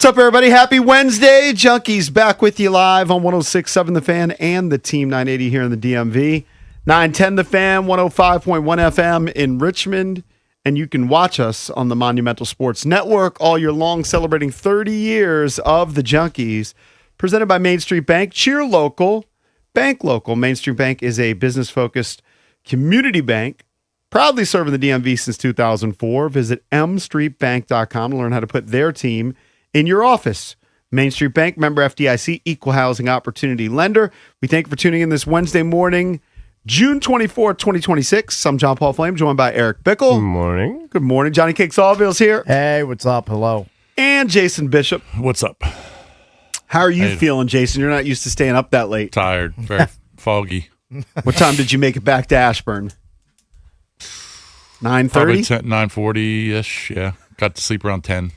up, everybody? Happy Wednesday. Junkies back with you live on 106.7 The Fan and the Team 980 here in the DMV. 910 The Fan, 105.1 FM in Richmond. And you can watch us on the Monumental Sports Network all year long, celebrating 30 years of the Junkies. Presented by Main Street Bank. Cheer local, bank local. Main Street Bank is a business-focused community bank, proudly serving the DMV since 2004. Visit mstreetbank.com to learn how to put their team in your office. Main Street Bank, member FDIC, equal housing opportunity lender. We thank you for tuning in this Wednesday morning, June 24th, 2026. I'm John Paul Flame, joined by Eric Bickle. Good morning. Good morning. Johnny Cakes Allville's here. Hey, what's up? Hello. And Jason Bishop. What's up? How are you feeling, Jason? You're not used to staying up that late. Tired. Very foggy. What time did you make it back to Ashburn? 9:30? Probably 9:40-ish, yeah. Got to sleep around 10.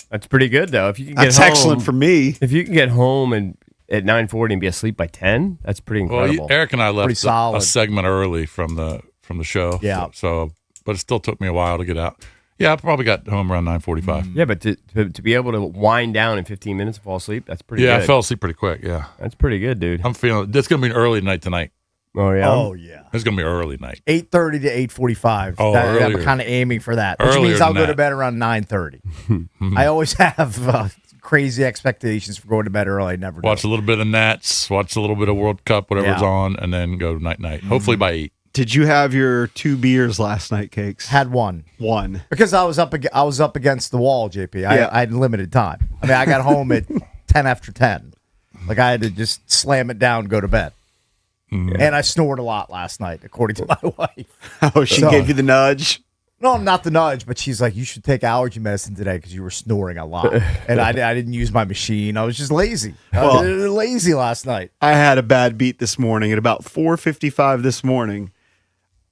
That's pretty good, though. If you can get That's home, excellent for me. If you can get home and at 9:40 and be asleep by 10, that's pretty incredible. Well, Eric and I Pretty left solid. a segment early from the show. Yeah. So, but it still took me a while to get out. Yeah, I probably got home around 9:45. Yeah, but to be able to wind down in 15 minutes and fall asleep, that's pretty good. Yeah, I fell asleep pretty quick, yeah. That's pretty good, dude. I'm feeling, it's going to be an early night tonight. Oh, yeah? Oh, yeah. It's going to be an early night. 8:30 to 8:45. Oh, I'm earlier. kind of aiming for that, which Earlier means I'll than go to that. bed around 9:30. I always have crazy expectations for going to bed early. I never Watch do. a little bit of Nats, watch a little bit of World Cup, whatever's Yeah. on, and then go night-night. Hopefully by 8. Did you have your 2 beers last night, Cakes? Had one. One. Because I was up against the wall, JP. Yeah. I had limited time. I mean, I got home at 10 after 10. Like, I had to just slam it down, go to bed. And I snored a lot last night, according to my wife. Oh, she So- gave you the nudge? No, not the nudge, but she's like, you should take allergy medicine today because you were snoring a lot. And I didn't use my machine. I was just lazy. I was lazy last night. I had a bad beat this morning. At about 4:55 this morning,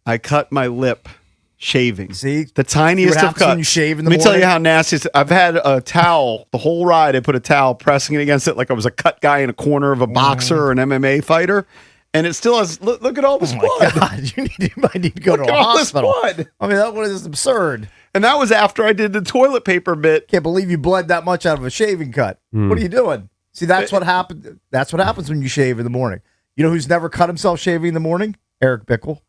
I cut my lip shaving. See? The tiniest See what of happens when cuts. you shave in the Let me tell you morning? how nasty it is. I've had a towel the whole ride. I put a towel pressing it against it like I was a cut guy in a corner of a boxer or an MMA fighter. And it still has, look at all this Oh blood. my God, you might need to go to Look a at all this hospital. blood. I mean, that one is absurd. And that was after I did the toilet paper bit. Can't believe you bled that much out of a shaving cut. What are you doing? See, that's what happened. That's what happens when you shave in the morning. You know who's never cut himself shaving in the morning? Eric Bickle,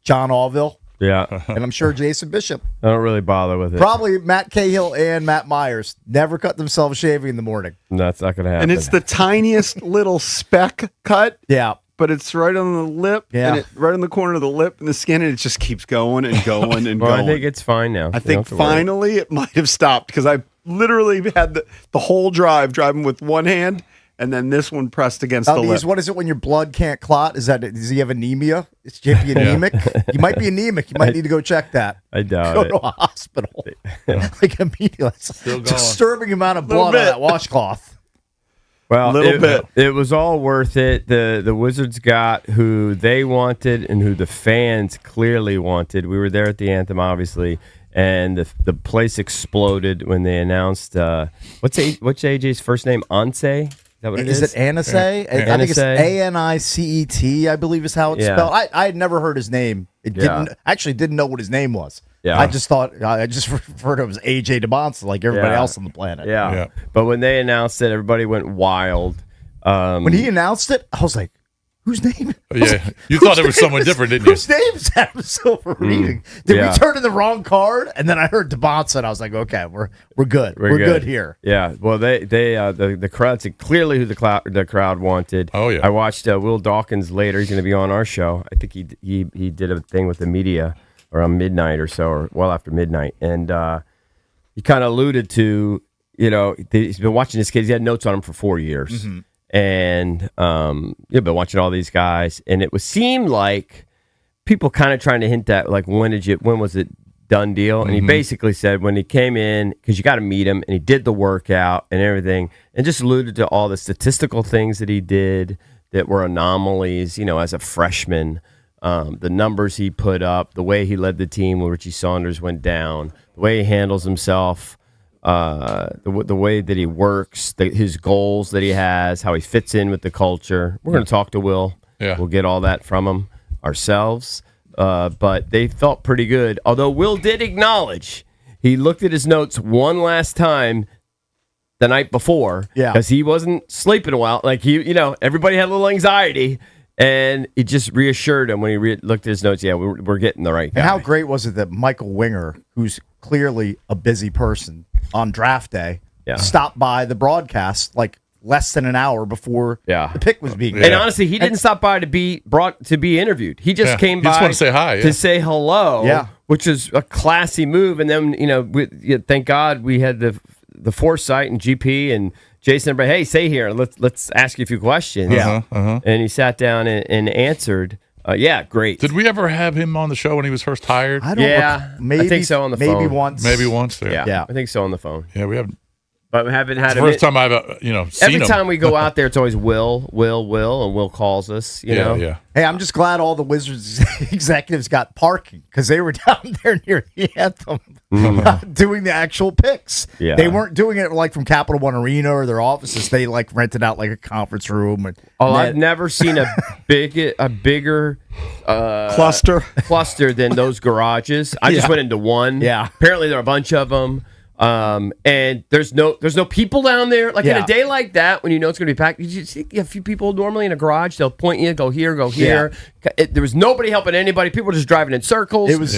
John Allville, Yeah. and I'm sure Jason Bishop. I don't really bother with it. Probably Matt Cahill and Matt Myers never cut themselves shaving in the morning. That's not going to happen. And it's the tiniest little speck cut. Yeah. But it's right on the lip, Yeah. and right on the corner of the lip and the skin, and it just keeps going and going and well, going. I think it's fine now. I think finally it might have stopped because I literally had the whole drive driving with one hand, and then this one pressed against the lip. What is it when your blood can't clot? Does he have anemia? Is JP anemic? You might be anemic. You might need to go check that. I doubt Go it. to a hospital. Like immediately. It's a going. disturbing amount of Little blood bit. on that washcloth. Well, Little bit. It was all worth it. The Wizards got who they wanted and who the fans clearly wanted. We were there at the anthem, obviously, and the place exploded when they announced what's AJ's first name? Anse? Is that what it is? Is it Anise? I think it's Anise. Anicet, I believe is how it's Yeah. spelled. I had never heard his name. Didn't know what his name was. Yeah. I just referred to him as AJ DeMonson like everybody Yeah. else on the planet. Yeah. Yeah. But when they announced it, everybody went wild. When he announced it, I was like, whose name? Yeah. You thought it was someone different, didn't you? Whose name is Adam Silver reading? Did Yeah. we turn in the wrong card? And then I heard DeMonson. I was like, okay, we're good. We're good here. Yeah. Well, the crowd said clearly who the crowd wanted. Oh, yeah. I watched Will Dawkins later. He's going to be on our show. I think he did a thing with the media around midnight or so, or well after midnight, and he kind of alluded to, he's been watching this kid. He had notes on him for 4 years, and you've been watching all these guys, and it seemed like people kind of trying to hint at like when was it done deal? And he basically said when he came in, because you got to meet him, and he did the workout and everything, and just alluded to all the statistical things that he did that were anomalies, as a freshman. The numbers he put up, the way he led the team when Richie Saunders went down, the way he handles himself, the way that he works, his goals that he has, how he fits in with the culture. We're going to talk to Will. Yeah. We'll get all that from him ourselves. But they felt pretty good. Although Will did acknowledge, he looked at his notes one last time, the night before. Yeah. Because he wasn't sleeping well. Like, everybody had a little anxiety. And it just reassured him when he looked at his notes. Yeah, we're getting the right guy. And how great was it that Michael Winger, who's clearly a busy person on draft day, stopped by the broadcast like less than an hour before the pick was being made. And honestly, he didn't stop by to be interviewed. He just came He by just wanted to say hi, to say hello, which is a classy move. And then, thank God we had the foresight and GP and Jason, everybody, hey, stay here. Let's ask you a few questions. And he sat down and answered. Great. Did we ever have him on the show when he was first hired? I don't maybe, I think so on the phone. Maybe once. Yeah, I think so on the phone. Yeah, we haven't. But we haven't had It's the first time I've seen every him. time we go out there, it's always Will, and Will calls us. You know. Yeah. Hey, I'm just glad all the Wizards executives got parking because they were down there near the Anthem doing the actual picks. Yeah. They weren't doing it like from Capital One Arena or their offices. They like rented out like a conference room. And I've never seen a bigger cluster than those garages. I just went into one. Yeah. Apparently there are a bunch of them. And there's no people down there. Like in a day like that, when you know it's going to be packed, you see a few people normally in a garage. They'll point you, go here, go here. There was nobody helping anybody. People were just driving in circles. It was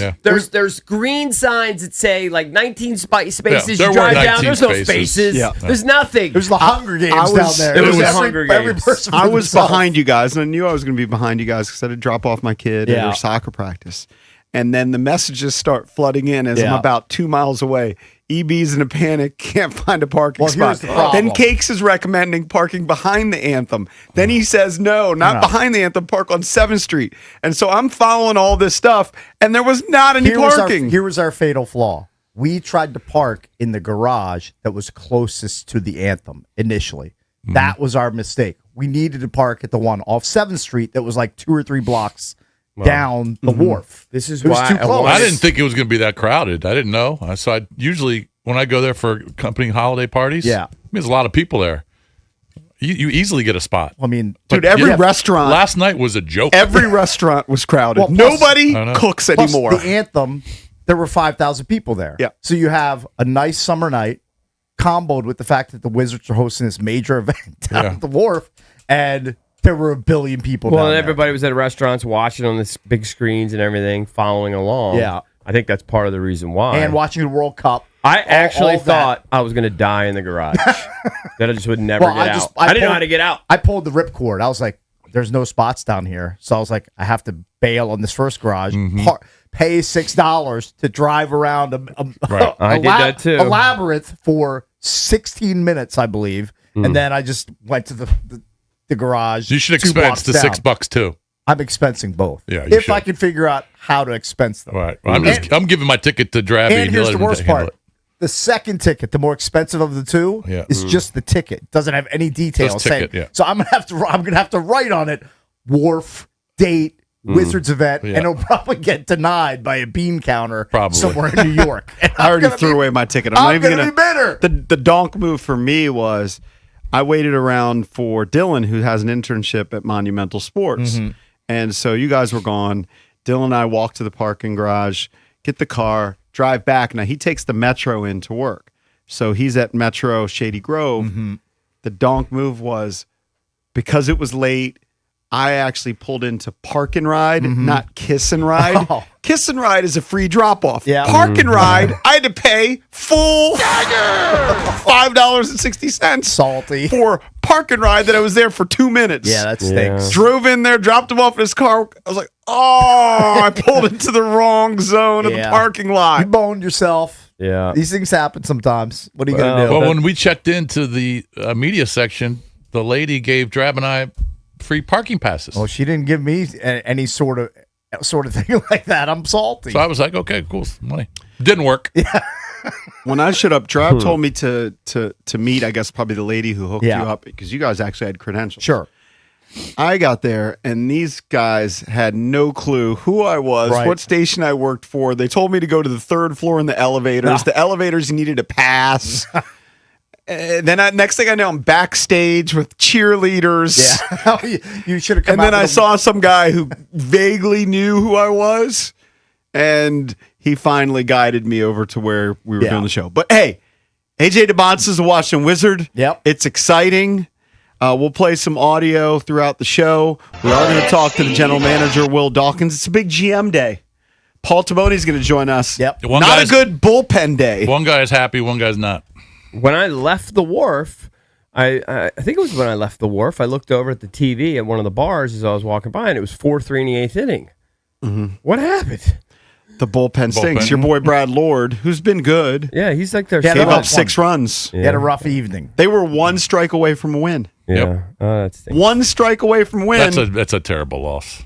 there's green signs that say like 19 spaces. there you drive were down. 19 There's no spaces. spaces. Yeah. There's nothing. It was the Hunger Games I was- down there. it was the every Hunger Games. person for I was themselves. behind you guys, and I knew I was going to be behind you guys because I had to drop off my kid at Yeah. her soccer practice. And then the messages start flooding in as I'm about 2 miles away. EB's in a panic, can't find a parking spot. here's the problem. Then Cakes is recommending parking behind the Anthem. Then he says, no, not behind the Anthem, park on 7th Street. And so I'm following all this stuff, and there was not any parking. Here was our fatal flaw. We tried to park in the garage that was closest to the Anthem initially. That was our mistake. We needed to park at the one off 7th Street that was like 2 or 3 blocks down the wharf. This is It was why too close. I didn't think it was going to be that crowded. I didn't know. So I usually, when I go there for company holiday parties, there's a lot of people there. You easily get a spot. I mean, Dude, every restaurant. Last night was a joke. Every restaurant was crowded. Well, plus- Nobody I know. cooks plus anymore. the Anthem, there were 5,000 people there. Yeah. So you have a nice summer night comboed with the fact that the Wizards are hosting this major event down at the wharf, and there were a billion people Well, down and there. everybody was at restaurants watching on this big screens and everything, following along. Yeah. I think that's part of the reason why. And watching the World Cup. I actually all that. thought I was going to die in the garage. That I just would never Well, get out. I didn't know how to get out. I pulled the ripcord. I was like, there's no spots down here. So I was like, I have to bail on this first garage, pay $6 to drive around Right. I did that too. a labyrinth for 16 minutes, I believe. And then I just went to the garage. You should 2 expense blocks the down. $6 too. I'm expensing both. Yeah, you if I should. can figure out how to expense them. All right. Well, I'm giving my ticket to Drabby. And here's the let him worst handle part. it. The second ticket, the more expensive of the two, Yeah. is just the ticket. Doesn't have any details. Just ticket, yeah. So I'm gonna have to write on it, wharf, date, Wizards event, Yeah. and it'll probably get denied by a bean counter Probably. somewhere in New York. And I already I'm gonna threw be- away my ticket. I'm not even gonna be bitter. The donk move for me was I waited around for Dylan, who has an internship at Monumental Sports. And so you guys were gone. Dylan and I walked to the parking garage, get the car, drive back. Now he takes the Metro in to work. So he's at Metro Shady Grove. The donk move was because it was late, I actually pulled into Park and Ride, not Kiss and Ride. Oh. Kiss and Ride is a free drop off. Yeah. Park and Ride, I had to pay full $5.60 Salty. for Park and Ride that I was there for 2 minutes. Yeah, that stinks. Drove in there, dropped him off in his car. I was like, oh, I pulled into the wrong zone of the Yeah. parking You lot. boned yourself. Yeah. These things happen sometimes. What are you gonna do? Well, when we checked into the media section, the lady gave Drab and I free parking passes. Well, she didn't give me any sort of thing like that. I'm salty. So I was like, okay, cool, money. Didn't work. When I showed up, Drab told me to meet, I guess, probably the lady who hooked Yeah. you up because you guys actually had credentials. Sure. I got there, and these guys had no clue who I was, Right. what station I worked for. They told me to go to the 3rd floor in the elevators. The elevators needed a pass. Then next thing I know, I'm backstage with cheerleaders. Yeah. You should have come And out then I with a- saw some guy who vaguely knew who I was, and he finally guided me over to where we were Yeah. doing the show. But hey, AJ DeBonce is a Washington Wizard. Yep. It's exciting. We'll play some audio throughout the show. We are going to talk to the general manager, Will Dawkins. It's a big GM day. Paul Taboni's going to join us. Yep. Not a good bullpen day. One guy is happy, one guy's not. When I left the wharf, I think it was when I left the wharf, I looked over at the TV at one of the bars as I was walking by, and it was 4-3 in the eighth inning. Mm-hmm. What happened? The bullpen stinks. Your boy Brad Lord, who's been good, Yeah, he's like their Yeah, gave no, up 6 runs. He had a rough evening. They were 1 strike away from a win. Yeah, Yep. that stinks. 1 strike away from a win. That's a terrible loss.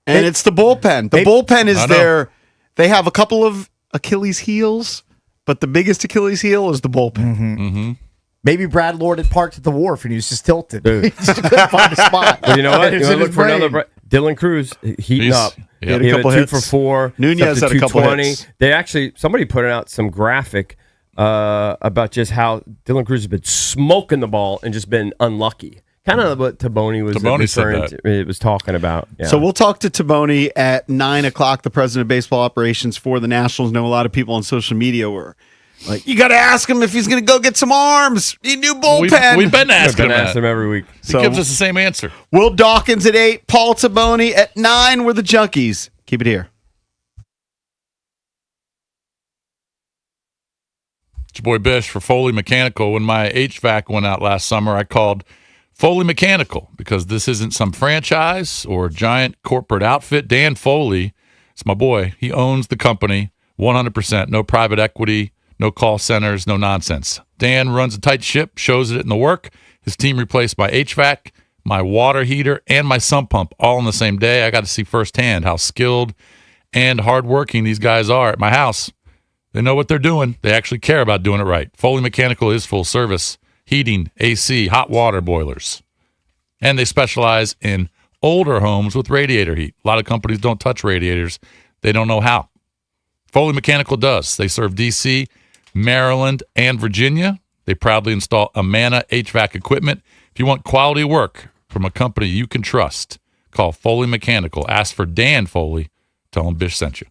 And it's the bullpen. The bullpen is there. They have a couple of Achilles heels, but the biggest Achilles heel is the bullpen. Mm-hmm. Maybe Brad Lord had parked at the wharf and he was just tilted. He just couldn't find a spot. Well, you know what? It You was want in to look his for brain. another. Dylan Cruz heating He's- up. yeah. He had a He couple had 2 hits. for 4. Nunez up to had a couple 220. hits. They actually somebody put out some graphic about just how Dylan Cruz has been smoking the ball and just been unlucky. Kind of what Taboni was Taboni said referring that. to, it was talking about. Yeah. So we'll talk to Taboni at 9 o'clock, the president of baseball operations for the Nationals. Know a lot of people on social media were like, you got to ask him if he's going to go get some arms. He new bullpen. We've been I've asking been him asking him that. every week. He gives us the same answer. Will Dawkins at 8, Paul Taboni at 9. We're the Junkies. Keep it here. It's your boy Bish for Foley Mechanical. When my HVAC went out last summer, I called Foley Mechanical because this isn't some franchise or giant corporate outfit. Dan Foley, it's my boy. He owns the company 100%. No private equity, no call centers, no nonsense. Dan runs a tight ship, shows it in the work. His team replaced my HVAC, my water heater, and my sump pump all in the same day. I got to see firsthand how skilled and hardworking these guys are at my house. They know what they're doing. They actually care about doing it right. Foley Mechanical is full service, heating, AC, hot water boilers. And they specialize in older homes with radiator heat. A lot of companies don't touch radiators. They don't know how. Foley Mechanical does. They serve D.C., Maryland, and Virginia. They proudly install Amana HVAC equipment. If you want quality work from a company you can trust, call Foley Mechanical. Ask for Dan Foley. Tell him Bish sent you.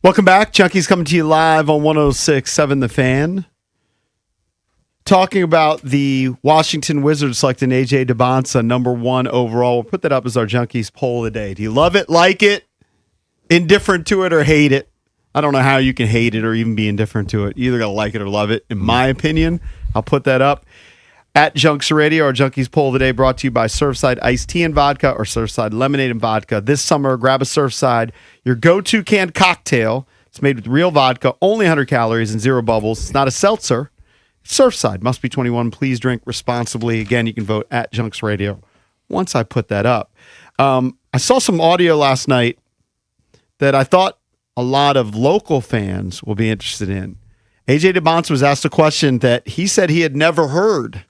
Welcome back. Junkies coming to you live on 106.7 The Fan. Talking about the Washington Wizards selecting A.J. Debonsa, number 1 overall. We'll put that up as our Junkies poll of the day. Do you love it, like it, indifferent to it, or hate it? I don't know how you can hate it or even be indifferent to it. You either got to like it or love it. In my opinion, I'll put that up. At Junks Radio, our Junkies poll of the day brought to you by Surfside Iced Tea and Vodka or Surfside Lemonade and Vodka. This summer, grab a Surfside, your go-to canned cocktail. It's made with real vodka, only 100 calories and 0 bubbles. It's not a seltzer. Surfside, must be 21. Please drink responsibly. Again, you can vote at Junks Radio once I put that up. I saw some audio last night that I thought a lot of local fans will be interested in. A.J. Debonsa was asked a question that he said he had never heard.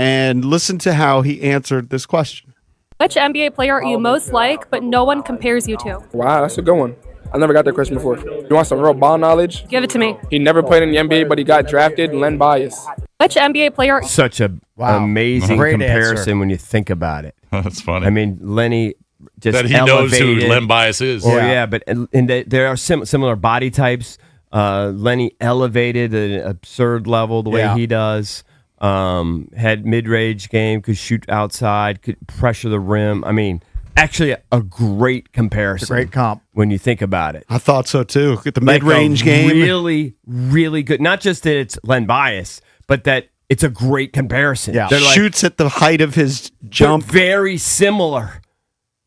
And listen to how he answered this question. Which NBA player are you most like, but no one compares you to? Wow, that's a good one. I never got that question before. You want some real ball knowledge? Give it to me. He never played in the NBA, but he got drafted. Len Bias. Which NBA player? Such a amazing Great comparison answer. when you think about it. That's funny. I mean, Lenny just that he knows who elevated. Len Bias is. Well, yeah, but and there are similar body types. Lenny elevated at an absurd level the way he does. Had mid-range game, could shoot outside, could pressure the rim. I mean, actually a great comparison. It's a great comp. When you think about it. I thought so too. Look at the Like mid-range a game. Really, really good. Not just that it's Len Bias, but that it's a great comparison. Yeah. They're like, Shoots at the height of his they're jump. very similar.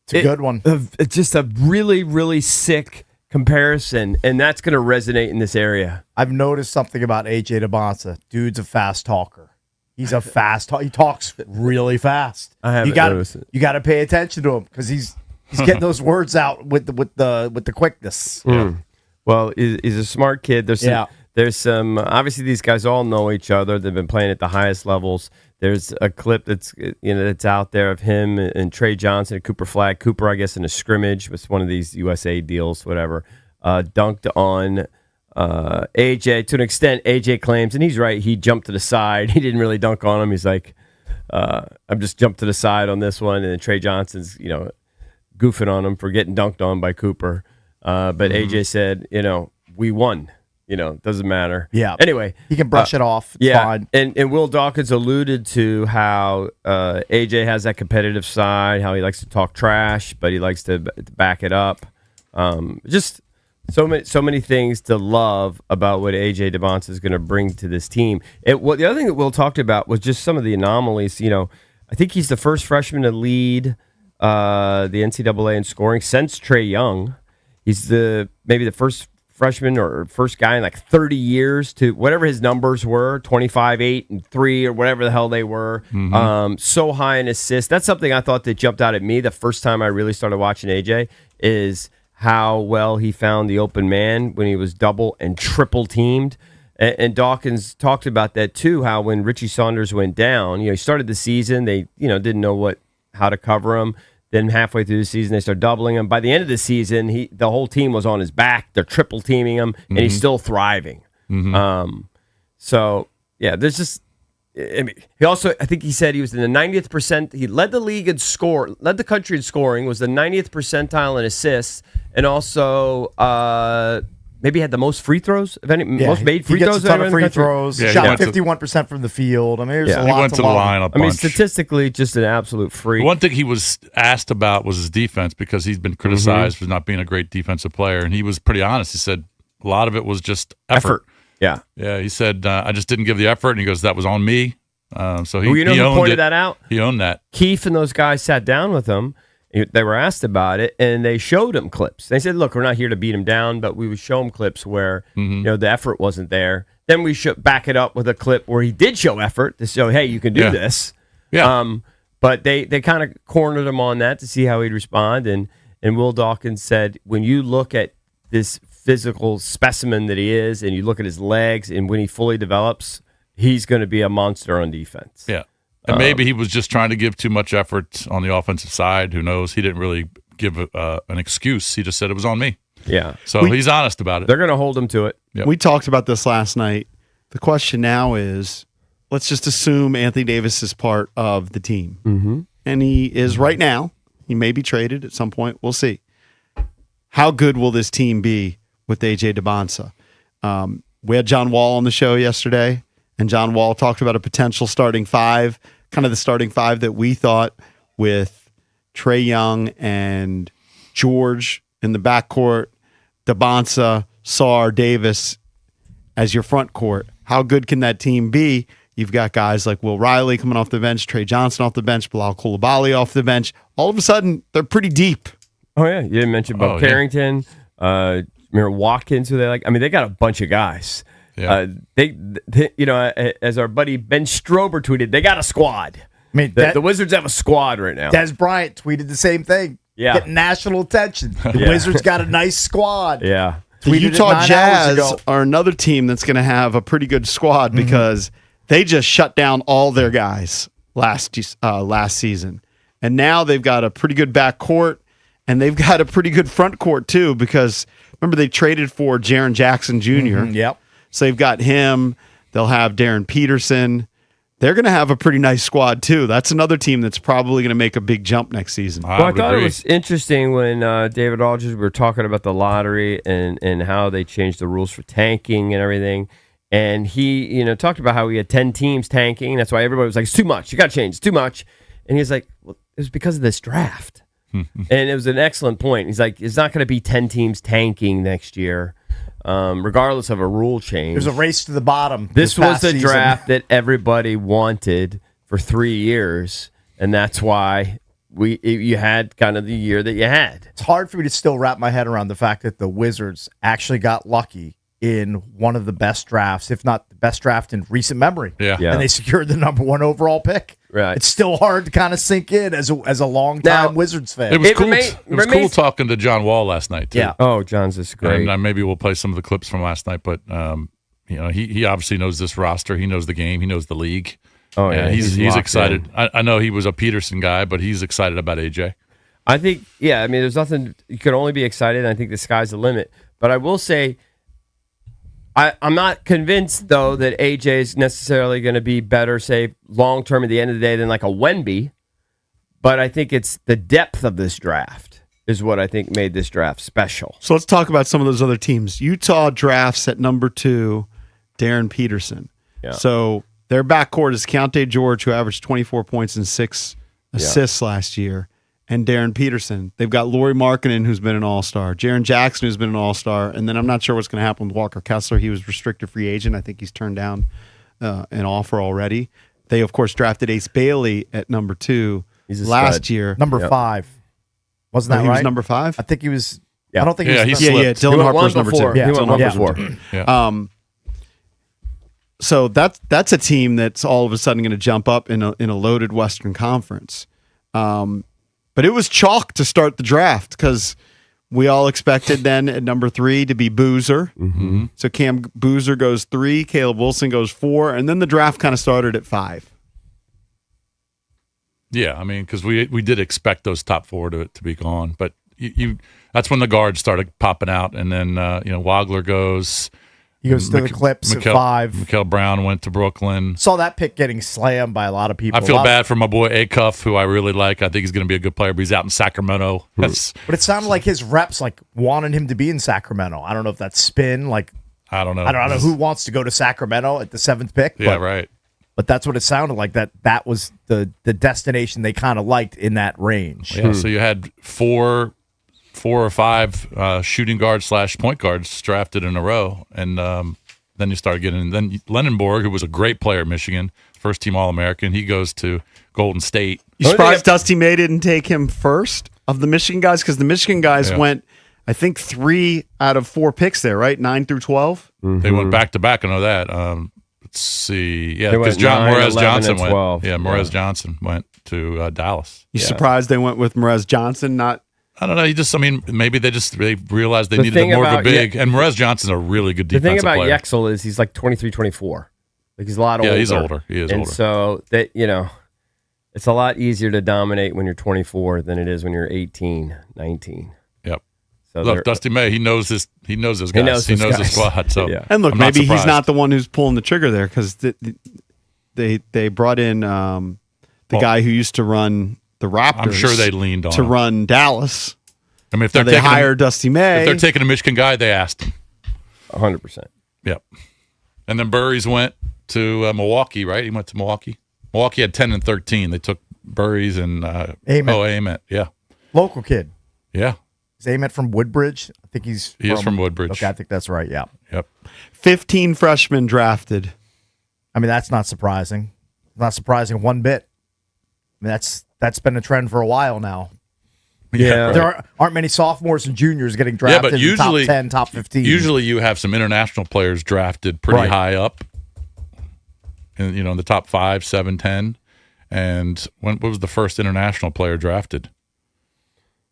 It's a good one. It's just a really, really sick comparison, and that's going to resonate in this area. I've noticed something about A.J. Debonsa. Dude's a fast talker. He's a fast talker. He talks really fast. I haven't noticed it. You got to pay attention to him because he's getting those words out with the quickness. Well, he's a smart kid. There's some obviously these guys all know each other. They've been playing at the highest levels. There's a clip that's out there of him and Trey Johnson at Cooper Flag. Cooper, I guess, in a scrimmage with one of these USA deals, whatever, dunked on AJ to an extent. AJ claims, and he's right, he jumped to the side. He didn't really dunk on him. He's like, I'm just jumped to the side on this one. And then Trey Johnson's, goofing on him for getting dunked on by Cooper. But AJ said, we won. Doesn't matter. Yeah. Anyway, He can brush it off. It's fine. And Will Dawkins alluded to how AJ has that competitive side, how he likes to talk trash, but he likes to back it up. Just so many things to love about what A.J. Debonsa is going to bring to this team. The other thing that Will talked about was just some of the anomalies. I think he's the first freshman to lead the NCAA in scoring since Trae Young. He's maybe the first freshman or first guy in like 30 years to whatever his numbers were, 25, 8, and 3, or whatever the hell they were. So high in assists. That's something I thought that jumped out at me the first time I really started watching AJ is how well he found the open man when he was double and triple teamed. And Dawkins talked about that too, how when Richie Saunders went down, he started the season, they didn't know how to cover him. Then halfway through the season, they start doubling him. By the end of the season, the whole team was on his back. They're triple teaming him, and he's still thriving. So, yeah, there's just he also, I think he said he was in the 90th percent. He led the league in led the country in scoring, was the 90th percentile in assists, and also maybe had the most free throws of any, most made free he throws. gets a ton of free country. throws. Yeah, he shot went to- 51% from the field. I mean, there's a He lot went to the love. line a I mean, bunch. statistically, just an absolute freak. One thing he was asked about was his defense because he's been criticized for not being a great defensive player, and he was pretty honest. He said a lot of it was just effort. Yeah. Yeah, he said I just didn't give the effort, and he goes, "That was on me." So he, Well, he who owned pointed it. that out? He owned that. Keefe and those guys sat down with him. They were asked about it, and they showed him clips. They said, "Look, we're not here to beat him down, but we would show him clips where the effort wasn't there. Then we should back it up with a clip where he did show effort to show, hey, you can do Yeah. this." Yeah. But they kind of cornered him on that to see how he'd respond. And Will Dawkins said, when you look at this physical specimen that he is, and you look at his legs, and when he fully develops, he's going to be a monster on defense. Yeah. And maybe he was just trying to give too much effort on the offensive side. Who knows? He didn't really give an excuse. He just said it was on me. Yeah. So he's honest about it. They're going to hold him to it. Yep. We talked about this last night. The question now is, let's just assume Anthony Davis is part of the team. And he is right now. He may be traded at some point. We'll see. How good will this team be with AJ DeBonsa. We had John Wall on the show yesterday, and John Wall talked about a potential starting five, kind of the starting five that we thought with Trae Young and George in the backcourt, DeBonsa, Sarr, Davis as your front court. How good can that team be? You've got guys like Will Riley coming off the bench, Trey Johnson off the bench, Bilal Coulibaly off the bench. All of a sudden, they're pretty deep. Oh yeah, you didn't mention Bob Carrington, remember Watkins, who they like. I mean, they got a bunch of guys. Yeah. They, as our buddy Ben Strober tweeted, they got a squad. I mean, The Wizards have a squad right now. Des Bryant tweeted the same thing. Yeah. Getting national attention. The Yeah. Wizards got a nice squad. Yeah. The Tweeted it Utah 9 hours Jazz ago. are another team that's going to have a pretty good squad because they just shut down all their guys last season. And now they've got a pretty good backcourt, and they've got a pretty good front court too because remember they traded for Jaren Jackson Jr. Yep. So they've got him. They'll have Darren Peterson. They're going to have a pretty nice squad too. That's another team that's probably going to make a big jump next season. Well, I would thought agree. it was interesting when David Aldridge, we were talking about the lottery and how they changed the rules for tanking and everything. And he, talked about how he had 10 teams tanking. That's why everybody was like, it's too much. You got to change. It's too much. And he's like, well, it was because of this draft. And it was an excellent point. He's like, it's not going to be 10 teams tanking next year, regardless of a rule change. There's a race to the bottom. This was past the season. draft that everybody wanted for 3 years, and that's why you had kind of the year that you had. It's hard for me to still wrap my head around the fact that the Wizards actually got lucky in one of the best drafts, if not the best draft in recent memory. Yeah. Yeah. And they secured the number 1 overall pick. Right. It's still hard to kind of sink in as a long-time Now, Wizards fan. It was It cool. remain- It was cool remains- talking to John Wall last night too. Yeah. Oh, John's is great. And maybe we'll play some of the clips from last night. But he obviously knows this roster. He knows the game. He knows the league. Oh, yeah, he's he's locked excited. in. I know he was a Peterson guy, but he's excited about AJ. I think, I mean, there's nothing, you can only be excited, and I think the sky's the limit. But I will say, I'm not convinced, though, that AJ is necessarily going to be better, say, long-term at the end of the day than like a Wemby. But I think it's the depth of this draft is what I think made this draft special. So let's talk about some of those other teams. Utah drafts at number 2, Darren Peterson. Yeah. So their backcourt is Keontae George, who averaged 24 points and 6 assists last year, and Darren Peterson. They've got Lauri Markkanen, who's been an all-star, Jaren Jackson, who's been an all-star, and then I'm not sure what's going to happen with Walker Kessler. He was restricted free agent. I think he's turned down an offer already. They, of course, drafted Ace Bailey at number 2 He's a last stud. year. number 5. Wasn't that he right? was number 5? I think he was. Yeah. I don't think Yeah, he was. he Yeah, slipped. yeah. He Dylan went Harper's one number before. 2. He went Dylan one Harper's before. number 2. Yeah. So that's a team that's all of a sudden going to jump up in a loaded Western Conference. But it was chalk to start the draft because we all expected then at number 3 to be Boozer. Mm-hmm. So Cam Boozer goes 3, Caleb Wilson goes 4, and then the draft kind of started at 5. Yeah, I mean, because we did expect those top 4 to be gone, but you that's when the guards started popping out, and then Wagler goes. He goes to the Clips at 5. Mikael Brown went to Brooklyn. Saw that pick getting slammed by a lot of people. I feel bad for my boy Acuff, who I really like. I think he's going to be a good player, but he's out in Sacramento. That's But it sounded like his reps wanted him to be in Sacramento. I don't know if that's spin. I don't know. I don't know who wants to go to Sacramento at the 7th pick. Yeah, but, right. But that's what it sounded like. That was the destination they kind of liked in that range. Yeah, so you had four or five shooting guards / point guards drafted in a row, and then you start getting. Then Lenenborg, who was a great player at Michigan, first team All-American, he goes to Golden State. You surprised Dusty May didn't take him first of the Michigan guys? Because the Michigan guys went, I think, 3 out of 4 picks there, right? 9 through 12. They went back to back. I know that. Let's see. Yeah, They went because 9, Morez 11, Johnson and went. 12. Yeah, Morez Johnson went to Dallas. You surprised they went with Morez Johnson, not I don't know. Maybe they realized they The needed thing more of a about big. And Morez Johnson's a really good The defensive thing about player. Yexel is he's like 23, 24. Like he's a lot older. Yeah, he's older. He is and older. so that it's a lot easier to dominate when you're 24 than it is when you're 18, 19. Yep. So Look, Dusty May, he knows his guys. He knows his the guys. squad. So Yeah. And look, I'm not maybe he's surprised. not the one who's pulling the trigger there because they brought in the guy who used to run the Raptors. I'm sure they leaned on to him. run Dallas. I mean, if Now they're they taking hire Dusty May. if they're taking a Michigan guy, they asked him. 100%. Yep. And then Burries went to Milwaukee, right? He went to Milwaukee. Milwaukee had 10 and 13. They took Burries and Ament. Yeah. Local kid. Yeah. Is Ament from Woodbridge? I think He is from Woodbridge. Okay, I think that's right. Yeah. Yep. 15 freshmen drafted. I mean, that's not surprising. Not surprising one bit. I mean, that's been a trend for a while now. Yeah. right. There aren't many sophomores and juniors getting drafted but in usually- the top 10, top 15. Usually you have some international players drafted pretty Right. high up, in, in the top 5, 7, 10. And what was the first international player drafted?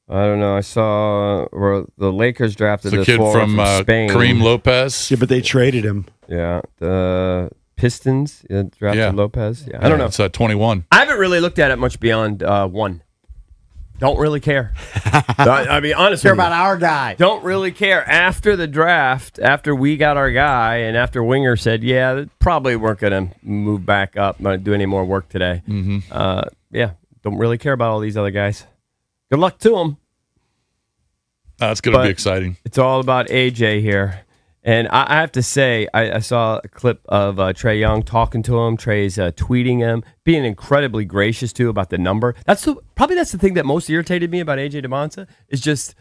I don't know. I saw where the Lakers drafted It's a this kid forward from Spain. Kareem Lopez. Yeah, but they traded him. Yeah, the Pistons drafted Yeah. Lopez. Yeah, I don't know. It's 21. I haven't really looked at it much beyond one. Don't really care. I mean, honestly, Care about our guy. don't really care. After the draft, after we got our guy, and after Winger said, yeah, they probably weren't going to move back up, not do any more work today. Yeah, don't really care about all these other guys. Good luck to them. That's going to But- be exciting. It's all about AJ here. And I have to say, I saw a clip of Trey Young talking to him. Trey's tweeting him, being incredibly gracious too about the number. That's the thing that most irritated me about AJ DeMonta is just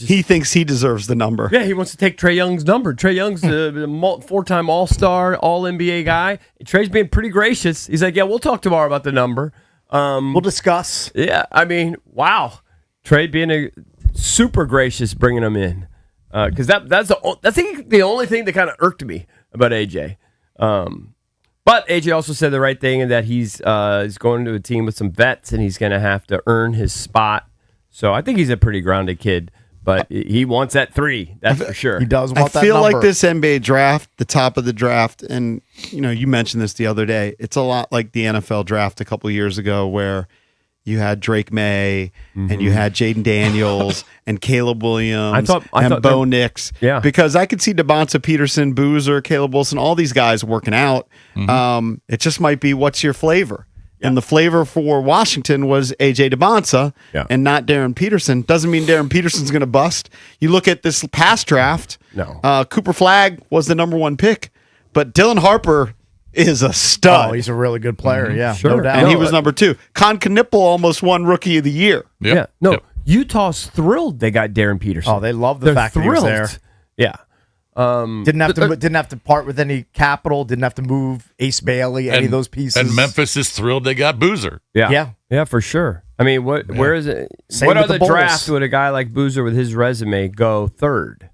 He thinks he deserves the number. yeah, he wants to take Trey Young's number. Trey Young's a 4-time All-Star, All-NBA guy. Trey's being pretty gracious. He's like, yeah, we'll talk tomorrow about the number. We'll discuss. Yeah, I mean, wow. Trey being a super gracious bringing him in. Because that's the only thing that kind of irked me about AJ. But AJ also said the right thing in that he's going to a team with some vets and he's going to have to earn his spot. So I think he's a pretty grounded kid, but he wants that 3. That's for sure. He does I want that feel number. like this NBA draft, the top of the draft, and you mentioned this the other day. It's a lot like the NFL draft a couple years ago, where you had Drake May and you had Jaden Daniels and Caleb Williams I and thought Bo that- Nix. Yeah. Because I could see Devonta Peterson, Boozer, Caleb Wilson, all these guys working out. It just might be what's your flavor. And the flavor for Washington was AJ DeBonsa and not Darren Peterson. Doesn't mean Darren Peterson's going to bust. You look at this past draft. No. Cooper Flagg was the number 1 pick, but Dylan Harper is a stud. Oh, he's a really good player. Yeah, Sure. no doubt. and he was number 2. Con Knipple almost won Rookie of the Year. Yep. Yeah. No, Yep. Utah's thrilled they got Darren Peterson. Oh, they love the They're fact that he was there. Yeah. Didn't have to part with any capital. Didn't have to move Ace Bailey, any of those pieces. And Memphis is thrilled they got Boozer. Yeah. Yeah. Yeah, for sure. I mean, where is it? Same what with the other Bulls. draft would a guy like Boozer with his resume go 3rd?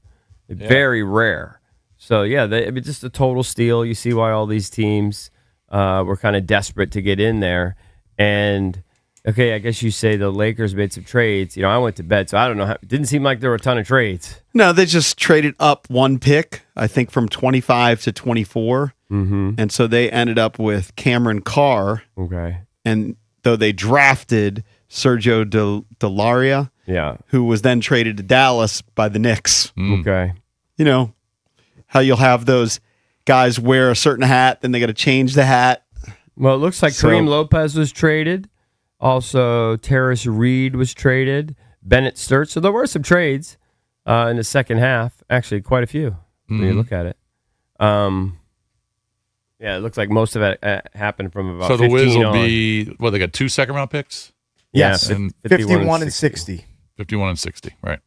Very rare. So, yeah, just a total steal. You see why all these teams were kind of desperate to get in there. And, okay, I guess you say the Lakers made some trades. I went to bed, so I don't know. It didn't seem like there were a ton of trades. No, they just traded up 1 pick, I think from 25 to 24. Mm-hmm. And so they ended up with Cameron Carr. Okay. And though they drafted Sergio Delaria, Yeah. who was then traded to Dallas by the Knicks. Okay. You know, how you'll have those guys wear a certain hat, then they got to change the hat. Well, it looks like So- Kareem Lopez was traded. Also, Terrace Reed was traded. Bennett Sturts. So there were some trades in the second half. Actually, quite a few when you look at it. Yeah, it looks like most of it happened from about So the 15 Wiz will on. be, they got 2 second-round picks? Yes, and 51 and 60. 51 and 60, right.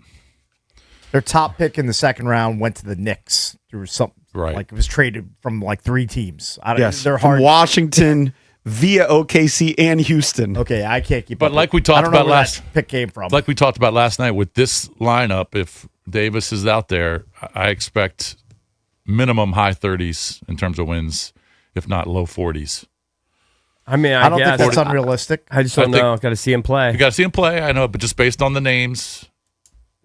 Their top pick in the second round went to the Knicks through something. Right. Like it was traded from like 3 teams. I don't, Yes, they're from hard. Washington via OKC and Houston. Okay, I can't keep But up. like we I talked don't know about where last- that pick came from. Like we talked about last night with this lineup, if Davis is out there, I expect minimum high 30s in terms of wins, if not low 40s. I mean, I don't guess. think that's unrealistic. I just don't I think- know. Got to see him play. You got to see him play, I know, but just based on the names,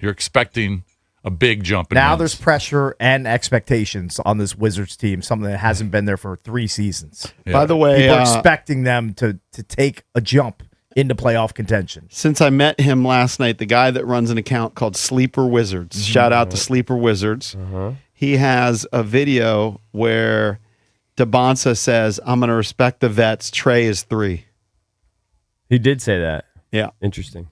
you're expecting a big jump in Now wins. there's pressure and expectations on this Wizards team, something that hasn't been there for 3 seasons. Yeah. By the way, People are expecting them to take a jump into playoff contention. since I met him last night, the guy that runs an account called Sleeper Wizards, shout out to Sleeper Wizards. He has a video where DeBonsa says, I'm going to respect the vets. Trey is 3. He did say that. Yeah. Interesting.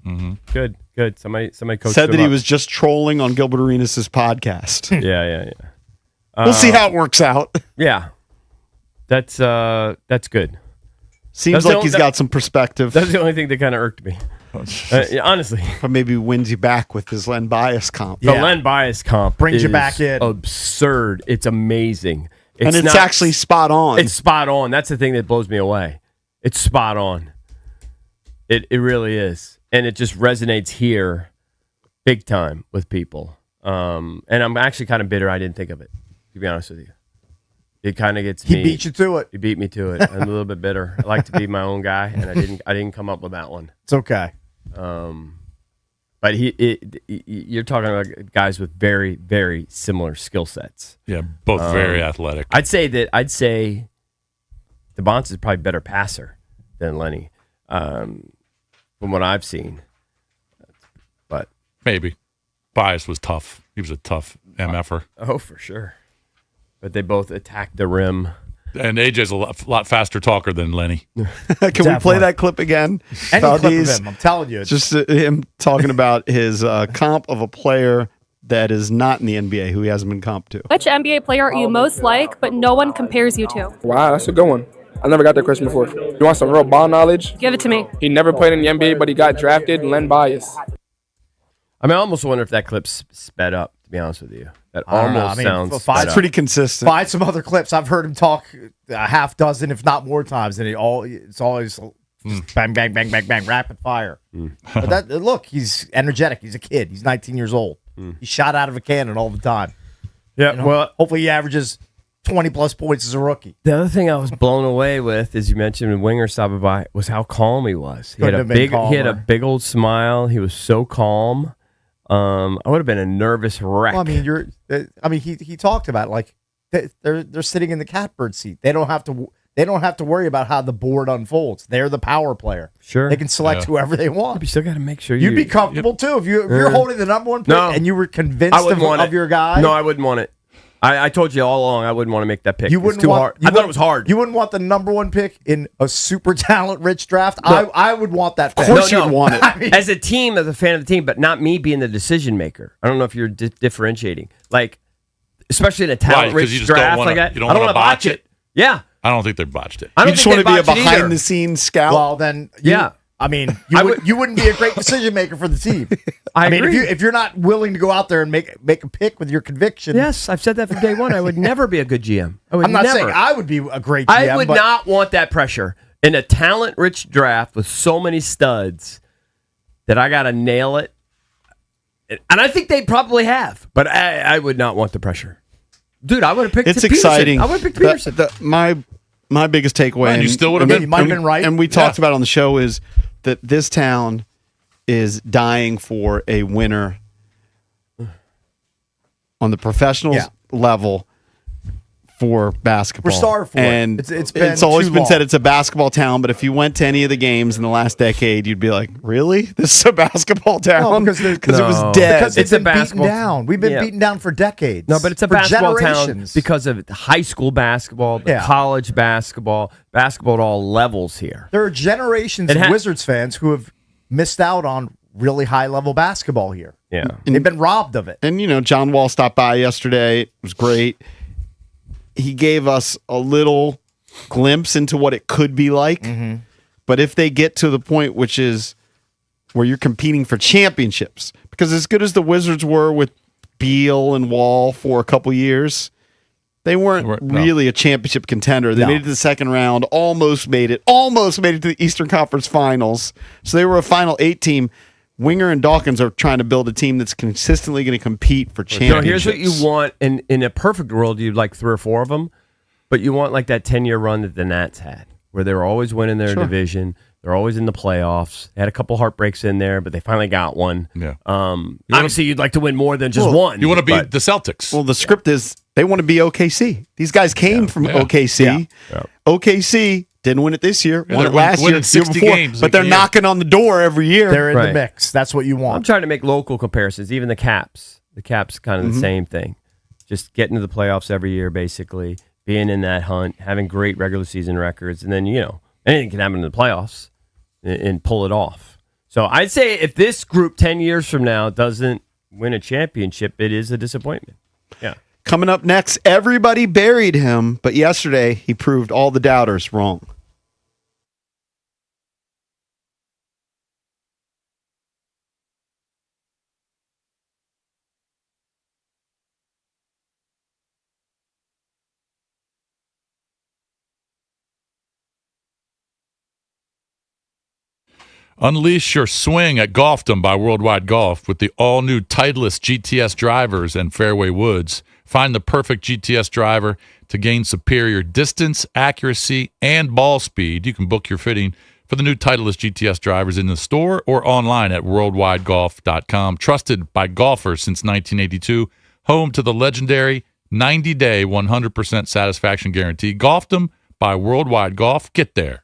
Good. Somebody coached Said that him he up. was just trolling on Gilbert Arenas' podcast. Yeah. We'll see how it works out. Yeah. That's good. Seems That's like the- he's that- got some perspective, That's the only thing that kind of irked me. Yeah, honestly, but maybe wins you back with his Len Bias comp. the Yeah. Len Bias comp Brings you is back in. absurd. It's amazing. And it's not- actually spot on. It's spot on. That's the thing that blows me away. It's spot on. It really is, and it just resonates here, big time with people. And I'm actually kind of bitter I didn't think of it. To be honest with you, it kind of gets me. He beat you to it. He beat me to it. I'm a little bit bitter. I like to be my own guy, and I didn't come up with that one. It's okay. But you're talking about guys with very, very similar skill sets. Yeah, both very athletic. I'd say DeBonce is probably a better passer than Lenny, from what I've seen. But Maybe. Bias was tough. He was a tough MFer. oh, for sure. But they both attacked the rim. And AJ's a lot faster talker than Lenny. Can we play Definitely. that clip again? Any clip of Valdez? him, I'm telling you. Just him talking about his comp of a player that is not in the NBA who he hasn't been comped to. Which NBA player are you most like, but no one compares you to? Wow, that's a good one. I never got that question before. You want some real ball knowledge? Give it to me. He never played in the NBA, but he got drafted. Len Bias. I mean, I almost wonder if that clip's sped up, to be honest with you. That I don't know. almost I mean, sounds for sped five- It's up. pretty consistent. Find some other clips. I've heard him talk a half dozen, if not more times, and it's always just bang, bang, bang, bang, bang, rapid fire. But that look, he's energetic. He's a kid. He's 19 years old. He's shot out of a cannon all the time. Yeah, You know, well, hopefully he averages 20 plus points as a rookie. the other thing I was blown away with, as you mentioned, when Winger stopped by, was how calm he was. Couldn't have been He had a calmer. big old smile. He was so calm. I would have been a nervous wreck. Well, I mean, he talked about it, like they're sitting in the catbird seat. They don't have to worry about how the board unfolds. They're the power player. Sure. They can select Yeah. whoever they want. you still got to make sure You'd be comfortable too if you're holding the number one pick No. and you were convinced I wouldn't want of it. your guy. No, I wouldn't want it. I told you all along I wouldn't want to make that pick. You It's wouldn't too want. hard. You I thought it wouldn't- was hard. You wouldn't want the number one pick in a super talent rich draft. No. I would want that. Pick. Of course you'd want it. I mean, As a team, as a fan of the team, but not me being the decision maker. I don't know if you're differentiating. Like, especially in a Right, 'cause talent-rich you just don't draft wanna- like that. you don't I don't wanna want to botch botch it. Yeah. I don't think they botched it. I don't You just think want to they be a botched it either. behind the scenes scout. well, then, Yeah. I mean, I you wouldn't be a great decision maker for the team. I mean, agree. if you're not willing to go out there and make a pick with your conviction. Yes, I've said that from day one. I would never be a good GM. I would I'm not never. saying I would be a great GM. I would but not want that pressure in a talent-rich draft with so many studs that I got to nail it. And I think they probably have, but I would not want the pressure. Dude, I would have picked It's Peterson. exciting. I would have picked Peterson. My biggest takeaway, Man, you still would've been- You might have been right. and we talked Yeah. about it on the show, is that this town is dying for a winner on the professionals Yeah. level for basketball. We're starved for it. and It's been always too been long. said it's a basketball town, but if you went to any of the games in the last decade, you'd be like, really? This is a basketball town? because it No. was dead. Because It's it's a been beaten basketball- down. We've been Yeah. beaten down for decades. No, but it's a For basketball town generations. because of high school basketball, the Yeah. college basketball at all levels here. there are generations It of ha- Wizards fans who have missed out on really high level basketball here. Yeah. They've been robbed of it. And, John Wall stopped by yesterday. It was great. He gave us a little glimpse into what it could be like. Mm-hmm. But if they get to the point which is where you're competing for championships, because as good as the Wizards were with Beal and Wall for a couple years, they weren't No. really a championship contender. They No. made it to the second round, almost made it to the Eastern Conference Finals. So they were a Final 8 team. Winger and Dawkins are trying to build a team that's consistently going to compete for No, championships. here's what you want. In a perfect world, you'd like 3 or 4 of them, but you want like that 10-year run that the Nats had, where they were always winning their division. They're always in the playoffs. They had a couple heartbreaks in there, but they finally got one. Yeah. Obviously, you'd like to win more than just one. You want to beat but- the Celtics. Well, the script is they want to be OKC. These guys came from Yeah. OKC. Yeah. OKC didn't win it this year. Yeah, won they're it last year, winning the year 60 before, games but a they're year. knocking on the door every year. They're in Right. the mix. That's what you I'm want. trying to make local comparisons. Even the Caps. The Caps kind of the same thing. Just getting to the playoffs every year, basically. Being in that hunt, having great regular season records, and then, anything can happen in the playoffs and pull it off. So I'd say if this group 10 years from now doesn't win a championship, it is a disappointment. Yeah. Coming up next, everybody buried him, but yesterday he proved all the doubters wrong. Unleash your swing at Golfdom by Worldwide Golf with the all-new Titleist GTS drivers and fairway woods. Find the perfect GTS driver to gain superior distance, accuracy, and ball speed. You can book your fitting for the new Titleist GTS drivers in the store or online at worldwidegolf.com. Trusted by golfers since 1982. Home to the legendary 90-day 100% satisfaction guarantee. Golfdom by Worldwide Golf. Get there.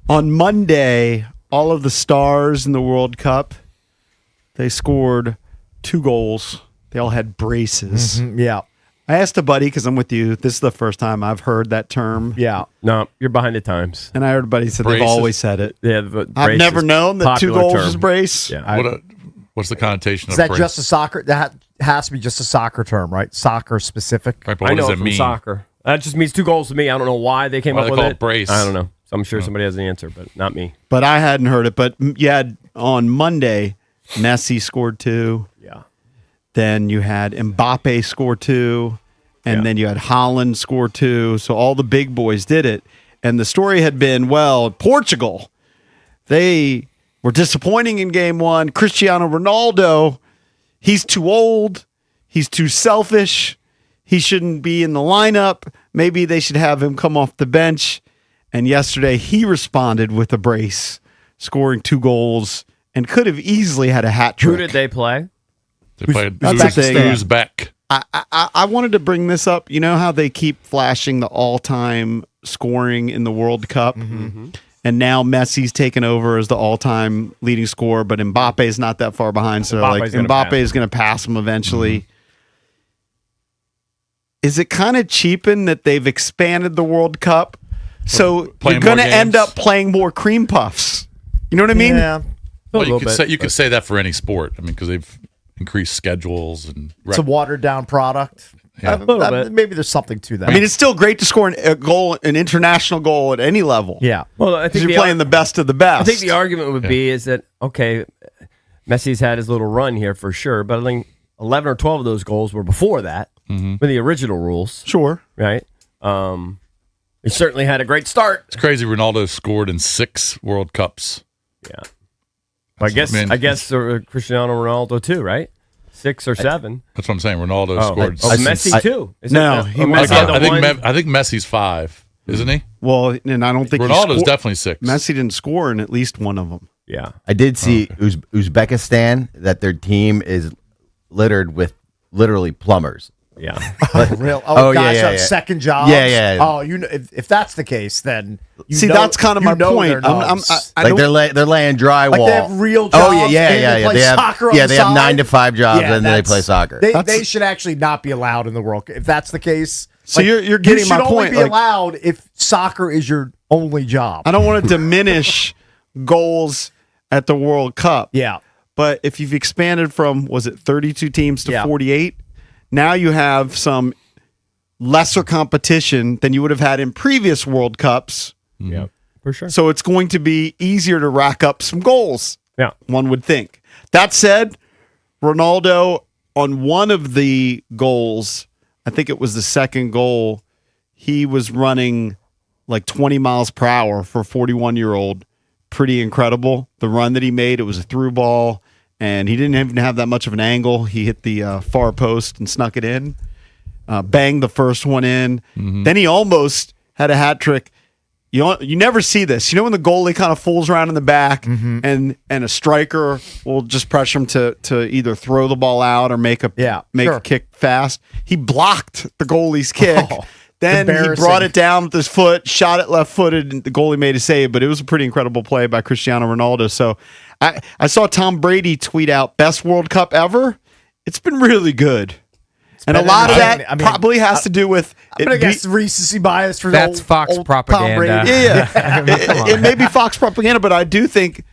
On Monday, all of the stars in the World Cup, they scored 2 goals. They all had braces. Yeah. I asked a buddy, because I'm with you, this is the first time I've heard that term. Yeah. No, you're behind the times. And I heard a buddy said Braces? they've always said it. Yeah, I've never known that 2 goals is brace. Yeah. What's the connotation Is of that brace? just a soccer? That has to be just a soccer term, right? Soccer specific. Right, but I what know does it it from mean? soccer. That just means 2 goals to me. I don't know why they came Why up they with call it. it brace? I don't know. So I'm sure somebody has an answer, but not me. But I hadn't heard it. But you had on Monday, Messi scored 2. Yeah. Then you had Mbappe score 2. And then you had Holland score 2. So all the big boys did it. And the story had been, well, Portugal, they were disappointing in game 1. Cristiano Ronaldo, he's too old. He's too selfish. He shouldn't be in the lineup. Maybe they should have him come off the bench. And yesterday he responded with a brace, scoring 2 goals and could have easily had a hat trick. Who did they play? They played that's the thing. Uzbek. I wanted to bring this up. You know how they keep flashing the all-time scoring in the World Cup? And now Messi's taken over as the all-time leading scorer, but Mbappe is not that far behind. So Mbappe's gonna Mbappe pass is going to pass him eventually. Is it kind of cheapened that they've expanded the World Cup? So you're Playing going to more end games? up playing more cream puffs. You know what I mean? Yeah. Well, little you could bit, say that for any sport. I mean, because they've increased schedules and It's a watered down product. Yeah. A little bit. Maybe there's something to that. I mean, it's still great to score a goal, an international goal at any level. yeah. Well, I Because think you're playing the best of the best. I think the argument would be is that, okay, Messi's had his little run here for sure, but I think 11 or 12 of those goals were before that, with the original rules, Sure. right? He certainly had a great start. It's crazy. Ronaldo scored in 6 World Cups. Yeah. I guess Cristiano Ronaldo too, right? 6 or 7. That's what I'm saying. Ronaldo scored. Messi too. Is No, it, he Messi was- had the one- I think Messi's 5, isn't he? Well, and I don't think Ronaldo's definitely 6. Messi didn't score in at least one of them. Yeah. I did see Uzbekistan that their team is littered with literally plumbers. Yeah. Real. Oh, Guys yeah, have yeah. second jobs. Yeah. Oh, you know, if that's the case, then See, that's kind of my point. I Like don't- they're laying drywall. Like they have real Oh jobs, yeah, and yeah, they yeah. play They have soccer on the they have side. 9 to 5 jobs, Yeah, and then they play that's- soccer. They should actually not be allowed in the World Cup. If that's the case, So you're getting you my should only point, be like- allowed if soccer is your only job. I don't want to diminish goals at the World Cup. Yeah. But if you've expanded from, was it 32 teams to Yeah. 48, now you have some lesser competition than you would have had in previous World Cups. Yeah. For sure. So it's going to be easier to rack up some goals. Yeah. One would think. That said, Ronaldo on one of the goals, I think it was the second goal, he was running like 20 miles per hour for a 41-year-old. Pretty incredible. The run that he made, it was a through ball, and he didn't even have that much of an angle. He hit the far post and snuck it in, banged the first one in. Then he almost had a hat trick. You never see this. You know when the goalie kind of fools around in the back and a striker will just pressure him to either throw the ball out or make a sure. kick fast. He blocked the goalie's kick. Oh, then he embarrassing. brought it down with his foot, shot it left-footed, and the goalie made a save. But it was a pretty incredible play by Cristiano Ronaldo. So I saw Tom Brady tweet out, best World Cup ever. It's been really good. And a better lot of than- that I mean, probably has to do with I'm gonna guess recency bias for That's old, Fox old propaganda. Tom Brady. Yeah. It may be Fox propaganda, but I do think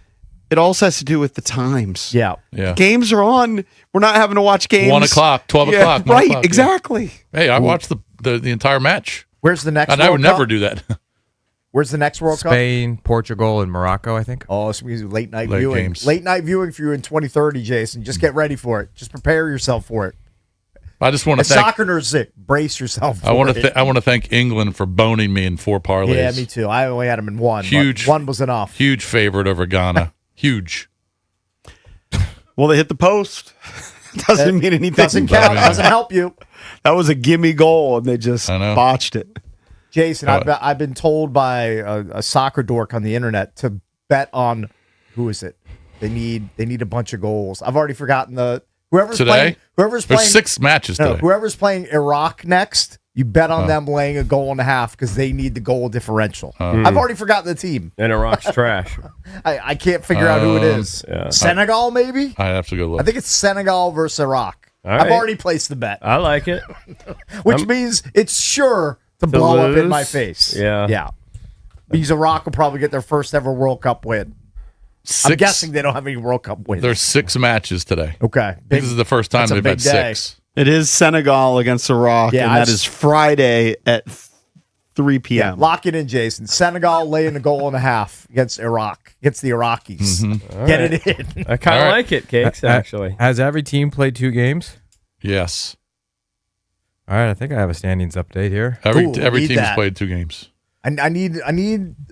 it also has to do with the times. Yeah. Yeah. Games are on. We're not having to watch games. 1 o'clock, 12 Yeah, o'clock. 1 Right, o'clock, yeah. exactly. Hey, I watched the entire match. Where's the next? And I would World never Cup? do that. Where's the next World Cup? Spain, Portugal, and Morocco, I think. Oh, it's gonna be late night Late viewing. games. Late night viewing for you in 2030, Jason. Just get ready for it. Just prepare yourself for it. I just want to As thank. soccer nerds say, brace yourself. For I want it. to. I want to thank England for boning me in 4 parlays. Yeah, me too. I only had him in one. but Huge. one was enough. Huge favorite over Ghana. Huge. Well, they hit the post. Doesn't mean anything. Doesn't count. Yeah. Doesn't help you. That was a gimme goal, and they just I know. botched it. Jason, I've been told by a soccer dork on the internet to bet on who is it? They need a bunch of goals. I've already forgotten whoever's Today? playing. Whoever's There's playing 6 matches today. whoever's playing Iraq next. You bet on them laying a goal and a half because they need the goal differential. I've already forgotten the team. And Iraq's trash. I can't figure out who it is. Yeah. Senegal, maybe? I have to go look. I think it's Senegal versus Iraq. All I've right. already placed the bet, I like it. which means it's sure to blow up in my lose? face. Yeah. Yeah. Because Iraq will probably get their first ever World Cup win. I'm guessing they don't have any World Cup wins. There's 6 matches today. Okay. This is the first time that's a they've big had day. 6. It is Senegal against Iraq, Yeah, and I that is Friday at 3 p.m. Lock it in, Jason. Senegal laying a goal and a half against Iraq, against the Iraqis. Get it in. I kind of All right. like it, Cakes, actually. Has every team played 2 games? Yes. All right, I think I have a standings update here. Every Ooh, need team's that. played 2 games. I need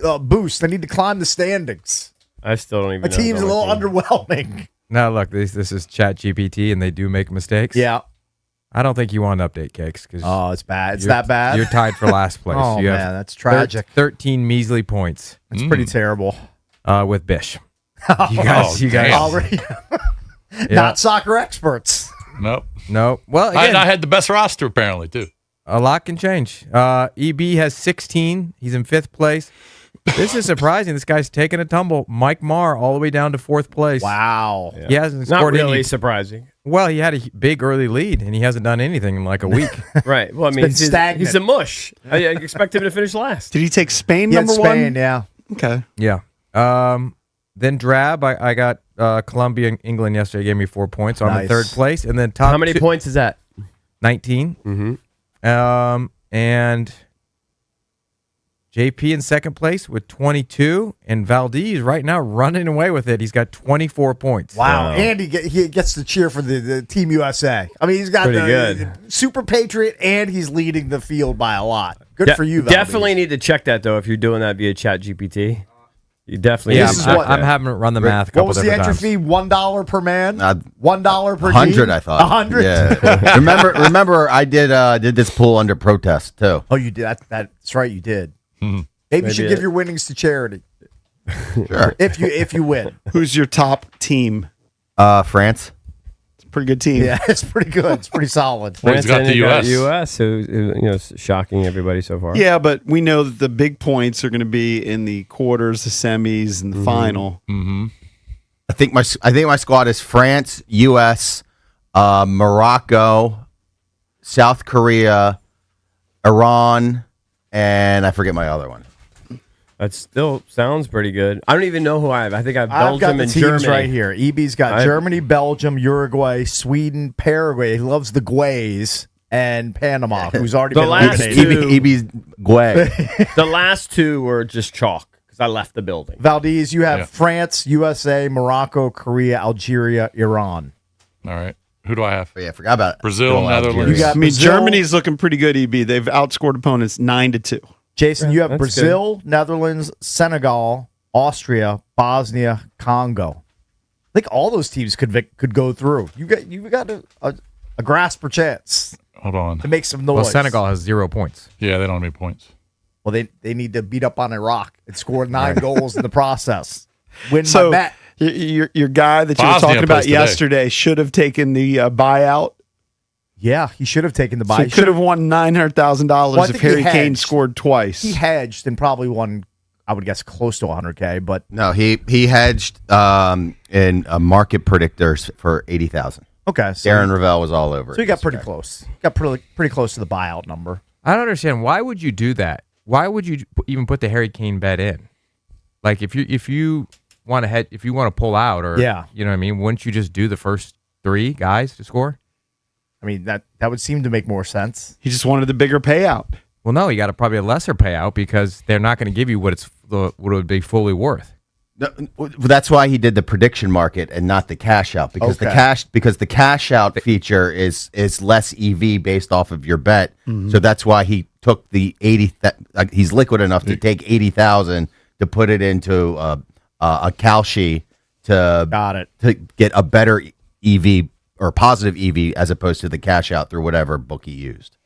a boost. I need to climb the standings. I still don't even My know. team's a little team. underwhelming. Now, look, this is ChatGPT, and they do make mistakes. Yeah. I don't think you want an update, Cakes. Cause Oh, it's bad. It's you're- that bad. You're tied for last place. Oh, you have man, that's tragic. 13 measly points It's pretty terrible. with Bish. You guys, damn. Already, Yeah. not soccer experts. Nope. No. Well, again, I had the best roster apparently too. a lot can change. EB has 16. He's in 5th place. This is surprising. This guy's taking a tumble. Mike Marr all the way down to 4th place. Wow. He hasn't Not scored really any. surprising. Well, he had a big early lead, and he hasn't done anything in like a week. Right. Well, I mean, been stagnant. he's a mush. I expect him to finish last. Did he take Spain Yeah, number Spain, one? yeah. Okay. Yeah. Then Drab, I got Colombia and England yesterday. Gave me 4 points. So I'm in Nice. 3rd place, and then top How many points is that? 19. Mm-hmm. And JP in 2nd place with 22, and Valdez right now running away with it. He's got 24 points. Wow. And he gets to cheer for the Team USA. I mean, he's got Pretty the good. Super Patriot, and he's leading the field by a lot. Good for you, Valdez. Definitely need to check that though. If you're doing that via ChatGPT, you definitely. Yeah, This is I'm, what- I'm having to run the math. A What couple was the different entry times. fee? $1 per man? $1 per 100, team? I thought. 100? Yeah. remember, I did this pool under protest too. Oh, you did. That's right, you did. Maybe you should give your winnings to charity Sure. if you win. Who's your top team? France. It's a pretty good team. Yeah, it's pretty good. It's pretty solid. Well, he's got And the you US. US, who shocking everybody so far. Yeah, but we know that the big points are going to be in the quarters, the semis, and the final. I think my squad is France, U.S., Morocco, South Korea, Iran, and I forget my other one. That still sounds pretty good. I don't even know who I have. I think I have I've got Belgium the and teams Germany. right here. EB's got Germany, Belgium, Uruguay, Sweden, Paraguay. He loves the Guays and Panama, who's already The been last eliminated. two- EB's Guay. The last 2 were just chalk because I left the building. Valdez, you have Yeah. France, USA, Morocco, Korea, Algeria, Iran. All right. Who do I have? Oh, yeah, I forgot about Brazil, Good old Netherlands. Algeria. You got I mean, Brazil- Germany's looking pretty good, EB. They've outscored opponents 9-2. Jason, you have that's Brazil, Netherlands, Senegal, Austria, Bosnia, Congo. I think all those teams could go through. You got a grasp for chance Hold on. to make some noise. Well, Senegal has 0 points. Yeah, they don't have any points. Well, they need to beat up on Iraq and score 9 goals in the process. Win So my bet. your guy that you were Bosnia talking about plays today. yesterday should have taken the buyout. Yeah, he should have taken the So buy. he could have won $900,000 Well, I if think he Harry Kane hedged. scored twice. He hedged and probably won, I would guess, close to 100K. But No, he hedged in market predictors for 80,000. okay, so, Darren Ravel was all over. so he it got pretty yesterday. close. Got pretty close to the buyout number. I don't understand. Why would you do that? Why would you even put the Harry Kane bet in? Like if you want to if you want to pull out, or Yeah. you know what I mean, wouldn't you just do the first 3 guys to score? I mean, that would seem to make more sense. He just wanted the bigger payout. Well, no, you got probably a lesser payout because they're not going to give you what it would be fully worth. No, that's why he did the prediction market and not the cash out because Okay. the cash out feature is less EV based off of your bet. So that's why he took the 80. He's liquid enough to take 80,000 to put it into a Kalshi to Got it. to get a better EV or positive EV as opposed to the cash out through whatever book he used.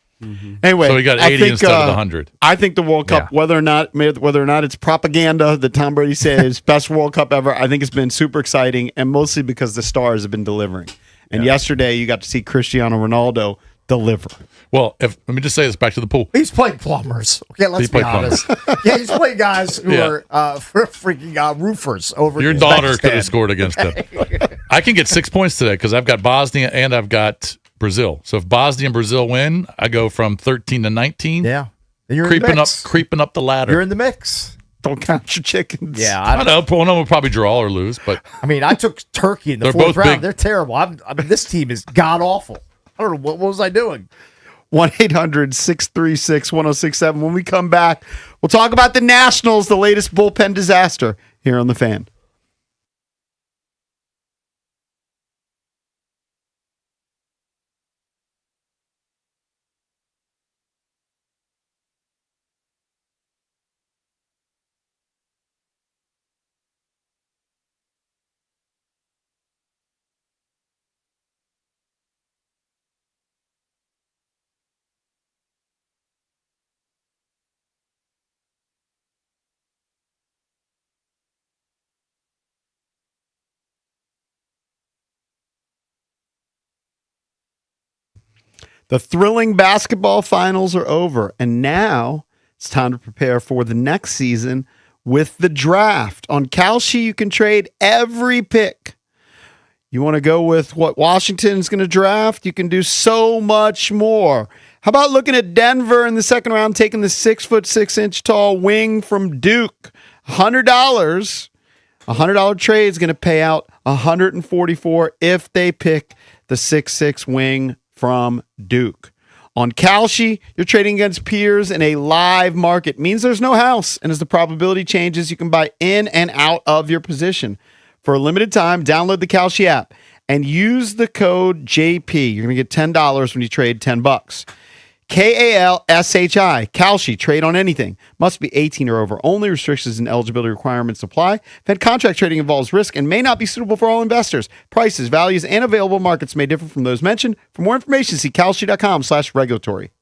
Anyway, So he got I 80 think, instead of the 100. I think the World Cup, Yeah. whether or not it's propaganda that Tom Brady said is best World Cup ever, I think it's been super exciting, and mostly because the stars have been delivering. And yesterday, you got to see Cristiano Ronaldo deliver. Well, let me just say this back to the pool. He's playing plumbers. Okay, let's He be played honest. Yeah, he's playing guys who are freaking roofers over. Your in daughter Uzbekistan. could have scored against them. I can get 6 points today because I've got Bosnia and I've got Brazil. So if Bosnia and Brazil win, I go from 13 to 19. Yeah, and you're in the mix. creeping up the ladder. You're in the mix. Don't count your chickens. Yeah, I know. One of them will probably draw or lose, but I mean, I took Turkey in the They're fourth both round. big. They're terrible. I mean, this team is god awful. I don't know what was I doing. 1-800-636-1067. When we come back, we'll talk about the Nationals, the latest bullpen disaster here on The Fan. The thrilling basketball finals are over, and now it's time to prepare for the next season with the draft. On Kalshi, you can trade every pick. You want to go with what Washington's going to draft? You can do so much more. How about looking at Denver in the second round, taking the 6'6" tall wing from Duke? $100. $100 trade is going to pay out $144 if they pick the 6'6" wing from Duke. On Kalshi, you're trading against peers in a live market. Means there's no house, and as the probability changes, you can buy in and out of your position. For a limited time, download the Kalshi app and use the code JP. You're going to get $10 when you trade $10. KALSHI, Kalshi, trade on anything. Must be 18 or over. Only restrictions and eligibility requirements apply. Fed contract trading involves risk and may not be suitable for all investors. Prices, values, and available markets may differ from those mentioned. For more information, see kalshi.com/regulatory.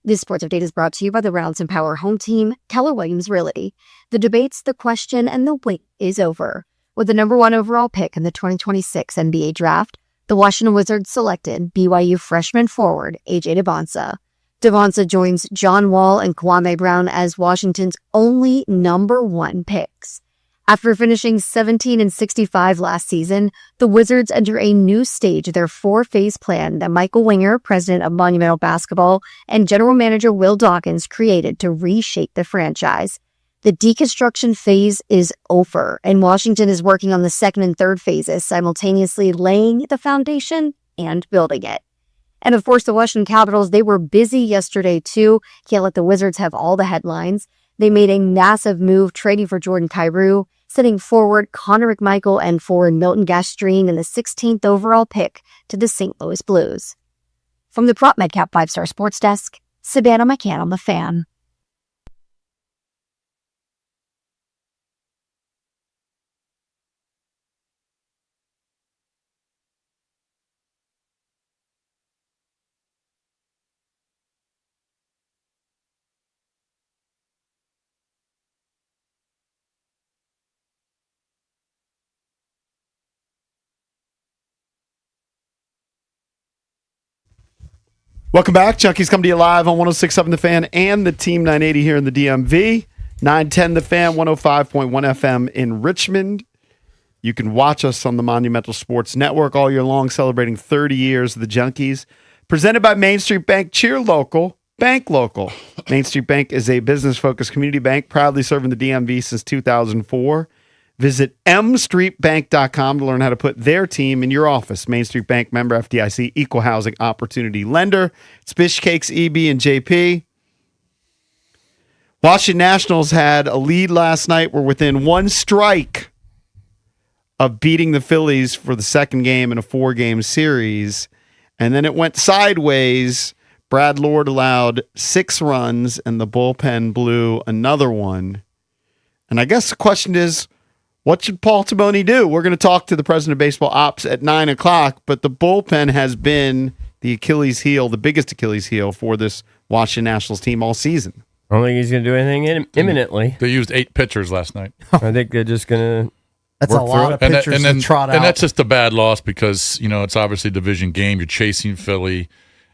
This sports update is brought to you by the Rounds and Power home team, Keller Williams Realty. The debates, the question, and the wait is over. With the number 1 overall pick in the 2026 NBA Draft, the Washington Wizards selected BYU freshman forward AJ Debonsa. Debonsa joins John Wall and Kwame Brown as Washington's only number 1 picks. After finishing 17-65 last season, the Wizards enter a new stage of their 4-phase plan that Michael Winger, president of Monumental Basketball, and general manager Will Dawkins created to reshape the franchise. The deconstruction phase is over, and Washington is working on the second and third phases, simultaneously laying the foundation and building it. And of course, the Washington Capitals, they were busy yesterday too. Can't let the Wizards have all the headlines. They made a massive move trading for Jordan Kyrou, sending forward Connor McMichael and forward Milton Gastreen in the 16th overall pick to the St. Louis Blues. From the Prop MedCap 5-Star Sports Desk, Savannah McCann on The Fan. Welcome back. Junkies come to you live on 106.7 The Fan and the Team 980 here in the DMV. 910 The Fan, 105.1 FM in Richmond. You can watch us on the Monumental Sports Network all year long, celebrating 30 years of the Junkies. Presented by Main Street Bank. Cheer local, bank local. Main Street Bank is a business-focused community bank, proudly serving the DMV since 2004. Visit mstreetbank.com to learn how to put their team in your office. Main Street Bank, member FDIC, equal housing opportunity lender. It's Fish Cakes, EB, and JP. Washington Nationals had a lead last night. We're within 1 strike of beating the Phillies for the second game in a 4-game series. And then it went sideways. Brad Lord allowed 6 runs, and the bullpen blew another one. And I guess the question is, what should Paul Timoni do? We're going to talk to the president of baseball ops at 9 o'clock, but the bullpen has been the Achilles heel, the biggest Achilles heel for this Washington Nationals team all season. I don't think he's going to do anything imminently. They used 8 pitchers last night. I think they're just going to. That's a lot of pitchers to trot out. And that's just a bad loss because, it's obviously a division game. You're chasing Philly.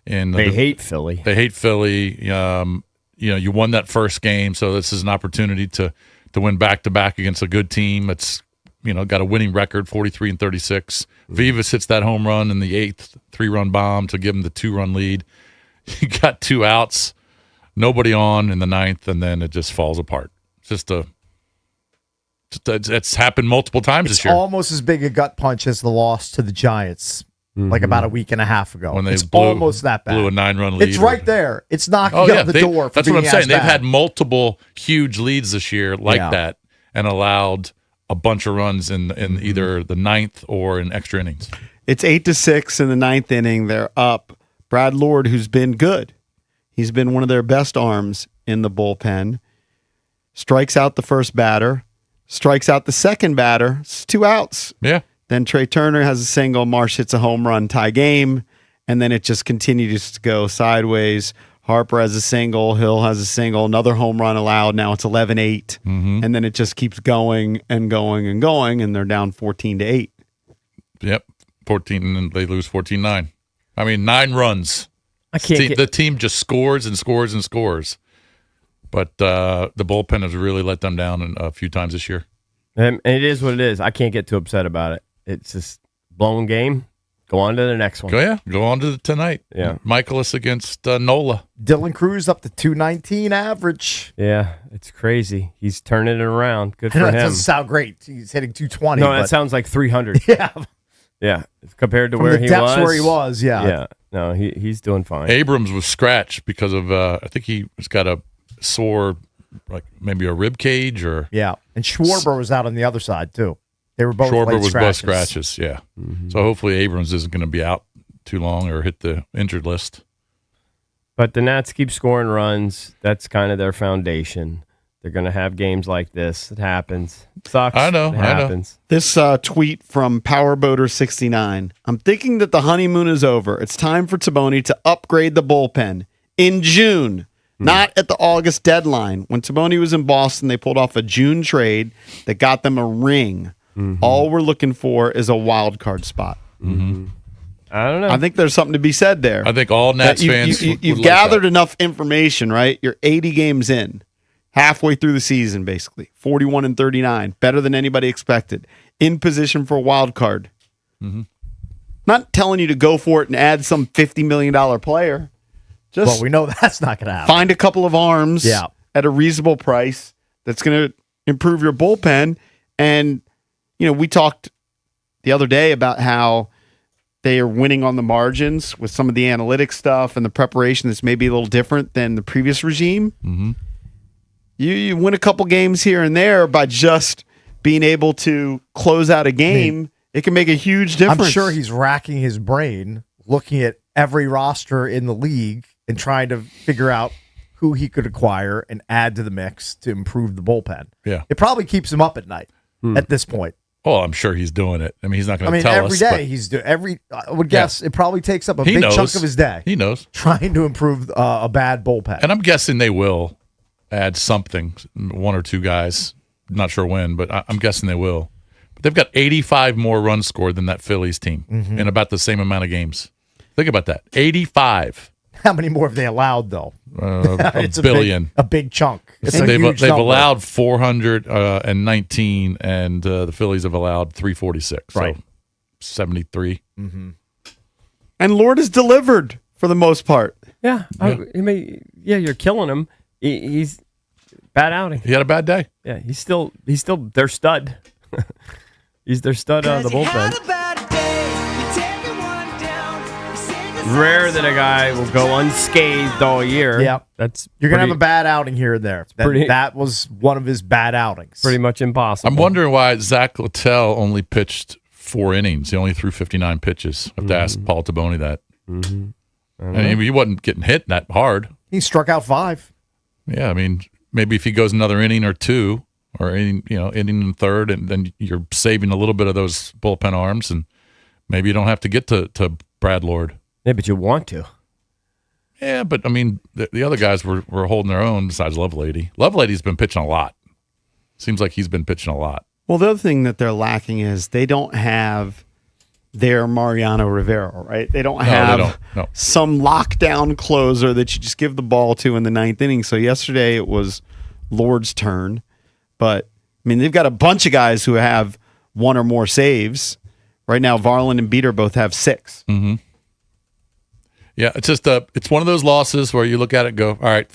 And they hate Philly. They hate Philly. You won that first game, so this is an opportunity to win back-to-back against a good team that's, got a winning record, 43-36. Vivas hits that home run in the 8th 3-run bomb to give them the 2-run lead. You got 2 outs, nobody on in the 9th, and then it just falls apart. It's happened multiple times this year. It's almost as big a gut punch as the loss to the Giants like about a week and a half ago. When they it's almost that bad. Blew a 9-run lead. It's right there. It's knocking out the door. For that's what I'm saying. They've bad. had multiple huge leads this year like that and allowed a bunch of runs in either the 9th or in extra innings. It's 8-6 in the 9th inning. They're up. Brad Lord, who's been good. He's been one of their best arms in the bullpen. Strikes out the first batter. Strikes out the second batter. It's 2 outs. Yeah. Then Trey Turner has a single. Marsh hits a home run, tie game. And then it just continues to go sideways. Harper has a single. Hill has a single. Another home run allowed. Now it's 11-8. Mm-hmm. And then it just keeps going and going and going. And they're down 14-8. Yep. 14, and they lose 14-9. I mean, 9 runs. The team just scores and scores and scores. But the bullpen has really let them down a few times this year. And it is what it is. I can't get too upset about it. It's just blown game. Go on to the next one. Go on to tonight. Yeah. Michaelis against Nola. Dylan Cruz up to 219 average. Yeah, it's crazy. He's turning it around. Good for That him. doesn't sound great. He's hitting 220. No, that sounds like 300. Yeah. Yeah, compared to From where the he depths was. where he was, yeah. Yeah, no, he's doing fine. Abrams was scratched because of, I think he's got a sore, like maybe a rib cage or. Yeah, and Schwarber was out on the other side, too. They were both Schwarber late was scratches. both scratches, yeah. Mm-hmm. So hopefully Abrams isn't going to be out too long or hit the injured list. But the Nats keep scoring runs. That's kind of their foundation. They're going to have games like this. It happens. It sucks. I know. It happens. This tweet from Powerboater69. I'm thinking that the honeymoon is over. It's time for Timoni to upgrade the bullpen. in June, not at the August deadline. When Taboni was in Boston, they pulled off a June trade that got them a ring. All we're looking for is a wild card spot. I don't know. I think there's something to be said there. I think all Nats fans You've would gathered like enough information, right? You're 80 games in, halfway through the season, basically 41-39, better than anybody expected. In position for a wild card. Not telling you to go for it and add some $50 million player. Just Well, we know that's not going to happen. find a couple of arms Yeah. at a reasonable price that's going to improve your bullpen. And, we talked the other day about how they are winning on the margins with some of the analytics stuff and the preparation that's maybe a little different than the previous regime. You win a couple games here and there by just being able to close out a game. It can make a huge difference. I'm sure he's racking his brain, looking at every roster in the league and trying to figure out who he could acquire and add to the mix to improve the bullpen. Yeah. It probably keeps him up at night at this point. Oh, I'm sure he's doing it. I mean, he's not going to tell every us. day but he's doing I would guess it probably takes up a he big knows. chunk of his day He knows. trying to improve a bad bullpen. And I'm guessing they will add something, one or two guys. Not sure when, but I'm guessing they will. But they've got 85 more runs scored than that Phillies team in about the same amount of games. Think about that. 85. How many more have they allowed, though? A billion. A big chunk. It's a They've huge they've number. allowed 419, and the Phillies have allowed 346. Right. So 73. And Lord has delivered for the most part. Yeah. You're killing him. He's bad outing. He had a bad day. Yeah, he's still their stud. He's their stud of the bullpen. Rare that a guy will go unscathed all year. Yep. That's You're going to have pretty- a bad outing here or there. That was one of his bad outings. pretty much impossible. I'm wondering why Zach Littell only pitched 4 innings. He only threw 59 pitches. I have to ask Paul Taboni that. I mean, he wasn't getting hit that hard. He struck out 5. Yeah, I mean, maybe if he goes another inning or two, or inning and third, and then you're saving a little bit of those bullpen arms, and maybe you don't have to get to Brad Lord. Yeah, but you want to. Yeah, but I mean, the other guys were holding their own besides Lovelady. Lovelady's been pitching a lot. Seems like he's been pitching a lot. Well, the other thing that they're lacking is they don't have their Mariano Rivera, right? They don't have some lockdown closer that you just give the ball to in the 9th inning. So yesterday it was Lord's turn. But, I mean, they've got a bunch of guys who have 1 or more saves. Right now, Varland and Beater both have 6. Mm-hmm. Yeah, it's just it's one of those losses where you look at it and go, all right,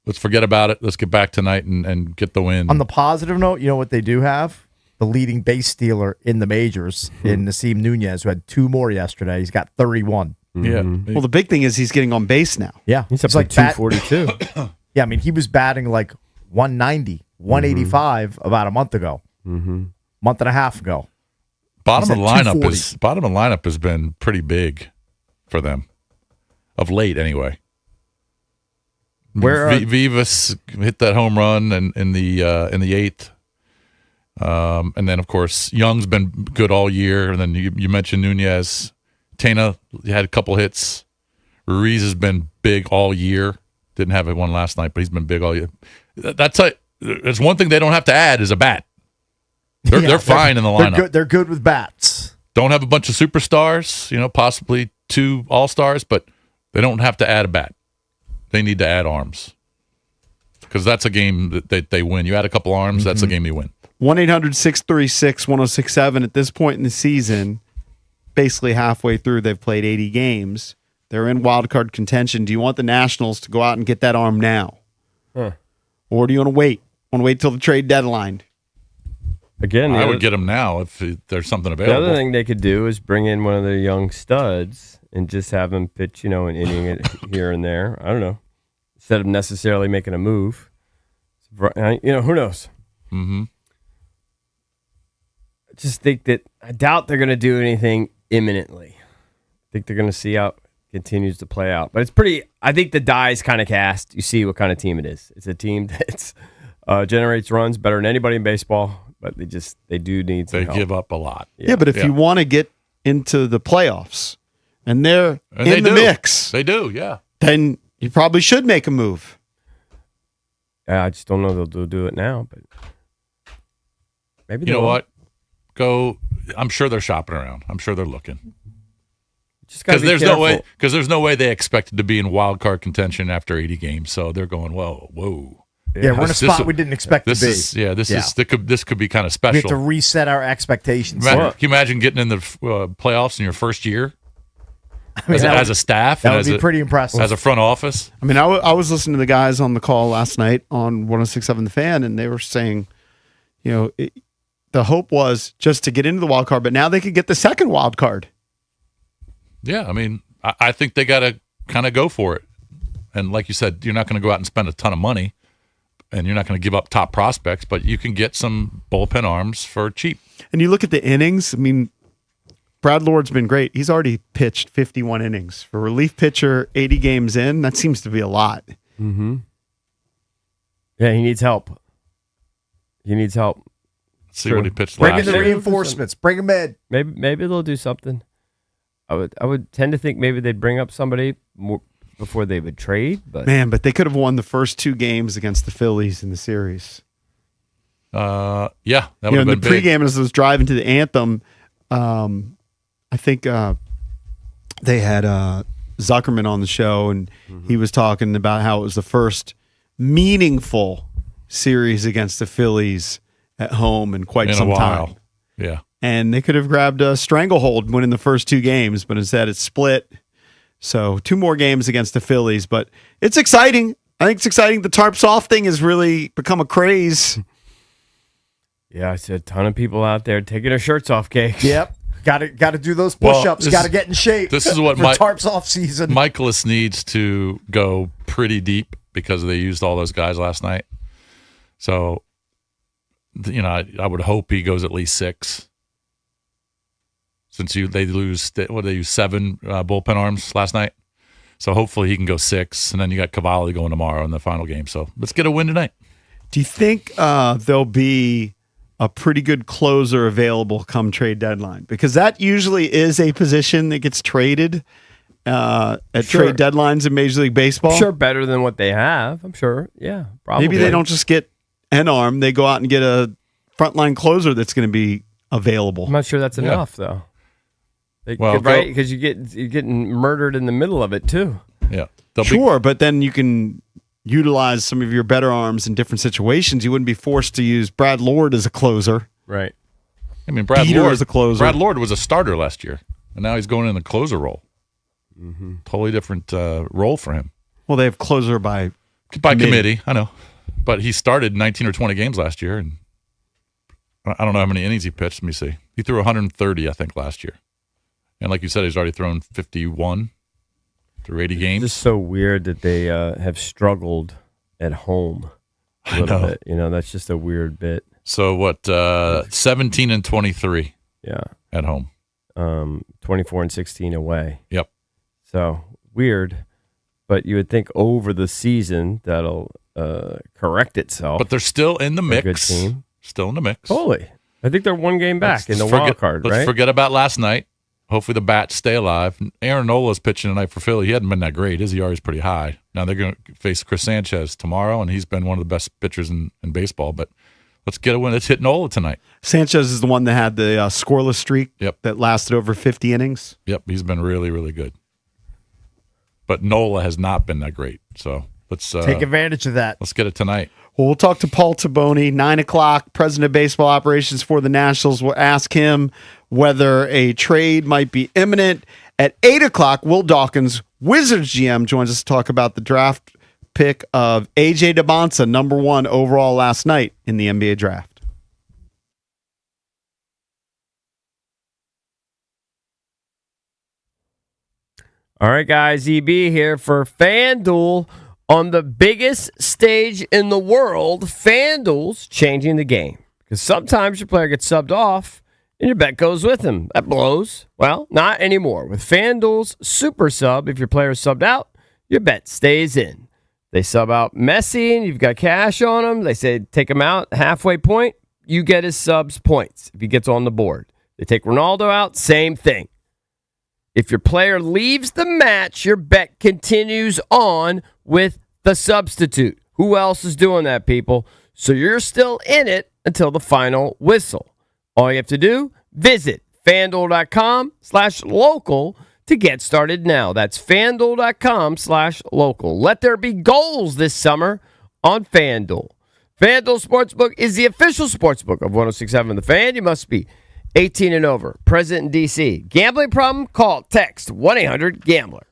let's forget about it. Let's get back tonight and get the win. On the positive note, you know what they do have? The leading base stealer in the majors in Nasim Nunez, who had 2 more yesterday. He's got 31. Yeah. Well, the big thing is he's getting on base now. Yeah. He's up like to 242. Yeah, I mean, he was batting like 190, 185 about a month ago, month and a half ago. Bottom of He's the at lineup has been pretty big for them of late, anyway. Where Vivas hit that home run in the 8th, and then of course Young's been good all year. And then you mentioned Nunez, Tena had a couple hits. Ruiz has been big all year. Didn't have one last night, but he's been big all year. There's one thing they don't have to add is a bat. They're fine in the lineup. They're good with bats. Don't have a bunch of superstars, possibly 2 all-stars, but they don't have to add a bat. They need to add arms because that's a game that they win. You add a couple arms, that's a game you win. 1-800-636-1067 at this point in the season, basically halfway through, they've played 80 games. They're in wild card contention. Do you want the Nationals to go out and get that arm now? Or do you want to wait? Want to wait till the trade deadline? Again, I would get them now if there's something available. The other thing they could do is bring in one of their young studs and just have them pitch, an inning here and there. I don't know. Instead of necessarily making a move. Who knows? Mm-hmm. I just think that I doubt they're going to do anything imminently. I think they're going to see how it continues to play out. But I think the die is kind of cast. You see what kind of team it is. It's a team that generates runs better than anybody in baseball. But they do need some help. Give up a lot. Yeah, but if you want to get into the playoffs and they're in the mix, they do, yeah. Then You probably should make a move. I just don't know they'll do it now, but maybe You know they will. what? Go. I'm sure they're shopping around. I'm sure they're looking. Just gotta Because be careful. there's no way they expected to be in wild card contention after 80 games. So they're going, whoa. Yeah, we're in a This- spot this- we didn't expect to This be. is this could be kind of We have special. to reset our expectations. Can you imagine getting in the playoffs in your first year mean, that as would- a staff? that and would as be a- pretty impressive. As a front office? I mean, I was listening to the guys on the call last night on 106.7 The Fan, and they were saying, the hope was just to get into the wild card, but now they could get the second wild card. Yeah, I mean, I think they got to kind of go for it. And like you said, you're not going to go out and spend a ton of money, and you're not going to give up top prospects, but you can get some bullpen arms for cheap. And you look at the innings. I mean, Brad Lord's been great. He's already pitched 51 innings. For a relief pitcher, 80 games in, that seems to be a lot. Mm-hmm. Yeah, he needs help. Let's see what he pitched Bring last in the year. reinforcements. Bring them in. Maybe they'll do something. I would tend to think maybe they'd bring up somebody more before they would trade, but Man, but they could have won the first two games against the Phillies in the series. Yeah, that would In have the been big. pregame, as I was driving to the Anthem, I think they had Zuckerman on the show, and he was talking about how it was the first meaningful series against the Phillies at home in quite In a some while. time. Yeah. And they could have grabbed a stranglehold winning the first two games, but instead it's split. So 2 more games against the Phillies, but it's exciting. I think it's exciting. The tarp soft thing has really become a craze. yeah, I see a ton of people out there taking their shirts off, Cake. Yep. Got to do those Well, push-ups. this- Got to get in shape. this is what for tarps off season. Michaelis needs to go pretty deep because they used all those guys last night. So, I would hope he goes at least 6. Since they use 7 bullpen arms last night. So hopefully he can go 6. And then you got Cavalli going tomorrow in the final game. So let's get a win tonight. Do you think there'll be a pretty good closer available come trade deadline? Because that usually is a position that gets traded at Sure. trade deadlines in Major League Baseball. I'm sure better than what they have. I'm sure. Yeah, probably. Maybe they don't just get an arm; they go out and get a frontline closer that's going to be available. I'm not sure that's Yeah. enough though. Well, Right? Because you're getting murdered in the middle of it too. Yeah. They'll be- Sure, but then you can utilize some of your better arms in different situations. You wouldn't be forced to use Brad Lord as a closer. Right. I mean, Brad Dieter Lord as a closer. Brad Lord was a starter last year, and now he's going in the closer role. Totally different role for him. Well, they have closer by Committee, I know, but he started 19 or 20 games last year, and I don't know how many innings he pitched. Let me see. He threw 130, I think, last year, and like you said, he's already thrown 51 through 80 games. It's just so weird that they have struggled at home a I little know. bit. That's just a weird bit. So what? 17 and 23 Yeah. at home. 24 and 16 away. Yep. So weird, but you would think over the season that'll correct itself. But they're still in the They're a mix. good team. Still in the mix. Totally. I think they're one game back in the wild card, Let's right? forget about last night. Hopefully the Bats stay alive. Aaron Nola's pitching tonight for Philly. He hadn't been that great. His ERA is pretty high. Now they're going to face Chris Sanchez tomorrow, and he's been one of the best pitchers in baseball. But let's get a win. Let's hit Nola tonight. Sanchez is the one that had the scoreless streak Yep. that lasted over 50 innings. Yep, he's been really, really good. But Nola has not been that great. So let's Take advantage of that. let's get it tonight. Well, we'll talk to Paul Taboni, 9 o'clock, president of baseball operations for the Nationals. We'll ask him whether a trade might be imminent. At 8 o'clock, Will Dawkins, Wizards GM, joins us to talk about the draft pick of A.J. DeBonsa, number 1 overall last night in the NBA draft. All right, guys, EB here for FanDuel. On the biggest stage in the world, FanDuel's changing the game. Because sometimes your player gets subbed off and your bet goes with him. That blows. Well, not anymore. With FanDuel's Super Sub, if your player is subbed out, your bet stays in. They sub out Messi and you've got cash on him. They say take him out halfway point, you get his subs points if he gets on the board. They take Ronaldo out, same thing. If your player leaves the match, your bet continues on with the substitute. Who else is doing that, people? So you're still in it until the final whistle. All you have to do, visit FanDuel.com/local to get started now. That's FanDuel.com/local. Let there be goals this summer on FanDuel. FanDuel Sportsbook is the official sportsbook of 106.7 The Fan. You must be 18 and over. Present in D.C. Gambling problem? Call, text 1-800-GAMBLER.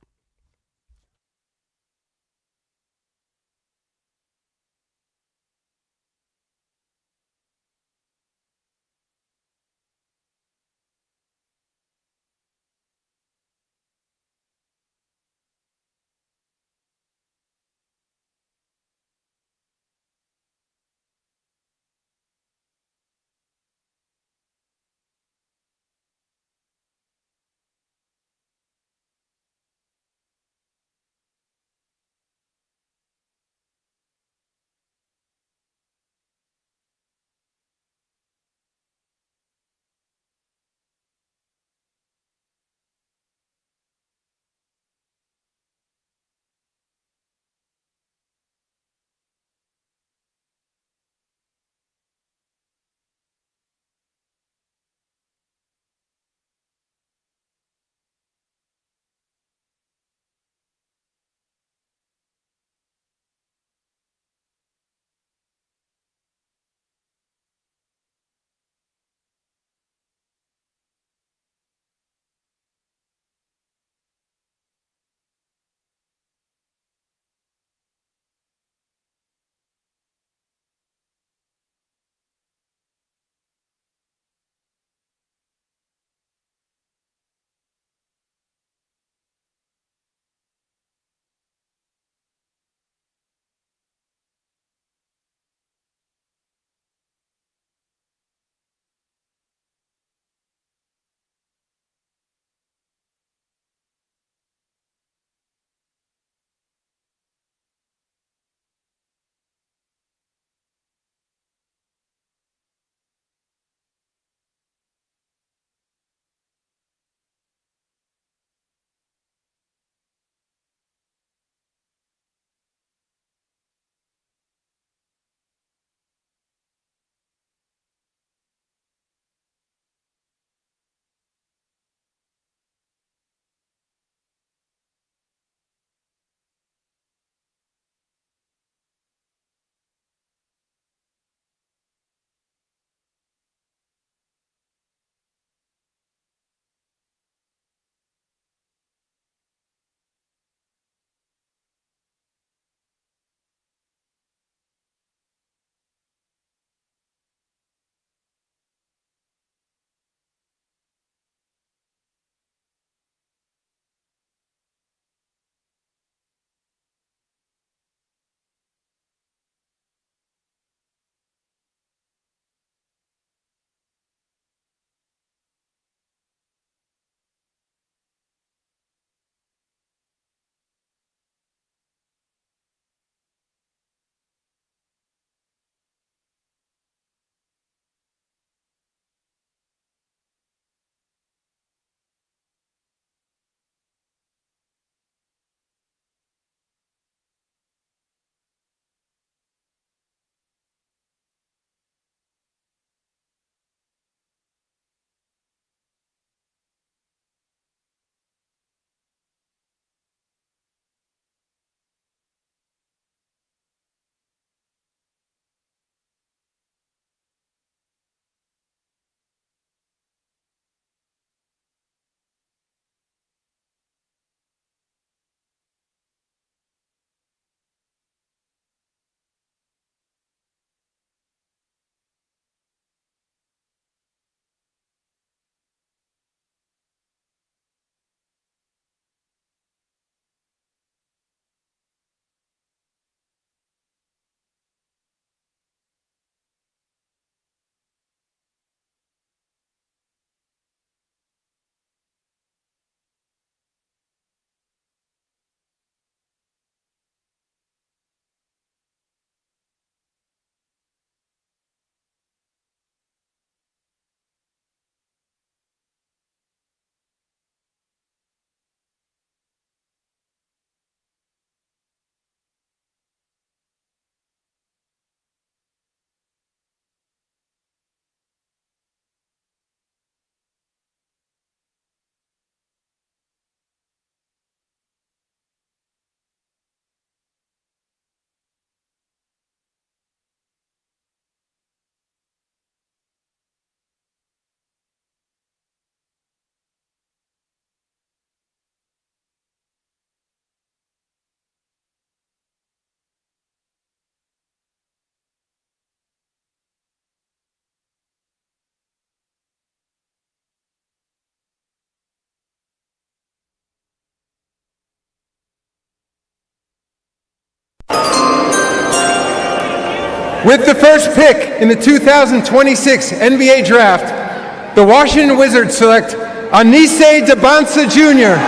With the first pick in the 2026 NBA Draft, the Washington Wizards select Anise Dabansa Jr.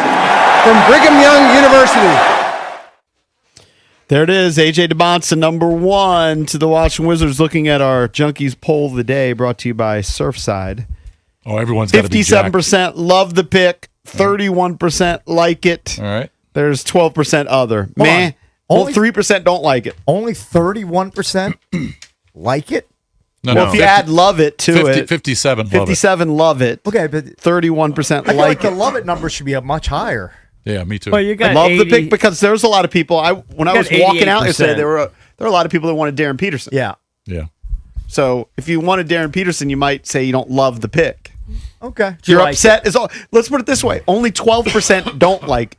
from Brigham Young University. There it is. AJ Debonsa, number 1 to the Washington Wizards. Looking at our Junkies poll of the day, brought to you by Surfside. Oh, everyone's got to be 57% love the pick. 31% like it. All right. There's 12% other. Hold Meh. on. Well, Only- 3% don't like it. Only 31% like it. No, Well, if you add love it to 50, it, 57 love it. 57 love it. Okay, but 31% I feel like like the it. love it number should be much higher. Yeah, me too. Well, you I got love 80, the pick because there's a lot of people. When I You was got walking out yesterday, 88%. there were a lot of people that wanted Darren Peterson. Yeah. Yeah. So if you wanted Darren Peterson, you might say you don't love the pick. Okay. You're like upset. Let's put it this way: only 12% don't like.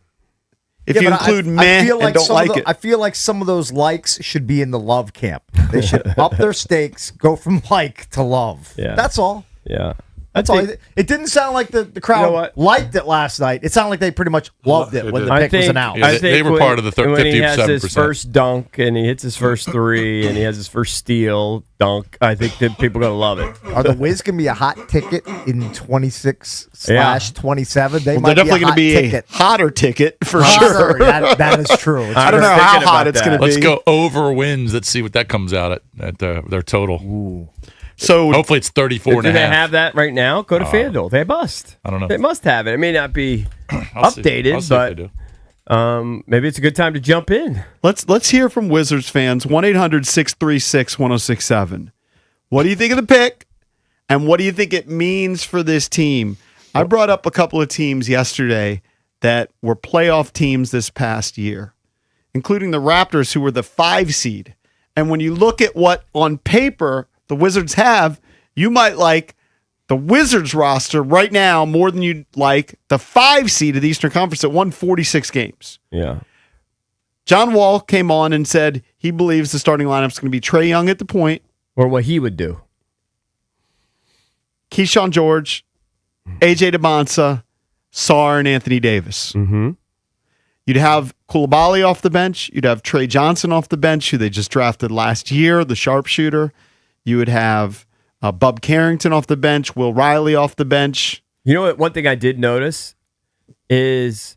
If Yeah, you but include meh and don't like it, I feel like some of those likes should be in the love camp. They should up their stakes, go from like to love. Yeah. That's all. Yeah. That's all. It didn't sound like the crowd You know what? liked it last night. It sounded like they pretty much loved it when the I pick was think- announced. Yeah, I they think were when- part of the when he has his 57%. first dunk and he hits his first 3 and he has his first steal dunk, I think that people are going to love it. Are the Wiz going to be a hot ticket in 26/27? They well, might they're definitely going to be ticket. a hotter ticket for Hotter. sure. That is true. It's I don't know thinking how about hot it's going that. to be. Let's go over wins. Let's see what that comes out at their total. So Hopefully it's 34 Do and a they half. have that right now? Go to FanDuel. They must. I don't know. They must have it. It may not be I'll see. updated, I'll see if they but do. maybe it's a good time to jump in. let's hear from Wizards fans. 1-800-636-1067. What do you think of the pick? And what do you think it means for this team? I brought up a couple of teams yesterday that were playoff teams this past year, including the Raptors, who were the 5 seed. And when you look at what on paper the Wizards have, you might like the Wizards roster right now more than you'd like the 5 seed of the Eastern Conference that won 46 games. Yeah. John Wall came on and said he believes the starting lineup is going to be Trae Young at the point, Or what he would do. Keyshawn George, AJ Debonsa, Sarr, and Anthony Davis. Mm-hmm. You'd have Koulibaly off the bench. You'd have Trey Johnson off the bench, who they just drafted last year, the sharpshooter. You would have Bub Carrington off the bench, Will Riley off the bench. You know what? One thing I did notice is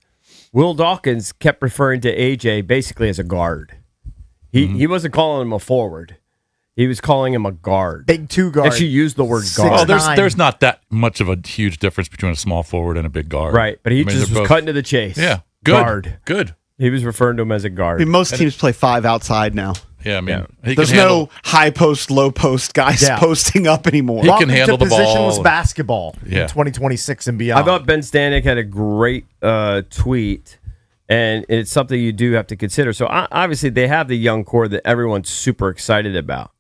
Will Dawkins kept referring to AJ basically as a guard. He wasn't calling him a forward. He was calling him a guard. Big 2 guard. Actually used the word 6'9". guard. Well, there's not that much of a huge difference between a small forward and a big guard. Right, but he I mean, just they're was both- cutting to the chase. Yeah, good. Guard. Good. He was referring to him as a I guard. mean, most teams play 5 outside now. Yeah, I mean, Yeah. he There's can handle, no high post, low post guys Yeah. posting up anymore. He can Welcome to handle the positionless ball. basketball Yeah. in 2026 and beyond. I thought Ben Stanek had a great tweet, and it's something you do have to consider. So obviously they have the young core that everyone's super excited about.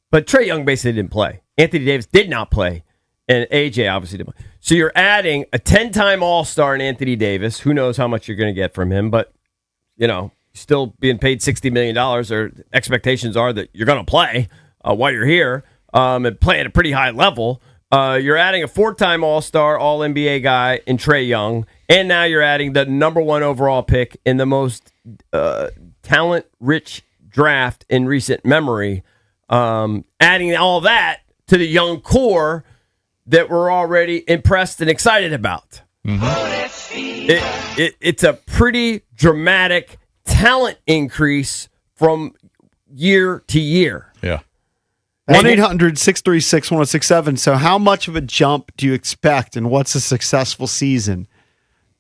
But Trae Young basically didn't play. Anthony Davis did not play. And AJ obviously didn't play. So you're adding a 10-time All-Star in Anthony Davis. Who knows how much you're going to get from him, but, still being paid $60 million, or expectations are that you're going to play while you're here and play at a pretty high level. You're adding a 4-time All-Star, All-NBA guy in Trae Young, and now you're adding the number 1 overall pick in the most talent-rich draft in recent memory. Adding all that to the young core that we're already impressed and excited about. It's a pretty dramatic talent increase from year to year. Yeah. 1-800-636-1067. So how much of a jump do you expect, and what's a successful season?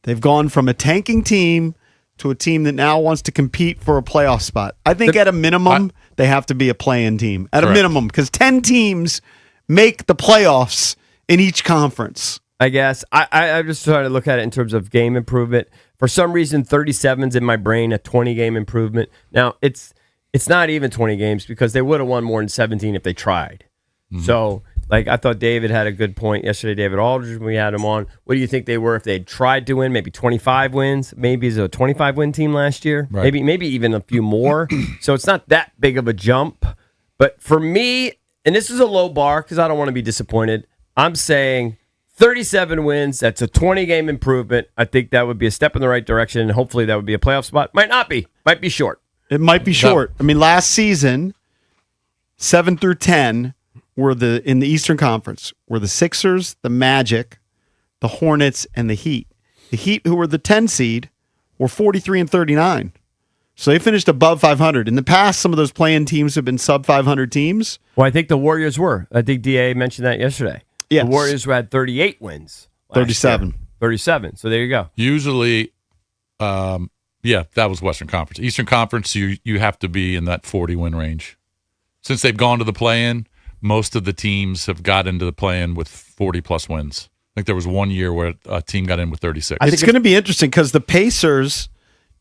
They've gone from a tanking team to a team that now wants to compete for a playoff spot. I think at a minimum, they have to be a play-in team. At a Correct. minimum, because 10 teams make the playoffs in each conference. I guess I just trying to look at it in terms of game improvement. For some reason, 37's in my brain, a 20-game improvement. Now, it's not even 20 games because they would have won more than 17 if they tried. So, I thought David had a good point yesterday, David Aldridge, when we had him on. What do you think they were if they had tried to win? Maybe 25 wins? Maybe it's a 25-win team last year? Right. Maybe even a few more. So it's not that big of a jump. But for me, and this is a low bar because I don't want to be disappointed, I'm saying 37 wins. That's a 20-game improvement. I think that would be a step in the right direction, and hopefully that would be a playoff spot. Might not be. Might be short. It might be short. I mean, last season, 7 through 10 were in the Eastern Conference were the Sixers, the Magic, the Hornets, and the Heat. The Heat, who were the 10 seed, were 43 and 39. So they finished above 500. In the past, some of those play-in teams have been sub 500 teams. Well, I think the Warriors were. I think DA mentioned that yesterday. Yes. The Warriors had 38 wins. last 37. year. 37. So there you go. Usually, that was Western Conference. Eastern Conference, you have to be in that 40-win range. Since they've gone to the play-in, most of the teams have got into the play-in with 40-plus wins. I think there was one year where a team got in with 36. It's going to be interesting because the Pacers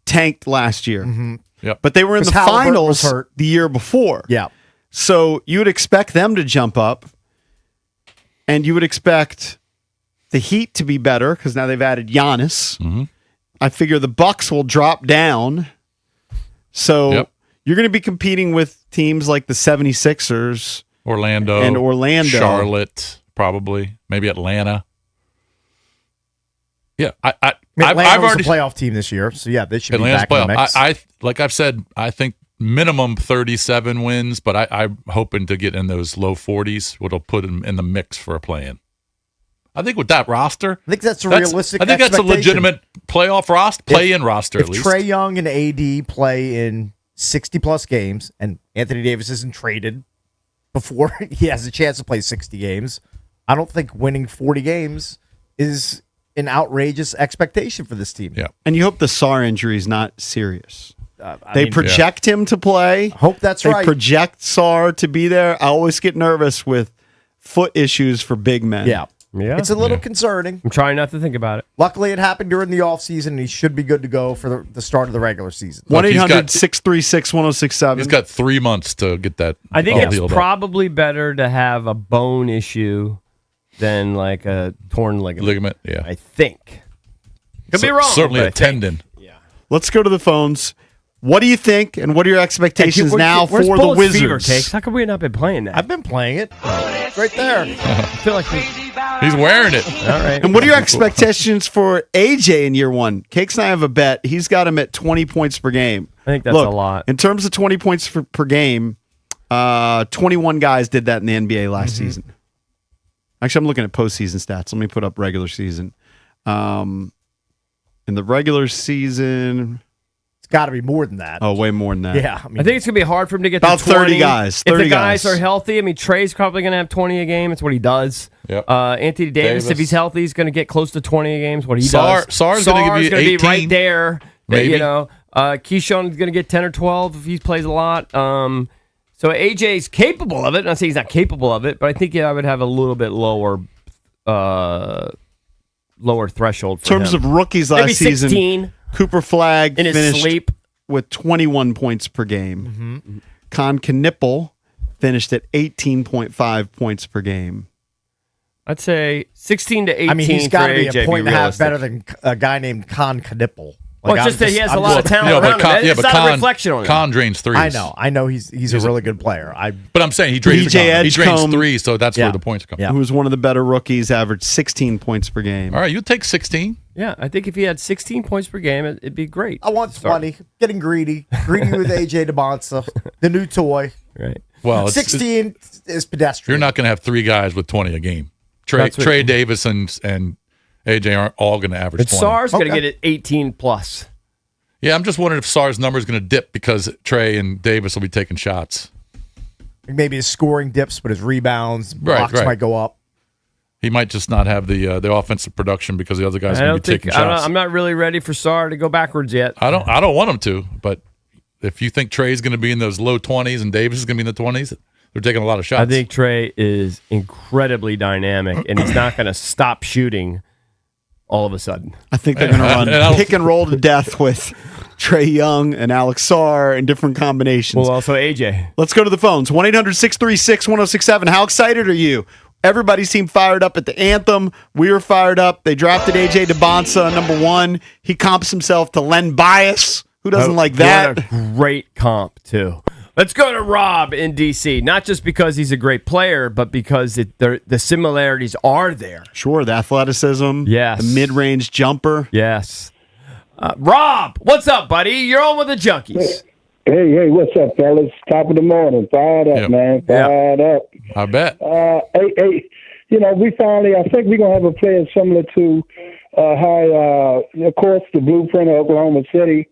tanked last year. Yep. But they were in the 'Cause Halliburton was finals hurt. the year before. Yeah. So you would expect them to jump up, and you would expect the Heat to be better because now they've added Giannis. Mm-hmm. I figure the Bucks will drop down. So you're going to be competing with teams like the 76ers. Orlando. Charlotte, probably. Maybe Atlanta. Yeah. I've Atlanta was already a playoff team this year, so yeah, they should Atlanta's be back in the mix. I like I've said, I think minimum 37 wins, but I'm hoping to get in those low 40s, which will put them in the mix for a play-in. I think with that roster, I think that's a realistic I think that's a expectation. legitimate playoff roster, play-in roster at least. If Trae Young and AD play in 60-plus games, and Anthony Davis isn't traded before he has a chance to play 60 games, I don't think winning 40 games is an outrageous expectation for this team. Yeah. And you hope the Sarr injury is not serious. They project him to play. Hope that's right. They project Sarr to be there. I always get nervous with foot issues for big men. Yeah. Yeah. It's a little concerning. I'm trying not to think about it. Luckily, it happened during the offseason, and he should be good to go for the start of the regular season. 1-800-636-1067. He's got 3 months to get that. I think all it's healed up. probably better to have a bone issue than like a torn ligament. Yeah. I think. Could be wrong. Certainly but a I think. tendon. Let's go to the phones. What do you think, and what are your expectations now for Where's the Bullets Wizards? Fever Cakes? How come we not been playing that? I've been playing it. It's right there. I feel like He's wearing it. all right. And what are your expectations for AJ in year one? Cakes and I have a bet. He's got him at 20 points per game. I think that's Look, a lot. In terms of 20 points per game, 21 guys did that in the NBA last season. Actually, I'm looking at postseason stats. Let me put up regular season. In the regular season... It's got to be more than that. Oh, way more than that. Yeah. I I think it's going to be hard for him to get About to 20. 30 guys. If 30 the guys guys. are healthy, I mean, Trey's probably going to have 20 a game. It's what he does. Yep. Anthony Davis, if he's healthy, he's going to get close to 20 a game. It's what he does. Sarr's gonna give you gonna be 18, right there. maybe. You know, Keyshawn's going to get 10 or 12 if he plays a lot. So AJ's capable of it. I'm not saying he's not capable of it, but I think I would have a little bit lower threshold for In terms him. of rookies Maybe last season, 16 Cooper Flagg in his finished sleep. with 21 points per game. Con Knipple finished at 18.5 points per game. I'd say 16 to 18. I mean, he's got to be AJ a point and a half realistic. better than a guy named Con Knipple. Well, it's just that he has a lot of talent around him. It's not a reflection on him. Con drains threes. I know he's a really good player. But I'm saying he drains DJ he drains Edgecombe. threes, so that's where the points come. Who was one of the better rookies, averaged 16 points per game. All right, you take 16. Yeah, I think if he had 16 points per game, it'd be great. I want 20. Getting greedy. Greedy with AJ DeBonsa, the new toy. Right. Well, 16 is pedestrian. You're not going to have 3 guys with 20 a game. That's what- Trey Davis and AJ aren't all going to average But 20. Sarr's going to get it 18 plus. Yeah, I'm just wondering if Sarr's number is going to dip because Trey and Davis will be taking shots. Maybe his scoring dips, but his rebounds, blocks right. might go up. He might just not have the offensive production because the other guys are going to be taking shots. I'm not really ready for Sarr to go backwards yet. I don't want him to, but if you think Trey's going to be in those low 20s and Davis is going to be in the 20s, they're taking a lot of shots. I think Trey is incredibly dynamic, and he's not going to stop shooting all of a sudden. I think they're going to run pick and roll to death with Trae Young and Alex Sarr in different combinations. Well, also AJ. Let's go to the phones. 1-800-636-1067. How excited are you? Everybody seemed fired up at the anthem. We were fired up. They drafted AJ DeBonsa, number 1. He comps himself to Len Bias. Who doesn't like that? What a great comp, too. Let's go to Rob in D.C., not just because he's a great player, but because the similarities are there. Sure, the athleticism. Yes. The mid-range jumper. Yes. Rob, what's up, buddy? You're on with the Junkies. Hey, what's up, fellas? Top of the morning. Fired up, man. Fired up. I bet. Hey, we finally, I think we're going to have a player similar to how, of course, the blueprint of Oklahoma City.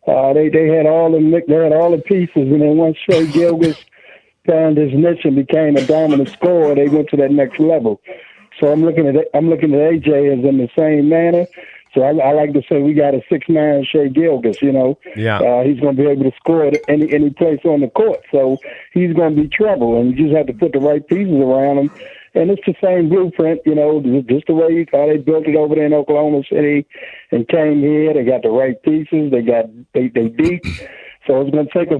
They had all the pieces, and then once Shea Gilgeous found his niche and became a dominant scorer, they went to that next level. So I'm looking at AJ as in the same manner. So I like to say we got a 6'9" Shea Gilgeous, Yeah. he's going to be able to score at any place on the court. So he's going to be trouble, and you just have to put the right pieces around him. And it's the same blueprint, just the way they built it over there in Oklahoma City and came here. They got the right pieces. They deep. So it's going to take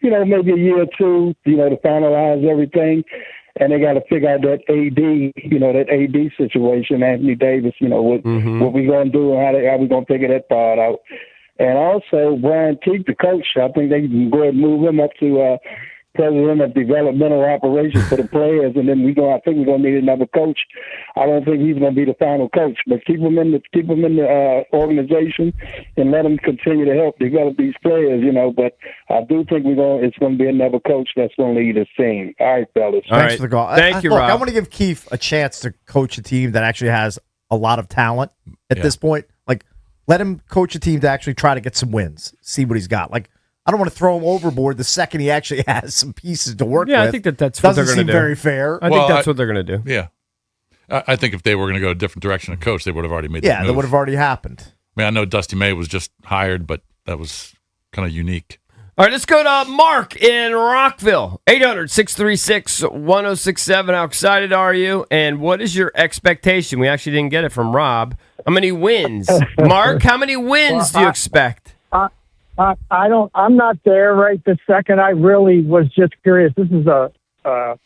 maybe a year or two, to finalize everything. And they got to figure out that AD situation, Anthony Davis, what we going to do and how we going to figure that part out. And also, Brian Teague, the coach, I think they can go ahead and move him up to president of developmental operations for the players. And then I think we're going to need another coach. I don't think he's going to be the final coach, but keep him in the organization and let him continue to help develop these players, But I do think it's going to be another coach that's going to lead the team. All right, fellas. Thanks for the call. Thank you, Look, Rob. I want to give Keith a chance to coach a team that actually has a lot of talent at this point. Like, let him coach a team to actually try to get some wins, see what he's got. Like, I don't want to throw him overboard the second he actually has some pieces to work with. Yeah, I think that's what they're going to do. Doesn't seem very fair. I think that's what they're going to do. Yeah. I think if they were going to go a different direction of coach, they would have already made that Yeah, move. that would have already happened. I mean, I know Dusty May was just hired, but that was kind of unique. All right, let's go to Mark in Rockville. 800-636-1067. How excited are you? And what is your expectation? We actually didn't get it from Rob. How many wins? Mark, how many wins do you expect? I'm not there right this second. I really was just curious. This is a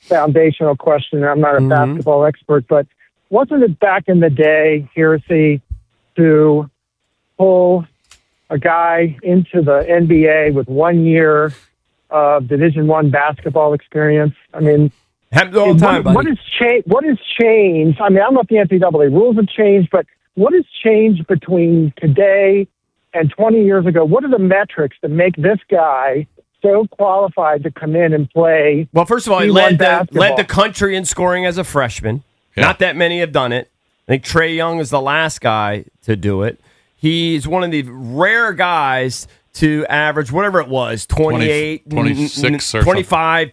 foundational question. I'm not a basketball expert, but wasn't it back in the day heresy to pull a guy into the NBA with 1 year of Division I basketball experience? I mean, happens all the time, buddy. What has changed? I mean, I don't know if the NCAA rules have changed, but what has changed between today and 20 years ago? What are the metrics that make this guy so qualified to come in and play? Well, first of all, he D1 led the country in scoring as a freshman. Yeah. Not that many have done it. I think Trae Young is the last guy to do it. He's one of the rare guys to average whatever it was, 28, 26 or 25,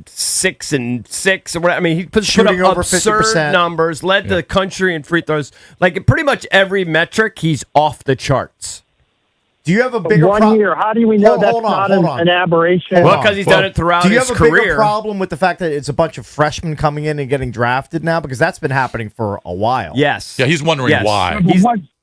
6 and 6 or whatever. I mean, he put Shooting up over absurd 50%. numbers, led the country in free throws. Like, in pretty much every metric, he's off the charts. Do you have a bigger 1 year? How do we know that's not an aberration? Well, because he's done it throughout Do you his have a career. bigger problem with the fact that it's a bunch of freshmen coming in and getting drafted now? Because that's been happening for a while. Yes. Yeah, he's wondering why.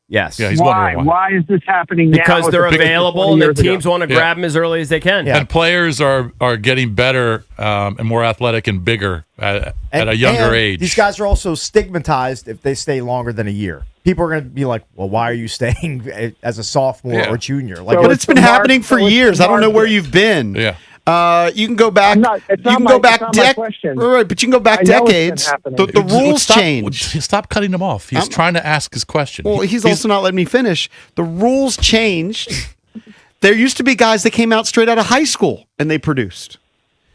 Yes. Yeah, he's why? wondering why. Why is this happening now? Because they're available and the teams want to Yeah. grab them as early as they can. And players are getting better and more athletic and bigger at a younger and age. These guys are also stigmatized if they stay longer than a year. People are going to be like, well, why are you staying as a sophomore or junior? Like, But it's been happening for years. I don't know where you've been. Yeah. You can go back. It's not my question. Right, but you can go back I know it's been decades. happening. The rules change. Stop cutting him off. He's trying to ask his question. Well, he's also not letting me finish. The rules changed. There used to be guys that came out straight out of high school and they produced.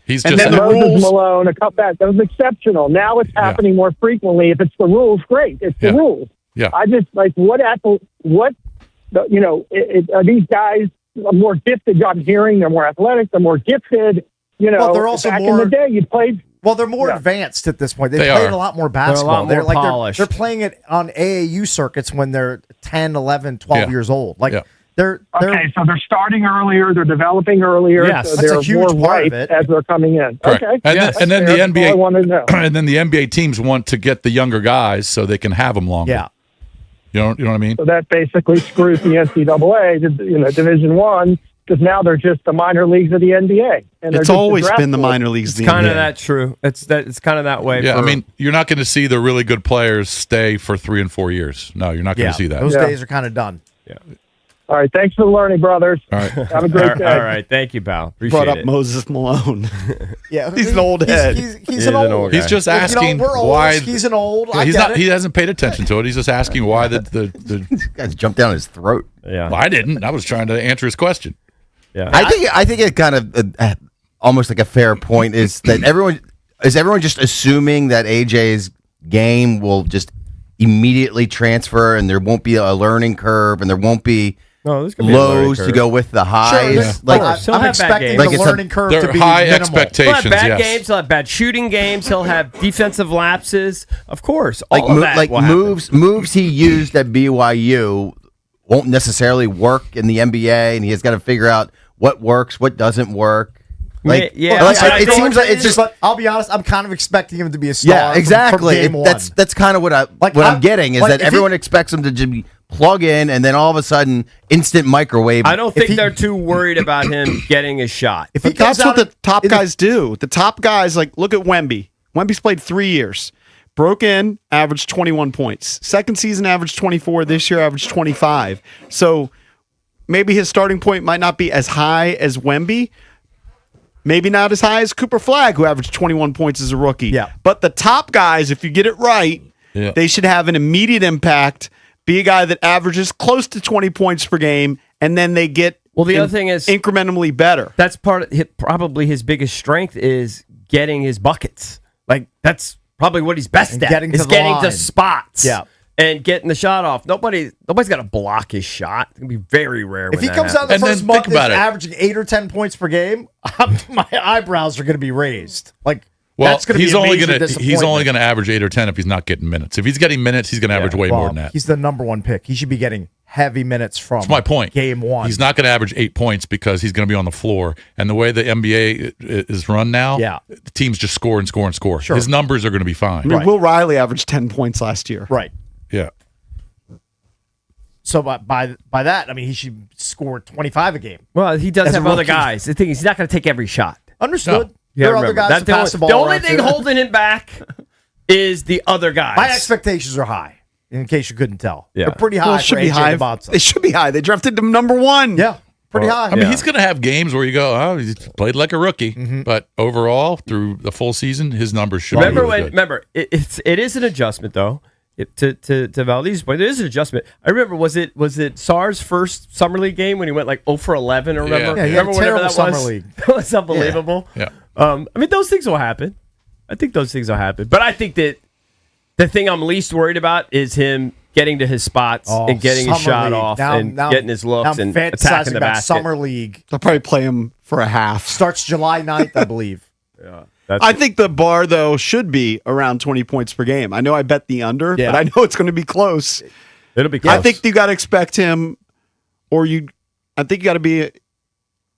He's and just then the Moses rules. Malone, a cutback. That was exceptional. Now it's happening more frequently. If it's the rules, great. It's the rules. Yeah. I just like are these guys more gifted? I'm hearing they're more athletic. They're more gifted. Well, they're also back more. in the day, you played. Well, they're more advanced at this point. They They played are. a lot more They're a basketball. lot more polished. They're playing it on AAU circuits when they're 10, 11, 12 years old. Like they're Okay, so they're starting earlier. They're developing earlier. Yes. so That's they're a huge more part of ripe it. as they're coming in. Correct. Okay, And then the That's all I NBA wanted to know. and then the NBA teams want to get the younger guys so they can have them longer. Yeah. You know what I mean? So that basically screws the NCAA, Division I, because now they're just the minor leagues of the NBA. And they're It's just always draft been the board. minor leagues. It's kind of that true. It's kind of that way. Yeah, for, I mean, you're not going to see the really good players stay for 3 and 4 years. No, you're not going to see that. Those days are kind of done. Yeah. All right. Thanks for the learning, brothers. All right. Have a great day. All right. Thank you, pal. Appreciate Brought up it. Moses Malone. Yeah, He's an old head. He's an old. He's just Look, asking we're old. why. He's an old. Yeah, I he's get not. it. He hasn't paid attention to it. He's just asking why the Guys jumped down his throat. Yeah. Well, I didn't. I was trying to answer his question. Yeah. I think it kind of almost like a fair point is that everyone just assuming that AJ's game will just immediately transfer and there won't be a learning curve and there won't be No, there's gonna be a learning lows to curve. go with the highs. Sure, Like I'm he'll have bad expecting games. Like the it's a- learning curve There to are be high minimal. He'll have expectations. bad Yes. games. He'll have bad shooting games. He'll have defensive lapses. Of course, like all of that will happen. moves he used at BYU won't necessarily work in the NBA, and he has got to figure out what works, what doesn't work. Like, Yeah, like, but I it think- seems like it's just. But I'll be honest, I'm kind of expecting him to be a star. Yeah, from exactly. game one. That's kind of what Like, I'm getting is like, that if everyone expects him to just be plug in, and then all of a sudden, instant microwave. I don't think he- they're too worried about him getting a shot. If he But that's comes what out the top guys do. The top guys, like, look at Wemby. Wemby's played 3 years. Broke in, averaged 21 points. Second season, averaged 24. This year, averaged 25. So maybe his starting point might not be as high as Wemby. Maybe not as high as Cooper Flagg, who averaged 21 points as a rookie. Yeah. But the top guys, if you get it right, Yeah. they should have an immediate impact, be a guy that averages close to 20 points per game, and then they get Well, the other thing is incrementally better. that's probably his biggest strength is getting his buckets. Like that's probably what he's best And at. getting to is the getting line. to spots. Yeah. And getting the shot off. Nobody's got to block his shot. It's gonna be very rare. If when he that comes out the And first then month think about is it. averaging 8 or 10 points per game, my eyebrows are going to be raised. Like Well, that's going to be a major he's only going to aave 8 or 10 if he's not getting minutes. If he's getting minutes, he's going to average way more Well, than that. he's the number one pick. He should be getting heavy minutes from. That's my point. Game one. He's not going to average 8 points because he's going to be on the floor. And the way the NBA is run now, Yeah. the teams just score and score and score. Sure. His numbers are going to be fine. I mean, Will Riley averaged 10 points last year. right. Yeah. So by that, I mean he should score 25 a game. Well, he does As a have other rookie. guys. The thing is, he's not going to take every shot. Understood. You There are gotta other remember, guys to that's pass the ball. the only around thing to. holding him back is the other guys. My expectations are high. In case you couldn't tell, Yeah. they're pretty high. Well, it for should be AJ high. DeBonsa. They should be high. They drafted him number one. Yeah, pretty high. I mean, Yeah. he's going to have games where you go, oh, he's played like a rookie. Mm-hmm. But overall, through the full season, his numbers should be really good. Remember, it is an adjustment though. To Valdez's point, it is an adjustment. I remember was it SAR's first summer league game when he went like 0 for 11 or remember? Yeah, he had a remember whenever terrible that summer was? league. That was unbelievable. Yeah. I mean, those things will happen. I think those things will happen. But I think that the thing I'm least worried about is him getting to his spots and getting his Summer shot league. off Now- and now- getting his looks now I'm and fantasizing attacking the about basket. Summer league They'll probably play him for a half. starts July 9th, I believe. I think the bar, though, should be around 20 points per game. I know I bet the under, Yeah. but I know it's going to be close. It'll be close. I think you got to expect him, I think you got to be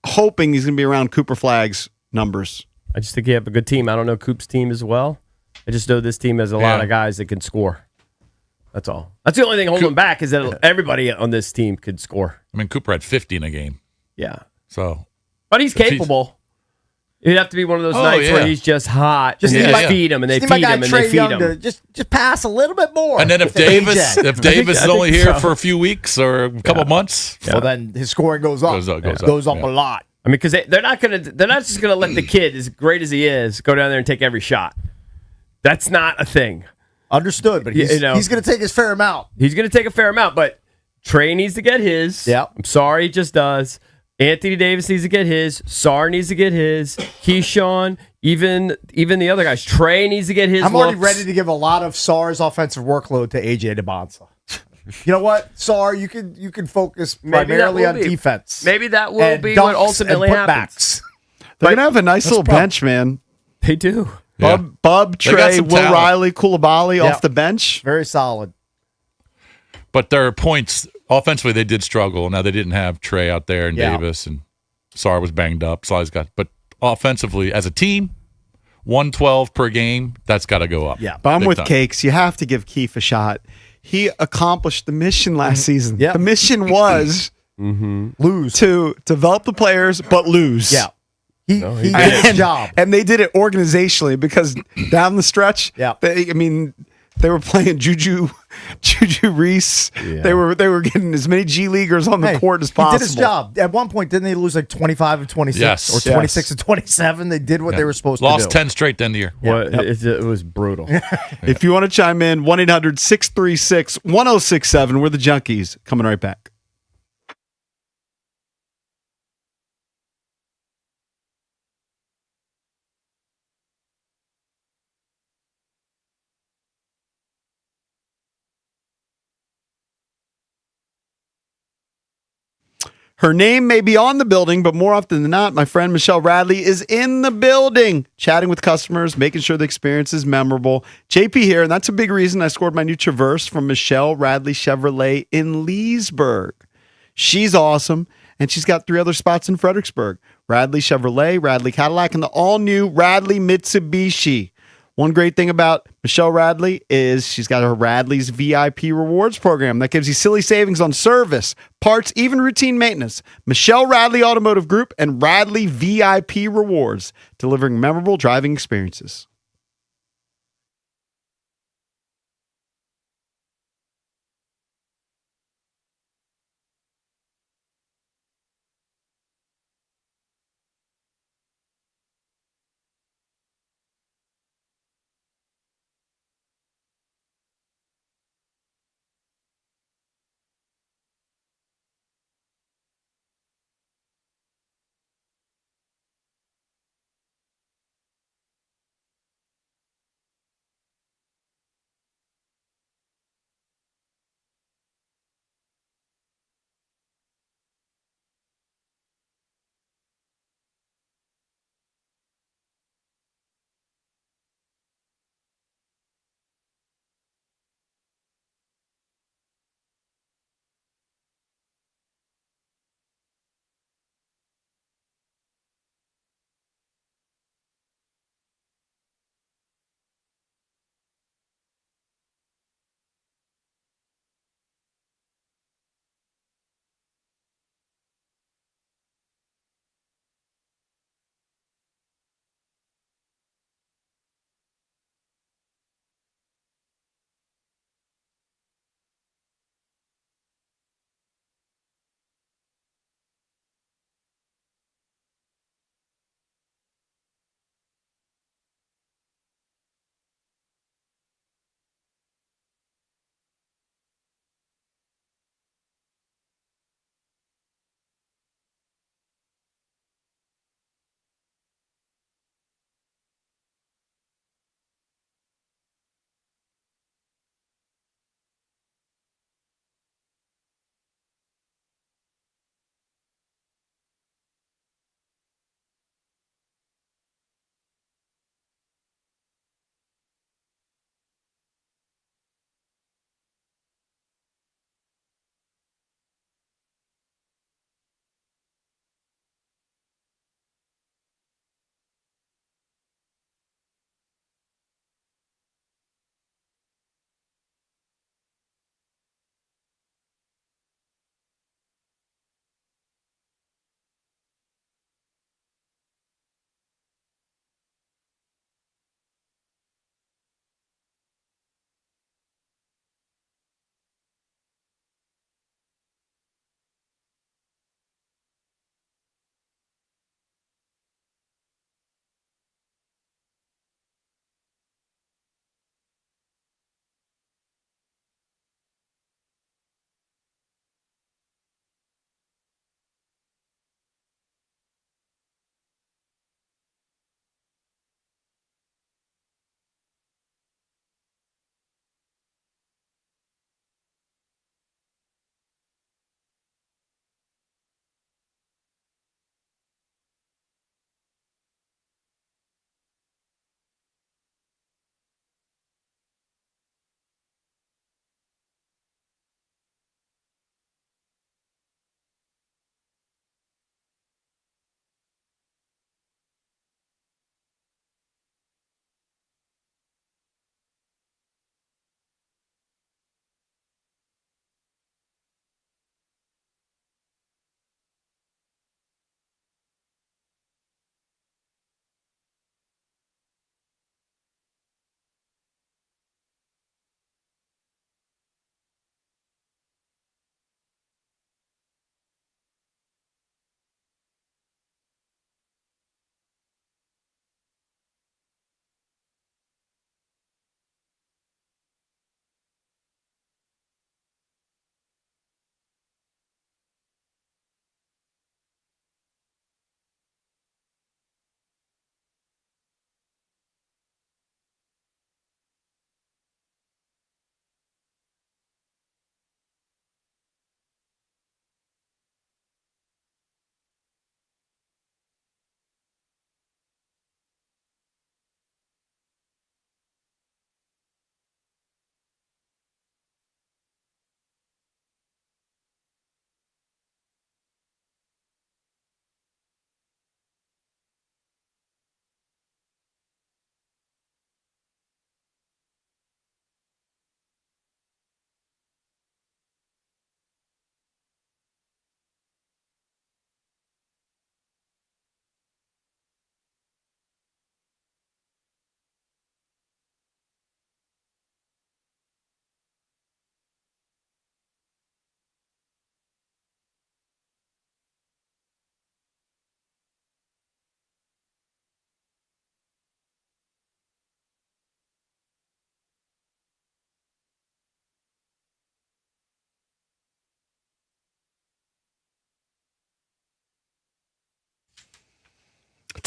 hoping he's going to be around Cooper Flagg's numbers. I just think you have a good team. I don't know Coop's team as well. I just know this team has a lot of guys that can score. That's all. That's the only thing holding him back is that everybody on this team could score. I mean, Cooper had 50 in a game. Yeah. So, But he's If he's- capable. It'd have to be one of those Oh, nights yeah. where he's just hot. Just and need they my- just feed him and they Just need feed my guy him and Trae they feed Young him. to just pass a little bit more. and then if to Davis AJ. if Davis I is only think here so. for a few weeks or a couple months, well, then his scoring goes up. Goes up, a yeah. lot. I mean, because they're not just gonna let the kid, as great as he is, go down there and take every shot. That's not a thing. Understood, but he's, You know. he's going to take his fair amount. He's gonna take a fair amount, but Trey needs to get his. Yeah. I'm sorry, he just does. Anthony Davis needs to get his. Sar needs to get his. Keyshawn, even the other guys. Trey needs to get his. I'm already looks. ready to give a lot of SAR's offensive workload to AJ DeBonsa. You know what, SAR? You can focus Maybe that primarily will on be. defense. Maybe that will and be dunks what ultimately and happens. putbacks. They're going to have a nice little probably- bench, man. They do. Yeah. Bub, They got Trey, some Will talent. Riley, Koulibaly Yeah. off the bench. Very solid. but there are points offensively they did struggle. Now they didn't have Trey out there and Yeah. Davis and Sar was banged up. But offensively as a team, 112 per game, that's got to go up. Yeah. But I'm Big with time. Cakes. You have to give Keefe a shot. He accomplished the mission last season. Yeah. The mission was Lose. to develop the players, but lose. Yeah. He did his And, job. and they did it organizationally because down the stretch, Yeah. I mean, They were playing Juju Reese. Yeah. They were getting as many G leaguers on the court as possible. He did his job. At one point, didn't they lose like 25 and 26 Yes. or 26 and 27? They did what they were supposed to do. Lost 10 straight to end the year. Well, it was brutal. If you want to chime in, 1-800-636-1067. We're the Junkies. Coming right back. Her name may be on the building, but more often than not, my friend Michelle Radley is in the building, chatting with customers, making sure the experience is memorable. JP here, and that's a big reason I scored my new Traverse from Michelle Radley Chevrolet in Leesburg. She's awesome, and she's got 3 other spots in Fredericksburg. Radley Chevrolet, Radley Cadillac, and the all-new Radley Mitsubishi. One great thing about Michelle Radley is she's got her Radley's VIP rewards program that gives you silly savings on service, parts, even routine maintenance. Michelle Radley Automotive Group and Radley VIP rewards, delivering memorable driving experiences.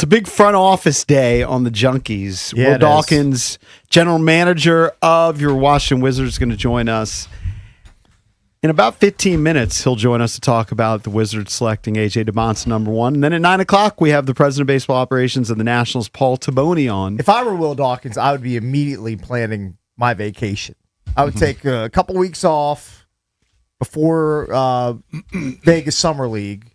It's a big front office day on the Junkies. Yeah, Will it Dawkins, general manager of your Washington Wizards, is going to join us. In about 15 minutes, he'll join us to talk about the Wizards selecting A.J. DeBonsa #1. And then at 9 o'clock, we have the president of baseball operations of the Nationals, Paul Taboni, on. If I were Will Dawkins, I would be immediately planning my vacation. I would take a couple weeks off before Vegas Summer League.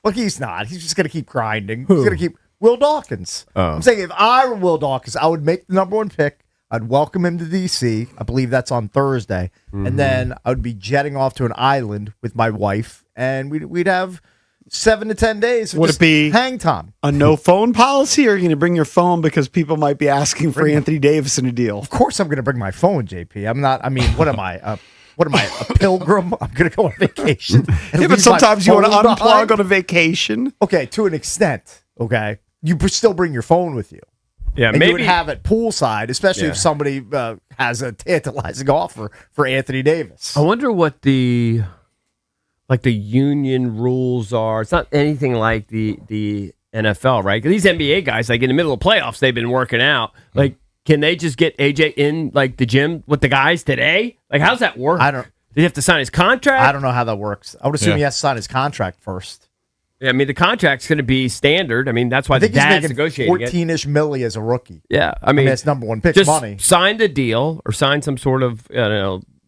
Well, he's not. He's just going to keep grinding. He's going to keep Will Dawkins. I'm saying if I were Will Dawkins, I would make the #1 pick. I'd welcome him to D.C. I believe that's on Thursday. And then I would be jetting off to an island with my wife, and we'd have 7 to 10 days of Would just it be hang time. a no phone policy, or are you going to bring your phone because people might be asking for Anthony Davis in a deal? Of course I'm going to bring my phone, JP. I'm not, I mean, what am I? A pilgrim? I'm going to go on vacation. and Yeah, leave but my sometimes you want to phone unplug behind? on a vacation. Okay, to an extent, okay? You still bring your phone with you. Yeah, And maybe you would have it poolside, especially if somebody has a tantalizing offer for Anthony Davis. I wonder what the union rules are. It's not anything like the NFL, right? 'Cause these NBA guys, like in the middle of playoffs, they've been working out. Like, can they just get AJ in like the gym with the guys today? Like, how's that work? I don't. Did he have to sign his contract? I don't know how that works. I would assume he has to sign his contract first. Yeah, I mean, the contract's going to be standard. I mean, that's why I the think he's dad's making negotiating it. 14-ish milli as a rookie. Yeah, I mean, that's #1 pick just money. sign the deal or sign some sort of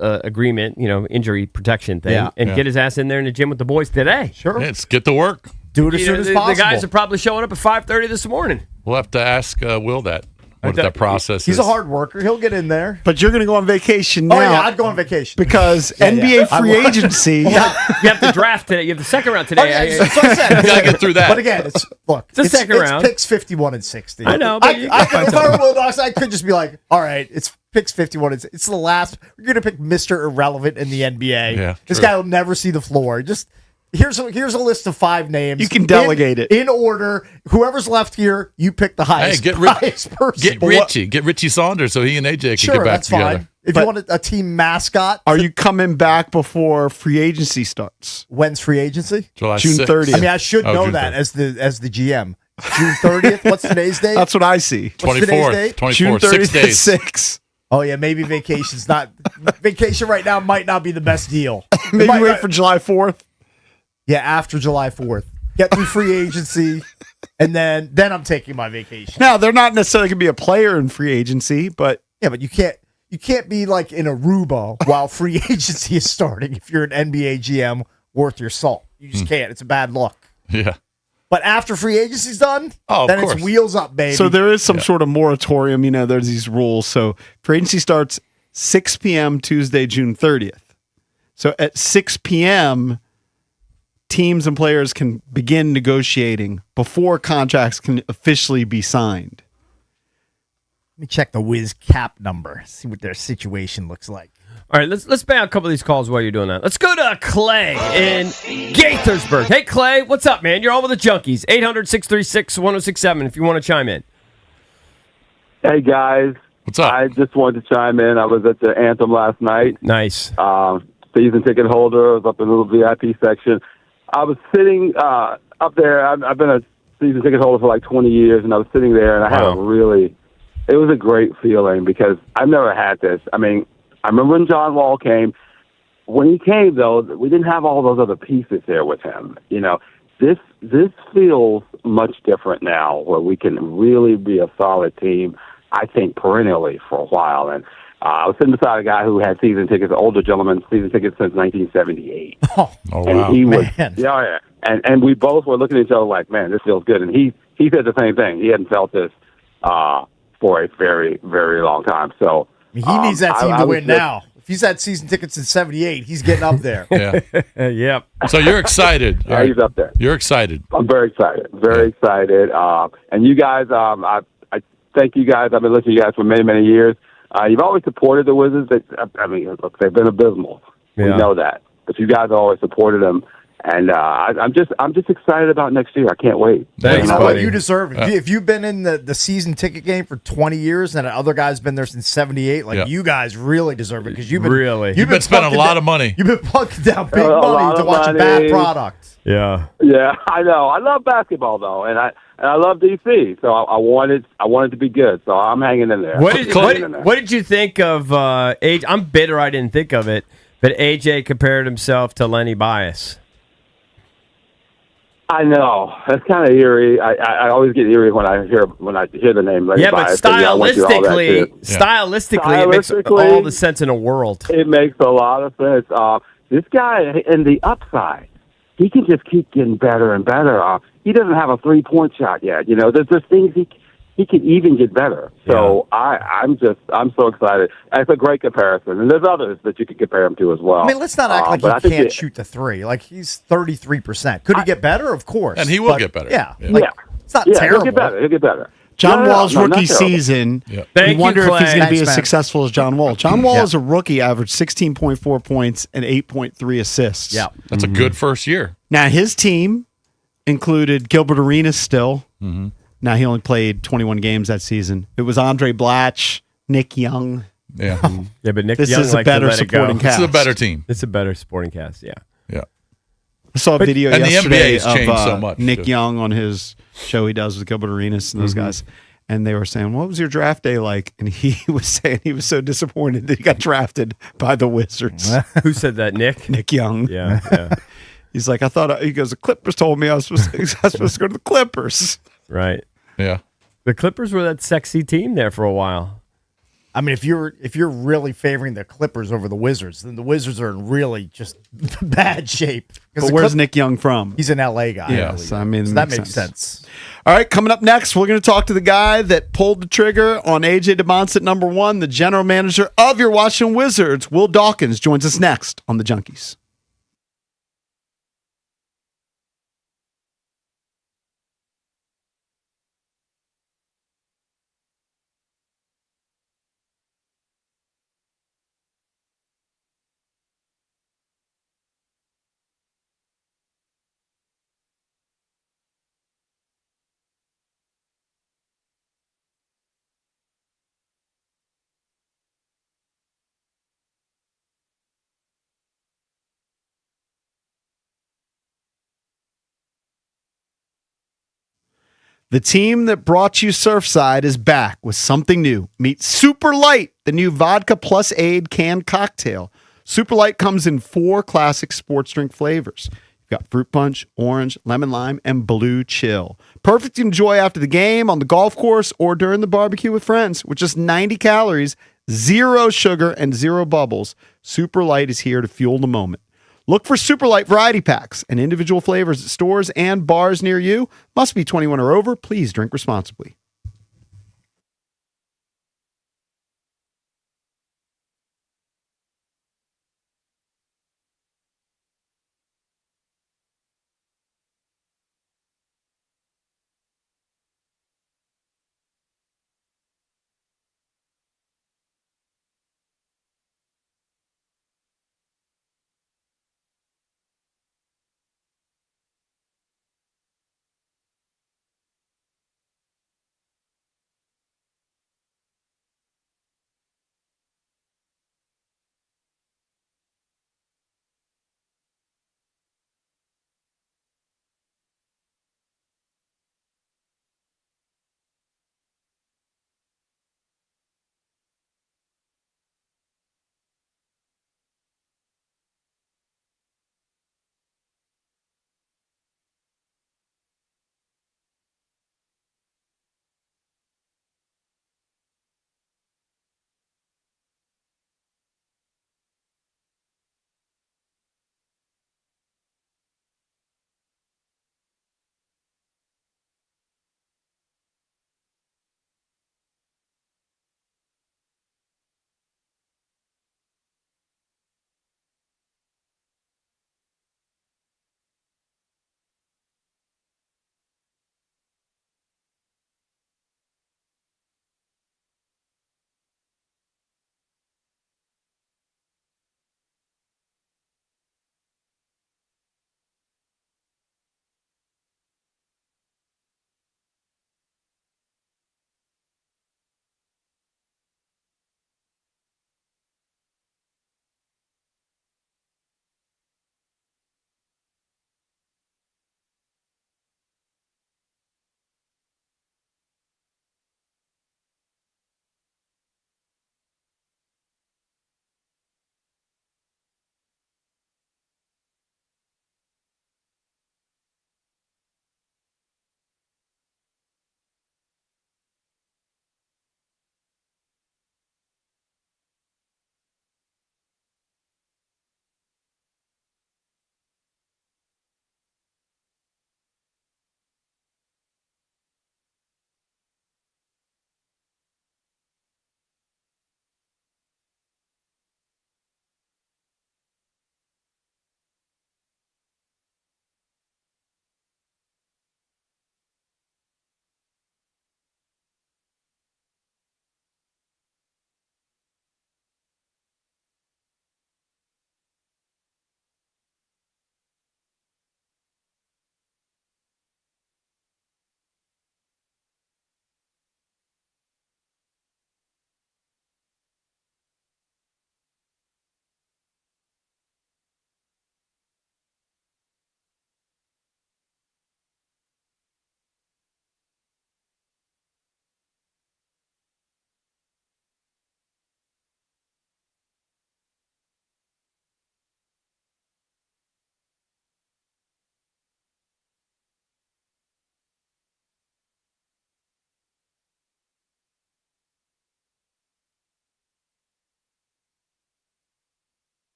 agreement, injury protection thing, and get his ass in there in the gym with the boys today. Sure, Let's get to work. Do it as soon as possible. The guys are probably showing up at 5:30 this morning. We'll have to ask Will that. What that process He's is. a hard worker. He'll get in there. But you're going to go on vacation now. Oh, yeah, I'd go on vacation. Because NBA free agency. You have the draft today. You have the second round today. Oh, yeah, that's what I said. You gotta get through that. But again, it's the second round. It's picks 51 and 60. I know, but if I were Will Dawkins, I could just be like, all right, it's picks 51 and it's the last. We're going to pick Mr. Irrelevant in the NBA. Yeah, this true. guy will never see the floor. Just here's a list of 5 names. You can delegate it in order. Whoever's left here, you pick the highest. Highest person. Get Richie Saunders so he and AJ can Sure, get back that's together. fine. If you want a team mascot, Are you coming back before free agency starts? when's free agency? July June 6th. 30th. I mean, I should know June that 30th. as the GM. June 30th. What's today's date? That's what I see. What's today's 24th. date? 24th. June 6 30th at days. 6. Oh yeah, maybe vacation's not vacation right now might not be the best deal. Maybe Might wait not- for July 4th. Yeah, after July 4th. Get through free agency, and then I'm taking my vacation. Now, they're not necessarily going to be a player in free agency, but Yeah, but you can't be like in Aruba while free agency is starting if you're an NBA GM worth your salt. You just can't. It's a bad look. Yeah. But after free agency's done, Oh, of then course. it's wheels up, baby. so there is some sort of moratorium. There's these rules. So free agency starts 6 p.m. Tuesday, June 30th. So at 6 p.m., teams and players can begin negotiating before contracts can officially be signed. Let me check the Wiz cap number. See what their situation looks like. All right, let's bang out a couple of these calls while you're doing that. Let's go to Clay in Gaithersburg. Hey, Clay, what's up, man? You're on with the Junkies. 800-636-1067 if you want to chime in. Hey, guys. What's up? I just wanted to chime in. I was at the Anthem last night. Nice. Season ticket holder. I was up in the little VIP section. I was sitting up there. I've been a season ticket holder for like 20 years, and I was sitting there, and I had it was a great feeling because I've never had this. I mean, I remember when John Wall came. When he came, though, we didn't have all those other pieces there with him. This feels much different now, where we can really be a solid team, I think, perennially for a while. And I was sitting beside a guy who had season tickets, an older gentleman, season tickets since 1978. Oh, and wow. he was, Man. yeah. And we both were looking at each other like, man, this feels good. And he said the same thing. He hadn't felt this for a very, very long time. So I mean, he needs that team I to was win just- now. If he's had season tickets in '78, he's getting up there. Yeah. Yep. So you're excited. Yeah, he's up there. You're excited. I'm very excited. Very excited. And you guys, I thank you guys. I've been listening to you guys for many, many years. You've always supported the Wizards. Look, they've been abysmal. We Yeah. know that. But you guys have always supported them. And I'm just excited about next year. I can't wait. Thanks, You know what? buddy. You deserve it. If you've been in the season ticket game for 20 years and other guy's been there since 78, like Yeah. you guys really deserve it because you've been You've been spending a lot of money. You've been plunking down big A money lot to of watch a money. bad product. Yeah. Yeah, I know. I love basketball though, and I love DC. So I wanted to be good. So I'm hanging in there. What did you think of AJ? I'm bitter I didn't think of it, but AJ compared himself to Lenny Bias. I know that's kind of eerie. I always get eerie when I hear the name. Lenny Yeah, but Bias, 'cause, I went through all that too. stylistically, it makes all the sense in the world. It makes a lot of sense. This guy and the upside, he can just keep getting better and better. He doesn't have a 3-point shot yet. You know, there's things he can even get better. So I'm so excited. It's a great comparison, and there's others that you could compare him to as well. I mean, let's not act but like I he think can't shoot the three. Like he's 33%. Could he get better? Of course. And he will But, get better. Yeah. Yeah. Like, it's not terrible. He'll get better. He'll get better. John No, Wall's not rookie terrible. season, Thank you wonder you, if he's Clay. going to be Thanks, as man. successful as John Wall. John Wall as a rookie averaged 16.4 points and 8.3 assists. Yeah. That's a good first year. Now, his team included Gilbert Arenas still. Now, he only played 21 games that season. It was Andre Blatch, Nick Young. Yeah. Yeah, but Nick This Young is a likes to better let it go. supporting This is cast. a better team. It's a better supporting cast, yeah. Yeah. I saw a video and the yesterday NBA has of changed so much, Nick too. Young on his show he does with Gilbert Arenas and those guys. And they were saying, what was your draft day like? And he was saying he was so disappointed that he got drafted by the Wizards. Who said that, Nick? Nick Young. Yeah. He's like, he goes, the Clippers told me I was supposed to go to the Clippers. Right. Yeah. The Clippers were that sexy team there for a while. I mean, if you're really favoring the Clippers over the Wizards, then the Wizards are in really just bad shape. But where's Nick Young from? He's an LA guy. Yes, I mean, so that makes sense. All right, coming up next, we're going to talk to the guy that pulled the trigger on AJ DeBonce at number 1, the general manager of your Washington Wizards. Will Dawkins joins us next on the Junkies. The team that brought you Surfside is back with something new. Meet Super Light, the new vodka plus aid canned cocktail. Super Light comes in 4 classic sports drink flavors. You've got fruit punch, orange, lemon lime, and blue chill. Perfect to enjoy after the game, on the golf course, or during the barbecue with friends. With just 90 calories, 0 sugar, and 0 bubbles, Super Light is here to fuel the moment. Look for Super Light variety packs and individual flavors at stores and bars near you. Must be 21 or over. Please drink responsibly.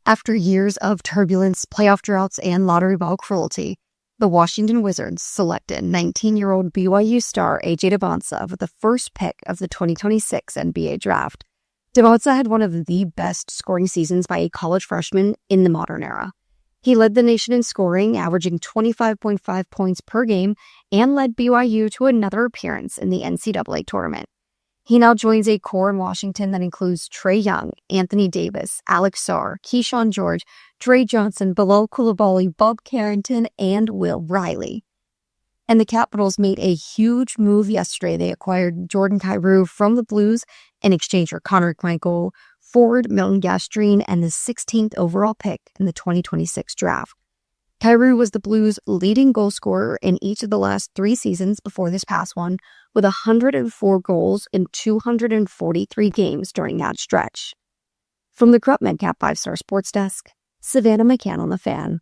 After years of turbulence, playoff droughts, and lottery ball cruelty, the Washington Wizards selected 19-year-old BYU star A.J. Debonsa with the first pick of the 2026 NBA Draft. Debonsa had one of the best scoring seasons by a college freshman in the modern era. He led the nation in scoring, averaging 25.5 points per game, and led BYU to another appearance in the NCAA tournament. He now joins a core in Washington that includes Trae Young, Anthony Davis, Alex Sarr, Keyshawn George, Dre Johnson, Bilal Coulibaly, Bob Carrington, and Will Riley. And the Capitals made a huge move yesterday. They acquired Jordan Kyrou from the Blues in exchange for Connor McMichael, forward Milton Gastrine, and the 16th overall pick in the 2026 draft. Kyrou was the Blues' leading goal scorer in each of the last 3 seasons before this past one, with 104 goals in 243 games during that stretch. From the Krupp Medcap 5-Star Sports Desk, Savannah McCann on the Fan.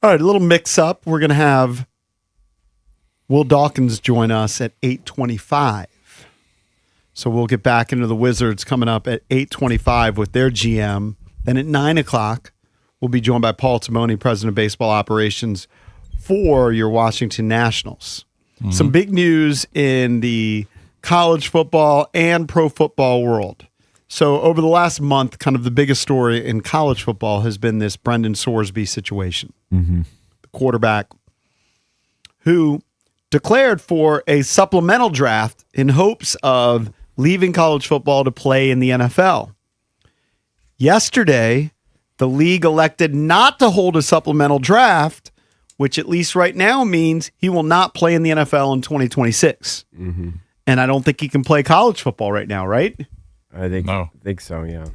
All right, a little mix-up. We're going to have Will Dawkins join us at 8:25. So we'll get back into the Wizards coming up at 8:25 with their GM. Then at 9 o'clock, we'll be joined by Paul Timoni, President of Baseball Operations for your Washington Nationals. Mm-hmm. Some big news in the college football and pro football world. So over the last month, kind of the biggest story in college football has been this Brendan Sorsby situation. Mm-hmm. The quarterback who declared for a supplemental draft in hopes of leaving college football to play in the NFL. Yesterday, the league elected not to hold a supplemental draft, which at least right now means he will not play in the NFL in 2026. Mm-hmm. And I don't think he can play college football right now, right? I think so, yeah.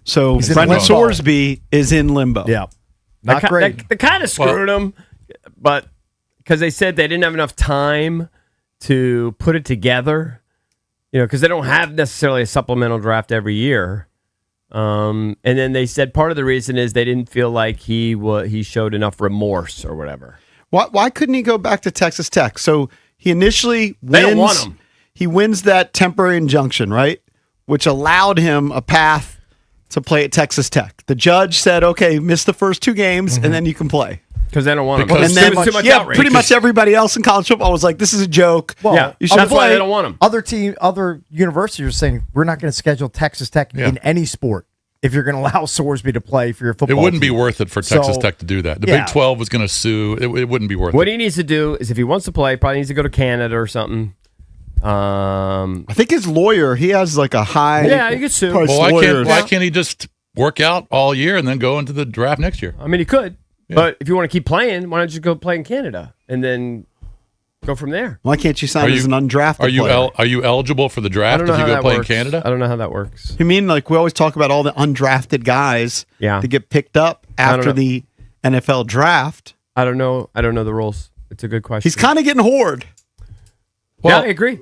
So Brendan Sorsby is in limbo. Yeah. Not great. They kind of screwed him, but because they said they didn't have enough time to put it together, because they don't have necessarily a supplemental draft every year. And then they said part of the reason is they didn't feel like he showed enough remorse or whatever. Why couldn't he go back to Texas Tech? So he initially wins. They don't want him. He wins that temporary injunction, right? Which allowed him a path to play at Texas Tech. The judge said, okay, miss the first 2 games, and then you can play. Because they don't want him. And then, pretty much everybody else in college football was like, this is a joke. Well, you should that's why they don't want him. Other universities are saying, we're not going to schedule Texas Tech in any sport if you're going to allow Sorsby to play for your football It wouldn't team. be worth it for Texas Tech to do that. The Big 12 was going to sue. It wouldn't be worth it. What he needs to do is if he wants to play, probably needs to go to Canada or something. I think his lawyer, he has like a high. Yeah, you could sue. Well, why can't he just work out all year and then go into the draft next year? I mean, he could. Yeah. But if you want to keep playing, why don't you go play in Canada and then go from there? Why can't you sign as an undrafted player? Are you eligible for the draft if you go play in Canada? I don't know how that works. You mean like we always talk about all the undrafted guys that get picked up after the NFL draft? I don't know. I don't know the rules. It's a good question. He's kind of getting hoard. Well, I agree.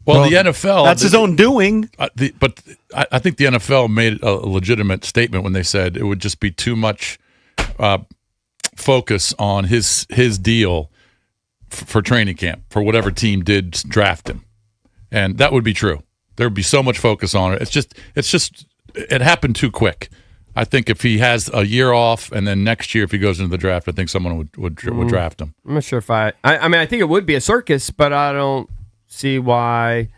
Well, the NFL... That's his own doing. But I think the NFL made a legitimate statement when they said it would just be too much focus on his deal for training camp, for whatever team did draft him. And that would be true. There would be so much focus on it. It happened too quick. I think if he has a year off and then next year if he goes into the draft, I think someone would draft him. I'm not sure if I mean, I think it would be a circus, but I don't see why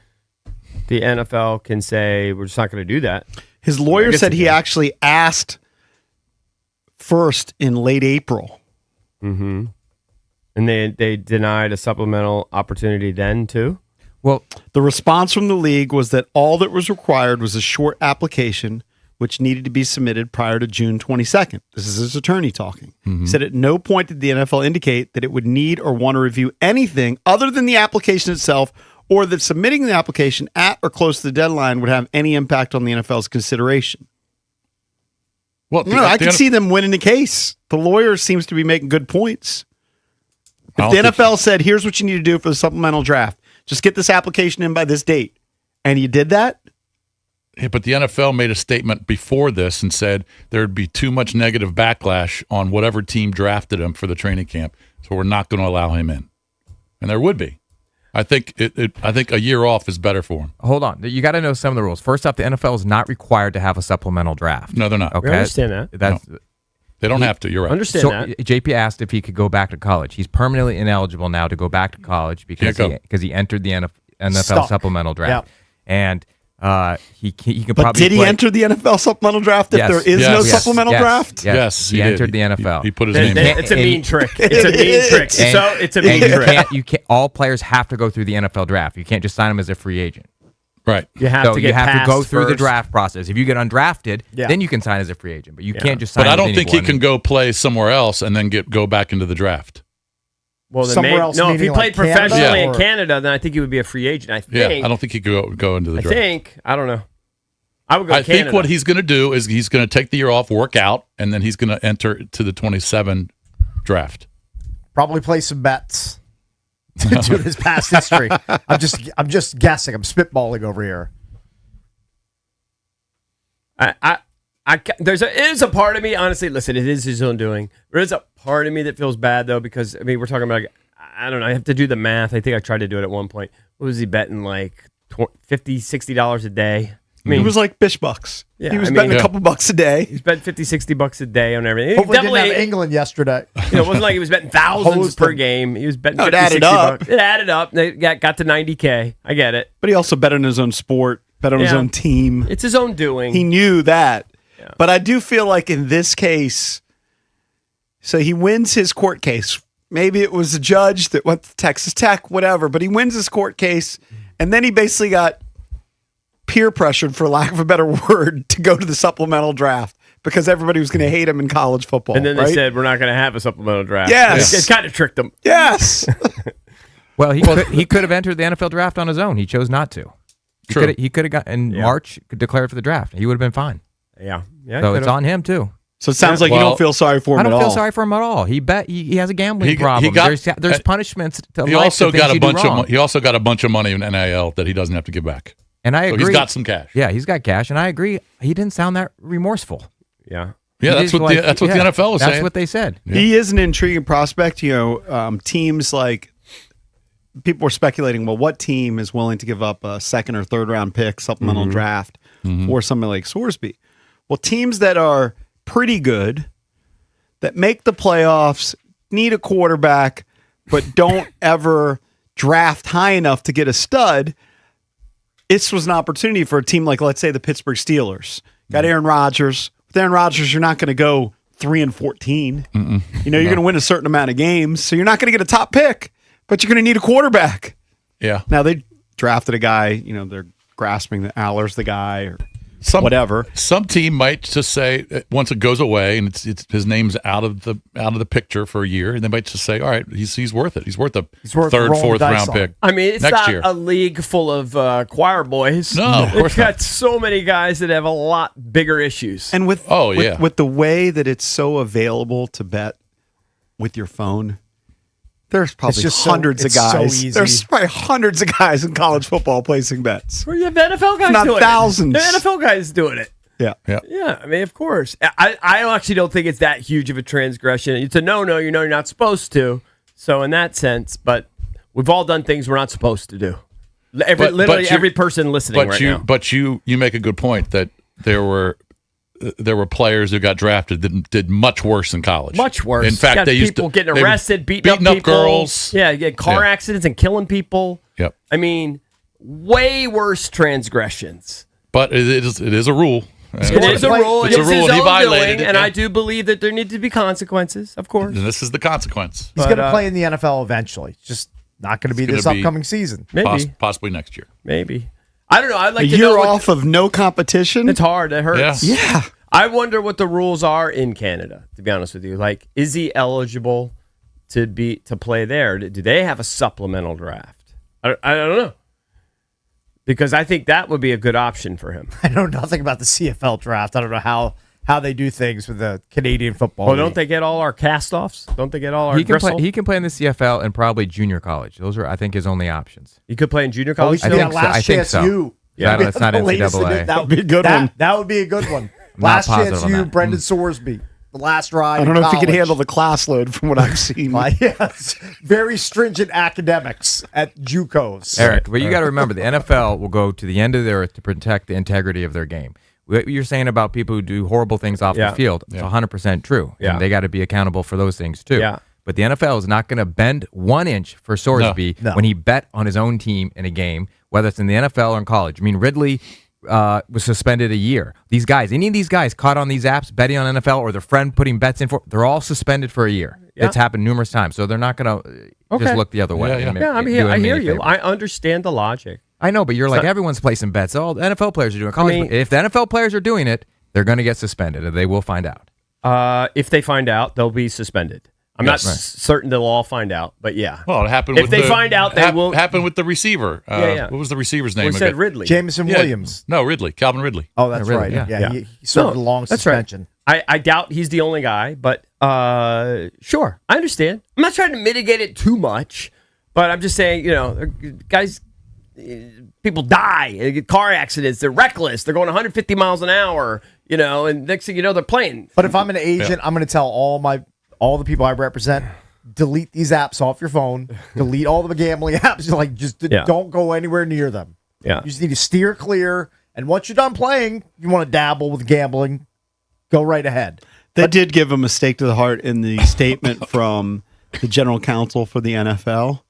the NFL can say we're just not going to do that. His lawyer said he actually asked first in late April. Mm-hmm. And they denied a supplemental opportunity then too? Well, the response from the league was that all that was required was a short application which needed to be submitted prior to June 22nd. This is his attorney talking. Mm-hmm. He said at no point did the NFL indicate that it would need or want to review anything other than the application itself or that submitting the application at or close to the deadline would have any impact on the NFL's consideration. Well, No, I can see them winning the case. The lawyer seems to be making good points. If the NFL said, here's what you need to do for the supplemental draft, just get this application in by this date, and you did that? Yeah, but the NFL made a statement before this and said there'd be too much negative backlash on whatever team drafted him for the training camp, so we're not going to allow him in. And there would be. I think I think a year off is better for him. Hold on. You got to know some of the rules. First off, the NFL is not required to have a supplemental draft. No, they're not. Okay. We understand that. That's No. They don't have to. You're right. Understand so that. JP asked if he could go back to college. He's permanently ineligible now to go back to college because Can't go. he entered the NFL Stuck. supplemental draft. Yep. And he can But probably did he play- enter the NFL supplemental draft if Yes. there is no Yes. supplemental Yes. draft? Yes, he did. entered the NFL. He put his name in. It's a mean trick. It's a mean trick. And- So it's a and mean trick. you can't. All players have to go through the NFL draft. You can't just sign them as a free agent. Right. You have So to get you have to passed go through the first. draft process. If you get undrafted, Yeah. then you can sign as a free agent. But you can't just sign. But I with don't think he anyone. can go play somewhere else and then go back into the draft. Well, then Somewhere maybe, else, no, if he meaning played like Canada, professionally in or- Canada, then I think he would be a free agent. I think. Yeah, I don't think he could go into the I draft. think. I don't know. I would go I Canada. think what he's going to do is he's going to take the year off, work out, and then he's going to enter to the 27 draft. Probably play some bets to do this past history. I'm just guessing. I'm spitballing over here. It is a part of me, honestly. Listen, it is his own doing. There is a part of me that feels bad though because I mean we're talking about. I don't know. I have to do the math. I think I tried to do it at one point. What was he betting like $50, $60 a day? I mean, He was like Bish Bucks. Yeah, he was I betting mean- a couple bucks a day. he's betting $50, $60 a day on everything. Hopefully, didn't Definitely, have England yesterday. you know, it wasn't like he was betting thousands Hosed per them. game. He was betting No, it 50, added 60 up. bucks. It added up. They got to 90K. I get it. But he also bet on his own sport, bet on his Yeah. own team. It's his own doing. He knew that. Yeah. But I do feel like in this case, so he wins his court case. Maybe it was a judge that went to Texas Tech, whatever, but he wins his court case. And then he basically got peer pressured, for lack of a better word, to go to the supplemental draft because everybody was going to hate him in college football. and then they right? said, we're not going to have a supplemental draft. Yes. It kind of tricked them. yes. Well, he could have entered the NFL draft on his own. He chose not to. True. He could have got in March declared for the draft. He would have been fine. Yeah. So it's on him too. So it sounds like you Well, don't feel sorry for him I don't at feel all. sorry for him at all. He bet he has a gambling He problem. got- There's punishments to He life also for things got a you do bunch wrong. of he also got a bunch of money in NIL that he doesn't have to give back. And I So agree. he's got some cash. Yeah, he's got cash, and I agree. He didn't sound that remorseful. Yeah. Yeah, He that's did what the NFL is That's saying. what they said. He is an intriguing prospect. You know, teams like people were speculating, well, what team is willing to give up a second or third round pick, supplemental draft, or something like Sorsby? Well, teams that are pretty good, that make the playoffs, need a quarterback, but don't ever draft high enough to get a stud. This was an opportunity for a team like, let's say, the Pittsburgh Steelers. Got Aaron Rodgers. With Aaron Rodgers, you're not going to go 3-14. You know, you're going to win a certain amount of games, so you're not going to get a top pick, but you're going to need a quarterback. Yeah. Now they drafted a guy. You know, they're grasping that Aller's the guy or whatever. Some team might just say once it goes away and it's his name's out of the picture for a year, and they might just say, all right, he's worth it. He's worth a worth third, rolling fourth dice round on. pick. I mean, it's next not year. a league full of choir boys. No, of course It's got so many guys that have a lot bigger issues. And with Oh, yeah. with the way that it's so available to bet with your phone, there's probably just so- hundreds of it's so guys. easy. There's probably hundreds of guys in college football placing bets. Where you have NFL guys Not doing thousands. it. The NFL guys doing it. Yeah. Yeah. Yeah, I mean, of course. I actually don't think it's that huge of a transgression. It's a no-no. You know you're not supposed to. So in that sense, but we've all done things we're not supposed to do. Literally you- every person listening right now. But you make a good point that there were players who got drafted that did much worse in college. Much worse. In fact, Got they used people to getting they were arrested, beating up people, girls. Yeah, you get car Yeah. accidents and killing people. Yep. I mean, way worse transgressions. But it is a rule. It is a rule. It's a his rule, and he own violated doing, it. and yeah. I do believe that there need to be consequences, of course. And this is the consequence. He's But, going to play in the NFL eventually. Just not going to be It's this gonna be upcoming season. Maybe. Possibly next year. Maybe. I don't know. I'd like A to year know what- off of no competition. It's hard. It hurts. Yeah. Yeah. I wonder what the rules are in Canada, to be honest with you. Like, is he eligible to play there? Do they have a supplemental draft? I don't know. because I think that would be a good option for him. I know nothing about the CFL draft. I don't know how they do things with the Canadian football. Well, don't they get all our cast-offs? Don't they get all our He can gristle? play. He can play in the CFL and probably junior college. Those are, I think, his only options. He could play in junior Oh, college. we should I do think that so. last I think chance so. you. Yeah, Should be that's not the latest NCAA. edition. That would be a good one. That would be a good one. Not Last positive chance on you, that. Brendan Sorsby. The last ride. I don't know if he can college. handle the class load from what I've seen. Yes, very stringent academics at JUCOs. Eric, but you got to remember, the NFL will go to the end of the earth to protect the integrity of their game. What you're saying about people who do horrible things off the field, it's 100% true. Yeah. And they got to be accountable for those things too. Yeah. But the NFL is not going to bend 1 inch for Sorsby No. when he bet on his own team in a game, whether it's in the NFL or in college. I mean, Ridley was suspended a year. These guys, any of these guys caught on these apps betting on NFL or their friend putting bets in for, they're all suspended for a year. Yeah. It's happened numerous times. So they're not going to just look the other way. Yeah, Yeah, I hear you. I understand the logic. I know, but you're like, everyone's placing bets. Oh, the NFL players are doing it. If the NFL players are doing it, they're going to get suspended, and they will find out. If they find out, they'll be suspended. I'm not certain they'll all find out, but yeah. Well, it happened. If with they the, find out, they will. Happened with the receiver. Yeah. What was the receiver's name? We said again? Ridley. Jameson Yeah, Williams. No, Ridley. Calvin Ridley. Oh, that's Ridley, right. yeah. Yeah, he served a long that's right. suspension. I doubt he's the only guy, but sure, I understand. I'm not trying to mitigate it too much, but I'm just saying, guys, people die, they get car accidents, they're reckless, they're going 150 miles an hour, and next thing you know, they're playing. But if I'm an agent, I'm going to tell all the people I represent, delete these apps off your phone, delete all the gambling apps, like just don't go anywhere near them. Yeah. You just need to steer clear, and once you're done playing, you want to dabble with gambling, go right ahead. They did give a mistake to the heart in the statement from the general counsel for the NFL.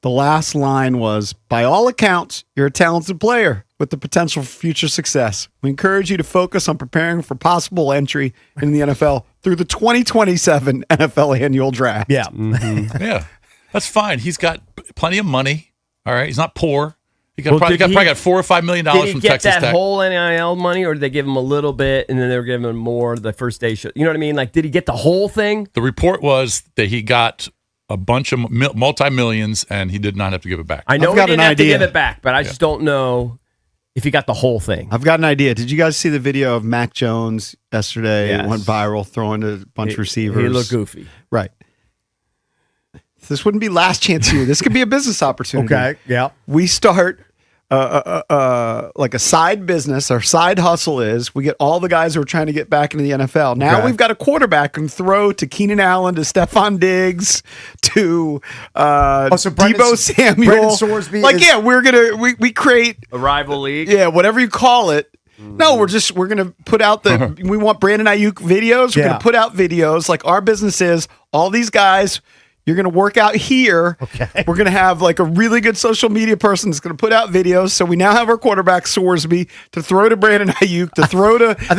The last line was, by all accounts, you're a talented player with the potential for future success. We encourage you to focus on preparing for possible entry in the NFL through the 2027 NFL annual draft. Yeah. Yeah, that's fine. He's got plenty of money. All right, he's not poor. He got Well, probably did got he- $4 or $5 million Did he from get Texas that Tech. whole NIL money, or did they give him a little bit and then they were giving him more the first day show? You know what I mean? Like, did he get the whole thing? The report was that he got a bunch of multi-millions and he did not have to give it back. I know I've he got didn't an have to idea. give it back, but I just don't know if he got the whole thing. I've got an idea. Did you guys see the video of Mac Jones yesterday? Yes. It went viral, throwing a bunch of receivers. He looked goofy. Right. This wouldn't be last chance here. This could be a business opportunity. Okay. Yeah. We start like a side business. Our side hustle is we get all the guys who are trying to get back into the NFL. Now Okay. we've got a quarterback who can throw to Keenan Allen, to Stephon Diggs, to so Brendan- Debo Samuel. Brendan Sorsby like, is- yeah, we're gonna we create A rival league. yeah, whatever you call it. No, we're gonna put out we want Brandon Ayuk videos. We're Yeah. gonna put out videos. Like our business is all these guys. You're gonna work out here. Okay. We're gonna have like a really good social media person that's gonna put out videos. So we now have our quarterback Sorsby to throw to Brandon Ayuk, to throw to Tyreek I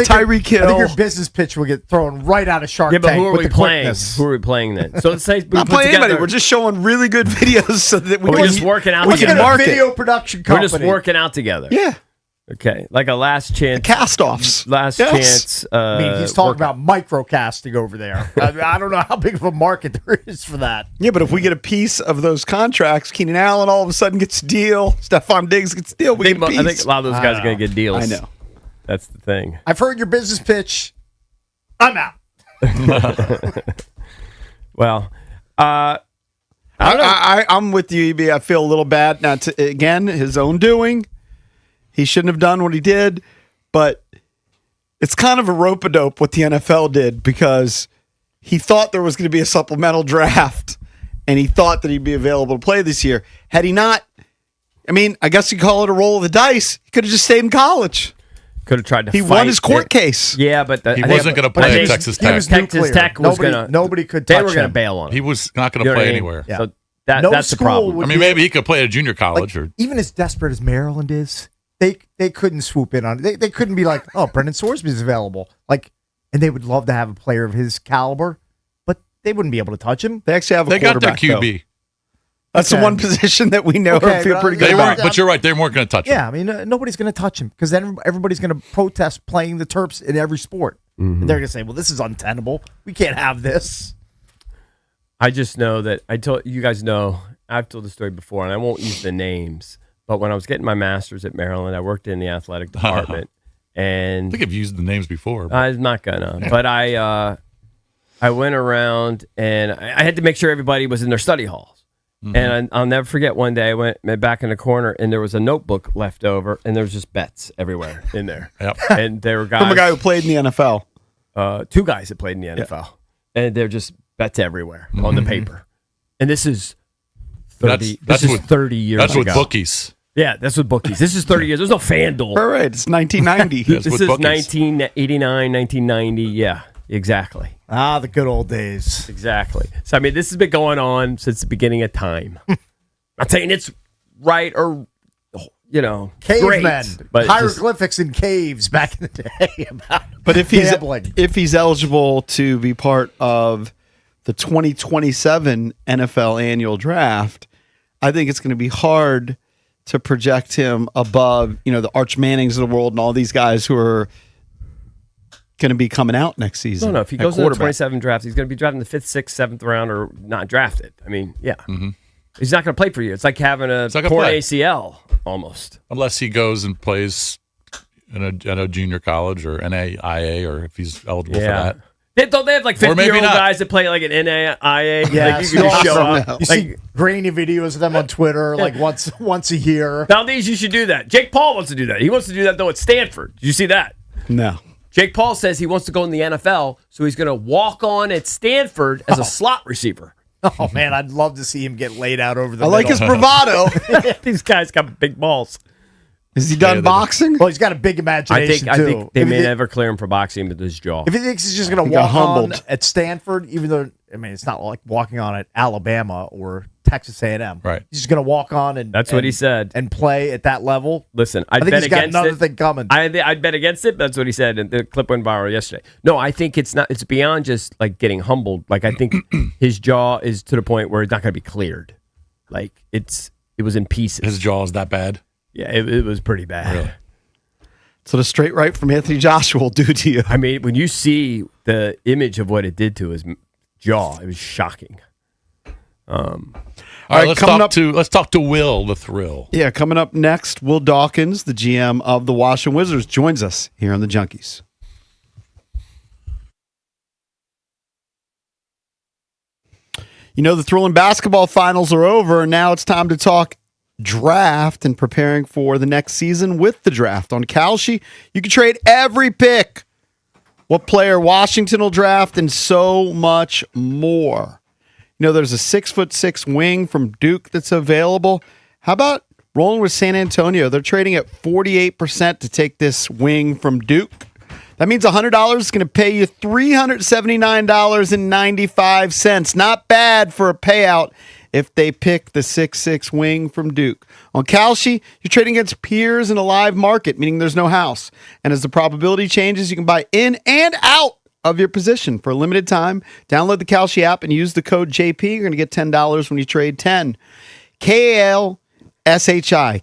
think your Hill. business pitch will get thrown right out of Shark Yeah, but Tank who are with we the playing? quickness. Who are we playing then? So let's say we Not put playing anybody. together- We're just showing really good videos so that we We're can just working out we Look can at together. a market. video production We're company. just working out together. Yeah, Okay, like a last chance. cast-offs. Last Yes. chance. I mean, he's talking about microcasting over there. I don't know how big of a market there is for that. Yeah, but if we get a piece of those contracts, Keenan Allen all of a sudden gets a deal. Stephon Diggs gets a deal. We get a piece. I think a lot of those guys are going to get deals. I know. That's the thing. I've heard your business pitch. I'm out. Well, I'm with you, EB. I feel a little bad. Now, again, his own doing. He shouldn't have done what he did, but it's kind of a rope-a-dope what the NFL did because he thought there was going to be a supplemental draft, and he thought that he'd be available to play this year. Had he not, I mean, I guess you call it a roll of the dice. He could have just stayed in college. could have tried to He fight won his court it. case. Yeah, but He wasn't going to play at Texas he Tech. was Texas nuclear. Tech was Nobody- going to. nobody could They touch were going to him. bail on him. He was not going You to know what play I mean? anywhere. Yeah. So No that's the school problem. would I mean, be- maybe he could play at a junior college or Even as desperate as Maryland is, they couldn't swoop in on it. They couldn't be like, oh, Brendan Sorsby's available. Like, and they would love to have a player of his caliber, but they wouldn't be able to touch him. They actually have a they got their quarterback, QB. though. That's Okay. the one position that we know Okay, or feel but pretty I- good They about. weren't, but you're right. They weren't going to touch him. Yeah, I mean, nobody's going to touch him because then everybody's going to protest playing the Terps in every sport. And they're going to say, well, this is untenable. We can't have this. I just know that I told you guys know I've told the story before, and I won't use the names, But when I was getting my master's at Maryland, I worked in the athletic department. And I think I've used the names before. But. I'm not gonna. But I went around and I had to make sure everybody was in their study halls. Mm-hmm. And I'll never forget one day I went back in the corner and there was a notebook left over and there was just bets everywhere in there. Yep. And there were guys. From a guy who played in the NFL. Two guys that played in the NFL. And they're just bets everywhere on the paper. And this is 30, that's this is with, 30 years That's ago. with bookies. Yeah, that's with bookies. This is 30 years. There's no FanDuel. All right, it's 1990. This is bookies. 1989, 1990. Yeah, exactly. The good old days. Exactly. So, I mean, this has been going on since the beginning of time. Not saying it's right or, Cavemen, great, but hieroglyphics in caves back in the day. But if gambling. if he's eligible to be part of the 2027 NFL annual draft, I think it's going to be hard to project him above, the Arch Mannings of the world and all these guys who are going to be coming out next season. No, if he goes in the 27 draft, he's going to be drafted in the 5th, 6th, 7th round or not drafted. I mean, yeah. Mm-hmm. He's not going to play for you. It's like having a torn ACL almost. Unless he goes and plays in a junior college or NAIA or if he's eligible for that. Don't they have like 50-year-old guys that play like an NAIA? Yeah, like you can just show up. You see grainy videos of them on Twitter like once a year. Valdez, you should do that. Jake Paul wants to do that. He wants to do that though at Stanford. Did you see that? No. Jake Paul says he wants to go in the NFL, so he's going to walk on at Stanford as a slot receiver. Oh man, I'd love to see him get laid out over the I like his bravado. These guys got big balls. Is he done boxing? Well, he's got a big imagination I too. think they may never clear him for boxing with his jaw. If he thinks he's just going to walk on at Stanford, even though it's not like walking on at Alabama or Texas A&M. Right. He's just going to walk on and that's what he said and play at that level. Listen, I think bet he's got against another it. thing coming. I'd bet against it. But that's what he said, and the clip went viral yesterday. No, I think it's not. It's beyond just like getting humbled. Like I think his jaw is to the point where it's not going to be cleared. Like it was in pieces. His jaw is that bad. Yeah, it was pretty bad. Really? So the straight right from Anthony Joshua will do to you. I mean, when you see the image of what it did to his jaw, it was shocking. All right, let's talk to Will the Thrill. Yeah, coming up next, Will Dawkins, the GM of the Washington Wizards, joins us here on the Junkies. The thrilling basketball finals are over, and now it's time to talk draft and preparing for the next season with the draft. On Kalshi, you can trade every pick, what player Washington will draft, and so much more. There's a 6'6" wing from Duke that's available. How about rolling with San Antonio? They're trading at 48% to take this wing from Duke. That means $100 is going to pay you $379.95. Not bad for a payout if they pick the 6'6" wing from Duke. On Kalshi, you're trading against peers in a live market, meaning there's no house. And as the probability changes, you can buy in and out of your position for a limited time. Download the Kalshi app and use the code JP. You're going to get $10 when you trade 10. KALSHI,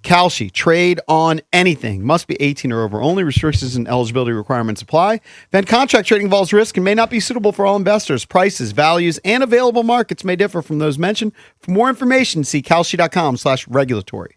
Kalshi, trade on anything. Must be 18 or over. Only restrictions and eligibility requirements apply. Event contract trading involves risk and may not be suitable for all investors. Prices, values, and available markets may differ from those mentioned. For more information, see kalshi.com/regulatory.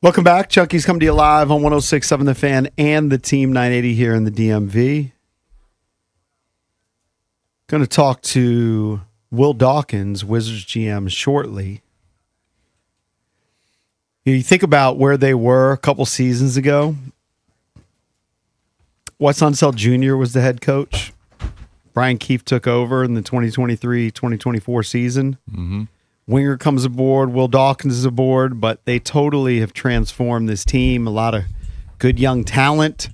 Welcome back. Chunky's coming to you live on 106.7 The Fan and the Team 980 here in the DMV. Going to talk to Will Dawkins, Wizards GM, shortly. You think about where they were a couple seasons ago. Wes Unseld Jr. was the head coach. Brian Keefe took over in the 2023-2024 season. Mm-hmm. Winger comes aboard. Will Dawkins is aboard, but they totally have transformed this team. A lot of good young talent.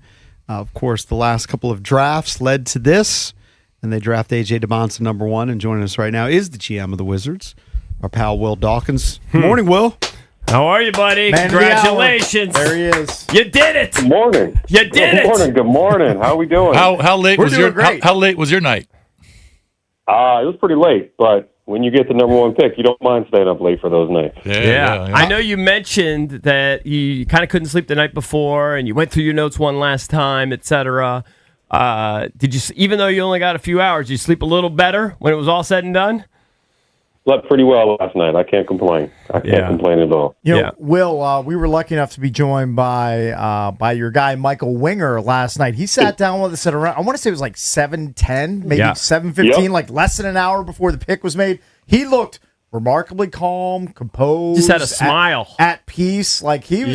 Of course, the last couple of drafts led to this, and they draft A.J. Debonsa number 1, and joining us right now is the GM of the Wizards, our pal Will Dawkins. Good morning, Will. How are you, buddy? Man of the Congratulations. hour. There he is. You did it. Good morning. You did it. Good morning. Good morning. How are we doing? How late We're was doing your great. how late was your night? It was pretty late, but when you get the number 1 pick, you don't mind staying up late for those nights. Yeah. I know you mentioned that you kind of couldn't sleep the night before, and you went through your notes one last time, etc. Did you, even though you only got a few hours, did you sleep a little better when it was all said and done? Slept pretty well last night. I can't complain. I can't complain at all. You know, Will, we were lucky enough to be joined by your guy Michael Winger last night. He sat down with us at around, I want to say it was like 7:10, maybe 7:15, like less than an hour before the pick was made. He looked remarkably calm, composed, Just had a smile, at peace. Like he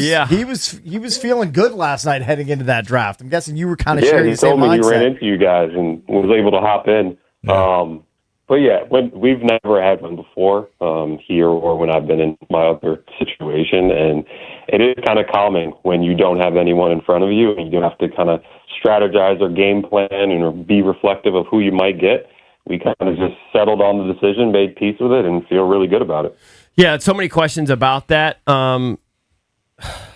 was feeling good last night heading into that draft. I'm guessing you were kind of sharing he the same told me mindset. he ran into you guys and was able to hop in. But yeah, we've never had one before here or when I've been in my other situation, and it is kind of calming when you don't have anyone in front of you and you don't have to kind of strategize or game plan and be reflective of who you might get. We kind of just settled on the decision, made peace with it, and feel really good about it. Yeah, so many questions about that.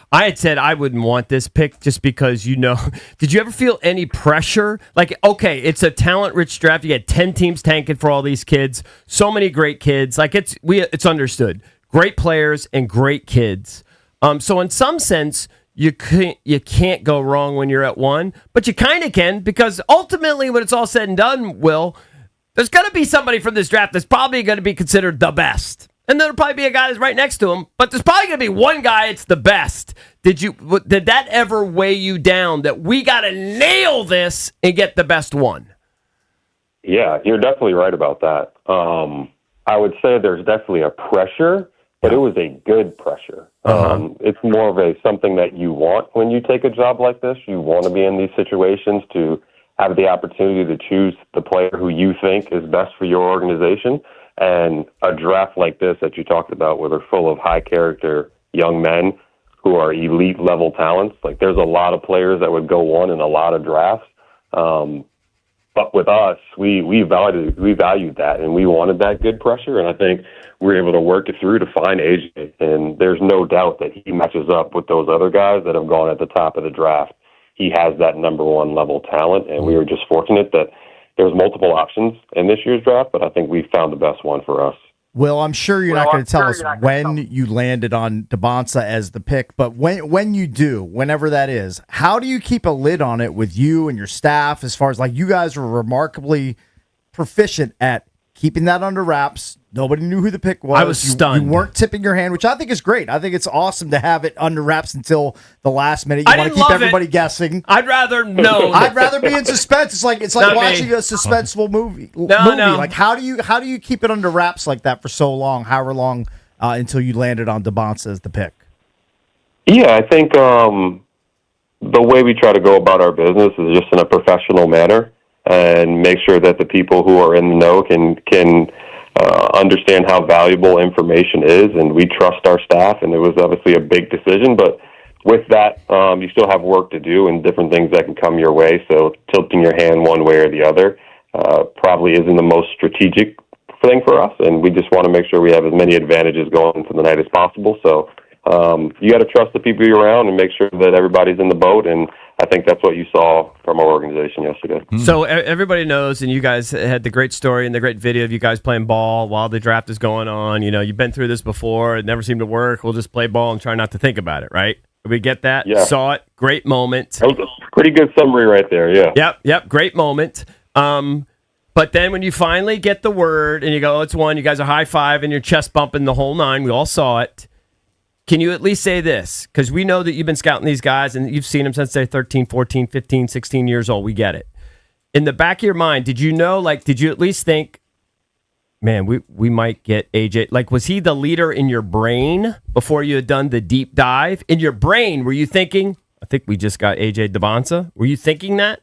I had said I wouldn't want this pick just because, did you ever feel any pressure? Like, okay, it's a talent-rich draft. You had 10 teams tanking for all these kids. So many great kids. Like, it's understood. Great players and great kids. So in some sense, you can't go wrong when you're at 1, but you kind of can, because ultimately when it's all said and done, Will, there's going to be somebody from this draft that's probably going to be considered the best. And there'll probably be a guy that's right next to him, but there's probably going to be one guy that's the best. Did that ever weigh you down that we got to nail this and get the best one? Yeah, you're definitely right about that. I would say there's definitely a pressure, but it was a good pressure. It's more of something that you want when you take a job like this. You want to be in these situations to have the opportunity to choose the player who you think is best for your organization. And a draft like this that you talked about, where they're full of high character young men who are elite level talents, like there's a lot of players that would go 1 in a lot of drafts. But with us, we valued that, and we wanted that good pressure. And I think we were able to work it through to find AJ. And there's no doubt that he matches up with those other guys that have gone at the top of the draft. He has that number 1 level talent, and we were just fortunate that there's multiple options in this year's draft, but I think we found the best one for us. Will, I'm sure you're not going to tell us when you landed on Debonsa as the pick, but when you do, whenever that is, how do you keep a lid on it with you and your staff, as far as, like, you guys were remarkably proficient at keeping that under wraps. Nobody knew who the pick was. I was stunned. You weren't tipping your hand, which I think is great. I think it's awesome to have it under wraps until the last minute. You want to keep everybody guessing. I'd rather know. I'd rather be in suspense. It's like Not watching me. a suspenseful movie. No. Like how do you keep it under wraps like that for so long, however long, until you landed on Debonsa as the pick? Yeah, I think the way we try to go about our business is just in a professional manner and make sure that the people who are in the know can understand how valuable information is, and we trust our staff, and it was obviously a big decision, but with that, you still have work to do and different things that can come your way, so tilting your hand one way or the other probably isn't the most strategic thing for us, and we just want to make sure we have as many advantages going into the night as possible, so you got to trust the people you're around and make sure that everybody's in the boat, and I think that's what you saw from our organization yesterday. So everybody knows, and you guys had the great story and the great video of you guys playing ball while the draft is going on. You know, you've been through this before. It never seemed to work. We'll just play ball and try not to think about it, right? We get that? Yeah. Saw it. Great moment. That was a pretty good summary right there, yeah. Yep. Great moment. But then when you finally get the word and you go, oh, it's one, you guys are high-five and your chest bumping the whole nine. We all saw it. can you at least say this? Because we know that you've been scouting these guys and you've seen them since they're 13, 14, 15, 16 years old. We get it. In the back of your mind, did you know, like, did you at least think, man, we might get AJ? Like, was he the leader in your brain before you had done the deep dive? In your brain, were you thinking, I think we just got AJ Dybantsa? Were you thinking that?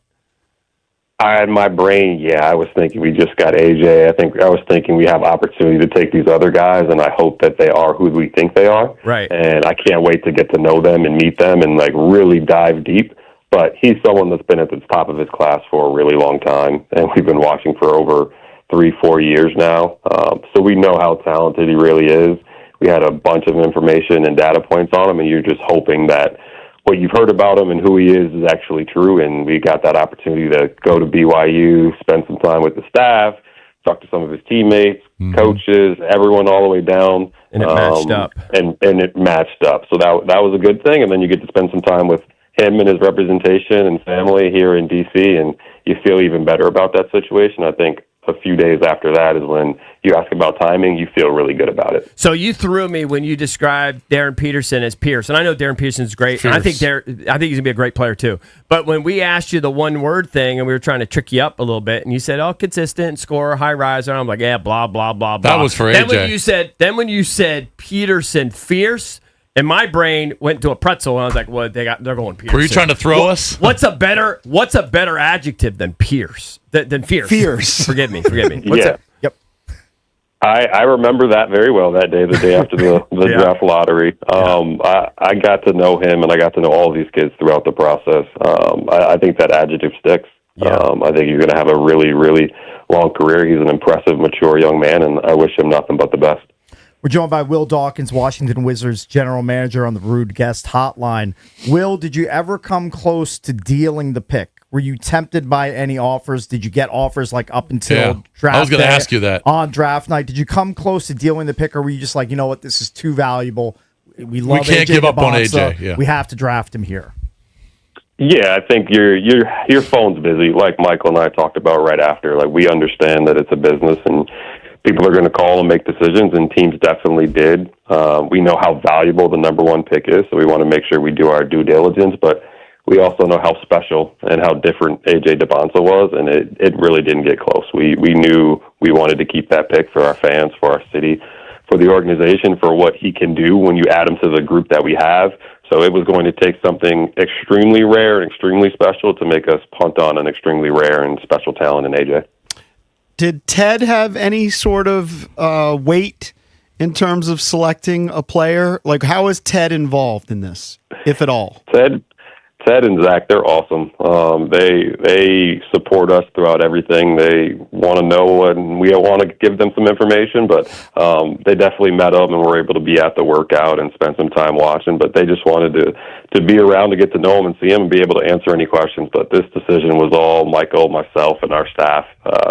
I had my brain, yeah, I was thinking we just got AJ. I was thinking we have opportunity to take these other guys, and I hope that they are who we think they are. Right. And I can't wait to get to know them and meet them and, like, really dive deep. But he's someone that's been at the top of his class for a really long time, and we've been watching for over 3-4 years now. So we know how talented he really is. We had a bunch of information and data points on him, and you're just hoping that what you've heard about him and who he is actually true. And we got that opportunity to go to BYU, spend some time with the staff, talk to some of his teammates, coaches, everyone all the way down. And it matched up. And it matched up. So that was a good thing. And then you get to spend some time with him and his representation and family here in D.C., and you feel even better about that situation. I think a few days after that is when you ask about timing, you feel really good about it. So you threw me when you described Darren Peterson as Pierce, and I know Darren Peterson's great. And I think he's gonna be a great player too. But when we asked you the one word thing, and we were trying to trick you up a little bit, and you said, "Oh, consistent scorer, high riser," and I'm like, "Yeah, blah blah blah blah." That was for then AJ. When you said Peterson fierce, and my brain went to a pretzel, and I was like, "Well, they're going Peterson." Were you trying to throw us? What's a better adjective than Pierce? Than fierce? Fierce. Forgive me. Yeah. Yep. I remember that very well that day, the day after the draft lottery. I got to know him, and I got to know all these kids throughout the process. I think that adjective sticks. I think he's going to have a really, really long career. He's an impressive, mature young man, and I wish him nothing but the best. We're joined by Will Dawkins, Washington Wizards general manager, on the Rude Guest Hotline. Will, did you ever come close to dealing the pick? Were you tempted by any offers? Did you get offers like up until draft I was going to day, ask you that. on draft night? Did you come close to dealing the pick, or were you just like, you know what, this is too valuable? We can't give up on AJ. Yeah. We have to draft him here. Yeah, I think your phone's busy, like Michael and I talked about right after. Like, we understand that it's a business and people are going to call and make decisions, and teams definitely did. We know how valuable the number one pick is, so we want to make sure we do our due diligence, but we also know how special and how different AJ Dybantsa was, and it really didn't get close. We knew we wanted to keep that pick for our fans, for our city, for the organization, for what he can do when you add him to the group that we have. So it was going to take something extremely rare and extremely special to make us punt on an extremely rare and special talent in AJ. Did Ted have any sort of weight in terms of selecting a player? Like, how is Ted involved in this, if at all? Ted and Zach, they're awesome. They support us throughout everything. They want to know, and we want to give them some information, but they definitely met up and were able to be at the workout and spend some time watching, but they just wanted to be around to get to know him and see him and be able to answer any questions. But this decision was all Michael, myself, and our staff.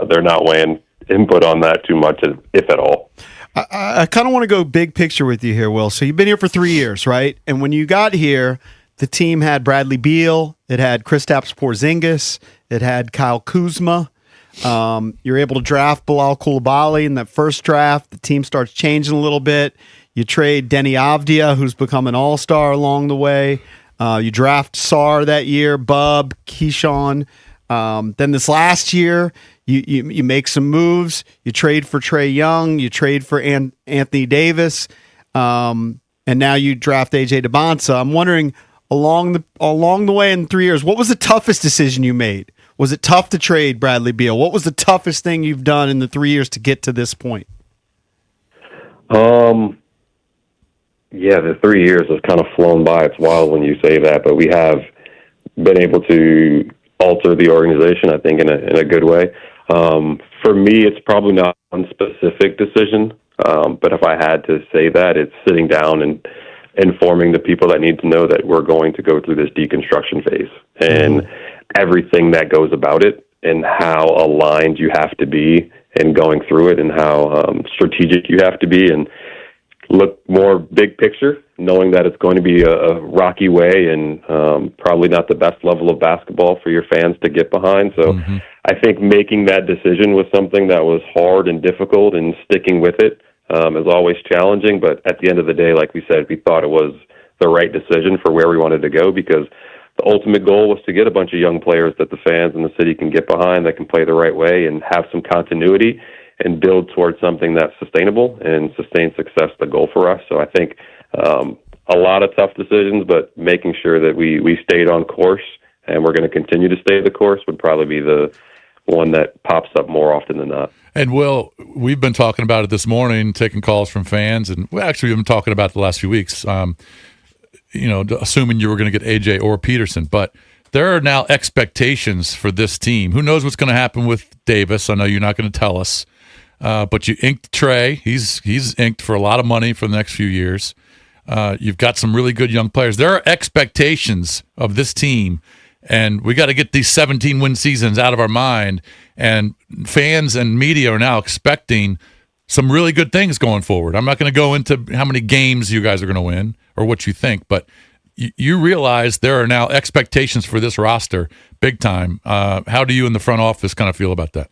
They're not weighing input on that too much, if at all. I kind of want to go big picture with you here, Will. So you've been here for 3 years, right? And when you got here, the team had Bradley Beal, it had Kristaps Porzingis, it had Kyle Kuzma. You're able to draft Bilal Coulibaly in that first draft. The team starts changing a little bit. You trade Denny Avdia, who's become an all-star along the way. You draft Sarr that year, Bub, Keyshawn. Then this last year, you make some moves. You trade for Trae Young. You trade for Anthony Davis. And now you draft AJ Dybantsa. I'm wondering, along the way in 3 years, what was the toughest decision you made? Was it tough to trade Bradley Beal? What was the toughest thing you've done in the 3 years to get to this point? Yeah, the 3 years has kind of flown by. It's wild when you say that, but we have been able to alter the organization, I think, in a good way. For me, it's probably not one specific decision, but if I had to say that, it's sitting down and informing the people that need to know that we're going to go through this deconstruction phase and everything that goes about it and how aligned you have to be in going through it and how strategic you have to be and look more big picture, knowing that it's going to be a rocky way and probably not the best level of basketball for your fans to get behind. So I think making that decision was something that was hard and difficult, and sticking with it is always challenging, but at the end of the day, like we said, we thought it was the right decision for where we wanted to go, because the ultimate goal was to get a bunch of young players that the fans in the city can get behind, that can play the right way and have some continuity and build towards something that's sustainable, and sustained success the goal for us. So I think a lot of tough decisions, but making sure that we stayed on course, and we're going to continue to stay the course, would probably be the one that pops up more often than not. And Will, we've been talking about it this morning, taking calls from fans, and we've been talking about it the last few weeks. Assuming you were going to get AJ or Peterson, but there are now expectations for this team. Who knows what's going to happen with Davis? I know you're not going to tell us, but you inked Trey. He's inked for a lot of money for the next few years. You've got some really good young players. There are expectations of this team, and we got to get these 17-win seasons out of our mind. And fans and media are now expecting some really good things going forward. I'm not going to go into how many games you guys are going to win or what you think, but you realize there are now expectations for this roster big time. How do you in the front office kind of feel about that?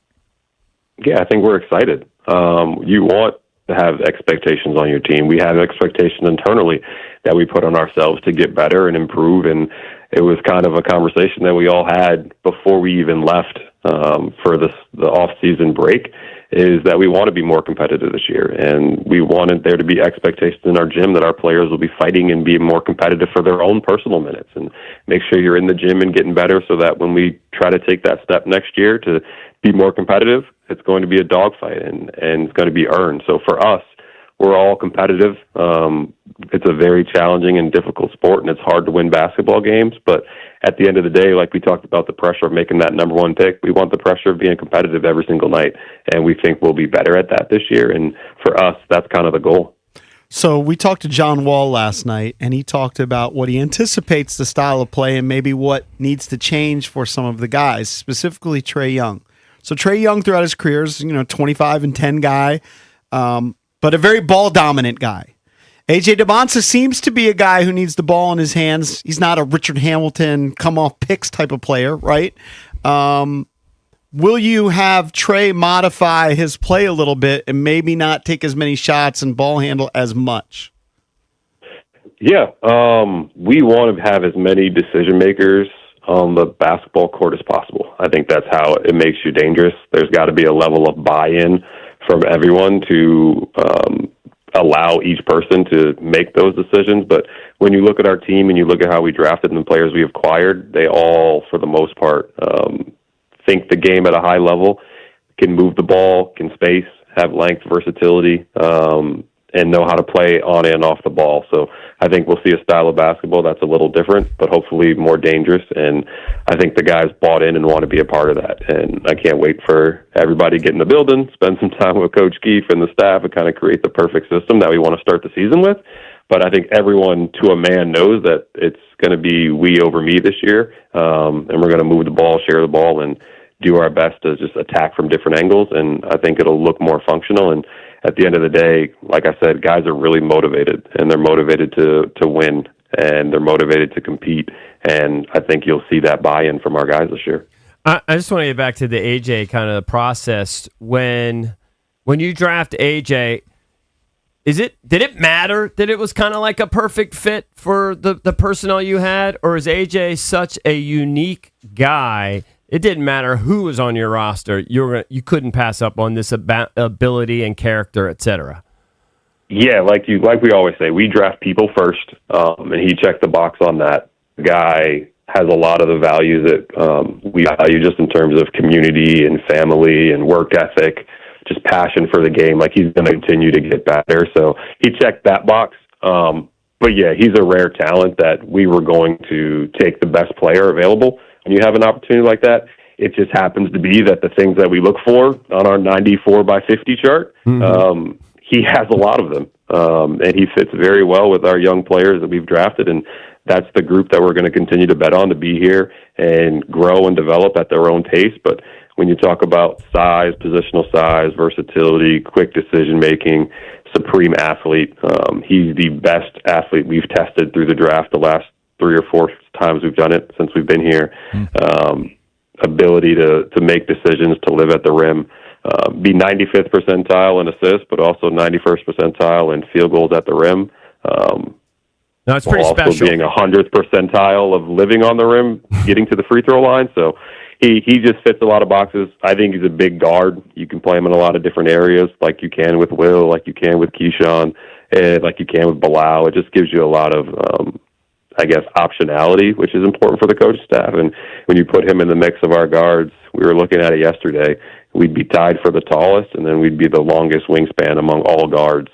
Yeah, I think we're excited. You want to have expectations on your team. We have expectations internally that we put on ourselves to get better and improve, and it was kind of a conversation that we all had before we even left for the off-season break, is that we want to be more competitive this year, and we wanted there to be expectations in our gym that our players will be fighting and be more competitive for their own personal minutes, and make sure you're in the gym and getting better, so that when we try to take that step next year to be more competitive, it's going to be a dogfight, and it's going to be earned. So for us, we're all competitive. It's a very challenging and difficult sport, and it's hard to win basketball games. But at the end of the day, like we talked about the pressure of making that number one pick, we want the pressure of being competitive every single night, and we think we'll be better at that this year. And for us, that's kind of the goal. So we talked to John Wall last night, and he talked about what he anticipates the style of play and maybe what needs to change for some of the guys, specifically Trae Young. So Trae Young throughout his career is, 25-10 guy, but a very ball-dominant guy. A.J. Debonsa seems to be a guy who needs the ball in his hands. He's not a Richard Hamilton come-off picks type of player, right? Will you have Trae modify his play a little bit and maybe not take as many shots and ball handle as much? Yeah, we want to have as many decision makers on the basketball court as possible. I think that's how it makes you dangerous. There's got to be a level of buy-in from everyone to allow each person to make those decisions. But when you look at our team and you look at how we drafted and the players we acquired, they all, for the most part, think the game at a high level, can move the ball, can space, have length, versatility, and know how to play on and off the ball. So I think we'll see a style of basketball that's a little different, but hopefully more dangerous. And I think the guys bought in and want to be a part of that. And I can't wait for everybody to get in the building, spend some time with Coach Keefe and the staff, and kind of create the perfect system that we want to start the season with. But I think everyone to a man knows that it's going to be we over me this year. And we're going to move the ball, share the ball, and do our best to just attack from different angles. And I think it'll look more functional. And at the end of the day, like I said, guys are really motivated, and they're motivated to win, and they're motivated to compete. And I think you'll see that buy-in from our guys this year. I just want to get back to the AJ kind of process. When you draft AJ, did it matter that it was kind of like a perfect fit for the personnel you had, or is AJ such a unique guy? It didn't matter who was on your roster. You couldn't pass up on this ability and character, etc. Yeah, like we always say, we draft people first, and he checked the box on that. The guy has a lot of the values that we value, just in terms of community and family and work ethic, just passion for the game. Like, he's going to continue to get better. So he checked that box. But yeah, he's a rare talent that we were going to take the best player available. When you have an opportunity like that, it just happens to be that the things that we look for on our 94 by 50 chart, he has a lot of them. And he fits very well with our young players that we've drafted. And that's the group that we're going to continue to bet on to be here and grow and develop at their own pace. But when you talk about size, positional size, versatility, quick decision-making, supreme athlete, he's the best athlete we've tested through the draft the last 3 or 4 times we've done it since we've been here. Ability to make decisions, to live at the rim, be 95th percentile in assists, but also 91st percentile in field goals at the rim. No, it's pretty while also special. being 100th percentile of living on the rim, getting to the free throw line. So he just fits a lot of boxes. I think he's a big guard. You can play him in a lot of different areas, like you can with Will, like you can with Keyshawn, and like you can with Bilal. It just gives you a lot of, I guess, optionality, which is important for the coaching staff. And when you put him in the mix of our guards, we were looking at it yesterday, we'd be tied for the tallest, and then we'd be the longest wingspan among all guards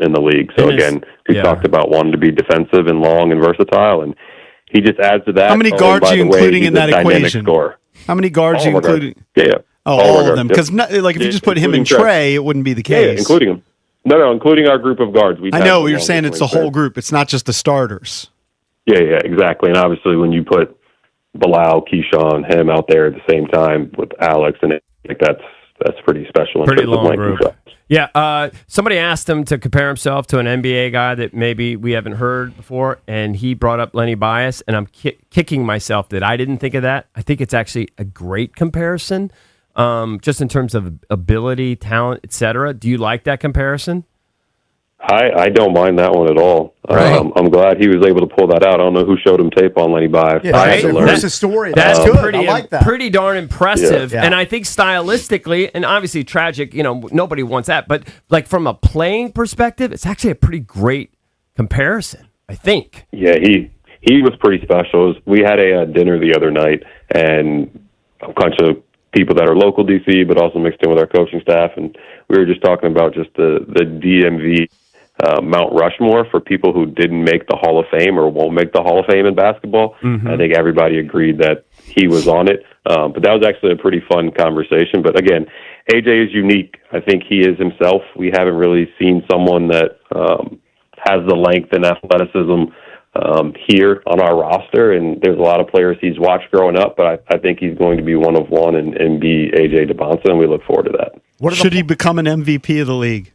in the league. So again, we talked about wanting to be defensive and long and versatile, and he just adds to that. How many Oh, and guards by are you the way, including he's in a that dynamic equation? scorer. How many guards All are you of our guards. including? Yeah. Oh, All of our all of guards, them. yep. Because like if you just put him and Including Trey. Trey, it wouldn't be the Yeah, case. including him. No, including our group of guards. I know you're saying it's the whole group. It's not just the starters. Yeah, exactly. And obviously, when you put Bilal, Keyshawn, him out there at the same time with Alex, and like that's pretty special. In Pretty terms of long length and group. size. Yeah, somebody asked him to compare himself to an NBA guy that maybe we haven't heard before, and he brought up Lenny Bias, and I'm kicking myself that I didn't think of that. I think it's actually a great comparison, just in terms of ability, talent, etc. Do you like that comparison? I don't mind that one at all. I'm glad he was able to pull that out. I don't know who showed him tape on Lenny Bias. Yeah, I had to learn. who's the story? That's good. pretty, I like that. pretty darn impressive. Yeah. And I think stylistically, and obviously tragic, nobody wants that. But like from a playing perspective, it's actually a pretty great comparison, I think. Yeah, he was pretty special. We had a dinner the other night, and a bunch of people that are local DC, but also mixed in with our coaching staff, and we were just talking about just the DMV Mount Rushmore for people who didn't make the Hall of Fame or won't make the Hall of Fame in basketball. Mm-hmm. I think everybody agreed that he was on it. But that was actually a pretty fun conversation. But again, AJ is unique. I think he is himself. We haven't really seen someone that has the length and athleticism here on our roster. And there's a lot of players he's watched growing up, but I think he's going to be one of one and be AJ DeBonsa, and we look forward to that. Should he become an MVP of the league?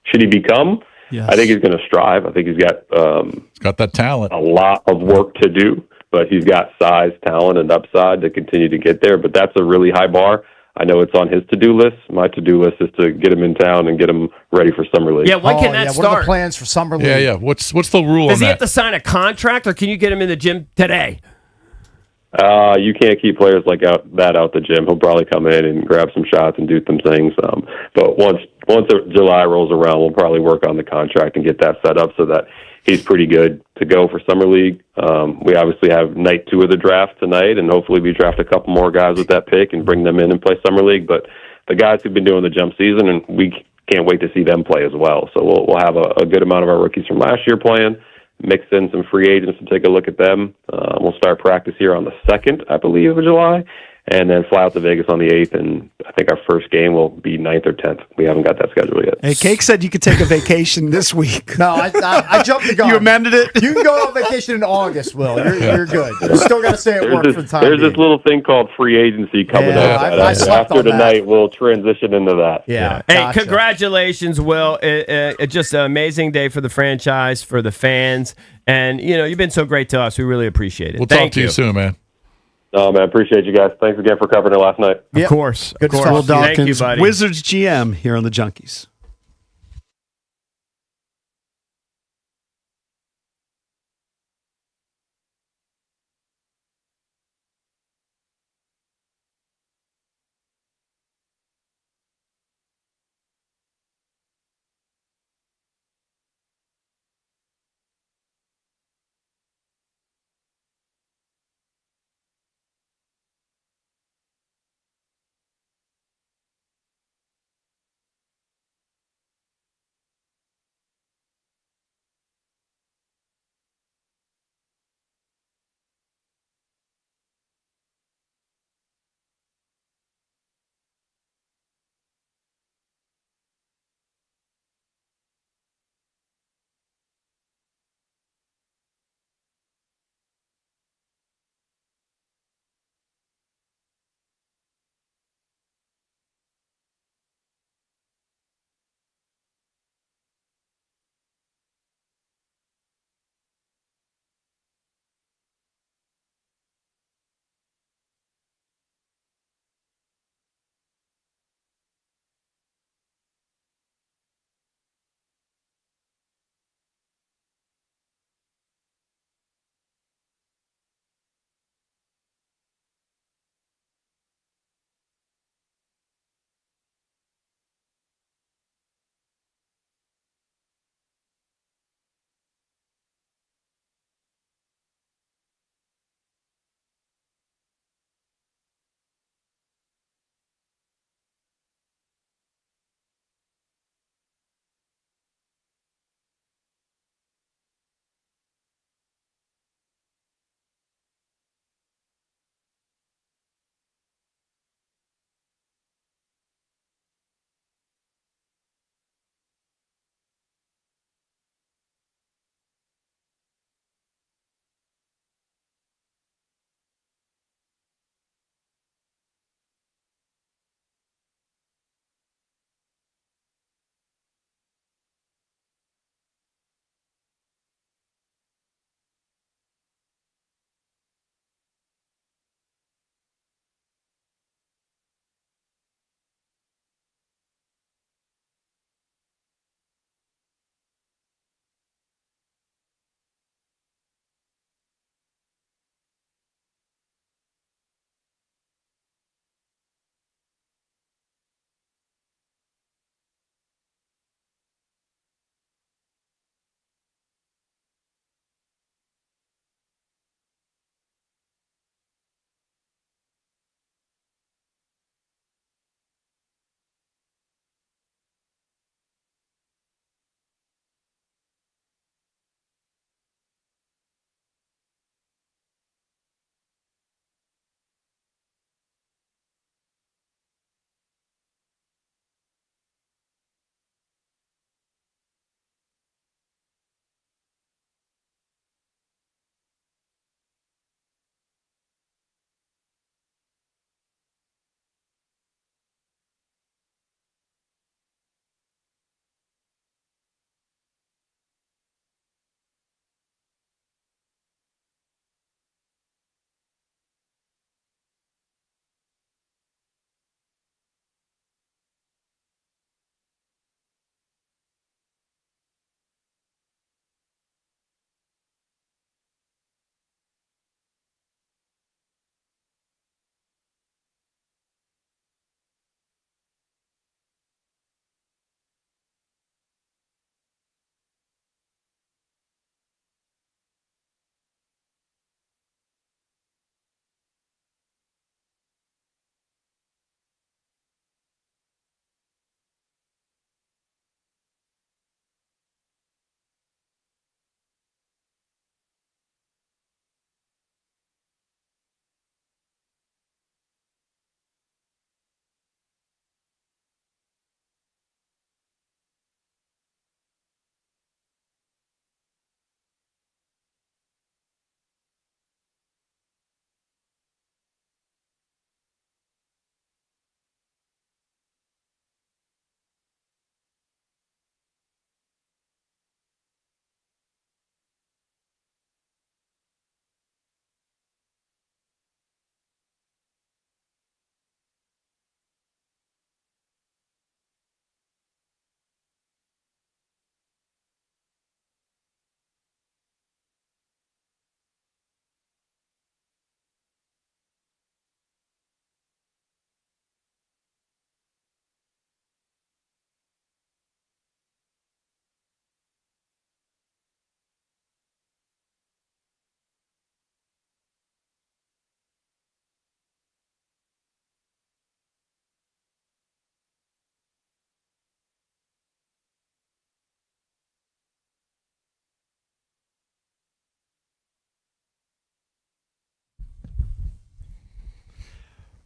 Should he become? Yes. I think he's going to strive. I think he's got that talent. A lot of work to do, but he's got size, talent, and upside to continue to get there. But that's a really high bar. I know it's on his to-do list. My to-do list is to get him in town and get him ready for Summer League. Yeah, when can that What are start? the plans for Summer League? Yeah. What's the rule Does on he have that? to sign a contract, or can you get him in the gym today? You can't keep players like out the gym. He'll probably come in and grab some shots and do some things. But once July rolls around, we'll probably work on the contract and get that set up so that he's pretty good to go for Summer League. We obviously have night 2 of the draft tonight, and hopefully we draft a couple more guys with that pick and bring them in and play Summer League. But the guys who've been doing the jump season, and we can't wait to see them play as well. So we'll have a good amount of our rookies from last year playing, mix in some free agents and take a look at them. We'll start practice here on the 2nd, I believe, of July, and then fly out to Vegas on the 8th, and I think our first game will be 9th or 10th. We haven't got that scheduled yet. Hey, Cake said you could take a vacation this week. No, I jumped the gun. You amended it? You can go on vacation in August, Will. You're good. You still got to stay at work for the time There's being. this little thing called free agency coming Yeah, up. I slept After on that. tonight, we'll transition into that. Yeah. Hey, Gotcha. congratulations, Will. Just an amazing day for the franchise, for the fans. And, you've been so great to us. We really appreciate it. We'll Thank talk to you soon, man. No, man, appreciate you guys. Thanks again for covering it last night. Of course. Good of course. stuff. Will Thank you, Dawkins, buddy. Wizards GM here on the Junkies.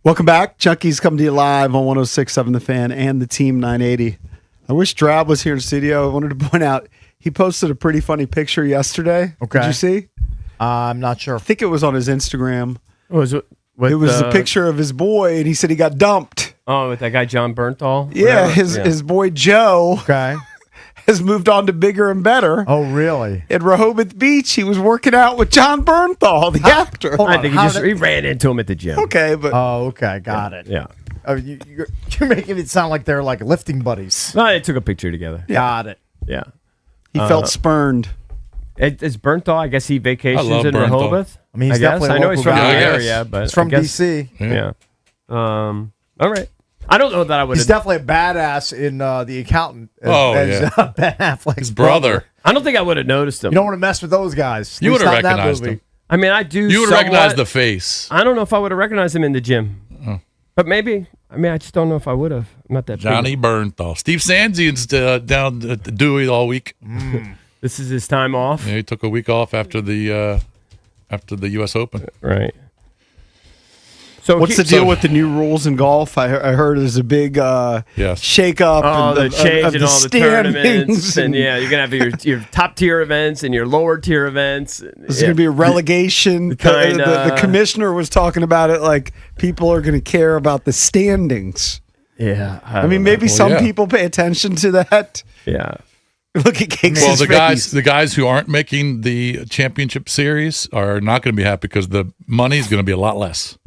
Welcome back. Junkies come to you live on 106.7 The Fan and the Team 980. I wish Drab was here in studio. I wanted to point out he posted a pretty funny picture yesterday. Okay. Did you see? I'm not sure. I think it was on his Instagram. Was it? It was a picture of his boy, and he said he got dumped. Oh, with that guy John Bernthal? Yeah, Whatever? his boy Joe has moved on to bigger and better. Oh, really? At Rehoboth Beach, he was working out with John Bernthal, the actor. I think he ran into him at the gym. Okay, but okay, got it. Yeah. Oh, you're making it sound like they're like lifting buddies. No, they took a picture together. Got it. Yeah. He felt spurned. It's Bernthal. I guess he vacations love in Bernthal. Rehoboth. I mean, he's guess. definitely a I know he's local from guy. the Yeah, I area, guess. but He's from I guess, D.C. Yeah. All right. I don't know that I would. He's definitely a badass in The Accountant. Ben Affleck's His brother. I don't think I would have noticed him. You don't want to mess with those guys. You At least would have not in that recognized movie. him. I mean, I do. You would somewhat. recognize the face. I don't know if I would have recognized him in the gym, Oh. but maybe. I mean, I just don't know if I would have. I'm not that Johnny big. Bernthal. Steve Sanzian's down at Dewey all week. This is his time off. Yeah, he took a week off after the U.S. Open. Right. So What's the deal with the new rules in golf? I heard there's a big shake up. Oh, and the change of in the all the tournaments, standings and yeah, you're gonna have your top tier events and your lower tier events. There's going to be a relegation. The commissioner was talking about it like people are going to care about the standings. Yeah, I mean, maybe some people pay attention to that. Yeah. Look at Cakes' Well, face. the guys who aren't making the championship series are not going to be happy because the money is going to be a lot less.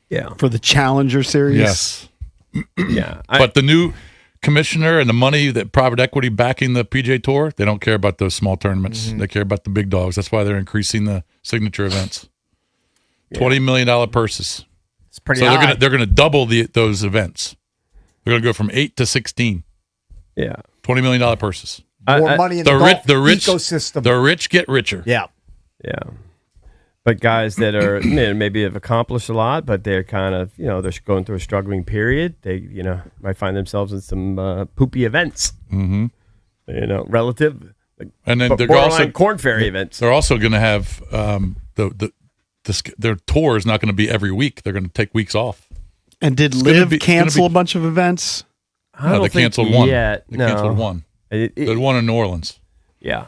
Yeah, for the Challenger Series. Yes. Yeah, but the new commissioner and the money that private equity backing the PGA Tour, they don't care about those small tournaments. They care about the big dogs. That's why they're increasing the signature events. $20 million purses. It's pretty. So high. they're gonna double those events. They're gonna go from 8 to 16. Yeah, $20 million purses. More money in the golf ecosystem. The rich get richer. Yeah. But guys that are maybe have accomplished a lot, but they're kind of they're going through a struggling period. They might find themselves in some poopy events. Mm-hmm. Relative. And then they're borderline also Corn Ferry events. They're also going to have their tour is not going to be every week. They're going to take weeks off. And did Liv cancel a bunch of events? No, they canceled one. Yet. They canceled one. They had one in New Orleans. Yeah.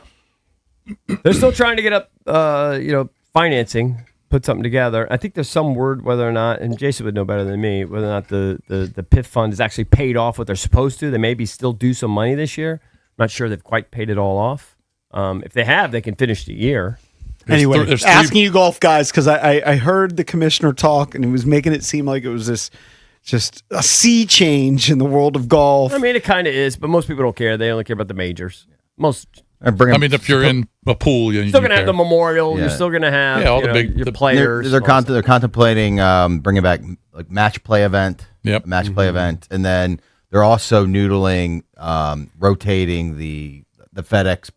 They're still trying to get up, financing, put something together. I think there's some word whether or not, and Jason would know better than me, whether or not the PIF fund is actually paid off what they're supposed to. They maybe still do some money this year. I'm not sure they've quite paid it all off. If they have, they can finish the year. Anyway, asking you golf guys, because I heard the commissioner talk, and he was making it seem like it was this just a sea change in the world of golf. I mean, it kind of is, but most people don't care. They only care about the majors. Most. I mean, if you're in a pool, you're still going to have the memorial. You're still going to have all the big your players. They're contemplating bringing back like match play event. Yep. Match play event, and then they're also noodling rotating the FedEx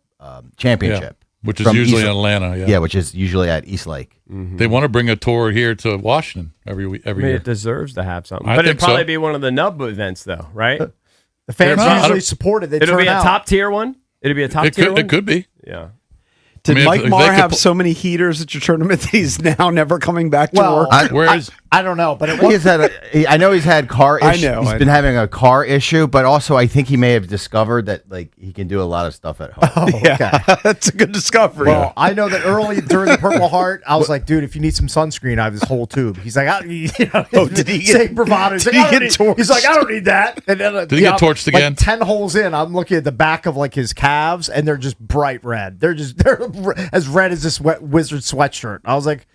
championship, which is from usually East- in Atlanta. Yeah. Yeah, which is usually at East Lake. They want to bring a tour here to Washington every week. I mean, Year. it deserves to have something. I But it'd think probably so. be one of the nub events, though, right? The fans No, I usually don't- support it. They It'll turn be a out. top tier one. It'll be a top tier one. It could be. Yeah. Did I mean, Mike if Marr they could have pu- so many heaters at your tournament that he's now never coming back to Well, work? I don't know, but I know he's had car I issues. know, He's I been know. having a car issue, but also I think he may have discovered that like he can do a lot of stuff at home. That's a good discovery. Well, I know that early during the Purple Heart, I was like, dude, if you need some sunscreen, I have this whole tube. He's like, did he get- same bravado. He's did like, he I don't get need- he's torched? like, I don't need that. And then, Did he get torched like again? 10 holes in, I'm looking at the back of like his calves, and they're just bright red. They're as red as this wizard sweatshirt. I was like,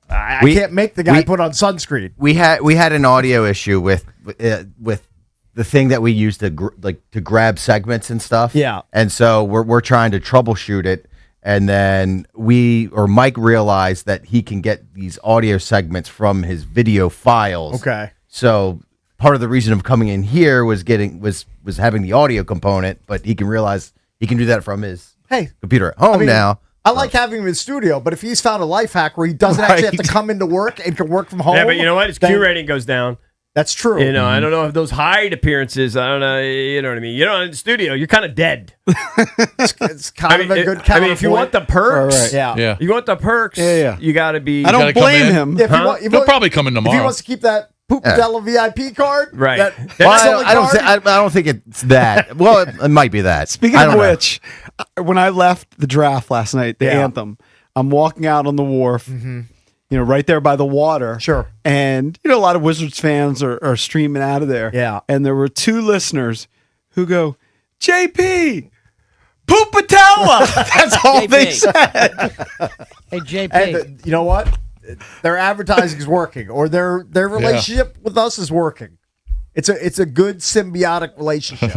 I can't make the guy put on sunscreen. We had an audio issue with the thing that we use to grab segments and stuff. Yeah. And so we're trying to troubleshoot it, and then Mike realized that he can get these audio segments from his video files. Okay. So part of the reason of coming in here was having the audio component, but he can realize he can do that from his computer at home now. I like having him in the studio, but if he's found a life hack where he doesn't actually have to come into work and can work from home. Yeah, but you know what? His Q rating goes down. That's true. I don't know if those hide appearances. I don't know. You know what I mean? You're not in the studio. You're kind of dead. It's kind of a good I mean, if you want the perks, All right. Yeah. you want the perks. Yeah. You got to be. I don't gotta come blame in. him. If he wa- if He'll he- probably come in If he tomorrow. wants to keep that Poopdella VIP card? Right. Well, silly I don't. card? I don't think it's that. Well, it might be that. Speaking I of don't know. which, when I left the draft last night, the anthem, I'm walking out on the wharf, right there by the water. Sure. And, a lot of Wizards fans are streaming out of there. Yeah. And there were two listeners who go, JP, Poopatella. That's all they said. Hey, JP. And you know what? Their advertising is working, or their relationship with us is working. It's a good symbiotic relationship.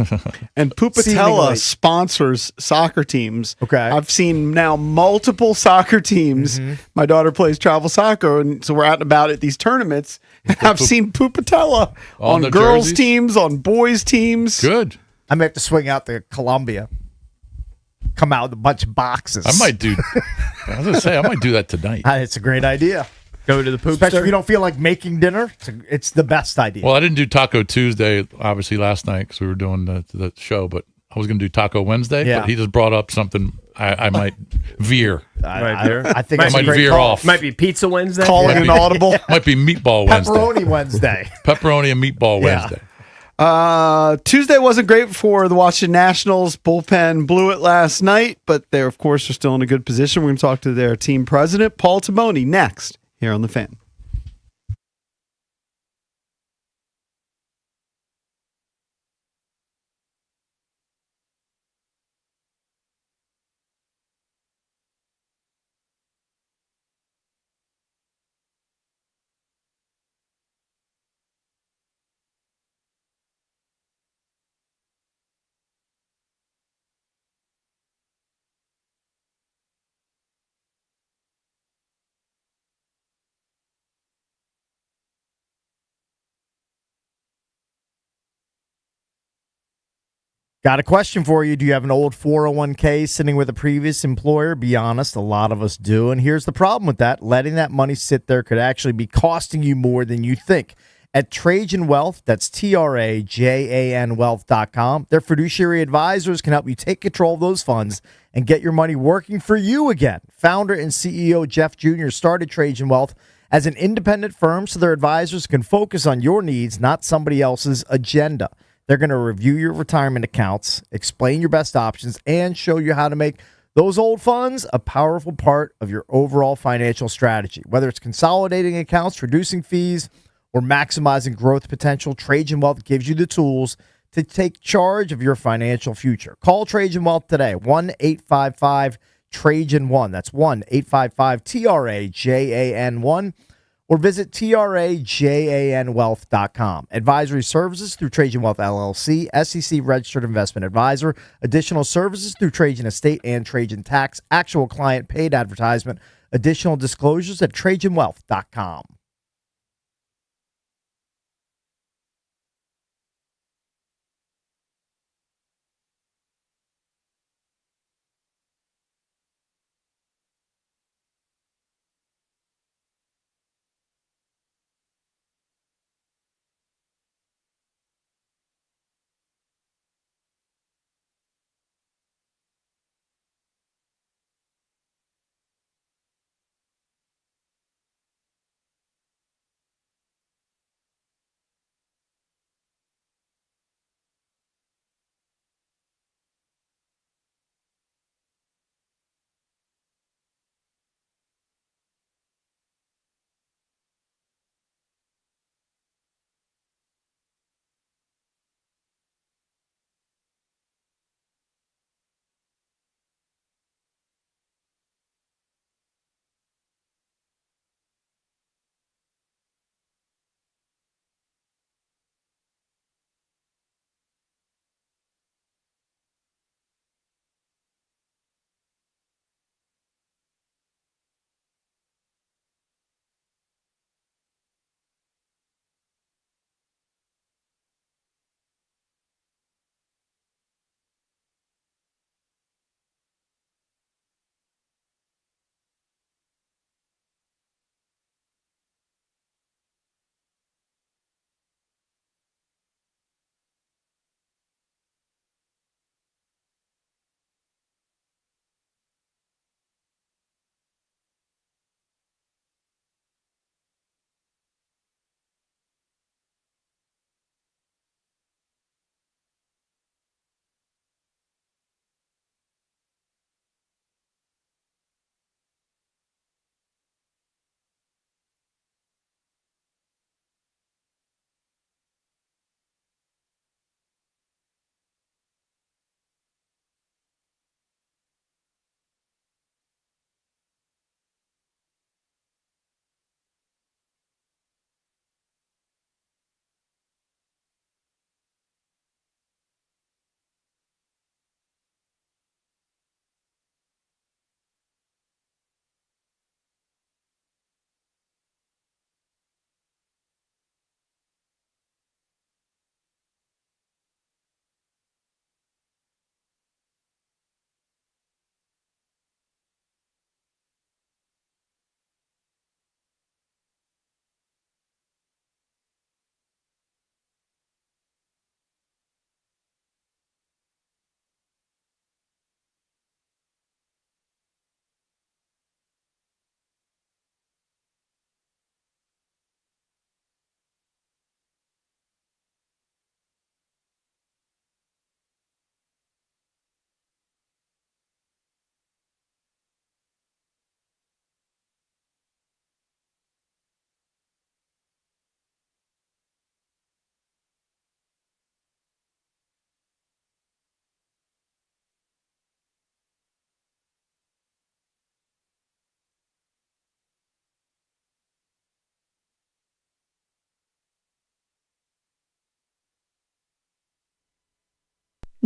And Poopatella Seemingly. sponsors soccer teams. Okay. I've seen now multiple soccer teams. My daughter plays travel soccer, and so we're out and about at these tournaments. And I've seen Poopatella On on the girls' jerseys? teams, on boys' teams. Good. I may have to swing out to Columbia. Come out with a bunch of boxes. I might do. I was gonna say I might do that tonight. It's a great idea. Go to the poop Especially if you don't feel like making dinner. It's the best idea. Well, I didn't do Taco Tuesday, obviously, last night because we were doing the show, but I was going to do Taco Wednesday. Yeah. But he just brought up something I might veer. I think I it's a might great veer call. off. Might be Pizza Wednesday. Calling Might an be- audible. Might be Meatball Wednesday. Pepperoni Wednesday. Pepperoni and Meatball Yeah. Wednesday. Tuesday wasn't great for the Washington Nationals. Bullpen blew it last night, but they, of course, are still in a good position. We're going to talk to their team president, Paul Timoni, next here on The Fan. Got a question for you. Do you have an old 401k sitting with a previous employer? Be honest, a lot of us do. And here's the problem with that. Letting that money sit there could actually be costing you more than you think. At Trajan Wealth, that's TRAJAN Wealth.com, their fiduciary advisors can help you take control of those funds and get your money working for you again. Founder and CEO Jeff Jr. started Trajan Wealth as an independent firm so their advisors can focus on your needs, not somebody else's agenda. They're going to review your retirement accounts, explain your best options, and show you how to make those old funds a powerful part of your overall financial strategy. Whether it's consolidating accounts, reducing fees, or maximizing growth potential, Trajan Wealth gives you the tools to take charge of your financial future. Call Trajan Wealth today, 1-855-TRAJAN-1. That's 1-855-TRAJAN-1. Or visit TRAJANwealth.com. Advisory services through Trajan Wealth LLC, SEC registered investment advisor. Additional services through Trajan Estate and Trajan Tax. Actual client paid advertisement. Additional disclosures at TrajanWealth.com.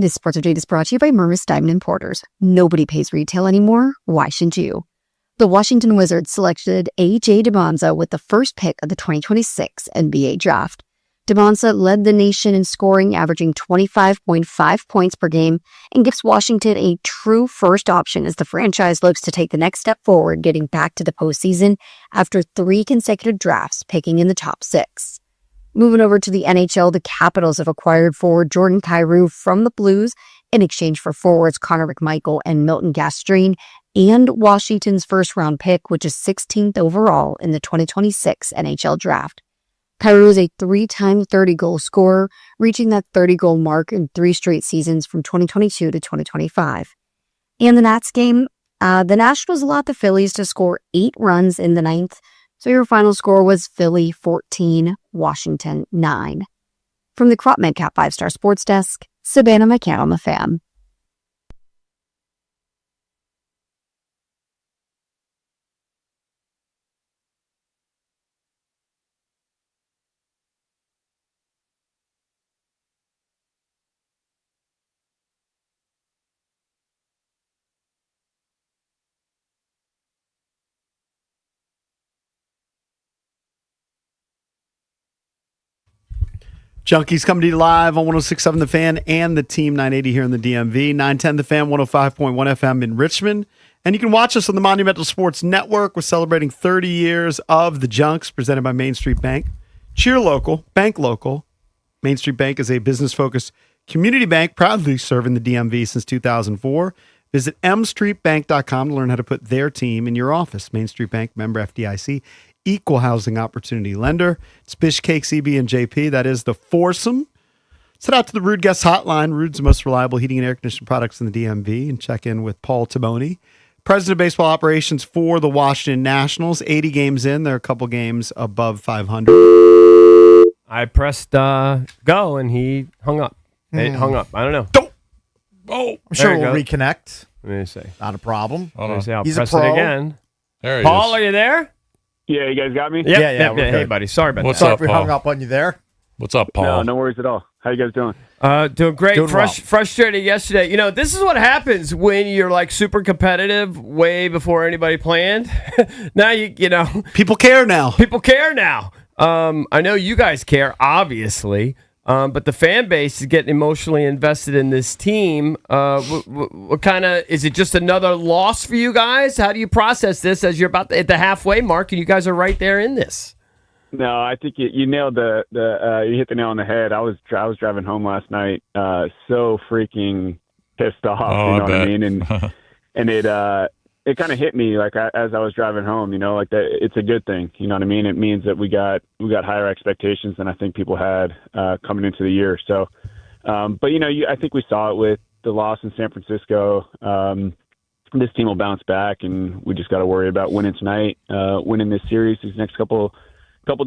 This Sports Update is brought to you by Murris Diamond Importers. Nobody pays retail anymore. Why shouldn't you? The Washington Wizards selected A.J. DeBonza with the first pick of the 2026 NBA Draft. DeBonza led the nation in scoring, averaging 25.5 points per game, and gives Washington a true first option as the franchise looks to take the next step forward, getting back to the postseason after 3 consecutive drafts, picking in the top 6. Moving over to the NHL, the Capitals have acquired forward Jordan Kyrou from the Blues in exchange for forwards Connor McMichael and Milton Gastrine, and Washington's first-round pick, which is 16th overall in the 2026 NHL Draft. Kyrou is a 3-time 30-goal scorer, reaching that 30-goal mark in 3 straight seasons from 2022 to 2025. In the Nats game, the Nationals allowed the Phillies to score 8 runs in the 9th, so your final score was Philly 14, Washington 9. From the Crop Medcap 5-Star Sports Desk, Savannah McCann on the Fan. Junkies coming to you live on 106.7 The Fan and the Team 980 here in the DMV. 910 The Fan, 105.1 FM in Richmond. And you can watch us on the Monumental Sports Network. We're celebrating 30 years of the Junks, presented by Main Street Bank. Cheer local, bank local. Main Street Bank is a business-focused community bank proudly serving the DMV since 2004. Visit mstreetbank.com to learn how to put their team in your office. Main Street Bank, member FDIC. Equal housing opportunity lender. It's Bish, Cake, CB, and JP. That is the foursome. Set out to the Rude Guest Hotline. Rude's the most reliable heating and air conditioning products in the DMV. And check in with Paul Timoni, president of baseball operations for the Washington Nationals. 80 games in. They're a couple games above 500. I pressed go, and he hung up. It hung up. I don't know. I'm sure we'll reconnect. Let me see. Not a problem. Let me see. I'll He's press a pro. it again. There he Paul, is. are you there? Yeah, you guys got me? Yep, Yeah, yep, we're Hey, good. buddy. Sorry about What's that. Sorry up, if we Paul? hung up on you there. What's up, Paul? No, no worries at all. How you guys doing? Doing great. Doing well. Frustrated yesterday. You know, this is what happens when you're like super competitive way before anybody planned. Now you know People care now. people care now. I know you guys care, obviously, but the fan base is getting emotionally invested in this team. What kind of is it? Just another loss for you guys? How do you process this as you're about at the halfway mark and you guys are right there in this? No, I think you nailed you hit the nail on the head. I was driving home last night, so freaking pissed off. Oh, you know I what I bet. mean? And it kind of hit me like as I was driving home. You know, like that. It's a good thing. You know what I mean? It means that we got higher expectations than I think people had coming into the year. So, but you know, I think we saw it with the loss in San Francisco. This team will bounce back, and we just got to worry about winning tonight, winning this series these next couple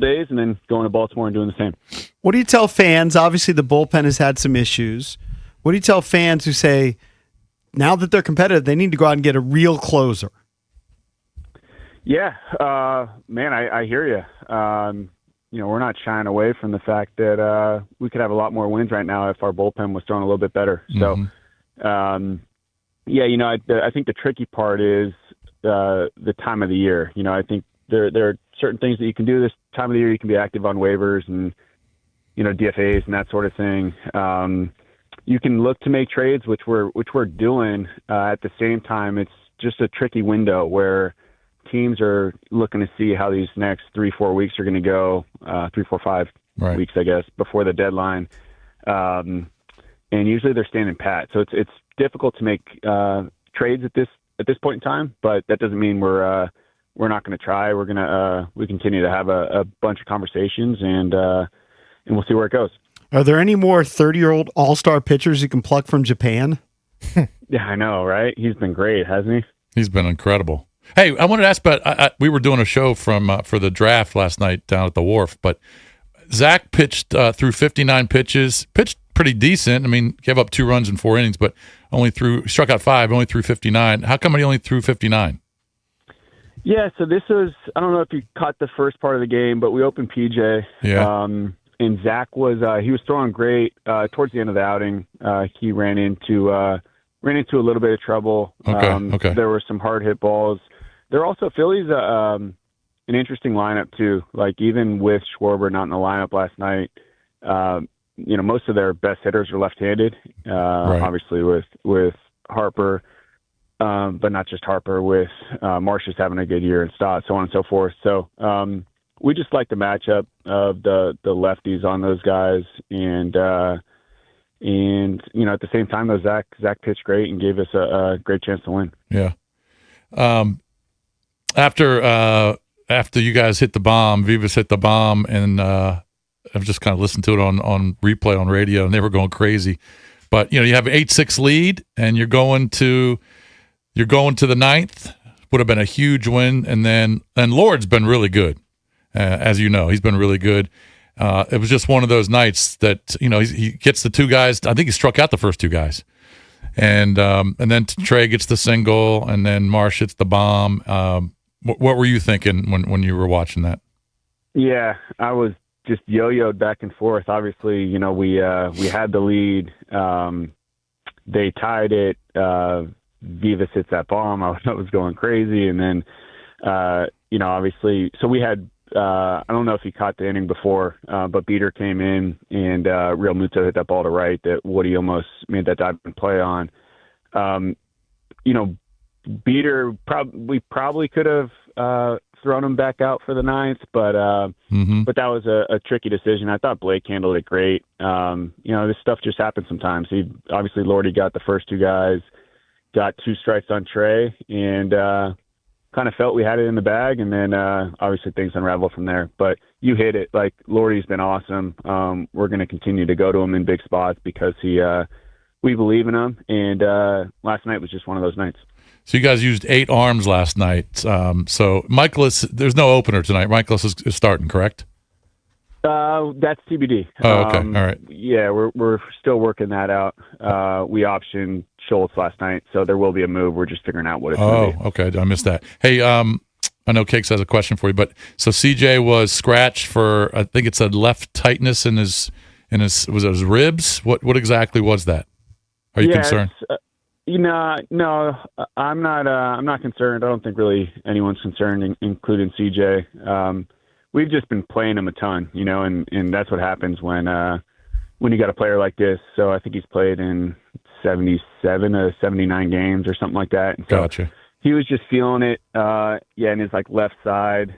days, and then going to Baltimore and doing the same. What do you tell fans? Obviously, the bullpen has had some issues. What do you tell fans who say, now that they're competitive, they need to go out and get a real closer? Yeah, man, I hear you. You know, we're not shying away from the fact that we could have a lot more wins right now if our bullpen was throwing a little bit better. So, yeah, you know, I think the tricky part is the time of the year. You know, I think there are certain things that you can do this time of the year. You can be active on waivers and, you know, DFAs and that sort of thing. You can look to make trades, which we're doing. At the same time, it's just a tricky window where teams are looking to see how these next 3-4 weeks are going to go, 3, 4, 5 weeks, I guess, before the deadline. And usually they're standing pat. So it's difficult to make trades at this point in time, but that doesn't mean we're not going to try. We continue to have a bunch of conversations, and we'll see where it goes. Are there any more 30-year-old all-star pitchers you can pluck from Japan? Yeah, I know, right? He's been great, hasn't he? He's been incredible. Hey, I wanted to ask about, we were doing a show for the draft last night down at the Wharf, but Zach pitched through 59 pitches, pitched pretty decent. I mean, gave up 2 runs in 4 innings, but struck out 5, only threw 59. How come he only threw 59? Yeah, so this was, I don't know if you caught the first part of the game, but we opened PJ. Yeah. and Zach was he was throwing great. Towards the end of the outing, he ran into a little bit of trouble. Okay. There were some hard hit balls. There are also Philly's an interesting lineup too. Like even with Schwarber not in the lineup last night, most of their best hitters are left-handed. Obviously with Harper, but not just Harper. With Marsh is having a good year and Stott, so on and so forth. So we just like the matchup of the lefties on those guys, and at the same time though, Zach pitched great and gave us a great chance to win. Yeah. After you guys hit the bomb, Vivas hit the bomb, and I've just kind of listened to it on replay on radio, and they were going crazy. But you have an 8-6 lead, and you're going to the ninth. Would have been a huge win, and Lord's been really good, as you know, he's been really good. It was just one of those nights that he gets the two guys. I think he struck out the first two guys, and then Trey gets the single, and then Marsh hits the bomb. What were you thinking when you were watching that? Yeah, I was just yo-yoed back and forth. Obviously, we had the lead. They tied it. Vivas hits that bomb. I was going crazy, and then obviously, so we had. I don't know if he caught the inning before, but Beater came in, and Real Muto hit that ball to right that Woody almost made that dive and play on. Beater, we probably could have thrown him back out for the ninth, but that was a tricky decision. I thought Blake handled it great. This stuff just happens sometimes. Lordy got the first two guys, got two strikes on Trey, and kind of felt we had it in the bag, and then obviously things unraveled from there. But you hit it. Like, Lordy's been awesome. We're going to continue to go to him in big spots because we believe in him, and last night was just one of those nights. So you guys used 8 arms last night. So Michaelis, there's no opener tonight. Michaelis is starting, correct? That's TBD. Oh, okay. All right. Yeah, we're still working that out. We optioned Schultz last night, so there will be a move. We're just figuring out what it's going to be. Okay. I missed that. Hey, I know Cakes has a question for you, but so CJ was scratched for, I think it said left tightness in his was it his ribs? What exactly was that? Are you concerned? No, I'm not concerned. I don't think really anyone's concerned, including CJ. We've just been playing him a ton, and that's what happens when you got a player like this. So I think he's played in 77 to 79 games or something like that. And so gotcha. He was just feeling it, in his left side,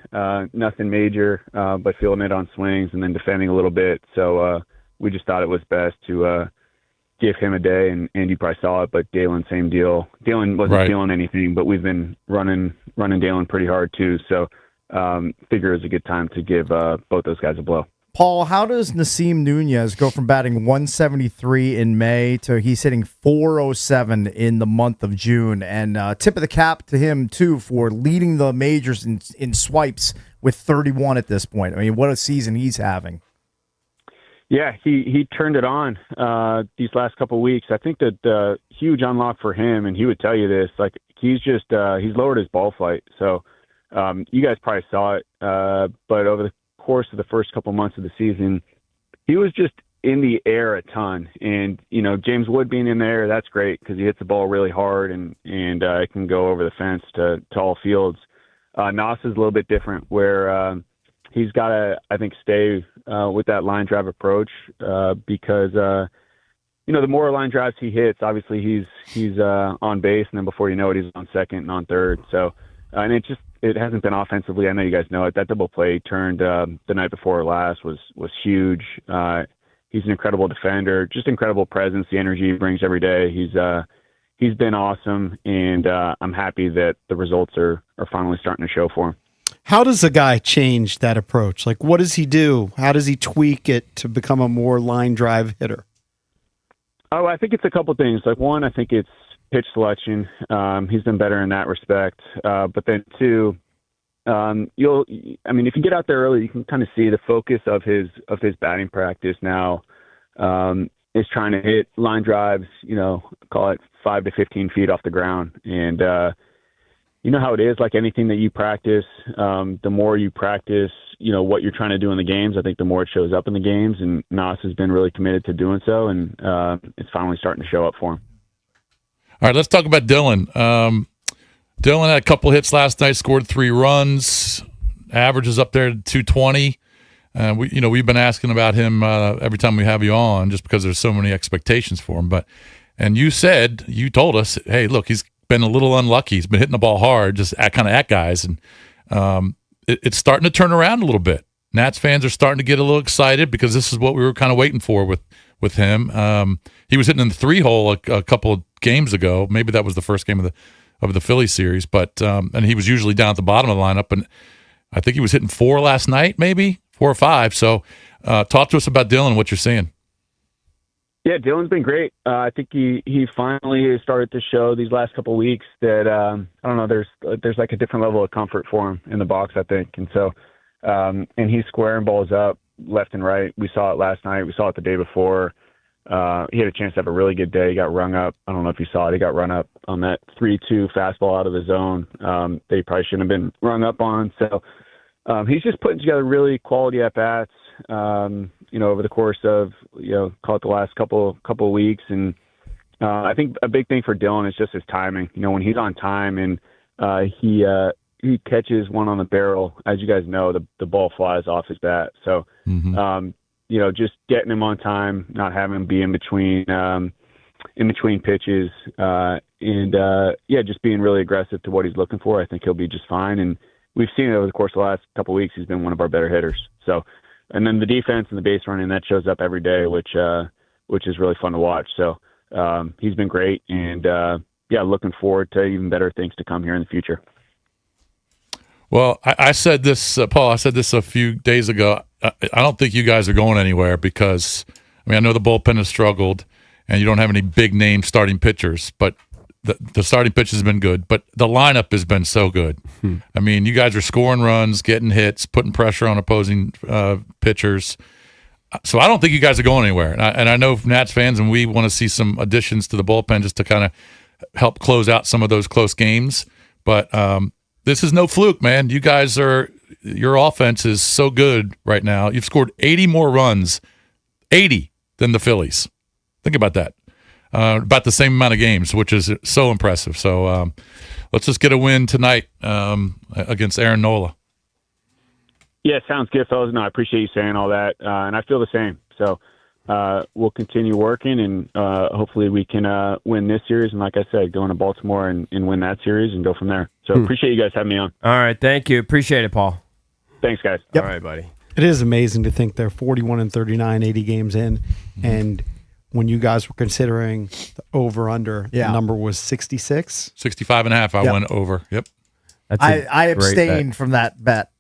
nothing major, but feeling it on swings and then defending a little bit. So we just thought it was best to give him a day, and you probably saw it, but Dalen, same deal. Dalen wasn't feeling anything, but we've been running Dalen pretty hard too. So figure it was a good time to give both those guys a blow. Paul, how does Nasim Nunez go from batting 173 in May to he's hitting 407 in the month of June? And tip of the cap to him, too, for leading the majors in swipes with 31 at this point. I mean, what a season he's having. Yeah, he turned it on these last couple of weeks. I think that the huge unlock for him, and he would tell you this, he's just he's lowered his ball flight. So you guys probably saw it, but over the course of the first couple months of the season, he was just in the air a ton. And James Wood being in there, that's great because he hits the ball really hard and it can go over the fence to all fields. Nas is a little bit different where he's got to, I think, stay with that line drive approach because the more line drives he hits, obviously he's on base, and then before you know it, he's on second and on third. So and it hasn't been offensively. I know you guys know it. That double play turned the night before last was huge. He's an incredible defender, just incredible presence. The energy he brings every day. He's been awesome, and I'm happy that the results are finally starting to show for him. How does a guy change that approach? What does he do? How does he tweak it to become a more line drive hitter? Oh, I think it's a couple things. One, I think it's pitch selection. He's been better in that respect. But then two, if you get out there early, you can kind of see the focus of his batting practice now is trying to hit line drives, call it 5 to 15 feet off the ground. And, you know how it is, like anything that you practice, the more you practice, what you're trying to do in the games, I think the more it shows up in the games, and Nas has been really committed to doing so, and it's finally starting to show up for him. All right, let's talk about Dylan. Dylan had a couple hits last night, scored 3 runs, average is up there to 220. We've been asking about him every time we have you on, just because there's so many expectations for him. And you told us, hey, look, he's been a little unlucky. He's been hitting the ball hard, just kind of at guys, and it's starting to turn around a little bit. Nats fans are starting to get a little excited because this is what we were kind of waiting for with him. He was hitting in the 3-hole a couple of games ago. Maybe that was the first game of the Philly series, but and he was usually down at the bottom of the lineup, and I think he was hitting 4 last night, maybe 4 or 5. So talk to us about Dylan, what you're seeing. Yeah, Dylan's been great. I think he finally started to show these last couple of weeks that I don't know. There's like a different level of comfort for him in the box, I think, and so and he's squaring balls up left and right. We saw it last night. We saw it the day before. He had a chance to have a really good day. He got rung up. I don't know if you saw it. He got run up on that 3-2 fastball out of the zone. They probably shouldn't have been rung up on. So he's just putting together really quality at bats. Over the course of, call it the last couple of weeks. And I think a big thing for Dylan is just his timing. When he's on time and he catches one on the barrel, as you guys know, the ball flies off his bat. So, just getting him on time, not having him be in between pitches, just being really aggressive to what he's looking for. I think he'll be just fine. And we've seen it over the course of the last couple of weeks. He's been one of our better hitters. So, and then the defense and the base running, that shows up every day, which is really fun to watch. So he's been great, and looking forward to even better things to come here in the future. Well, I said this, Paul. I said this a few days ago. I don't think you guys are going anywhere because, I know the bullpen has struggled, and you don't have any big name starting pitchers, but the starting pitch has been good, but the lineup has been so good. You guys are scoring runs, getting hits, putting pressure on opposing pitchers. So I don't think you guys are going anywhere. And I know Nats fans, and we want to see some additions to the bullpen just to kind of help close out some of those close games. But this is no fluke, man. You guys your offense is so good right now. You've scored 80 more runs, 80 than the Phillies. Think about that. About the same amount of games, which is so impressive. So let's just get a win tonight against Aaron Nola. Yeah, sounds good, fellas. No, I appreciate you saying all that, and I feel the same. So we'll continue working, and hopefully we can win this series. And like I said, go into Baltimore and win that series and go from there. So appreciate you guys having me on. All right, thank you. Appreciate it, Paul. Thanks, guys. Yep. All right, buddy. It is amazing to think they're 41-39, 80 games in, and when you guys were considering the over-under, the number was 66? 65.5. I went over. Yep. I abstained from that bet.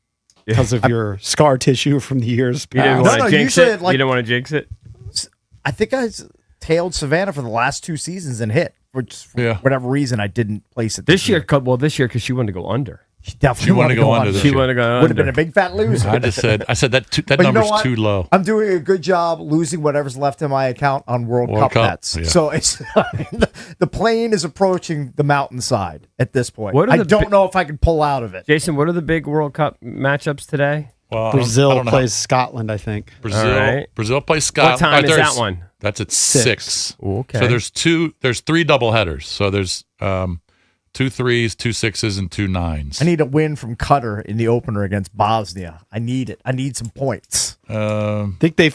Because of your scar tissue from the years past. You didn't want to jinx it? You didn't want to jinx it? I think I tailed Savannah for the last 2 seasons and hit. For whatever reason, I didn't place it this year. Because she wanted to go under. She definitely wanted to go under. She wanted to go under. Would have been a big fat loser. I said that number's too low. I'm doing a good job losing whatever's left in my account on World Cup bets. Yeah. So it's the plane is approaching the mountainside at this point. I don't know if I can pull out of it. Jason, what are the big World Cup matchups today? Well, Brazil plays Scotland, I think. Brazil plays Scotland. What time is that one? That's at 6. Okay. So there's 3 doubleheaders. So there's 2 3s, 2 6s, and 2 9s. I need a win from Qatar in the opener against Bosnia. I need it. I need some points. I think they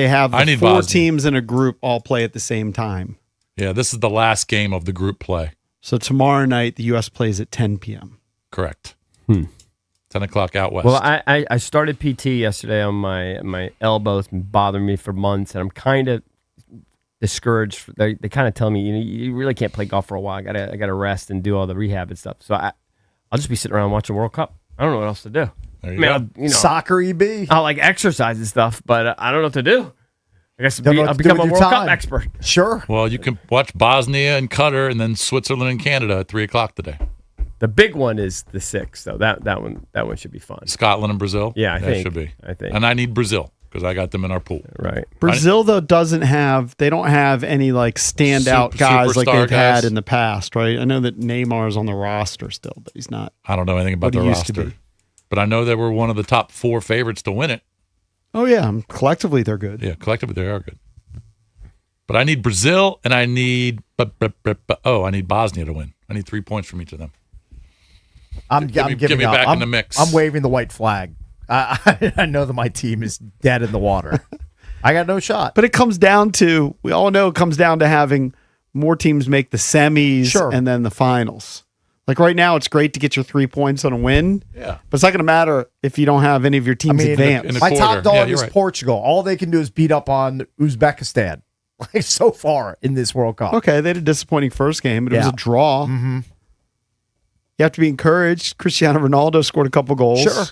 have 4 Bosnia. Teams in a group all play at the same time. Yeah, this is the last game of the group play. So tomorrow night, the U.S. plays at 10 p.m. Correct. 10 o'clock out west. Well, I started PT yesterday on my elbow. It's been bothering me for months, and I'm kind of discouraged. They kind of tell me you really can't play golf for a while. I gotta rest and do all the rehab and stuff. So I'll just be sitting around watching World Cup. I don't know what else to do. Soccer EB. I like exercise and stuff, but I don't know what to do. I guess I'll become a World Cup expert. Sure. Well, you can watch Bosnia and Qatar, and then Switzerland and Canada at 3 o'clock today. The big one is the 6th, though. That one should be fun. Scotland and Brazil. Yeah, I think it should be. I think. And I need Brazil. because I got them in our pool. Right. Brazil though they don't have any like standout guys like superstar they've guys. had in the past, right? I know that Neymar's on the roster still, but he's not. I don't know anything about what the he used to roster, be. but I know they were one of the top 4 favorites to win it. Oh yeah, collectively they're good. Yeah, collectively they are good. But I need Brazil, and I need I need Bosnia to win. I need 3 points from each of them. I'm Give me giving up. back in the mix. I'm waving the white flag. I know that my team is dead in the water. I got no shot. But it comes down to we all know it comes down to having more teams make the semis and then the finals. Like right now, it's great to get your 3 points on a win. Yeah. But it's not going to matter if you don't have any of your teams advance. My top dog is Portugal. All they can do is beat up on Uzbekistan. Like so far in this World Cup. Okay, they had a disappointing first game, but it was Yeah. a draw. Mm-hmm. You have to be encouraged. Cristiano Ronaldo scored a couple goals. Sure.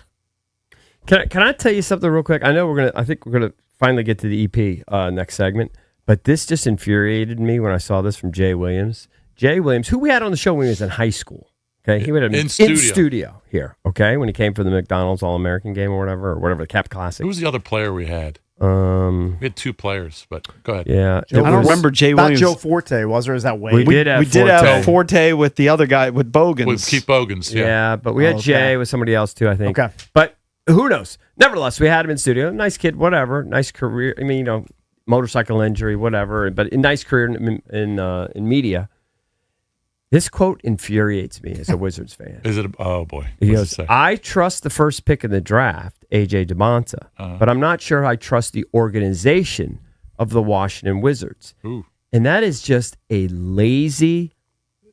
Can I tell you something real quick? I know I think we're gonna finally get to the EP next segment, but this just infuriated me when I saw this from Jay Williams. Jay Williams, who we had on the show when he was in high school. Okay, he would have In in studio. studio here. Okay, when he came for the McDonald's All American game or whatever the Cap Classic. Who was the other player we had? We had 2 players, but go ahead. Yeah, I don't remember Jay Not Williams. Joe Forte, was there? Is that Wade? We did have Forte with the other guy with Bogans. With Keith Bogans, Yeah, but we had Okay. Jay with somebody else too, I think. Okay. But who knows? Nevertheless, we had him in studio. Nice kid, whatever. Nice career. I mean, motorcycle injury, whatever. But a nice career in media. This quote infuriates me as a Wizards fan. Is it? Oh boy. He What's goes, it say? I trust the first pick in the draft, AJ DeMonta, but I'm not sure I trust the organization of the Washington Wizards. Ooh. And that is just a lazy,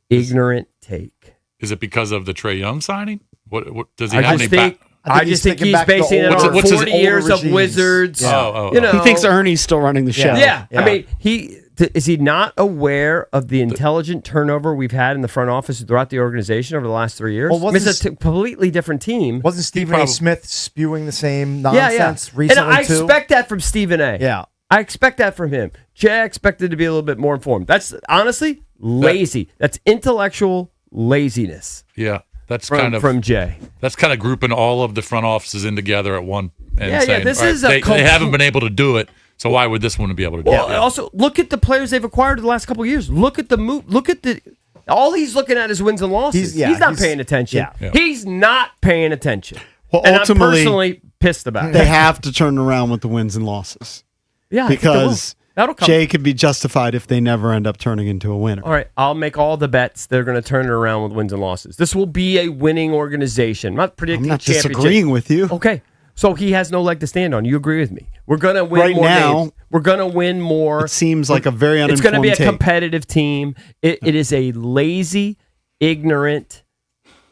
ignorant take. Is it because of the Trae Young signing? What does he I have just any think, back? I just think he's basing it on What's his 40 older years of regimes? Wizards. Yeah. You know, He thinks Ernie's still running the show. Yeah. Yeah. I mean, is he not aware of the intelligent turnover we've had in the front office throughout the organization over the last 3 years? Well, I mean, it's a completely different team. Wasn't Stephen A. probably- Smith spewing the same Yeah, nonsense yeah. recently And I too? expect that from Stephen A. Yeah. I expect that from him. Jay, I expected to be a little bit more informed. That's honestly lazy. That's intellectual laziness. Yeah, that's from Jay. That's kind of grouping all of the front offices in together at one. And Yeah, yeah, saying, this all right, is a they haven't been able to do it, so why would this one be able to do Well, it? also look at the players they've acquired in the last couple of years. Look at the move. Look at the. All he's looking at is wins and losses. He's not paying attention. Yeah. He's not paying attention. Well, and ultimately, I'm personally pissed about it. They have to turn around with the wins and losses. Yeah, I think they will. because That'll come. Jay could be justified if they never end up turning into a winner. All right, I'll make all the bets. They're going to turn it around with wins and losses. This will be a winning organization. I'm not predicting I'm not championship. disagreeing with you. Okay, so he has no leg to stand on. You agree with me? We're going to win Right more now, games. We're going to win more. It seems like a very It's going to be a uninformed take. competitive team. It is a lazy, ignorant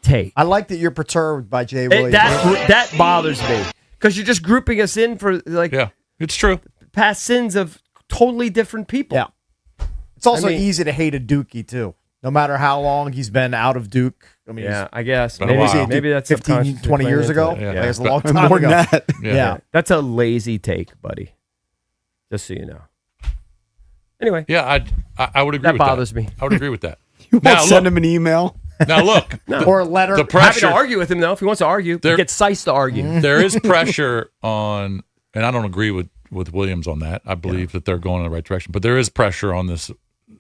take. I like that you're perturbed by Jay Williams. That bothers me because you're just grouping us in for like it's true past sins of totally different people. Yeah. It's also I mean- easy to hate a Dookie too. No matter how long he's been out of Duke. I mean, Yeah, I guess. Been Maybe, a while. maybe that's 15, subconsciously 20 playing years into ago? it. Yeah. It's a long More time than ago. that. Yeah. That's a lazy take, buddy. Just so you know. Anyway. Yeah, I would agree That with bothers that. me. I would agree with that. You won't Now, send look. him an email. Now look, Or a letter. the Happy pressure. to argue with him though if he wants to argue. There- Get Sice to argue. There is pressure on, and I don't agree with Williams on that. I believe that they're going in the right direction, but there is pressure on this.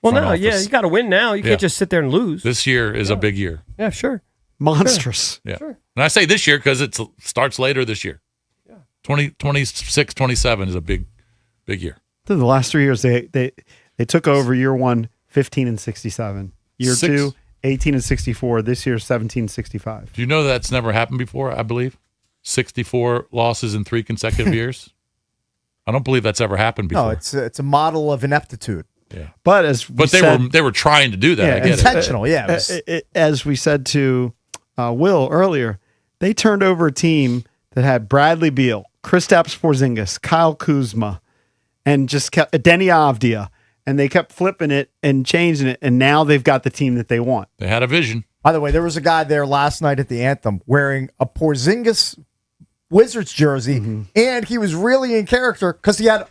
Well, front no, yeah, office. you got to win now. You Yeah. can't just sit there and lose. This year is a big year. Yeah, sure. Monstrous. Yeah. And I say this year because it starts later this year. Yeah. 26, 27 is a big year. The last 3 years, they took over year one, 15 and 67. Year Six. two, 18 and 64. This year, 17 and 65. Do you know that's never happened before, I believe? 64 losses in 3 consecutive years? I don't believe that's ever happened before. No, it's a model of ineptitude. Yeah. But as we said, they were trying to do that. I get it. Intentional, yeah. It was- as we said to Will earlier, they turned over a team that had Bradley Beal, Kristaps Porzingis, Kyle Kuzma, and just kept Denny Avdia, and they kept flipping it and changing it, and now they've got the team that they want. They had a vision. By the way, there was a guy there last night at the Anthem wearing a Porzingis Wizards jersey, and he was really in character because he had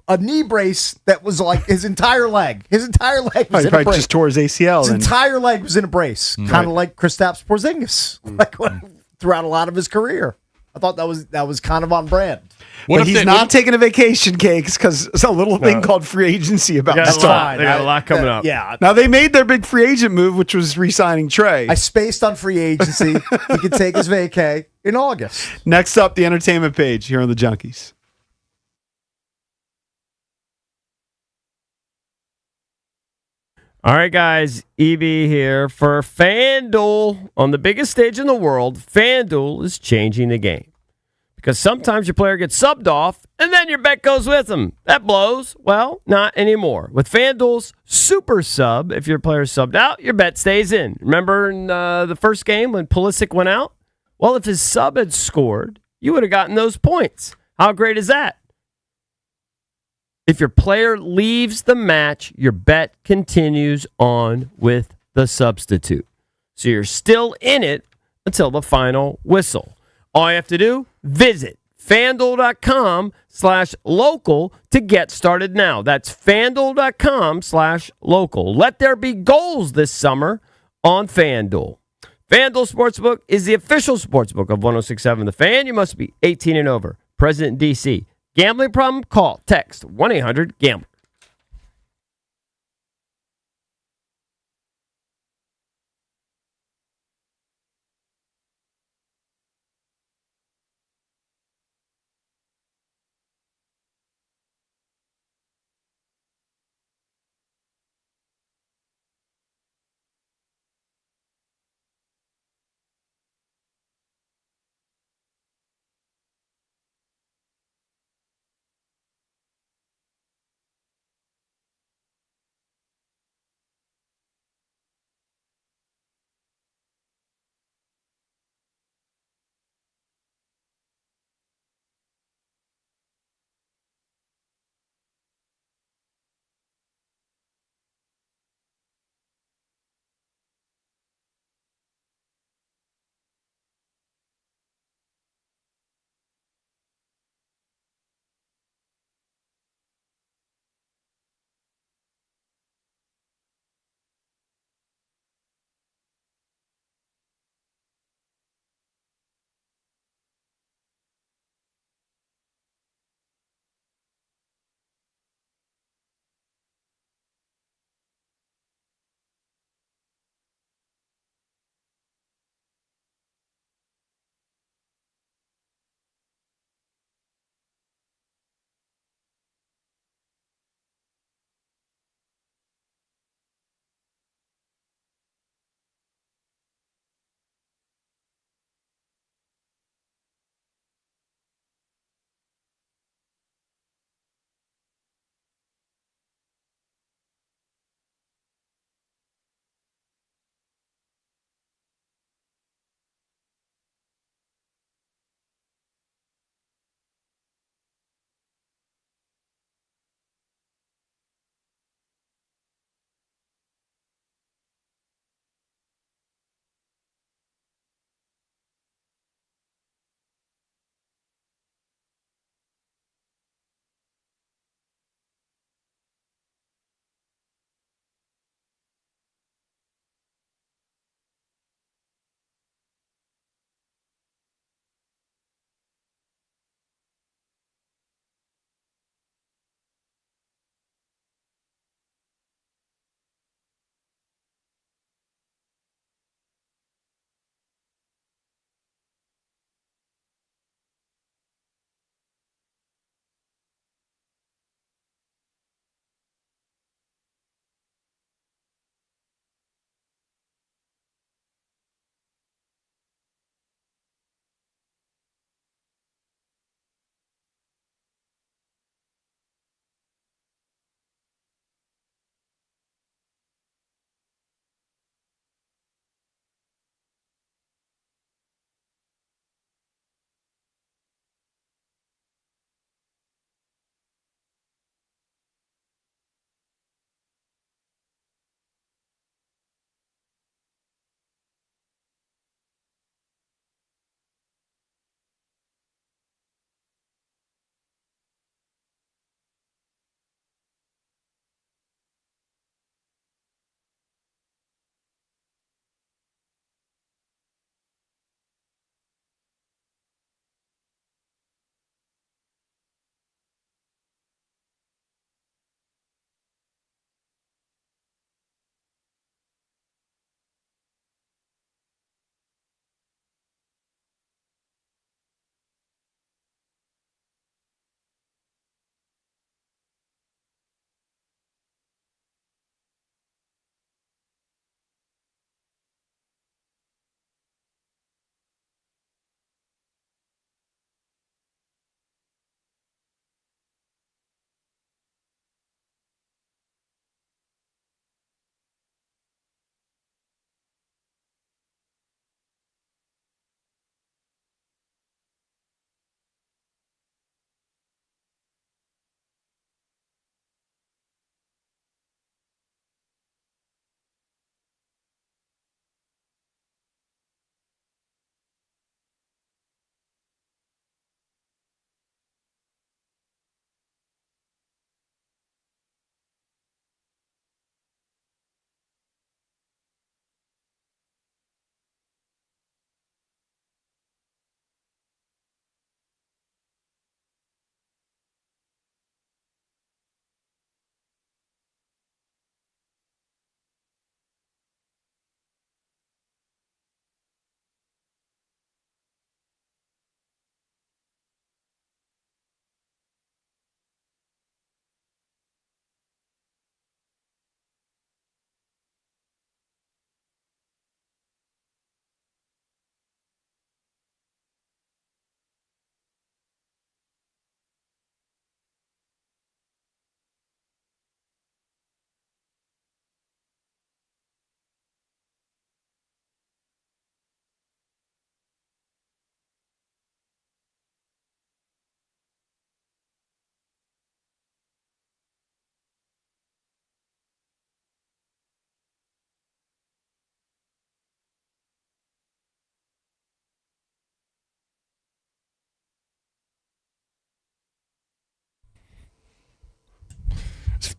a knee brace that was like his entire leg. His entire leg was He in a probably brace. just tore his ACL. His then. entire leg was in a brace, kind of like Kristaps Porzingis, like throughout a lot of his career. I thought that was kind of on brand. But he's not taking a vacation, Cakes, because there's a little thing called free agency about to start. They got a lot coming up. Yeah. Now, they made their big free agent move, which was re-signing Trey. I spaced on free agency. He could take his vacay in August. Next up, the entertainment page here on the Junkies. All right, guys. EB here for FanDuel. On the biggest stage in the world, FanDuel is changing the game. Because sometimes your player gets subbed off, and then your bet goes with them. That blows. Well, not anymore. With FanDuel's Super Sub, if your player is subbed out, your bet stays in. Remember in the first game when Pulisic went out? Well, if his sub had scored, you would have gotten those points. How great is that? If your player leaves the match, your bet continues on with the substitute. So you're still in it until the final whistle. All you have to do, visit FanDuel.com/local to get started now. That's FanDuel.com/local. Let there be goals this summer on FanDuel. FanDuel Sportsbook is the official sportsbook of 106.7 The Fan. You must be 18 and over. Present in D.C. Gambling problem? Call, text 1-800-GAMBLER.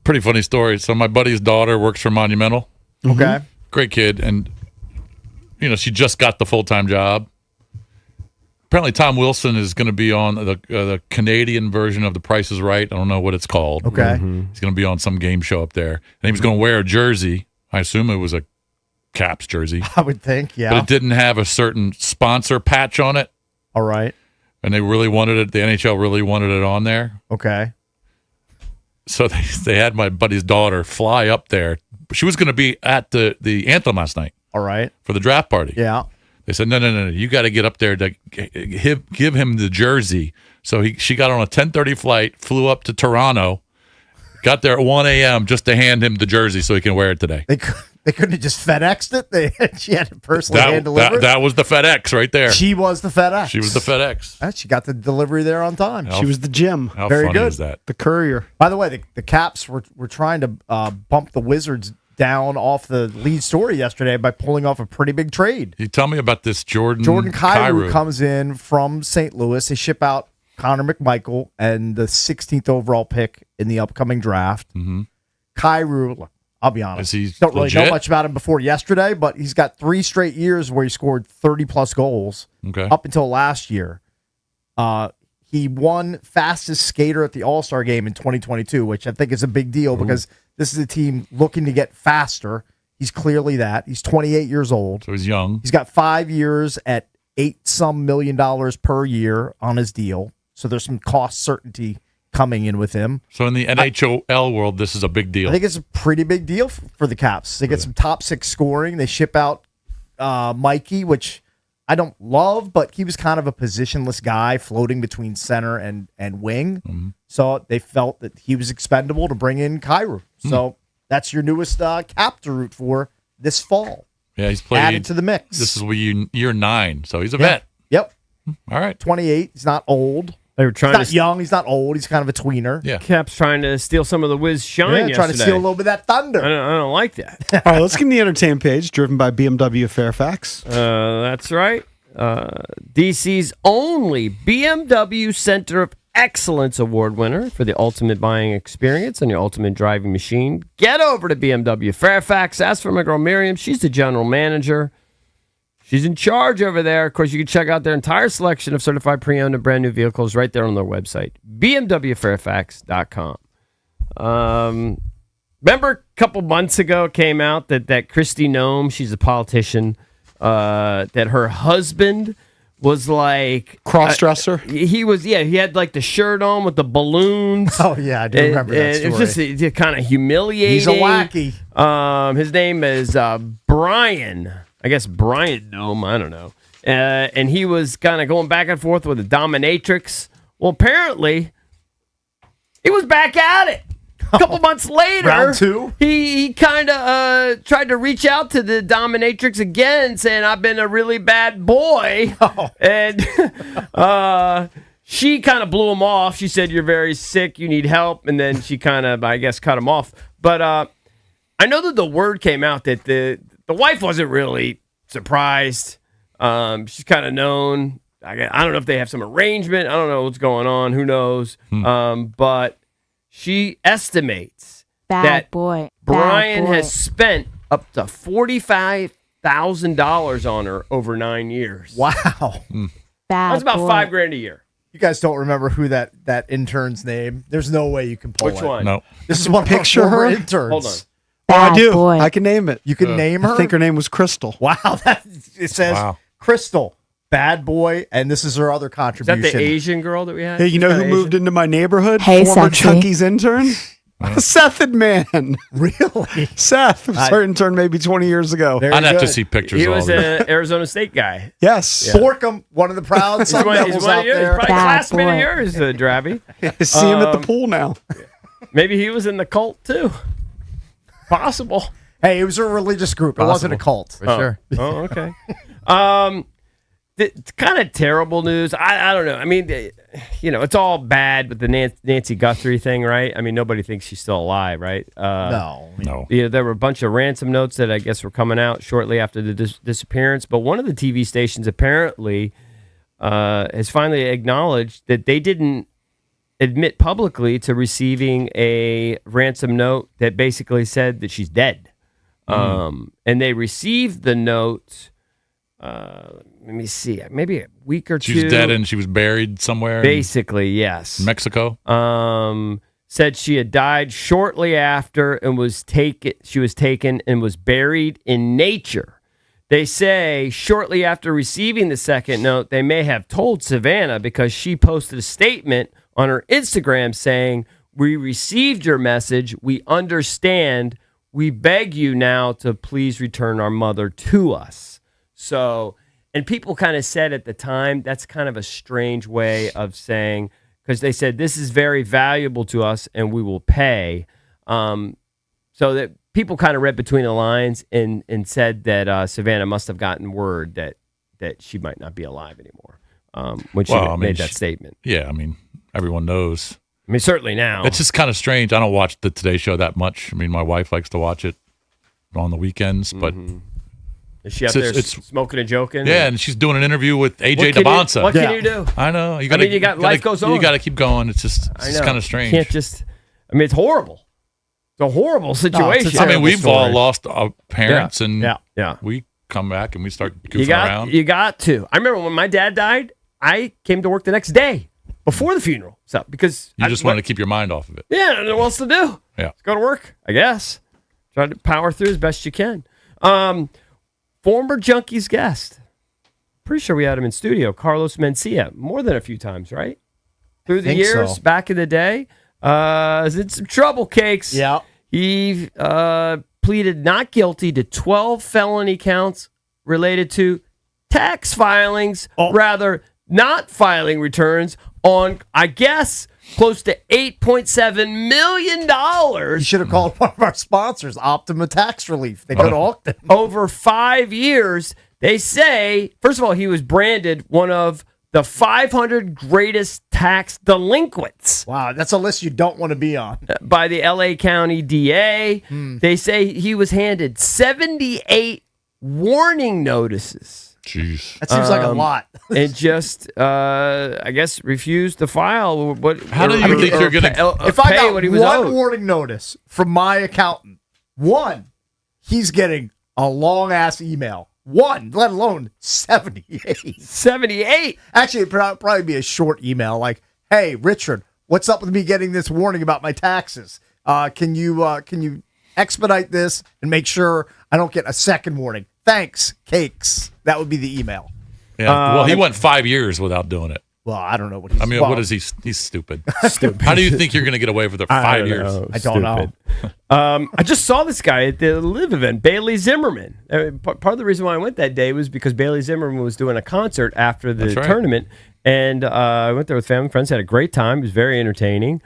pretty funny story. So my buddy's daughter works for Monumental. Okay. Great kid, and she just got the full-time job. Apparently, Tom Wilson is going to be on the Canadian version of The Price is Right. I don't know what it's called. Okay. He's going to be on some game show up there, and he was going to wear a jersey. I assume it was a Caps jersey. I would think, yeah. But it didn't have a certain sponsor patch on it. All right. And they really wanted it. The NHL really wanted it on there. Okay. So they had my buddy's daughter fly up there. She was going to be at the anthem last night. All right. For the draft party. Yeah. They said, no. You got to get up there to give him the jersey. So she got on a 10:30 flight, flew up to Toronto, got there at 1 a.m. just to hand him the jersey so he can wear it today. They couldn't have just FedExed it. She had to personally hand deliver it. That was the FedEx right there. She was the FedEx. She was the FedEx. She got the delivery there on time. She was the Jim. How Very funny good. is that? The courier. By the way, the Caps were trying to bump the Wizards down off the lead story yesterday by pulling off a pretty big trade. You tell me about this Jordan Kyrou comes in from St. Louis. They ship out Connor McMichael and the 16th overall pick in the upcoming draft. Mm-hmm. Kyrou, I'll be honest, Is he don't really know legit? much about him before yesterday, but he's got 3 straight years where he scored 30-plus goals up until last year. He won fastest skater at the All-Star game in 2022, which I think is a big deal because this is a team looking to get faster. He's clearly that. He's 28 years old. So he's young. He's got 5 years at $8-some million per year on his deal. So there's some cost certainty coming in with him. So in the NHL world, this is a big deal. I think it's a pretty big deal for the Caps. They get some top 6 scoring. They ship out Mikey, which I don't love, but he was kind of a positionless guy floating between center and wing. Mm-hmm. So they felt that he was expendable to bring in Kyrou. So that's your newest Cap to root for this fall. Yeah, he's played. Added to the mix. This is year 9, so he's a vet. Yep. All right. 28. He's not old. They were trying he's not young. He's not old. He's kind of a tweener. Yeah. Caps trying to steal some of the Wiz shine yesterday. Trying to steal a little bit of that thunder. I don't like that. All right, let's get in the entertainment page, driven by BMW Fairfax. That's right. DC's only BMW Center of Excellence Award winner for the ultimate buying experience and your ultimate driving machine. Get over to BMW Fairfax. Ask for my girl Miriam. She's the general manager. She's in charge over there. Of course, you can check out their entire selection of certified pre-owned and brand new vehicles right there on their website, bmwfairfax.com. Remember a couple months ago it came out that Kristi Noem, she's a politician, that her husband was like cross-dresser. He had like the shirt on with the balloons. Oh yeah, I do remember that story. It was just kind of humiliating. He's a wacky. His name is Brian. I guess Brian Noem. I don't know. And he was kind of going back and forth with the dominatrix. Well, apparently, he was back at it. A couple months later, Round 2? he kind of tried to reach out to the dominatrix again, saying, I've been a really bad boy. And she kind of blew him off. She said, you're very sick, you need help. And then she kind of, I guess, cut him off. But I know that the word came out that the wife wasn't really surprised. She's kind of known. I don't know if they have some arrangement. I don't know what's going on. Who knows? But she estimates that Brian has spent up to $45,000 on her over 9 years. Wow. That's about $5,000 a year. You guys don't remember who that intern's name? There's no way you can pull Which it. one? No. This is one of our Picture former her? interns. Hold on. Oh, I do. I can name it. You can name her? I think her name was Crystal. Wow. It says Crystal, bad boy, and this is her other Is contribution. that the Asian girl that we had? Hey, you know She's who kinda moved into my neighborhood? Hey, Former sexy. Chunky's intern? Seth and Man. Really? Seth was her intern maybe 20 years ago. Very I'd have to good. see pictures He of all was this. an Arizona State guy. Yes. Borkham, one of the proud He's Sun one Devils of out yours. there. Probably a Bad classmate of boy. yours, Dravy. See him at the pool now. Maybe he was in the cult, too. Possible. Hey, it was a religious group. It wasn't a cult. For sure. Oh, okay. It's kind of terrible news. I don't know. I mean, it's all bad with the Nancy Guthrie thing, right? I mean, nobody thinks she's still alive, right? No. There were a bunch of ransom notes that I guess were coming out shortly after the disappearance, but one of the TV stations apparently has finally acknowledged that they didn't admit publicly to receiving a ransom note that basically said that she's dead. And they received the note. Let me see, maybe a week or two. She's dead and she was buried somewhere. Basically, yes. Mexico. Said she had died shortly after and was taken. She was taken and was buried in nature. They say shortly after receiving the second note, they may have told Savannah because she posted a statement on her Instagram saying, "We received your message. We understand. We beg you now to please return our mother to us." So, and people kind of said at the time, that's kind of a strange way of saying, because they said, this is very valuable to us and we will pay. So that people kind of read between the lines and said that Savannah must have gotten word that she might not be alive anymore when she made that statement. Yeah, I mean, everyone knows. I mean, certainly now. It's just kind of strange. I don't watch the Today Show that much. I mean, my wife likes to watch it on the weekends, but... Is she out there smoking and joking? Yeah, and she's doing an interview with AJ Dabonsa. What can you do? I know. Life goes on. You got to keep going. It's just kind of strange. You can't just. I mean, it's horrible. It's a horrible situation. I mean, we've all lost our parents, and yeah. we come back and we start goofing around. You got to. I remember when my dad died. I came to work the next day before the funeral, because you just wanted to keep your mind off of it. Yeah, nothing else to do. Yeah, let's go to work. I guess. Try to power through as best you can. Former Junkies guest. Pretty sure we had him in studio. Carlos Mencia. More than a few times, right? Through the years, back in the day. Is in some trouble, Cakes. Yeah. He pleaded not guilty to 12 felony counts related to tax filings, rather not filing returns on, I guess, close to $8.7 million. You should have called one of our sponsors, Optima Tax Relief. They could have hooked him. Over 5 years, they say, first of all, he was branded one of the 500 greatest tax delinquents. Wow, that's a list you don't want to be on. By the LA County DA. They say he was handed 78 warning notices. Jeez. That seems like a lot. And just, I guess, refused to file. How do you think you're going to... If I got what he was one owed. warning notice from my accountant, he's getting a long-ass email. One, let alone 78. 78? Actually, it'd probably be a short email like, "Hey, Richard, what's up with me getting this warning about my taxes? Can you expedite this and make sure I don't get a second warning? Thanks, Cakes." That would be the email. Yeah. Well, he went 5 years without doing it. Well, I don't know what he's... I mean, what is he? He's stupid. Stupid. How do you think you're going to get away with it for 5 years? I don't know. I just saw this guy at the Live event, Bailey Zimmerman. Part of the reason why I went that day was because Bailey Zimmerman was doing a concert after the tournament. And I went there with family and friends, had a great time. It was very entertaining.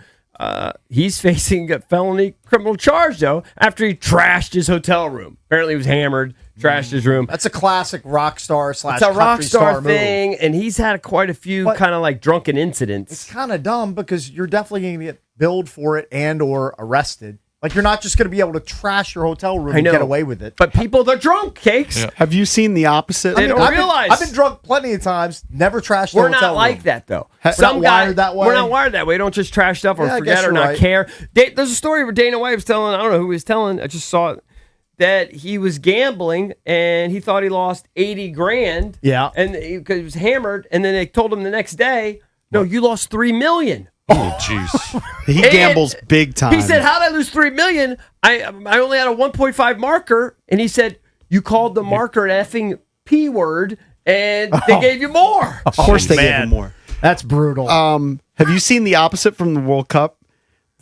He's facing a felony criminal charge, though, after he trashed his hotel room. Apparently he was hammered, trashed his room. That's a classic rock star / It's a rock country star move. thing, and he's had quite a few kind of like drunken incidents. It's kind of dumb because you're definitely going to get billed for it and or arrested. Like, you're not just going to be able to trash your hotel room and get away with it. But people, they're drunk, Cakes. Yeah. Have you seen the opposite? They don't realize. I've been drunk plenty of times, never trashed the We're hotel not room. like that, though. We're not wired that way. We're not wired that way. Don't just trash stuff or Yeah, I forget guess or you're not right. care. There's a story where Dana White was telling, I don't know who he was telling, I just saw it, that he was gambling and he thought he lost 80 grand. Yeah. And because he was hammered, and then they told him the next day, no, you lost $3 million. Oh, jeez. He gambles big time. He said, "How'd I lose $3 million? I only had a 1.5 marker." And he said, "You called the marker an effing P word, and they gave you more." Of course they gave him more. That's brutal. Have you seen the opposite from the World Cup?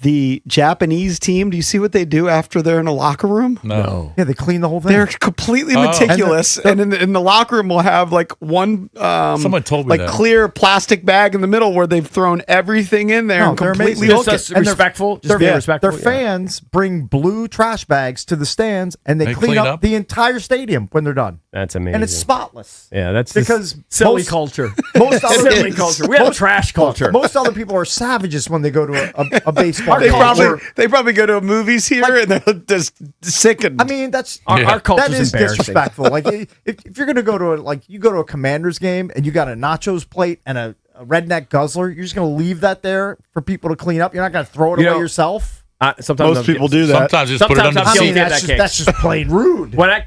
The Japanese team, do you see what they do after they're in a locker room? No. Yeah, they clean the whole thing. They're completely meticulous. And in the locker room, we'll have like one someone told me that. clear plastic bag in the middle where they've thrown everything in there and they're completely amazing. hook it. Just respectful. Just be respectful. Their fans bring blue trash bags to the stands, and they clean up the entire stadium when they're done. That's amazing. And it's spotless. Yeah, that's because silly culture. Most other silly culture. We have a trash culture. Most other people are savages when they go to a baseball They game. probably go to movies here and they're just sickened. I mean, that's our culture's that is embarrassing. disrespectful. Like if you're gonna go to you go to a Commanders game and you got a nachos plate and a redneck guzzler, you're just going to leave that there for people to clean up? You're not going to throw it away yourself? Sometimes Most people do that. Sometimes just put it under the seat. That's just plain rude. When I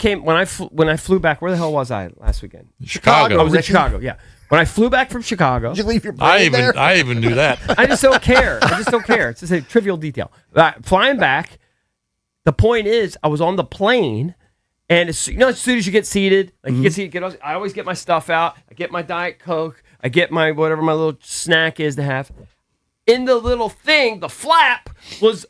flew back, where the hell was I last weekend? Chicago. I was in Chicago. Yeah. When I flew back from Chicago, Did you leave your I brain there? even knew that. I just don't care. It's just a trivial detail. Flying back, the point is, I was on the plane, and as soon as you get seated, like you get seated, I always get my stuff out. I get my Diet Coke. I get my whatever my little snack is to have. In the little thing, the flap was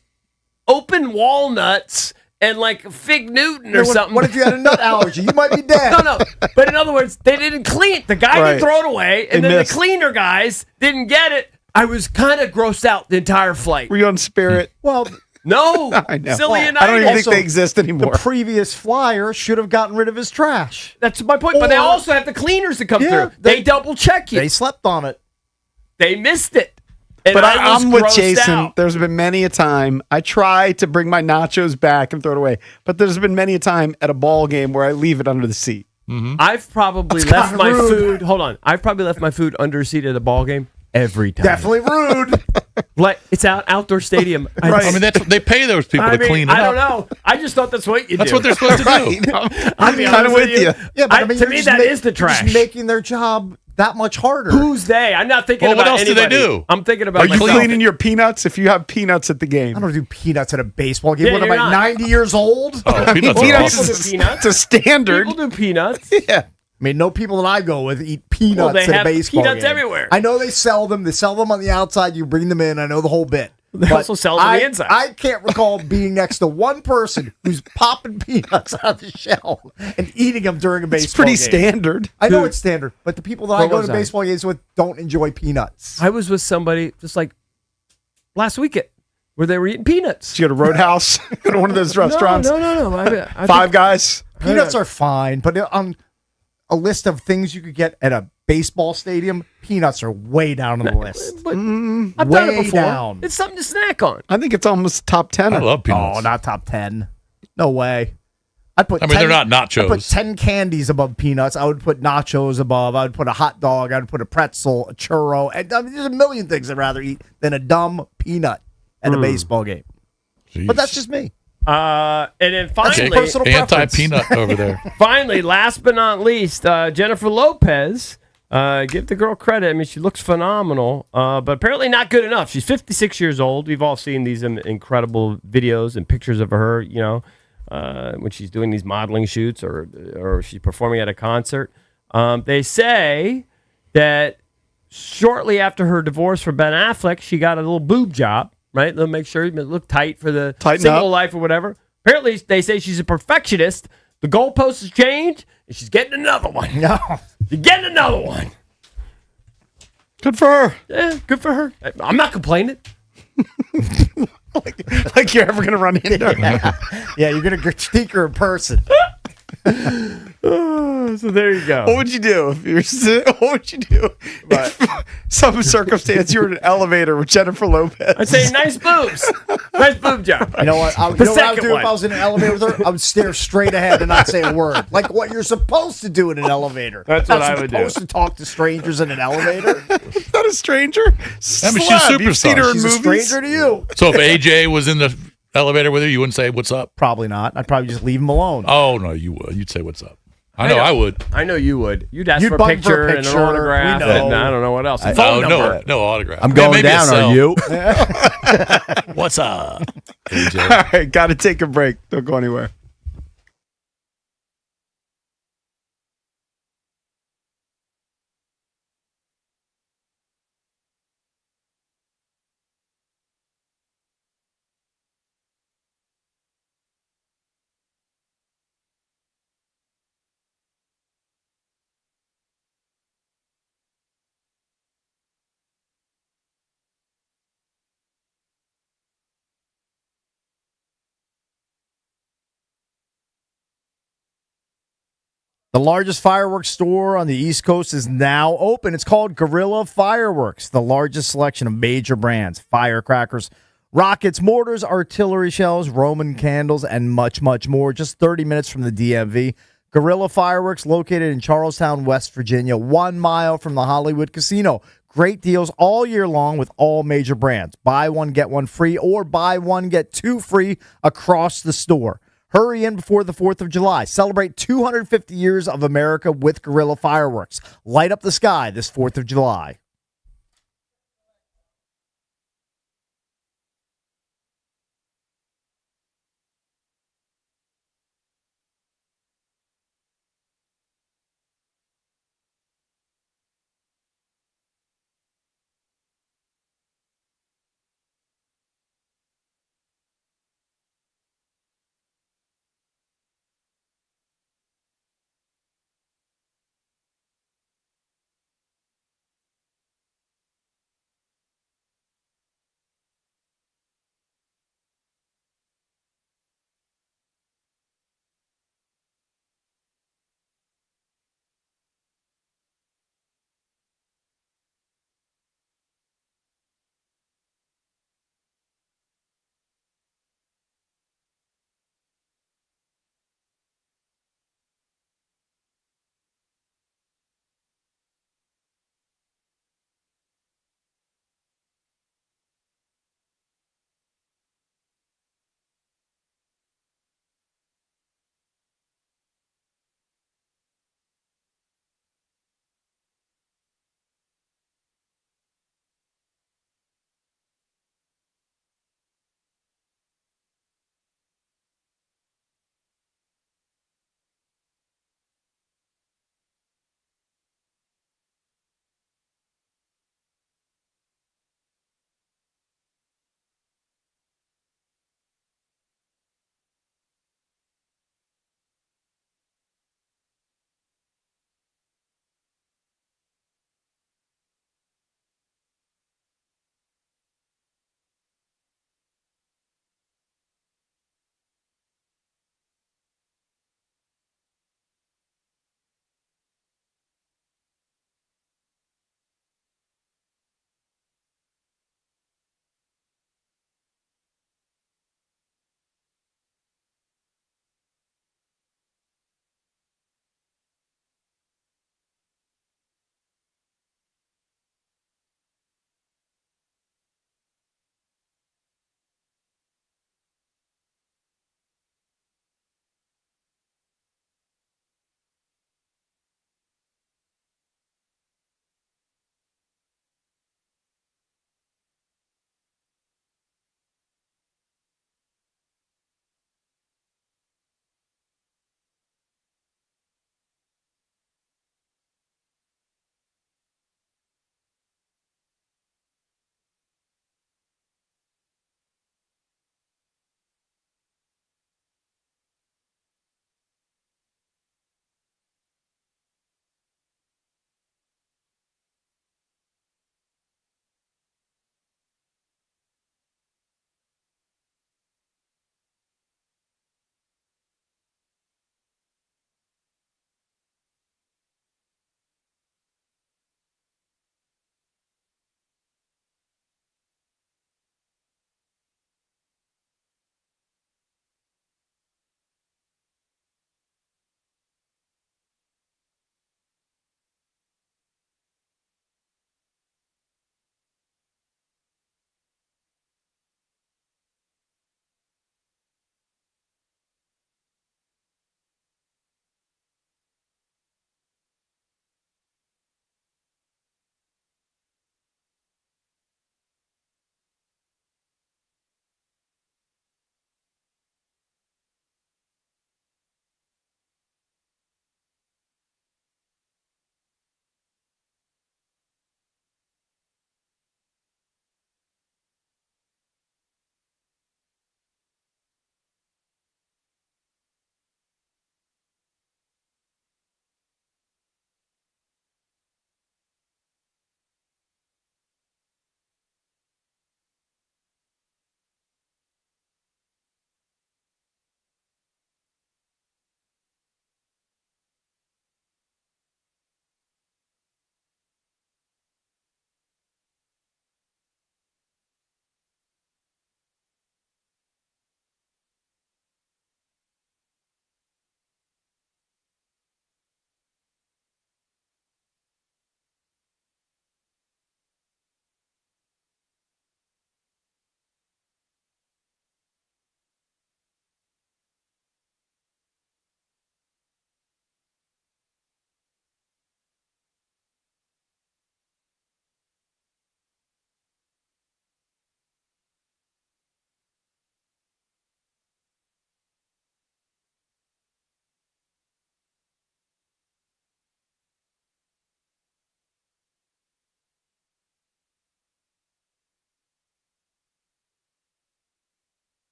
open walnuts and like Fig Newton or something. What if you had a nut allergy? You might be dead. No. But in other words, they didn't clean. The guy didn't throw it away, and then the cleaner guys didn't get it. I was kind of grossed out the entire flight. Were you on Spirit? Well, no. I know. Silly I and don't even think Also, they exist anymore. The previous flyer should have gotten rid of his trash. That's my point. But they also have the cleaners to come through. They double check you. They slept on it. They missed it. And But I was I'm with grossed Jason. out. There's been many a time I try to bring my nachos back and throw it away, but there's been many a time at a ball game where I leave it under the seat. I've probably left my food. Hold on. I've probably left my food under a seat at a ball game every time. Definitely rude. Like it's out-outdoor stadium. I mean, they pay those people to clean it I don't up. know. I just thought that's what you do. That's what they're supposed to do. I'm kind of with you. Yeah, but I mean, to you're me, just that is the you're just trash. making their job that much harder. Who's they? I'm not thinking Well, about what else do they anybody. do? I'm thinking about Are you myself. cleaning your peanuts if you have peanuts at the game? I don't do peanuts at a baseball game. Yeah, What am you're I, not. 90 years old? Oh, peanuts are Peanuts awesome. is do peanuts. it's a standard. People do peanuts. Yeah. I mean, no people that I go with eat peanuts Well, they at a have baseball peanuts game. everywhere. I know they sell them. They sell them on the outside. You bring them in. I know the whole bit. They But also sell them on the inside. I can't recall being next to one person who's popping peanuts out of the shell and eating them during a baseball It's pretty game. standard. I know it's standard, but the people that I Where go was to I? baseball games with don't enjoy peanuts. I was with somebody just like last weekend where they were eating peanuts. Did you go to Roadhouse? Go to one of those restaurants? No. I Five Guys? Peanuts are fine, but on a list of things you could get at a baseball stadium, peanuts are way down on the list. But I've done it way before. down. It's something to snack on. I think it's almost top 10. I love peanuts. Oh, not top 10. No way. I'd put I mean, they're not nachos. I'd put 10 candies above peanuts. I would put nachos above. I would put a hot dog. I would put a pretzel, a churro. And, I mean, there's a million things I'd rather eat than a dumb peanut at a baseball game. Jeez. But that's just me. And then That's finally, your personal preference. Anti-peanut over there. finally, last but not least, Jennifer Lopez. Give the girl credit. I mean, she looks phenomenal, but apparently not good enough. She's 56 years old. We've all seen these incredible videos and pictures of her, when she's doing these modeling shoots or she's performing at a concert. They say that shortly after her divorce from Ben Affleck, she got a little boob job, right? They'll make sure it look tight for the Tighten single up. life or whatever. Apparently, they say she's a perfectionist. The goalpost has changed, and she's getting another one. No. She's getting another one. Good for her. Yeah, good for her. I'm not complaining. Like you're ever going to run into her. Yeah, you're going to critique her in person. So there you go. What would you do if what would you do if some circumstance you were in an elevator with Jennifer Lopez? I'd say nice boobs. Nice boob job. You know what? I would do if I was in an elevator with her? I would stare straight ahead and not say a word. Like what you're supposed to do in an elevator. That's Not what I would do. supposed to talk to strangers in an elevator. Not a stranger. I mean, she's a Celeb. You've seen her superstar. in She's a movies. stranger to you. So if AJ was in the elevator with her, you wouldn't say what's up? Probably not. I'd probably just leave him alone. Oh no, you would. You'd say what's up. I know I would. I know you would. You'd ask You'd for a bug for a picture and an picture. autograph We know. and I don't know what else. A Oh phone number. no autograph. I'm Yeah, going maybe a down. cell. Are you? What's up, AJ? All right, got to take a break. Don't go anywhere. The largest fireworks store on the East Coast is now open. It's called Guerrilla Fireworks, the largest selection of major brands, firecrackers, rockets, mortars, artillery shells, Roman candles, and much, much more. Just 30 minutes from the DMV. Gorilla Fireworks, located in Charlestown, West Virginia, 1 mile from the Hollywood Casino. Great deals all year long with all major brands. Buy one, get one free, or buy one, get two free across the store. Hurry in before the 4th of July. Celebrate 250 years of America with Gorilla Fireworks. Light up the sky this 4th of July.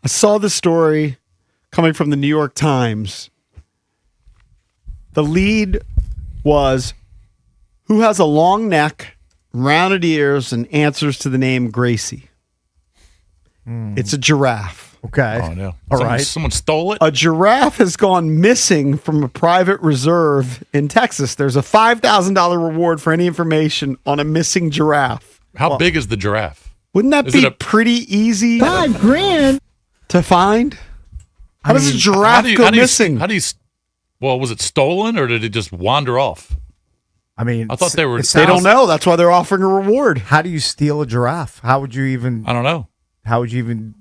I saw the story coming from the New York Times. The lead was who has a long neck, rounded ears, and answers to the name Gracie. It's a giraffe. Okay. Oh no! All right. Someone stole it. A giraffe has gone missing from a private reserve in Texas. There's a $5,000 reward for any information on a missing giraffe. How big is the giraffe? Wouldn't that Is be it a- pretty easy $5,000 to find? How does a giraffe go missing? How do you? Well, was it stolen or did it just wander off? I mean, I thought they were. They don't know. That's why they're offering a reward. How do you steal a giraffe? How would you even? I don't know. How would you even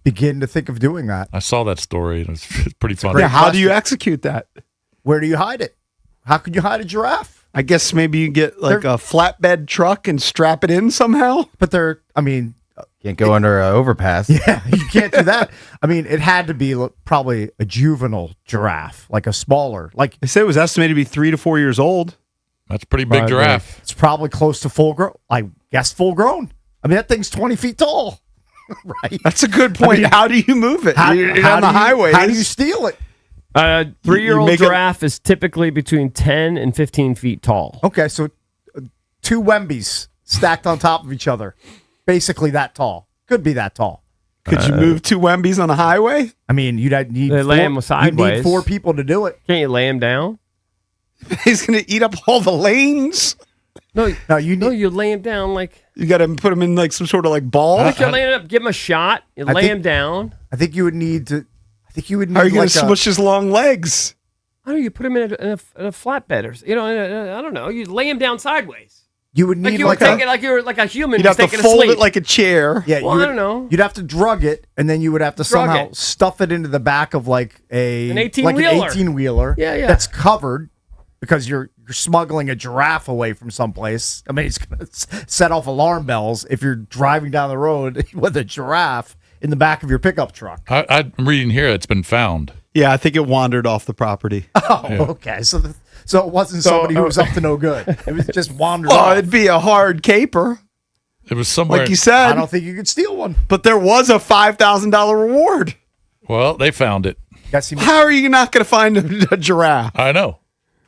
begin to think of doing that? I saw that story. And it's pretty funny. Yeah, how do you execute that? Where do you hide it? How could you hide a giraffe? I guess maybe you get like a flatbed truck and strap it in somehow. But I mean, Can't go under an overpass. Yeah, you can't do that. I mean, it had to be probably a juvenile giraffe, like a smaller. Like they said, it was estimated to be 3 to 4 years old. That's a pretty big giraffe. It's probably close to full grown. I guess full grown. I mean, that thing's 20 feet tall. Right. That's a good point. I mean, how do you move it? You're how on the do you- highway. How do you steal it? 3-year-old make it- giraffe is typically between 10 and 15 feet tall. Okay, so 2 Wembies stacked on top of each other, basically that tall. Could be that tall. Could you move 2 Wembies on a highway? I mean, you'd need They lay 'em you'd sideways. need 4 people to do it. Can't you lay him down? He's going to eat up all the lanes. No, you you lay him down like You got to put him in like some sort of like ball. like you're laying up. Give him a shot. You I lay think- him down. I think you would need to. I think you would need. How are you going like to smush his long legs? I don't know. You put him in a flatbed or I don't know. You lay him down sideways. You would Like need you were like taking, like you were like a human. You'd have to taking a fold sleep. it like a chair. Yeah, Well, you I would, don't know. You'd have to drug it, and then you would have to Drug somehow it. stuff it into the back of like An an 18-wheeler. 18-wheeler. Yeah, yeah. That's covered because you're smuggling a giraffe away from someplace. I mean, it's gonna set off alarm bells if you're driving down the road with a giraffe in the back of your pickup truck. I'm reading here it's been found. Yeah, I think it wandered off the property. Oh, Yeah. okay. So it wasn't somebody who was up to no good. It was just wandered Well, off. it'd be a hard caper, It was somewhere. like you said. I don't think you could steal one. But there was a $5,000 reward. Well, they found it. Guess he How are you not going to find a giraffe? I know.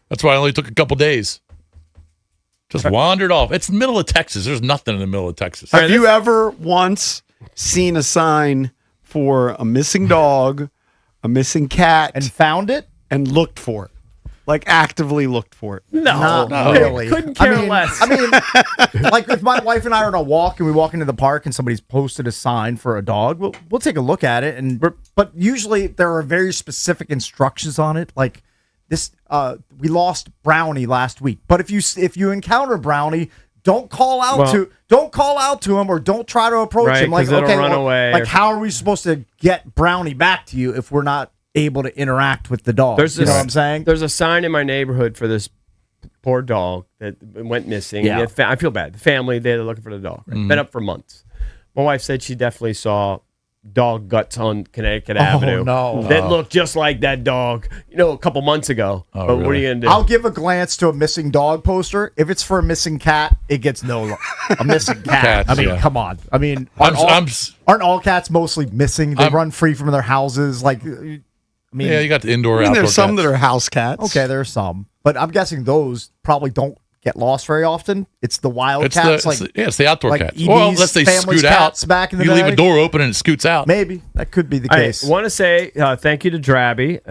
That's why it only took a couple days. Just wandered off. It's the middle of Texas. There's nothing in the middle of Texas. Have you ever once seen a sign for a missing dog, a missing cat, and found it and looked for it? Like actively looked for it? Not no. really. Couldn't care I mean, less. I mean, like if my wife and I are on a walk and we walk into the park and somebody's posted a sign for a dog, we'll take a look at it. But usually there are very specific instructions on it. Like this, we lost Brownie last week. But if you encounter Brownie, don't call out to him or don't try to approach Right, him. Like 'cause it'll okay, run away like or- how are we supposed to get Brownie back to you if we're not able to interact with the dog? There's You know this- what I'm saying? There's a sign in my neighborhood for this poor dog that went missing. Yeah. I feel bad. The family, they're looking for the dog. Right? Been up for months. My wife said she definitely saw dog guts on Connecticut Avenue. no. That looked just like that dog, a couple months ago. Oh, but what are really? you going to do? I'll give a glance to a missing dog poster. If it's for a missing cat, it gets no love. A missing cat. Cats, I mean, yeah. come on. I mean, I'm aren't all cats mostly missing? They I'm- run free from their houses. Like, I mean, Yeah, you got the indoor, I mean, outdoor there's some cats. that are house cats. okay, there are some, but I'm guessing those probably don't get lost very often. It's the wild cats, it's the outdoor like cats. EB's Well, unless they family's scoot out. cats back in the you leave day. a door open and it scoots out. maybe that could be the I case. want to say thank you to Drabby.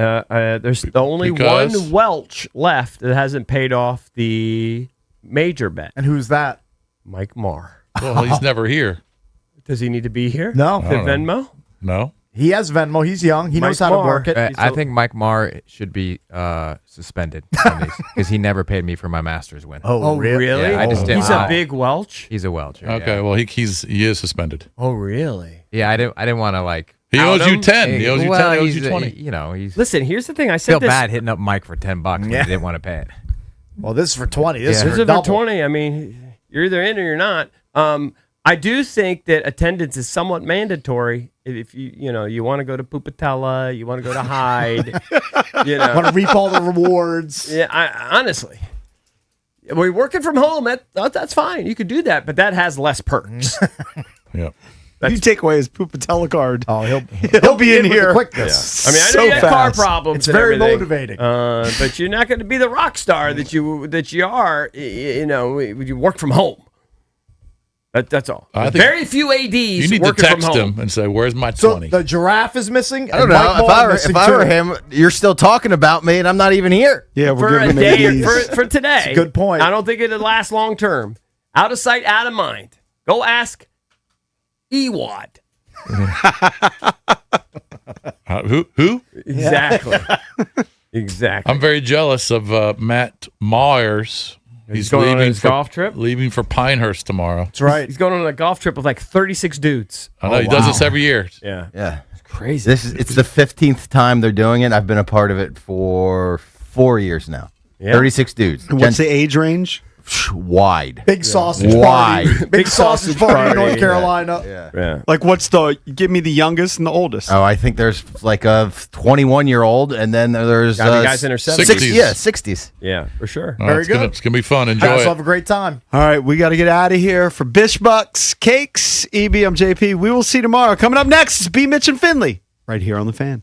There's the only Because- one Welch left that hasn't paid off the major bet. And who's that? Mike Marr. Well, he's never here. Does he need to be here? No. The I don't Venmo? No. He has Venmo. He's young. He knows Mike how to Marr. work it. I think Mike Marr should be suspended because he never paid me for my Masters win. Oh, really? Yeah, I just didn't He's know. a big Welch. He's a Welcher. Okay. Yeah. Well, he is suspended. Oh, really? Yeah, I didn't want to like. He out owes you him. 10. He owes you 10. He owes you he's, 20. He's Listen, here's the thing. I feel said this. bad hitting up Mike for $10 when Yeah. he didn't want to pay it. Well, this is for 20. This Yeah. is This for is double. for 20. I mean, you're either in or you're not. I do think that attendance is somewhat mandatory. If you want to go to Pupatella, you want to go to Hyde, Want to reap all the rewards. Yeah, honestly, we're working from home. That's fine. You could do that, but that has less perks. Yeah. If you take away his Pupatella card, he'll he'll be in with here. the quickness. I mean, I know So you got car fast. problems. It's and very everything, motivating. but you're not going to be the rock star that you are. You know, you work from home. That's all. I think Very few ADs you need to working from text home. him and say, "Where's my So 20?" the giraffe is missing. I don't and know. Mike If Mullen I were missing if I were too. him, you're still talking about me, and I'm not even here. Yeah, we're For a giving day, him ADs. for today. That's a good point. I don't think it'll last long term. Out of sight, out of mind. Go ask Ewad. Who? Exactly. Exactly. I'm very jealous of Matt Myers. He's going on his for, golf trip? Leaving for Pinehurst tomorrow. That's right. He's going on a golf trip with like 36 dudes. I know he does this every year. Yeah. Yeah, It's crazy. it's the 15th time they're doing it. I've been a part of it for 4 years now. Yeah. 36 dudes. What's the age range? Wide. Big sausage Wide. party. Big sausage party in North Carolina. Yeah. Like, what's give me the youngest and the oldest? Oh, I think there's like a 21-year-old, and then there's Gotta be guys in their 70s. 60s. Yeah, 60s. Yeah, for sure. Oh, Very it's good. It's gonna be fun. Enjoy Guys it. will have a great time. All right, we got to get out of here for Bish Bucks, Cakes, EB. I'm JP. We will see you tomorrow. Coming up next is B. Mitch and Finley right here on The Fan.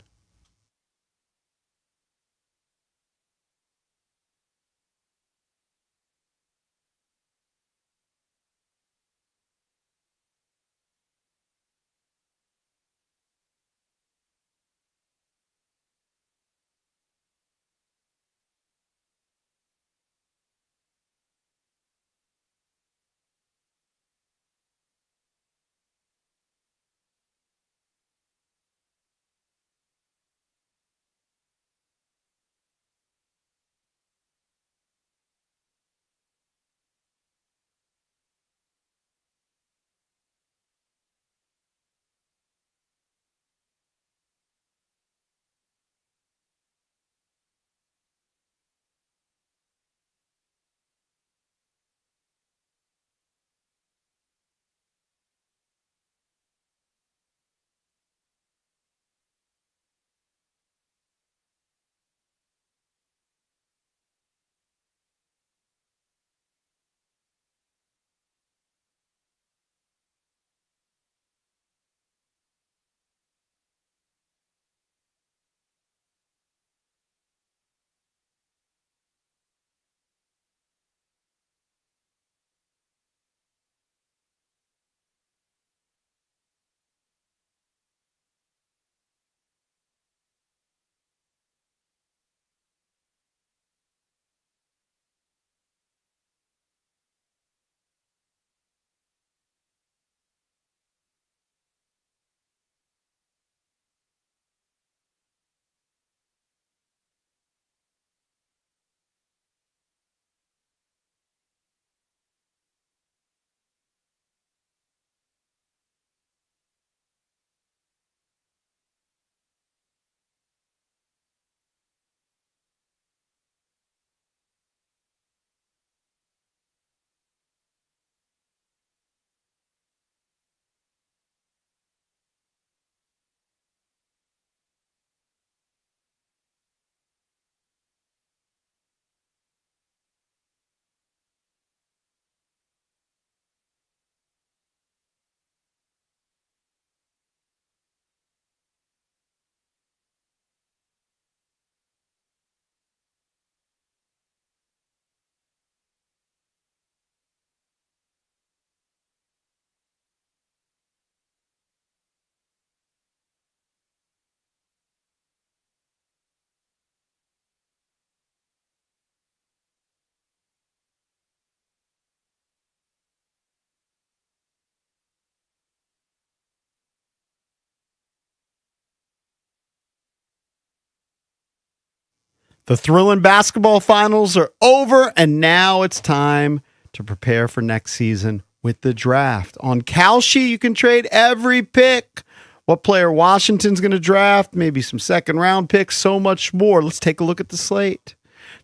The thrilling basketball finals are over, and now it's time to prepare for next season with the draft. On Kalshi, you can trade every pick. What player Washington's going to draft, maybe some second-round picks, so much more. Let's take a look at the slate.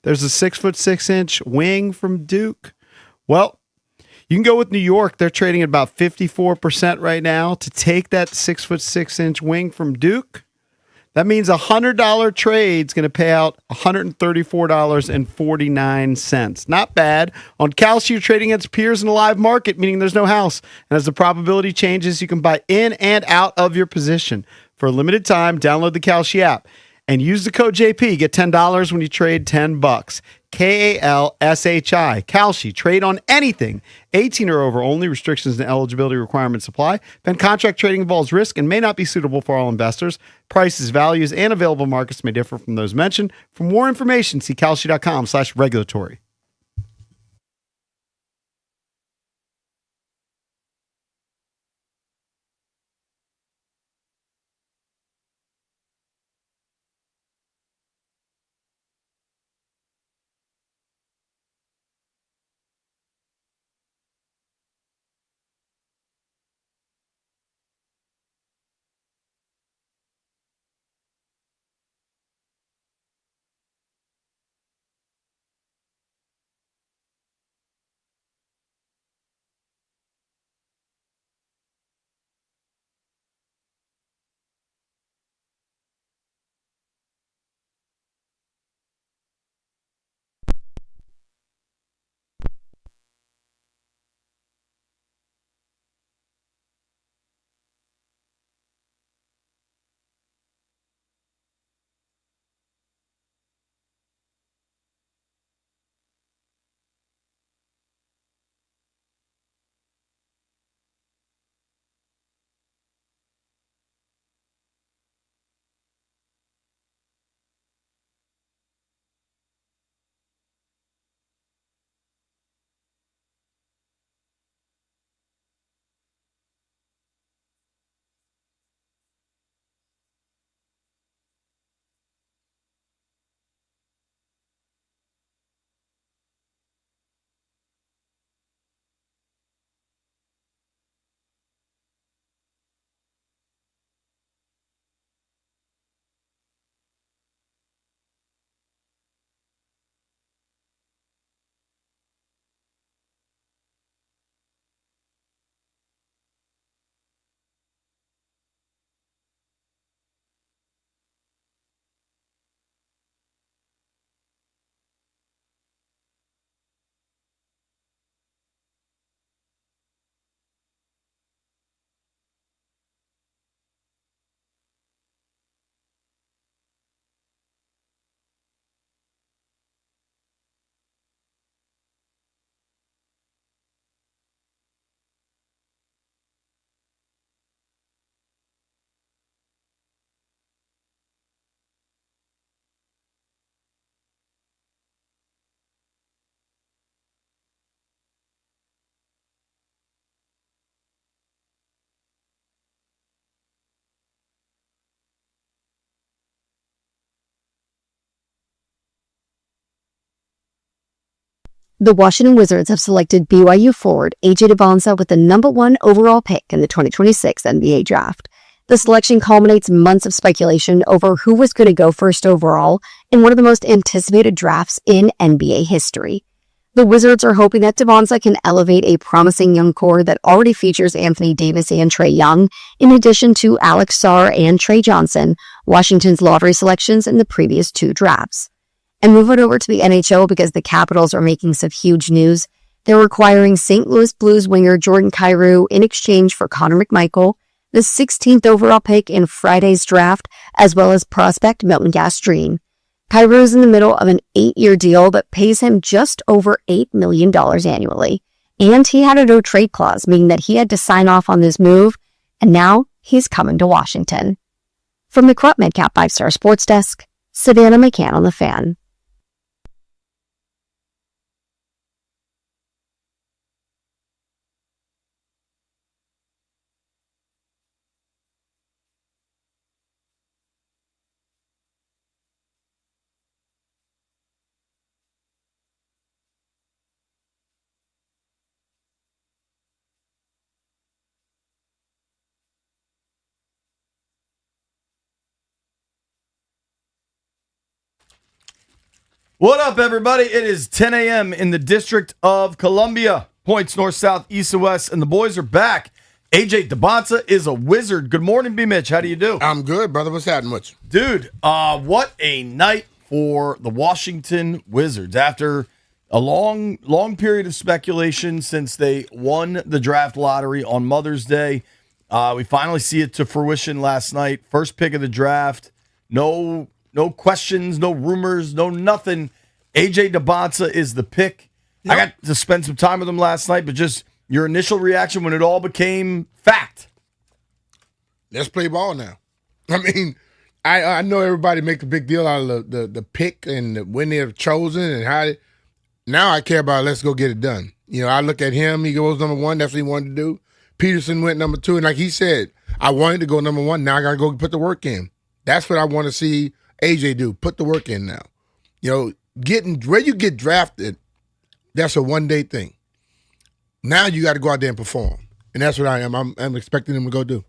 There's a 6'6" wing from Duke. Well, you can go with New York. They're trading at about 54% right now to take that 6'6" wing from Duke. That means a $100 trade is going to pay out $134.49. Not bad. On Kalshi, you're trading against peers in a live market, meaning there's no house. And as the probability changes, you can buy in and out of your position. For a limited time, download the Kalshi app and use the code JP. Get $10 when you trade $10. KALSHI. Kalshi. Trade on anything. 18 or over only. Restrictions and eligibility requirements apply. Then contract trading involves risk and may not be suitable for all investors. Prices, values, and available markets may differ from those mentioned. For more information, see kalshi.com/regulatory. The Washington Wizards have selected BYU forward AJ Dybonsa with the #1 overall pick in the 2026 NBA draft. The selection culminates months of speculation over who was going to go first overall in one of the most anticipated drafts in NBA history. The Wizards are hoping that Dybonsa can elevate a promising young core that already features Anthony Davis and Trae Young, in addition to Alex Sarr and Trey Johnson, Washington's lottery selections in the previous 2 drafts. And moving over to the NHL because the Capitals are making some huge news. They're requiring St. Louis Blues winger Jordan Kyrou in exchange for Connor McMichael, the 16th overall pick in Friday's draft, as well as prospect Milton Gastrin. Kyrou is in the middle of an 8-year deal that pays him just over $8 million annually. And he had a no-trade clause, meaning that he had to sign off on this move, and now he's coming to Washington. From the Krupp MedCap 5-Star Sports Desk, Savannah McCann on The Fan. What up, everybody? It is 10 a.m. in the District of Columbia. Points north, south, east, and west, and the boys are back. AJ Debonsa is a wizard. Good morning, B. Mitch. How do you do? I'm good, brother. What's happening with you? Dude, what a night for the Washington Wizards. After a long period of speculation since they won the draft lottery on Mother's Day, we finally see it to fruition last night. First pick of the draft. No questions, no rumors, no nothing. AJ Debonsa is the pick. Yep. I got to spend some time with him last night, but just your initial reaction when it all became fact. Let's play ball now. I mean, I know everybody make a big deal out of the pick and when they're chosen and how. Now I care about let's go get it done. You know, I look at him. He goes number one. That's what he wanted to do. Peterson went number two, and like he said, I wanted to go number one. Now I got to go put the work in. That's what I want to see AJ do. Put the work in now. You know, getting where you get drafted, that's a one-day thing. Now you got to go out there and perform, and that's what I am. I'm expecting him to go do.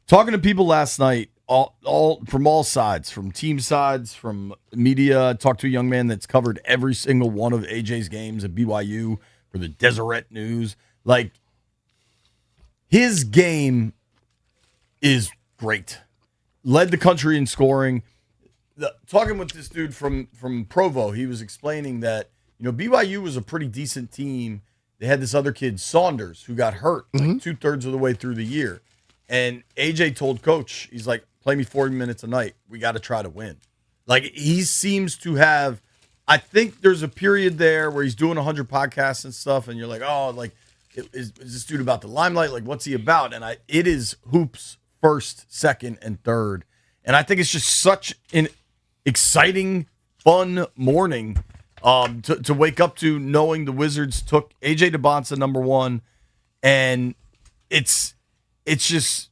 Talking to people last night, all from all sides, from team sides, from media. I talked to a young man that's covered every single one of AJ's games at BYU for the Deseret News. Like, his game is great. Led the country in scoring. Talking with this dude from Provo, he was explaining that, you know, BYU was a pretty decent team. They had this other kid, Saunders, who got hurt like 2/3 of the way through the year. And AJ told coach, he's like, play me 40 minutes a night. We got to try to win. Like, he seems to have, I think there's a period there where he's doing 100 podcasts and stuff, and you're like, oh, like, is this dude about the limelight? Like, what's he about? And it is hoops first, second, and third. And I think it's just such an exciting, fun morning to wake up to, knowing the Wizards took AJ Debonsa number one. And it's just,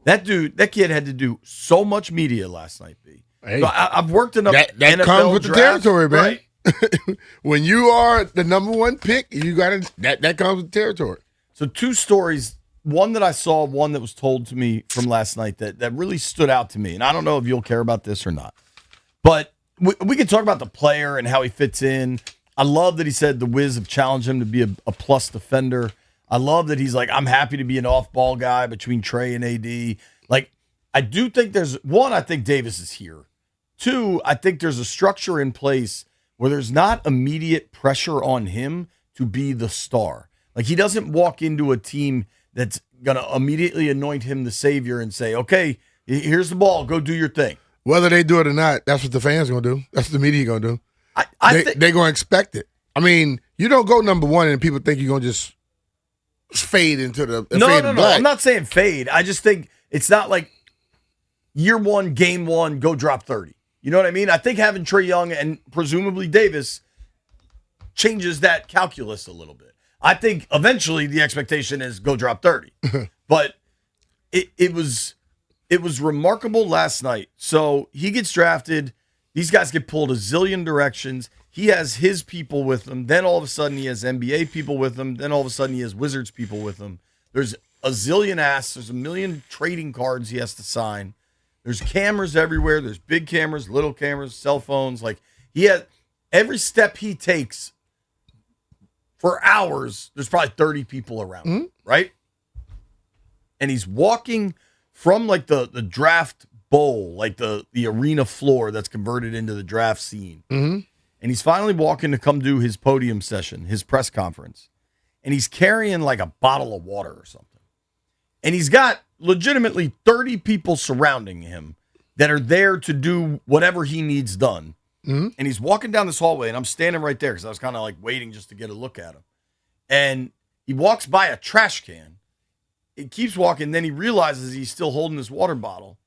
that kid had to do so much media last night, B. Hey, so I've worked enough that NFL comes with the drafts, territory, man. right? When you are the number one pick, you got to that comes with the territory. So two stories, one that I saw, one that was told to me from last night that really stood out to me. And I don't know if you'll care about this or not. But we can talk about the player and how he fits in. I love that he said the Wiz have challenged him to be a plus defender. I love that he's like, I'm happy to be an off-ball guy between Trey and AD. Like, I do think there's, one, I think Davis is here. Two, I think there's a structure in place where there's not immediate pressure on him to be the star. Like, he doesn't walk into a team that's going to immediately anoint him the savior and say, okay, here's the ball, go do your thing. Whether they do it or not, that's what the fans going to do. That's what the media going to do. They're going to expect it. I mean, you don't go number one and people think you're going to just fade into the No. black. I'm not saying fade. I just think it's not like year one, game one, go drop 30. You know what I mean? I think having Trae Young and presumably Davis changes that calculus a little bit. I think eventually the expectation is go drop 30. But it was remarkable last night. So he gets drafted. These guys get pulled a zillion directions. He has his people with him. Then all of a sudden he has NBA people with him. Then all of a sudden he has Wizards people with him. There's a zillion asks. There's a million trading cards he has to sign. There's cameras everywhere. There's big cameras, little cameras, cell phones. Like, he has every step he takes for hours, there's probably 30 people around him, right? And he's walking from like the draft bowl, like the arena floor that's converted into the draft scene. And he's finally walking to come do his podium session, his press conference. And he's carrying like a bottle of water or something. And he's got legitimately 30 people surrounding him that are there to do whatever he needs done. And he's walking down this hallway, and I'm standing right there because I was kind of like waiting just to get a look at him. And he walks by a trash can. He keeps walking, then he realizes he's still holding his water bottle.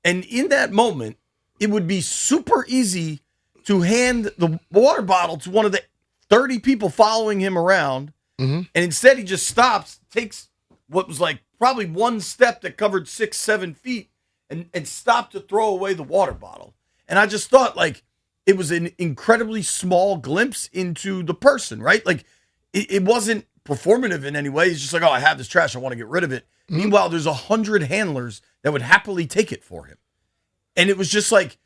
And in that moment, it would be super easy to hand the water bottle to one of the 30 people following him around. And instead, he just stops, takes what was like probably one step that covered 6-7 feet and stopped to throw away the water bottle. And I just thought, like, it was an incredibly small glimpse into the person, right? Like, it wasn't performative in any way. He's just like, oh, I have this trash, I want to get rid of it. Meanwhile, there's 100 handlers that would happily take it for him. And it was just like,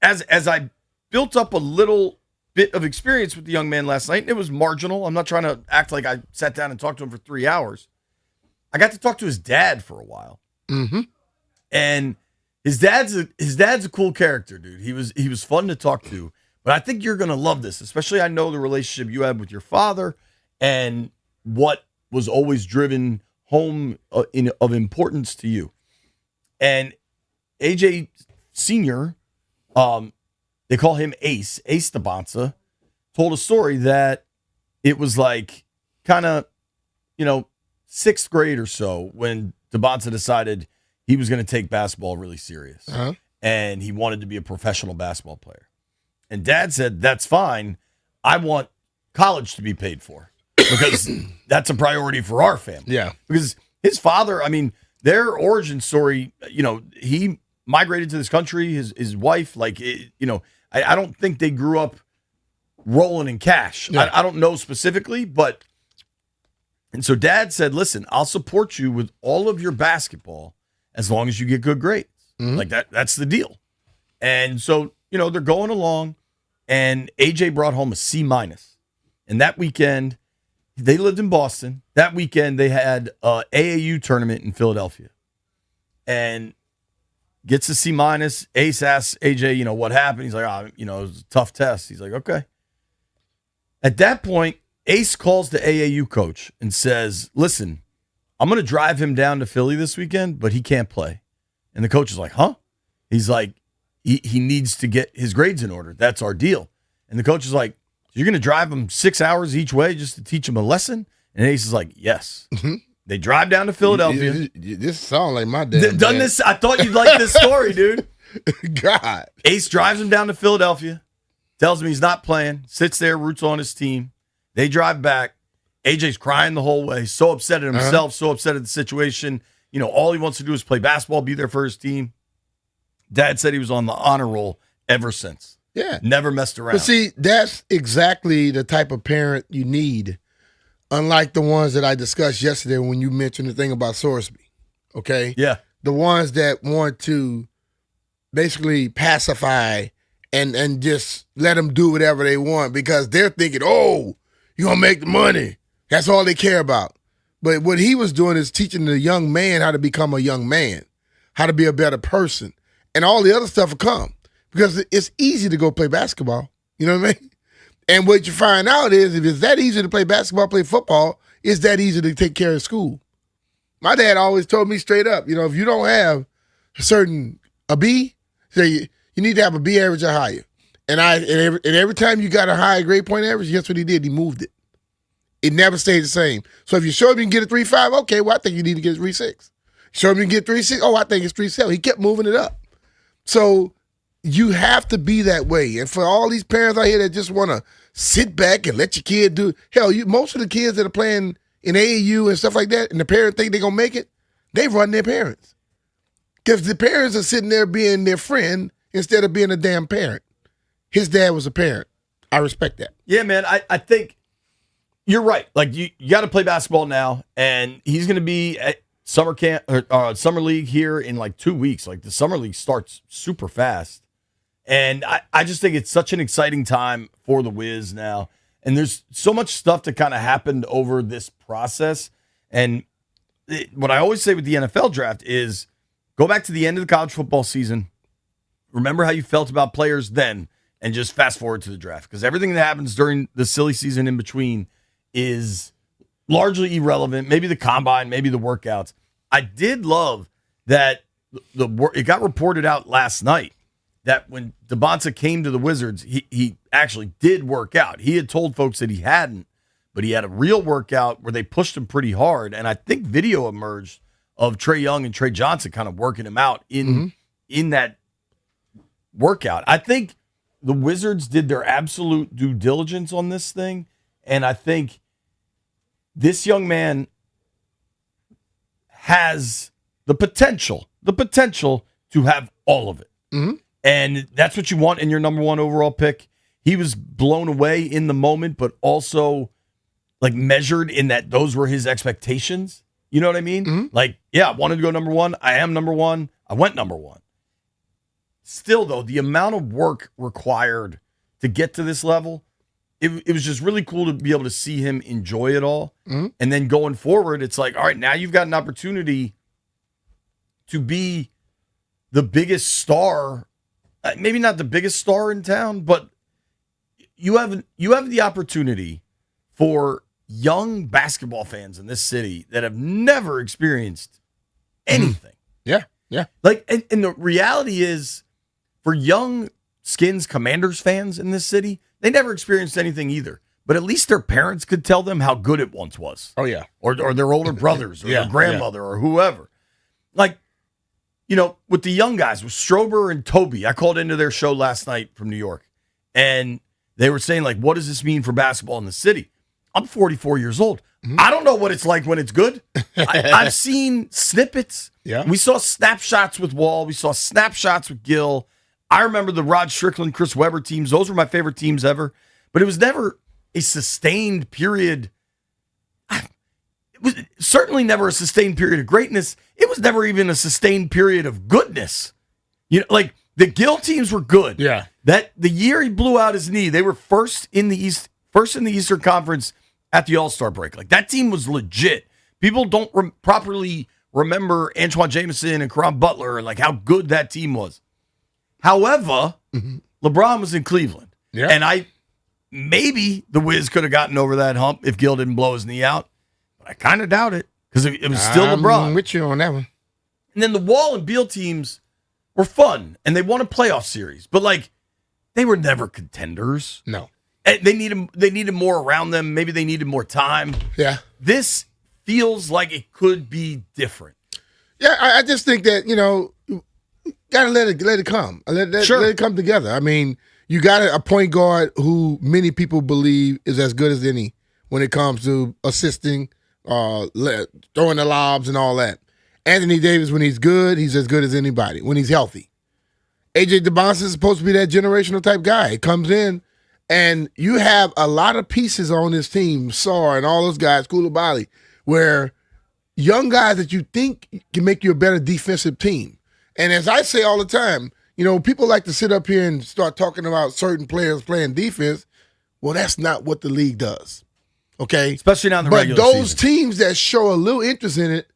as I built up a little bit of experience with the young man last night, and it was marginal. I'm not trying to act like I sat down and talked to him for 3 hours. I got to talk to his dad for a while. Mm-hmm. And his dad's a cool character, dude. He was fun to talk to. But I think you're gonna love this, especially I know the relationship you had with your father and what was always driven home of importance to you. And AJ Sr., they call him Ace Dabonsa, told a story that it was like kind of, sixth grade or so when Dabonsa decided he was going to take basketball really serious. Uh-huh. And he wanted to be a professional basketball player. And Dad said, that's fine. I want college to be paid for because that's a priority for our family. Yeah. Because his father, their origin story, he migrated to this country, his wife, I don't think they grew up rolling in cash. Yeah. I don't know specifically, and so Dad said, listen, I'll support you with all of your basketball as long as you get good grades. Mm-hmm. Like that's the deal. And so, they're going along, and AJ brought home a C-. And that weekend, they lived in Boston. That weekend, they had a AAU tournament in Philadelphia. And gets a C-. Ace asks AJ, what happened? He's like, it was a tough test. He's like, okay. At that point, Ace calls the AAU coach and says, listen, I'm going to drive him down to Philly this weekend, but he can't play. And the coach is like, huh? He's like, he needs to get his grades in order. That's our deal. And the coach is like, you're going to drive him 6 hours each way just to teach him a lesson? And Ace is like, yes. They drive down to Philadelphia. This sounds like my dad. Done this. I thought you'd like this story, dude. God. Ace drives him down to Philadelphia, tells him he's not playing, sits there, roots on his team. They drive back. AJ's crying the whole way, so upset at himself, so upset at the situation. All he wants to do is play basketball, be there for his team. Dad said he was on the honor roll ever since. Yeah. Never messed around. But see, that's exactly the type of parent you need, unlike the ones that I discussed yesterday when you mentioned the thing about Sorsby. Okay? Yeah. The ones that want to basically pacify and just let them do whatever they want because they're thinking, oh, you're going to make the money. That's all they care about. But what he was doing is teaching the young man how to become a young man, how to be a better person. And all the other stuff will come because it's easy to go play basketball. You know what I mean? And what you find out is if it's that easy to play basketball, play football, it's that easy to take care of school. My dad always told me straight up, if you don't have a B, say you need to have a B average or higher. And every time you got a high grade point average, guess what he did? He moved it. It never stayed the same. So if you show him you can get a 3.5, okay, well, I think you need to get a 3.6. Show him you can get 3.6, oh, I think it's 3.7. He kept moving it up. So you have to be that way. And for all these parents out here that just want to sit back and let your kid do, hell, most of the kids that are playing in AAU and stuff like that, and the parents think they're going to make it, they run their parents. Because the parents are sitting there being their friend instead of being a damn parent. His dad was a parent. I respect that. Yeah, man, I think you're right. Like, you got to play basketball now, and he's going to be at summer camp or summer league here in like 2 weeks. Like, the summer league starts super fast. And I just think it's such an exciting time for the Wiz now. And there's so much stuff that kind of happened over this process. And what I always say with the NFL draft is go back to the end of the college football season. Remember how you felt about players then and just fast forward to the draft. Because everything that happens during the silly season in between is largely irrelevant. Maybe the combine, maybe the workouts. I did love that it got reported out last night that when Dabonsa came to the Wizards, he actually did work out. He had told folks that he hadn't, but he had a real workout where they pushed him pretty hard. And I think video emerged of Trae Young and Trey Johnson kind of working him out in that workout. I think the Wizards did their absolute due diligence on this thing, and I think this young man has the potential to have all of it. Mm-hmm. And that's what you want in your number one overall pick. He was blown away in the moment, but also like measured in that those were his expectations. You know what I mean? Mm-hmm. Like, yeah, I wanted to go number one. I am number one. I went number one. Still, though, the amount of work required to get to this level it was just really cool to be able to see him enjoy it all. Mm-hmm. And then going forward, it's like, all right, now you've got an opportunity to be the biggest star, maybe not the biggest star in town, but you have the opportunity for young basketball fans in this city that have never experienced anything. Yeah, yeah. Like, and the reality is, for young Skins Commanders fans in this city, they never experienced anything either. But at least their parents could tell them how good it once was. Oh, yeah. Or their older brothers or Yeah, their grandmother or whoever. Like, you know, with the young guys, with Strober and Toby, I called into their show last night from New York, and they were saying, like, what does this mean for basketball in the city? I'm 44 years old. I don't know what it's like when it's good. I've seen snippets. Yeah. We saw snapshots with Wall. We saw snapshots with Gill. I remember the Rod Strickland, Chris Webber teams. Those were my favorite teams ever. But it was never a sustained period. It was certainly never a sustained period of greatness. It was never even a sustained period of goodness. You know, like the Gill teams were good. Yeah. That the year he blew out his knee, they were first in the Eastern Conference at the All-Star break. Like, that team was legit. People don't properly remember Antoine Jameson and Caron Butler and like how good that team was. However, LeBron was in Cleveland. Yeah. And maybe the Wiz could have gotten over that hump if Gill didn't blow his knee out. But I kind of doubt it because it was still LeBron. I'm with you on that one. And then the Wall and Beal teams were fun, and they won a playoff series. But, like, they were never contenders. No. And they needed more around them. Maybe they needed more time. Yeah. This feels like it could be different. Yeah, I just think that, you know, gotta let it come. Let it come together. I mean, you got a point guard who many people believe is as good as any when it comes to assisting, throwing the lobs and all that. Anthony Davis, when he's good, he's as good as anybody when he's healthy. AJ DeBonson is supposed to be that generational type guy. He comes in, and you have a lot of pieces on this team, Sarr and all those guys, Koulibaly, where young guys that you think can make you a better defensive team. And as I say all the time, you know, people like to sit up here and start talking about certain players playing defense. Well, that's not what the league does. Okay? Especially not in the but regular those season. teams that show a little interest in it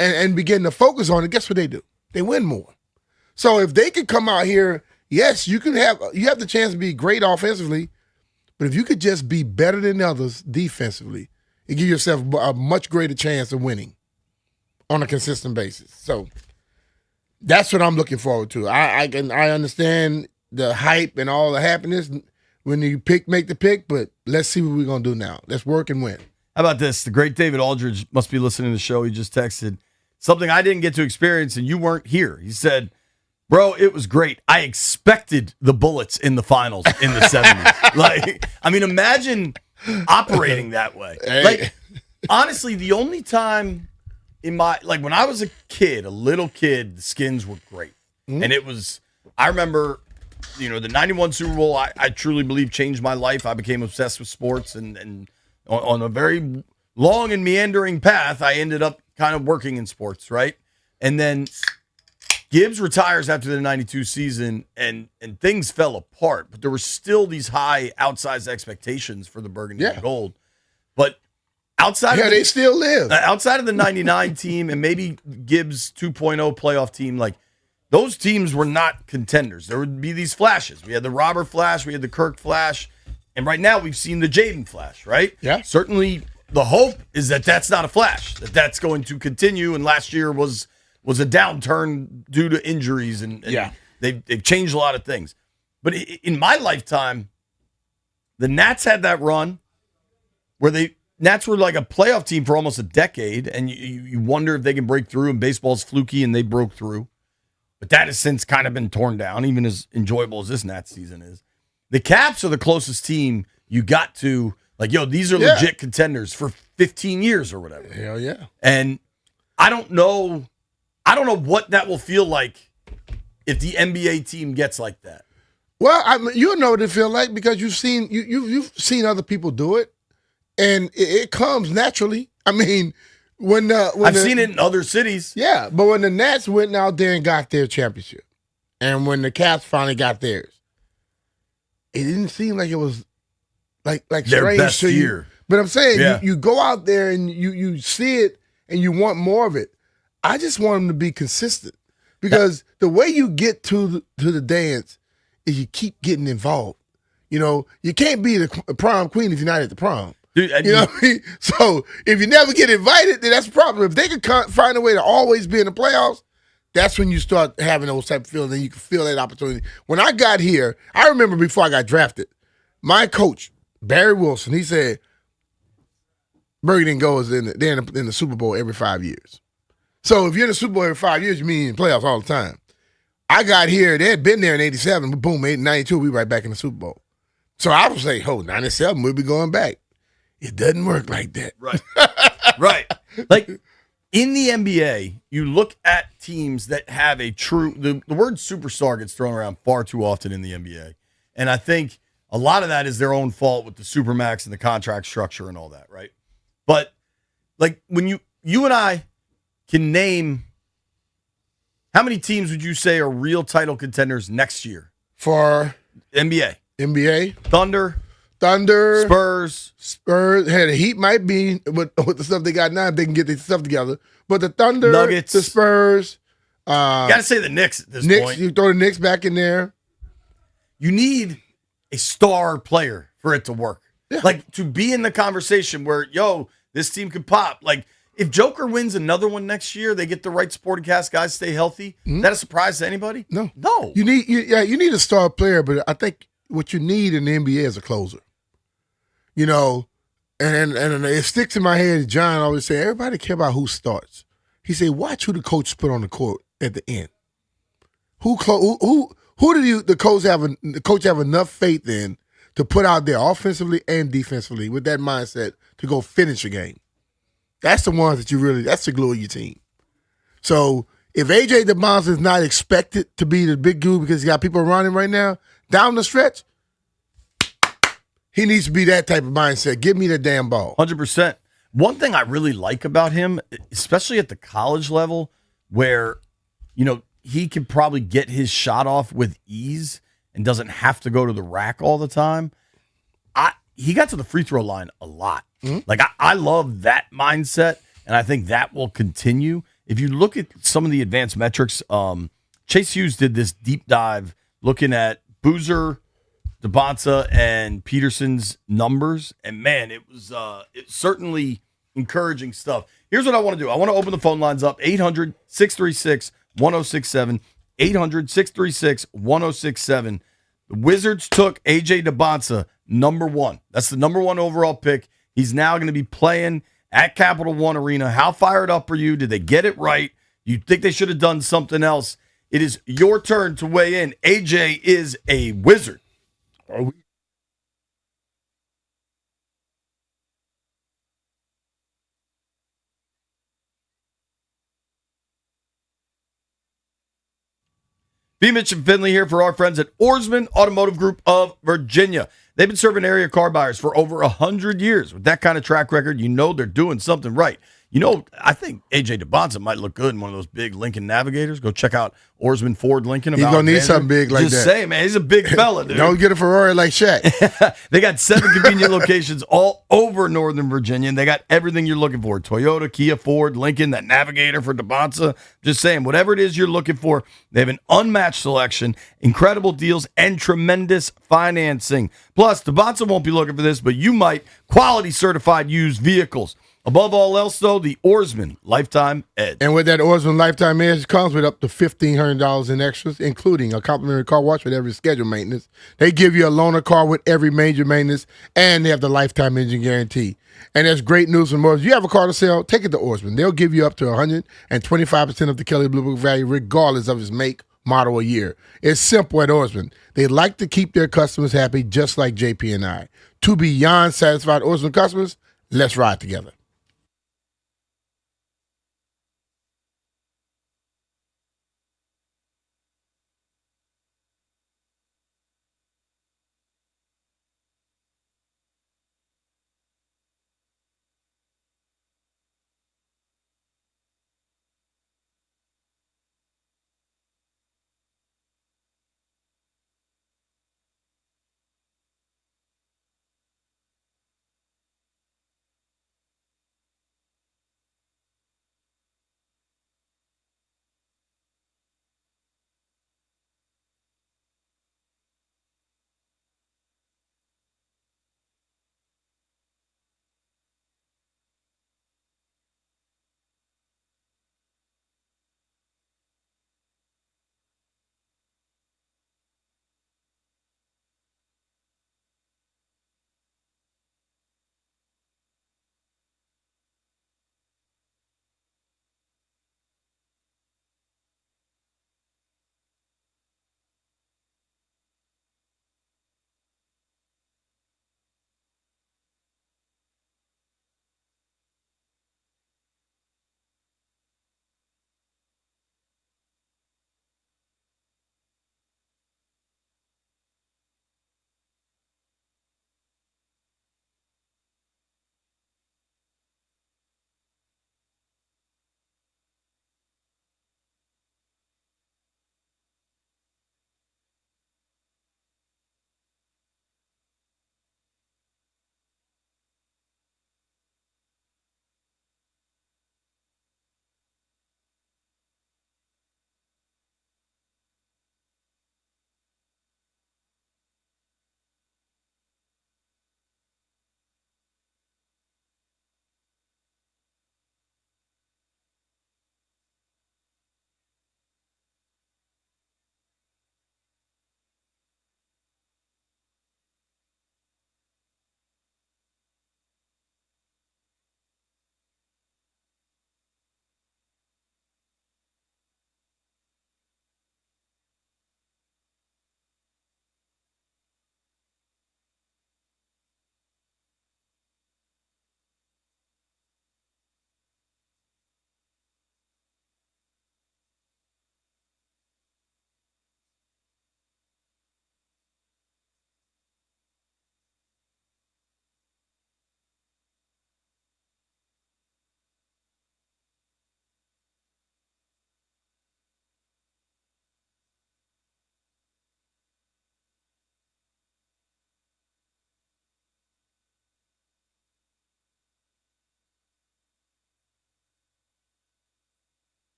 and begin to focus on it, guess what they do? They win more. So if they could come out here, yes, you have the chance to be great offensively, but if you could just be better than others defensively, you give yourself a much greater chance of winning on a consistent basis. So that's what I'm looking forward to. I understand the hype and all the happiness when you make the pick, but let's see what we're gonna do now. Let's work and win. How about this? The great David Aldridge must be listening to the show. He just texted something I didn't get to experience, and you weren't here. He said, "Bro, it was great. I expected the Bullets in the finals in the 70s." Like, I mean, imagine operating that way. Hey. Like, honestly, the only time in when I was a kid, a little kid, the Skins were great. And it was, I remember, you know, the 91 Super Bowl, I truly believe changed my life. I became obsessed with sports, and on a very long and meandering path, I ended up kind of working in sports, right? And then Gibbs retires after the 92 season, and things fell apart, but there were still these high outsized expectations for the Burgundy and Gold. But outside of they still live. Outside of the 99 team and maybe Gibbs 2.0 playoff team, like, those teams were not contenders. There would be these flashes. We had the Robert flash, we had the Kirk flash, and right now we've seen the Jaden flash, right? Yeah. Certainly the hope is that that's not a flash, that's going to continue, and last year was a downturn due to injuries, and they've changed a lot of things. But in my lifetime, the Nats had that run where Nats were like a playoff team for almost a decade, and you wonder if they can break through, and baseball's fluky, and they broke through. But that has since kind of been torn down, even as enjoyable as this Nats season is. The Caps are the closest team you got to, like, yo, these are legit contenders for 15 years or whatever. Hell yeah. And I don't know what that will feel like if the NBA team gets like that. Well, you know what it feels like because you've seen other people do it, and it comes naturally. I mean, when I've seen it in other cities. Yeah, but when the Nats went out there and got their championship, and when the Caps finally got theirs, it didn't seem like it was like Their strange best to you. year. But I'm saying Yeah. you go out there and you see it and you want more of it. I just want them to be consistent because the way you get to the dance is you keep getting involved. You know, you can't be the prom queen if you're not at the prom. Dude, you know what I mean? So if you never get invited, then that's a problem. If they could find a way to always be in the playoffs, that's when you start having those type of feelings and you can feel that opportunity. When I got here, I remember before I got drafted, my coach, Barry Wilson, he said, Burgundy goes in the Super Bowl every 5 years. So if you're in the Super Bowl every 5 years, you mean in the playoffs all the time. I got here, they had been there in 87, but boom, 92, we right back in the Super Bowl. So I was like, 97, we'll be going back. It doesn't work like that. Right. Right. Like in the NBA, you look at teams that have a true the word superstar gets thrown around far too often in the NBA. And I think a lot of that is their own fault with the supermax and the contract structure and all that, right? But like when you and I can name how many teams would you say are real title contenders next year? For NBA. NBA. Thunder. Spurs. Hey, the Heat might be with the stuff they got now if they can get their stuff together. But the Thunder, Nuggets. the Spurs. Gotta say the Knicks at this point. You throw the Knicks back in there. You need a star player for it to work. Yeah. Like to be in the conversation where, this team could pop. Like if Joker wins another one next year, they get the right supporting cast, guys stay healthy. Is that a surprise to anybody? No. No. You need a star player, but I think what you need in the NBA is a closer. You know, and it sticks in my head. John always say, everybody care about who starts. He said, watch who the coach put on the court at the end. Who did the coach have enough faith in to put out there offensively and defensively with that mindset to go finish a game? That's the ones that that's the glue of your team. So if AJ DeBonza is not expected to be the big glue because he got people around him right now, down the stretch, he needs to be that type of mindset. Give me the damn ball. 100%. One thing I really like about him, especially at the college level, where, he can probably get his shot off with ease and doesn't have to go to the rack all the time. He got to the free throw line a lot. Mm-hmm. Like, I love that mindset, and I think that will continue. If you look at some of the advanced metrics, Chase Hughes did this deep dive looking at Boozer, DeBonza, and Peterson's numbers, and man, it's certainly encouraging stuff. Here's what I want to do. I want to open the phone lines up, 800-636-1067, 800-636-1067. The Wizards took A.J. DeBonza, number 1. That's the number 1 overall pick. He's now going to be playing at Capital One Arena. How fired up are you? Did they get it right? You think they should have done something else? It is your turn to weigh in. A.J. is a Wizard. B. Mitch and Finley here for our friends at Oarsman Automotive Group of Virginia. They've been serving area car buyers for over 100 years. With that kind of track record, they're doing something right. I think A.J. DeBonza might look good in one of those big Lincoln Navigators. Go check out Oarsman Ford Lincoln. He's going to need something big like that. Just saying, man, he's a big fella, dude. Don't get a Ferrari like Shaq. They got 7 convenient locations all over Northern Virginia, and they got everything you're looking for. Toyota, Kia, Ford, Lincoln, that Navigator for DeBonza. Just saying, whatever it is you're looking for, they have an unmatched selection, incredible deals, and tremendous financing. Plus, DeBonza won't be looking for this, but you might. Quality certified used vehicles. Above all else, though, the Oarsman Lifetime Edge. And with that Oarsman Lifetime Edge, it comes with up to $1,500 in extras, including a complimentary car wash with every scheduled maintenance. They give you a loaner car with every major maintenance, and they have the lifetime engine guarantee. And there's great news from Oarsman. You have a car to sell, take it to Oarsman. They'll give you up to 125% of the Kelley Blue Book value, regardless of its make, model, or year. It's simple at Oarsman. They like to keep their customers happy, just like JP and I. To beyond satisfied Oarsman customers, let's ride together.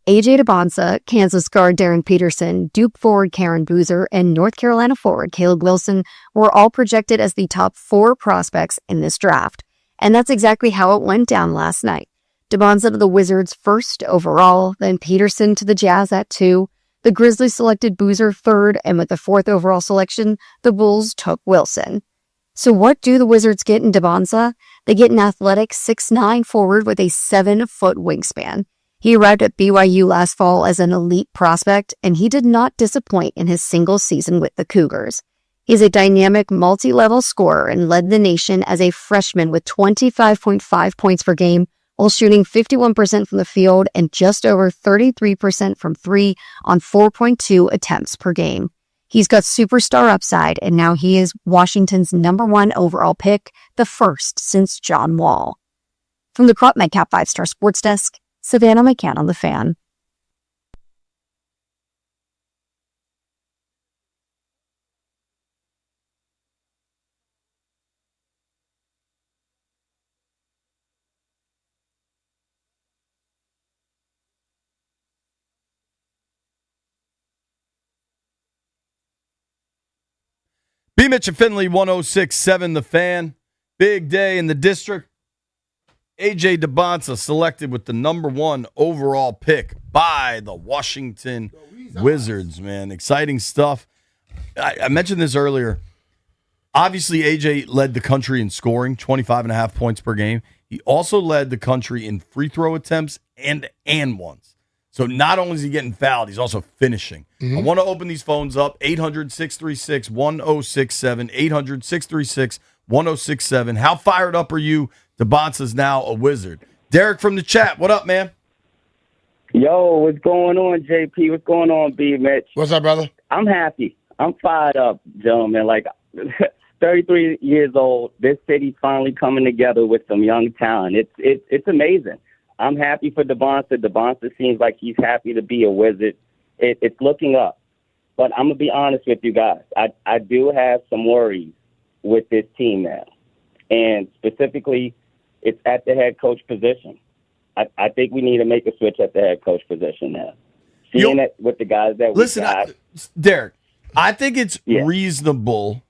AJ DeBonsa, Kansas guard Darren Peterson, Duke forward Karen Boozer, and North Carolina forward Caleb Wilson were all projected as the top 4 prospects in this draft. And that's exactly how it went down last night. DeBonsa to the Wizards first overall, then Peterson to the Jazz at 2. The Grizzlies selected Boozer 3rd, and with the 4th overall selection, the Bulls took Wilson. So what do the Wizards get in DeBonsa? They get an athletic 6'9" forward with a 7-foot wingspan. He arrived at BYU last fall as an elite prospect, and he did not disappoint in his single season with the Cougars. He's a dynamic, multi-level scorer and led the nation as a freshman with 25.5 points per game, while shooting 51% from the field and just over 33% from 3 on 4.2 attempts per game. He's got superstar upside, and now he is Washington's #1 overall pick, the first since John Wall. From the Crop Metcalf 5-Star Sports Desk, Savannah McCann on The Fan. B. Mitch and Finley, 106.7 The Fan. Big day in the district. AJ DeBonsa selected with the #1 overall pick by the Washington Wizards, man. Exciting stuff. I mentioned this earlier. Obviously, AJ led the country in scoring, 25.5 points per game. He also led the country in free throw attempts and ones. So not only is he getting fouled, he's also finishing. I want to open these phones up, 800-636-1067, 800-636-1067. How fired up are you? DeBonsa's now a Wizard. Derek from the chat, what up, man? Yo, what's going on, JP? What's going on, B, Mitch? What's up, brother? I'm happy. I'm fired up, gentlemen. Like, 33 years old, this city's finally coming together with some young talent. It's amazing. I'm happy for DeBonsa. DeBonsa seems like he's happy to be a Wizard. It's looking up. But I'm going to be honest with you guys. I do have some worries with this team now. And specifically, it's at the head coach position. I think we need to make a switch at the head coach position now. Seeing it with the guys that we got. Derek, I think it's reasonable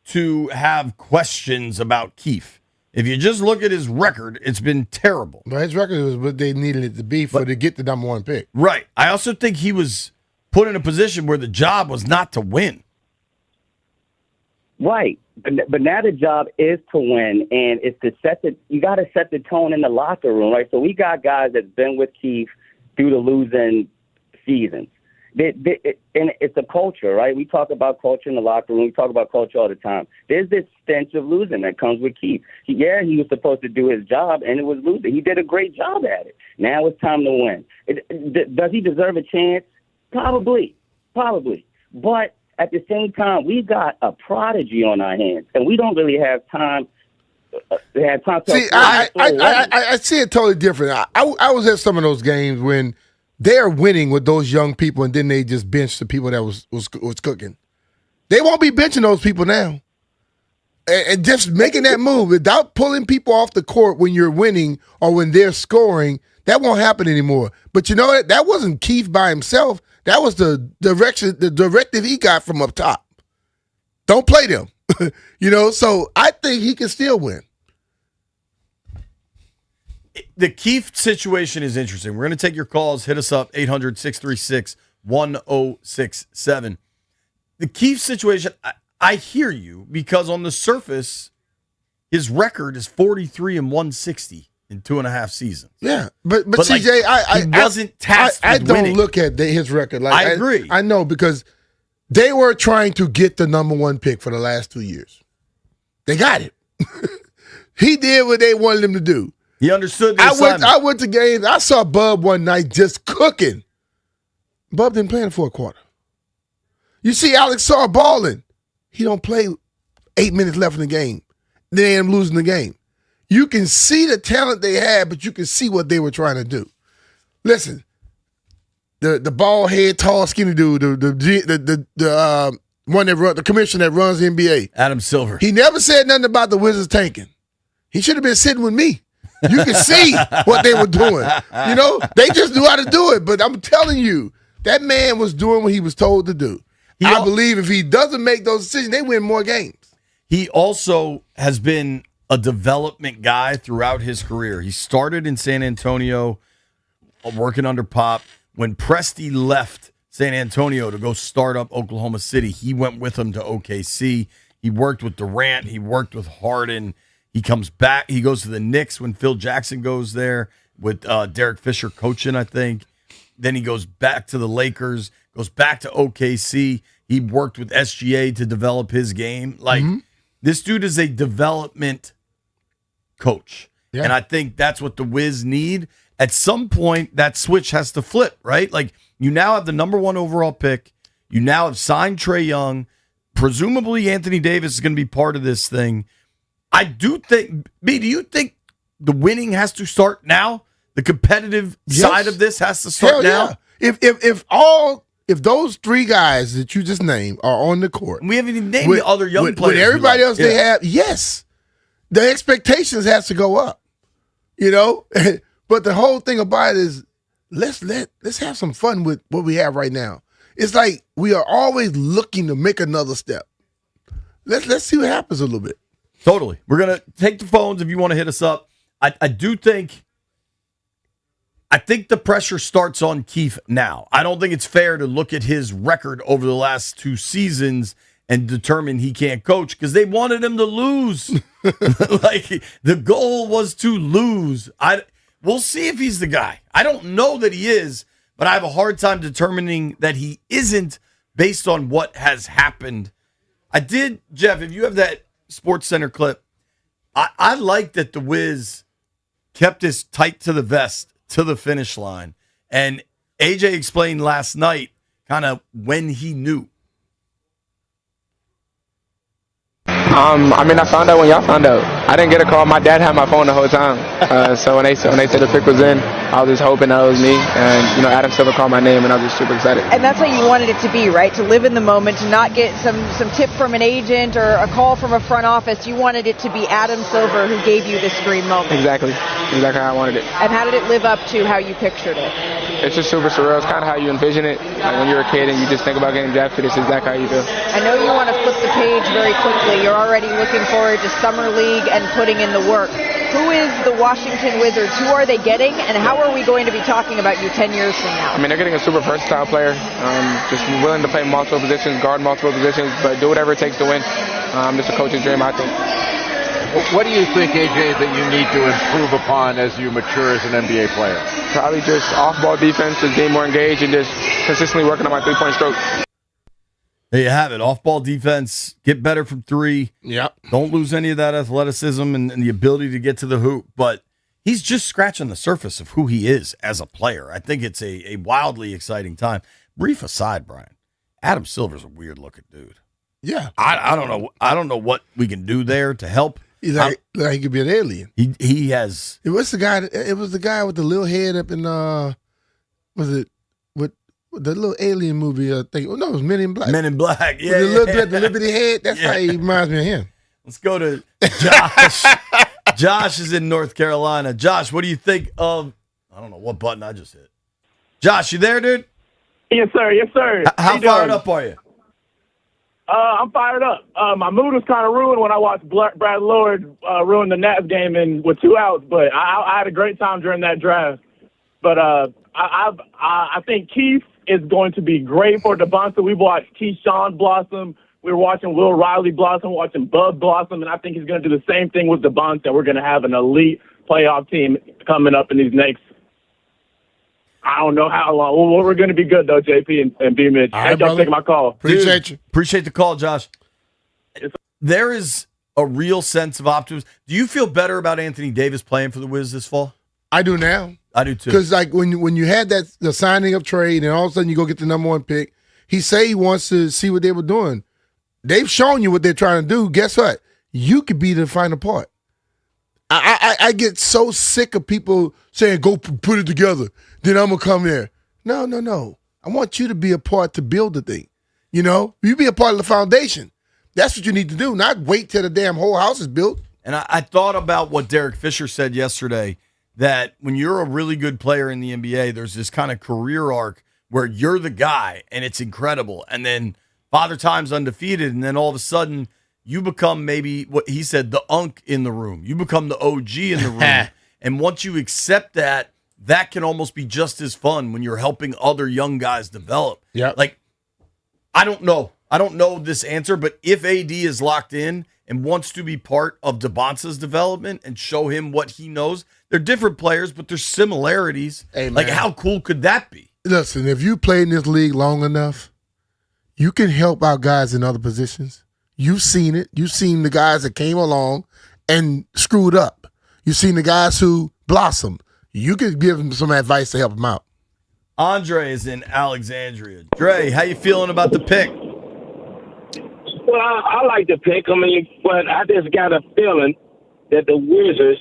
to have questions about Keefe. If you just look at his record, it's been terrible. But his record was what they needed it to be to get the #1 pick. Right. I also think he was put in a position where the job was not to win. Right. But now the job is to win, and it's to you got to set the tone in the locker room, right? So we got guys that's been with Keefe through the losing seasons. And it's a culture, right? We talk about culture in the locker room. We talk about culture all the time. There's this stench of losing that comes with Keefe. He was supposed to do his job, and it was losing. He did a great job at it. Now it's time to win. Does he deserve a chance? Probably. But at the same time, we've got a prodigy on our hands, and we don't really have time. See, I see it totally different. I was at some of those games when they're winning with those young people, and then they just bench the people that was cooking. They won't be benching those people now. And just making that move without pulling people off the court when you're winning or when they're scoring, that won't happen anymore. But you know what? That wasn't Keefe by himself. That was the directive he got from up top. Don't play them. So I think he can still win. The Keefe situation is interesting. We're going to take your calls. Hit us up, 800-636-1067. The Keefe situation, I hear you, because on the surface, his record is 43-160 in 2.5 seasons. Yeah, but CJ, he wasn't tasked with winning. winning. Look at his record. I agree. I know, because they were trying to get the #1 pick for the last 2 years. They got it. He did what they wanted him to do. He understood the assignment. I went to games. I saw Bub one night just cooking. Bub didn't play in the fourth quarter. You see Alex Sarr balling. He don't play 8 minutes left in the game. They end up losing the game. You can see the talent they had, but you can see what they were trying to do. Listen, the bald head, tall, skinny dude, the one that the commissioner that runs the NBA, Adam Silver. He never said nothing about the Wizards tanking. He should have been sitting with me. You could see what they were doing. You know, they just knew how to do it. But I'm telling you, that man was doing what he was told to do. I believe if he doesn't make those decisions, they win more games. He also has been a development guy throughout his career. He started in San Antonio working under Pop. When Presti left San Antonio to go start up Oklahoma City, he went with him to OKC. He worked with Durant. He worked with Harden. He comes back. He goes to the Knicks when Phil Jackson goes there with Derek Fisher coaching, I think. Then he goes back to the Lakers, goes back to OKC. He worked with SGA to develop his game. Like, this dude is a development coach. Yeah. And I think that's what the Wiz need. At some point, that switch has to flip, right? Like, you now have the number 1 overall pick. You now have signed Trae Young. Presumably, Anthony Davis is going to be part of this thing. I do think, B, do you think the winning has to start now? The competitive side of this has to start now? Yeah. If those 3 guys that you just named are on the court, we haven't even named the other young players. With everybody else they have, yes, the expectations has to go up. You know, but the whole thing about it is let's have some fun with what we have right now. It's like we are always looking to make another step. Let's see what happens a little bit. Totally. We're gonna take the phones if you want to hit us up. I do think. I think the pressure starts on Keith now. I don't think it's fair to look at his record over the last 2 seasons and determine he can't coach because they wanted him to lose. Like, the goal was to lose. We'll see if he's the guy. I don't know that he is, but I have a hard time determining that he isn't based on what has happened. I did, Jeff, if you have that SportsCenter clip, I like that the Wiz kept us tight to the vest to the finish line. And AJ explained last night kind of when he knew. I found out when y'all found out. I didn't get a call. My dad had my phone the whole time. So when they said the pick was in, I was just hoping that it was me. And, Adam Silver called my name, and I was just super excited. And that's how you wanted it to be, right? To live in the moment, to not get some tip from an agent or a call from a front office. You wanted it to be Adam Silver who gave you this dream moment. Exactly how I wanted it. And how did it live up to how you pictured it? It's just super surreal. It's kind of how you envision it. Like when you're a kid and you just think about getting drafted, it's exactly how you feel. I know you want to flip the page very quickly. You're already looking forward to Summer League and putting in the work. Who is the Washington Wizards? Who are they getting? And how are we going to be talking about you 10 years from now? They're getting a super versatile player. Just willing to play multiple positions, guard multiple positions, but do whatever it takes to win. Just a coach's dream, I think. What do you think, AJ, that you need to improve upon as you mature as an NBA player? Probably just off-ball defense, just being more engaged and just consistently working on my three-point stroke. There you have it. Off-ball defense, get better from 3. Yep. Don't lose any of that athleticism and the ability to get to the hoop. But he's just scratching the surface of who he is as a player. I think it's a wildly exciting time. Brief aside, Brian, Adam Silver's a weird-looking dude. Yeah. I don't know. I don't know what we can do there to help. He's like he could be an alien. He has. It was the guy. It was the guy with the little head up in. Was it with the little alien movie? I think. Oh no, it was Men in Black. Men in Black. Yeah. With the little bitty head. That's how he reminds me of him. Let's go to Josh. Josh is in North Carolina. Josh, what do you think of? I don't know what button I just hit. Josh, you there, dude? Yes, sir. Yes, sir. How fired up are you? I'm fired up. My mood was kind of ruined when I watched Brad Lord ruin the Nats game with 2 outs, but I had a great time during that draft. But I think Keith is going to be great for Devonta. We've watched Keyshawn blossom. We were watching Will Riley blossom, watching Bud blossom, and I think he's going to do the same thing with Devonta. We're going to have an elite playoff team coming up in these next, I don't know how long. Well, we're going to be good, though, JP and B. Mitch. Thank y'all for taking my call. Appreciate you. Appreciate the call, Josh. There is a real sense of optimism. Do you feel better about Anthony Davis playing for the Wiz this fall? I do now. I do too. Because like when you had the signing of trade and all of a sudden you go get the number 1 pick, he say he wants to see what they were doing. They've shown you what they're trying to do. Guess what? You could be the final part. I get so sick of people saying, go put it together. Then I'm going to come there. No. I want you to be a part to build the thing. You be a part of the foundation. That's what you need to do, not wait till the damn whole house is built. And I thought about what Derek Fisher said yesterday, that when you're a really good player in the NBA, there's this kind of career arc where you're the guy and it's incredible. And then Father Time's undefeated. And then all of a sudden you become maybe what he said, the unk in the room. You become the OG in the room. And once you accept that, that can almost be just as fun when you're helping other young guys develop. Yeah. Like, I don't know. I don't know this answer, but if AD is locked in and wants to be part of DeBonce's development and show him what he knows, they're different players, but there's similarities. Hey, like, man. how cool could that be? Listen, if you play in this league long enough, you can help out guys in other positions. You've seen it. You've seen the guys that came along and screwed up. You've seen the guys who blossomed. You could give them some advice to help them out. Andre is in Alexandria. Dre, how you feeling about the pick? Well, I like the pick. I mean, but I just got a feeling that the Wizards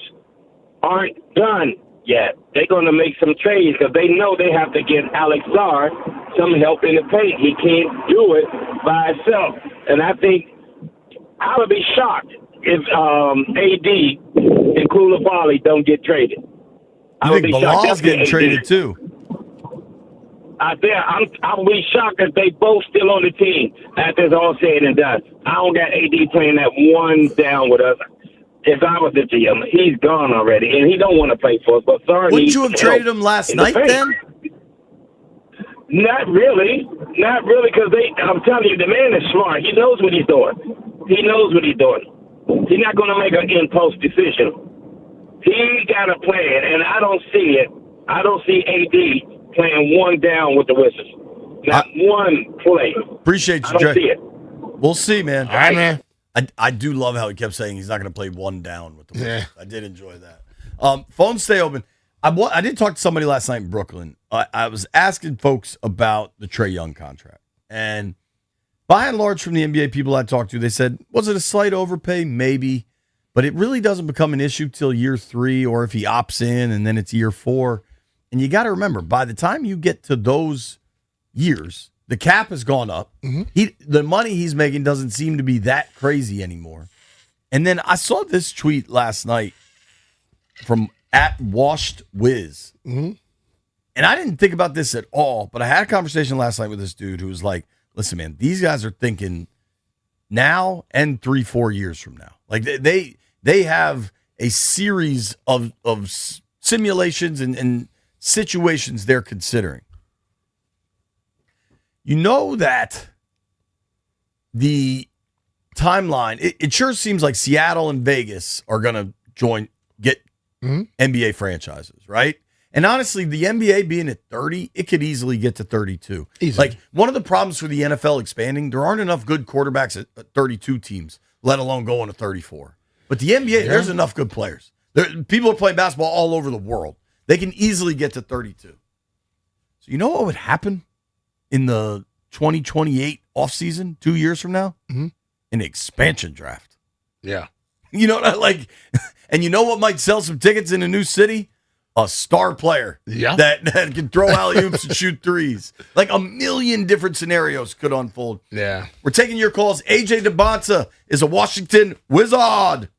aren't done yet. They're going to make some trades because they know they have to get Alex Sarr some help in the paint. He can't do it by himself. And I think I would be shocked if AD and Koulibaly don't get traded. I think Bilal's getting traded too. I'll be shocked if they both still on the team after it's all said and done. I don't got AD playing that one down with us. If I was the GM, he's gone already, and he don't want to play for us. But sorry, Wouldn't you have traded him last night then? Not really, because I'm telling you, the man is smart. He knows what he's doing. He's not going to make an impulse decision. He got a plan, and I don't see it. I don't see AD playing one down with the Wizards. Not one play. Appreciate you, I don't Dre. see it. We'll see, man. All right, man. I do love how he kept saying he's not going to play one down with the Wizards. I did enjoy that. Phones stay open. I did talk to somebody last night in Brooklyn. I was asking folks about the Trae Young contract. And by and large, from the NBA people I talked to, they said, was it a slight overpay? Maybe. But it really doesn't become an issue till year 3, or if he opts in and then it's year 4. And you got to remember, by the time you get to those years, the cap has gone up. The money he's making doesn't seem to be that crazy anymore. And then I saw this tweet last night from @WashedWiz. And I didn't think about this at all, but I had a conversation last night with this dude who was like, listen, man, these guys are thinking now and 3-4 years from now. Like they have a series of simulations and situations they're considering. You know that the timeline, it sure seems like Seattle and Vegas are going to get NBA franchises, right? And honestly, the NBA being at 30, it could easily get to 32. Like, one of the problems for the NFL expanding, there aren't enough good quarterbacks at 32 teams, let alone going to 34. But the NBA, there's enough good players. People are playing basketball all over the world. They can easily get to 32. So you know what would happen in the 2028 offseason, 2 years from now? An expansion draft. Yeah. You know what like? And you know what might sell some tickets in a new city? A star player that can throw alley-oops and shoot threes. Like, a million different scenarios could unfold. Yeah. We're taking your calls. AJ DeBonca is a Washington Wizard.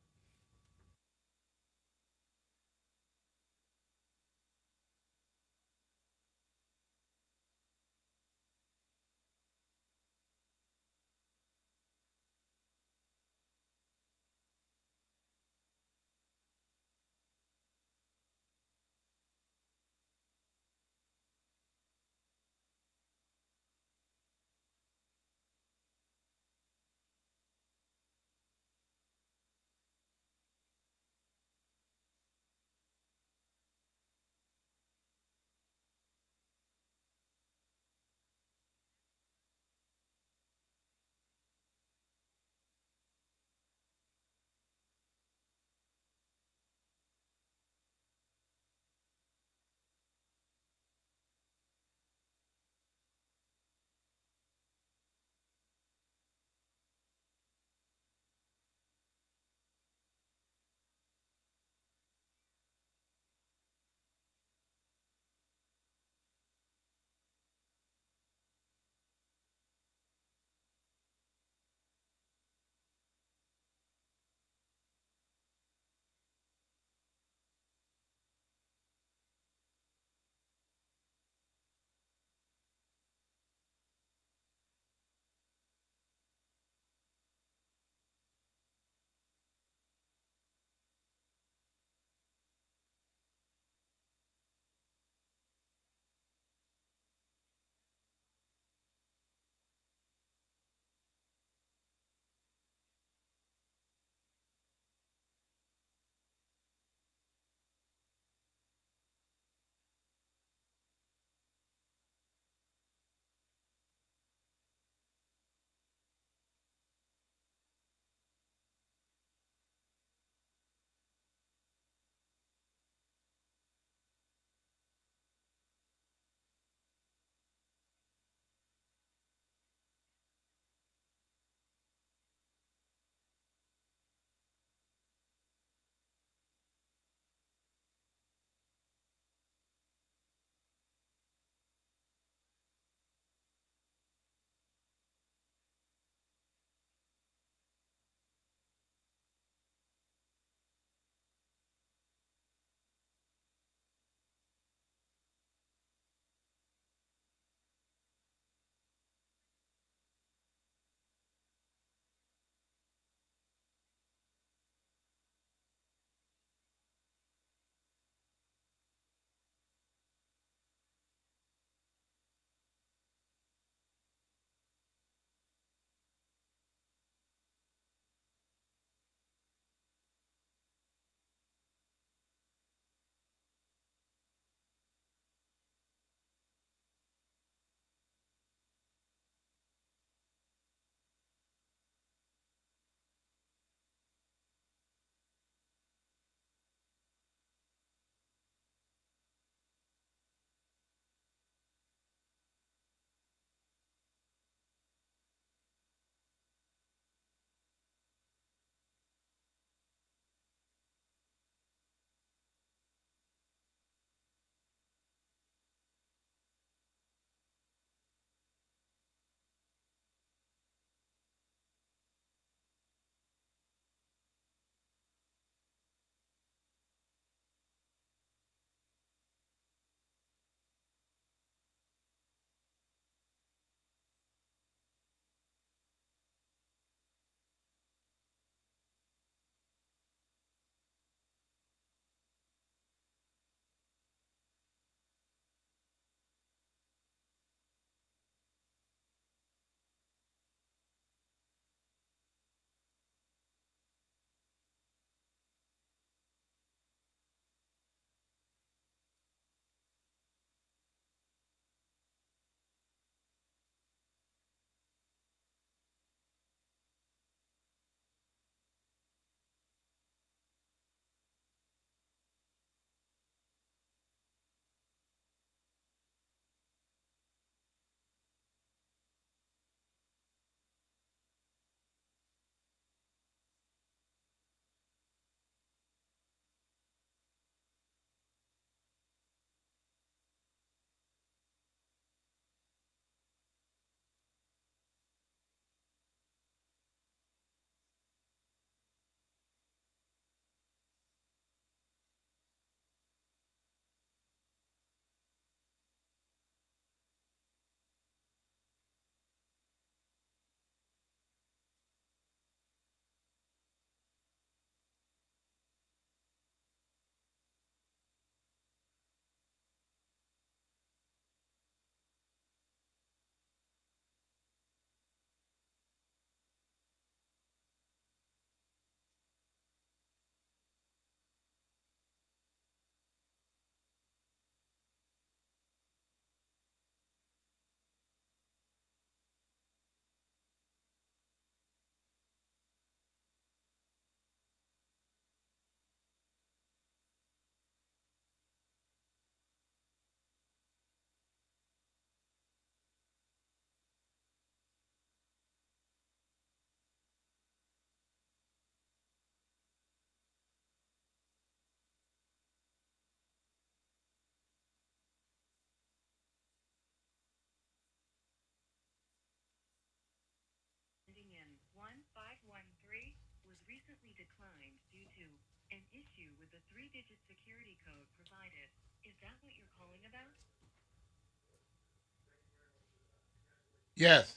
Yes.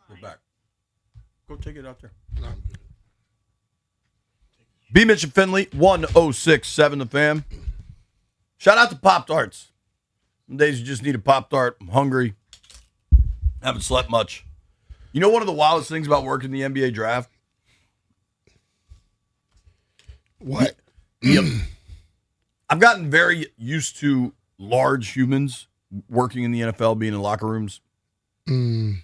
Go back. Go take it out there. B. Mitch and Finley, 1067 The Fan. Shout out to Pop Tarts. Some days you just need a Pop Tart. I'm hungry. Haven't slept much. You know one of the wildest things about working the NBA draft? What? I've gotten very used to large humans working in the NFL, being in locker rooms. Mm.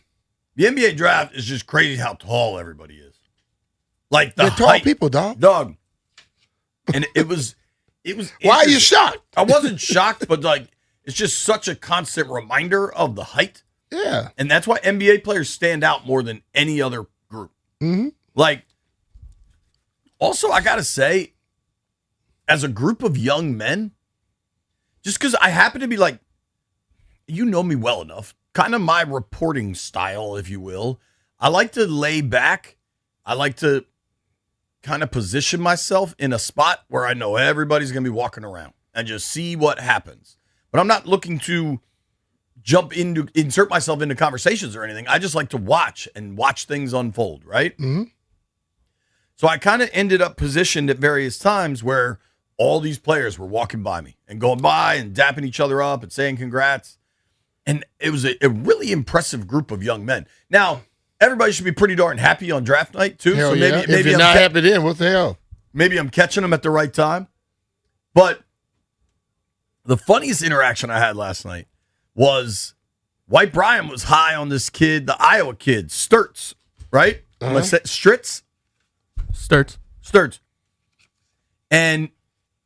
The NBA draft is just crazy how tall everybody is. Like the They're tall height. people, dog. And it was Why are you shocked? I wasn't shocked, but like it's just such a constant reminder of the height. Yeah. And that's why NBA players stand out more than any other group. Mm-hmm. Like, also, I got to say, as a group of young men, just because I happen to be like, you know me well enough, kind of my reporting style, if you will. I like to lay back. I like to kind of position myself in a spot where I know everybody's going to be walking around and just see what happens. But I'm not looking to insert myself into conversations or anything. I just like to watch things unfold, right? Mm-hmm. So I kind of ended up positioned at various times where all these players were walking by me and going by and dapping each other up and saying congrats. And it was a really impressive group of young men. Now, everybody should be pretty darn happy on draft night, too. Hell so yeah. maybe If you're not happy then, what the hell? Maybe I'm catching them at the right time. But the funniest interaction I had last night was White Brian was high on this kid, the Iowa kid, Sturts, right? Am I saying Stritz? Sturts. And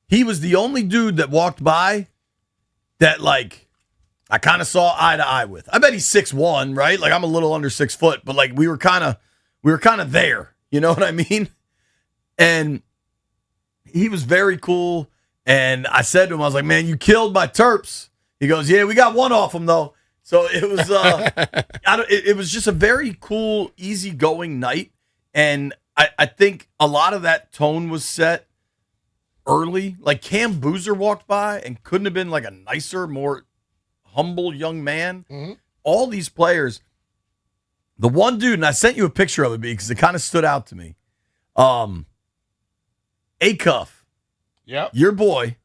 he was the only dude that walked by that, like, I kind of saw eye to eye with. I bet he's 6'1", right? Like, I'm a little under 6 foot, but like we were kind of there. You know what I mean? And he was very cool. And I said to him, I was like, man, you killed my Terps. He goes, yeah, we got one off him though. So it was, it was just a very cool, easygoing night. And I think a lot of that tone was set early. Like Cam Boozer walked by and couldn't have been like a nicer, more humble young man. Mm-hmm. All these players, the one dude, and I sent you a picture of it because it kind of stood out to me. Acuff. Yep. Your boy,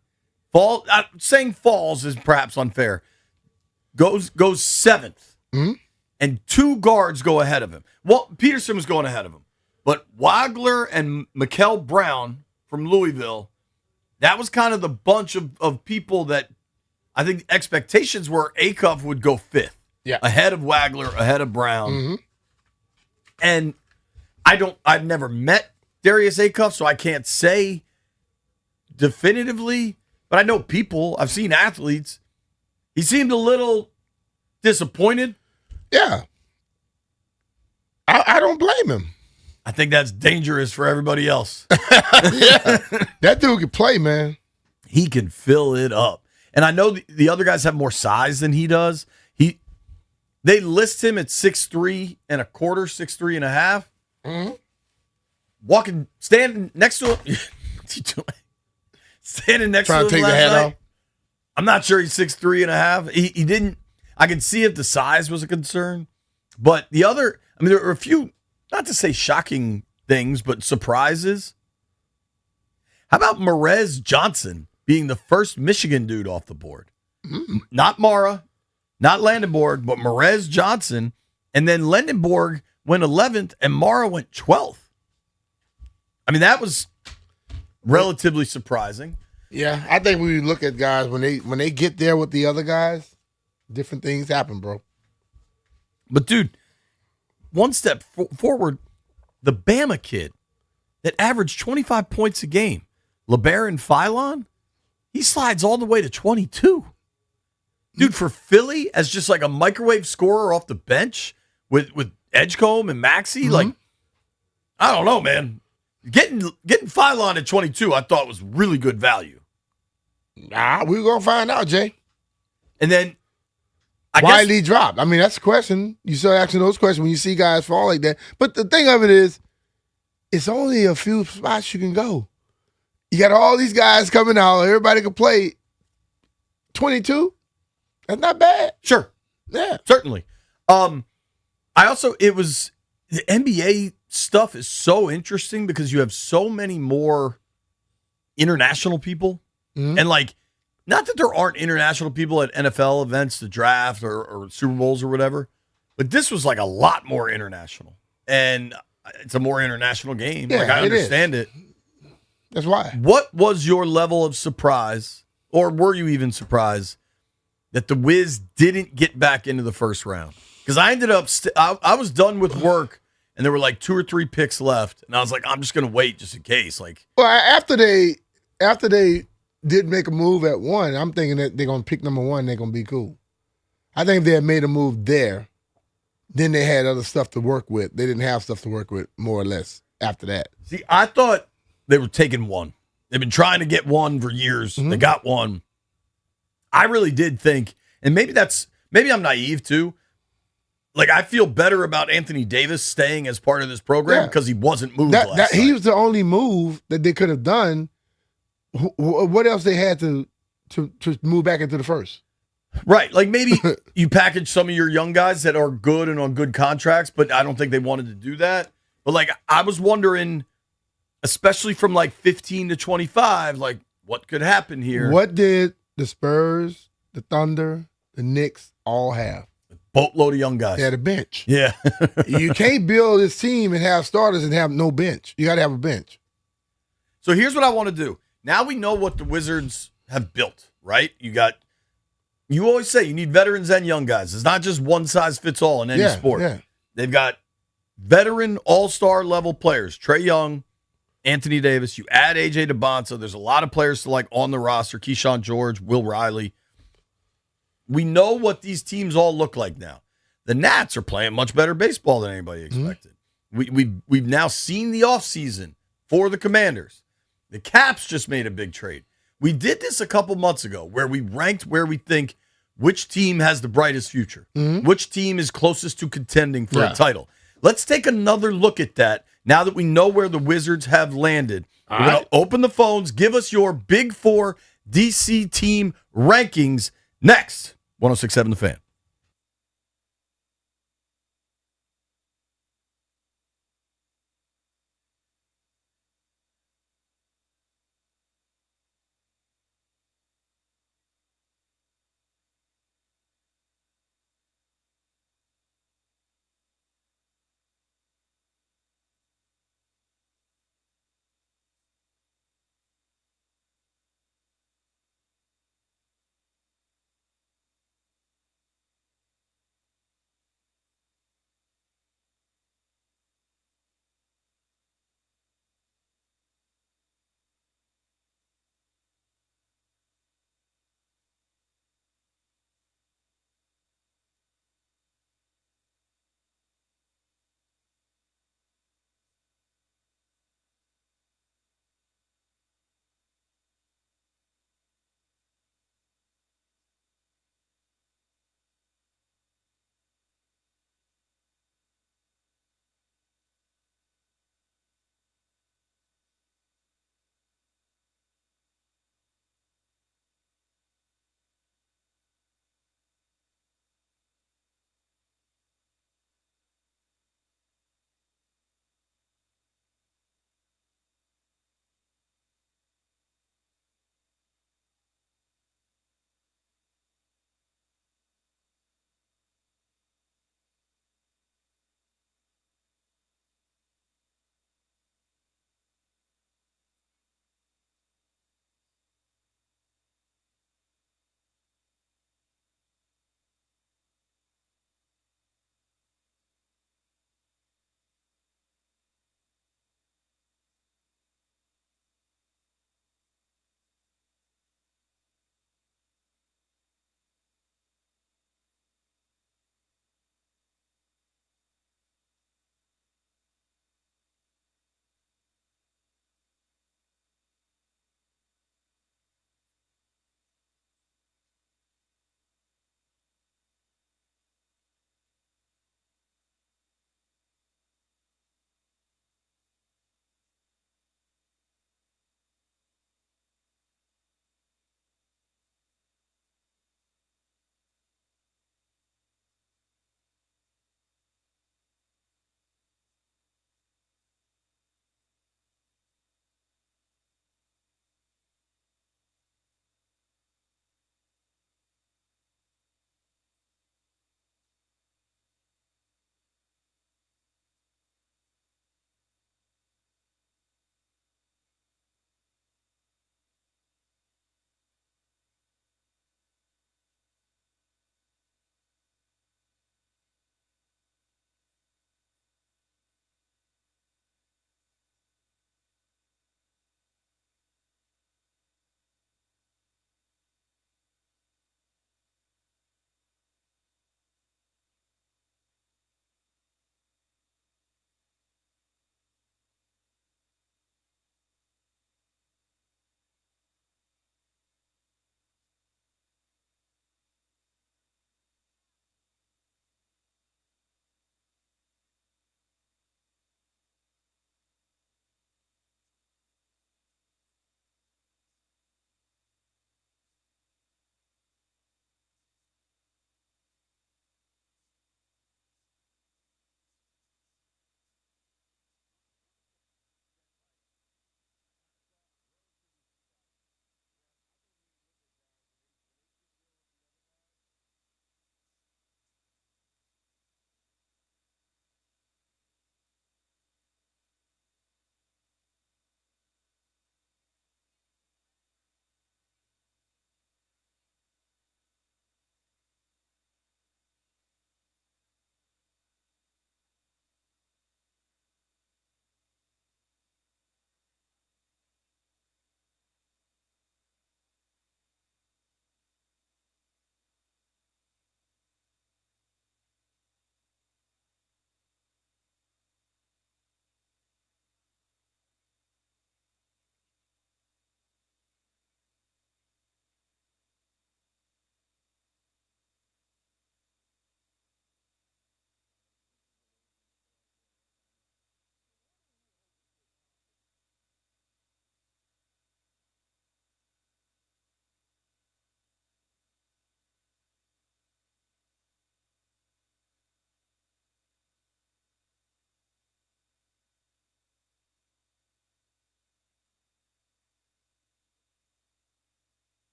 saying falls is perhaps unfair. Goes 7th, and 2 guards go ahead of him. Well, Peterson was going ahead of him, but Wagler and Mikel Brown from Louisville, that was kind of the bunch of people that I think the expectations were Acuff would go 5th, ahead of Wagler, ahead of Brown. Mm-hmm. And I've never met Darius Acuff, so I can't say definitively, but I know people, I've seen athletes. He seemed a little disappointed. Yeah. I don't blame him. I think that's dangerous for everybody else. Yeah. That dude can play, man. He can fill it up. And I know the other guys have more size than he does. They list him at 6'3 and a quarter, 6'3 and a half. Mm-hmm. Standing next to him. What's he doing? Standing next Trying to to him take the last hat night. off. I'm not sure he's 6'3 and a half. He didn't. I could see if the size was a concern. But the other, I mean, there were a few, not to say shocking things, but surprises. How about Marez Johnson being the first Michigan dude off the board? Not Mara, not Landenborg, but Marez Johnson. And then Landenborg went 11th and Mara went 12th. I mean, that was relatively surprising. Yeah, I think when you look at guys, when they get there with the other guys, different things happen, bro. But, dude, one step forward, the Bama kid that averaged 25 points a game, LeBaron Philon, he slides all the way to 22. Dude, for Philly, as just like a microwave scorer off the bench with Edgecombe and Maxey, like, I don't know, man. Getting Phylon at 22, I thought was really good value. Nah, we're gonna find out, Jay. And then why did he drop? I mean, that's the question. You start asking those questions when you see guys fall like that. But the thing of it is, it's only a few spots you can go. You got all these guys coming out. Everybody can play. 22? That's not bad. Sure. Yeah. Certainly. The NBA stuff is so interesting because you have so many more international people. Mm-hmm. And not that there aren't international people at NFL events, the draft or Super Bowls or whatever, but this was a lot more international. And it's a more international game. Yeah, I understand it. That's why. What was your level of surprise, or were you even surprised that the Wiz didn't get back into the first round? Because I ended up, I was done with work, and there were 2 or 3 picks left, and I was like, I'm just going to wait just in case. Well, after they did make a move at 1, I'm thinking that they're going to pick number 1, they're going to be cool. I think if they had made a move there, then they had other stuff to work with. They didn't have stuff to work with, more or less, after that. See, I thought they were taking 1. They've been trying to get 1 for years. Mm-hmm. They got 1. I really did think, and maybe I'm naive too. I feel better about Anthony Davis staying as part of this program because he wasn't moved last night. He was the only move that they could have done. What else they had to move back into the first? Right. Maybe you package some of your young guys that are good and on good contracts, but I don't think they wanted to do that. But I was wondering, especially from 15 to 25, what could happen here? What did the Spurs, the Thunder, the Knicks all have? A boatload of young guys. They had a bench. Yeah. You can't build this team and have starters and have no bench. You got to have a bench. So here's what I want to do. Now we know what the Wizards have built, right? You always say you need veterans and young guys. It's not just one size fits all in any sport. Yeah. They've got veteran all-star level players. Trae Young, Anthony Davis. You add AJ DeBonsa. There's a lot of players to on the roster. Keyshawn George, Will Riley. We know what these teams all look like now. The Nats are playing much better baseball than anybody expected. Mm-hmm. We've now seen the offseason for the Commanders. The Caps just made a big trade. We did this a couple months ago where we ranked where we think which team has the brightest future, which team is closest to contending for a title. Let's take another look at that now that we know where the Wizards have landed. We're going to open the phones, give us your Big 4 DC team rankings next. 106.7 The Fan.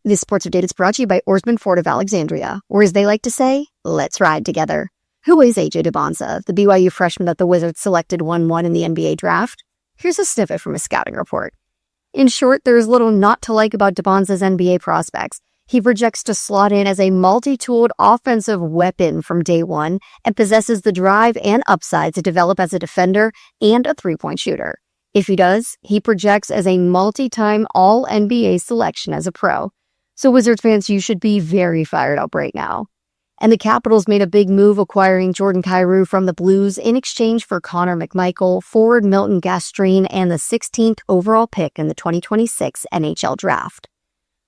This sports update is brought to you by Oarsman Ford of Alexandria, or as they like to say, let's ride together. Who is AJ DeBonza, the BYU freshman that the Wizards selected 1-1 in the NBA draft? Here's a snippet from a scouting report. In short, there is little not to like about DeBonza's NBA prospects. He projects to slot in as a multi-tooled offensive weapon from day one and possesses the drive and upside to develop as a defender and a three-point shooter. If he does, he projects as a multi-time All-NBA selection as a pro. So Wizards fans, you should be very fired up right now. And the Capitals made a big move acquiring Jordan Kyrou from the Blues in exchange for Connor McMichael, forward Milton Gastrine, and the 16th overall pick in the 2026 NHL Draft.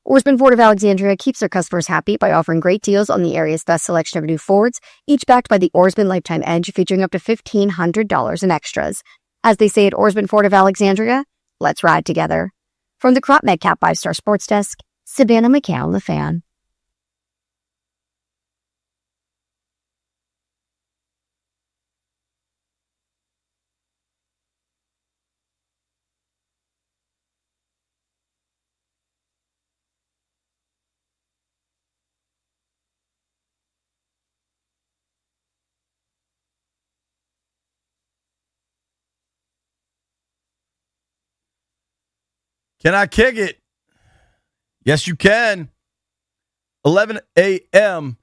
Oarsman Ford of Alexandria keeps their customers happy by offering great deals on the area's best selection of new Fords, each backed by the Oarsman Lifetime Edge, featuring up to $1,500 in extras. As they say at Oarsman Ford of Alexandria, let's ride together. From the Crop Medcap 5-Star Sports Desk, Savannah McCown, the Fan. Can I kick it? Yes, you can. 11 a.m.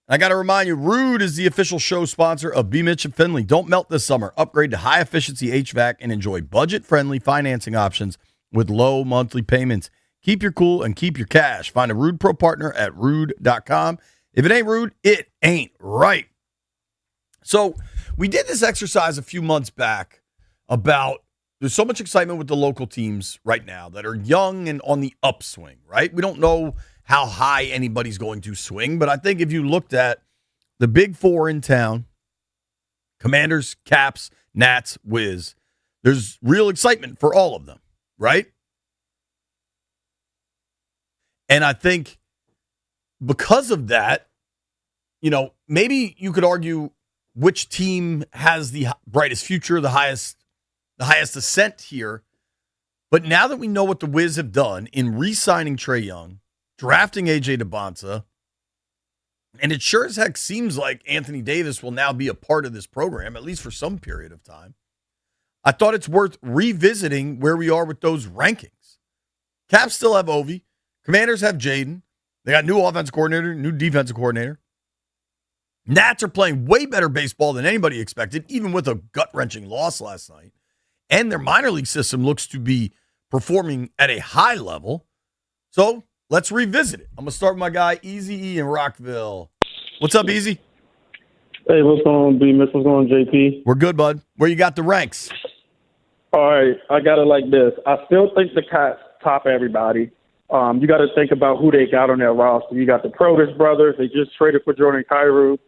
I got to remind you, Rude is the official show sponsor of B. Mitch and Finley. Don't melt this summer. Upgrade to high-efficiency HVAC and enjoy budget-friendly financing options with low monthly payments. Keep your cool and keep your cash. Find a Rude Pro partner at rude.com. If it ain't Rude, it ain't right. So we did this exercise a few months back about there's so much excitement with the local teams right now that are young and on the upswing, right? We don't know how high anybody's going to swing, but I think if you looked at the big four in town, Commanders, Caps, Nats, Wiz, there's real excitement for all of them, right? And I think because of that, maybe you could argue which team has the brightest future, the highest ascent here. But now that we know what the Wiz have done in re-signing Trae Young, drafting AJ DeBonza, and it sure as heck seems like Anthony Davis will now be a part of this program, at least for some period of time, I thought it's worth revisiting where we are with those rankings. Caps still have Ovi. Commanders have Jaden. They got new offensive coordinator, new defensive coordinator. Nats are playing way better baseball than anybody expected, even with a gut-wrenching loss last night. And their minor league system looks to be performing at a high level. So let's revisit it. I'm going to start with my guy, Easy E in Rockville. What's up, Easy? Hey, what's going on, B-Miss? What's going on, JP? We're good, bud. Where you got the ranks? All right, I got it like this. I still think the Cats top everybody. You got to think about who they got on their roster. You got the Protas brothers. They just traded for Jordan Kyrou.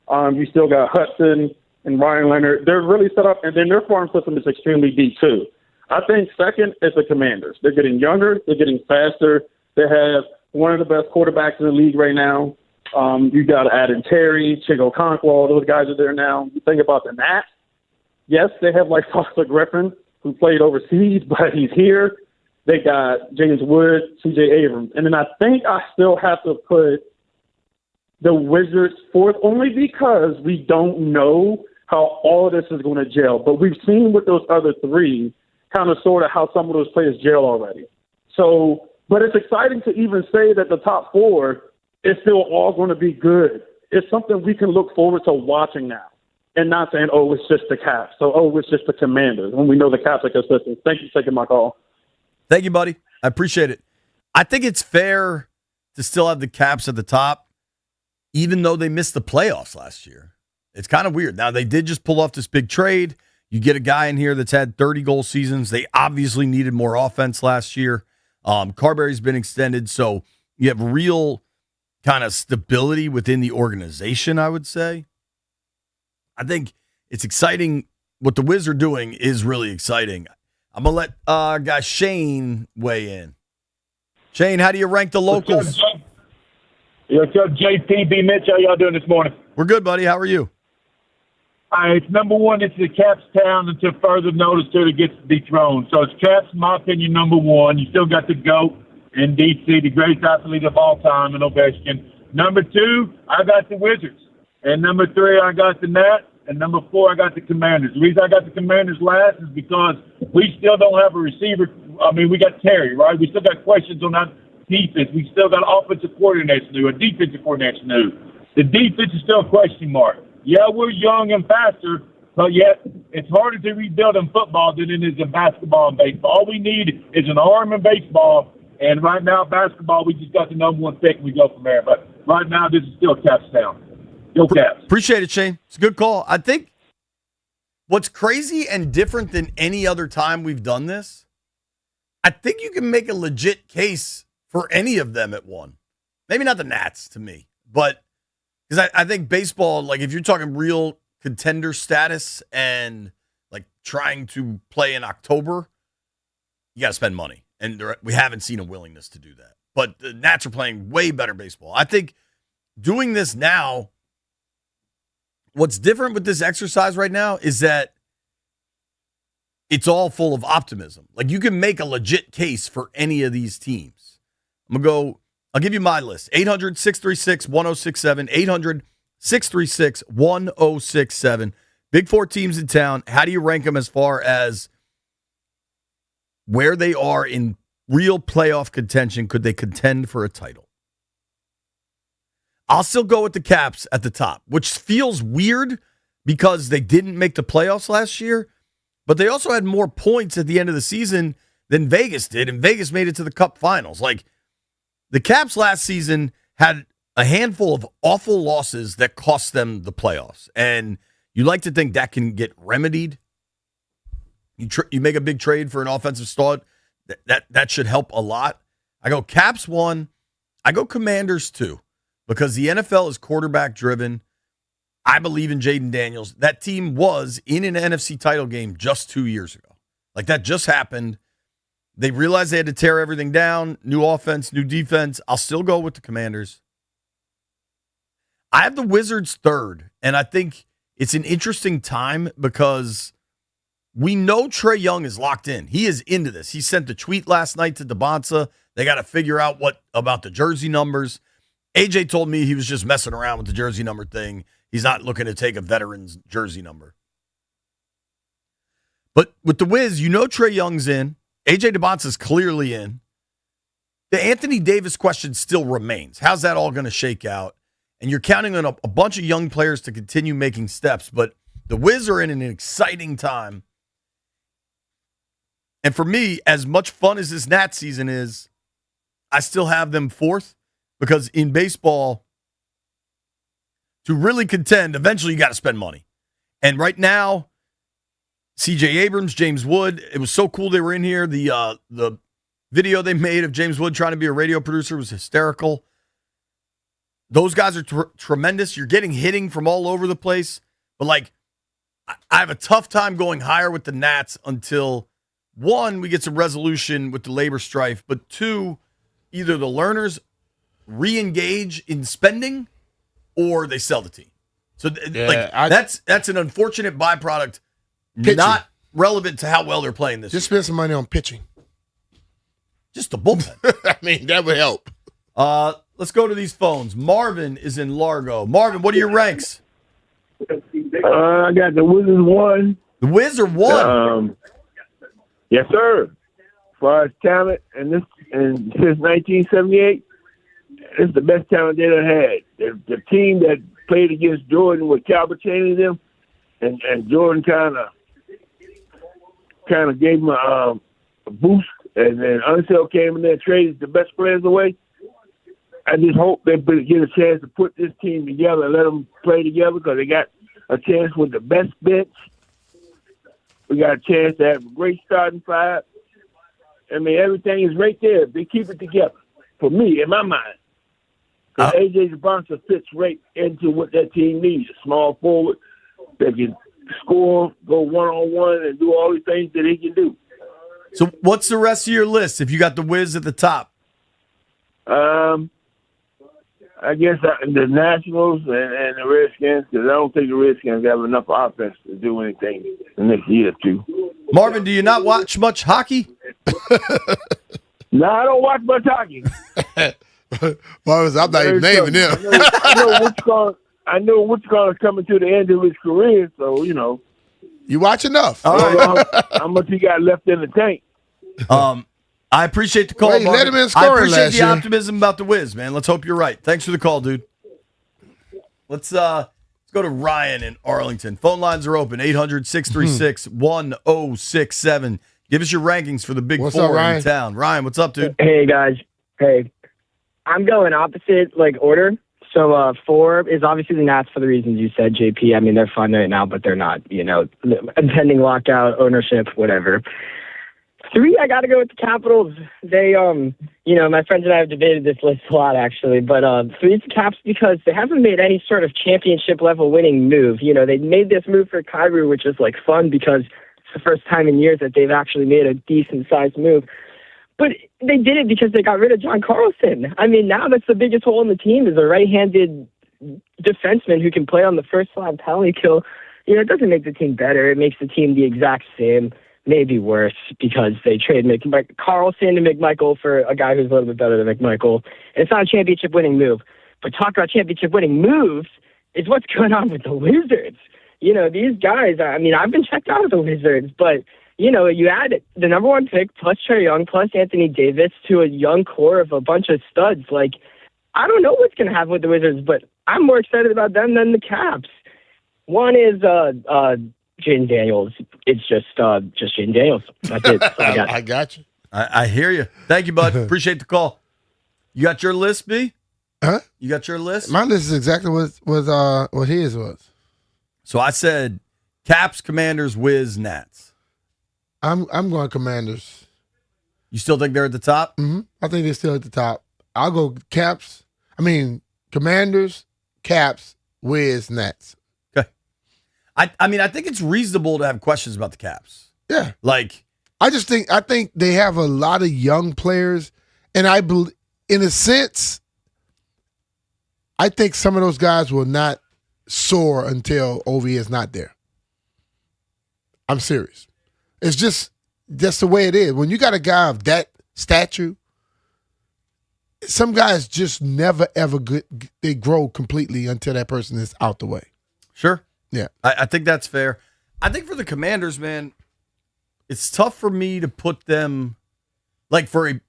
You still got Hudson and Ryan Leonard. They're really set up, and then their farm system is extremely deep, too. I think second is the Commanders. They're getting younger. They're getting faster. They have one of the best quarterbacks in the league right now. You got Adam Terry, Chigo Conquo. Those guys are there now. You think about the Nats. Yes, they have like Foster Griffin, who played overseas, but he's here. They got James Wood, C.J. Abrams. And then I think I still have to put the Wizards fourth, only because we don't know how all of this is going to gel. But we've seen with those other three kind of sort of how some of those players gel already. So, but it's exciting to even say that the top four is still all going to be good. It's something we can look forward to watching now and not saying, oh, it's just the Caps. So, oh, it's just the Commanders when we know the Caps are consistent. Thank you for taking my call. Thank you, buddy. I appreciate it. I think it's fair to still have the Caps at the top, even though they missed the playoffs last year. It's kind of weird. Now, they did just pull off this big trade. You get a guy in here that's had 30-goal seasons. They obviously needed more offense last year. Carberry's been extended, so you have real kind of stability within the organization, I would say. I think it's exciting. What the Wiz are doing is really exciting. I'm going to let guy Shane weigh in. Shane, how do you rank the locals? What's up, JP, B. Mitch? How y'all doing this morning? We're good, buddy. How are you? All right, number one, it's the Caps town until further notice till it gets dethroned. So it's Caps, in my opinion, number one. You still got the GOAT. in D.C., the greatest athlete of all time in Ovechkin. Number 2, I got the Wizards. And number 3, I got the Nats. And number 4, I got the Commanders. The reason I got the Commanders last is because we still don't have a receiver. I mean, we got Terry, right? We still got questions on that defense. We still got offensive coordinators new, a defensive coordinator new. The defense is still a question mark. Yeah, we're young and faster, but yet it's harder to rebuild in football than it is in basketball and baseball. All we need is an arm in baseball, and right now basketball, we just got the number 1 pick and we go from there. But right now, this is still Caps town. Go Caps. Appreciate it, Shane. It's a good call. I think what's crazy and different than any other time we've done this, I think you can make a legit case for any of them at one. Maybe not the Nats to me, but because I think baseball, like if you're talking real contender status and like trying to play in October, you got to spend money. And we haven't seen a willingness to do that. But the Nats are playing way better baseball. I think doing this now, what's different with this exercise right now is that it's all full of optimism. Like you can make a legit case for any of these teams. I'll give you my list. 800-636-1067, 800-636-1067. Big 4 teams in town. How do you rank them as far as where they are in real playoff contention? Could they contend for a title? I'll still go with the Caps at the top, which feels weird because they didn't make the playoffs last year, but they also had more points at the end of the season than Vegas did, and Vegas made it to the Cup Finals. Like, the Caps last season had a handful of awful losses that cost them the playoffs, and you like to think that can get remedied. You make a big trade for an offensive stud, that should help a lot. I go Caps 1, I go Commanders 2. Because the NFL is quarterback driven. I believe in Jaden Daniels. That team was in an NFC title game just 2 years ago. Like that just happened. They realized they had to tear everything down. New offense, new defense. I'll still go with the Commanders. I have the Wizards 3rd. And I think it's an interesting time because we know Trae Young is locked in. He is into this. He sent the tweet last night to DeBonsa. They got to figure out what about the jersey numbers. AJ told me he was just messing around with the jersey number thing. He's not looking to take a veteran's jersey number. But with the Wiz, you know Trae Young's in. AJ DeBonsa's clearly in. The Anthony Davis question still remains. How's that all going to shake out? And you're counting on a bunch of young players to continue making steps. But the Wiz are in an exciting time. And for me, as much fun as this Nats season is, I still have them 4th. Because in baseball, to really contend, eventually you got to spend money. And right now, C.J. Abrams, James Wood, it was so cool they were in here. The video they made of James Wood trying to be a radio producer was hysterical. Those guys are tremendous. You're getting hitting from all over the place. But, like, I have a tough time going higher with the Nats until, 1, we get some resolution with the labor strife, but 2, either the Lerners re-engage in spending or they sell the team. So that's an unfortunate byproduct, pitching. Not relevant to how well they're playing this Just year. spend some money on pitching. Just the bullpen. I mean, that would help. Let's go to these phones. Marvin is in Largo. Marvin, what are your ranks? I got the Wizards 1. The Wiz are 1? Yes, sir. As far as talent, and since 1978, it's the best talent they ever had. The team that played against Jordan with Calvert Chaney them, and Jordan kind of gave him a boost, and then Unseld came in there and traded the best players away. I just hope they get a chance to put this team together and let them play together because they got a chance with the best bench. We got a chance to have a great starting 5. I mean, everything is right there. They keep it together. For me, in my mind. Because A.J. DeBonsa fits right into what that team needs. A small forward that can score, go one-on-one, and do all the things that he can do. So what's the rest of your list if you got the Wiz at the top? I guess the Nationals and the Redskins, because I don't think the Redskins have enough offense to do anything the next year or two. Marvin, do you not watch much hockey? No, I don't watch much hockey. Well, I'm not even naming them. I know what's going to coming to the end of his career, so you know. You watch enough. All right. How much he got left in the tank? I appreciate the call. Well, he led him in I scoring appreciate last the year. optimism about the Wiz, man. Let's hope you're right. Thanks for the call, dude. Let's go to Ryan in Arlington. Phone lines are open. 800-636-1067. Give us your rankings for the Big What's Four up, Ryan? in town. Ryan, what's up, dude? Hey guys. Hey. I'm going opposite order. So 4 is obviously the Nats for the reasons you said, JP. I mean, they're fun right now, but they're not, impending lockout, ownership, whatever. 3, I got to go with the Capitals. They, my friends and I have debated this list a lot, actually. But 3 is the Caps because they haven't made any sort of championship-level winning move. They made this move for Kyrou, which is, fun because it's the first time in years that they've actually made a decent-sized move. But they did it because they got rid of John Carlson. I mean, now that's the biggest hole in the team is a right-handed defenseman who can play on the first slot penalty kill. It doesn't make the team better. It makes the team the exact same. Maybe worse because they trade Carlson and McMichael for a guy who's a little bit better than McMichael. And it's not a championship-winning move. But talk about championship-winning moves is what's going on with the Wizards. These guys, I mean, I've been checked out of the Wizards, but, you add the number 1 pick plus Trae Young plus Anthony Davis to a young core of a bunch of studs. I don't know what's going to happen with the Wizards, but I'm more excited about them than the Caps. One is Jaden Daniels. It's just Jaden Daniels. That's it. I got you. I hear you. Thank you, bud. Appreciate the call. You got your list, B? Huh? You got your list? My list is exactly what his was. So I said Caps, Commanders, Wiz, Nats. I'm going Commanders. You still think they're at the top? Mm-hmm. I think they're still at the top. I'll go Commanders, Caps, Wiz, Nats. I mean, I think it's reasonable to have questions about the Caps. Yeah. I think they have a lot of young players, and in a sense, I think some of those guys will not soar until Ovi is not there. I'm serious. It's just that's the way it is. When you got a guy of that stature, some guys just never ever they grow completely until that person is out the way. Sure. Yeah. I think that's fair. I think for the Commanders, man, it's tough for me to put them for a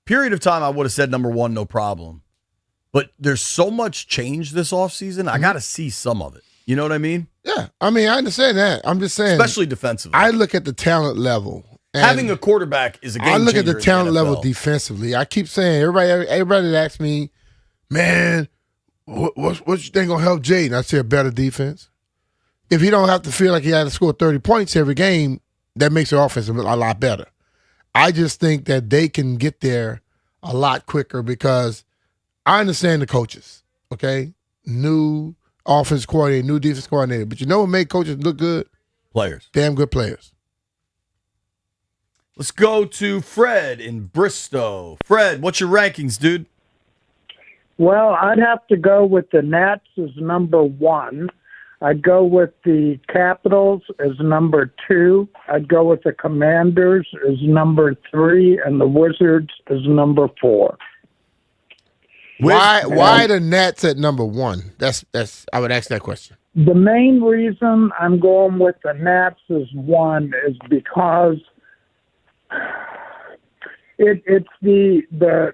period of time I would have said number 1, no problem. But there's so much change this offseason, I got to see some of it. You know what I mean? Yeah. I mean, I understand that. I'm just saying. Especially defensively. I look at the talent level. Having a quarterback is a game changer. I look at the talent in level defensively. I keep saying, everybody that asks me, man, what you think going to help Jaden? I say a better defense. If he don't have to feel like he had to score 30 points every game, that makes the offense a lot better. I just think that they can get there a lot quicker because I understand the coaches, okay? New offense coordinator, new defense coordinator. But you know what made coaches look good? Players. Damn good players. Let's go to Fred in Bristow. Fred, what's your rankings, dude? Well, I'd have to go with the Nats as number 1. I'd go with the Capitals as number 2. I'd go with the Commanders as number 3, and the Wizards as number 4. Why the Nats at number 1? That's I would ask that question. The main reason I'm going with the Nats as 1 is because it's the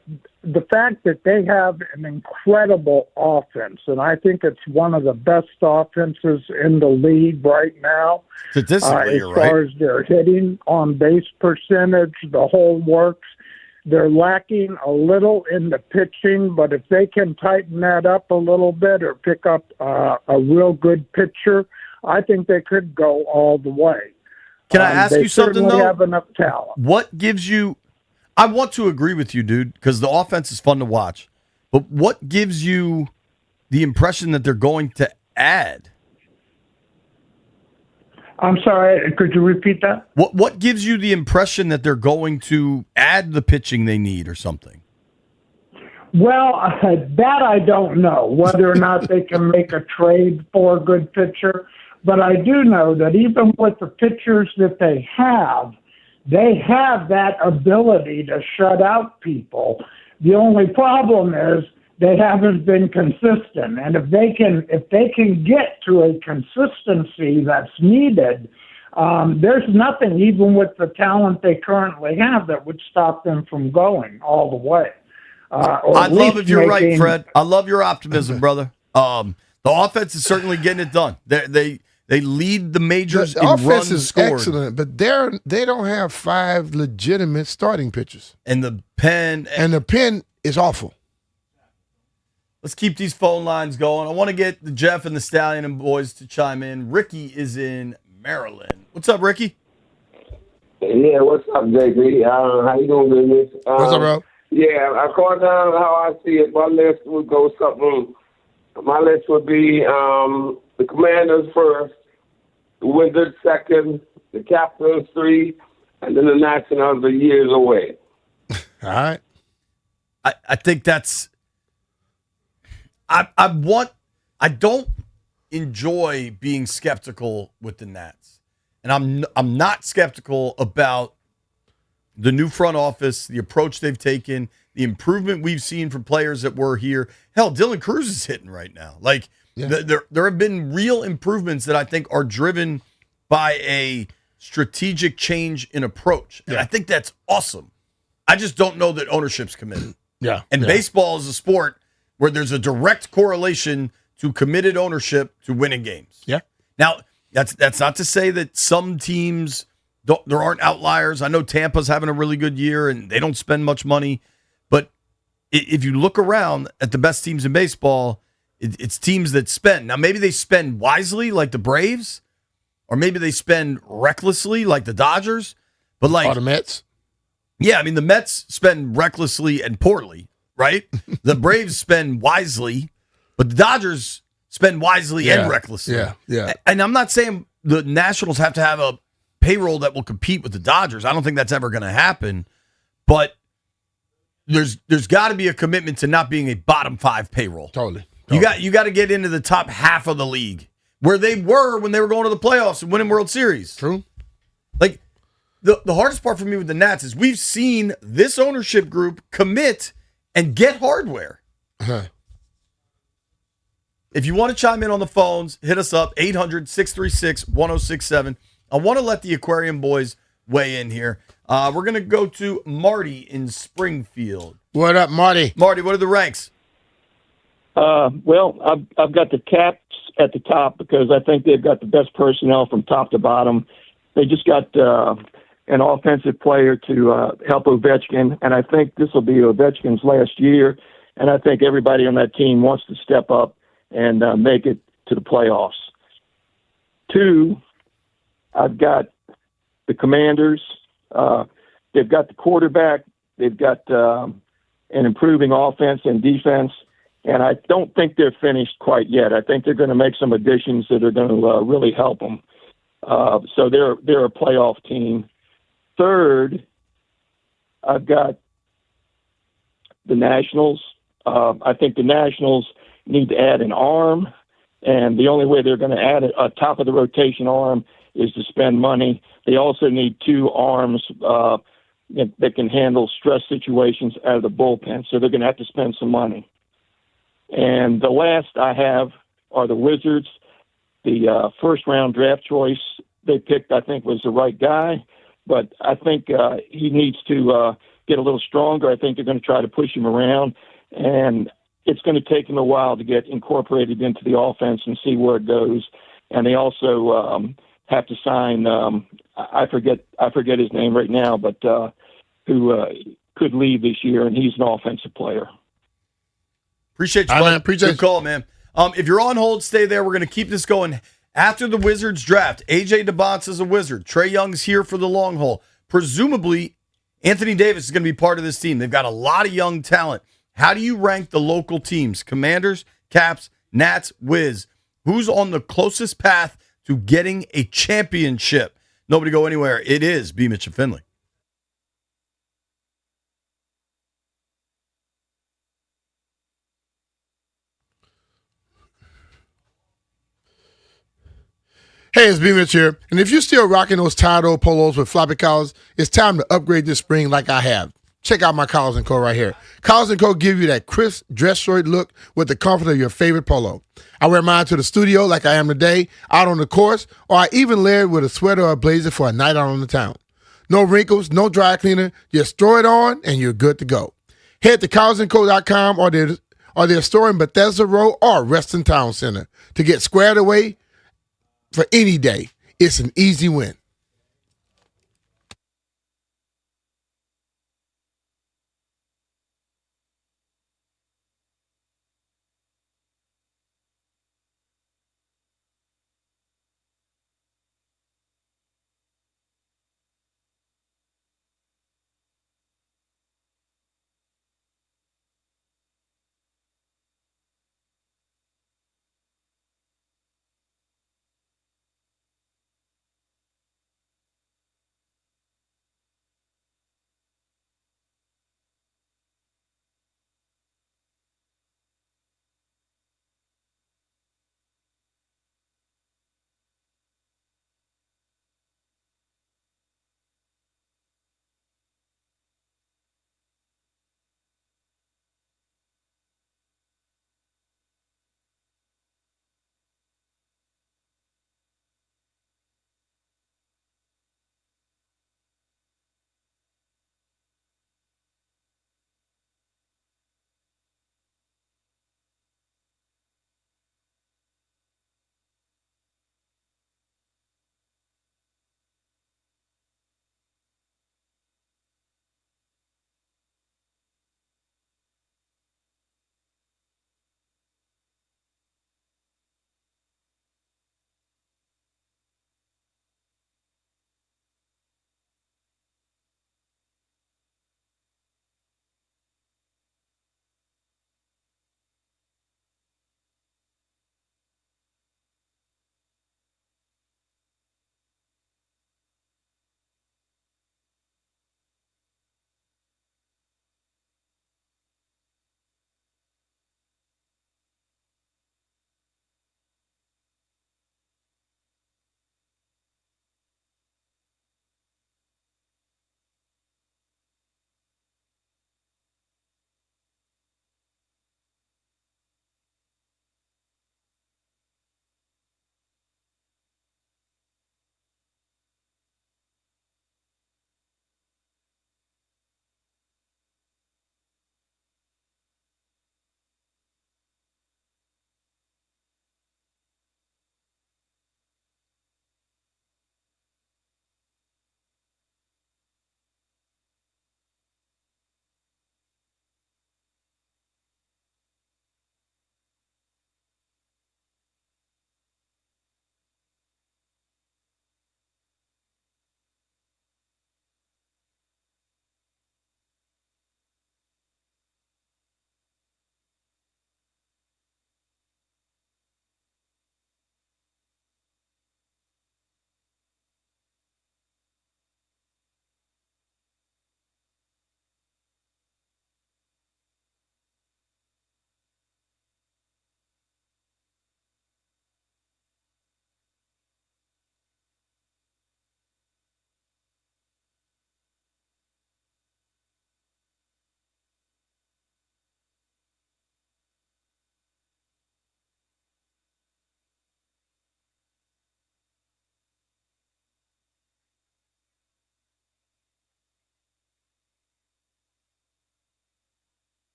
fact that they have an incredible offense, and I think it's one of the best offenses in the league right now. Statistically, as far as their hitting, on base percentage, the whole works. They're lacking a little in the pitching, but if they can tighten that up a little bit or pick up a real good pitcher, I think they could go all the way. Can I ask you something, though? They have enough talent. What gives you – I want to agree with you, dude, because the offense is fun to watch. But what gives you the impression that they're going to add? I'm sorry, could you repeat that? What gives you the impression that they're going to add the pitching they need or something? Well, that I don't know, whether or not they can make a trade for a good pitcher. But I do know that even with the pitchers that they have, They have that ability to shut out people. The only problem is they haven't been consistent. And if they can get to a consistency that's needed, there's nothing, even with the talent they currently have, that would stop them from going all the way. I'd love if you're right, Fred. I love your optimism, brother. The offense is certainly getting it done. They lead the majors The in offense runs is scored. excellent, but they don't have 5 legitimate starting pitchers. And the pen is awful. Let's keep these phone lines going. I want to get the Jeff and the Stallion and boys to chime in. Ricky is in Maryland. What's up, Ricky? Yeah, what's up, JP? How you doing, business? What's up, bro? Yeah, according to how I see it, my list would go something. My list would be the Commanders first, the Wizards second, the Capitals 3, and then the Nationals are years away. All right. I think that's. I don't enjoy being skeptical with the Nats, and I'm not skeptical about the new front office, the approach they've taken, the improvement we've seen from players that were here. Hell, Dylan Cruz is hitting right now. Like there have been real improvements that I think are driven by a strategic change in approach, and I think that's awesome. I just don't know that ownership's committed. And baseball is a sport where there's a direct correlation to committed ownership to winning games. Yeah. Now, that's not to say that some teams there aren't outliers. I know Tampa's having a really good year and they don't spend much money, but if you look around at the best teams in baseball, it's teams that spend. Now, maybe they spend wisely like the Braves, or maybe they spend recklessly like the Dodgers, but like the Mets. Yeah, I mean, the Mets spend recklessly and poorly, right? The Braves spend wisely, but the Dodgers spend wisely and recklessly. Yeah. And I'm not saying the Nationals have to have a payroll that will compete with the Dodgers. I don't think that's ever going to happen. But there's got to be a commitment to not being a bottom 5 payroll. Totally. You got to get into the top half of the league where they were when they were going to the playoffs and winning World Series. True. Like the hardest part for me with the Nats is we've seen this ownership group commit and get hardware. If you want to chime in on the phones, hit us up, 800-636-1067. I want to let the Aquarium boys weigh in here. We're going to go to Marty in Springfield. What up, Marty? Marty, what are the ranks? Well, I've got the Caps at the top because I think they've got the best personnel from top to bottom. They just got an offensive player to help Ovechkin, and I think this will be Ovechkin's last year, and I think everybody on that team wants to step up and make it to the playoffs. 2, I've got the Commanders. They've got the quarterback. They've got an improving offense and defense, and I don't think they're finished quite yet. I think they're going to make some additions that are going to really help them. So they're a playoff team. 3rd, I've got the Nationals. I think the Nationals need to add an arm, and the only way they're going to add a top of the rotation arm is to spend money. They also need 2 arms that can handle stress situations out of the bullpen, so they're going to have to spend some money. And the last I have are the Wizards. The first-round draft choice they picked, I think, was the right guy, but I think he needs to get a little stronger. I think they're going to try to push him around, and it's going to take him a while to get incorporated into the offense and see where it goes. And they also have to sign I forget his name right now, but who could leave this year, and he's an offensive player. Appreciate you, man. Good call, man. If you're on hold, stay there. We're going to keep this going. After the Wizards draft, A.J. DeBonce is a Wizard. Trae Young's here for the long haul. Presumably, Anthony Davis is going to be part of this team. They've got a lot of young talent. How do you rank the local teams? Commanders, Caps, Nats, Wiz. Who's on the closest path to getting a championship? Nobody go anywhere. It is B. Mitch and Finley. Hey, it's B. Mitch here. And if you're still rocking those tired old polos with floppy collars, it's time to upgrade this spring like I have. Check out my Collars & Co. right here. Collars & Co. give you that crisp dress shirt look with the comfort of your favorite polo. I wear mine to the studio like I am today, out on the course, or I even layer it with a sweater or a blazer for a night out on the town. No wrinkles, no dry cleaner. Just throw it on and you're good to go. Head to collarsandco.com or their store in Bethesda Row or Reston Town Center to get squared away for any day. It's an easy win.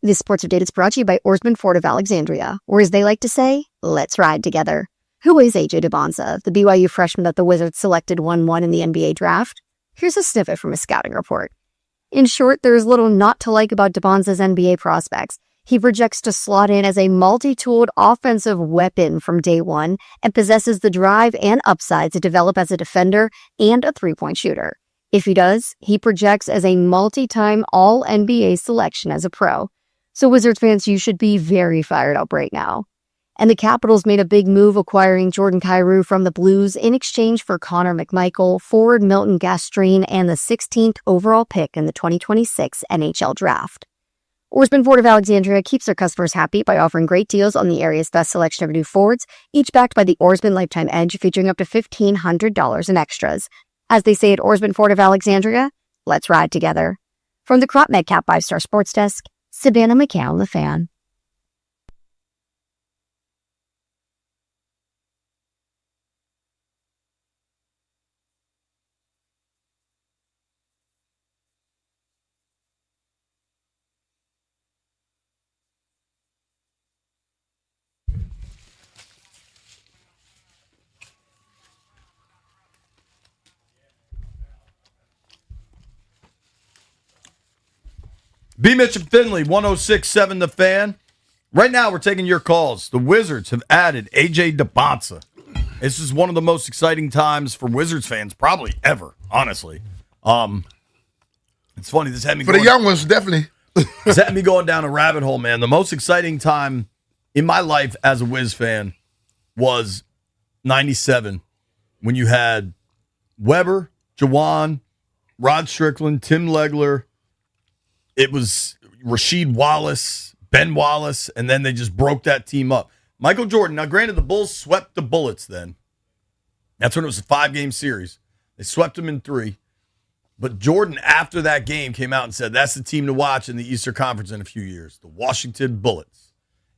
This sports update is brought to you by Orsman Ford of Alexandria, or as they like to say, let's ride together. Who is AJ DeBonza, the BYU freshman that the Wizards selected 1-1 in the NBA draft? Here's a snippet from a scouting report. In short, there is little not to like about DeBonza's NBA prospects. He projects to slot in as a multi-tooled offensive weapon from day one and possesses the drive and upside to develop as a defender and a three-point shooter. If he does, he projects as a multi-time All-NBA selection as a pro. So Wizards fans, you should be very fired up right now. And the Capitals made a big move acquiring Jordan Kyrou from the Blues in exchange for Connor McMichael, forward Milton Gastrine, and the 16th overall pick in the 2026 NHL Draft. Orsman Ford of Alexandria keeps their customers happy by offering great deals on the area's best selection of new Fords, each backed by the Orsman Lifetime Edge, featuring up to $1,500 in extras. As they say at Orsman Ford of Alexandria, let's ride together. From the Crop Medcap 5-Star Sports Desk, Savannah McCown, The Fan. B. Mitch and Finley, 106.7 The Fan. Right now, we're taking your calls. The Wizards have added A.J. DeBonza. This is one of the most exciting times for Wizards fans probably ever, honestly. It's funny. This had me For the young ones, definitely. This had me going down a rabbit hole, man. The most exciting time in my life as a Wiz fan was 97 when you had Weber, Jawan, Rod Strickland, Tim Legler. It was Rasheed Wallace, Ben Wallace, and then they just broke that team up. Michael Jordan, now granted, the Bulls swept the Bullets then. That's when it was a 5-game series. They swept them in 3. But Jordan, after that game, came out and said, that's the team to watch in the Eastern Conference in a few years, the Washington Bullets.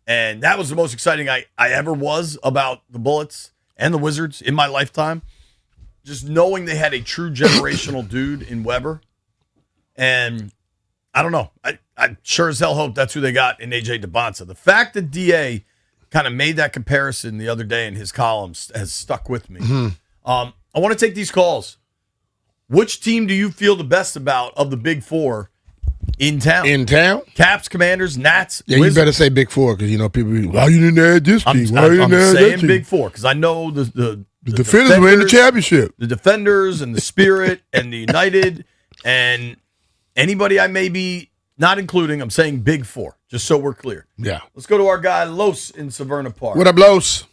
And that was the most exciting I ever was about the Bullets and the Wizards in my lifetime. Just knowing they had a true generational dude in Weber. And I don't know. I sure as hell hope that's who they got in A.J. DeBonza. The fact that D.A. kind of made that comparison the other day in his columns has stuck with me. Mm-hmm. I want to take these calls. Which team do you feel the best about of the Big Four in town? In town? Caps, Commanders, Nats, Yeah, Wizards. you better say Big Four because, people be, why you didn't add this team? Why you I'm didn't add that saying team? Big Four because I know the Defenders win the championship. The Defenders and the Spirit and the United and anybody I may be not including, I'm saying Big Four, just so we're clear. Yeah. Let's go to our guy, Los in Severna Park. What up, Los?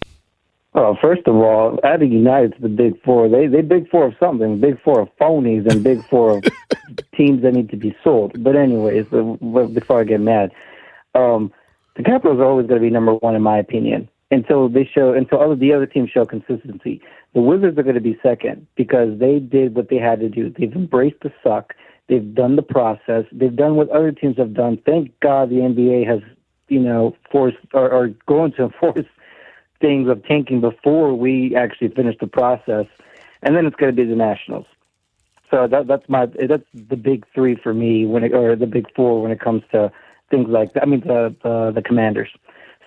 Well, first of all, adding United to the Big Four, they Big Four of something, Big Four of phonies and Big Four of teams that need to be sold. But anyways, before I get mad, the Capitals are always going to be number one in my opinion until all of the other teams show consistency. The Wizards are going to be second because they did what they had to do. They've embraced the suck. They've done the process. They've done what other teams have done. Thank God the NBA has, forced or going to enforce things of tanking before we actually finish the process, and then it's going to be the Nationals. So that's the big three for me or the Big Four when it comes to things like that. I mean the Commanders.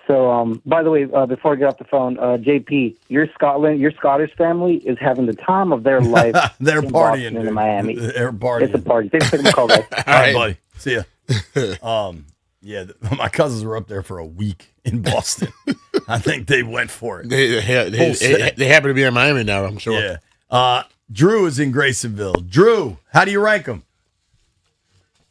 So by the way, before I get off the phone, JP, your Scottish family is having the time of their life. They're in partying Boston and dude. in Miami. They're partying. It's a party. Thanks for taking the call, guys. All right, buddy. See ya. Yeah, my cousins were up there for a week in Boston. I think they went for it. They happen to be in Miami now, I'm sure. Yeah. Drew is in Graysonville. Drew, how do you rank them?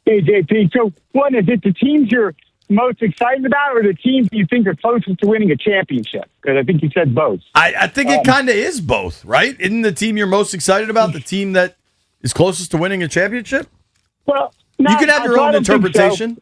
Hey, JP. So, one, is it the teams you're most excited about or the teams you think are closest to winning a championship? Because I think you said both. I think it kind of is both, right? Isn't the team you're most excited about the team that is closest to winning a championship? Well, you can have your own interpretation.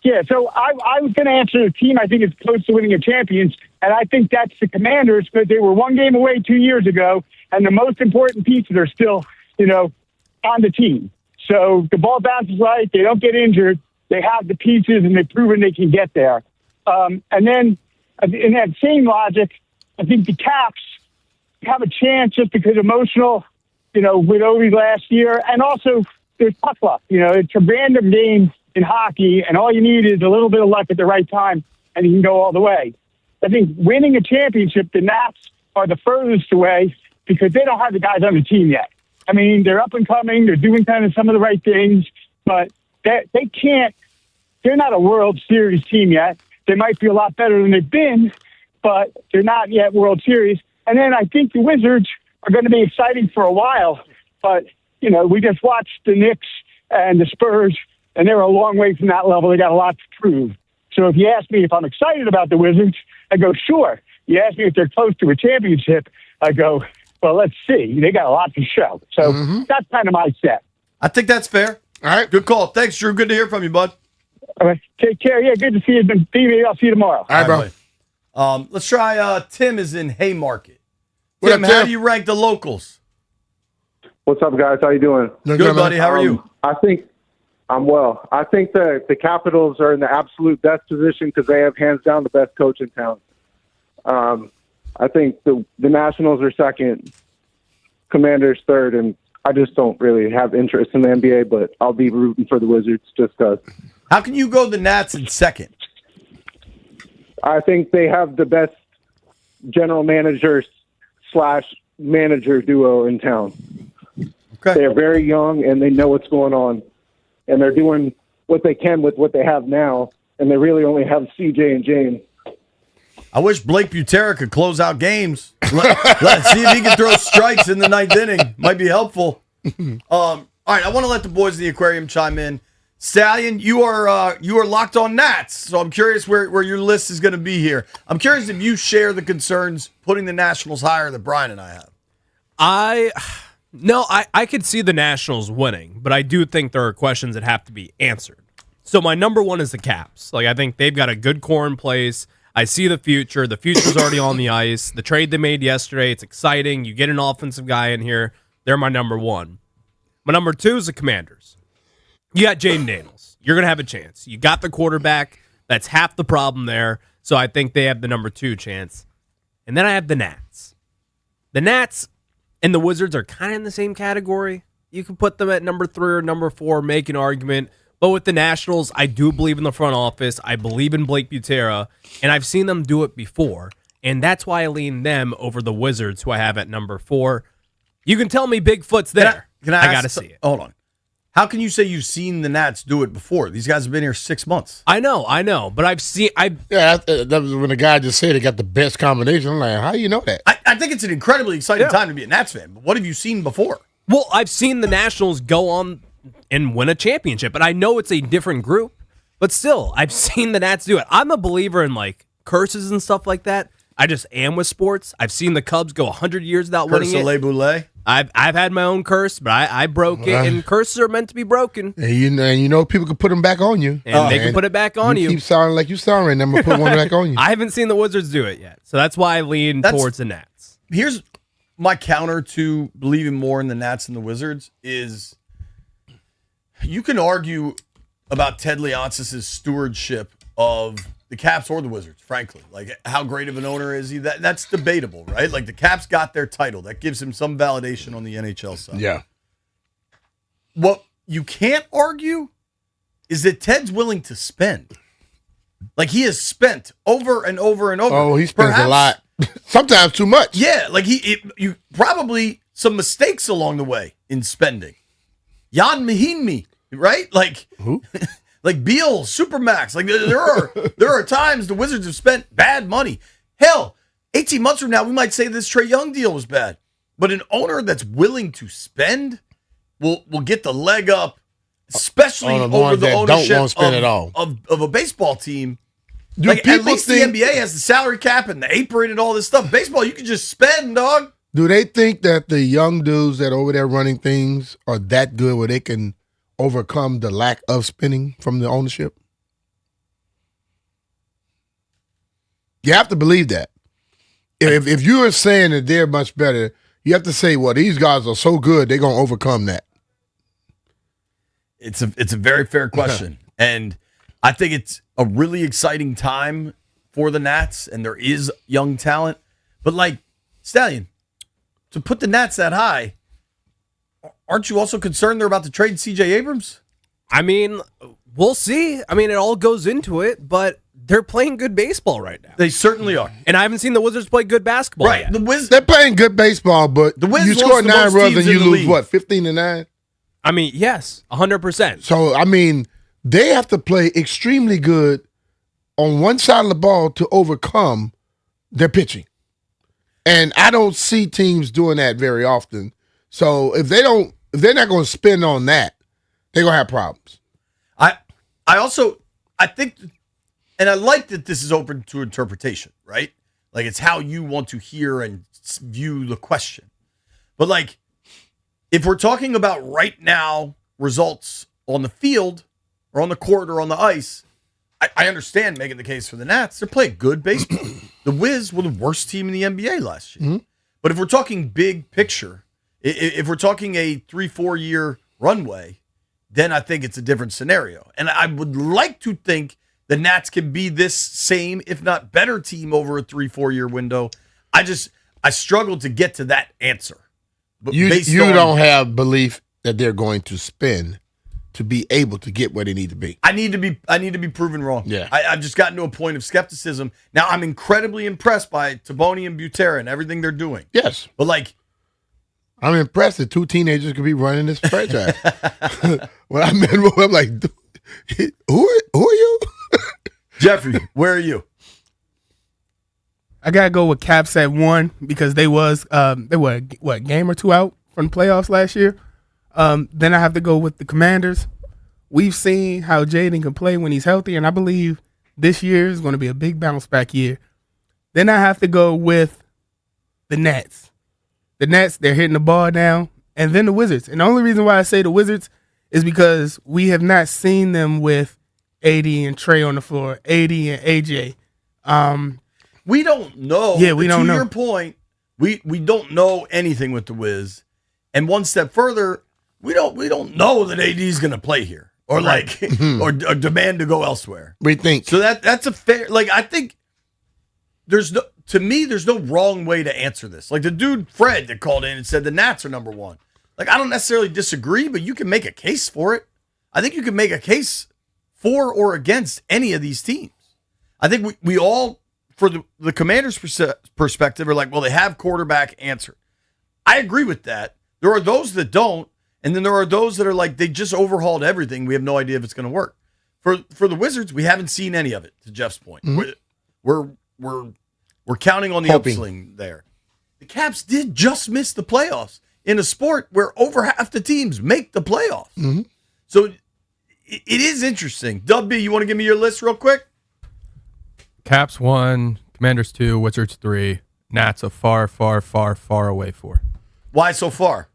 Yeah, so I was going to answer the team I think is close to winning a championship, and I think that's the Commanders because they were one game away 2 years ago, and the most important pieces are still, on the team. So the ball bounces right, they don't get injured, they have the pieces, and they've proven they can get there. And then in that same logic, I think the Caps have a chance just because emotional, with Ovi last year, and also there's puck luck. It's a random game in hockey, and all you need is a little bit of luck at the right time, and you can go all the way. I think winning a championship, the Nats are the furthest away because they don't have the guys on the team yet. I mean, they're up and coming. They're doing kind of some of the right things, but they can't. They're not a World Series team yet. They might be a lot better than they've been, but they're not yet World Series. And then I think the Wizards are going to be exciting for a while, but, you know, we just watched the Knicks and the Spurs, and they're a long way from that level. They got a lot to prove. So if you ask me if I'm excited about the Wizards, I go, sure. You ask me if they're close to a championship, I go, well, let's see. They got a lot to show. So that's kind of my set. I think that's fair. All right. Good call. Thanks, Drew. Good to hear from you, bud. All right. Take care. Yeah, good to see you. I'll see you tomorrow. All right, bro. Let's try Tim is in Haymarket. What Tim, up, how Tim? do you rank the locals? What's up, guys? How you doing? Good, buddy. How are you? I think I'm well. I think the Capitals are in the absolute best position because they have hands down the best coach in town. I think the Nationals are second, Commanders third, and I just don't really have interest in the NBA, but I'll be rooting for the Wizards just because. How can you go the Nats in second? I think they have the best general manager / manager duo in town. Okay. They're very young and they know what's going on, and they're doing what they can with what they have now, and they really only have CJ and James. I wish Blake Butera could close out games. Let's see if he can throw strikes in the ninth inning. Might be helpful. All right, I want to let the boys in the aquarium chime in. Stallion, you are locked on Nats, so I'm curious where your list is going to be here. I'm curious if you share the concerns putting the Nationals higher that Brian and I have. I could see the Nationals winning, but I do think there are questions that have to be answered. So my number one is the Caps. Like, I think they've got a good core in place. I see the future. The future's already on the ice. The trade they made yesterday, it's exciting. You get an offensive guy in here. They're my number one. My number two is the Commanders. You got Jaden Daniels. You're going to have a chance. You got the quarterback. That's half the problem there. So I think they have the number two chance. And then I have the Nats. The Nats and the Wizards are kind of in the same category. You can put them at number 3 or number 4, make an argument. But with the Nationals, I do believe in the front office. I believe in Blake Butera, and I've seen them do it before. And that's why I lean them over the Wizards, who I have at number 4. You can tell me Bigfoot's there. I got to see it. Hold on. How can you say you've seen the Nats do it before? These guys have been here 6 months. I know, but I've seen. That was when the guy just said they got the best combination. I'm like, how do you know that? I think it's an incredibly exciting time to be a Nats fan. But what have you seen before? Well, I've seen the Nationals go on and win a championship, but I know it's a different group. But still, I've seen the Nats do it. I'm a believer in like curses and stuff like that. I just am with sports. I've seen the Cubs go 100 years without winning it. Curse Boulay. I've had my own curse, but I broke it, and curses are meant to be broken. And you know people can put them back on you. And they can put it back on you. Keep sounding like you sound right, and I'm going to put one back on you. I haven't seen the Wizards do it yet, so that's why I lean towards the Nats. Here's my counter to believing more in the Nats than the Wizards is you can argue about Ted Leonsis' stewardship of the Caps or the Wizards, frankly. Like, how great of an owner is he? That's debatable, right? Like, the Caps got their title. That gives him some validation on the NHL side. Yeah. What you can't argue is that Ted's willing to spend. Like, he has spent over and over and over. Oh, he spends a lot. Sometimes too much. Yeah, like you probably some mistakes along the way in spending. Jan Mahinmi, right? Like who? Like Beal, Supermax. Like there are times the Wizards have spent bad money. Hell, 18 months from now we might say this Trae Young deal was bad. But an owner that's willing to spend will get the leg up, especially over the ownership don't want to spend at all. Of a baseball team. Do like, people at least think the NBA has the salary cap and the apron and all this stuff. Baseball, you can just spend, dog. Do they think that the young dudes that are over there running things are that good where they can overcome the lack of spending from the ownership? You have to believe that. If you are saying that they're much better, you have to say, well, these guys are so good, they're going to overcome that. It's a very fair question. And I think it's a really exciting time for the Nats, and there is young talent. But, like, Stallion, to put the Nats that high, aren't you also concerned they're about to trade C.J. Abrams? I mean, we'll see. I mean, it all goes into it, but they're playing good baseball right now. They certainly are. And I haven't seen the Wizards play good basketball yet. They're playing good baseball, but Wiz you lost score the 9 most runs teams and you in the lose, league. what, 15-9? I mean, yes, 100%. So, I mean, they have to play extremely good on one side of the ball to overcome their pitching. And I don't see teams doing that very often. So if they're not going to spend on that, they're going to have problems. I think, and I like that this is open to interpretation, right? Like it's how you want to hear and view the question. But like, if we're talking about right now results on the field or on the court or on the ice, I understand making the case for the Nats. They're playing good baseball. The Wiz were the worst team in the NBA last year. But if we're talking big picture, if we're talking a 3-4 year runway, then I think it's a different scenario. And I would like to think the Nats can be this same, if not better team over a 3-4 year window. I struggle to get to that answer. But You based don't on- have belief that they're going to spend to be able to get where they need to be. I need to be proven wrong. Yeah. I've just gotten to a point of skepticism. Now I'm incredibly impressed by Taboni and Butera and everything they're doing. Yes. But like, I'm impressed that 2 teenagers could be running this franchise. When I met them, I'm like, who are you? Jeffrey, where are you? I gotta go with Caps at 1 because they were what, game or 2 out from the playoffs last year. Then I have to go with the Commanders. We've seen how Jaden can play when he's healthy, and I believe this year is going to be a big bounce back year. Then I have to go with the Nets. The Nets, they're hitting the ball now, and then the Wizards. And the only reason why I say the Wizards is because we have not seen them with AD and Trey on the floor, AD and AJ. We don't know. Yeah, we don't know. To your point, we don't know anything with the Wiz. And one step further, we don't know that AD is going to play here or like or demand to go elsewhere. We think. So that's a fair, like, I think there's no wrong way to answer this. Like the dude Fred that called in and said the Nats are number 1. Like, I don't necessarily disagree, but you can make a case for it. I think you can make a case for or against any of these teams. I think we all, for the Commanders' perspective, are like, well, they have quarterback answered. I agree with that. There are those that don't, and then there are those that are like, they just overhauled everything. We have no idea if it's going to work. For the Wizards, we haven't seen any of it, to Jeff's point. We're counting on the upswing there. The Caps did just miss the playoffs in a sport where over half the teams make the playoffs. So it is interesting. Dub B, you want to give me your list real quick? Caps 1, Commanders 2, Wizards 3, Nats a far, far, far, far away 4. Why so far?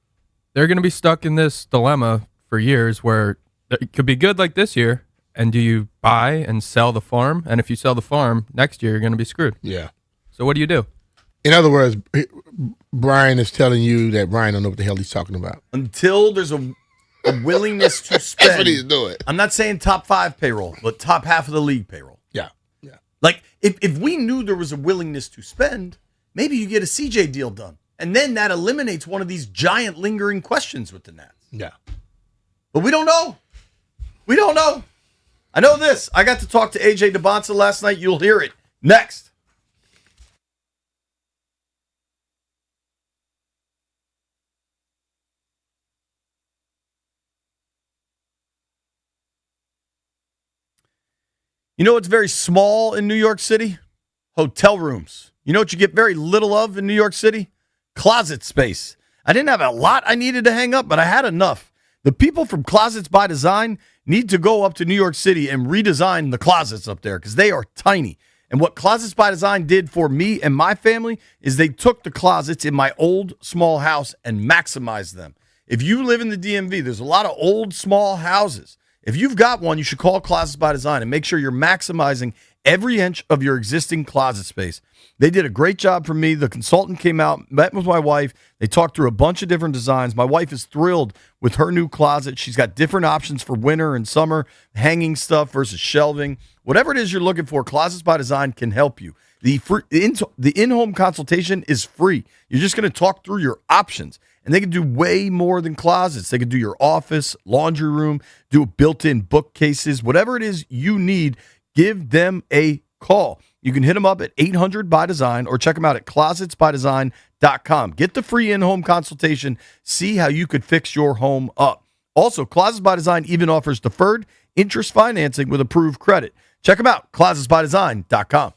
They're going to be stuck in this dilemma for years where it could be good like this year, and do you buy and sell the farm? And if you sell the farm, next year you're going to be screwed. Yeah. So what do you do? In other words, Brian is telling you that Brian don't know what the hell he's talking about. Until there's a willingness to spend. That's what he's doing. I'm not saying top 5 payroll, but top half of the league payroll. Yeah. Like, if we knew there was a willingness to spend, maybe you get a CJ deal done. And then that eliminates one of these giant lingering questions with the Nats. Yeah. But we don't know. We don't know. I know this. I got to talk to AJ DeBonsa last night. You'll hear it next. You know what's very small in New York City? Hotel rooms. You know what you get very little of in New York City? Closet space. I didn't have a lot I needed to hang up, but I had enough. The people from Closets by Design need to go up to New York City and redesign the closets up there because they are tiny. And what Closets by Design did for me and my family is they took the closets in my old small house and maximized them. If you live in the DMV, there's a lot of old small houses. If you've got one, you should call Closets by Design and make sure you're maximizing every inch of your existing closet space. They did a great job for me. The consultant came out, met with my wife. They talked through a bunch of different designs. My wife is thrilled with her new closet. She's got different options for winter and summer, hanging stuff versus shelving. Whatever it is you're looking for, Closets by Design can help you. The in-home consultation is free. You're just going to talk through your options, and they can do way more than closets. They can do your office, laundry room, do built-in bookcases, whatever it is you need. Give them a call. You can hit them up at 800 by Design or check them out at closetsbydesign.com. Get the free in-home consultation. See how you could fix your home up. Also, Closets by Design even offers deferred interest financing with approved credit. Check them out, closetsbydesign.com.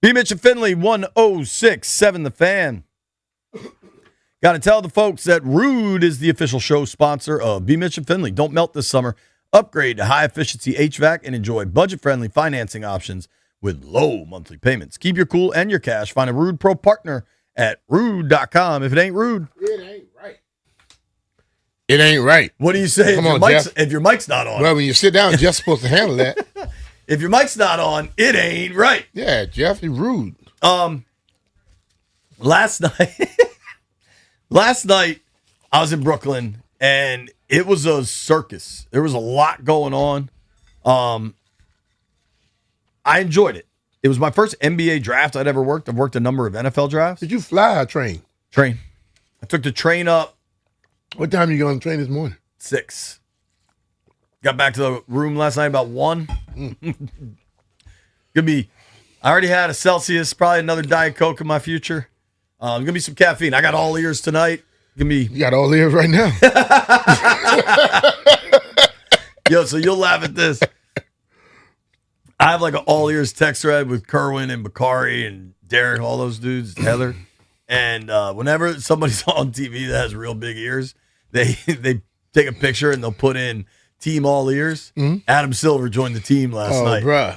B. Mitch and Finley, 106.7 The Fan. Got to tell the folks that Rude is the official show sponsor of B. Mitch and Finley. Don't melt this summer. Upgrade to high-efficiency HVAC and enjoy budget-friendly financing options with low monthly payments. Keep your cool and your cash. Find a Rude Pro partner at rude.com. If it ain't rude, it ain't right. It ain't right. What do you say if your mic's not on? Well, when you sit down, Jeff's supposed to handle that. If your mic's not on, it ain't right. Yeah, Jeff, you're rude. Last night I was in Brooklyn and it was a circus. There was a lot going on. I enjoyed it. It was my first NBA draft I'd ever worked. I've worked a number of NFL drafts. Did you fly or train? Train. I took the train up. What time you go on the train this morning? 6. Got back to the room last night about 1. Gonna be. I already had a Celsius, probably another Diet Coke in my future. Gonna be some caffeine. I got all ears tonight. You got all ears right now. Yo, so you'll laugh at this. I have like an all ears text thread with Kerwin and Bakari and Derek, all those dudes, Heather. And whenever somebody's on TV that has real big ears, they take a picture and they'll put in Team All Ears. Mm-hmm. Adam Silver joined the team last night. Bruh.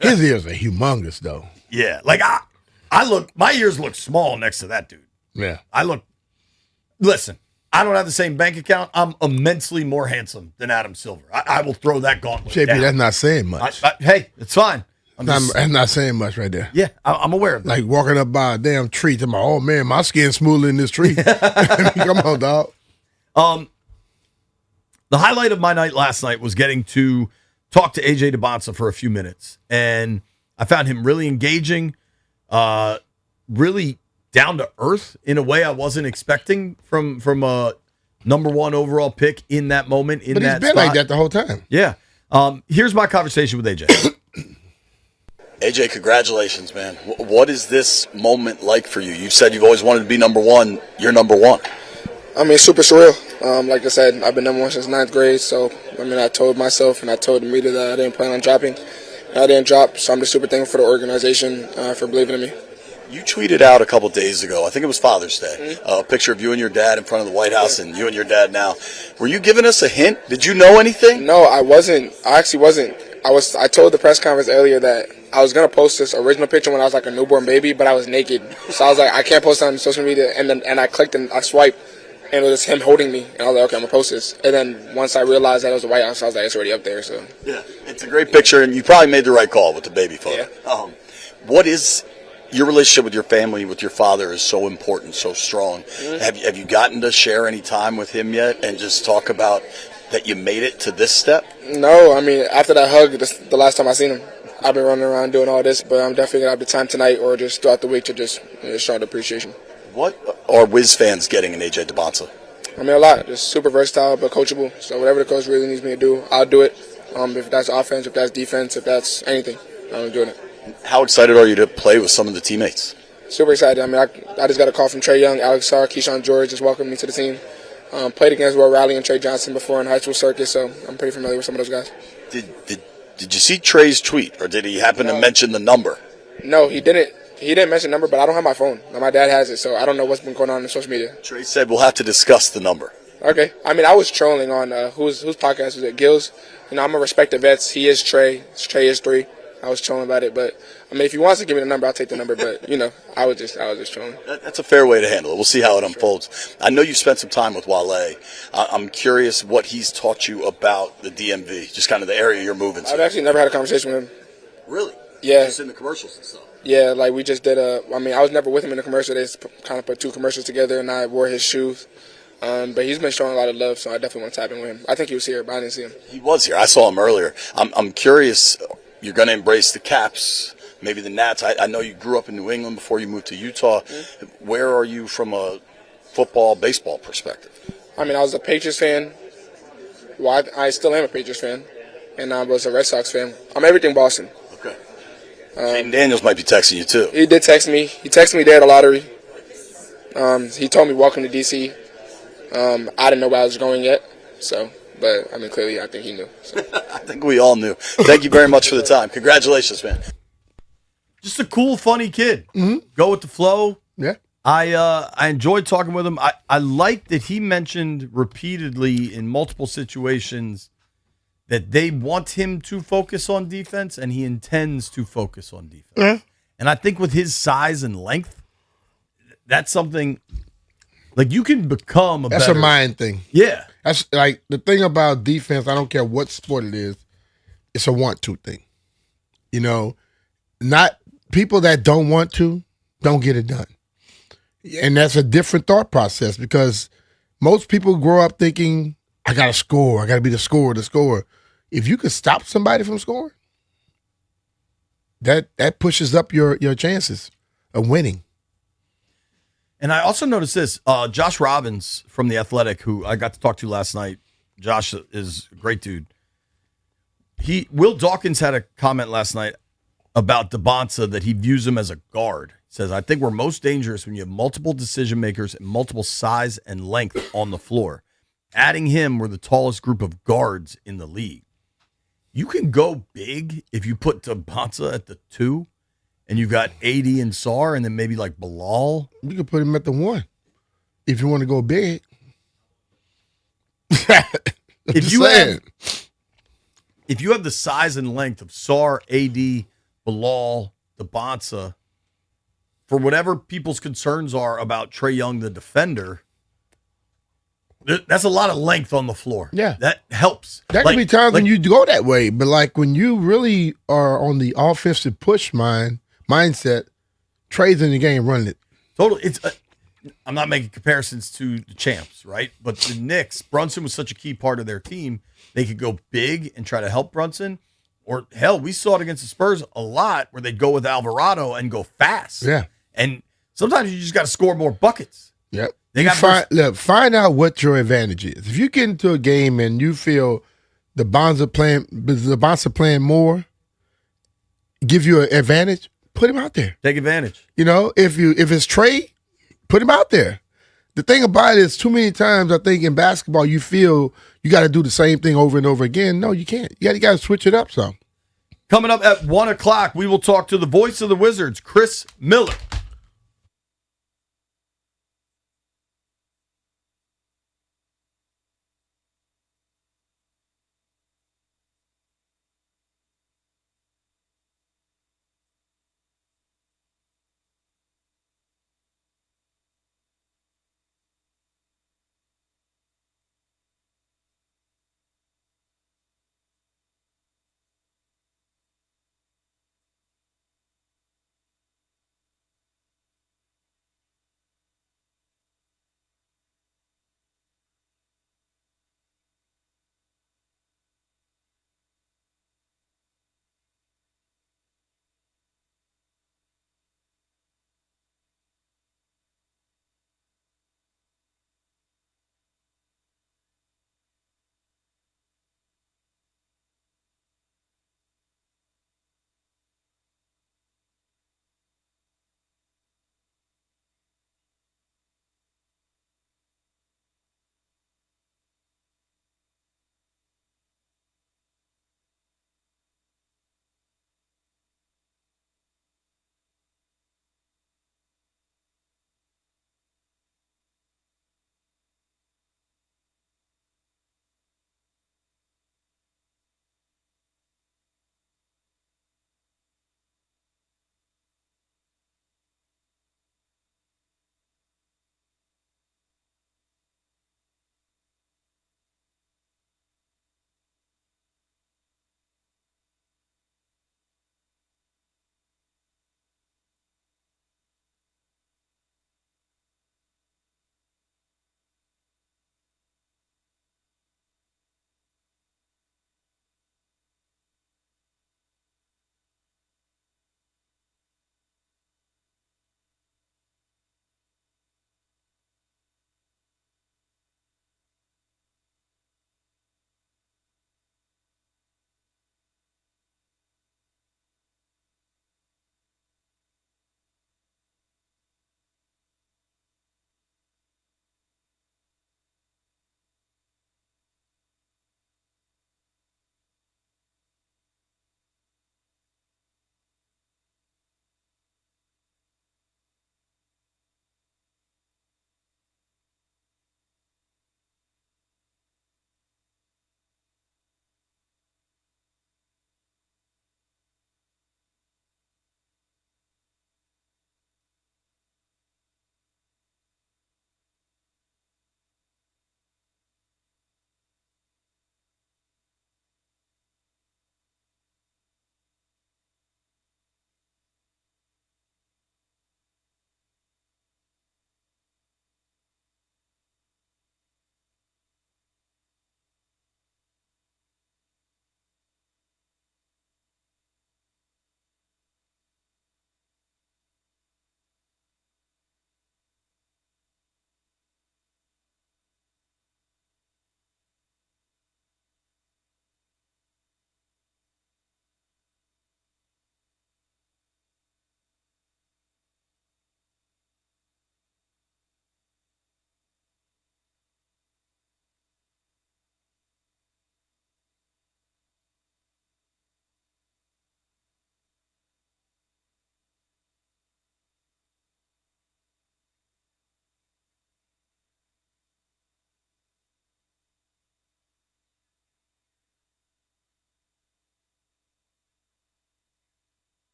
His ears are humongous, though. Yeah. Like, my ears look small next to that dude. Yeah. Listen, I don't have the same bank account. I'm immensely more handsome than Adam Silver. I will throw that gauntlet JP, down. that's not saying much. Hey, it's fine. That's not saying much right there. Yeah, I'm aware of that. Like walking up by a damn tree to oh man, my skin's smoother than this tree. Come on, dog. The highlight of my night last night was getting to talk to AJ DeBonsa for a few minutes. And I found him really engaging, really down to earth in a way I wasn't expecting from a number 1 overall pick in that moment. But he's been like that the whole time. Yeah. Here's my conversation with AJ. AJ, congratulations, man. What is this moment like for you? You said you've always wanted to be number 1. You're number 1. I mean, super surreal. Like I said, I've been number 1 since 9th grade. So, I mean, I told myself and I told the media that I didn't plan on dropping. I didn't drop, so I'm just super thankful for the organization for believing in me. You tweeted out a couple days ago, I think it was Father's Day, a picture of you and your dad in front of the White House and you and your dad now. Were you giving us a hint? Did you know anything? No, I wasn't. I actually wasn't. I told the press conference earlier that I was going to post this original picture when I was like a newborn baby, but I was naked. So I was like, I can't post it on social media. And I clicked and I swiped, and it was him holding me. And I was like, okay, I'm going to post this. And then once I realized that it was the White House, I was like, it's already up there. So yeah, it's a great picture, and you probably made the right call with the baby photo. Yeah. What is your relationship with your family, with your father, is so important, so strong. Mm-hmm. Have you gotten to share any time with him yet and just talk about that you made it to this step? No, I mean, after that hug, the last time I seen him, I've been running around doing all this, but I'm definitely going to have the time tonight or just throughout the week to just show the appreciation. What are Wiz fans getting in AJ DeBonsa? I mean, a lot. Just super versatile but coachable. So whatever the coach really needs me to do, I'll do it. If that's offense, if that's defense, if that's anything, I'm doing it. How excited are you to play with some of the teammates? Super excited. I mean, I just got a call from Trae Young, Alex Sarr, Keyshawn George just welcomed me to the team. Played against Will Riley and Trey Johnson before in high school circuit, so I'm pretty familiar with some of those guys. Did you see Trey's tweet, or did he happen to mention the number? No, he didn't. He didn't mention the number, but I don't have my phone. My dad has it, so I don't know what's been going on social media. Trey said we'll have to discuss the number. Okay. I mean, I was trolling on whose podcast was it? Gil's. You know, I'm a respect the vets. He is Trey. Trey is 3. I was trolling about it, but I mean, if he wants to give me the number, I'll take the number. But you know, I was just trolling. That's a fair way to handle it. We'll see how it unfolds. I know you spent some time with Wale. I'm curious what he's taught you about the DMV, just kind of the area you're moving to. I've actually never had a conversation with him. Really? Yeah. Just in the commercials and stuff. Yeah, like we just did I mean, I was never with him in the commercial. They just kind of put 2 commercials together, and I wore his shoes. But he's been showing a lot of love, so I definitely want to tap in with him. I think he was here, but I didn't see him. He was here. I saw him earlier. I'm curious. You're going to embrace the Caps, maybe the Nats. I know you grew up in New England before you moved to Utah. Mm-hmm. Where are you from a football, baseball perspective? I mean, I was a Patriots fan. Well, I still am a Patriots fan, and I was a Red Sox fan. I'm everything Boston. Okay. Jaden Daniels might be texting you, too. He did text me. He texted me there at the lottery. He told me, welcome to D.C. I didn't know where I was going yet, so... But, I mean, clearly, I think he knew. So. I think we all knew. Thank you very much for the time. Congratulations, man. Just a cool, funny kid. Mm-hmm. Go with the flow. Yeah. I enjoyed talking with him. I like that he mentioned repeatedly in multiple situations that they want him to focus on defense, and he intends to focus on defense. Yeah. And I think with his size and length, that's something like you can become a That's better, a mind thing. Yeah. That's like the thing about defense, I don't care what sport it is, it's a want-to thing. You know, not people that don't want to, don't get it done. And that's a different thought process because most people grow up thinking, I got to score. I got to be the scorer. If you could stop somebody from scoring, that pushes up your chances of winning. And I also noticed this. Josh Robbins from The Athletic, who I got to talk to last night. Josh is a great dude. Will Dawkins had a comment last night about DeBonsa that he views him as a guard. He says, I think we're most dangerous when you have multiple decision makers and multiple size and length on the floor. Adding him, we're the tallest group of guards in the league. You can go big if you put DeBonsa at the 2 and you've got AD and Sarr and then maybe like Bilal. You can put him at the 1 if you want to go big. If you have the size and length of Sarr, AD, Bilal, DeBonsa, for whatever people's concerns are about Trae Young, the defender, that's a lot of length on the floor. Yeah. That helps. There can be times when you go that way, but like when you really are on the offensive push mindset, Trae's in the game running it. Totally. I'm not making comparisons to the champs, right? But the Knicks, Brunson was such a key part of their team. They could go big and try to help Brunson. Or, hell, we saw it against the Spurs a lot where they'd go with Alvarado and go fast. Yeah. And sometimes you just got to score more buckets. Yep. They got find out what your advantage is. If you get into a game and you feel the Bonza playing more, give you an advantage, put him out there. Take advantage. You know, if it's Trae, put him out there. The thing about it is too many times I think in basketball you feel you got to do the same thing over and over again. No, you can't. You got to switch it up some. Coming up at 1 o'clock, we will talk to the voice of the Wizards, Chris Miller.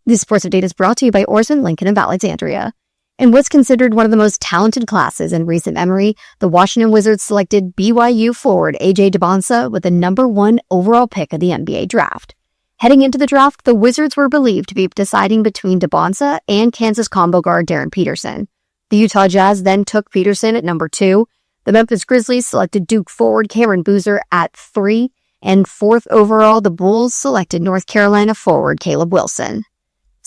This sports update is brought to you by Orson Lincoln of Alexandria. In what's considered one of the most talented classes in recent memory, the Washington Wizards selected BYU forward AJ Debonsa with the number 1 overall pick of the NBA draft. Heading into the draft, the Wizards were believed to be deciding between Debonsa and Kansas combo guard Darren Peterson. The Utah Jazz then took Peterson at number 2. The Memphis Grizzlies selected Duke forward Cameron Boozer at 3. And 4th overall, the Bulls selected North Carolina forward Caleb Wilson.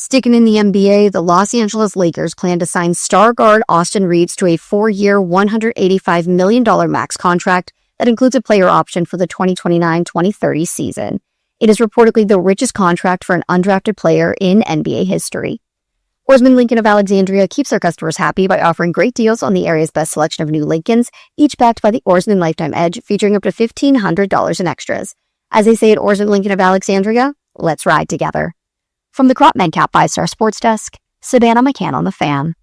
Sticking in the NBA, the Los Angeles Lakers plan to sign star guard Austin Reeves to a 4-year, $185 million max contract that includes a player option for the 2029-2030 season. It is reportedly the richest contract for an undrafted player in NBA history. Orsman Lincoln of Alexandria keeps their customers happy by offering great deals on the area's best selection of new Lincolns, each backed by the Orsman Lifetime Edge, featuring up to $1,500 in extras. As they say at Orsman Lincoln of Alexandria, let's ride together. From the Crop Medcap 5-Star Sports Desk, Savannah McCann on the Fan.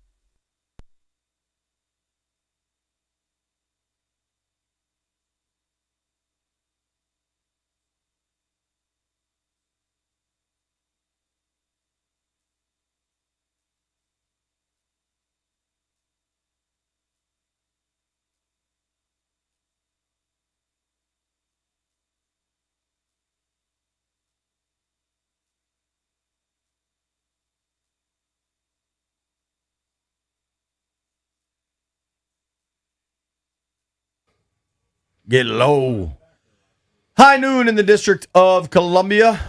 Get low. High noon in the District of Columbia.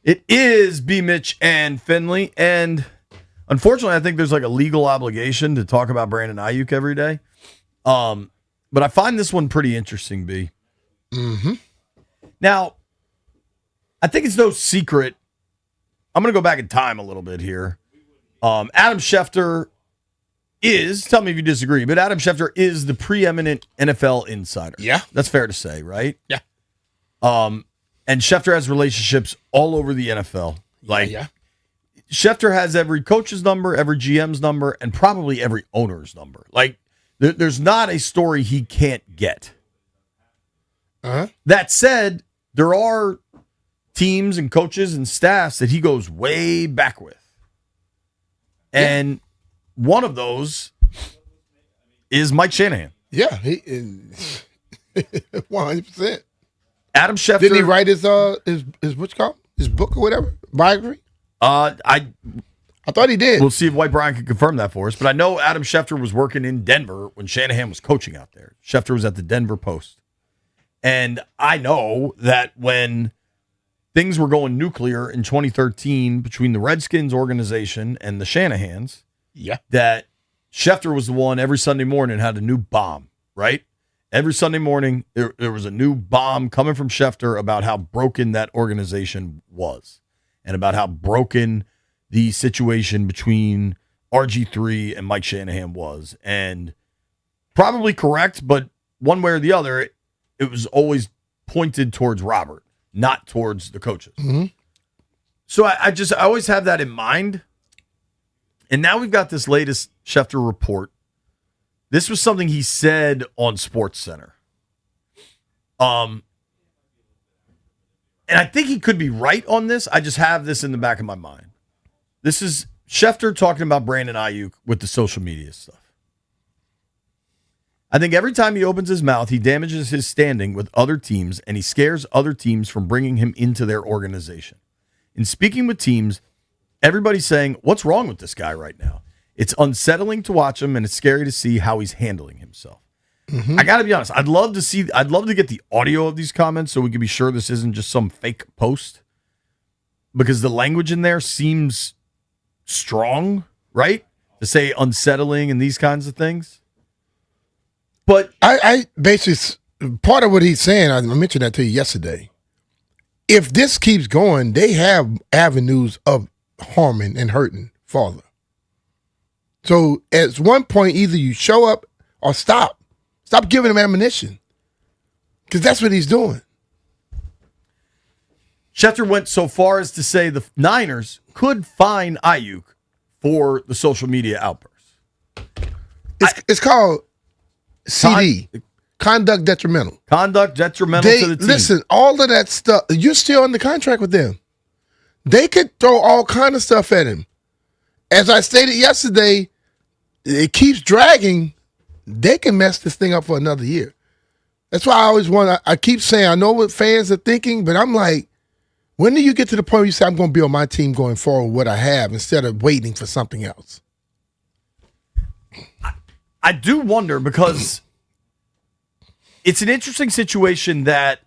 It is B. Mitch and Finley. And unfortunately, I think there's like a legal obligation to talk about Brandon Ayuk every day. But I find this one pretty interesting, B. Mm-hmm. Now, I think it's no secret. I'm going to go back in time a little bit here. Adam Schefter is, tell me if you disagree, but Adam Schefter is the preeminent NFL insider. Yeah. That's fair to say, right? Yeah. And Schefter has relationships all over the NFL. Yeah. Schefter has every coach's number, every GM's number, and probably every owner's number. Like, there's not a story he can't get. Uh-huh. That said, there are teams and coaches and staffs that he goes way back with. And one of those is Mike Shanahan. Yeah, he 100%. Adam Schefter. Didn't he write his what's it called? His book or whatever? Biography? I thought he did. We'll see if White Brian can confirm that for us. But I know Adam Schefter was working in Denver when Shanahan was coaching out there. Schefter was at the Denver Post. And I know that when things were going nuclear in 2013 between the Redskins organization and the Shanahans, that Schefter was the one every Sunday morning had a new bomb, right? Every Sunday morning, there was a new bomb coming from Schefter about how broken that organization was and about how broken the situation between RG3 and Mike Shanahan was. And probably correct, but one way or the other, it was always pointed towards Robert, not towards the coaches. Mm-hmm. So I always have that in mind. And now we've got this latest Schefter report. This was something he said on SportsCenter. And I think he could be right on this. I just have this in the back of my mind. This is Schefter talking about Brandon Ayuk with the social media stuff. I think every time he opens his mouth, he damages his standing with other teams, and he scares other teams from bringing him into their organization. In speaking with teams, everybody's saying, what's wrong with this guy right now? It's unsettling to watch him, and it's scary to see how he's handling himself. Mm-hmm. I got to be honest. I'd love to get the audio of these comments so we can be sure this isn't just some fake post, because the language in there seems strong, right? To say unsettling and these kinds of things. But I basically, part of what he's saying, I mentioned that to you yesterday. If this keeps going, they have avenues of harming and hurting father. So at one point, either you show up or stop. Stop giving him ammunition. Because that's what he's doing. Schefter went so far as to say the Niners could fine Ayuk for the social media outbursts. It's called CD, conduct detrimental. Conduct detrimental to the team. Listen, all of that stuff, you're still under contract with them. They could throw all kind of stuff at him. As I stated yesterday, it keeps dragging. They can mess this thing up for another year. That's why I always I keep saying, I know what fans are thinking, but I'm like, when do you get to the point where you say, I'm going to build my team going forward what I have instead of waiting for something else? I do wonder because it's an interesting situation that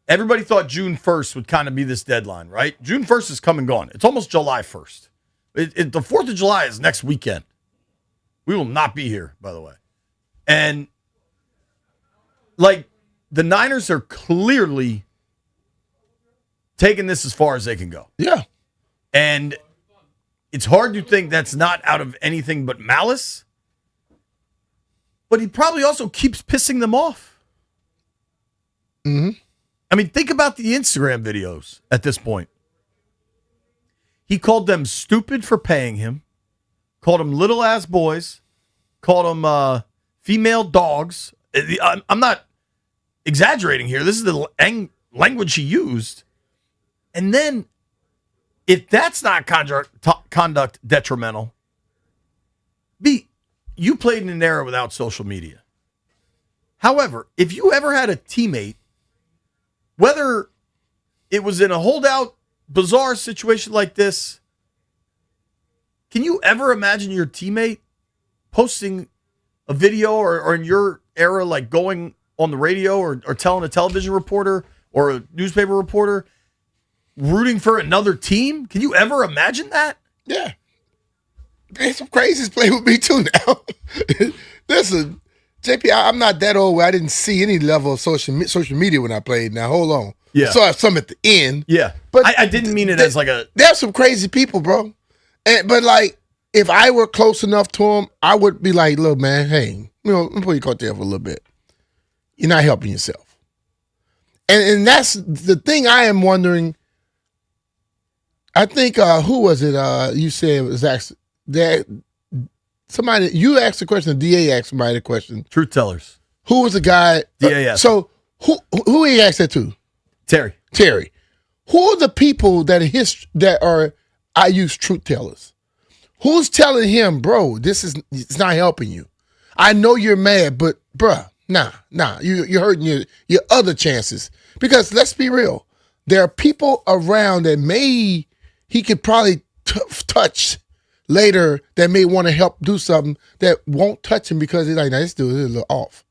everybody thought June 1st would kind of be this deadline, right? June 1st is come and gone. It's almost July 1st. The 4th of July is next weekend. We will not be here, by the way. And, the Niners are clearly taking this as far as they can go. Yeah. And it's hard to think that's not out of anything but malice. But he probably also keeps pissing them off. Mm-hmm. I mean, think about the Instagram videos at this point. He called them stupid for paying him, called them little ass boys, called them female dogs. I'm not exaggerating here. This is the language he used. And then, if that's not conduct detrimental, you played in an era without social media. However, if you ever had a teammate, whether it was in a holdout, bizarre situation like this, can you ever imagine your teammate posting a video or in your era, like going on the radio or telling a television reporter or a newspaper reporter, rooting for another team? Can you ever imagine that? Yeah. Man, some crazies play with me too now. Listen, JP, I'm not that old where I didn't see any level of social media when I played. Now, hold on. Yeah. I saw some at the end. Yeah. But I didn't mean it as like a... There's some crazy people, bro. But if I were close enough to them, I would be like, look, man, hey, let me put your coat there for a little bit. You're not helping yourself. And that's the thing I am wondering. I think, who was it? You said it was actually somebody, you asked the question, the DA asked somebody the question. Truth tellers. Who was the guy? DA asked. So who he asked that to? Terry. Who are the people that are IU's truth tellers? Who's telling him, bro, it's not helping you? I know you're mad, but bruh, nah, you're hurting your other chances. Because let's be real, there are people around that he could probably touch later that may want to help do something that won't touch him because he's like, nah, this dude is a little off.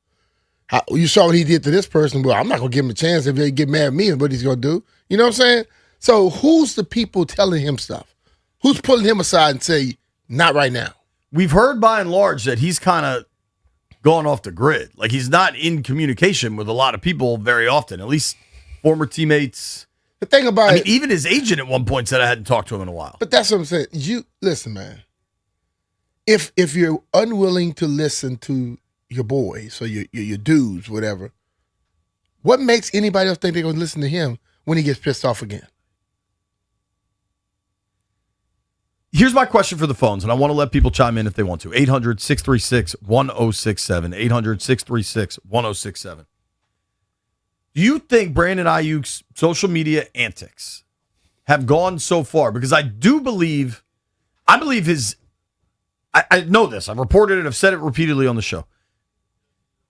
You saw what he did to this person. Well, I'm not going to give him a chance if they get mad at me and what he's going to do. You know what I'm saying? So who's the people telling him stuff? Who's pulling him aside and say, not right now? We've heard by and large that he's kind of going off the grid. Like he's not in communication with a lot of people very often, at least former teammates. The thing about it, even his agent at one point said I hadn't talked to him in a while. But that's what I'm saying. Listen, man. If you're unwilling to listen to your boys or your dudes, whatever, what makes anybody else think they're going to listen to him when he gets pissed off again? Here's my question for the phones, and I want to let people chime in if they want to. 800-636-1067. 800-636-1067. Do you think Brandon Ayuk's social media antics have gone so far? Because I believe I know this. I've reported it. I've said it repeatedly on the show.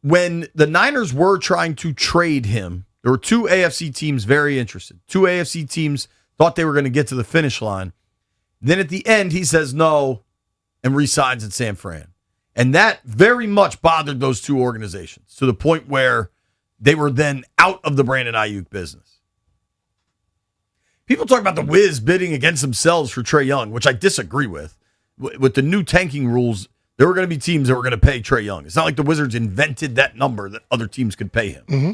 When the Niners were trying to trade him, there were two AFC teams very interested. Two AFC teams thought they were going to get to the finish line. Then at the end, he says no and re-signs in San Fran. And that very much bothered those two organizations to the point where they were then out of the Brandon Ayuk business. People talk about the Wiz bidding against themselves for Trae Young, which I disagree with. With the new tanking rules, there were going to be teams that were going to pay Trae Young. It's not like the Wizards invented that number that other teams could pay him. Mm-hmm.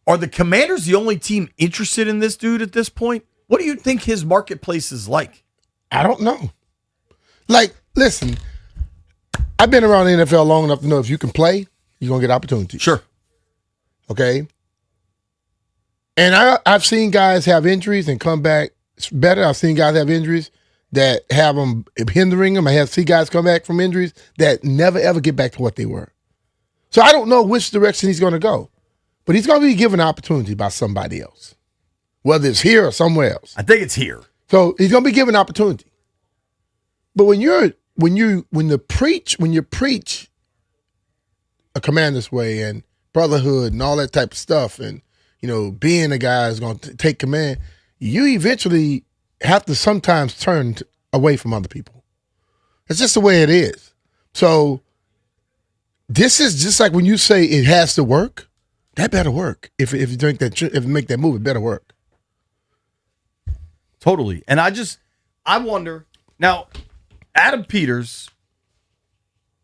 Are the Commanders the only team interested in this dude at this point? What do you think his marketplace is like? I don't know. Listen, I've been around the NFL long enough to know if you can play, you're going to get opportunities. Sure. Okay? And I've seen guys have injuries and come back better. I've seen guys have injuries that have them hindering them. I have seen guys come back from injuries that never, ever get back to what they were. So I don't know which direction he's going to go. But he's going to be given an opportunity by somebody else. whether it's here or somewhere else. I think it's here. So he's going to be given opportunity. But when you preach a Commander's way and brotherhood and all that type of stuff, and being a guy is going to take command, you eventually have to sometimes turn away from other people. It's just the way it is. So this is just like when you say it has to work. That better work. If you drink that, if you make that move, it better work. Totally. And I wonder now. Adam Peters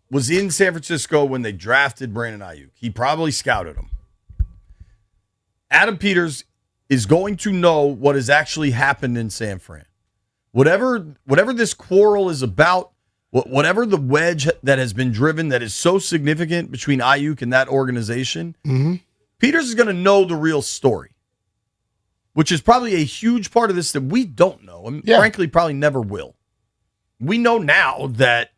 was in San Francisco when they drafted Brandon Ayuk. He probably scouted him. Adam Peters is going to know what has actually happened in San Fran. Whatever this quarrel is about, whatever the wedge that has been driven that is so significant between Ayuk and that organization, Peters is going to know the real story, which is probably a huge part of this that we don't know, and frankly probably never will. We know now that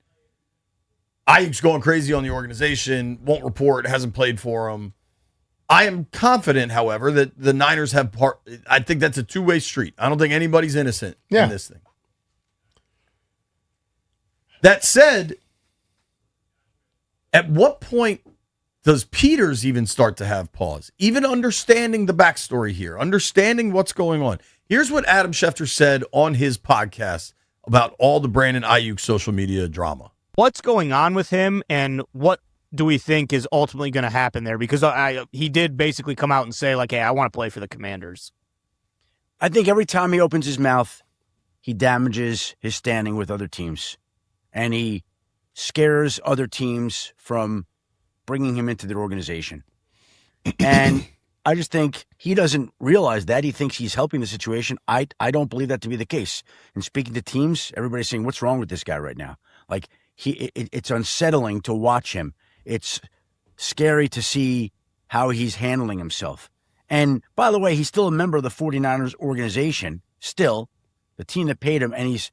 Ayuk's going crazy on the organization, won't report, hasn't played for him. I am confident, however, that the Niners have part. I think that's a two-way street. I don't think anybody's innocent in this thing. That said, at what point does Peters even start to have pause? Even understanding the backstory here, understanding what's going on. Here's what Adam Schefter said on his podcast about all the Brandon Ayuk social media drama. What's going on with him, and what do we think is ultimately going to happen there? Because he did basically come out and say, like, hey, I want to play for the Commanders. I think every time he opens his mouth, he damages his standing with other teams. And he scares other teams from bringing him into their organization. And I just think he doesn't realize that. He thinks he's helping the situation. I don't believe that to be the case. And speaking to teams, everybody's saying, what's wrong with this guy right now? Like, it's unsettling to watch him. It's scary to see how he's handling himself. And by the way, he's still a member of the 49ers organization, still, the team that paid him, and he's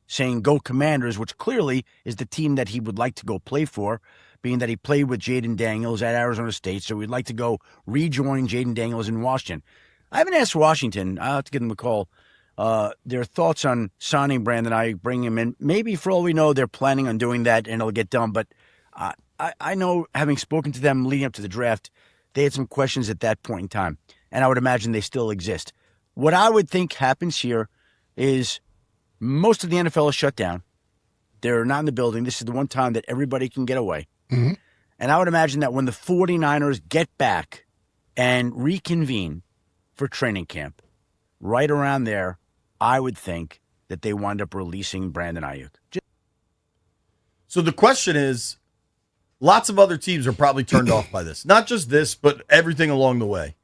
saying go Commanders, which clearly is the team that he would like to go play for, being that he played with Jaden Daniels at Arizona State, so he'd like to go rejoin Jaden Daniels in Washington. I haven't asked Washington, I'll have to give them a call, their thoughts on signing Brandon Ayuk, bringing him in. Maybe for all we know, they're planning on doing that and it'll get done, but I know, having spoken to them leading up to the draft, they had some questions at that point in time, and I would imagine they still exist. What I would think happens here is most of the NFL is shut down. They're not in the building. This is the one time that everybody can get away. Mm-hmm. And I would imagine that when the 49ers get back and reconvene for training camp, right around there, I would think that they wind up releasing Brandon Ayuk. So the question is, lots of other teams are probably turned off by this. Not just this, but everything along the way.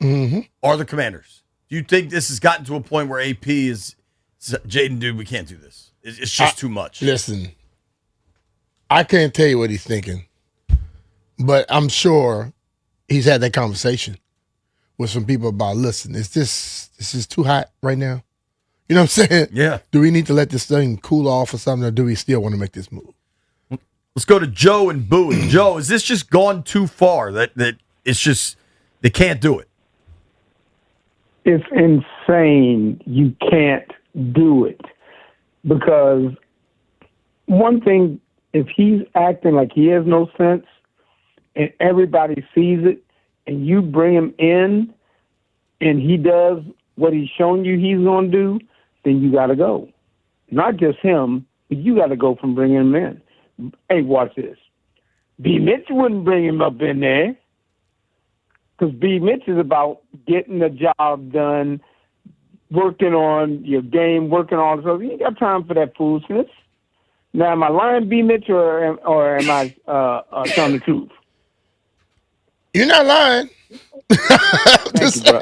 Mm-hmm. Are the Commanders. Do you think this has gotten to a point where AP is, Jaden, dude, we can't do this. It's just too much. Listen, I can't tell you what he's thinking, but I'm sure he's had that conversation with some people about, listen, this is too hot right now. You know what I'm saying? Yeah. Do we need to let this thing cool off or something, or do we still want to make this move? Let's go to Joe and Bowie. Joe, is this just gone too far that it's just they can't do it? It's insane. You can't do it. Because one thing, if he's acting like he has no sense and everybody sees it and you bring him in and he does what he's shown you he's going to do, then you got to go. Not just him, but you got to go from bringing him in. Hey, watch this. B. Mitch wouldn't bring him up in there because B. Mitch is about getting the job done, working on your game, working on all this stuff. You ain't got time for that foolishness. Now, am I lying, B. Mitch, or am I telling the truth? You're not lying. Thank you, bro.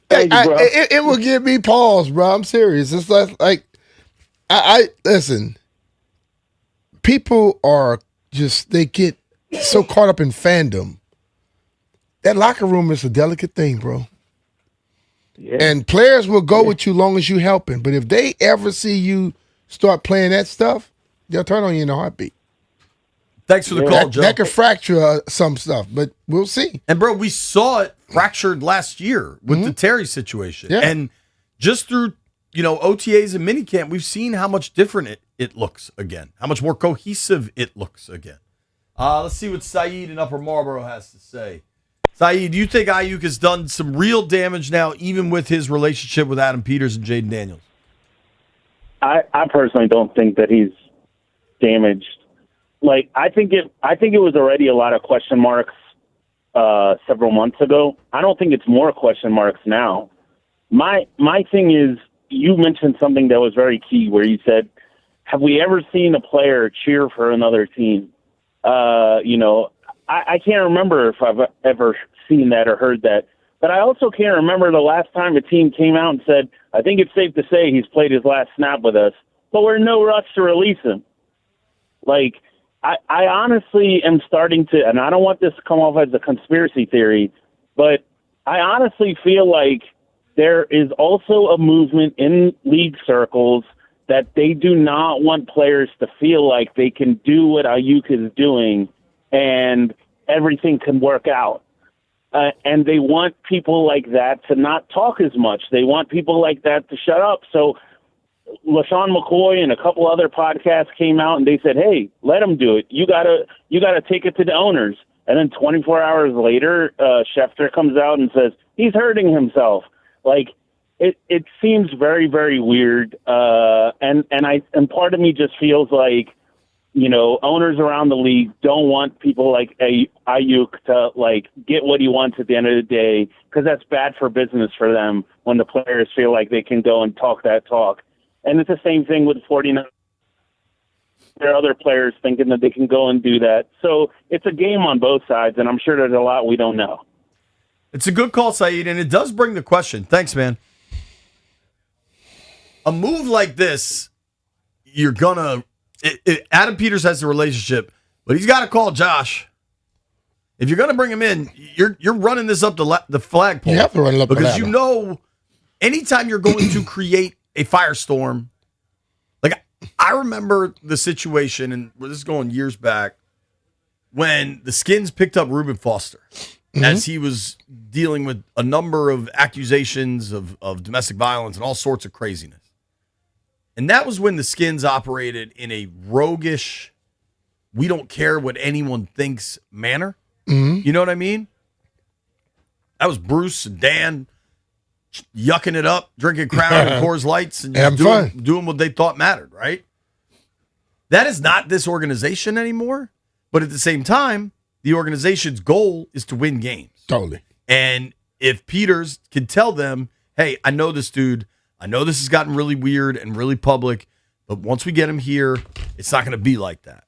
Thank you, bro. It will give me pause, bro. I'm serious. It's like I listen. People are they get so caught up in fandom. That locker room is a delicate thing, bro. Yeah. And players will go with you long as you helping. But if they ever see you start playing that stuff, they'll turn on you in a heartbeat. Thanks for the call, Joe. That could fracture some stuff, but we'll see. And, bro, we saw it fractured last year with the Terry situation. Yeah. And just through, OTAs and minicamp, we've seen how much different it looks again, how much more cohesive it looks again. Let's see what Saeed in Upper Marlboro has to say. Saeed, do you think Ayuk has done some real damage now, even with his relationship with Adam Peters and Jaden Daniels? I personally don't think that he's damaged. Like, I think it was already a lot of question marks several months ago. I don't think it's more question marks now. My thing is, you mentioned something that was very key, where you said, "Have we ever seen a player cheer for another team?" I can't remember if I've ever seen that or heard that. But I also can't remember the last time a team came out and said, "I think it's safe to say he's played his last snap with us, but we're in no rush to release him." Like, I honestly am starting to, and I don't want this to come off as a conspiracy theory, but I honestly feel like there is also a movement in league circles that they do not want players to feel like they can do what Ayuk is doing and everything can work out. And they want people like that to not talk as much. They want people like that to shut up. So LaShawn McCoy and a couple other podcasts came out and they said, "Hey, let him do it. You gotta take it to the owners." And then 24 hours later, Schefter comes out and says he's hurting himself. Like, it seems very, very weird. And part of me just feels like, owners around the league don't want people like Ayuk to like get what he wants at the end of the day, because that's bad for business for them when the players feel like they can go and talk that talk. And it's the same thing with 49. There are other players thinking that they can go and do that. So it's a game on both sides, and I'm sure there's a lot we don't know. It's a good call, Saeed, and it does bring the question. Thanks, man. A move like this, you're gonna. Adam Peters has the relationship, but he's got to call Josh. If you're gonna bring him in, you're running this up the flagpole. You have to run it up the because ladder. Anytime you're going to create a firestorm, like I remember the situation, and this is going years back, when the Skins picked up Reuben Foster. As he was dealing with a number of accusations of domestic violence and all sorts of craziness. And that was when the Skins operated in a roguish, we don't care what anyone thinks manner. You know what I mean? That was Bruce and Dan yucking it up, drinking Crown and Coors Lights, and just doing what they thought mattered, right? That is not this organization anymore. But at the same time, the organization's goal is to win games. Totally. And if Peters can tell them, "Hey, I know this dude. I know this has gotten really weird and really public, but once we get him here, it's not going to be like that."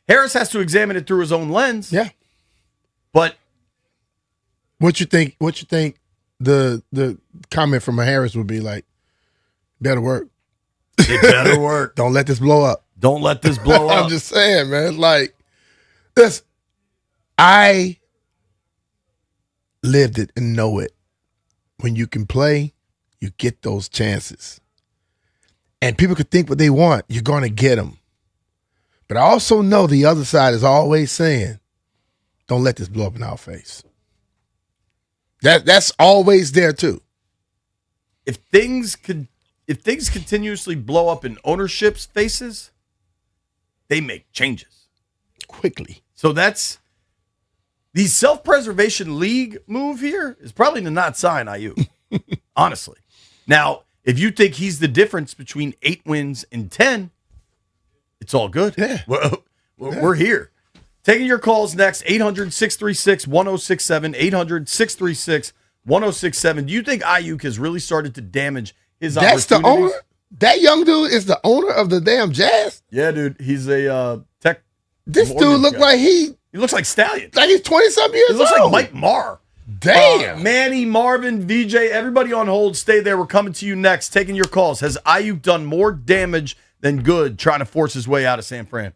Harris has to examine it through his own lens. Yeah. But what you think the comment from Harris would be like, "Better work. It better work. Don't let this blow up. Don't let this blow up." I'm just saying, man. Like, this, I lived it and know it. When you can play, you get those chances. And people could think what they want. You're going to get them. But I also know the other side is always saying, "Don't let this blow up in our face." That's always there too. If things continuously blow up in ownership's faces, they make changes quickly. So that's the self-preservation league move here is probably to not sign Ayuk. Honestly. Now, if you think he's the difference between 8 wins and 10, it's all good. Yeah. We're here. Taking your calls next, 800-636-1067, 800-636-1067. Do you think Ayuk has really started to damage his That's the opportunities? owner? That young dude is the owner of the damn Jazz? Yeah, dude. He's a tech. This dude look like he looks like Stallion. Like he's 20-something years He looks old. like Mike Marr. Damn. Manny, Marvin, VJ, everybody on hold. Stay there. We're coming to you next. Taking your calls. Has Ayuk done more damage than good trying to force his way out of San Fran?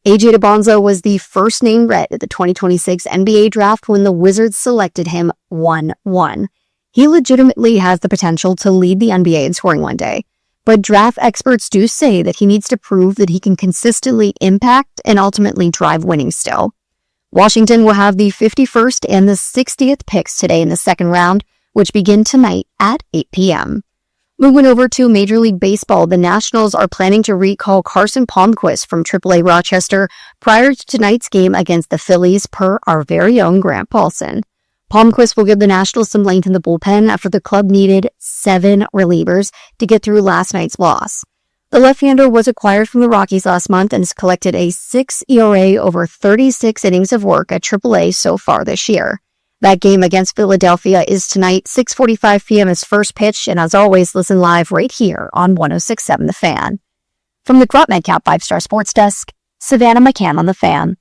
AJ DeBonzo was the first name read at the 2026 NBA draft when the Wizards selected him 1-1. He legitimately has the potential to lead the NBA in scoring one day, but draft experts do say that he needs to prove that he can consistently impact and ultimately drive winning still. Washington will have the 51st and the 60th picks today in the second round, which begin tonight at 8 p.m. Moving over to Major League Baseball, the Nationals are planning to recall Carson Palmquist from AAA Rochester prior to tonight's game against the Phillies, per our very own Grant Paulson. Palmquist will give the Nationals some length in the bullpen after the club needed 7 relievers to get through last night's loss. The left-hander was acquired from the Rockies last month and has collected a 6 ERA over 36 innings of work at AAA so far this year. That game against Philadelphia is tonight, 6:45 p.m. is first pitch, and as always, listen live right here on 106.7 The Fan. From the Grant Metcalf 5-Star Sports Desk, Savannah McCann on The Fan.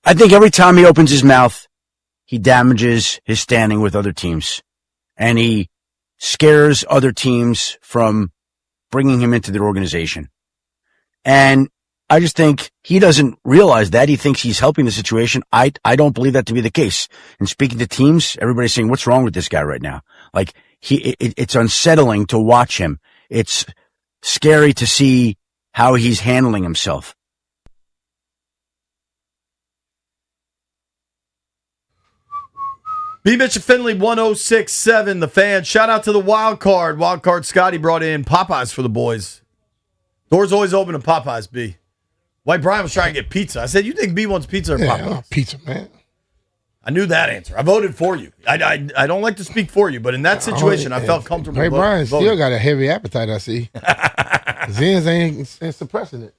I think every time he opens his mouth, he damages his standing with other teams. And he scares other teams from bringing him into their organization. And I just think he doesn't realize that. He thinks he's helping the situation. I don't believe that to be the case. And speaking to teams, everybody's saying, what's wrong with this guy right now? Like, it's unsettling to watch him. It's scary to see how he's handling himself. B. Mitch and Finley, 106.7 The Fan. Shout out to the wild card. Wild card Scotty brought in Popeyes for the boys. Doors always open to Popeyes, B. White Brian was trying to get pizza. I said, you think B wants pizza or Popeyes? Pizza, man. I knew that answer. I voted for you. I don't like to speak for you, but in that situation, I felt comfortable. White Brian voting. still got a heavy appetite, I see. Zins ain't suppressing it.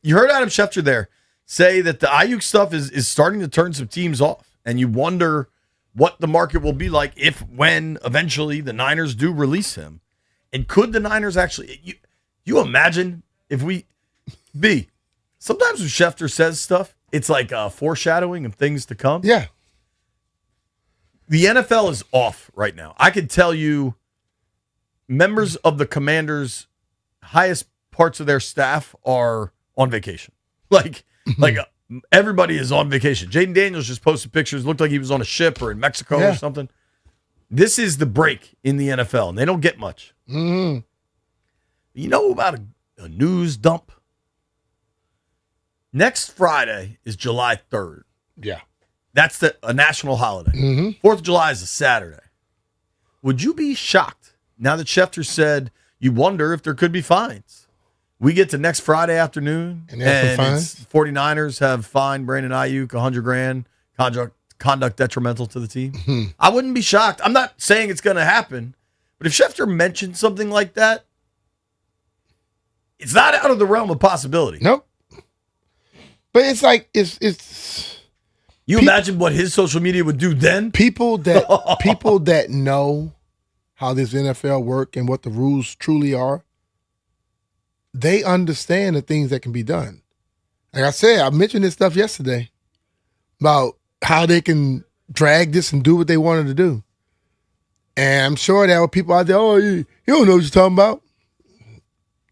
You heard Adam Schefter there say that the Ayuk stuff is starting to turn some teams off, and you wonder what the market will be like if, when, eventually the Niners do release him. And could the Niners actually, you imagine if sometimes when Schefter says stuff, it's like foreshadowing of things to come. Yeah. The NFL is off right now. I can tell you members of the Commanders' highest parts of their staff are on vacation. Like everybody is on vacation. Jaden Daniels just posted pictures. Looked like he was on a ship or in Mexico or something. This is the break in the NFL, and they don't get much. Mm-hmm. You know about a news dump? Next Friday is July 3rd. Yeah. That's a national holiday. 4th of July is a Saturday. Would you be shocked now that Schefter said you wonder if there could be fines? We get to next Friday afternoon, and it's 49ers have fined Brandon Ayuk $100,000, conduct detrimental to the team. I wouldn't be shocked. I'm not saying it's going to happen, but if Schefter mentioned something like that, it's not out of the realm of possibility. Nope. But it's like it's. You imagine what his social media would do then? People that know how this NFL work and what the rules truly are, they understand the things that can be done. Like I said, I mentioned this stuff yesterday about how they can drag this and do what they wanted to do. And I'm sure there were people out there, oh, you don't know what you're talking about.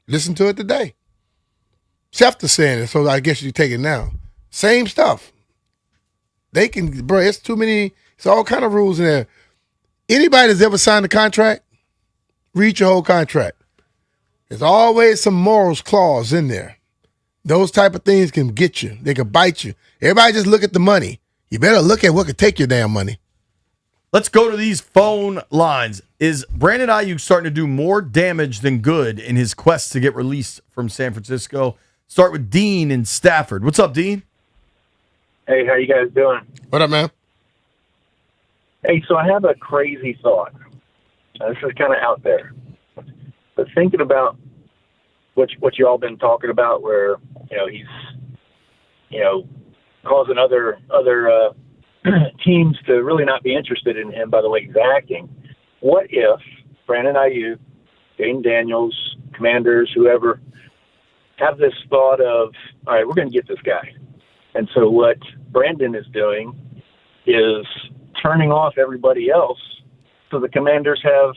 Listen to it today. Schefter saying it, so I guess you take it now. Same stuff. They can, bro, it's too many, it's all kind of rules in there. Anybody that's ever signed a contract, read your whole contract. There's always some morals clause in there. Those type of things can get you. They can bite you. Everybody just look at the money. You better look at what could take your damn money. Let's go to these phone lines. Is Brandon Ayuk starting to do more damage than good in his quest to get released from San Francisco? Start with Dean in Stafford. What's up, Dean? Hey, how you guys doing? What up, man? Hey, so I have a crazy thought. This is kind of out there. But thinking about what you all been talking about, where he's causing other teams to really not be interested in him by the way he's acting. What if Brandon Ayuk, Jaden Daniels, Commanders, whoever, have this thought of, all right, we're going to get this guy, And so what Brandon is doing is turning off everybody else so the Commanders have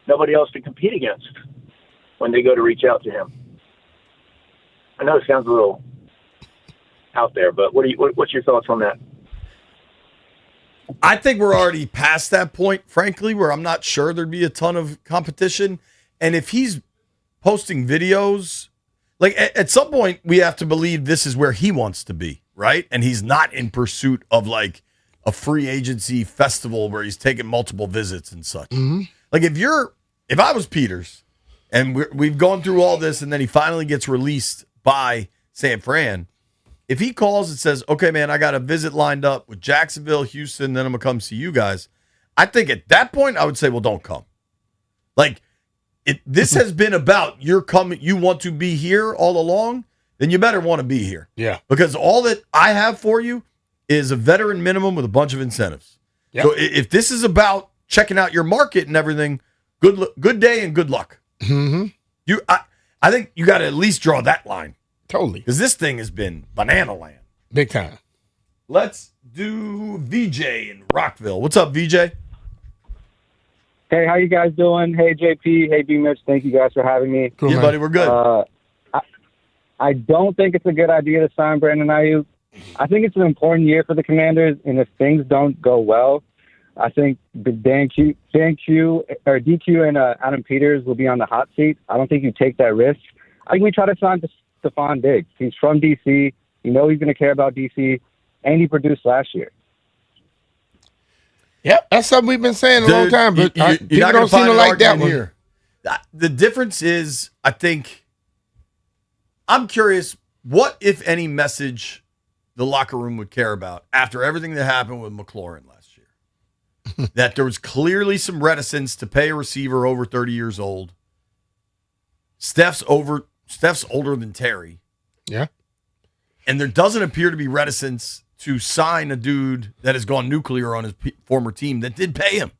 nobody else to compete against when they go to reach out to him. I know it sounds a little out there, but what's your thoughts on that? I think we're already past that point, frankly, where I'm not sure there'd be a ton of competition. And if he's posting videos, like at some point we have to believe this is where he wants to be, right? And he's not in pursuit of like a free agency festival where he's taking multiple visits and such. Like if I was Peters and we've gone through all this and then he finally gets released by San Fran, if he calls and says, okay, man, I got a visit lined up with Jacksonville, Houston, then I'm going to come see you guys, I think at that point I would say, well, don't come. Like, this has been about you're coming, you want to be here all along, then you better want to be here. Yeah. Because all that I have for you is a veteran minimum with a bunch of incentives. Yep. So if this is about checking out your market and everything, good day and good luck. Mm-hmm. I think you got to at least draw that line. Totally. Because this thing has been banana land. Big time. Let's do VJ in Rockville. What's up, VJ? Hey, how you guys doing? Hey, JP. Hey, B-Mitch. Thank you guys for having me. Cool, yeah, buddy. We're good. I don't think it's a good idea to sign Brandon Ayuk. I think it's an important year for the Commanders, and if things don't go well, I think DQ and Adam Peters will be on the hot seat. I don't think you take that risk. I think we try to sign Stephon Diggs. He's from D.C. You know he's going to care about D.C., and he produced last year. Yep, that's something we've been saying a long time, but people don't seem to like that one. Here. The difference is, I think, I'm curious, what, if any, message the locker room would care about after everything that happened with McLaurin last year? That there was clearly some reticence to pay a receiver over 30 years old. Steph's older than Terry. Yeah. And there doesn't appear to be reticence to sign a dude that has gone nuclear on his former team that did pay him.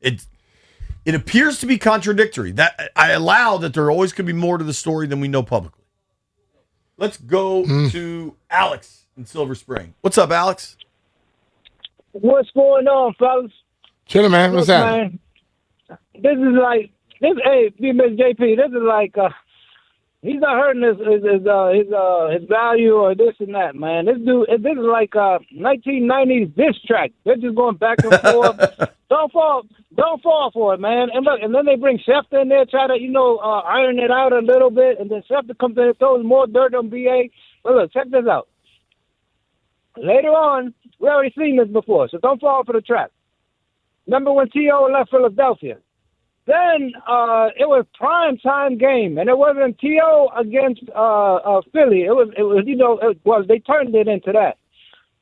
It appears to be contradictory. That I allow that there always could be more to the story than we know publicly. Let's go to Alex in Silver Spring. What's up, Alex? What's going on, fellas? Chilling, man. What's that? Man, this is like this. Hey, Mr. JP, this is like he's not hurting his value or this and that, man. This is like 1990s diss track. They're just going back and forth. Don't fall for it, man. And look, and then they bring Schefter in there, try to iron it out a little bit, and then Schefter comes in and throws more dirt on BA. But look, check this out. Later on, we already seen this before, so don't fall for the trap. Remember when T.O. left Philadelphia? Then it was prime time game, and it wasn't T.O. against Philly. It was they turned it into that.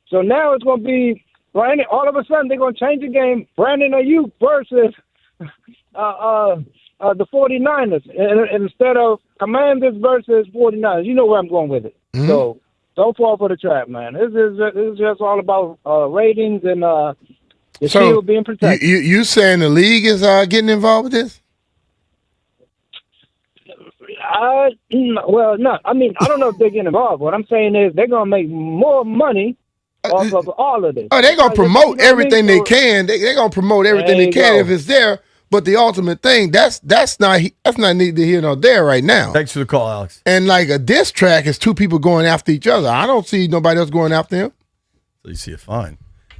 So now it's going to be Brandon. All of a sudden they're going to change the game. Brandon Ayuk versus the 49ers, and instead of Commanders versus 49ers. You know where I'm going with it. Mm-hmm. So don't fall for the trap, man. This is just all about ratings and the field being protected. You saying the league is getting involved with this? Well, no. I mean, I don't know if they're getting involved. What I'm saying is they're going to make more money off of all of this. Oh, they're going to promote everything they can. They're going to promote everything they can if it's there. But the ultimate thing, that's not neither here nor there right now. Thanks for the call, Alex. And like a diss track is two people going after each other. I don't see nobody else going after him. So you see it fine.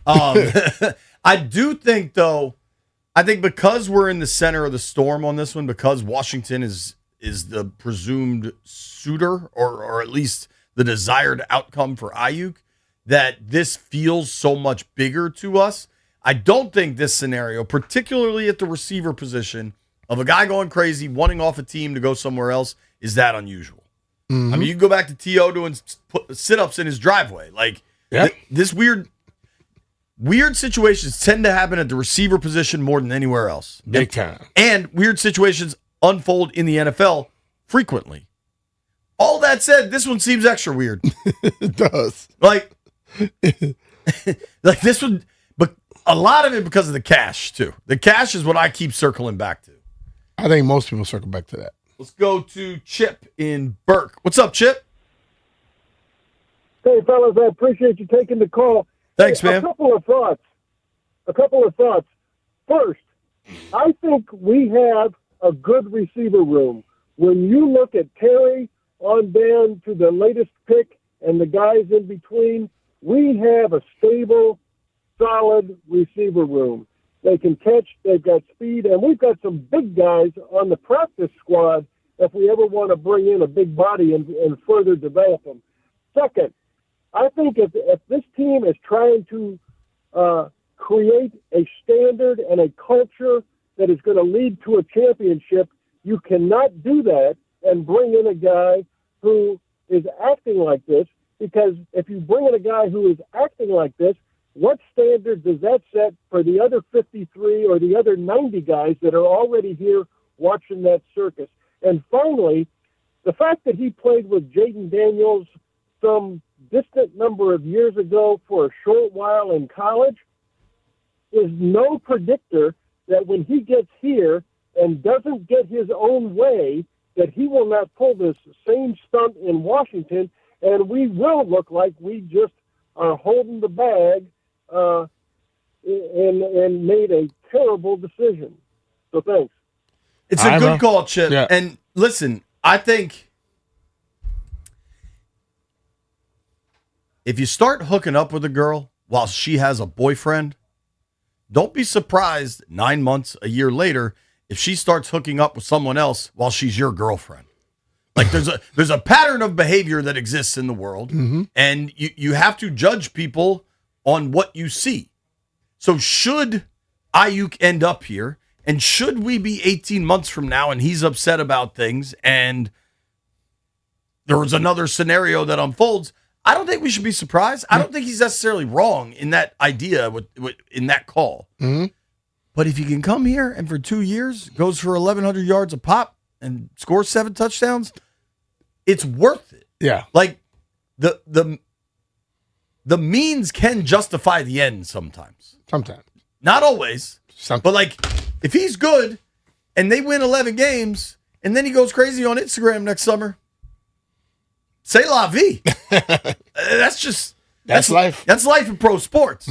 I do think, though, because we're in the center of the storm on this one, because Washington is the presumed suitor or at least the desired outcome for Ayuk, that this feels so much bigger to us. I don't think this scenario, particularly at the receiver position, of a guy going crazy, wanting off a team to go somewhere else, is that unusual. Mm-hmm. I mean, you can go back to T.O. doing sit-ups in his driveway. Like, this weird situations tend to happen at the receiver position more than anywhere else. Big time. And weird situations unfold in the NFL frequently. All that said, this one seems extra weird. It does. Like this one... A lot of it because of the cash, too. The cash is what I keep circling back to. I think most people circle back to that. Let's go to Chip in Burke. What's up, Chip? Hey, fellas, I appreciate you taking the call. Thanks, Hey, man. A couple of thoughts. First, I think we have a good receiver room. When you look at Terry on down to the latest pick and the guys in between, we have a stable, solid receiver room. They can catch, they've got speed, and we've got some big guys on the practice squad if we ever want to bring in a big body and further develop them. Second, I think if this team is trying to create a standard and a culture that is going to lead to a championship, you cannot do that and bring in a guy who is acting like this, because if you bring in a guy who is acting like this, what standard does that set for the other 53 or the other 90 guys that are already here watching that circus? And finally, the fact that he played with Jaden Daniels some distant number of years ago for a short while in college is no predictor that when he gets here and doesn't get his own way, that he will not pull this same stunt in Washington, and we will look like we just are holding the bag and made a terrible decision. So thanks. It's a good call, Chip. Yeah. And listen, I think if you start hooking up with a girl while she has a boyfriend, don't be surprised 9 months, a year later, if she starts hooking up with someone else while she's your girlfriend. Like there's a pattern of behavior that exists in the world, and you have to judge people on what you see. So should Ayuk end up here, and should we be 18 months from now and he's upset about things and there was another scenario that unfolds, I don't think we should be surprised. I don't think he's necessarily wrong in that idea, in that call. But if you can come here and for 2 years goes for 1,100 yards a pop and scores 7 touchdowns, it's worth it. Yeah. Like the means can justify the end sometimes. Sometimes. Not always. But like if he's good and they win 11 games and then he goes crazy on Instagram next summer, c'est la vie. That's life. That's life in pro sports.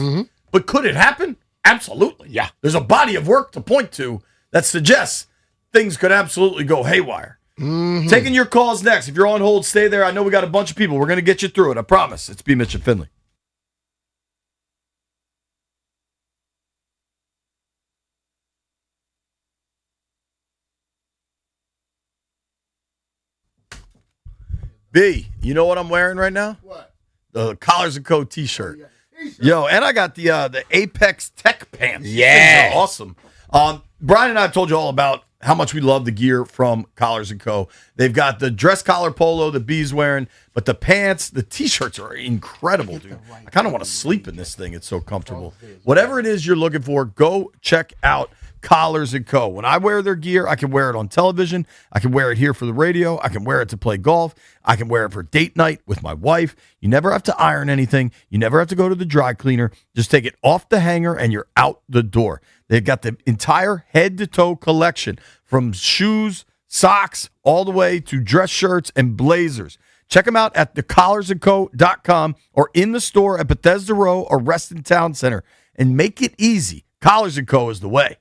But could it happen? Absolutely. Yeah. There's a body of work to point to that suggests things could absolutely go haywire. Taking your calls next. If you're on hold, stay there. I know we got a bunch of people. We're going to get you through it. I promise. It's B. Mitch and Finley. B, you know what I'm wearing right now? What? The Collars & Co. t-shirt. Yo, and I got the Apex Tech pants. These Yeah. things are awesome. Brian and I have told you all about how much we love the gear from Collars & Co. They've got the dress collar polo that B's wearing, but the pants, the t-shirts are incredible, dude. I kind of want to sleep in this thing. It's so comfortable. Whatever it is you're looking for, go check out Collars & Co. When I wear their gear, I can wear it on television. I can wear it here for the radio. I can wear it to play golf. I can wear it for date night with my wife. You never have to iron anything. You never have to go to the dry cleaner. Just take it off the hanger and you're out the door. They've got the entire head-to-toe collection from shoes, socks, all the way to dress shirts and blazers. Check them out at thecollarsandco.com or in the store at Bethesda Row or Reston Town Center. And make it easy. Collars & Co. is the way.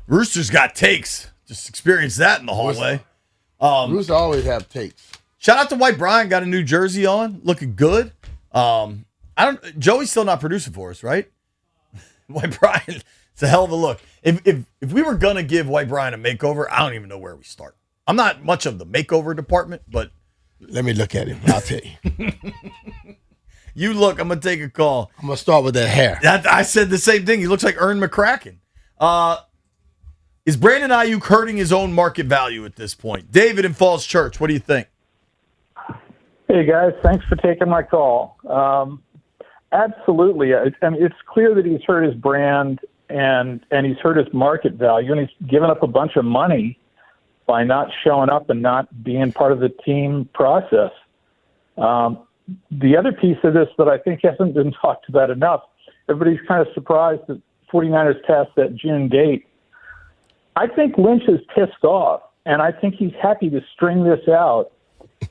Rooster's got takes. Just experienced that in the hallway. Rooster always have takes. Shout out to White Brian, got a new jersey on, looking good. Joey's still not producing for us, right? White Brian, it's a hell of a look. If we were gonna give White Brian a makeover, I don't even know where we start. I'm not much of the makeover department, but let me look at him. I'll tell you. You look, I'm gonna take a call. I'm gonna start with that hair. I said the same thing. He looks like Ern McCracken. Is Brandon Ayuk hurting his own market value at this point? David in Falls Church, what do you think? Hey, guys. Thanks for taking my call. Absolutely. I mean, it's clear that he's hurt his brand and he's hurt his market value, and he's given up a bunch of money by not showing up and not being part of the team process. The other piece of this that I think hasn't been talked about enough, everybody's kind of surprised that 49ers passed that June date. I think Lynch is pissed off, and I think he's happy to string this out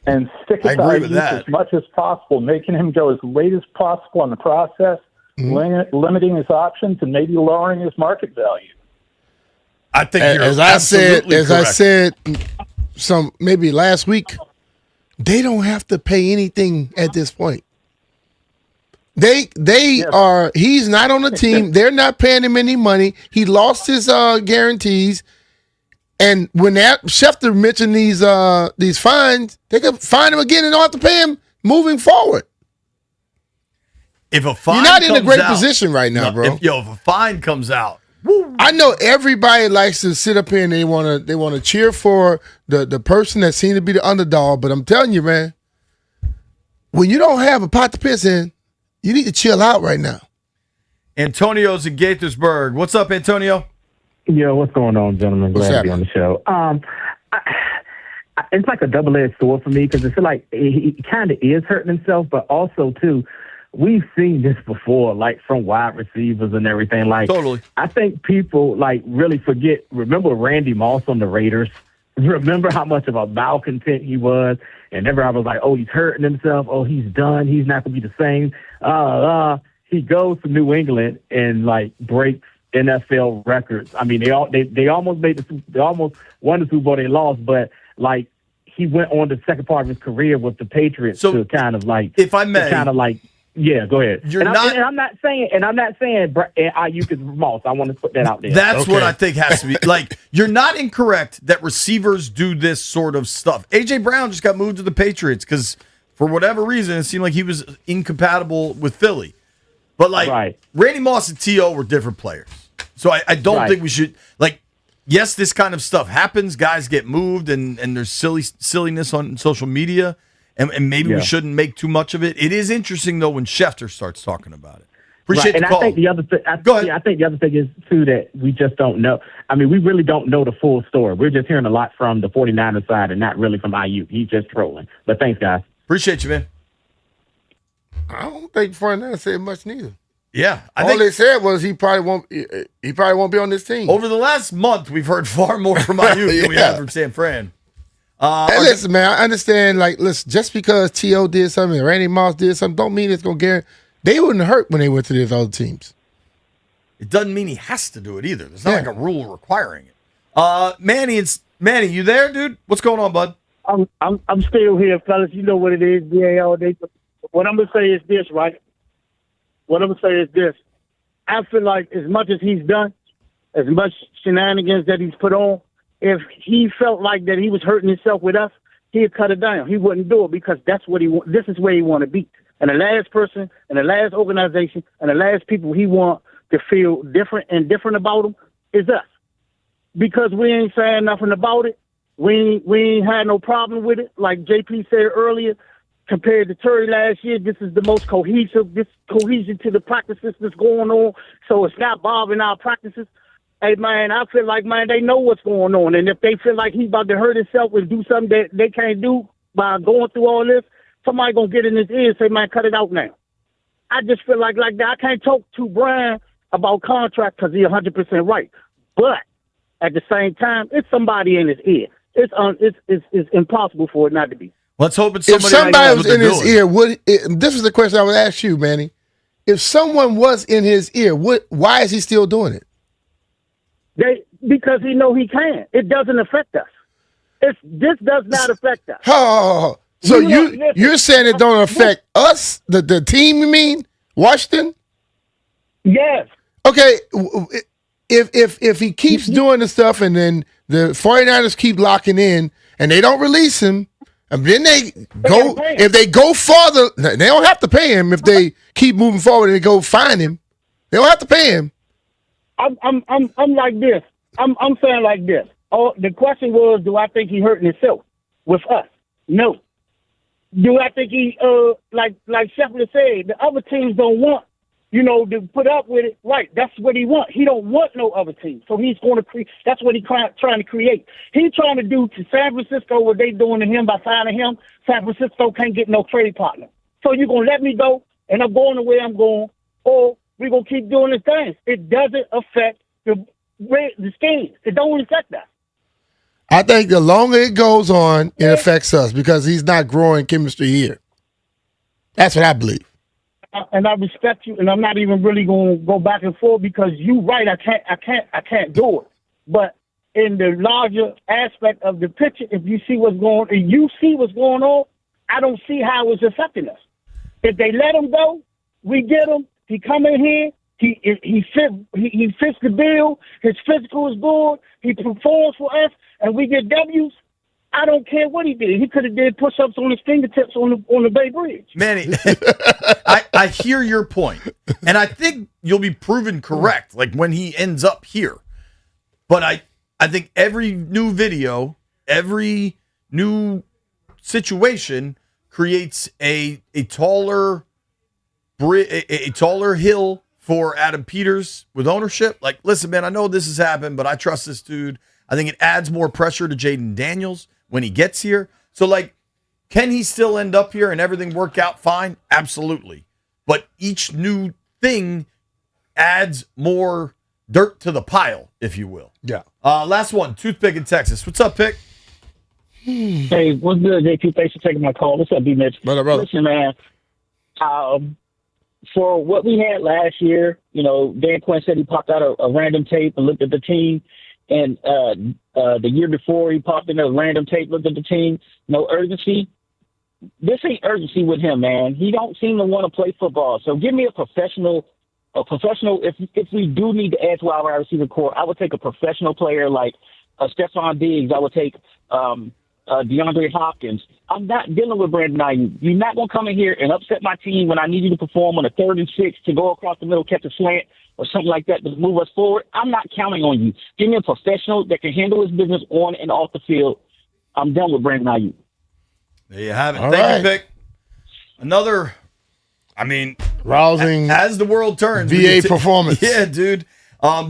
and stick it to Ayuk as much as possible, making him go as late as possible in the process, limiting his options, and maybe lowering his market value. I think as I said maybe last week, they don't have to pay anything at this point. They are. He's not on the team. They're not paying him any money. He lost his guarantees. And when that Schefter mentioned these fines, they could fine him again and don't have to pay him moving forward. If a fine You're not in a great out, position right now, bro. If a fine comes out, I know everybody likes to sit up here and they want to cheer for the person that seems to be the underdog. But I'm telling you, man, when you don't have a pot to piss in, you need to chill out right now. Antonio's in Gaithersburg. What's up, Antonio? Yo, what's going on, gentlemen? Glad to be on the show. It's like a double-edged sword for me because I feel like he kind of is hurting himself, but also, too, we've seen this before, like from wide receivers and everything. Like, totally. I think people like really forget. Remember Randy Moss on the Raiders? Remember how much of a malcontent he was, and everybody was like, "Oh, he's hurting himself. Oh, he's done. He's not gonna be the same." He goes to New England and like breaks NFL records. I mean, they almost they almost won the Super Bowl. They lost, but like he went on the second part of his career with the Patriots to kind of like, if I may, kind of like. Yeah, go ahead. I'm not saying Ayuk is Moss. I want to put that out there. That's what I think has to be. Like, you're not incorrect that receivers do this sort of stuff. A.J. Brown just got moved to the Patriots because, for whatever reason, it seemed like he was incompatible with Philly. But, like, Randy Moss and T.O. were different players. So I don't think we should, like, yes, this kind of stuff happens. Guys get moved, and there's silliness on social media. And maybe we shouldn't make too much of it. It is interesting, though, when Schefter starts talking about it. Appreciate the call. I think the other thing, I think the other thing is, too, that we just don't know. I mean, we really don't know the full story. We're just hearing a lot from the 49ers side and not really from Ayuk. He's just trolling. But thanks, guys. Appreciate you, man. I don't think 49ers said much neither. Yeah. All they said was he probably won't be on this team. Over the last month, we've heard far more from Ayuk than we have from San Fran. Hey, listen, man, I understand, like, listen, just because T.O. did something and Randy Moss did something, don't mean it's going to guarantee. They wouldn't hurt when they went to these other teams. It doesn't mean he has to do it either. There's not like a rule requiring it. Manny, you there, dude? What's going on, bud? I'm still here, fellas. You know what it is, BAL. What I'm going to say is this, right? What I'm going to say is this. I feel like as much as he's done, as much shenanigans that he's put on, if he felt like that he was hurting himself with us, he'd cut it down. He wouldn't do it because that's what this is where he want to be. And the last person and the last organization and the last people he want to feel different about him is us. Because we ain't saying nothing about it. We ain't had no problem with it. Like JP said earlier, compared to Terry last year, this is the most cohesive to the practices that's going on. So it's not bothering our practices. Hey, man, I feel like, man, they know what's going on. And if they feel like he's about to hurt himself and do something that they can't do by going through all this, somebody going to get in his ear and say, man, cut it out now. I just feel like that. I can't talk to Brian about contract because he's 100% right. But at the same time, it's somebody in his ear. It's impossible for it not to be. Let's hope it's somebody. If somebody was in his ear, this is the question I would ask you, Manny. If someone was in his ear, why is he still doing it? because he know he can. It doesn't affect us. This does not affect us. Oh, so you're saying it don't affect us, the team? You mean Washington? Yes. Okay. If he keeps doing the stuff and then the 49ers keep locking in and they don't release him, and then they go, if they go farther, they don't have to pay him. If they keep moving forward and they go find him, they don't have to pay him. I'm like this. I'm saying like this. Oh, the question was, do I think he hurting himself with us? No. Do I think he like Shepard said, the other teams don't want, to put up with it. Right, that's what he wants. He don't want no other team. So he's going to create. That's what he's trying to create. He's trying to do to San Francisco what they doing to him by signing him. San Francisco can't get no trade partner. So you're going to let me go, and I'm going the way I'm going, or we're going to keep doing this thing. It doesn't affect the scheme. It don't affect us. I think the longer it goes on, it affects us because he's not growing chemistry here. That's what I believe. And I respect you, and I'm not even really going to go back and forth because you're right. I can't do it. But in the larger aspect of the picture, if you see what's going on, I don't see how it's affecting us. If they let him go, we get him. He come in here. He fits the bill. His physical is good. He performs for us, and we get W's. I don't care what he did. He could have did push-ups on his fingertips on the Bay Bridge. Manny, I hear your point, and I think you'll be proven correct, like when he ends up here. But I think every new video, every new situation creates a taller hill for Adam Peters with ownership. Like, listen, man, I know this has happened, but I trust this dude. I think it adds more pressure to Jaden Daniels when he gets here. So, like, can he still end up here and everything work out fine? Absolutely. But each new thing adds more dirt to the pile, if you will. Yeah. Last one, Toothpick in Texas. What's up, Pick? Hey, what's good, JP? Thanks for taking my call. What's up, B-Mitch? Brother. Listen, man, for what we had last year, Dan Quinn said he popped out a random tape and looked at the team. And the year before, he popped in a random tape, looked at the team. No urgency. This ain't urgency with him, man. He don't seem to want to play football. So give me a professional. If we do need to add to our wide receiver core, I would take a professional player like Stephon Diggs. I would take DeAndre Hopkins. I'm not dealing with Brandon Ayuk. You're not going to come in here and upset my team when I need you to perform on a 3rd and 6 to go across the middle, catch a slant or something like that to move us forward. I'm not counting on you. Give me a professional that can handle his business on and off the field. I'm done with Brandon Ayuk. There you have it. All Thank you, right. Pick. Another, rousing as the world turns. VA performance. Yeah, dude.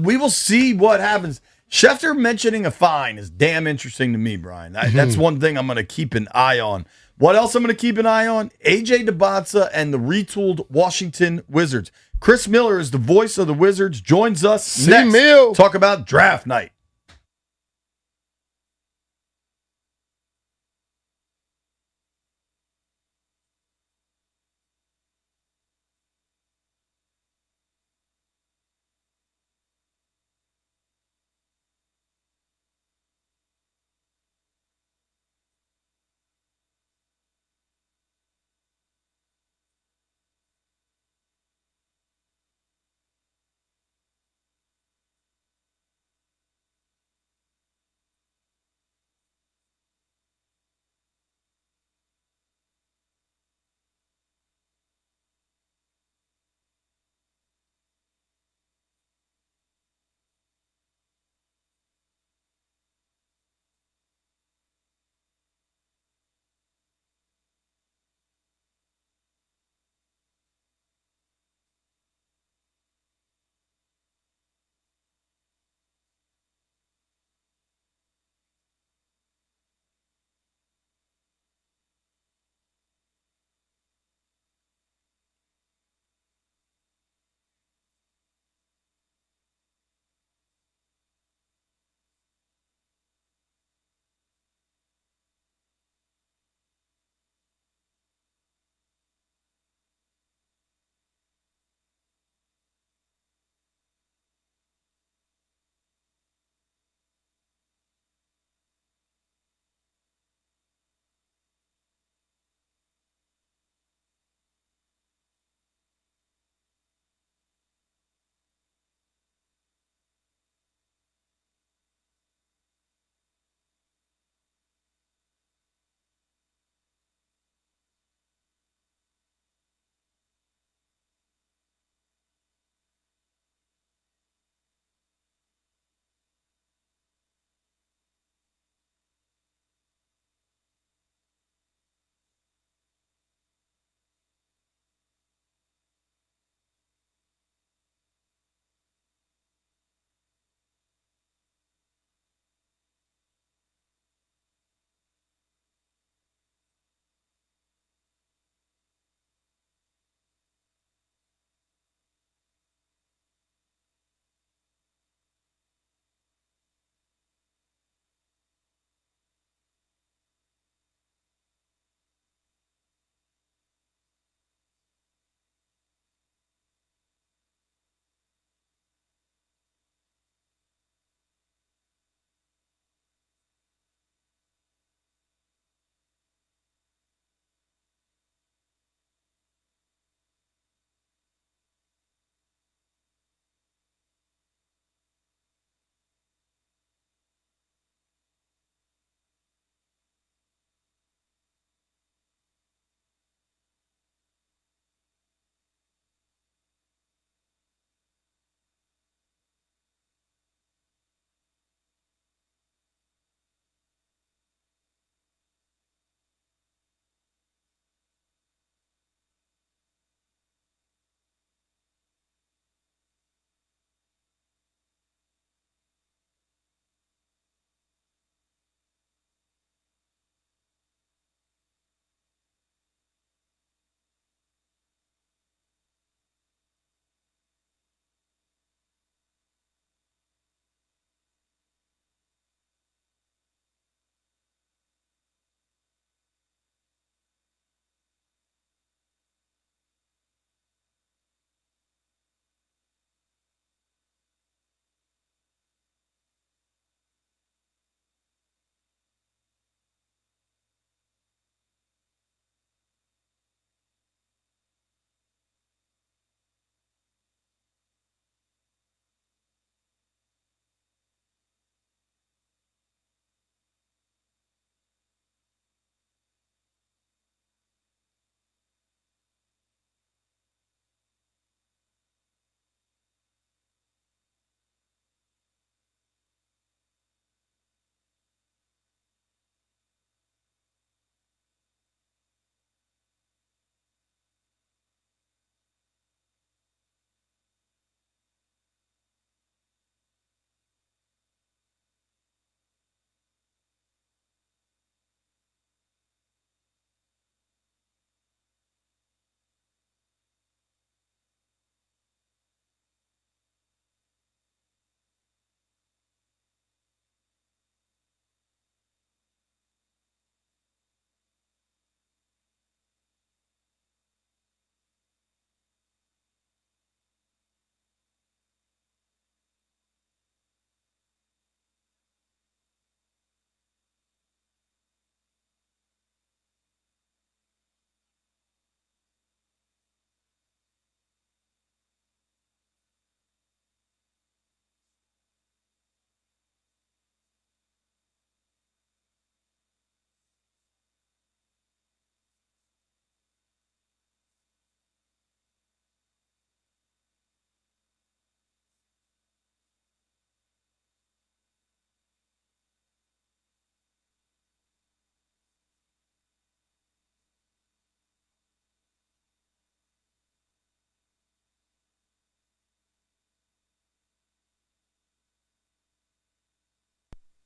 We will see what happens. Schefter mentioning a fine is damn interesting to me, Brian. That's one thing I'm going to keep an eye on. What else I'm going to keep an eye on? AJ DeBatsa and the retooled Washington Wizards. Chris Miller is the voice of the Wizards, joins us next. Talk about draft night.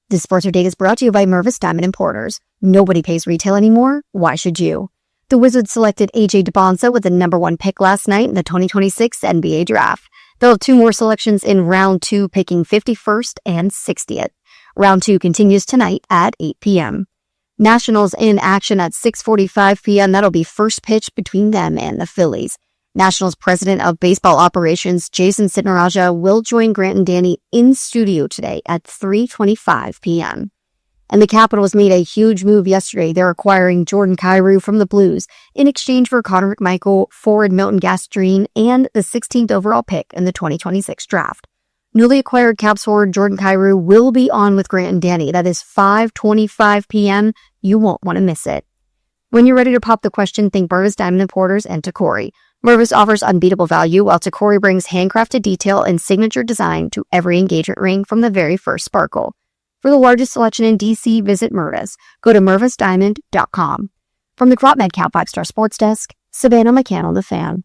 This sports update is brought to you by Mervis Diamond Importers. Nobody pays retail anymore. Why should you? The Wizards selected AJ DeBonsa with the number 1 pick last night in the 2026 NBA Draft. They'll have 2 more selections in round 2, picking 51st and 60th. Round 2 continues tonight at 8 p.m. Nationals in action at 6:45 p.m. That'll be first pitch between them and the Phillies. Nationals President of Baseball Operations Jason Sitnaraja will join Grant and Danny in studio today at 3:25 p.m. And the Capitals made a huge move yesterday. They're acquiring Jordan Kyrou from the Blues in exchange for Connor McMichael, forward Milton Gastrine, and the 16th overall pick in the 2026 draft. Newly acquired Caps forward Jordan Kyrou will be on with Grant and Danny. That is 5:25 p.m. You won't want to miss it. When you're ready to pop the question, think Mervis Diamond Importers and Tacori. Mervis offers unbeatable value, while Tacori brings handcrafted detail and signature design to every engagement ring from the very first sparkle. For the largest selection in DC, visit Mervis. Go to mervisdiamond.com. From the Crop Med Cat 5-Star Sports Desk, Savannah McCannell, The Fan.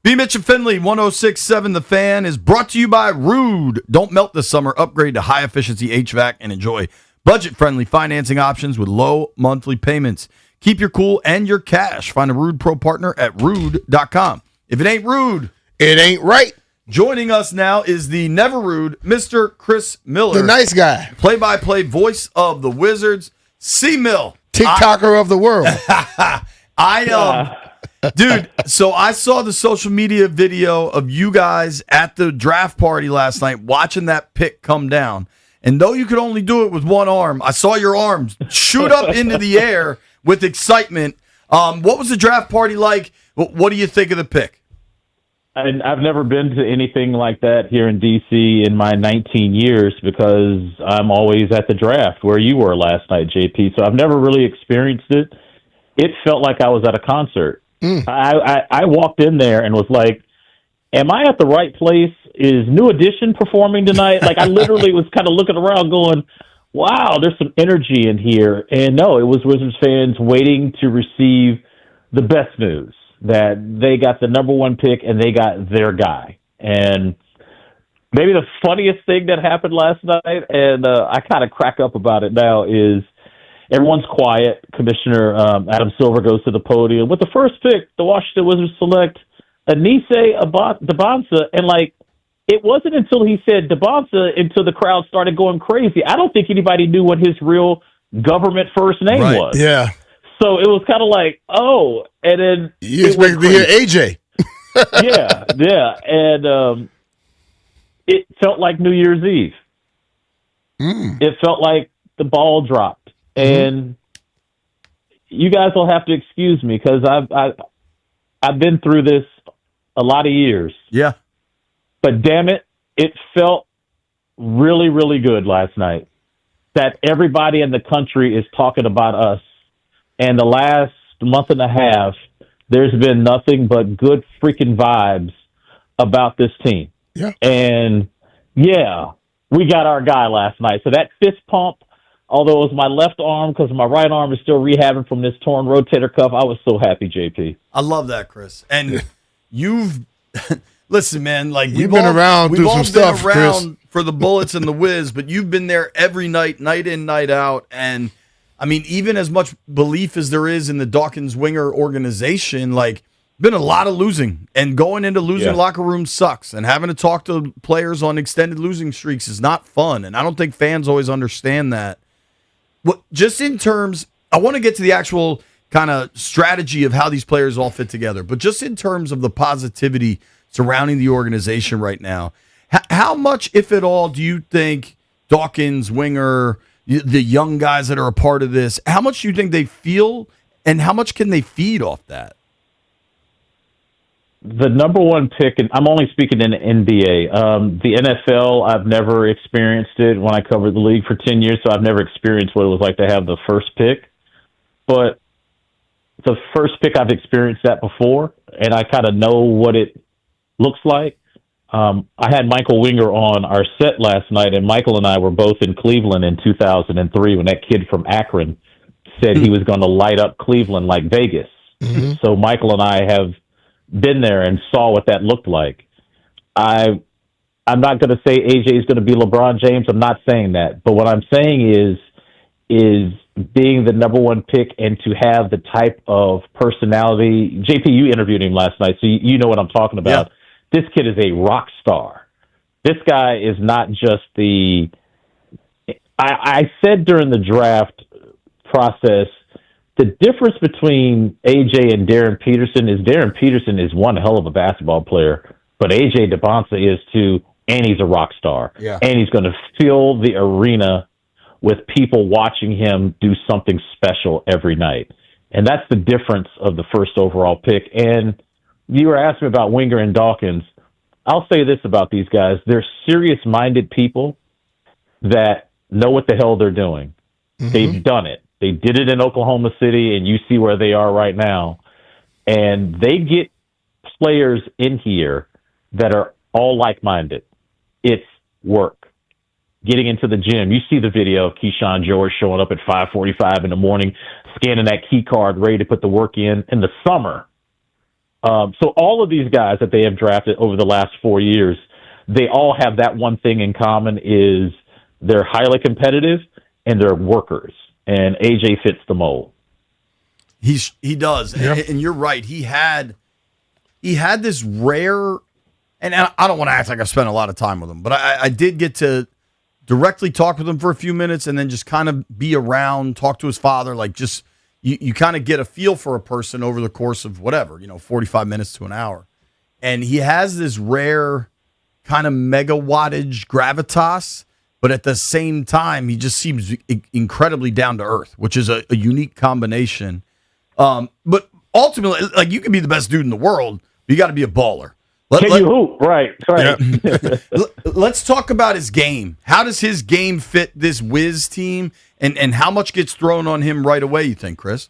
B. Mitch and Finley, 106.7 The Fan is brought to you by Rude. Don't melt this summer. Upgrade to high-efficiency HVAC and enjoy budget-friendly financing options with low monthly payments. Keep your cool and your cash. Find a Rude Pro partner at rude.com. If it ain't rude, it ain't right. Joining us now is the never rude Mr. Chris Miller. The nice guy. Play-by-play voice of the Wizards. C-Mill. TikToker of the world. Dude, so I saw the social media video of you guys at the draft party last night watching that pick come down. And though you could only do it with one arm, I saw your arms shoot up into the air with excitement. What was the draft party like? What do you think of the pick? And I've never been to anything like that here in D.C. in my 19 years because I'm always at the draft where you were last night, JP. So I've never really experienced it. It felt like I was at a concert. I walked in there and was like, am I at the right place? Is New Edition performing tonight? Like, I literally was kind of looking around going, wow, there's some energy in here. And no, it was Wizards fans waiting to receive the best news, that they got the number 1 pick and they got their guy. And maybe the funniest thing that happened last night, and I kind of crack up about it now, is everyone's quiet. Commissioner Adam Silver goes to the podium. With the first pick, the Washington Wizards select Anise DeBonsa, and like, it wasn't until he said DeBonsa until the crowd started going crazy. I don't think anybody knew what his real government first name was. Yeah. So it was kind of like, oh, and then you expected to hear AJ. yeah, and it felt like New Year's Eve. It felt like the ball dropped. And you guys will have to excuse me because I've been through this a lot of years. Yeah. But damn it, it felt really, really good last night that everybody in the country is talking about us. And the last month and a half, there's been nothing but good freaking vibes about this team. Yeah. And yeah, we got our guy last night. So that fist pump, although it was my left arm because my right arm is still rehabbing from this torn rotator cuff, I was so happy, JP. I love that, Chris. And you've listen, man. Like we've been around through some stuff, Chris, for the Bullets and the Wiz, but you've been there every night, night in, night out. And I mean, even as much belief as there is in the Dawkins Winger organization, like been a lot of losing, and going into losing locker rooms sucks, and having to talk to players on extended losing streaks is not fun. And I don't think fans always understand that. Just in terms, I want to get to the actual kind of strategy of how these players all fit together, but just in terms of the positivity surrounding the organization right now, how much, if at all, do you think Dawkins, Winger, the young guys that are a part of this, how much do you think they feel, and how much can they feed off that? The number 1 pick, and I'm only speaking in the NBA. The NFL, I've never experienced it when I covered the league for 10 years, so I've never experienced what it was like to have the first pick. But the first pick I've experienced that before, and I kind of know what it looks like. I had Michael Winger on our set last night, and Michael and I were both in Cleveland in 2003 when that kid from Akron said he was going to light up Cleveland like Vegas. So Michael and I have been there and saw what that looked like. I'm not going to say AJ is going to be LeBron James. I'm not saying that. But what I'm saying is being the number one pick and to have the type of personality. JP, you interviewed him last night, so you know what I'm talking about. Yeah. This kid is a rock star. This guy is not just the... I said during the draft process, the difference between AJ and Darren Peterson is one hell of a basketball player, but AJ DeBonsa is too, and he's a rock star. Yeah. And he's going to fill the arena with people watching him do something special every night. And that's the difference of the first overall pick. And you were asking about Winger and Dawkins. I'll say this about these guys. They're serious-minded people that know what the hell they're doing. They've done it. They did it in Oklahoma City, and you see where they are right now. And they get players in here that are all like-minded. It's work. Getting into the gym. You see the video of Keyshawn George showing up at 5:45 in the morning, scanning that key card, ready to put the work in the summer. So all of these guys that they have drafted over the last 4 years, they all have that one thing in common is they're highly competitive and they're workers. And AJ fits the mold. He does. Yep. And you're right. He had this rare, and I don't want to act like I spent a lot of time with him, but I did get to directly talk with him for a few minutes and then just kind of be around, talk to his father, like just you kind of get a feel for a person over the course of whatever, 45 minutes to an hour. And he has this rare kind of megawattage gravitas, but at the same time, he just seems incredibly down to earth, which is a unique combination. But ultimately, like, you can be the best dude in the world, but you got to be a baller. Can you hoop? Right. Yeah. Let's talk about his game. How does his game fit this Wiz team, and how much gets thrown on him right away, you think, Chris?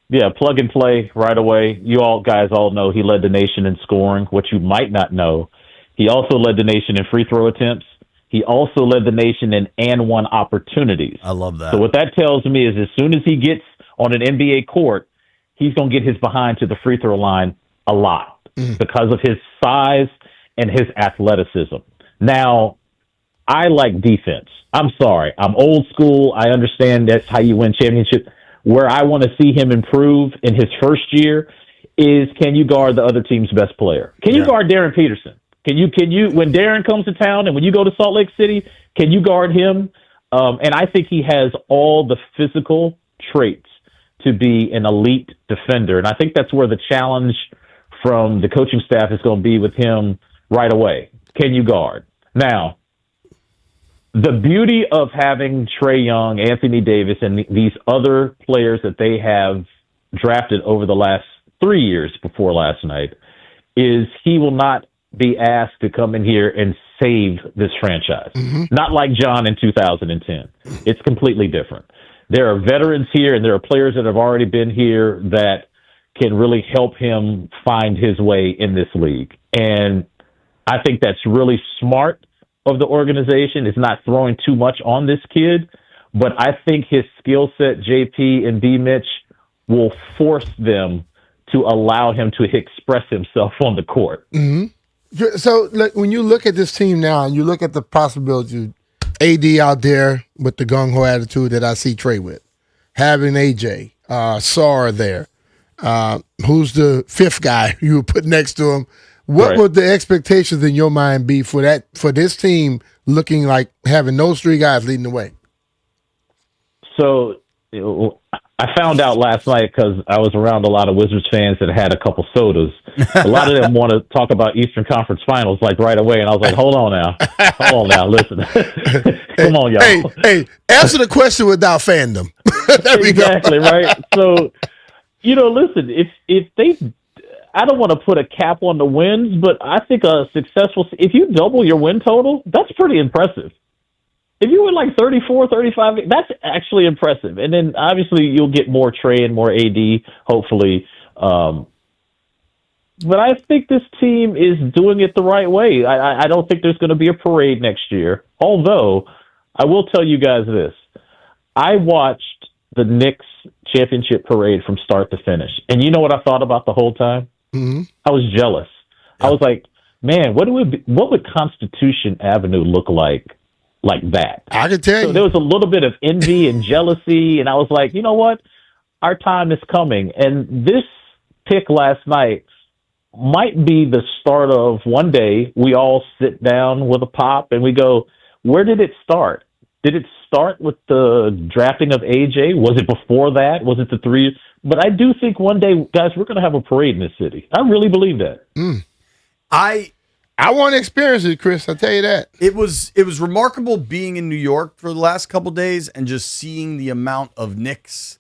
Yeah, plug and play right away. You all guys all know he led the nation in scoring. What you might not know, he also led the nation in free throw attempts. He also led the nation in and one opportunities. I love that. So what that tells me is as soon as he gets on an NBA court, he's going to get his behind to the free throw line a lot because of his size and his athleticism. Now, I like defense. I'm sorry. I'm old school. I understand that's how you win championships. Where I want to see him improve in his first year is, can you guard the other team's best player? Can you guard Darren Peterson? Can you, when Darren comes to town and when you go to Salt Lake City, can you guard him? And I think he has all the physical traits to be an elite defender. And I think that's where the challenge from the coaching staff is going to be with him right away. Can you guard? Now, the beauty of having Trae Young, Anthony Davis, and these other players that they have drafted over the last 3 years before last night is he will not be asked to come in here and save this franchise. Not like John in 2010. It's completely different. There are veterans here, and there are players that have already been here that can really help him find his way in this league. And I think that's really smart of the organization. It's not throwing too much on this kid, but I think his skill set, JP and B. Mitch, will force them to allow him to express himself on the court. So when you look at this team now and you look at the possibility of AD out there with the gung-ho attitude that I see Trae with, having AJ, Sarr there, who's the fifth guy you would put next to him, what would the expectations in your mind be for this team looking like having those three guys leading the way? So I found out last night because I was around a lot of Wizards fans that had a couple sodas. A lot of them want to talk about Eastern Conference Finals like right away, and I was like, hold on now, listen. Come on, y'all. Hey, answer the question without fandom. Exactly, right? So, listen, if they... I don't want to put a cap on the wins, but I think if you double your win total, that's pretty impressive. if you win like 34, 35, that's actually impressive. And then obviously you'll get more Trey and more AD, hopefully. But I think this team is doing it the right way. I don't think there's going to be a parade next year. Although, I will tell you guys this. I watched the Knicks championship parade from start to finish. And you know what I thought about the whole time? Mm-hmm. I was jealous. Yeah. I was like, man, what would Constitution Avenue look like that? I can tell you. There was a little bit of envy and jealousy, and I was like, you know what? Our time is coming. And this pick last night might be the start of one day we all sit down with a pop and we go, where did it start? Did it start with the drafting of AJ? Was it before that? Was it the 3? But I do think one day, guys, we're going to have a parade in this city. I really believe that. I want to experience it, Chris. I'll tell you that. It was remarkable being in New York for the last couple days and just seeing the amount of Knicks,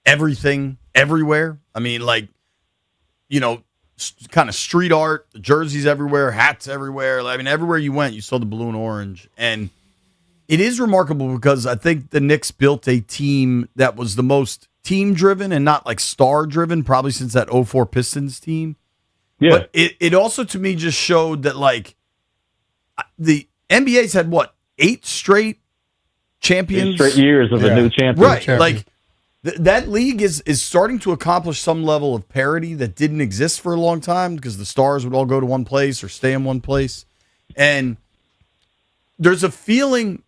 everything, everywhere. I mean, like, you know, kind of street art, jerseys everywhere, hats everywhere. I mean, everywhere you went, you saw the blue and orange. And it is remarkable because I think the Knicks built a team that was the most team-driven and not like star-driven, probably since that 04 Pistons team. Yeah. But it also, to me, just showed that, like, the NBA's had, 8 straight champions? 8 straight years of a new champion. Right. Like, that league is starting to accomplish some level of parity that didn't exist for a long time because the stars would all go to one place or stay in one place. And there's a feeling.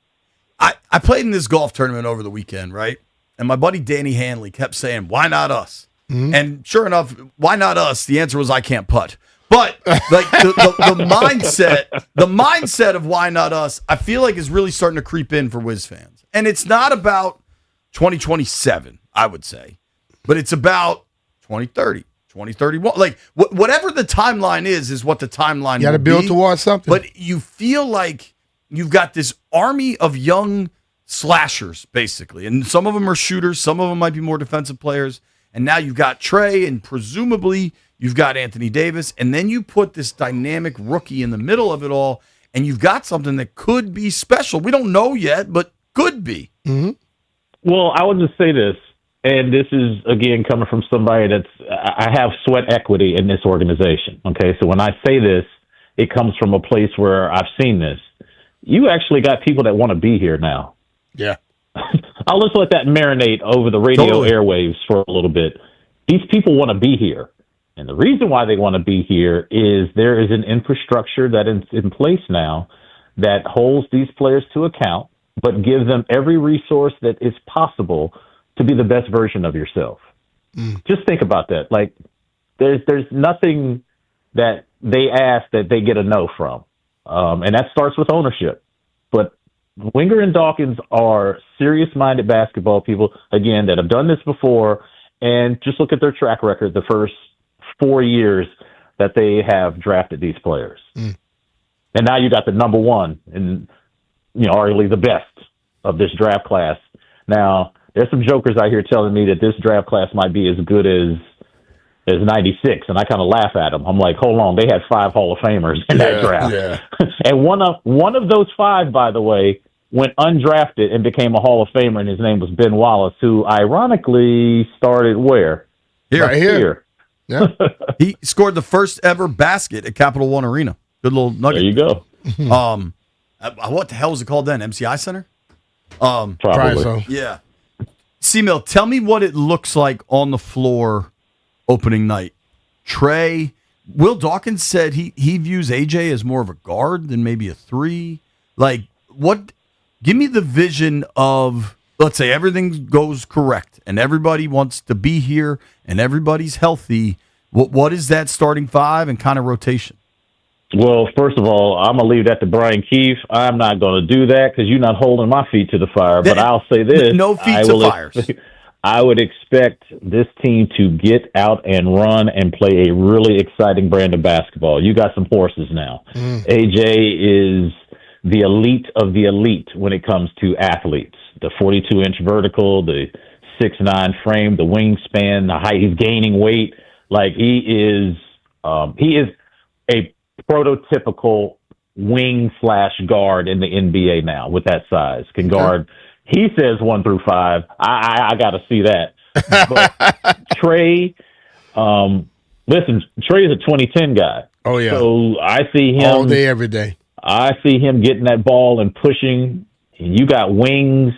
I played in this golf tournament over the weekend, right? And my buddy Danny Hanley kept saying, why not us? Mm-hmm. And sure enough, why not us? The answer was, I can't putt. But like the mindset of why not us, I feel like is really starting to creep in for Wiz fans. And it's not about 2027, I would say, but it's about 2030, 2031. Like whatever the timeline is what the timeline. You got to build towards something. But you feel like you've got this army of young slashers, basically, and some of them are shooters, some of them might be more defensive players. And now you've got Trey, and presumably you've got Anthony Davis, and then you put this dynamic rookie in the middle of it all, and you've got something that could be special. We don't know yet, but could be. Mm-hmm. Well, I would just say this, and this is, again, coming from somebody I have sweat equity in this organization, okay? So when I say this, it comes from a place where I've seen this. You actually got people that want to be here now. Yeah. I'll just let that marinate over the radio airwaves for a little bit. These people want to be here. And the reason why they want to be here is there is an infrastructure that is in place now that holds these players to account, but gives them every resource that is possible to be the best version of yourself. Just think about that. Like, there's nothing that they ask that they get a no from. And that starts with ownership. But Winger and Dawkins are serious-minded basketball people, again, that have done this before, and just look at their track record the first 4 years that they have drafted these players. And now you got the number one and, arguably the best of this draft class. Now, there's some jokers out here telling me that this draft class might be as good as 96, and I kind of laugh at them. I'm like, hold on, they had 5 Hall of Famers in that draft. Yeah. And one of those 5, by the way, went undrafted and became a Hall of Famer, and his name was Ben Wallace, who ironically started where? Right here. Yeah. He scored the first ever basket at Capital One Arena. Good little nugget. There you go. What the hell was it called then? MCI Center? Probably so. Yeah. C-Mill, tell me what it looks like on the floor opening night. Trey, Will Dawkins said he views AJ as more of a guard than maybe a 3. Like, what? Give me the vision of, let's say everything goes correct and everybody wants to be here and everybody's healthy. What is that starting 5 and kind of rotation? Well, first of all, I'm going to leave that to Brian Keefe. I'm not going to do that because you're not holding my feet to the fire. But I'll say this. No feet to fires. I would expect this team to get out and run and play a really exciting brand of basketball. You got some horses now. AJ is the elite of the elite when it comes to athletes. The 42-inch vertical, the 6'9" frame, the wingspan, the height. He's gaining weight. Like, he is a prototypical wing/guard in the NBA now with that size. Can guard. He says 1 through 5. I got to see that. But Trey, listen, Trey is a 2010 guy. Oh yeah. So I see him all day, every day. I see him getting that ball and pushing. And you got wings.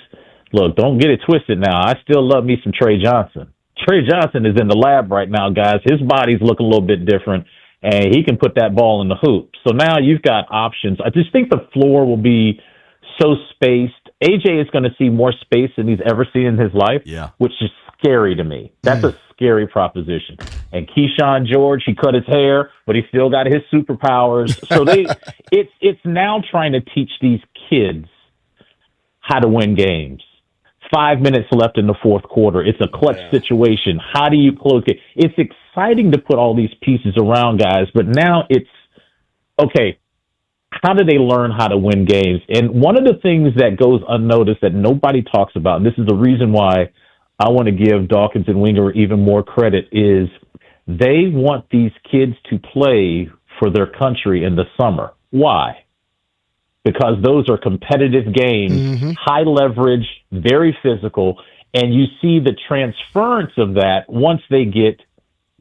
Look, don't get it twisted now. I still love me some Trey Johnson. Trey Johnson is in the lab right now, guys. His body's looking a little bit different, and he can put that ball in the hoop. So now you've got options. I just think the floor will be so spaced. AJ is going to see more space than he's ever seen in his life, which is scary to me. That's a scary proposition. And Keyshawn George, he cut his hair, but he still got his superpowers. So it's now trying to teach these kids how to win games. 5 minutes left in the fourth quarter. It's a clutch situation. How do you close it? It's exciting to put all these pieces around, guys, but now it's, okay, how do they learn how to win games? And one of the things that goes unnoticed that nobody talks about, and this is the reason why I want to give Dawkins and Winger even more credit, is they want these kids to play for their country in the summer. Why? Because those are competitive games, high leverage, very physical, and you see the transference of that once they get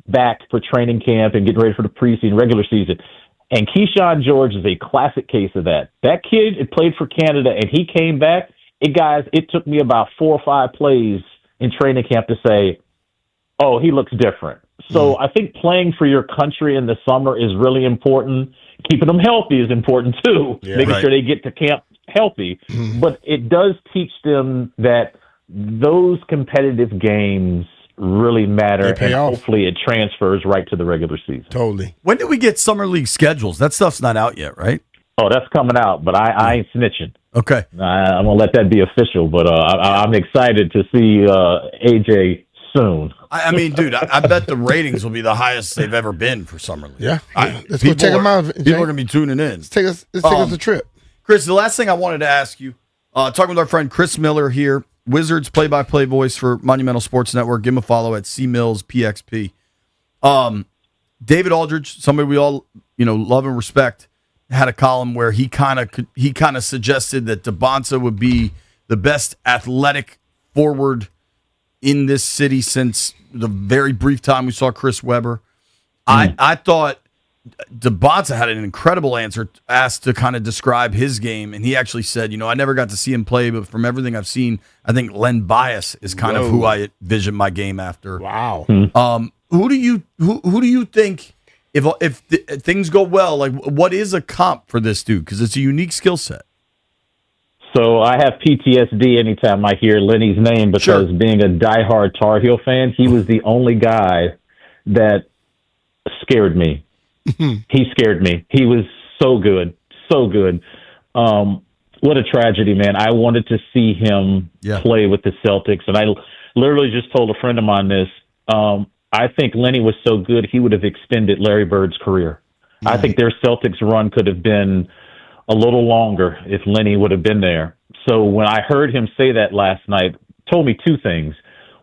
back for training camp and get ready for the preseason, regular season. And Keyshawn George is a classic case of that. That kid had played for Canada, and he came back. It took me about 4 or 5 plays in training camp to say, oh, he looks different. So I think playing for your country in the summer is really important. Keeping them healthy is important too. Making sure they get to camp healthy. But it does teach them that those competitive games really matter, and hopefully it transfers right to the regular season. Totally. When do we get summer league schedules? That stuff's not out yet, right? Oh, that's coming out, but I ain't snitching. Okay. I'm going to let that be official, but I'm excited to see AJ soon. I mean, dude, I bet the ratings will be the highest they've ever been for summer league. Yeah. Let's go check them out. People are going to be tuning in. Let's take us a trip. Chris, the last thing I wanted to ask you, talking with our friend Chris Miller here, Wizards play-by-play voice for Monumental Sports Network. Give him a follow at CMillsPXP. David Aldridge, somebody we all love and respect, had a column where he kind of suggested that DeBonsa would be the best athletic forward in this city since the very brief time we saw Chris Webber. I thought DeBonsa had an incredible answer asked to kind of describe his game, and he actually said, I never got to see him play, but from everything I've seen, I think Len Bias is kind of who I envision my game after. Wow. Who do you think, if things go well, like what is a comp for this dude? Because it's a unique skill set. So I have PTSD anytime I hear Lenny's name because being a diehard Tar Heel fan, he was the only guy that scared me. He scared me. He was so good, so good. What a tragedy, man. I wanted to see him play with the Celtics, and I literally just told a friend of mine this. I think Lenny was so good, he would have extended Larry Bird's career. I think their Celtics run could have been a little longer if Lenny would have been there. So when I heard him say that last night, it told me 2 things.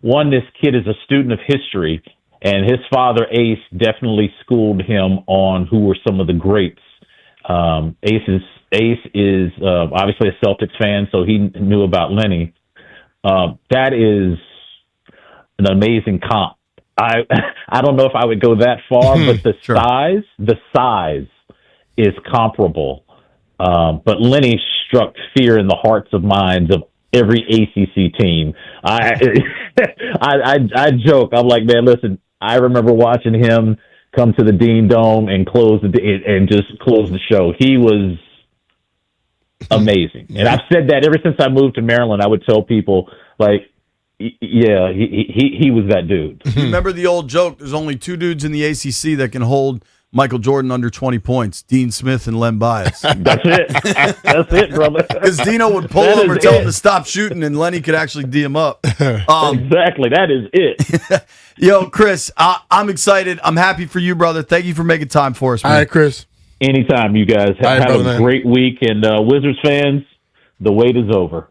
One, this kid is a student of history, and his father, Ace, definitely schooled him on who were some of the greats. Ace is obviously a Celtics fan, so he knew about Lenny. That is an amazing comp. I don't know if I would go that far, but the size is comparable. But Lenny struck fear in the hearts and minds of every ACC team. I joke. I'm like, man, listen, I remember watching him come to the Dean Dome and just close the show. He was amazing. And I've said that ever since I moved to Maryland. I would tell people, like, yeah, he was that dude. You remember the old joke, there's only 2 dudes in the ACC that can hold Michael Jordan under 20 points, Dean Smith and Len Bias. That's it. That's it, brother. Because Dino would pull him or tell him to stop shooting, and Lenny could actually D him up. Exactly. That is it. Yo, Chris, I'm excited. I'm happy for you, brother. Thank you for making time for us, man. All right, Chris. Anytime, you guys. Have a great week. And Wizards fans, the wait is over.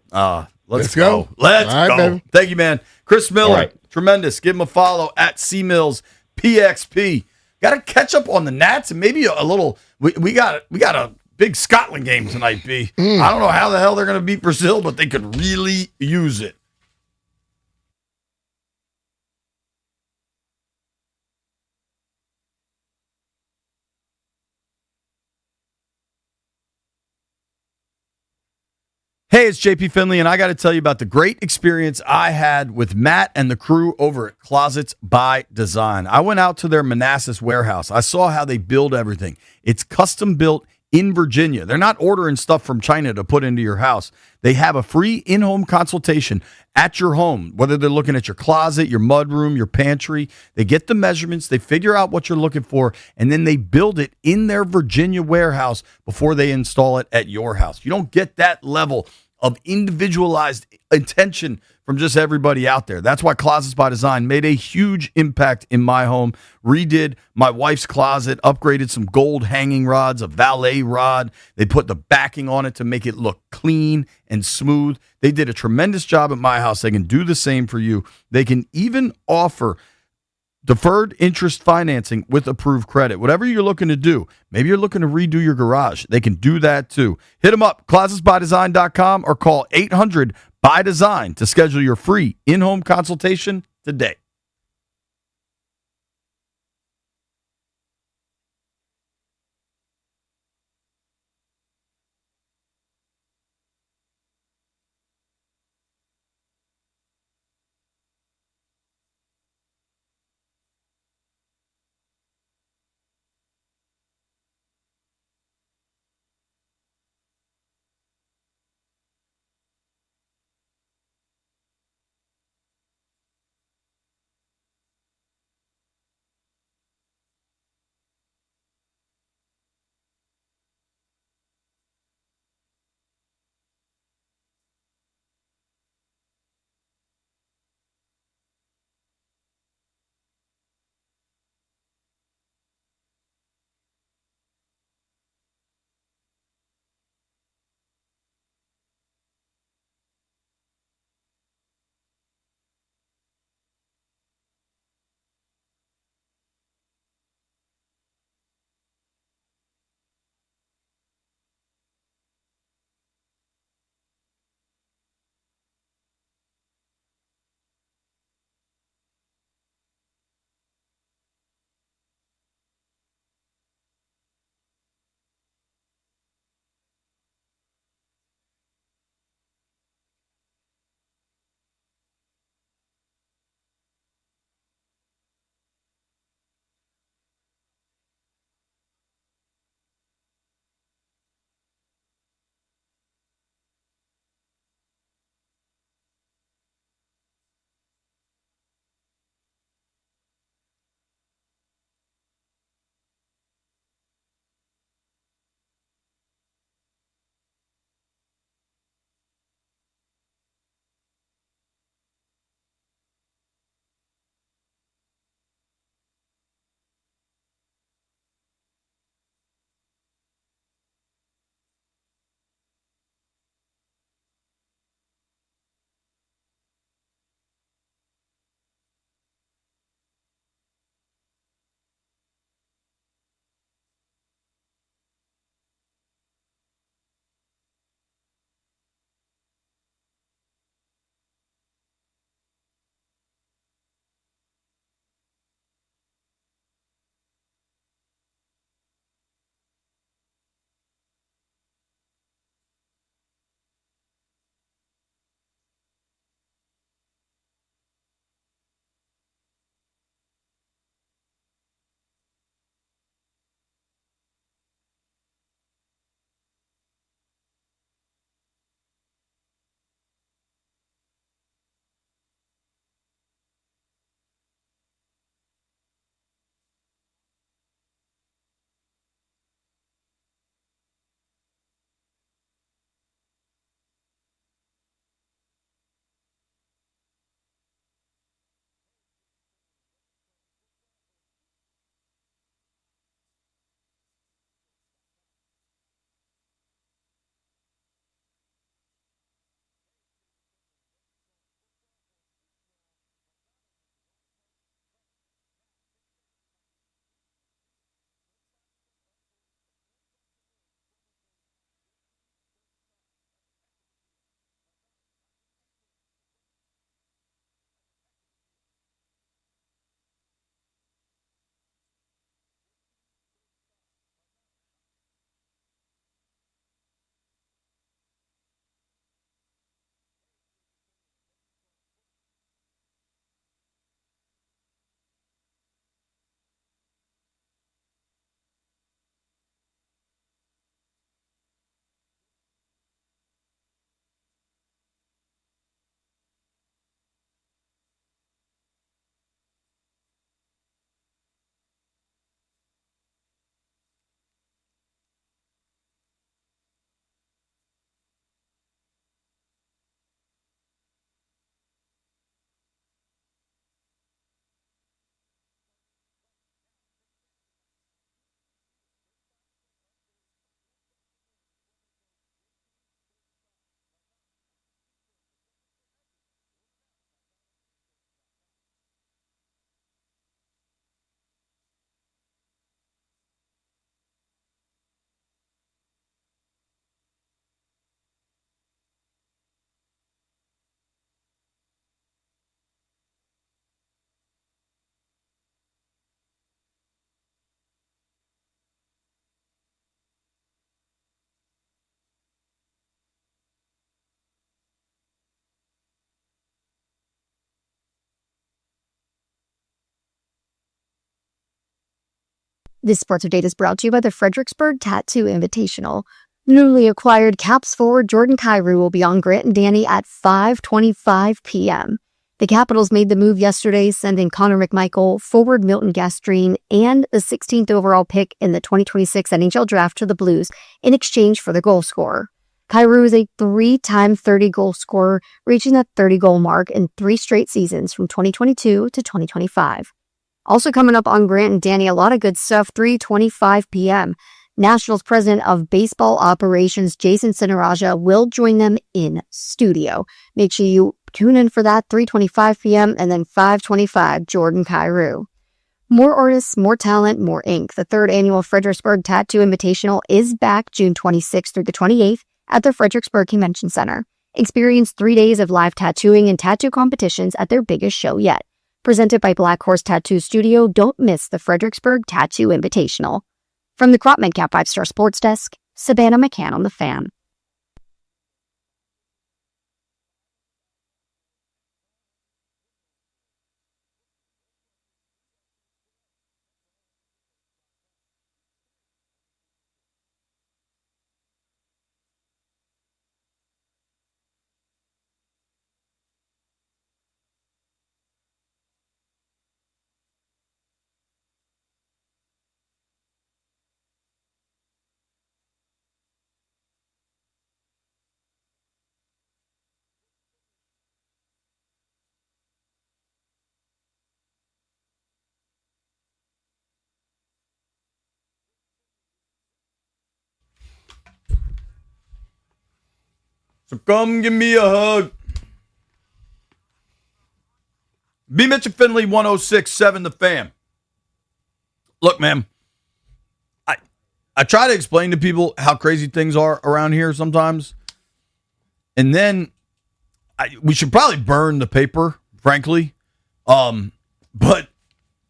Let's go. Let's go. Baby. Thank you, man. Chris Miller, tremendous. Give him a follow at CMillsPXP. Got to catch up on the Nats and maybe a little. We got to big Scotland game tonight, B. I don't know how the hell they're going to beat Brazil, but they could really use it. Hey, it's JP Finley, and I got to tell you about the great experience I had with Matt and the crew over at Closets by Design. I went out to their Manassas warehouse. I saw how they build everything. It's custom built in Virginia. They're not ordering stuff from China to put into your house. They have a free in-home consultation at your home, whether they're looking at your closet, your mudroom, your pantry. They get the measurements, they figure out what you're looking for, and then they build it in their Virginia warehouse before they install it at your house. You don't get that level of individualized attention from just everybody out there. That's why Closets by Design made a huge impact in my home. Redid my wife's closet, upgraded some gold hanging rods, a valet rod. They put the backing on it to make it look clean and smooth. They did a tremendous job at my house. They can do the same for you. They can even offer deferred interest financing with approved credit. Whatever you're looking to do, maybe you're looking to redo your garage, they can do that too. Hit them up, closetsbydesign.com, or call 800-BY-DESIGN to schedule your free in-home consultation today. This sports update is brought to you by the Fredericksburg Tattoo Invitational. Newly acquired Caps forward Jordan Kyrou will be on Grant and Danny at 5:25 p.m. The Capitals made the move yesterday, sending Connor McMichael, forward Milton Gastrine, and the 16th overall pick in the 2026 NHL Draft to the Blues in exchange for the goal scorer. Kyrou is a 3-time 30-goal scorer, reaching the 30-goal mark in 3 straight seasons from 2022 to 2025. Also coming up on Grant and Danny, a lot of good stuff, 3:25 p.m. Nationals President of Baseball Operations, Jason Sinaraja, will join them in studio. Make sure you tune in for that, 3:25 p.m. and then 5:25, Jordan Kyrou. More artists, more talent, more ink. The 3rd annual Fredericksburg Tattoo Invitational is back June 26th through the 28th at the Fredericksburg Convention Center. Experience 3 days of live tattooing and tattoo competitions at their biggest show yet. Presented by Black Horse Tattoo Studio, don't miss the Fredericksburg Tattoo Invitational. From the Crop Medcap 5-Star Sports Desk, Savannah McCann on The Fan. So come give me a hug. B. Mitchell Finley, 106.7 The Fan. Look, man, I try to explain to people how crazy things are around here sometimes. And then we should probably burn the paper, frankly. But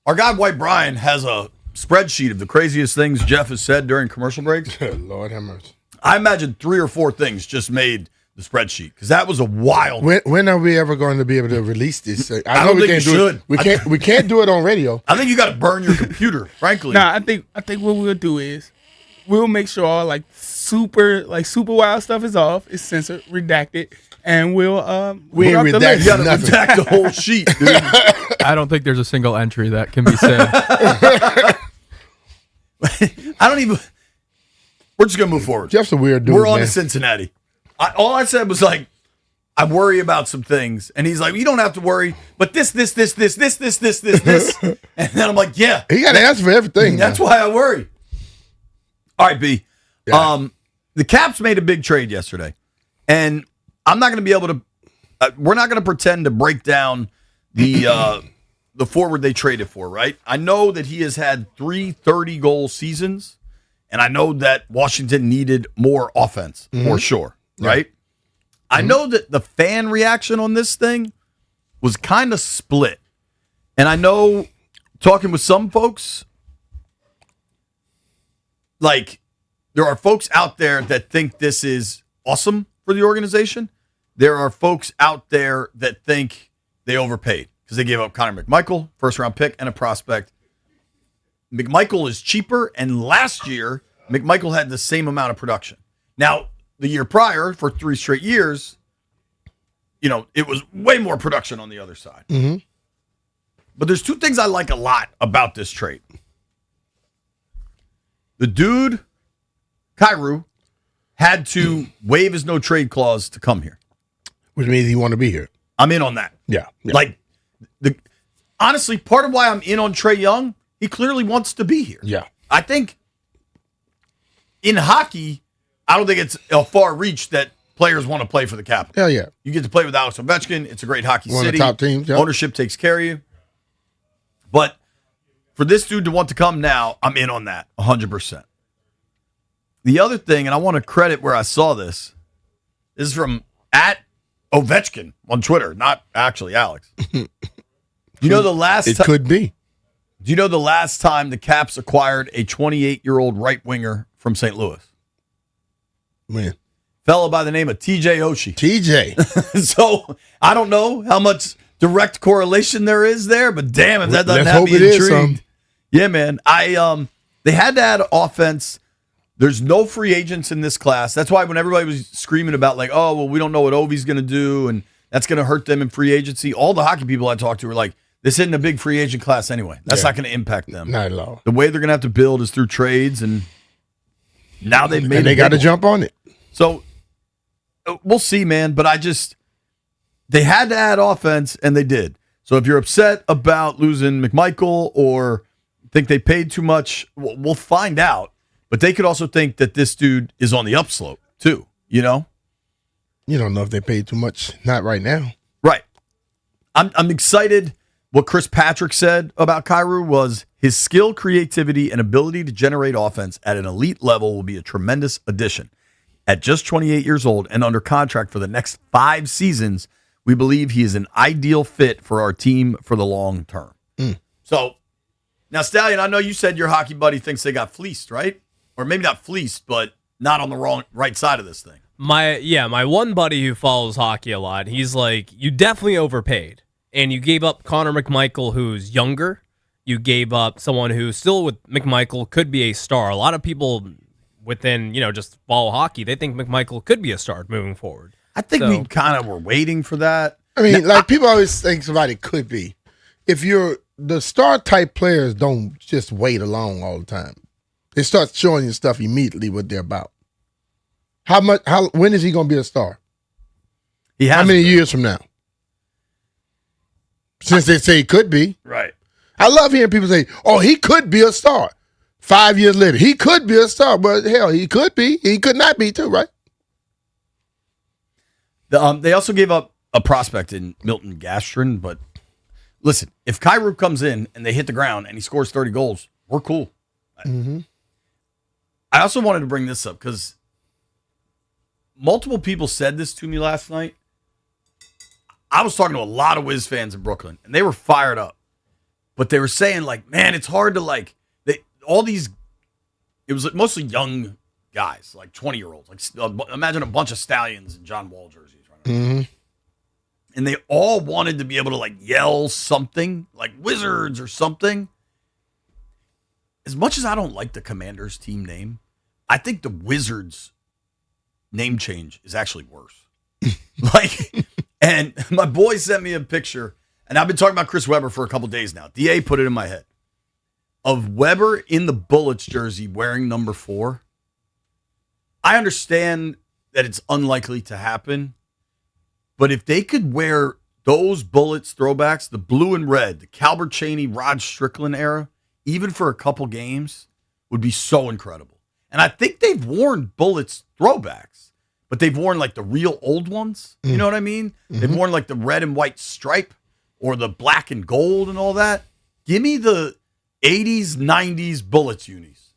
our guy, White Brian, has a spreadsheet of the craziest things Jeff has said during commercial breaks. Lord have mercy. I imagine 3 or 4 things just made the spreadsheet because that was a wild. When are we ever going to be able to release this? I don't think we should. We can't do it on radio. I think you got to burn your computer, frankly. Nah, I think what we'll do is we'll make sure all super wild stuff is off, it's censored, redacted, and we'll we ain't redacted. You got to redact the whole sheet, dude. I don't think there's a single entry that can be said. I don't even. We're just gonna move forward. Jeff's a weird dude. We're on man. to Cincinnati. All I said was like, I worry about some things, and he's like, you don't have to worry, but this, and then I'm like, yeah, he got to answer for everything. That's why I worry. All right, B. Yeah. The Caps made a big trade yesterday, and I'm not going to be able to. We're not going to pretend to break down the forward they traded for. Right? I know that he has had 3 30-goal seasons. And I know that Washington needed more offense, for sure, right? I know that the fan reaction on this thing was kind of split. And I know, talking with some folks, like, there are folks out there that think this is awesome for the organization. There are folks out there that think they overpaid because they gave up Connor McMichael, first-round pick, and a prospect. McMichael is cheaper, and last year, McMichael had the same amount of production. Now, the year prior, for 3 straight years, it was way more production on the other side. Mm-hmm. But there's 2 things I like a lot about this trade. The dude, Kyrou, had to waive his no-trade clause to come here. Which means he want to be here. I'm in on that. Yeah. Like, honestly, part of why I'm in on Trae Young, he clearly wants to be here. Yeah. I think in hockey, I don't think it's a far reach that players want to play for the Capitals. Hell yeah. You get to play with Alex Ovechkin. It's a great hockey One city. of the top teams. Yeah. Ownership takes care of you. But for this dude to want to come now, I'm in on that 100%. The other thing, and I want to credit where I saw this is from @Ovechkin on Twitter, not actually Alex. You know the last It could be. Do you know the last time the Caps acquired a 28-year-old right winger from St. Louis? When? Fellow by the name of TJ Oshie. TJ. So I don't know how much direct correlation there is there, but damn, if that doesn't Let's have hope me it is intrigued. some. Yeah, man. They had to add offense. There's no free agents in this class. That's why when everybody was screaming about like, oh, well, we don't know what Ovi's going to do, and that's going to hurt them in free agency. All the hockey people I talked to were like, this isn't a big free agent class anyway. That's not going to impact them. Not at all. The way they're going to have to build is through trades, and now they've made. And they got to jump on it. So we'll see, man. But they had to add offense, and they did. So if you're upset about losing McMichael or think they paid too much, we'll find out. But they could also think that this dude is on the upslope too. You know. You don't know if they paid too much. Not right now. Right. I'm excited. What Chris Patrick said about Kyrou was his skill, creativity, and ability to generate offense at an elite level will be a tremendous addition. At just 28 years old and under contract for the next 5 seasons, we believe he is an ideal fit for our team for the long term. So, now, Stallion, I know you said your hockey buddy thinks they got fleeced, right? Or maybe not fleeced, but not on the right side of this thing. My one buddy who follows hockey a lot, he's like, you definitely overpaid. And you gave up Connor McMichael, who's younger. You gave up someone who still with McMichael could be a star. A lot of people within, just follow hockey, they think McMichael could be a star moving forward. I think we kind of were waiting for that. I mean, people always think somebody could be. If you're the star type players, don't just wait along all the time. They start showing you stuff immediately what they're about. When is he going to be a star? How many years from now? Since they say he could be. Right. I love hearing people say, oh, he could be a star. 5 years later, he could be a star. But hell, he could be. He could not be too, right? They also gave up a prospect in Milton Gastrin. But listen, if Kyrou comes in and they hit the ground and he scores 30 goals, we're cool. Mm-hmm. I also wanted to bring this up because multiple people said this to me last night. I was talking to a lot of Wiz fans in Brooklyn, and they were fired up. But they were saying, like, man, it's hard to, it was mostly young guys, like 20-year-olds. Like, imagine a bunch of Stallions in John Wall jerseys. Right? Mm-hmm. And they all wanted to be able to, yell something, like Wizards or something. As much as I don't like the Commanders team name, I think the Wizards name change is actually worse. And my boy sent me a picture, and I've been talking about Chris Webber for a couple days now. DA put it in my head. Of Webber in the Bullets jersey wearing number 4. I understand that it's unlikely to happen, but if they could wear those Bullets throwbacks, the blue and red, the Calbert Cheney, Rod Strickland era, even for a couple games, would be so incredible. And I think they've worn Bullets throwbacks. But they've worn the real old ones. You know what I mean? Mm-hmm. They've worn the red and white stripe or the black and gold and all that. Give me the 80s, 90s Bullets unis.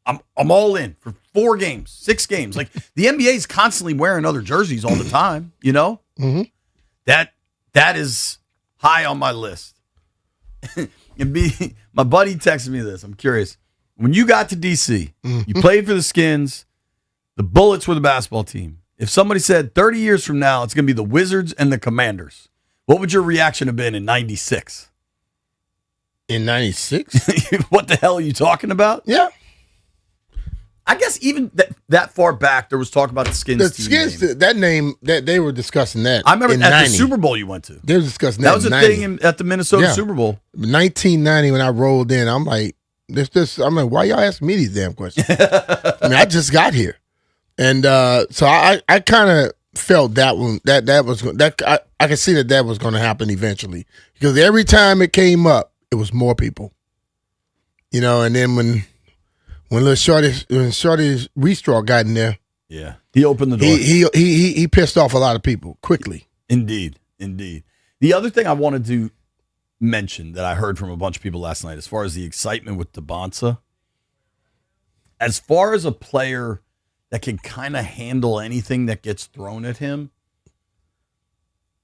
I'm all in for 4 games, 6 games. The NBA is constantly wearing other jerseys all the time, Mm-hmm. That is high on my list. My buddy texted me this. I'm curious. When you got to DC, you played for the Skins, the Bullets were the basketball team. If somebody said 30 years from now, it's going to be the Wizards and the Commanders, what would your reaction have been in 96? In 96? What the hell are you talking about? Yeah. I guess even that far back, there was talk about the Skins The team Skins, name. that name, that they were discussing that. I remember in at 90. the Super Bowl you went to. They were discussing that. That was in a 90. thing at the Minnesota Super Bowl. 1990 when I rolled in, I'm like, I'm like, why y'all asking me these damn questions? I mean, I just got here. And so I kind of felt that one that was I could see that was going to happen eventually, because every time it came up, it was more people, And then when Shorty Restraw got in there, yeah, he opened the door. He pissed off a lot of people quickly. Indeed. The other thing I wanted to mention that I heard from a bunch of people last night, as far as the excitement with Debonsa, as far as a player that can kind of handle anything that gets thrown at him.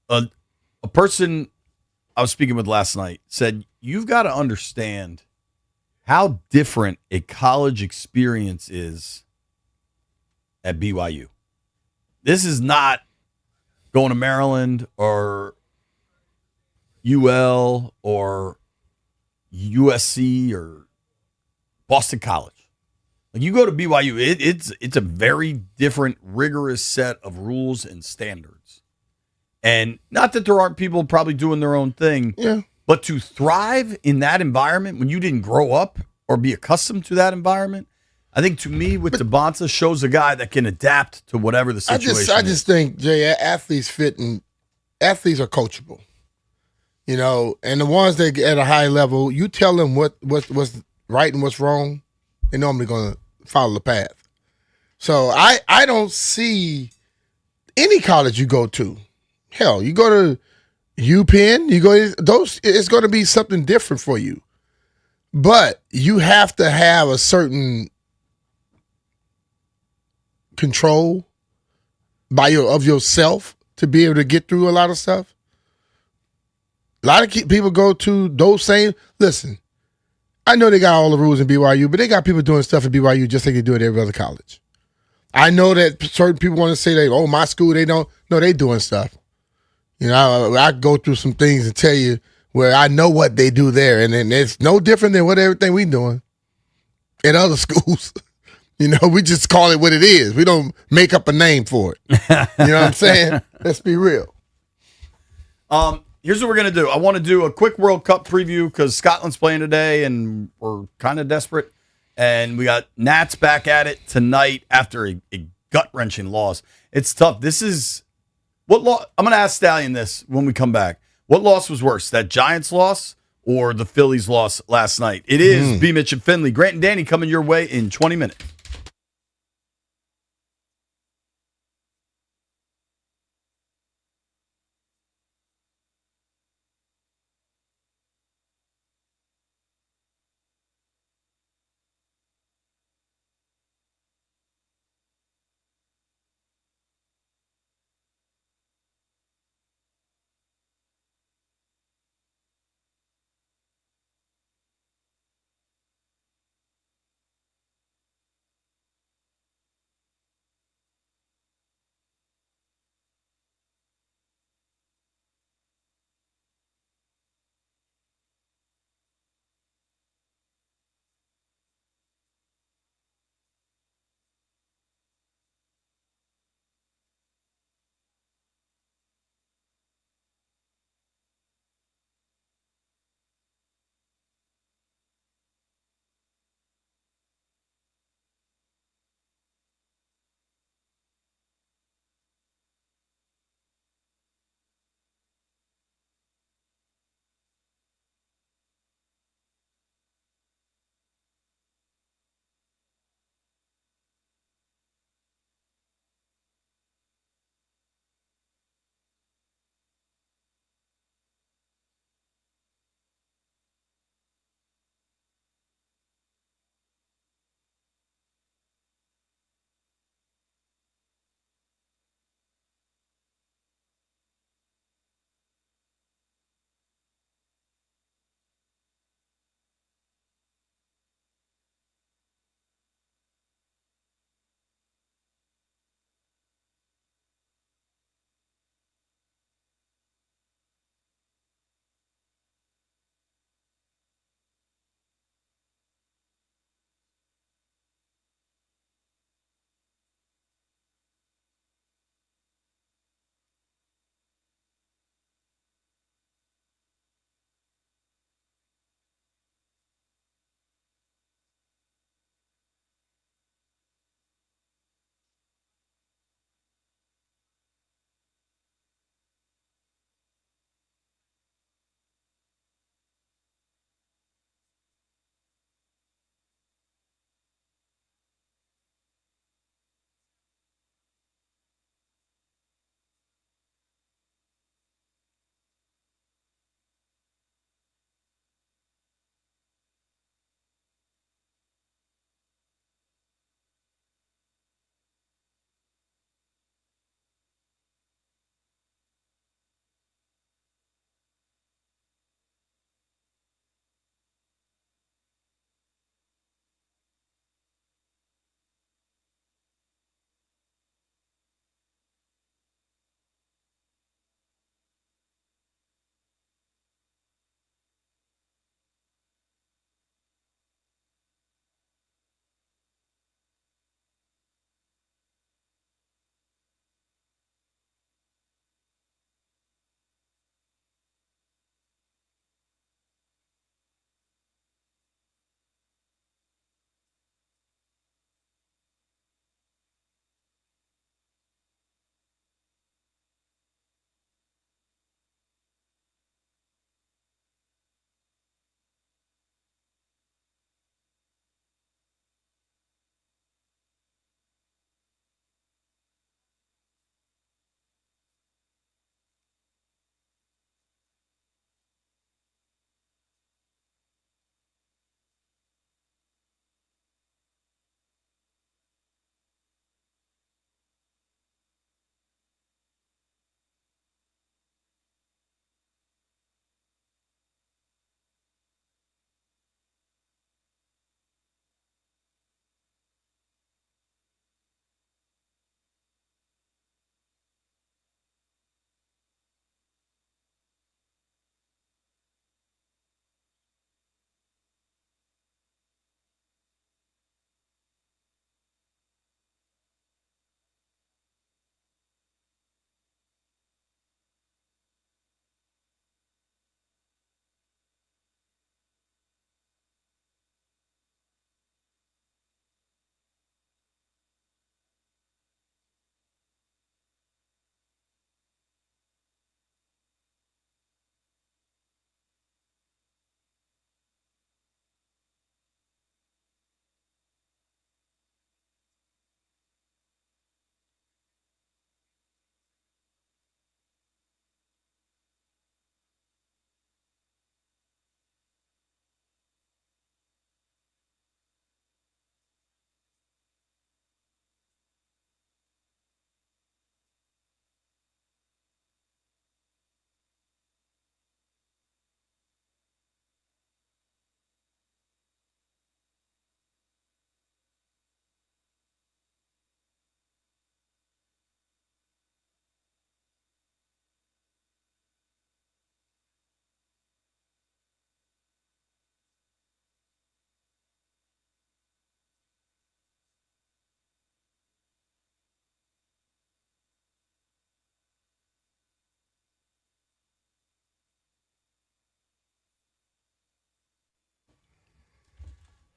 A person I was speaking with last night said, you've got to understand how different a college experience is at BYU. This is not going to Maryland or UL or USC or Boston College. Like you go to BYU, it's a very different, rigorous set of rules and standards. And not that there aren't people probably doing their own thing, but to thrive in that environment when you didn't grow up or be accustomed to that environment, I think to me with DeBonta shows a guy that can adapt to whatever the situation I just think, Jay, athletes athletes are coachable. You know, and the ones that get at a high level, you tell them what's right and what's wrong, they're normally going to follow the path. So I don't see any college you go to. Hell, you go to UPenn, it's going to be something different for you. But you have to have a certain control of yourself to be able to get through a lot of stuff. A lot of people go to those same. Listen, I know they got all the rules in BYU, but they got people doing stuff at BYU just like they do at every other college. I know that certain people want to say that, oh, my school, they don't. No, they doing stuff. You know, I go through some things and tell you where I know what they do there, and then it's no different than what everything we doing at other schools. You know, we just call it what it is. We don't make up a name for it. You know what I'm saying? Let's be real. Here's what we're going to do. I want to do a quick World Cup preview because Scotland's playing today and we're kind of desperate. And we got Nats back at it tonight after a gut-wrenching loss. It's tough. This is I'm going to ask Stallion this when we come back. What loss was worse, that Giants loss or the Phillies loss last night? It is B. Mitch and Finley. Grant and Danny coming your way in 20 minutes.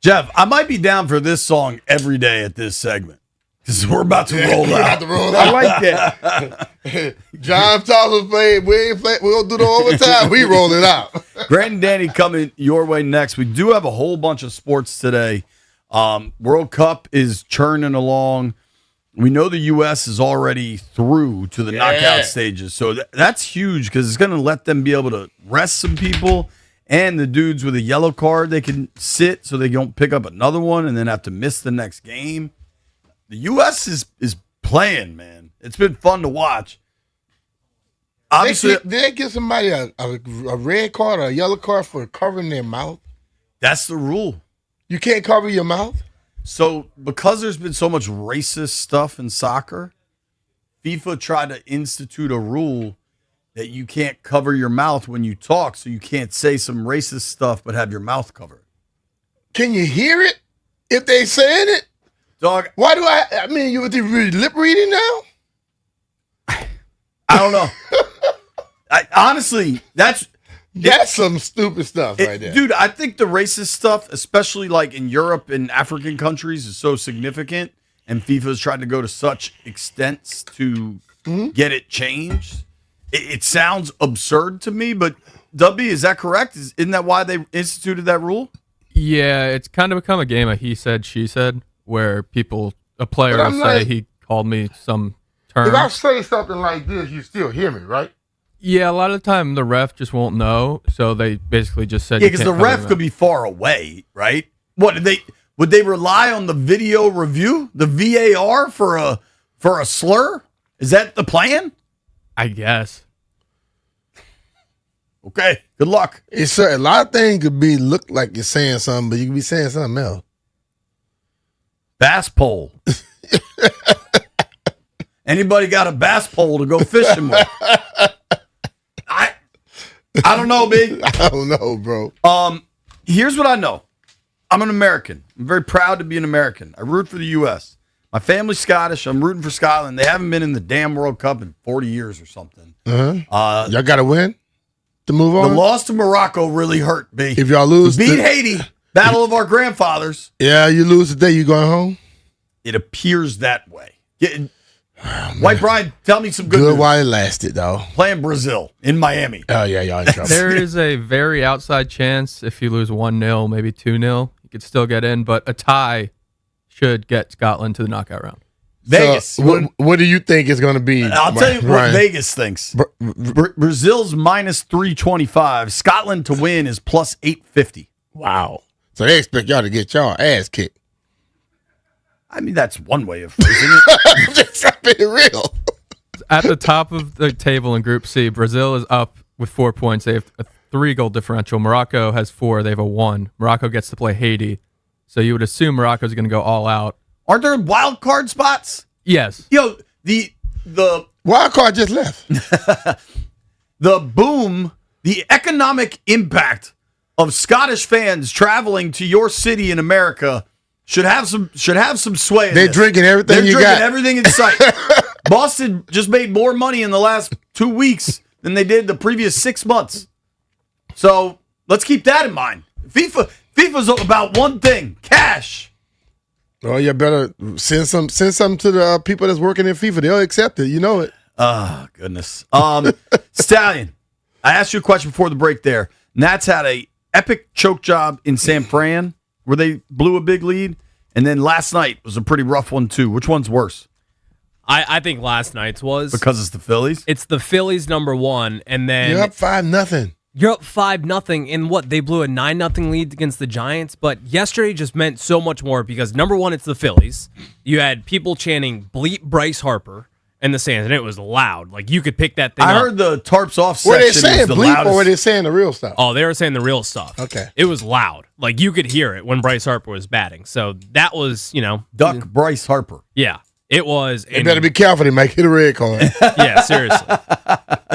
Jeff, I might be down for this song every day at this segment because we're about to roll We're out. about to roll I out. like that. John Thomas played. We ain't play. We'll do the overtime. We roll it out. Grant and Danny coming your way next. We do have a whole bunch of sports today. World Cup is churning along. We know the U.S. is already through to the knockout stages. So that's huge because it's going to let them be able to rest some people. And the dudes with a yellow card, they can sit so they don't pick up another one and then have to miss the next game. The U.S. is playing, man. It's been fun to watch. Obviously, Did they give somebody a red card or a yellow card for covering their mouth? that's the rule. You can't cover your mouth? So because there's been so much racist stuff in soccer, FIFA tried to institute a rule that you can't cover your mouth when you talk, so you can't say some racist stuff but have your mouth covered. Can you hear it if they saying it? Dog, why do I mean, you really lip reading now? I don't know. Honestly, that's some stupid stuff right there. Dude, I think the racist stuff, especially like in Europe and African countries, is so significant, and FIFA's tried to go to such extents to get it changed. It sounds absurd to me, but Dubby, is that correct? Isn't that why they instituted that rule? Yeah, it's kind of become a game of he said, she said, where a player But will I'm say like- he called me some term. If I say something like this, you still hear me, right? Yeah, a lot of the time the ref just won't know, so they basically just said Yeah, you because can't the cover ref your could be far away, right? What would they rely on the video review, the VAR for a slur? Is that the plan? I guess. Okay, good luck. It's a lot of things could be look like you're saying something, but you could be saying something else. Bass pole. Anybody got a bass pole to go fishing with? I don't know, big. I don't know, bro. Here's what I know. I'm an American. I'm very proud to be an American. I root for the U.S. My family's Scottish. I'm rooting for Scotland. They haven't been in the damn World Cup in 40 years or something. Y'all got to win to move on. The loss to Morocco really hurt, B. If y'all lose, We beat Haiti. Battle of our grandfathers. Yeah, you lose today. You going home? It appears that way. White Brian, tell me some good Good news. while it lasted, though. Playing Brazil in Miami. Oh yeah, y'all in trouble. There is a very outside chance if you lose 1-0, maybe 2-0, you could still get in, but a tie should get Scotland to the knockout round. Vegas. So, what do you think is going to be? I'll tell you what Ryan? Vegas thinks. Brazil's minus 325. Scotland to win is plus 850. Wow. So they expect y'all to get y'all ass kicked. I mean, that's one way of phrasing it. Just being real. At the top of the table in Group C, Brazil is up with 4 points. They have a 3-goal differential. Morocco has 4. They have a 1. Morocco gets to play Haiti. So you would assume Morocco's going to go all out. Aren't there wild card spots? Yes. Yo, the wild card just left. The boom, the economic impact of Scottish fans traveling to your city in America should have some sway. in They're this. drinking everything They're you drinking got. everything in sight. Boston just made more money in the last 2 weeks than they did the previous 6 months. So let's keep that in mind. FIFA's about one thing: cash. Oh, you better send some to the people that's working in FIFA. They'll accept it. You know it. Oh, goodness. Stallion, I asked you a question before the break there. Nats had a epic choke job in San Fran where they blew a big lead. And then last night was a pretty rough one, too. Which one's worse? I think last night's was. Because it's the Phillies? It's the Phillies number one, and then You're up 5-0. You're up 5-0 in what? They blew a 9-0 lead against the Giants, but yesterday just meant so much more because number one, it's the Phillies. You had people chanting "Bleep Bryce Harper" in the stands, and it was loud. Like you could pick that thing I up. heard the tarps off Were section they saying was the bleep loudest. or were they saying the real stuff? Oh, they were saying the real stuff. Okay. It was loud. Like you could hear it when Bryce Harper was batting. So that was, Duck Bryce Harper. Yeah. It was. You better be careful. They might hit a red card. Yeah, seriously.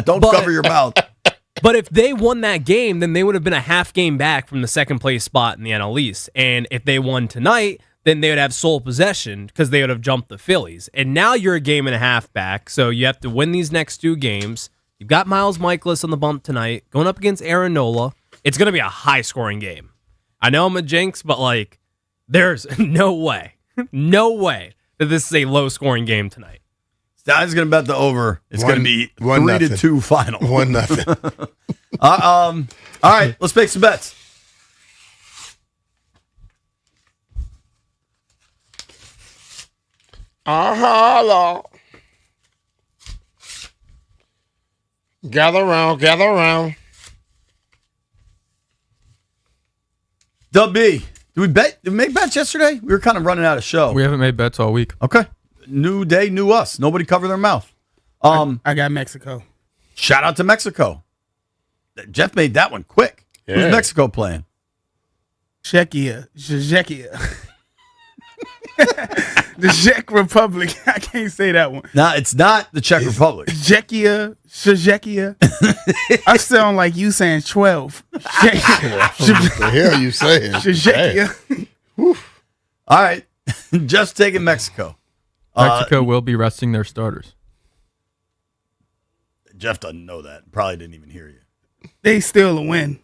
Don't cover your mouth. But if they won that game, then they would have been a half game back from the second place spot in the NL East. And if they won tonight, then they would have sole possession because they would have jumped the Phillies. And now you're a game and a half back, so you have to win these next 2 games. You've got Miles Michaelis on the bump tonight, going up against Aaron Nola. It's going to be a high-scoring game. I know I'm a jinx, but There's no way that this is a low-scoring game tonight. Stallion's going to bet the over. It's going to be 3-2 final. 1-0. All right, let's make some bets. Hello. Gather around. Dub B, did we make bets yesterday? We were kind of running out of show. We haven't made bets all week. Okay. New day, new us. Nobody cover their mouth. I got Mexico. Shout out to Mexico. Jeff made that one quick. Yeah. Who's Mexico playing? Czechia. The Czech Republic. I can't say that one. No, it's not the Czech Republic. Czechia. I sound like you saying 12. What the hell you saying? Czechia. All right. Just taking Mexico. Mexico will be resting their starters. Jeff doesn't know that. Probably didn't even hear you. They still a win.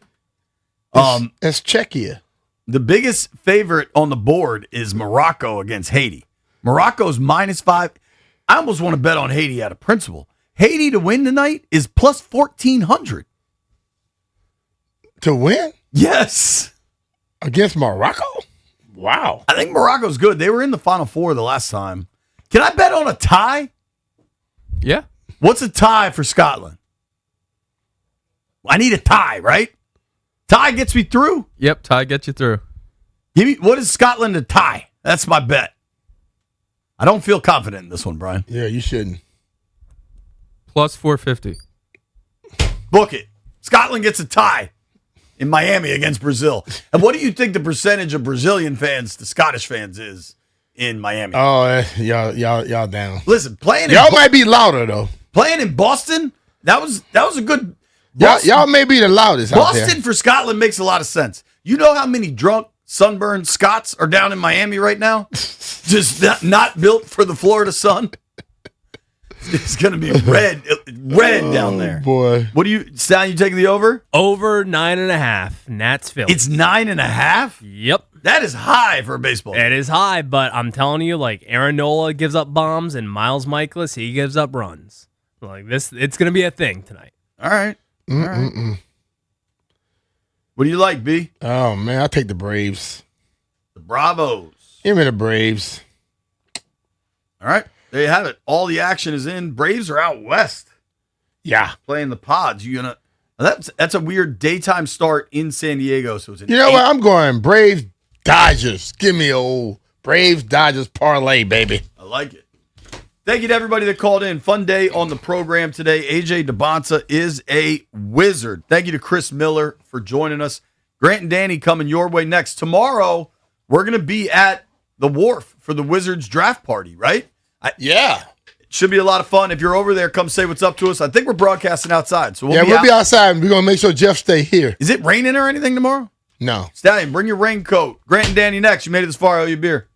It's Czechia. The biggest favorite on the board is Morocco against Haiti. Morocco's -5. I almost want to bet on Haiti out of principle. Haiti to win tonight is plus 1,400. To win? Yes. Against Morocco? Wow. I think Morocco's good. They were in the Final Four the last time. Can I bet on a tie? Yeah. What's a tie for Scotland? I need a tie, right? Tie gets me through? Yep, tie gets you through. Give me what is Scotland to tie? That's my bet. I don't feel confident in this one, Brian. Yeah, you shouldn't. Plus 450. Book it. Scotland gets a tie in Miami against Brazil. And what do you think the percentage of Brazilian fans to Scottish fans is in Miami? Oh, y'all down. Listen, y'all might be louder though. Playing in Boston, that was a good. Y'all may be the loudest out there. Boston for Scotland makes a lot of sense. You know how many drunk, sunburned Scots are down in Miami right now? Just not built for the Florida sun. It's going to be red down there. Boy. What do you, Stan, you taking the over? Over 9.5. Nats Philly. It's 9.5? Yep. That is high for a baseball game. It is high, but I'm telling you, like, Aaron Nola gives up bombs and Miles Michaelis, he gives up runs. Like this, it's going to be a thing tonight. All right. All right. What do you like, B? Oh, man, I'll take the Braves. The Bravos. Give me the Braves. All right. There you have it. All the action is in. Braves are out west. Yeah. Playing the Pods. You gonna? That's a weird daytime start in San Diego. So it's an You know what? I'm going Braves Dodgers. Give me a old Braves Dodgers parlay, baby. I like it. Thank you to everybody that called in. Fun day on the program today. AJ DeBonsa is a wizard. Thank you to Chris Miller for joining us. Grant and Danny coming your way next. Tomorrow, we're going to be at the Wharf for the Wizards draft party, right? Yeah. It should be a lot of fun. If you're over there, come say what's up to us. I think we're broadcasting outside. So we'll be outside. We're going to make sure Jeff stay here. Is it raining or anything tomorrow? No. Stallion, bring your raincoat. Grant and Danny next. You made it this far. I owe you a beer.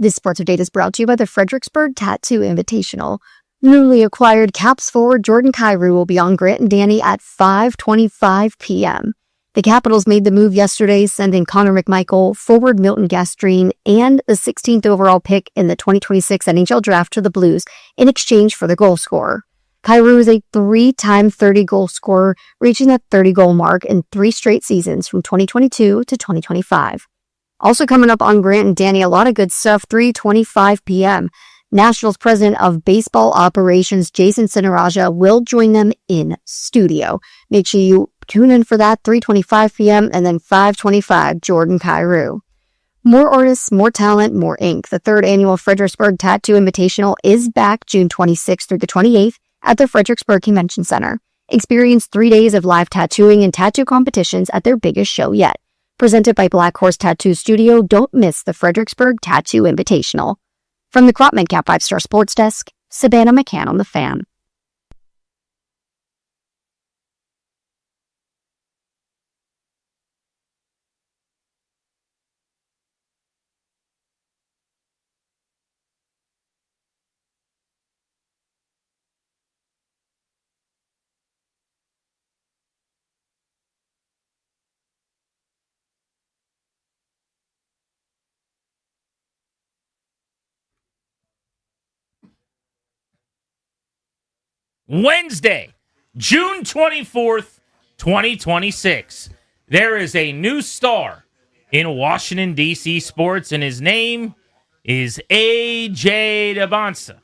This sports update is brought to you by the Fredericksburg Tattoo Invitational. Newly acquired Caps forward Jordan Kyrou will be on Grant and Danny at 5:25 p.m. The Capitals made the move yesterday, sending Connor McMichael, forward Milton Gastrine, and the 16th overall pick in the 2026 NHL Draft to the Blues in exchange for the goal scorer. Kyrou is a 3-time 30-goal scorer, reaching that 30-goal mark in 3 straight seasons from 2022 to 2025. Also coming up on Grant and Danny, a lot of good stuff, 3:25 p.m. Nationals President of Baseball Operations, Jason Sinaraja, will join them in studio. Make sure you tune in for that, 3:25 p.m. and then 5:25, Jordan Kyrou. More artists, more talent, more ink. The 3rd annual Fredericksburg Tattoo Invitational is back June 26th through the 28th at the Fredericksburg Convention Center. Experience 3 days of live tattooing and tattoo competitions at their biggest show yet. Presented by Black Horse Tattoo Studio, don't miss the Fredericksburg Tattoo Invitational. From the Crop Cap 5-Star Sports Desk, Savannah McCann on The Fan. Wednesday, June 24th, 2026. There is a new star in Washington, D.C. sports, and his name is A.J. Dybantsa.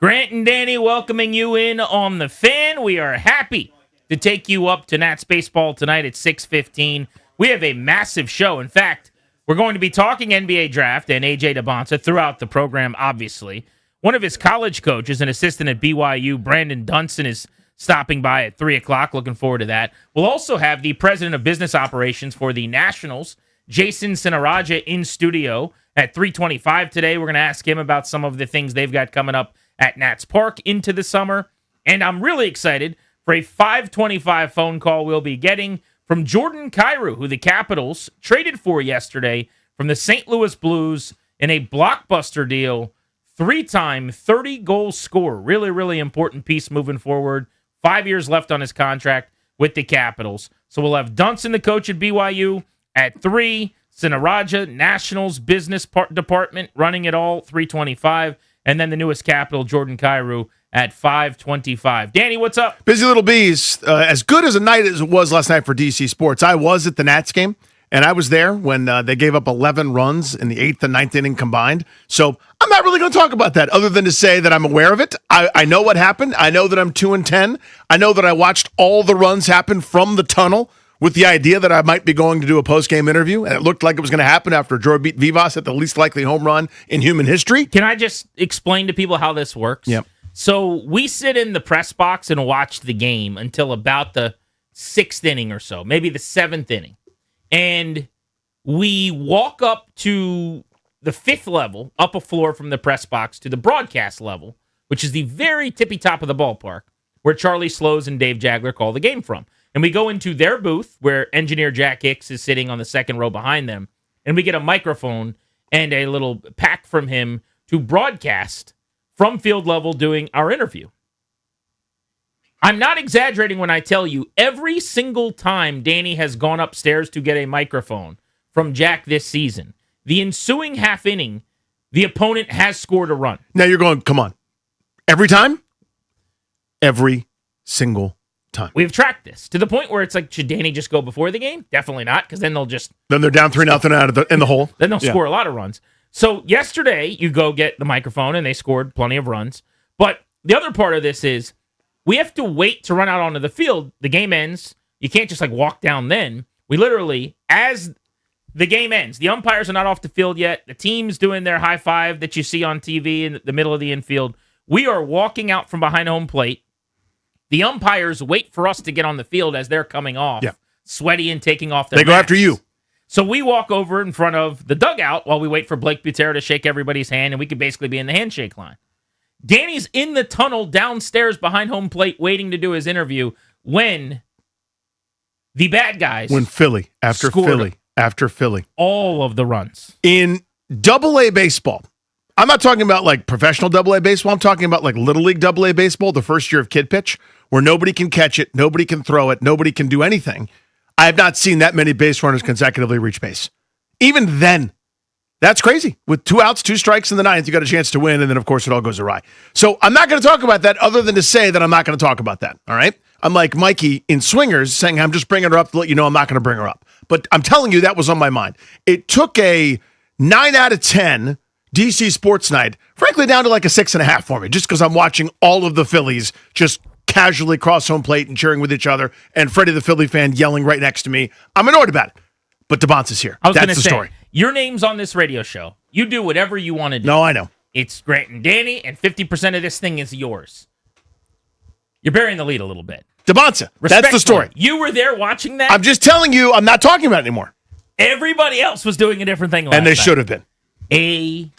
Grant and Danny welcoming you in on The Fan. We are happy to take you up to Nats baseball tonight at 6:15. We have a massive show. In fact, we're going to be talking NBA draft and A.J. Dybantsa throughout the program, obviously. One of his college coaches, an assistant at BYU, Brandon Dunson, is stopping by at 3 o'clock. Looking forward to that. We'll also have the president of business operations for the Nationals, Jason Sinaraja, in studio at 3:25 today. We're going to ask him about some of the things they've got coming up at Nats Park into the summer. And I'm really excited for a 5:25 phone call we'll be getting from Jordan Kyrou, who the Capitals traded for yesterday from the St. Louis Blues in a blockbuster deal. 3-time 30-goal scorer. Really, really important piece moving forward. 5 years left on his contract with the Capitals. So we'll have Dunson, the coach at BYU, at 3. Sinaraja, Nationals Business Department, running it all, 3:25. And then the newest Capital, Jordan Kyrou, at 5:25. Danny, what's up? Busy little bees. As good as a night as it was last night for DC Sports, I was at the Nats game. And I was there when they gave up 11 runs in the 8th and 9th inning combined. So I'm not really going to talk about that other than to say that I'm aware of it. I know what happened. I know that I'm 2-10. I know that I watched all the runs happen from the tunnel with the idea that I might be going to do a post-game interview. And it looked like it was going to happen after Joe beat Vivas at the least likely home run in human history. Can I just explain to people how this works? Yep. So we sit in the press box and watch the game until about the 6th inning or so, maybe the 7th inning. And we walk up to the 5th level, up a floor from the press box, to the broadcast level, which is the very tippy top of the ballpark, where Charlie Slows and Dave Jagler call the game from. And we go into their booth, where engineer Jack Hicks is sitting on the 2nd row behind them, and we get a microphone and a little pack from him to broadcast from field level doing our interview. I'm not exaggerating when I tell you, every single time Danny has gone upstairs to get a microphone from Jack this season, the ensuing half inning, the opponent has scored a run. Now you're going, come on. Every time? Every single time. We've tracked this to the point where it's like, should Danny just go before the game? Definitely not, because then they'll just... Then they're down 3-0 out of in the hole. Then they'll score a lot of runs. So yesterday, you go get the microphone, and they scored plenty of runs. But the other part of this is, we have to wait to run out onto the field. The game ends. You can't just walk down then. We literally, as the game ends, the umpires are not off the field yet. The team's doing their high five that you see on TV in the middle of the infield. We are walking out from behind home plate. The umpires wait for us to get on the field as they're coming off, sweaty and taking off their They go masks. after you. So we walk over in front of the dugout while we wait for Blake Butera to shake everybody's hand, and we could basically be in the handshake line. Danny's in the tunnel downstairs behind home plate waiting to do his interview when the bad guys When Philly, after scored Philly, after Philly. all of the runs. In Double-A baseball. I'm not talking about like professional Double-A baseball. I'm talking about like Little League Double-A baseball, the first year of kid pitch, where nobody can catch it, nobody can throw it, nobody can do anything. I have not seen that many base runners consecutively reach base. Even then, that's crazy. With 2 outs, 2 strikes in the ninth, you got a chance to win, and then, of course, it all goes awry. So I'm not going to talk about that other than to say that I'm not going to talk about that, all right? I'm like Mikey in Swingers saying I'm just bringing her up to let you know I'm not going to bring her up. But I'm telling you that was on my mind. It took a 9 out of 10 DC Sports Night, frankly, down to like a 6.5 for me, just because I'm watching all of the Phillies just casually cross home plate and cheering with each other, and Freddie the Philly fan yelling right next to me. I'm annoyed about it. But DeBonce's here. I was That's going to the say, story. your name's on this radio show. You do whatever you want to do. No, I know. It's Grant and Danny, and 50% of this thing is yours. You're burying the lead a little bit. DeBonce. That's the story. You were there watching that? I'm just telling you, I'm not talking about it anymore. Everybody else was doing a different thing last And they night. should have been. A.J.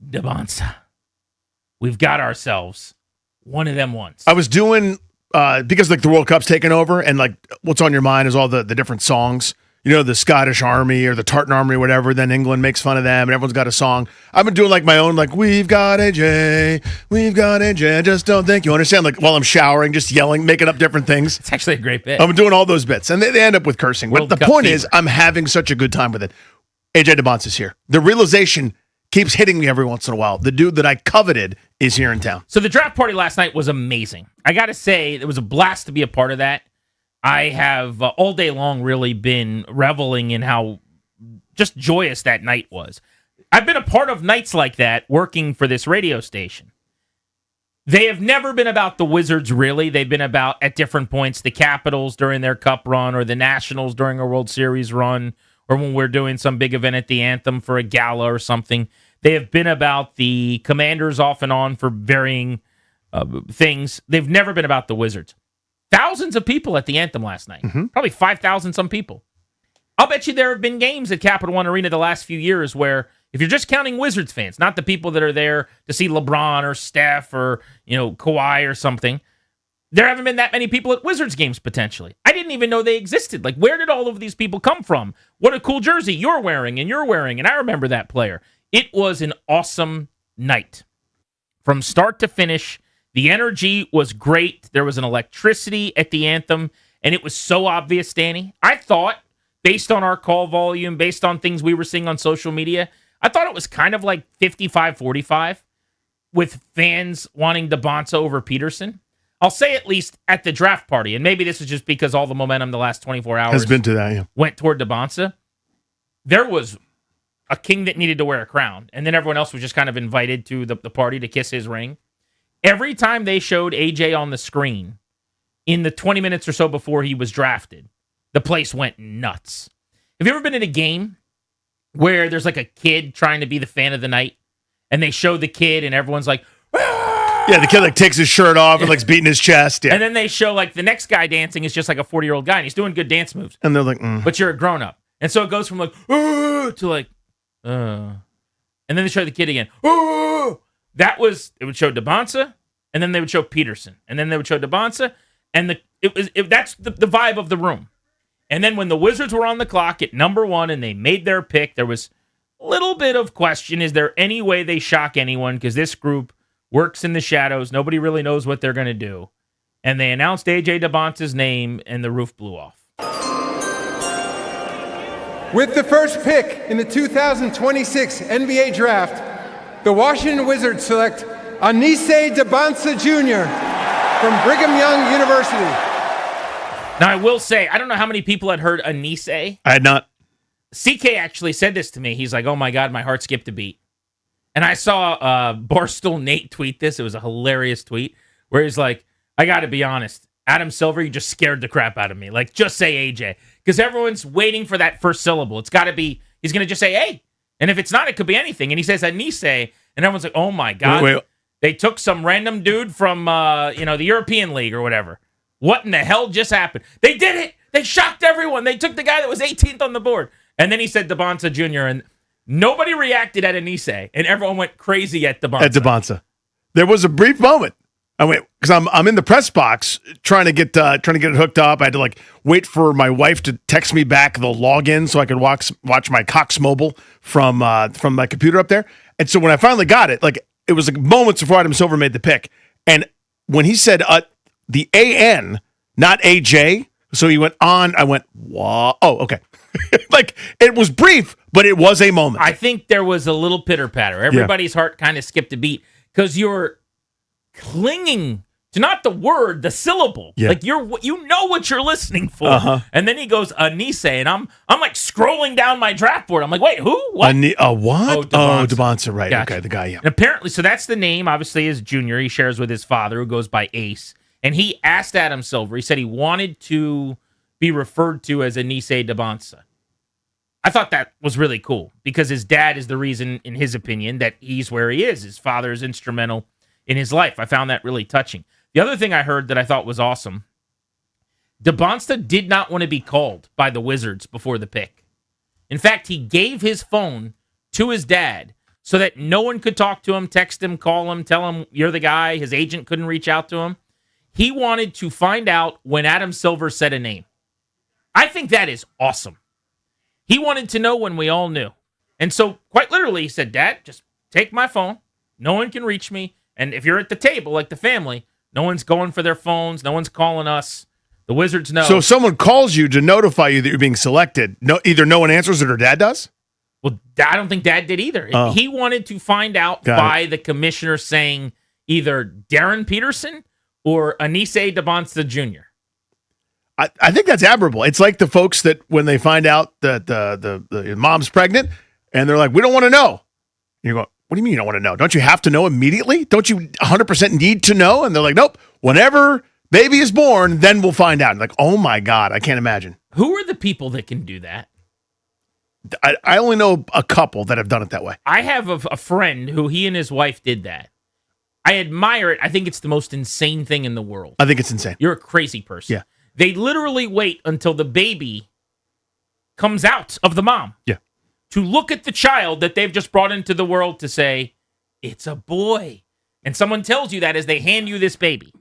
DeBonce. We've got ourselves one of them ones. I was doing, because like the World Cup's taken over, and like what's on your mind is all the different songs. You know, the Scottish Army or the Tartan Army or whatever, then England makes fun of them and everyone's got a song. I've been doing like my own, like, we've got AJ, I just don't think you understand. Like while I'm showering, just yelling, making up different things. It's actually a great bit. I'm doing all those bits and they end up with cursing. World But the Cup point fever. is, I'm having such a good time with it. AJ DeBonce is here. The realization keeps hitting me every once in a while. The dude that I coveted is here in town. So the draft party last night was amazing. I got to say, it was a blast to be a part of that. I have all day long really been reveling in how just joyous that night was. I've been a part of nights like that working for this radio station. They have never been about the Wizards, really. They've been about, at different points, the Capitals during their Cup run or the Nationals during a World Series run or when we're doing some big event at the Anthem for a gala or something. They have been about the Commanders off and on for varying things. They've never been about the Wizards. Thousands of people at the Anthem last night. Probably 5,000 some people. I'll bet you there have been games at Capital One Arena the last few years where, if you're just counting Wizards fans, not the people that are there to see LeBron or Steph or, Kawhi or something, there haven't been that many people at Wizards games potentially. I didn't even know they existed. Like, where did all of these people come from? What a cool jersey you're wearing, and I remember that player. It was an awesome night. From start to finish, the energy was great. There was an electricity at the Anthem, and it was so obvious, Danny. I thought, based on our call volume, based on things we were seeing on social media, I thought it was kind of like 55-45 with fans wanting DeBonce over Peterson. I'll say at least at the draft party, and maybe this is just because all the momentum the last 24 hours Has been to that, yeah. went toward DeBonce. There was a king that needed to wear a crown, and then everyone else was just kind of invited to the party to kiss his ring. Every time they showed AJ on the screen in the 20 minutes or so before he was drafted, the place went nuts. Have you ever been in a game where there's like a kid trying to be the fan of the night, and they show the kid and everyone's like, Yeah, the kid like takes his shirt off and like's beating his chest. Yeah. And then they show like the next guy dancing is just like a 40-year-old guy, and he's doing good dance moves. And they're like, but you're a grown-up. And so it goes from like, to like, and then they show the kid again. It would show DeBonce, and then they would show Peterson, and then they would show DeBonce, and that's the vibe of the room. And then when the Wizards were on the clock at number 1 and they made their pick, there was a little bit of question, is there any way they shock anyone? Because this group works in the shadows. Nobody really knows what they're going to do. And they announced A.J. DeBonce's name, and the roof blew off. With the first pick in the 2026 NBA Draft, the Washington Wizards select Anise DeBonce Jr. from Brigham Young University. Now, I will say, I don't know how many people had heard Anise. I had not. CK actually said this to me. He's like, oh my God, my heart skipped a beat. And I saw Barstool Nate tweet this. It was a hilarious tweet where he's like, I got to be honest, Adam Silver, you just scared the crap out of me. Like, just say AJ. Because everyone's waiting for that first syllable. It's got to be, he's going to just say, hey. And if it's not, it could be anything. And he says Anise, and everyone's like, oh my God. Wait. They took some random dude from, the European League or whatever. What in the hell just happened? They did it. They shocked everyone. They took the guy that was 18th on the board. And then he said DeBonce Jr., and nobody reacted at Anise, and everyone went crazy at DeBonce. At DeBonce. There was a brief moment. I went because I'm in the press box trying to get it hooked up. I had to like wait for my wife to text me back the login so I could watch my Cox Mobile from my computer up there. And so when I finally got it, like it was like moments before Adam Silver made the pick. And when he said the AN, not AJ, so he went on. I went, wow. Oh, okay. Like it was brief, but it was a moment. I think there was a little pitter patter. Everybody's heart kind of skipped a beat because you're clinging to not the word, the syllable. Yeah. Like you know what you're listening for. And then he goes Anise, and I'm like scrolling down my draft board. I'm like, wait, who? What? What? Oh, Debonsa, right? Gotcha. Okay, the guy. Yeah. And apparently, so that's the name. Obviously, is Junior. He shares with his father, who goes by Ace. And he asked Adam Silver. He said he wanted to be referred to as Anise Debonsa. I thought that was really cool because his dad is the reason, in his opinion, that he's where he is. His father is instrumental in his life. I found that really touching. The other thing I heard that I thought was awesome, Debonsa did not want to be called by the Wizards before the pick. In fact, he gave his phone to his dad so that no one could talk to him, text him, call him, tell him you're the guy. His agent couldn't reach out to him. He wanted to find out when Adam Silver said a name. I think that is awesome. He wanted to know when we all knew. And so, quite literally, he said, Dad, just take my phone. No one can reach me. And if you're at the table, like the family, no one's going for their phones. No one's calling us. The Wizards know. So if someone calls you to notify you that you're being selected, either no one answers it or Dad does? Well, I don't think Dad did either. Oh. He wanted to find out by the commissioner saying either Darren Peterson or Anise Debonsa Jr. I think that's admirable. It's like the folks that when they find out that the mom's pregnant and they're like, we don't want to know. You go, what do you mean you don't want to know? Don't you have to know immediately? Don't you 100% need to know? And they're like, nope, whenever baby is born, then we'll find out. And like, oh my God, I can't imagine. Who are the people that can do that? I only know a couple that have done it that way. I have a friend who he and his wife did that. I admire it. I think it's the most insane thing in the world. I think it's insane. You're a crazy person. Yeah. They literally wait until the baby comes out of the mom. Yeah. To look at the child that they've just brought into the world to say, it's a boy. And someone tells you that as they hand you this baby.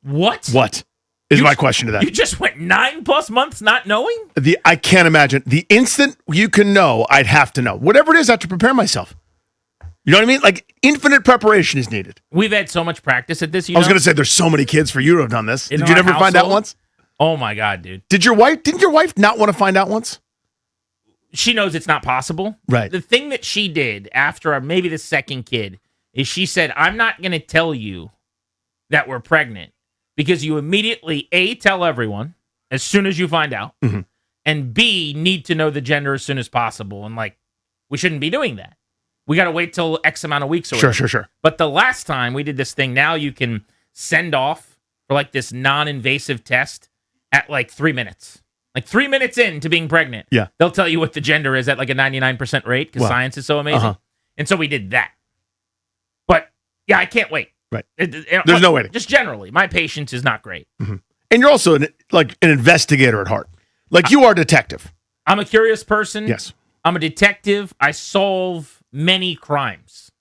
What? What is my question to that? You just went 9+ months not knowing? I can't imagine. The instant you can know, I'd have to know. Whatever it is, I have to prepare myself. You know what I mean? Like, infinite preparation is needed. We've had so much practice at this. I was going to say, there's so many kids for you to have done this. In Did you our never find out household? once? Oh, my God, dude. Didn't your wife not want to find out once? She knows it's not possible. Right. The thing that she did after maybe the second kid is she said, I'm not going to tell you that we're pregnant because you immediately, A, tell everyone as soon as you find out, and B, need to know the gender as soon as possible. And like, we shouldn't be doing that. We got to wait till X amount of weeks. Or whatever. Sure. But the last time we did this thing, now you can send off for like this non-invasive test at like 3 minutes. Like 3 minutes into being pregnant. Yeah. They'll tell you what the gender is at like a 99% rate because Wow. science is so amazing. Uh-huh. And so we did that. But yeah, I can't wait. Right. There's no waiting. Just generally, my patience is not great. And you're also an investigator at heart. Like you are a detective. I'm a curious person. Yes. I'm a detective. I solve many crimes.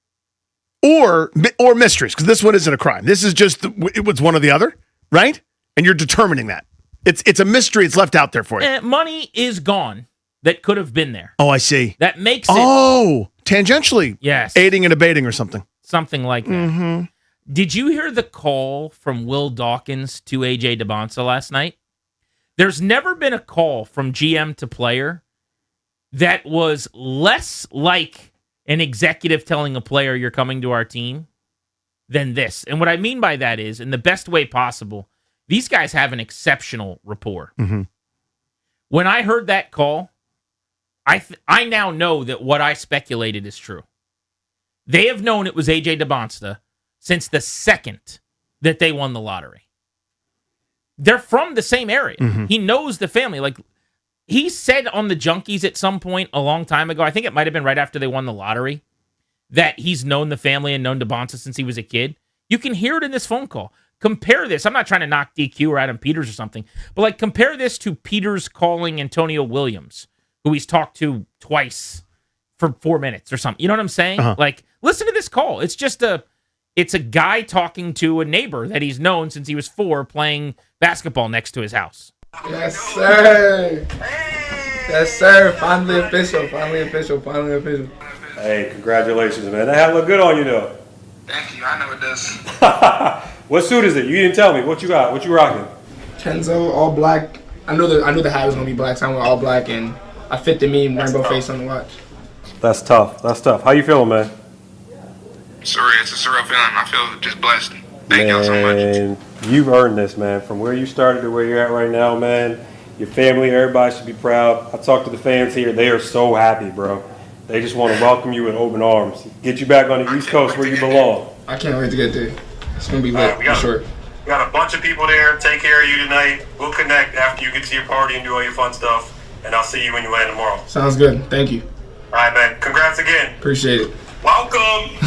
Or mysteries, because this one isn't a crime. This is just it was one or the other, right? And you're determining that. It's a mystery. It's left out there for you. Money is gone that could have been there. Oh, I see. That makes it tangentially. Yes. Aiding and abetting or something. Something like that. Did you hear the call from Will Dawkins to AJ Debonsa last night? There's never been a call from GM to player that was less like an executive telling a player you're coming to our team than this. And what I mean by that is, in the best way possible, these guys have an exceptional rapport. When I heard that call, I now know that what I speculated is true. They have known it was AJ Debonsa since the second that they won the lottery. They're from the same area. He knows the family. Like, he said on the Junkies at some point a long time ago, I think it might have been right after they won the lottery, that he's known the family and known Debonsa since he was a kid. You can hear it in this phone call. Compare this. I'm not trying to knock DQ or Adam Peters or something, but like compare this to Peters calling Antonio Williams, who he's talked to twice for 4 minutes or something. You know what I'm saying? Like, listen to this call. It's just It's a guy talking to a neighbor that he's known since he was 4 playing basketball next to his house. Yes, sir. Yes, sir. Finally official. Finally official. Finally official. Hey, congratulations, man. That hat look good on you, though. Thank you. I know it does. What suit is it? You didn't tell me. What you got? What you rocking? Kenzo, all black. I knew the hat was gonna be black, so I went all black, and I fit the meme rainbow face on the watch. That's tough. That's tough. How you feeling, man? Sorry, it's a surreal feeling. I feel just blessed. Thank y'all so much. You've earned this, man. From where you started to where you're at right now, man. Your family, everybody should be proud. I talked to the fans here. They are so happy, bro. They just want to welcome you with open arms. Get you back on the East Coast where you belong. I can't wait to get there. It's going to be lit, for sure. We got a bunch of people there. Take care of you tonight. We'll connect after you get to your party and do all your fun stuff. And I'll see you when you land tomorrow. Sounds good. Thank you. All right, man. Congrats again. Appreciate it. Welcome.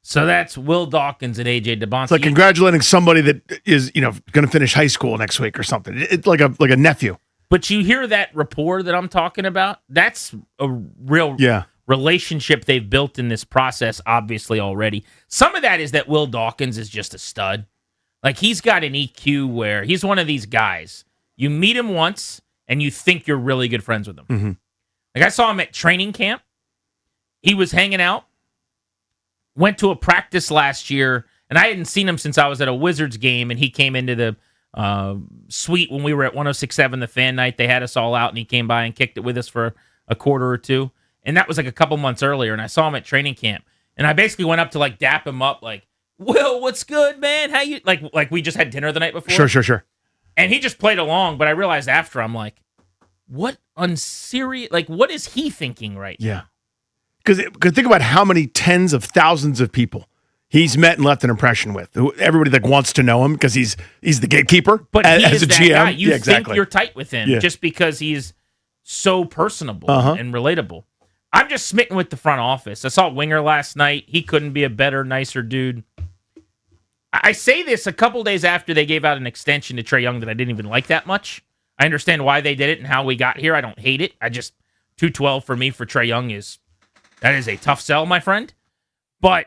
So that's Will Dawkins and AJ DeBonce. It's like congratulating somebody that is, going to finish high school next week or something. It's like a nephew. But you hear that rapport that I'm talking about? That's a real relationship they've built in this process, obviously, already. Some of that is that Will Dawkins is just a stud. Like, he's got an EQ where he's one of these guys. You meet him once, and you think you're really good friends with him. Mm-hmm. Like, I saw him at training camp. He was hanging out. Went to a practice last year, and I hadn't seen him since I was at a Wizards game, and he came into the suite when we were at 106.7 The Fan Night. They had us all out, and he came by and kicked it with us for a quarter or two. And that was like a couple months earlier, and I saw him at training camp. And I basically went up to like dap him up, like, Will, what's good, man? How you like we just had dinner the night before? Sure. And he just played along, but I realized after, I'm like, what unserious, like, what is he thinking right now? Yeah. Because think about how many tens of thousands of people he's met and left an impression with. Everybody that wants to know him because he's the gatekeeper. But as, he is a that GM. guy. You yeah, exactly. think you're tight with him just because he's so personable and relatable. I'm just smitten with the front office. I saw Winger last night. He couldn't be a better, nicer dude. I say this a couple days after they gave out an extension to Trae Young that I didn't even like that much. I understand why they did it and how we got here. I don't hate it. I just 212 for me for Trae Young is a tough sell, my friend. But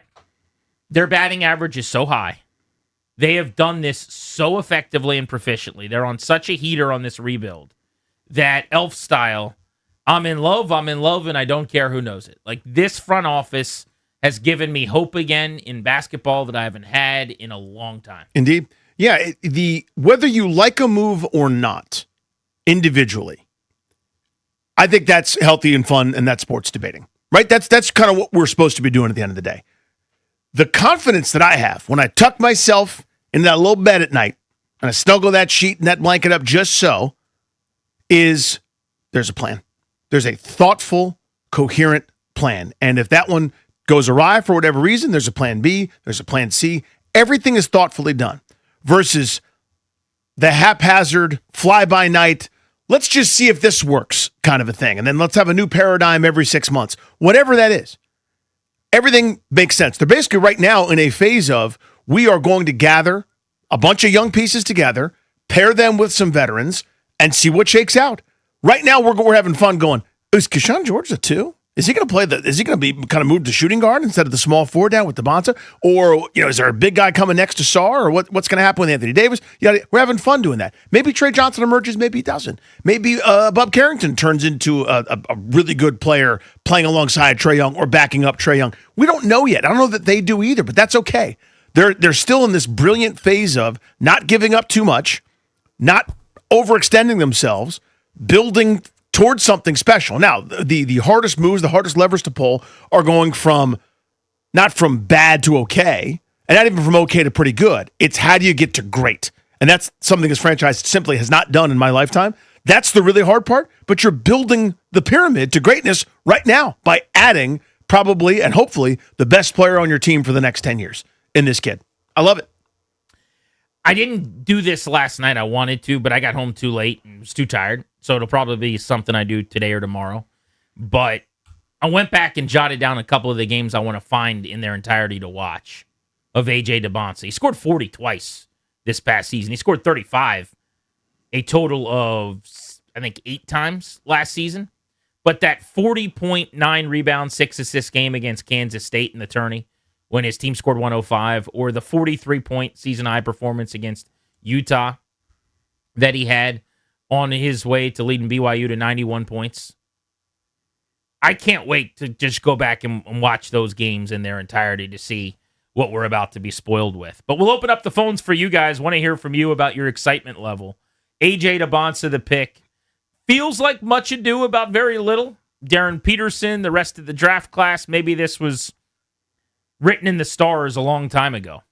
their batting average is so high. They have done this so effectively and proficiently. They're on such a heater on this rebuild that Elf style, I'm in love, and I don't care who knows it. Like, this front office has given me hope again in basketball that I haven't had in a long time. Indeed. Yeah, whether you like a move or not, individually, I think that's healthy and fun, and that's sports debating, right? That's kind of what we're supposed to be doing at the end of the day. The confidence that I have when I tuck myself in that little bed at night and I snuggle that sheet and that blanket up just so, is there's a plan. There's a thoughtful, coherent plan. And if that one goes awry for whatever reason, there's a plan B, there's a plan C. Everything is thoughtfully done versus the haphazard, fly-by-night, let's just see if this works kind of a thing. And then let's have a new paradigm every 6 months. Whatever that is. Everything makes sense. They're basically right now in a phase of we are going to gather a bunch of young pieces together, pair them with some veterans, and see what shakes out. Right now, we're having fun going, is Keyshawn George a 2? Is he going to play is he going to be kind of moved to shooting guard instead of the small 4 down with DeBonta? Or, is there a big guy coming next to Sarr? Or what's going to happen with Anthony Davis? We're having fun doing that. Maybe Trey Johnson emerges, maybe he doesn't. Maybe Bob Carrington turns into a really good player playing alongside Trae Young or backing up Trae Young. We don't know yet. I don't know that they do either, but that's okay. They're still in this brilliant phase of not giving up too much, not overextending themselves, building towards something special. Now, the hardest moves, the hardest levers to pull are going from not from bad to okay, and not even from okay to pretty good. It's how do you get to great? And that's something this franchise simply has not done in my lifetime. That's the really hard part, but you're building the pyramid to greatness right now by adding probably and hopefully the best player on your team for the next 10 years in this kid. I love it. I didn't do this last night. I wanted to, but I got home too late and was too tired. So it'll probably be something I do today or tomorrow. But I went back and jotted down a couple of the games I want to find in their entirety to watch of AJ DeBonce. He scored 40 twice this past season. He scored 35 a total of, I think, 8 times last season. But that 40.9 rebound, 6 assist game against Kansas State in the tourney, when his team scored 105, or the 43-point season high performance against Utah that he had on his way to leading BYU to 91 points. I can't wait to just go back and watch those games in their entirety to see what we're about to be spoiled with. But we'll open up the phones for you guys. Want to hear from you about your excitement level. AJ Debonsa, the pick. Feels like much ado about very little. Darren Peterson, the rest of the draft class, maybe this was written in the stars a long time ago.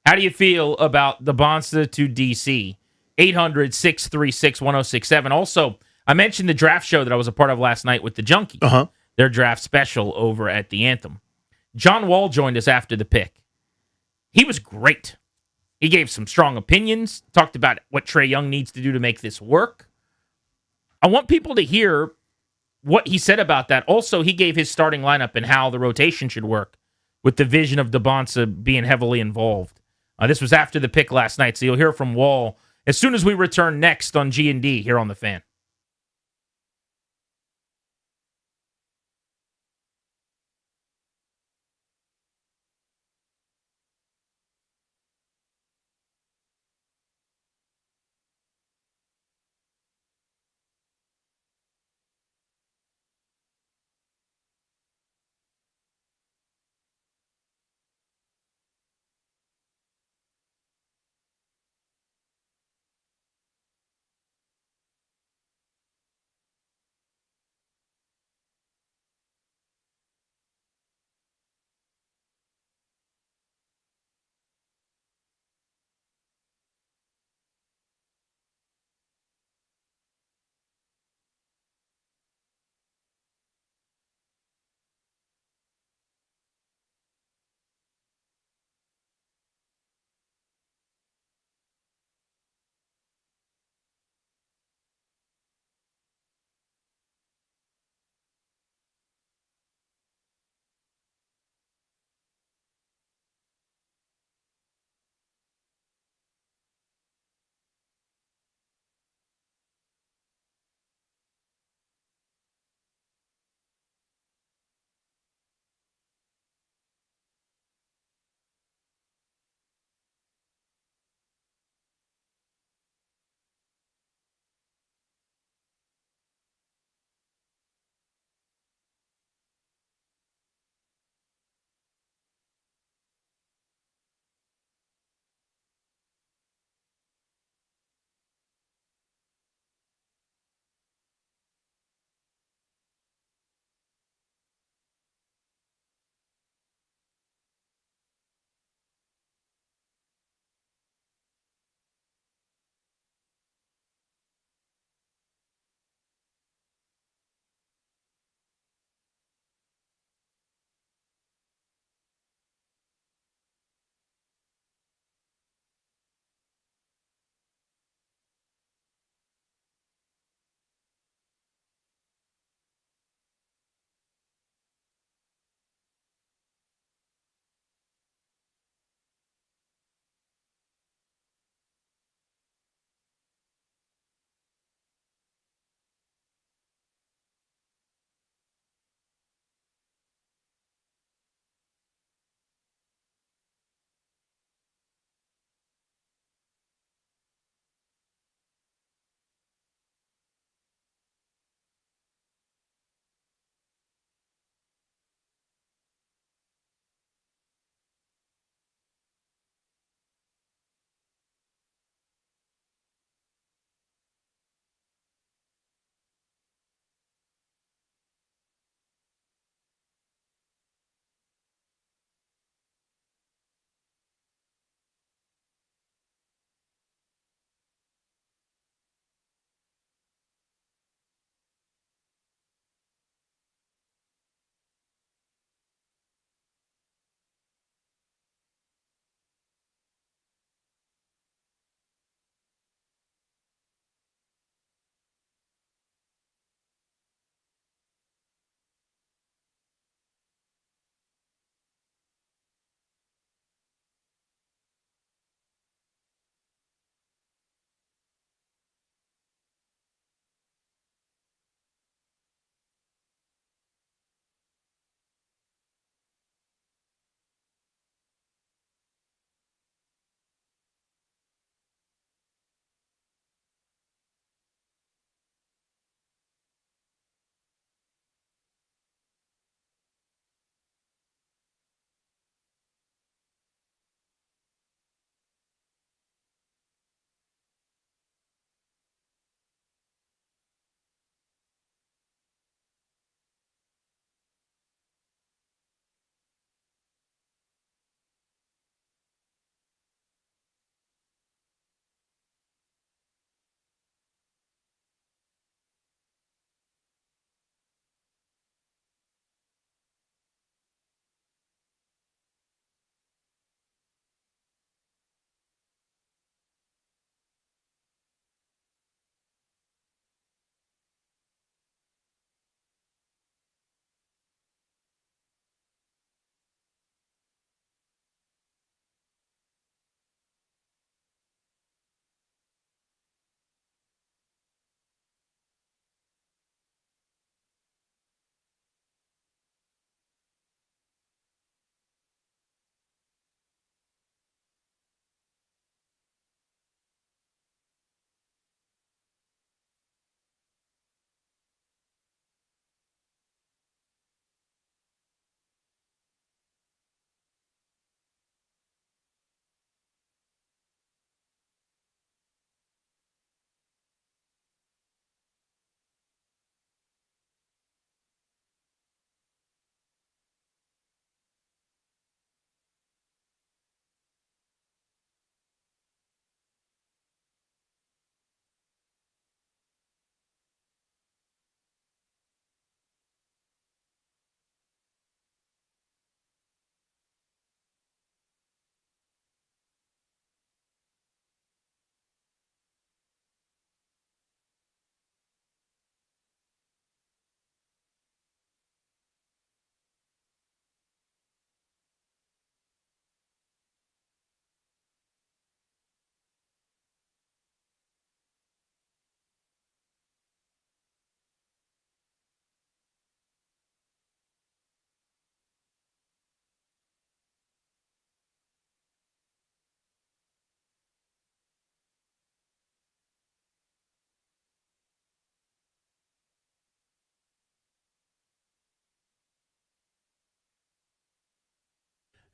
How do you feel about Debonsa to DC? 800-636-1067. Also, I mentioned the draft show that I was a part of last night with the Junkies. Uh-huh. Their draft special over at the Anthem. John Wall joined us after the pick. He was great. He gave some strong opinions, talked about what Trae Young needs to do to make this work. I want people to hear what he said about that. Also, he gave his starting lineup and how the rotation should work with the vision of Debonsa being heavily involved. This was after the pick last night, so you'll hear from Wall as soon as we return next on G&D here on The Fan.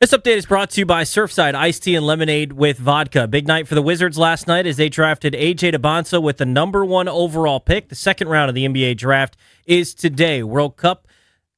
This update is brought to you by Surfside Iced Tea and Lemonade with Vodka. Big night for the Wizards last night as they drafted A.J. Debonsa with the number 1 overall pick. The second round of the NBA draft is today. World Cup,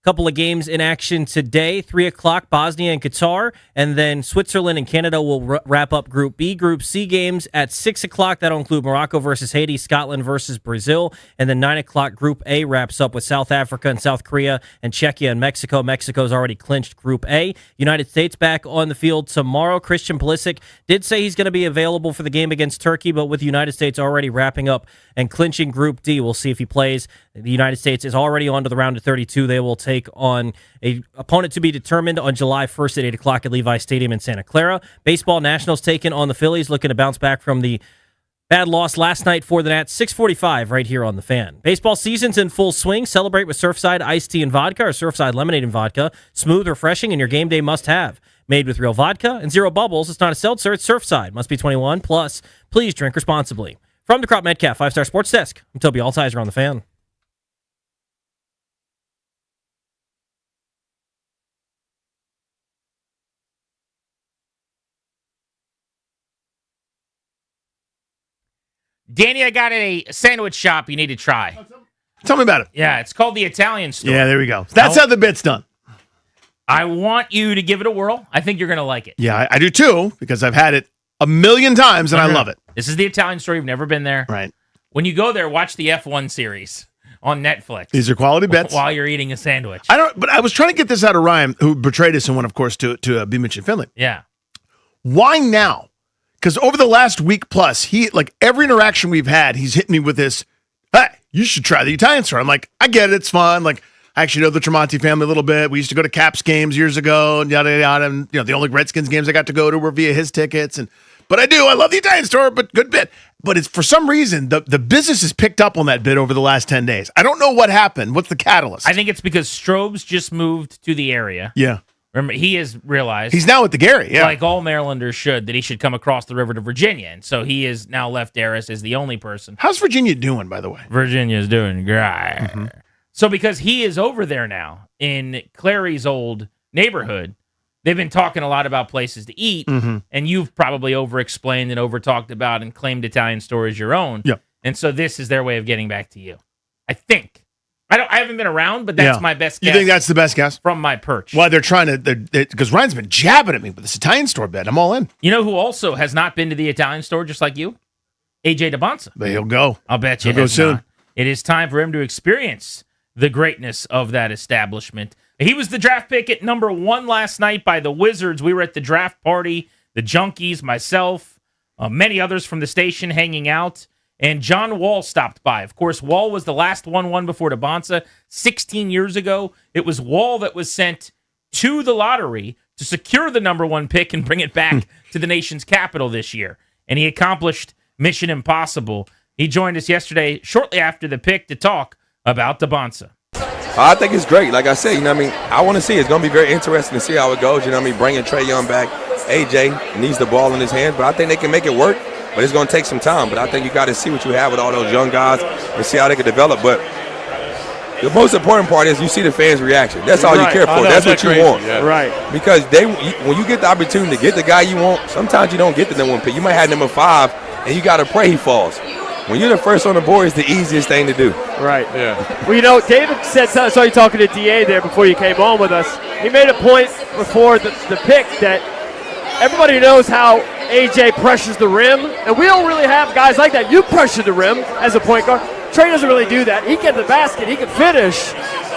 couple of games in action today. 3 o'clock, Bosnia and Qatar, and then Switzerland and Canada will wrap up Group B. Group C games at 6 o'clock. That'll include Morocco versus Haiti, Scotland versus Brazil, and then 9 o'clock, Group A wraps up with South Africa and South Korea and Czechia and Mexico. Mexico's already clinched Group A. United States back on the field tomorrow. Christian Pulisic did say he's going to be available for the game against Turkey, but with the United States already wrapping up and clinching Group D, we'll see if he plays. The United States is already on to the round of 32. They will take on a opponent to be determined on July 1st at 8 o'clock at Levi Stadium in Santa Clara. Baseball, Nationals taking on the Phillies, looking to bounce back from the bad loss last night for the Nats. 6:45 right here on The Fan. Baseball season's in full swing. Celebrate with Surfside Iced Tea and Vodka or Surfside Lemonade and Vodka. Smooth, refreshing, and your game day must-have. Made with real vodka and zero bubbles. It's not a seltzer, it's Surfside. Must be 21 plus. Please drink responsibly. From the Crop Metcalf 5-Star Sports Desk, I'm Toby Altizer on The Fan. Danny, I got a sandwich shop you need to try. Tell me about it. Yeah, it's called the Italian Store. Yeah, there we go. That's how the bit's done. I want you to give it a whirl. I think you're going to like it. Yeah, I do too, because I've had it a million times and I love it. This is the Italian Store. You've never been there. Right. When you go there, watch the F1 series on Netflix. These are quality bets. While you're eating a sandwich. But I was trying to get this out of Ryan, who betrayed us and went, of course, to be mentioned Finley. Yeah. Why now? Because over the last week plus, every interaction we've had, he's hitting me with this, hey, you should try the Italian Store. I'm like, I get it. It's fun. Like, I actually know the Tremonti family a little bit. We used to go to Caps games years ago and yada, yada. And, the only Redskins games I got to go to were via his tickets. But I love the Italian Store, but good bit. But it's for some reason, the business has picked up on that bit over the last 10 days. I don't know what happened. What's the catalyst? I think it's because Strobes just moved to the area. Yeah. Remember, he has realized he's now at the Gary, yeah. Like all Marylanders should, that he should come across the river to Virginia. And so he is now left Darris as the only person. How's Virginia doing, by the way? Virginia's doing great. So because he is over there now in Clary's old neighborhood, they've been talking a lot about places to eat, and you've probably over-explained and over-talked about and claimed Italian Store as your own. Yep. And so this is their way of getting back to you. I think. I haven't been around, but that's my best guess. You think that's the best guess? From my perch. Well, they're trying to, because Ryan's been jabbing at me with this Italian Store bet. I'm all in. You know who also has not been to the Italian Store just like you? A.J. Debonsa. But he'll go. I'll bet you he'll go soon. Not. It is time for him to experience the greatness of that establishment. He was the draft pick at number 1 last night by the Wizards. We were at the draft party, the Junkies, myself, many others from the station hanging out. And John Wall stopped by. Of course, Wall was the last 1-1 before Debonsa 16 years ago. It was Wall that was sent to the lottery to secure the number 1 pick and bring it back to the nation's capital this year. And he accomplished mission impossible. He joined us yesterday, shortly after the pick, to talk about Debonsa. I think it's great. Like I said, I want to see. It's going to be very interesting to see how it goes. Bringing Trae Young back. AJ needs the ball in his hands, but I think they can make it work. But it's going to take some time. But I think you got to see what you have with all those young guys and see how they can develop. But the most important part is you see the fans' reaction. That's all you care for. That's what you want. Yeah. Right. Because when you get the opportunity to get the guy you want, sometimes you don't get the number 1 pick. You might have number 5, and you got to pray he falls. When you're the first on the board, it's the easiest thing to do. Right. Yeah. Well, David said, I saw you talking to DA there before you came on with us. He made a point before the pick that everybody knows how AJ pressures the rim, and we don't really have guys like that. You pressure the rim as a point guard. Trae doesn't really do that. He can get the basket, he can finish,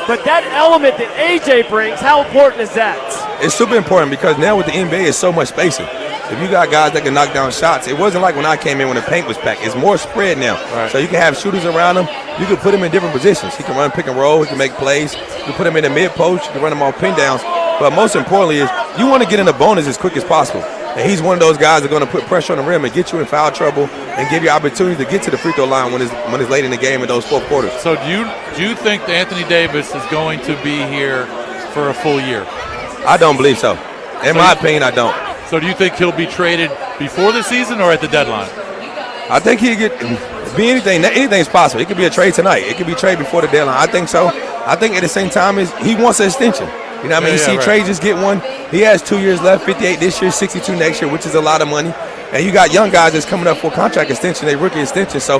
but that element that AJ brings, how important is that? It's super important because now with the NBA, it's so much spacing. If you got guys that can knock down shots, it wasn't like when I came in when the paint was packed. It's more spread now. Right. So you can have shooters around him. You can put him in different positions. He can run pick and roll. He can make plays. You can put him in the mid-post. You can run him off pin downs. But most importantly is you want to get in the bonus as quick as possible. And he's one of those guys that are going to put pressure on the rim and get you in foul trouble and give you opportunity to get to the free throw line when it's late in the game in those 4 quarters. So do you think that Anthony Davis is going to be here for a full year? I don't believe so. In my opinion, I don't. So do you think he'll be traded before the season or at the deadline? I think he'll be anything. Anything's possible. It could be a trade tonight. It could be a trade before the deadline. I think so. I think at the same time he wants an extension. You know what I mean? You see Trey just get one. He has 2 years left, 58 this year, 62 next year, which is a lot of money. And you got young guys that's coming up for contract extension, they rookie extension. So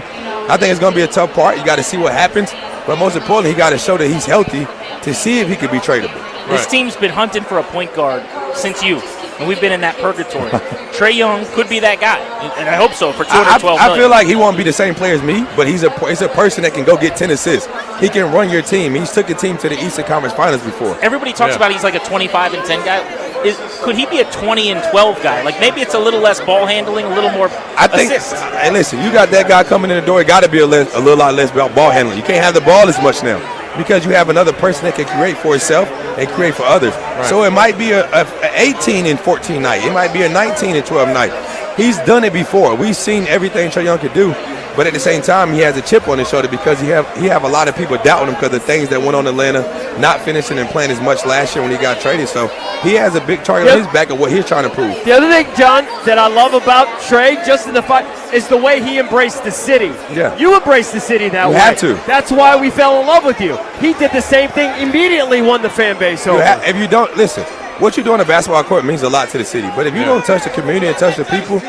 I think it's going to be a tough part. You got to see what happens. But most importantly, he got to show that he's healthy to see if he could be tradable. This team's been hunting for a point guard since you, and we've been in that purgatory. Trae Young could be that guy, and I hope so for $212 million. I feel like he won't be the same player as me, but he's a person that can go get 10 assists. He can run your team. He's took the team to the Eastern Conference Finals before. Everybody talks about he's like a 25 and 10 guy. Could he be a 20 and 12 guy? Like maybe it's a little less ball handling, a little more assists. And listen, you got that guy coming in the door. It got to be a little lot less about ball handling. You can't have the ball as much now because you have another person that can create for himself and create for others. Right. So it might be a 18 and 14 night. It might be a 19 and 12 night. He's done it before. We've seen everything Trae Young could do. But at the same time, he has a chip on his shoulder because he have a lot of people doubting him because of things that went on in Atlanta, not finishing and playing as much last year when he got traded. So he has a big target on his back of what he's trying to prove. The other thing, John, that I love about Trae, just in the fight, is the way he embraced the city. Yeah. You embraced the city that way. You had to. That's why we fell in love with you. He did the same thing, immediately won the fan base over. If you don't, listen, what you do on a basketball court means a lot to the city. But if you don't touch the community and touch the people,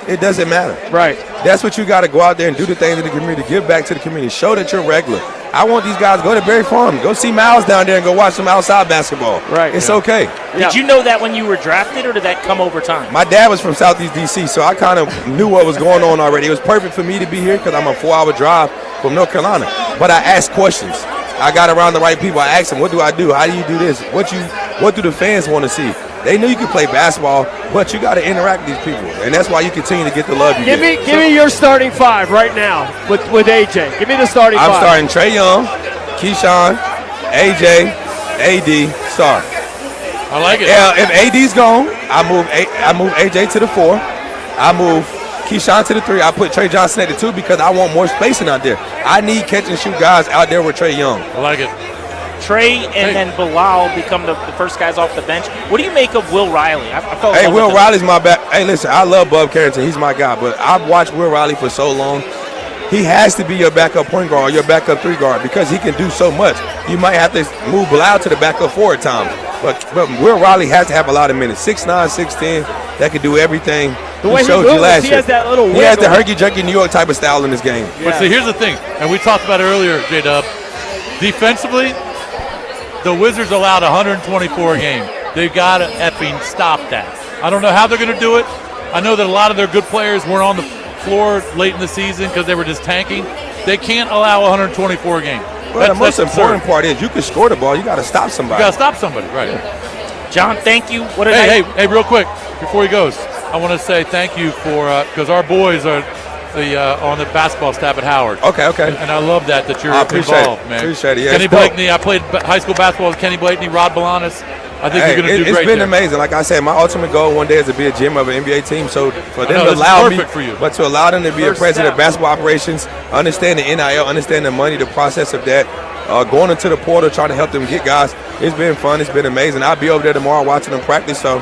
it doesn't matter. Right. That's what you got to go out there and do the things in the community, give back to the community, show that you're regular. I want these guys to go to Berry Farm, go see Miles down there and go watch some outside basketball. Right. It's okay. Did you know that when you were drafted, or did that come over time? My dad was from Southeast D.C., so I kind of knew what was going on already. It was perfect for me to be here because I'm a 4-hour drive from North Carolina. But I asked questions. I got around the right people. I asked them, what do I do? How do you do this? What do the fans want to see? They knew you could play basketball, but you got to interact with these people, and that's why you continue to get the love you Give get. me your starting five right now with AJ. Give me the starting five. I'm starting Trae Young, Keyshawn, AJ, AD, Star. I like it. If AD's gone, I move AJ to the 4. I move Keyshawn to the 3. I put Trey Johnson at the 2 because I want more spacing out there. I need catch and shoot guys out there with Trae Young. I like it. Trey and then Bilal become the first guys off the bench. What do you make of Will Riley? Hey, Will Riley's my back. Hey, listen, I love Bub Carrington. He's my guy, but I've watched Will Riley for so long. He has to be your backup point guard, your backup 3 guard, because he can do so much. You might have to move Bilal to the backup 4 at times, but Will Riley has to have a lot of minutes. 6'9", 6'10", that can do everything. The way he moves, he has that little wiggle. He has the herky-jerky New York type of style in this game. Yeah. But see, here's the thing, and we talked about it earlier, J-Dub. Defensively, the Wizards allowed 124 a game. They've got to effing stop that. I don't know how they're going to do it. I know that a lot of their good players weren't on the floor late in the season because they were just tanking. They can't allow 124 a game. Well, the most important part is you can score the ball. You got to stop somebody. You got to stop somebody, right? Yeah. John, thank you. Hey, real quick before he goes, I want to say thank you for because our boys are on the basketball staff at Howard. Okay. And I love that you're involved, man. Appreciate it. Yeah, Kenny Blakeney, I played high school basketball with Kenny Blakeney, Rod Balanis. I think you're going to do great. It's been amazing. Like I said, my ultimate goal one day is to be a GM of an NBA team. So for them to allow me, but to allow them to be a president of basketball operations, understand the NIL, understand the money, the process of that, going into the portal, trying to help them get guys. It's been fun. It's been amazing. I'll be over there tomorrow watching them practice. So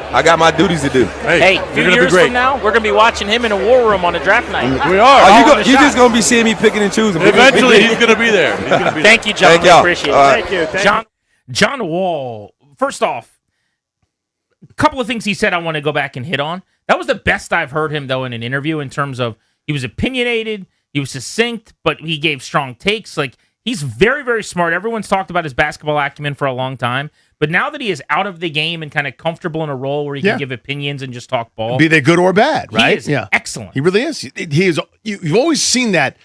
I got my duties to do. Hey, a few years from now, we're going to be watching him in a war room on a draft night. We are. You're just going to be seeing me picking and choosing. Eventually, he's going to be there. Thank you, John. Thank y'all. Appreciate it. Thank you. John Wall, first off, a couple of things he said I want to go back and hit on. That was the best I've heard him, though, in an interview in terms of he was opinionated, he was succinct, but he gave strong takes. Like, he's very, very smart. Everyone's talked about his basketball acumen for a long time. But now that he is out of the game and kind of comfortable in a role where he can give opinions and just talk ball. Be they good or bad, right? He is excellent. He really is. He is. You've always seen that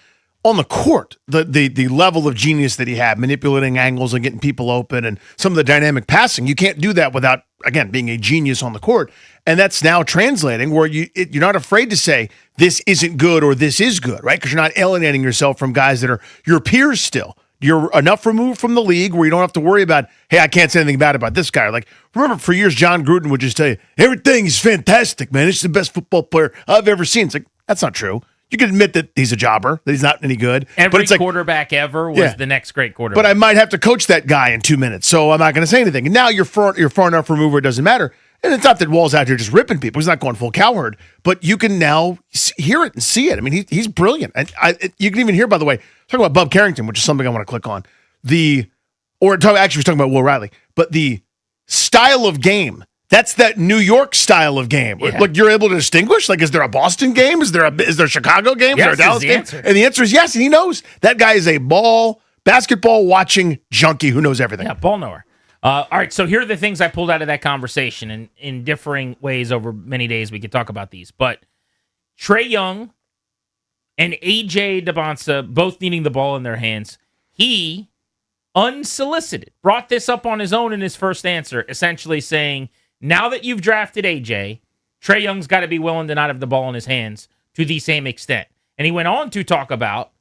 on the court, the level of genius that he had, manipulating angles and getting people open and some of the dynamic passing. You can't do that without, again, being a genius on the court. And that's now translating where you're not afraid to say this isn't good or this is good, right? Because you're not alienating yourself from guys that are your peers still. You're enough removed from the league where you don't have to worry about, hey, I can't say anything bad about this guy. Like, remember for years, John Gruden would just tell you, everything is fantastic, man. It's the best football player I've ever seen. It's like, that's not true. You can admit that he's a jobber, that he's not any good. Every quarterback ever was the next great quarterback. But I might have to coach that guy in 2 minutes, so I'm not going to say anything. And now you're far enough removed where it doesn't matter. And it's not that Wall's out here just ripping people. He's not going full Cowherd. But you can now hear it and see it. I mean, he's brilliant. And you can even hear, by the way, talking about Bub Carrington, which is something I want to click on. Actually, we're talking about Will Riley. But the style of game. That's that New York style of game. Yeah. Like you're able to distinguish. Like, is there a Boston game? Is there a Chicago game? Yes is there a Dallas is the game? answer. And the answer is yes. And he knows that guy is a basketball watching junkie who knows everything. Yeah, ball knower. All right, so here are the things I pulled out of that conversation, and in differing ways over many days we could talk about these. But Trae Young and AJ DeBonsa both needing the ball in their hands. He, unsolicited, brought this up on his own in his first answer, essentially saying, now that you've drafted AJ, Trae Young's got to be willing to not have the ball in his hands to the same extent. And he went on to talk about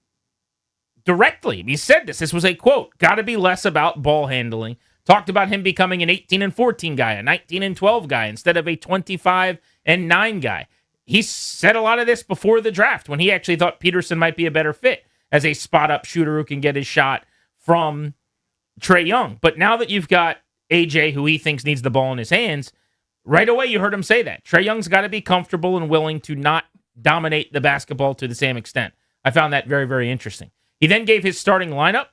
directly, he said this was a quote, got to be less about ball handling. Talked about him becoming an 18 and 14 guy, a 19 and 12 guy instead of a 25 and 9 guy. He said a lot of this before the draft when he actually thought Peterson might be a better fit as a spot-up shooter who can get his shot from Trae Young. But now that you've got AJ, who he thinks needs the ball in his hands, right away you heard him say that. Trae Young's got to be comfortable and willing to not dominate the basketball to the same extent. I found that very, very interesting. He then gave his starting lineup.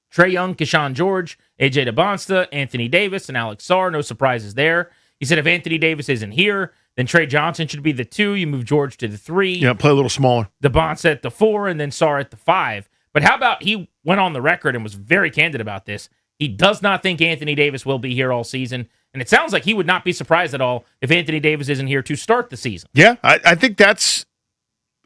Trae Young, Keshawn George, AJ DeBonsta, Anthony Davis, and Alex Sarr. No surprises there. He said if Anthony Davis isn't here, then Trey Johnson should be the 2. You move George to the 3. Yeah, play a little smaller. DeBonsta at the 4, and then Sarr at the 5. But how about he went on the record and was very candid about this. He does not think Anthony Davis will be here all season. And it sounds like he would not be surprised at all if Anthony Davis isn't here to start the season. Yeah, I think that's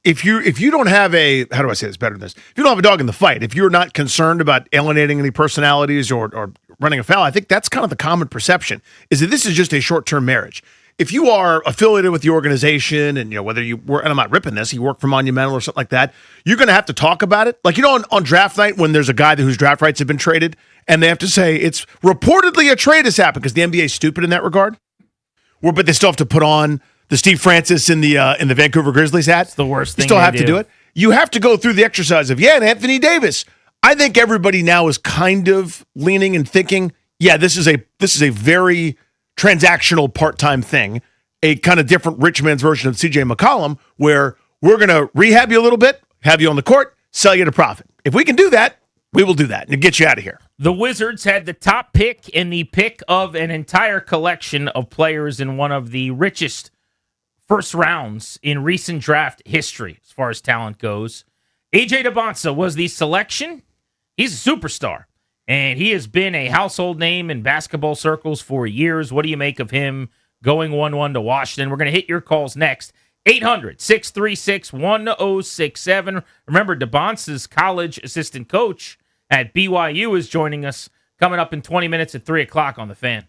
if you don't have a, how do I say this better than this? If you don't have a dog in the fight, if you're not concerned about alienating any personalities or running afoul, I think that's kind of the common perception, is that this is just a short-term marriage. If you are affiliated with the organization and, whether you work, and I'm not ripping this, you work for Monumental or something like that, you're going to have to talk about it. Like, on draft night when there's a guy whose draft rights have been traded and they have to say it's reportedly a trade has happened because the NBA is stupid in that regard. But they still have to put on the Steve Francis in the Vancouver Grizzlies hat. It's the worst thing. You still have to do it. You have to go through the exercise of, and Anthony Davis. I think everybody now is kind of leaning and thinking, this is a very transactional part-time thing, a kind of different rich man's version of CJ McCollum, where we're going to rehab you a little bit, have you on the court, sell you to profit. If we can do that, we will do that and get you out of here. The Wizards had the top pick and the pick of an entire collection of players in one of the richest first rounds in recent draft history as far as talent goes. AJ DeBonsa was the selection. He's a superstar, and he has been a household name in basketball circles for years. What do you make of him going 1-1 to Washington? We're going to hit your calls next. 800-636-1067. Remember, DeBonsa's college assistant coach at BYU is joining us coming up in 20 minutes at 3 o'clock on The Fan.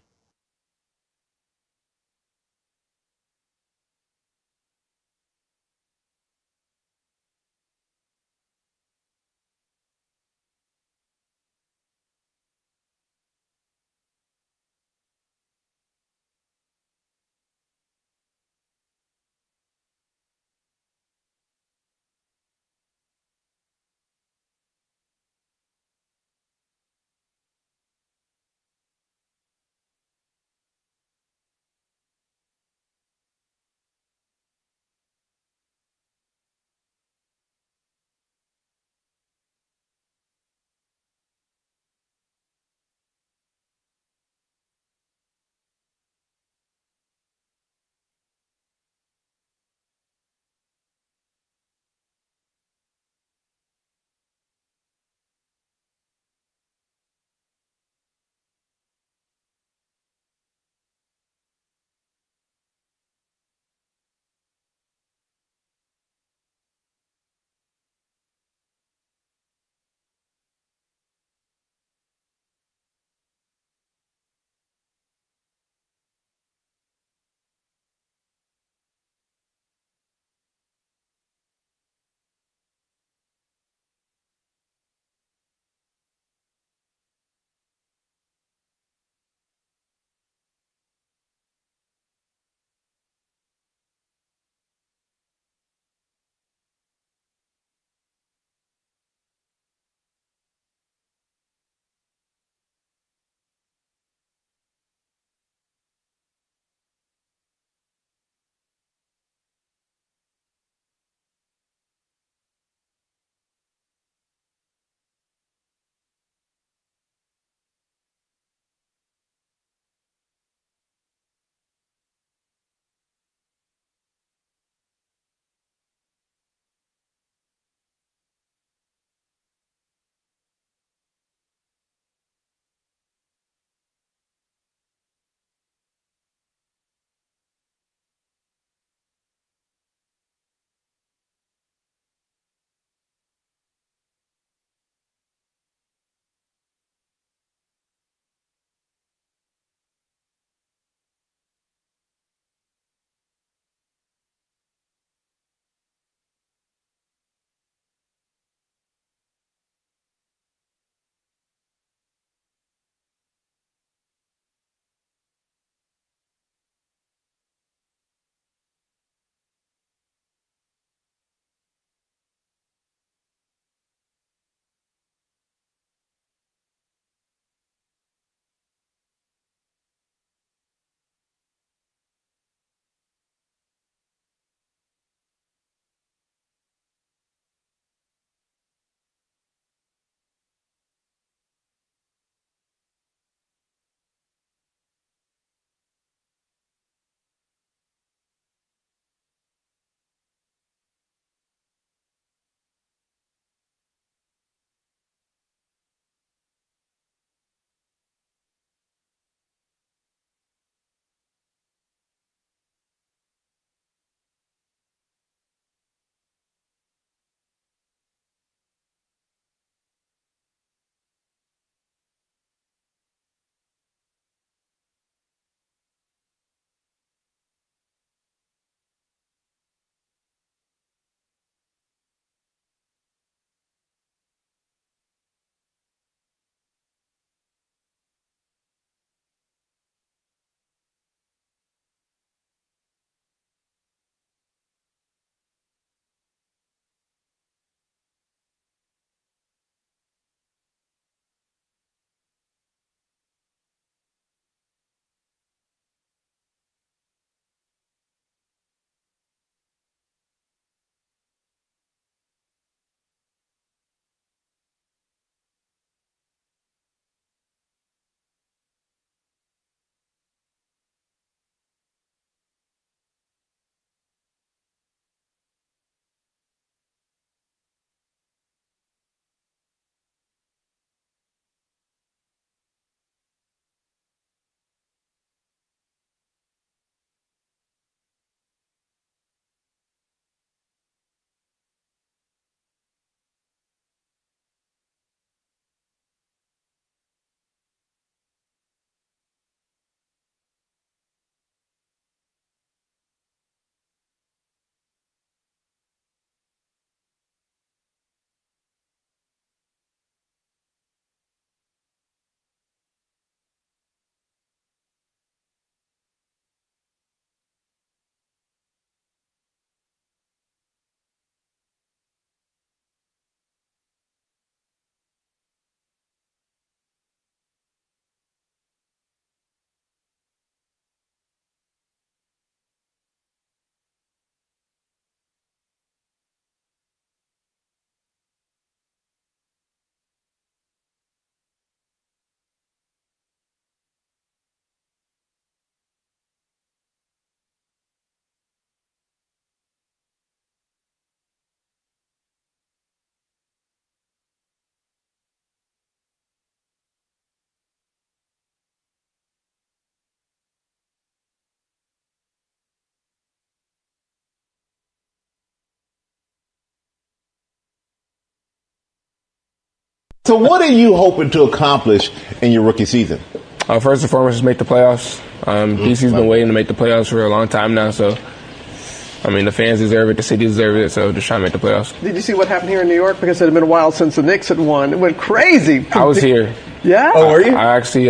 So what are you hoping to accomplish in your rookie season? First and foremost, is make the playoffs. DC's been waiting to make the playoffs for a long time now, so the fans deserve it, the city deserves it, so just trying to make the playoffs. Did you see what happened here in New York? Because it had been a while since the Knicks had won. It went crazy. I was here. Yeah? Oh, were you? I actually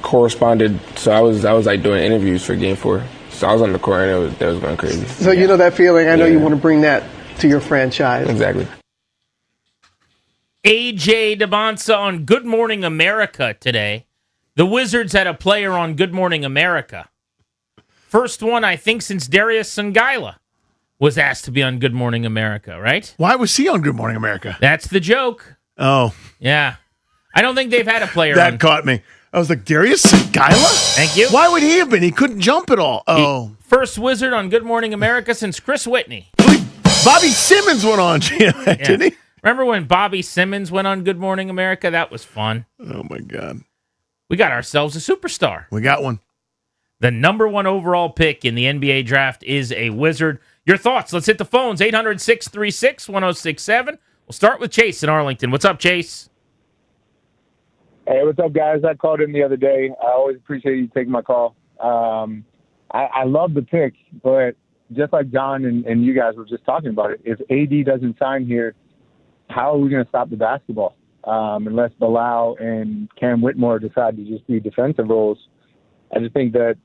corresponded, so I was like doing interviews for Game 4. So I was on the court, and that was going crazy. So you know that feeling. I know you want to bring that to your franchise. Exactly. A.J. Dybantsa on Good Morning America today. The Wizards had a player on Good Morning America. First one, I think, since Darius Songaila was asked to be on Good Morning America, right? Why was he on Good Morning America? That's the joke. Oh. Yeah. I don't think they've had a player That on. caught me. I was like, Darius Songaila? Thank you. Why would he have been? He couldn't jump at all. Oh. First Wizard on Good Morning America since Chris Whitney. Bobby Simmons went on, didn't he? Remember when Bobby Simmons went on Good Morning America? That was fun. Oh, my God. We got ourselves a superstar. We got one. The number 1 overall pick in the NBA draft is a Wizard. Your thoughts? Let's hit the phones. 800-636-1067. We'll start with Chase in Arlington. What's up, Chase? Hey, what's up, guys? I called in the other day. I always appreciate you taking my call. I love the pick, but just like John and you guys were just talking about it, if AD doesn't sign here, how are we going to stop the basketball? Unless Bilal and Cam Whitmore decide to just do defensive roles. I just think that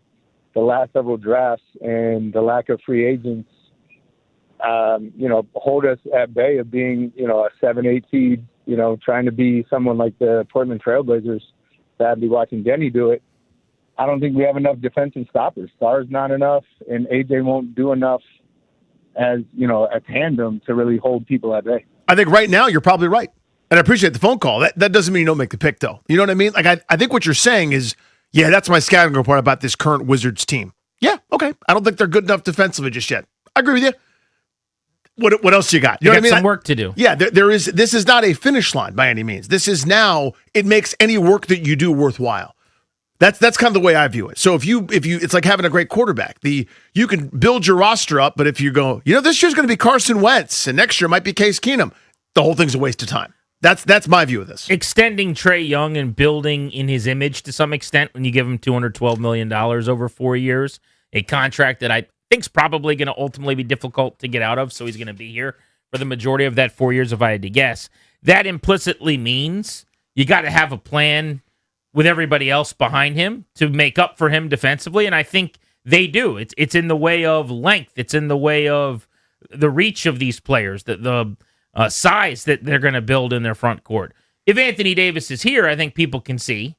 the last several drafts and the lack of free agents, hold us at bay of being, a 7-8 seed, trying to be someone like the Portland Trailblazers. Sadly, watching Denny do it. I don't think we have enough defensive stoppers. Star's not enough, and AJ won't do enough as, a tandem to really hold people at bay. I think right now you're probably right. And I appreciate the phone call. That doesn't mean you don't make the pick, though. You know what I mean? Like, I think what you're saying is, yeah, that's my scouting report about this current Wizards team. Yeah, okay. I don't think they're good enough defensively just yet. I agree with you. What else you got? You know what I mean? Some work to do. Yeah, there is. This is not a finish line by any means. This is now, it makes any work that you do worthwhile. That's kind of the way I view it. So if you it's like having a great quarterback. You can build your roster up, but if you go, this year's going to be Carson Wentz and next year might be Case Keenum, the whole thing's a waste of time. That's my view of this. Extending Trae Young and building in his image to some extent when you give him $212 million over 4 years, a contract that I think's probably going to ultimately be difficult to get out of, so he's going to be here for the majority of that 4 years if I had to guess. That implicitly means you got to have a plan with everybody else behind him to make up for him defensively, and I think they do. It's in the way of length. It's in the way of the reach of these players, the size that they're going to build in their front court. If Anthony Davis is here, I think people can see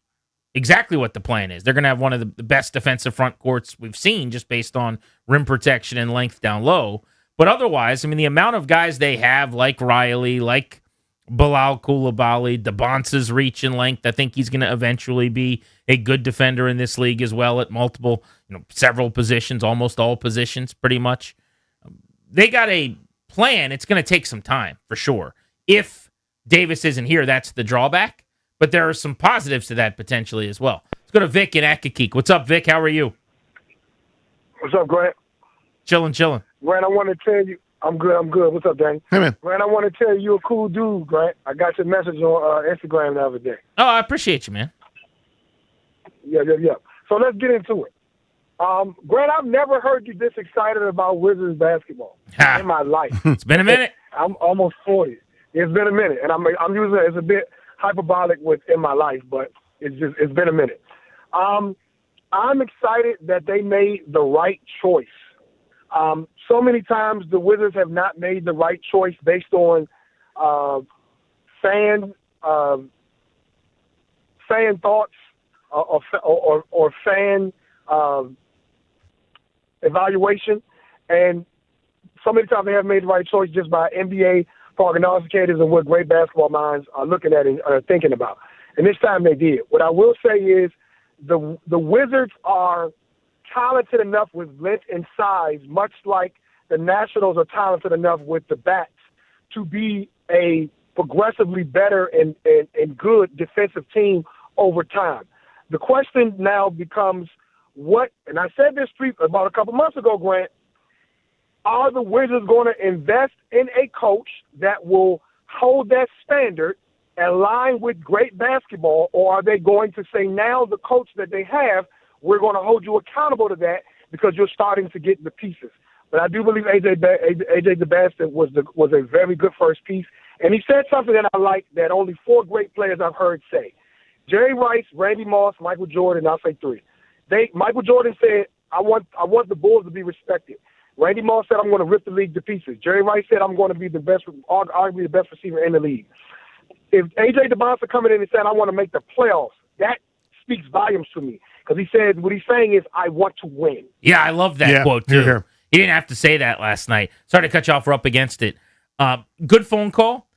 exactly what the plan is. They're going to have one of the best defensive front courts we've seen just based on rim protection and length down low. But otherwise, the amount of guys they have, like Riley, like Bilal Coulibaly, Dybantsa's reach and length, I think he's going to eventually be a good defender in this league as well at multiple, several positions, almost all positions pretty much. They got a plan. It's going to take some time for sure. If Davis isn't here, that's the drawback. But there are some positives to that potentially as well. Let's go to Vic in Accokeek. What's up, Vic? How are you? What's up, Grant? Chilling. Grant, I want to tell you, I'm good. What's up, Danny? Hey, man. Grant, I want to tell you, you're a cool dude, Grant. I got your message on Instagram the other day. Oh, I appreciate you, man. Yeah. So let's get into it. Grant, I've never heard you this excited about Wizards basketball in my life. It's been a minute. I'm almost 40. It's been a minute, and I'm using it as a bit hyperbolic in my life, but it's been a minute. I'm excited that they made the right choice. So many times the Wizards have not made the right choice based on fan thoughts or fan evaluation, and so many times they have made the right choice just by NBA prognosticators and what great basketball minds are looking at and are thinking about. And this time they did. What I will say is the Wizards are talented enough with length and size, much like the Nationals are talented enough with the bats, to be a progressively better and good defensive team over time. The question now becomes and I said this about a couple months ago, Grant, are the Wizards going to invest in a coach that will hold that standard align with great basketball, or are they going to say now the coach that they have, we're going to hold you accountable to that because you're starting to get the pieces. But I do believe AJ DeBastin was a very good first piece. And he said something that I like that only 4 great players I've heard say. Jerry Rice, Randy Moss, Michael Jordan, I'll say 3. Michael Jordan said, I want the Bulls to be respected. Randy Moss said, I'm going to rip the league to pieces. Jerry Rice said, I'm going to be arguably the best receiver in the league. If A.J. DeBonsa coming in and said, I want to make the playoffs, that speaks volumes to me. Because he said, what he's saying is, I want to win. Yeah, I love that quote, too. Here. He didn't have to say that last night. Sorry to cut you off. We're up against it. Good phone call.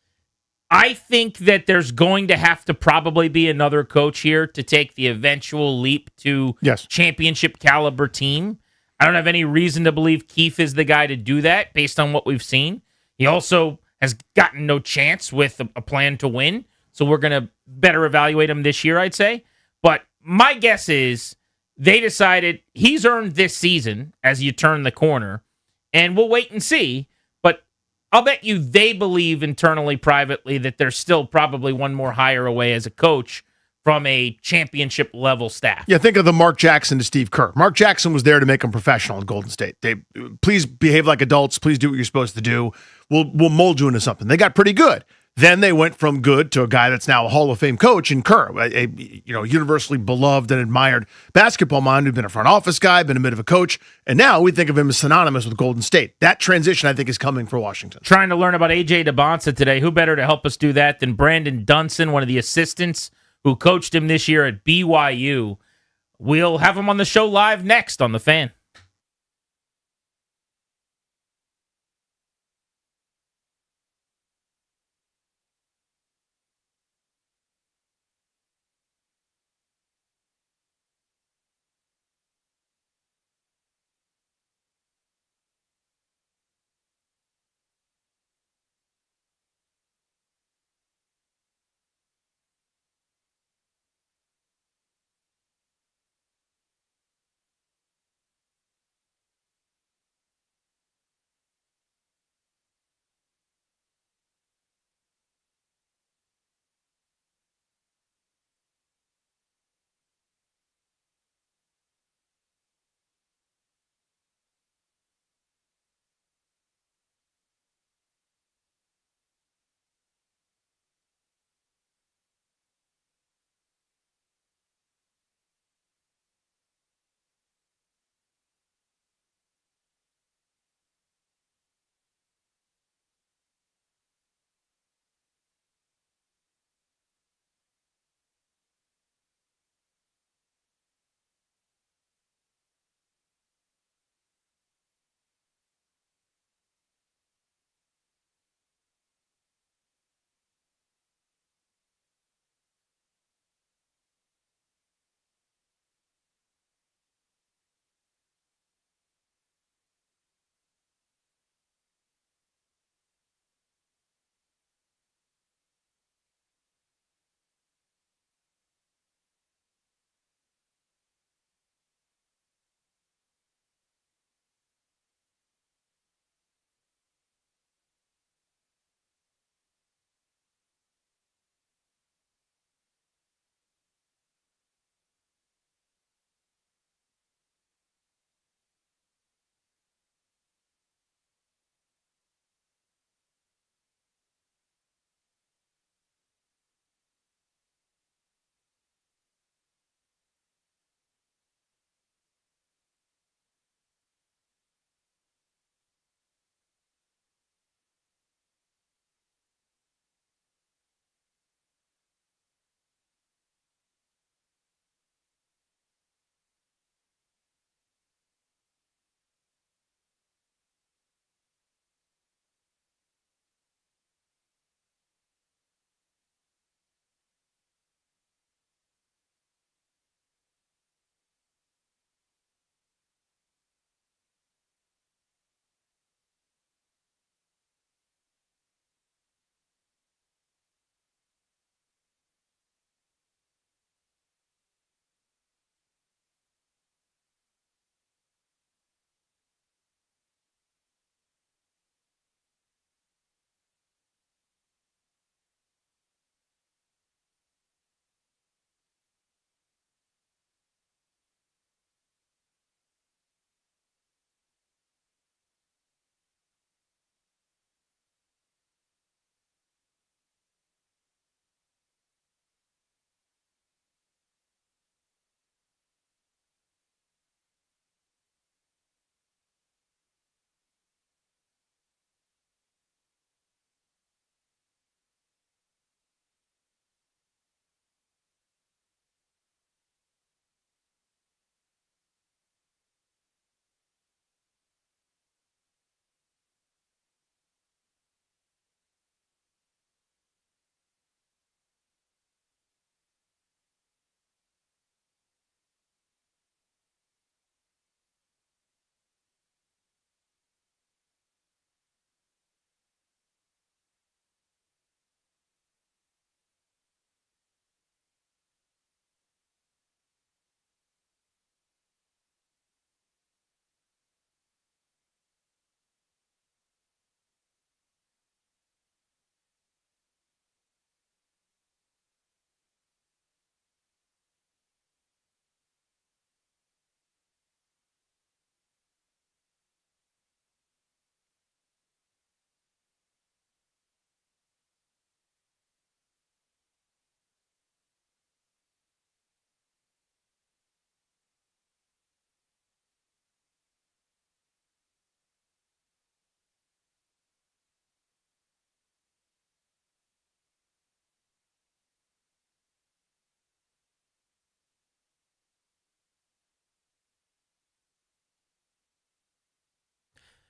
I think that there's going to have to probably be another coach here to take the eventual leap to championship caliber team. I don't have any reason to believe Keefe is the guy to do that based on what we've seen. He also has gotten no chance with a plan to win, so we're going to better evaluate him this year, I'd say. But my guess is they decided he's earned this season as you turn the corner, and we'll wait and see. But I'll bet you they believe internally, privately, that they're still probably one more hire away as a coach from a championship level staff. Yeah, think of the Mark Jackson to Steve Kerr. Mark Jackson was there to make them professional in Golden State. They please behave like adults. Please do what you're supposed to do. We'll mold you into something. They got pretty good. Then they went from good to a guy that's now a Hall of Fame coach in Kerr, a universally beloved and admired basketball mind who's been a front office guy, been a bit of a coach, and now we think of him as synonymous with Golden State. That transition, I think, is coming for Washington. Trying to learn about A.J. DeBonsa today. Who better to help us do that than Brandon Dunson, one of the assistants who coached him this year at BYU. We'll have him on the show live next on The Fan.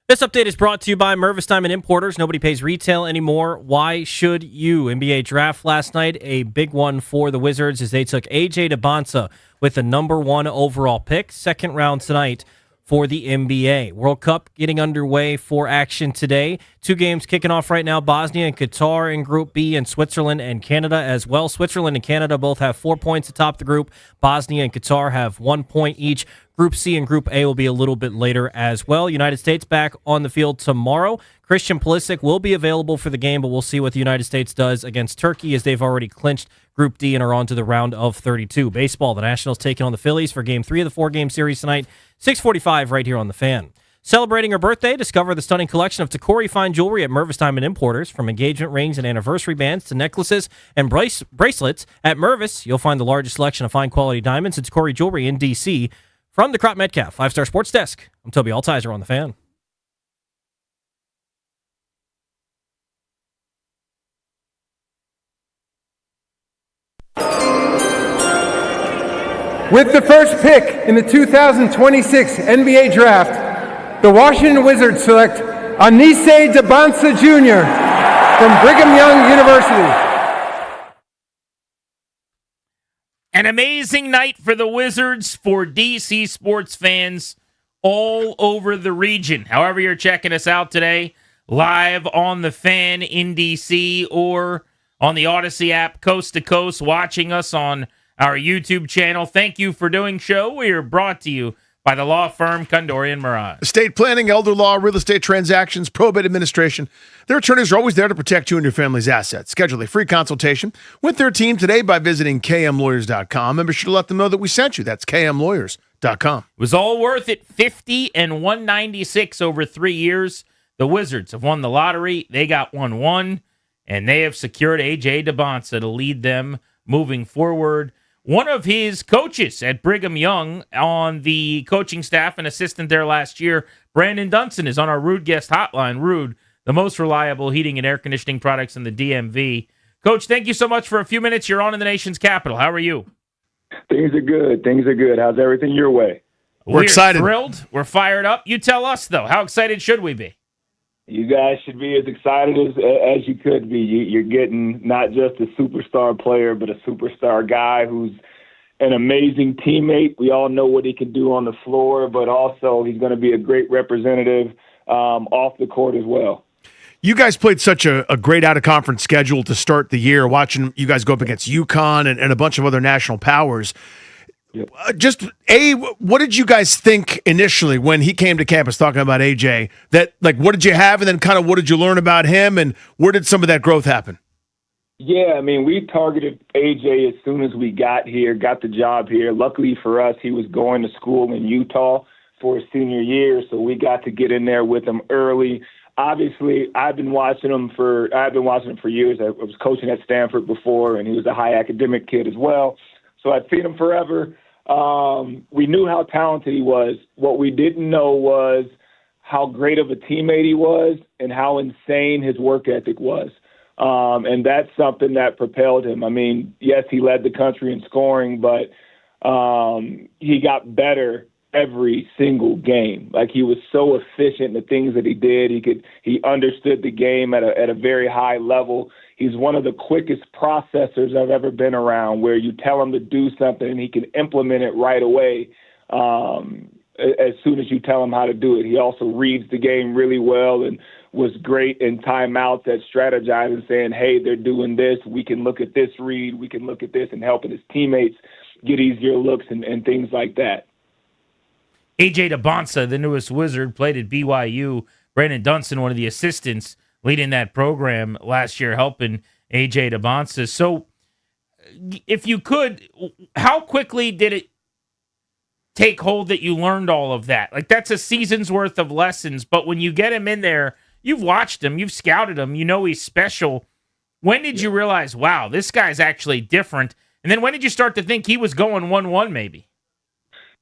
This update is brought to you by Mervis Diamond Importers. Nobody pays retail anymore. Why should you? NBA draft last night, a big one for the Wizards as they took A.J. Debonsa with the number 1 overall pick. Second round tonight for the NBA. World Cup getting underway for action today. 2 games kicking off right now. Bosnia and Qatar in Group B, and Switzerland and Canada as well. Switzerland and Canada both have 4 points atop the group. Bosnia and Qatar have 1 point each. Group C and Group A will be a little bit later as well. United States back on the field tomorrow. Christian Pulisic will be available for the game, but we'll see what the United States does against Turkey as they've already clinched Group D and are on to the round of 32. Baseball, the Nationals taking on the Phillies for Game 3 of the 4-game series tonight, 6:45 right here on The Fan. Celebrating her birthday, discover the stunning collection of Tacori fine jewelry at Mervis Diamond Importers. From engagement rings and anniversary bands to necklaces and bracelets, at Mervis, you'll find the largest selection of fine quality diamonds and Tacori jewelry in D.C. From the Crop Metcalf 5-Star Sports Desk, I'm Toby Altizer on The Fan. With the first pick in the 2026 NBA Draft, the Washington Wizards select Anise Debonsa Jr. from Brigham Young University. An amazing night for the Wizards, for DC sports fans all over the region. However you're checking us out today, live on The Fan in DC or on the Odyssey app, coast to coast, watching us on our YouTube channel. Thank you for doing so. We are brought to you by the law firm Condorian Mirage. Estate planning, elder law, real estate transactions, probate administration. Their attorneys are always there to protect you and your family's assets. Schedule a free consultation with their team today by visiting kmlawyers.com. And be sure to let them know that we sent you. That's kmlawyers.com. It was all worth it. 50 and 196 over 3 years. The Wizards have won the lottery. They got 1-1, and they have secured A.J. Debonsa to lead them moving forward. One of his coaches at Brigham Young on the coaching staff and assistant there last year, Brandon Dunson, is on our Rude Guest Hotline. Rude, the most reliable heating and air conditioning products in the DMV. Coach, thank you so much for a few minutes. You're on in the nation's capital. How are you? Things are good. Things are good. How's everything your way? We're excited. Thrilled. We're fired up. You tell us, though. How excited should we be? You guys should be as excited as you could be. You're getting not just a superstar player, but a superstar guy who's an amazing teammate. We all know what he can do on the floor, but also he's going to be a great representative off the court as well. You guys played such a great out-of-conference schedule to start the year, watching you guys go up against UConn and a bunch of other national powers. Yep. What did you guys think initially when he came to campus talking about AJ? What did you have, and then kind of what did you learn about him, and where did some of that growth happen? Yeah, I mean, we targeted AJ as soon as we got here, got the job here. Luckily for us, he was going to school in Utah for his senior year, so we got to get in there with him early. Obviously, I've been watching him for years. I was coaching at Stanford before, and he was a high academic kid as well. So I'd seen him forever. We knew how talented he was. What we didn't know was how great of a teammate he was and how insane his work ethic was. And that's something that propelled him. I mean, yes, he led the country in scoring, but he got better every single game. Like, he was so efficient in the things that he did. He understood the game at a very high level. He's one of the quickest processors I've ever been around, where you tell him to do something and he can implement it right away as soon as you tell him how to do it. He also reads the game really well and was great in timeouts at strategizing, saying, hey, they're doing this. We can look at this read. We can look at this, and helping his teammates get easier looks and things like that. A.J. Debonsa, the newest Wizard, played at BYU. Brandon Dunson, one of the assistants leading that program last year, helping A.J. Debonsa. So if you could, how quickly did it take hold that you learned all of that? Like, that's a season's worth of lessons, but when you get him in there, you've watched him, you've scouted him, you know he's special. When did you realize, wow, this guy's actually different? And then when did you start to think he was going 1-1 maybe?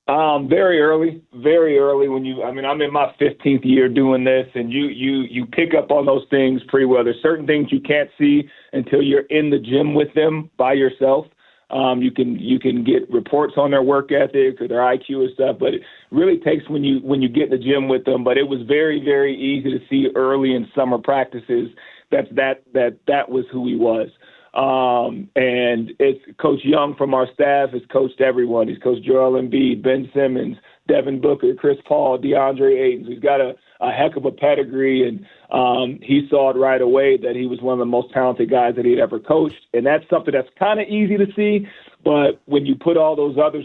Very early. I'm in my 15th year doing this, and you pick up on those things pretty well. There's certain things you can't see until you're in the gym with them by yourself. You can get reports on their work ethic or their IQ and stuff, but it really takes when you get in the gym with them. But it was very, very easy to see early in summer practices that was who he was. And it's Coach Young from our staff has coached everyone. He's coached Joel Embiid, Ben Simmons, Devin Booker, Chris Paul, DeAndre Ayton. He's got a heck of a pedigree, and he saw it right away that he was one of the most talented guys that he'd ever coached. And that's something that's kind of easy to see, but when you put all those other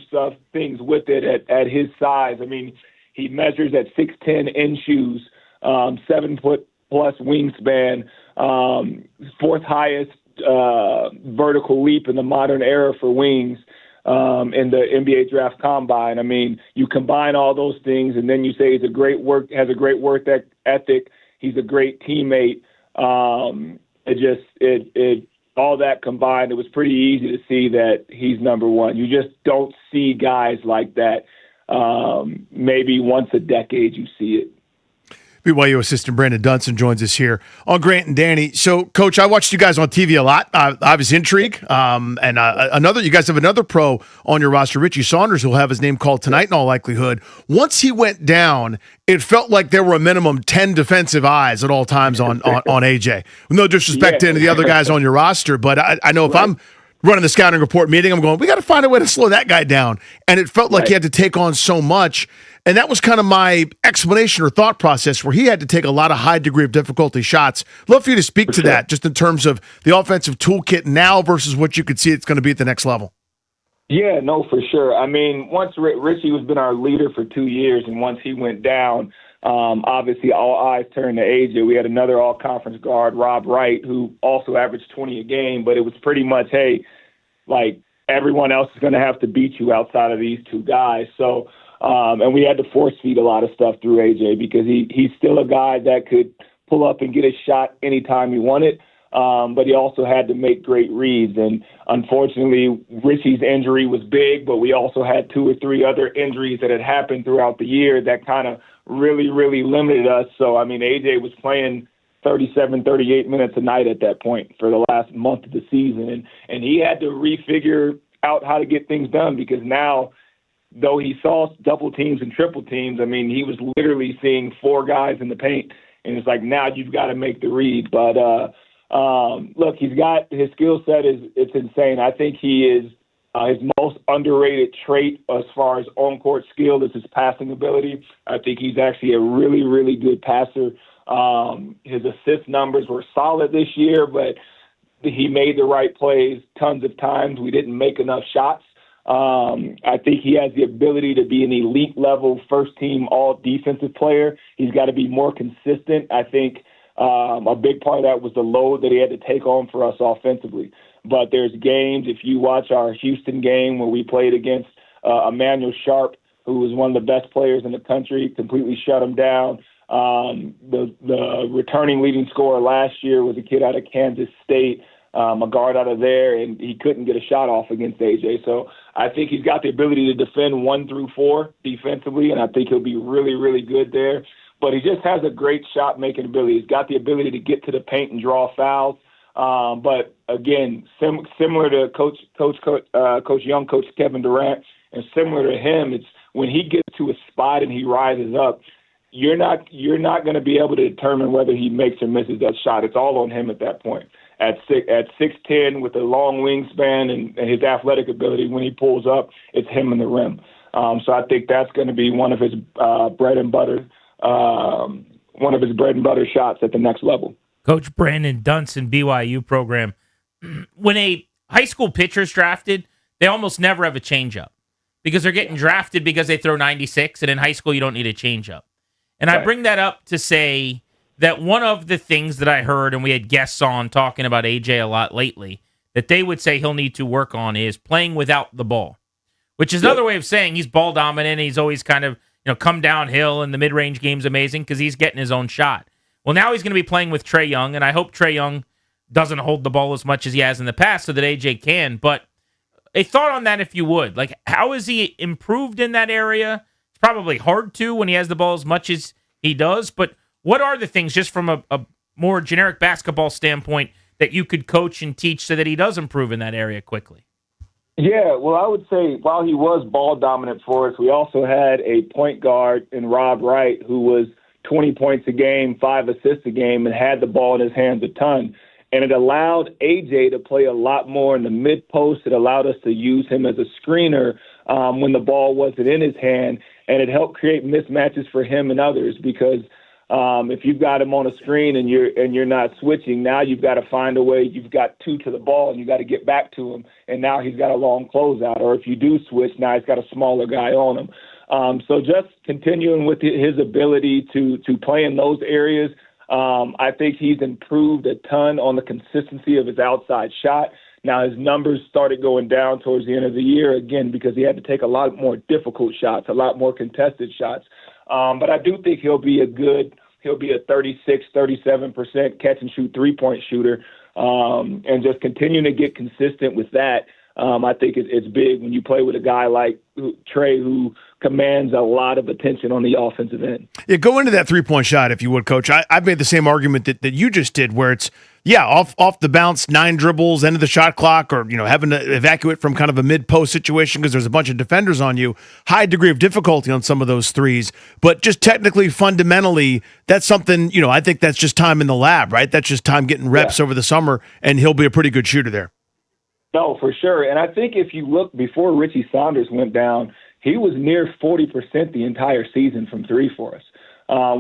things with it at his size, I mean, he measures at 6'10" in shoes, 7-foot plus wingspan, fourth highest vertical leap in the modern era for wings in the NBA Draft Combine. I mean, you combine all those things, and then you say has a great work ethic. He's a great teammate. All that combined, it was pretty easy to see that he's number one. You just don't see guys like that. Maybe once a decade you see it. BYU assistant Brandon Dunson joins us here on Grant and Danny. So, Coach, I watched you guys on TV a lot. I was intrigued. You guys have another pro on your roster, Richie Saunders, who'll have his name called tonight in all likelihood. Once he went down, it felt like there were a minimum 10 defensive eyes at all times on AJ. No disrespect to any of the other guys on your roster, but I know if I'm running the scouting report meeting, I'm going, we got to find a way to slow that guy down. And it felt like he had to take on so much. And that was kind of my explanation or thought process where he had to take a lot of high degree of difficulty shots. Love for you to speak to that just in terms of the offensive toolkit now versus what you could see it's going to be at the next level. Yeah, no, for sure. I mean, once Richie has been our leader for 2 years, and once he went down, obviously all eyes turned to AJ. We had another all-conference guard, Rob Wright, who also averaged 20 a game, but it was pretty much, hey, like everyone else is going to have to beat you outside of these two guys. So, and we had to force feed a lot of stuff through AJ because he's still a guy that could pull up and get a shot anytime he wanted. But he also had to make great reads. And unfortunately, Richie's injury was big, but we also had 2 or 3 other injuries that had happened throughout the year that kind of really, really limited us. So, I mean, AJ was playing 37, 38 minutes a night at that point for the last month of the season. And he had to refigure out how to get things done because now, though he saw double teams and triple teams, I mean, he was literally seeing 4 guys in the paint. And it's like, now you've got to make the read. But, look, he's got his skill set it's insane. I think he is his most underrated trait as far as on-court skill is his passing ability. I think he's actually a really, really good passer. His assist numbers were solid this year, but he made the right plays tons of times. We didn't make enough shots. I think he has the ability to be an elite level first team all defensive player. He's got to be more consistent. I think a big part of that was the load that he had to take on for us offensively. But there's games, if you watch our Houston game where we played against Emmanuel Sharp, who was one of the best players in the country, completely shut him down. The returning leading scorer last year was a kid out of Kansas State, a guard out of there, and he couldn't get a shot off against AJ. So I think he's got the ability to defend 1 through 4 defensively, and I think he'll be really, really good there. But he just has a great shot-making ability. He's got the ability to get to the paint and draw fouls. But again, similar to Coach Young, Coach Kevin Durant, and similar to him, it's when he gets to a spot and he rises up, you're not going to be able to determine whether he makes or misses that shot. It's all on him at that point. At 6'10", with a long wingspan and his athletic ability, when he pulls up, it's him in the rim. So I think that's going to be one of his bread and butter shots at the next level. Coach Brandon Dunson, BYU program. When a high school pitcher's drafted, they almost never have a changeup because they're getting drafted because they throw 96, and in high school you don't need a changeup. And I bring that up to say that one of the things that I heard, and we had guests on talking about AJ a lot lately, that they would say he'll need to work on is playing without the ball, which is another way of saying he's ball dominant. He's always kind of come downhill, and the mid-range game's amazing because he's getting his own shot. Well, now he's going to be playing with Trae Young, and I hope Trae Young doesn't hold the ball as much as he has in the past so that AJ can. But a thought on that, if you would. Like, how is he improved in that area? It's probably hard to when he has the ball as much as he does, but what are the things, just from a more generic basketball standpoint, that you could coach and teach so that he does improve in that area quickly? Yeah, well, I would say while he was ball dominant for us, we also had a point guard in Rob Wright who was 20 points a game, 5 assists a game, and had the ball in his hands a ton. And it allowed AJ to play a lot more in the mid-post. It allowed us to use him as a screener when the ball wasn't in his hand, and it helped create mismatches for him and others because if you've got him on a screen and you're not switching, now you've got to find a way. You've got 2 to the ball, and you got to get back to him, and now he's got a long closeout. Or if you do switch, now he's got a smaller guy on him. So just continuing with his ability to play in those areas, I think he's improved a ton on the consistency of his outside shot. Now his numbers started going down towards the end of the year again because he had to take a lot more difficult shots, a lot more contested shots. But I do think he'll be a 36, 37% catch and shoot 3-point shooter. And just continuing to get consistent with that, I think it's big when you play with a guy like Trey who commands a lot of attention on the offensive end. Yeah, go into that 3-point shot if you would, Coach. I've made the same argument that you just did where it's, off the bounce, 9 dribbles, end of the shot clock, or, having to evacuate from kind of a mid-post situation because there's a bunch of defenders on you. High degree of difficulty on some of those threes. But just technically, fundamentally, that's something, I think that's just time in the lab, right? That's just time getting reps over the summer, and he'll be a pretty good shooter there. No, for sure. And I think if you look before Richie Saunders went down, he was near 40% the entire season from 3 for us.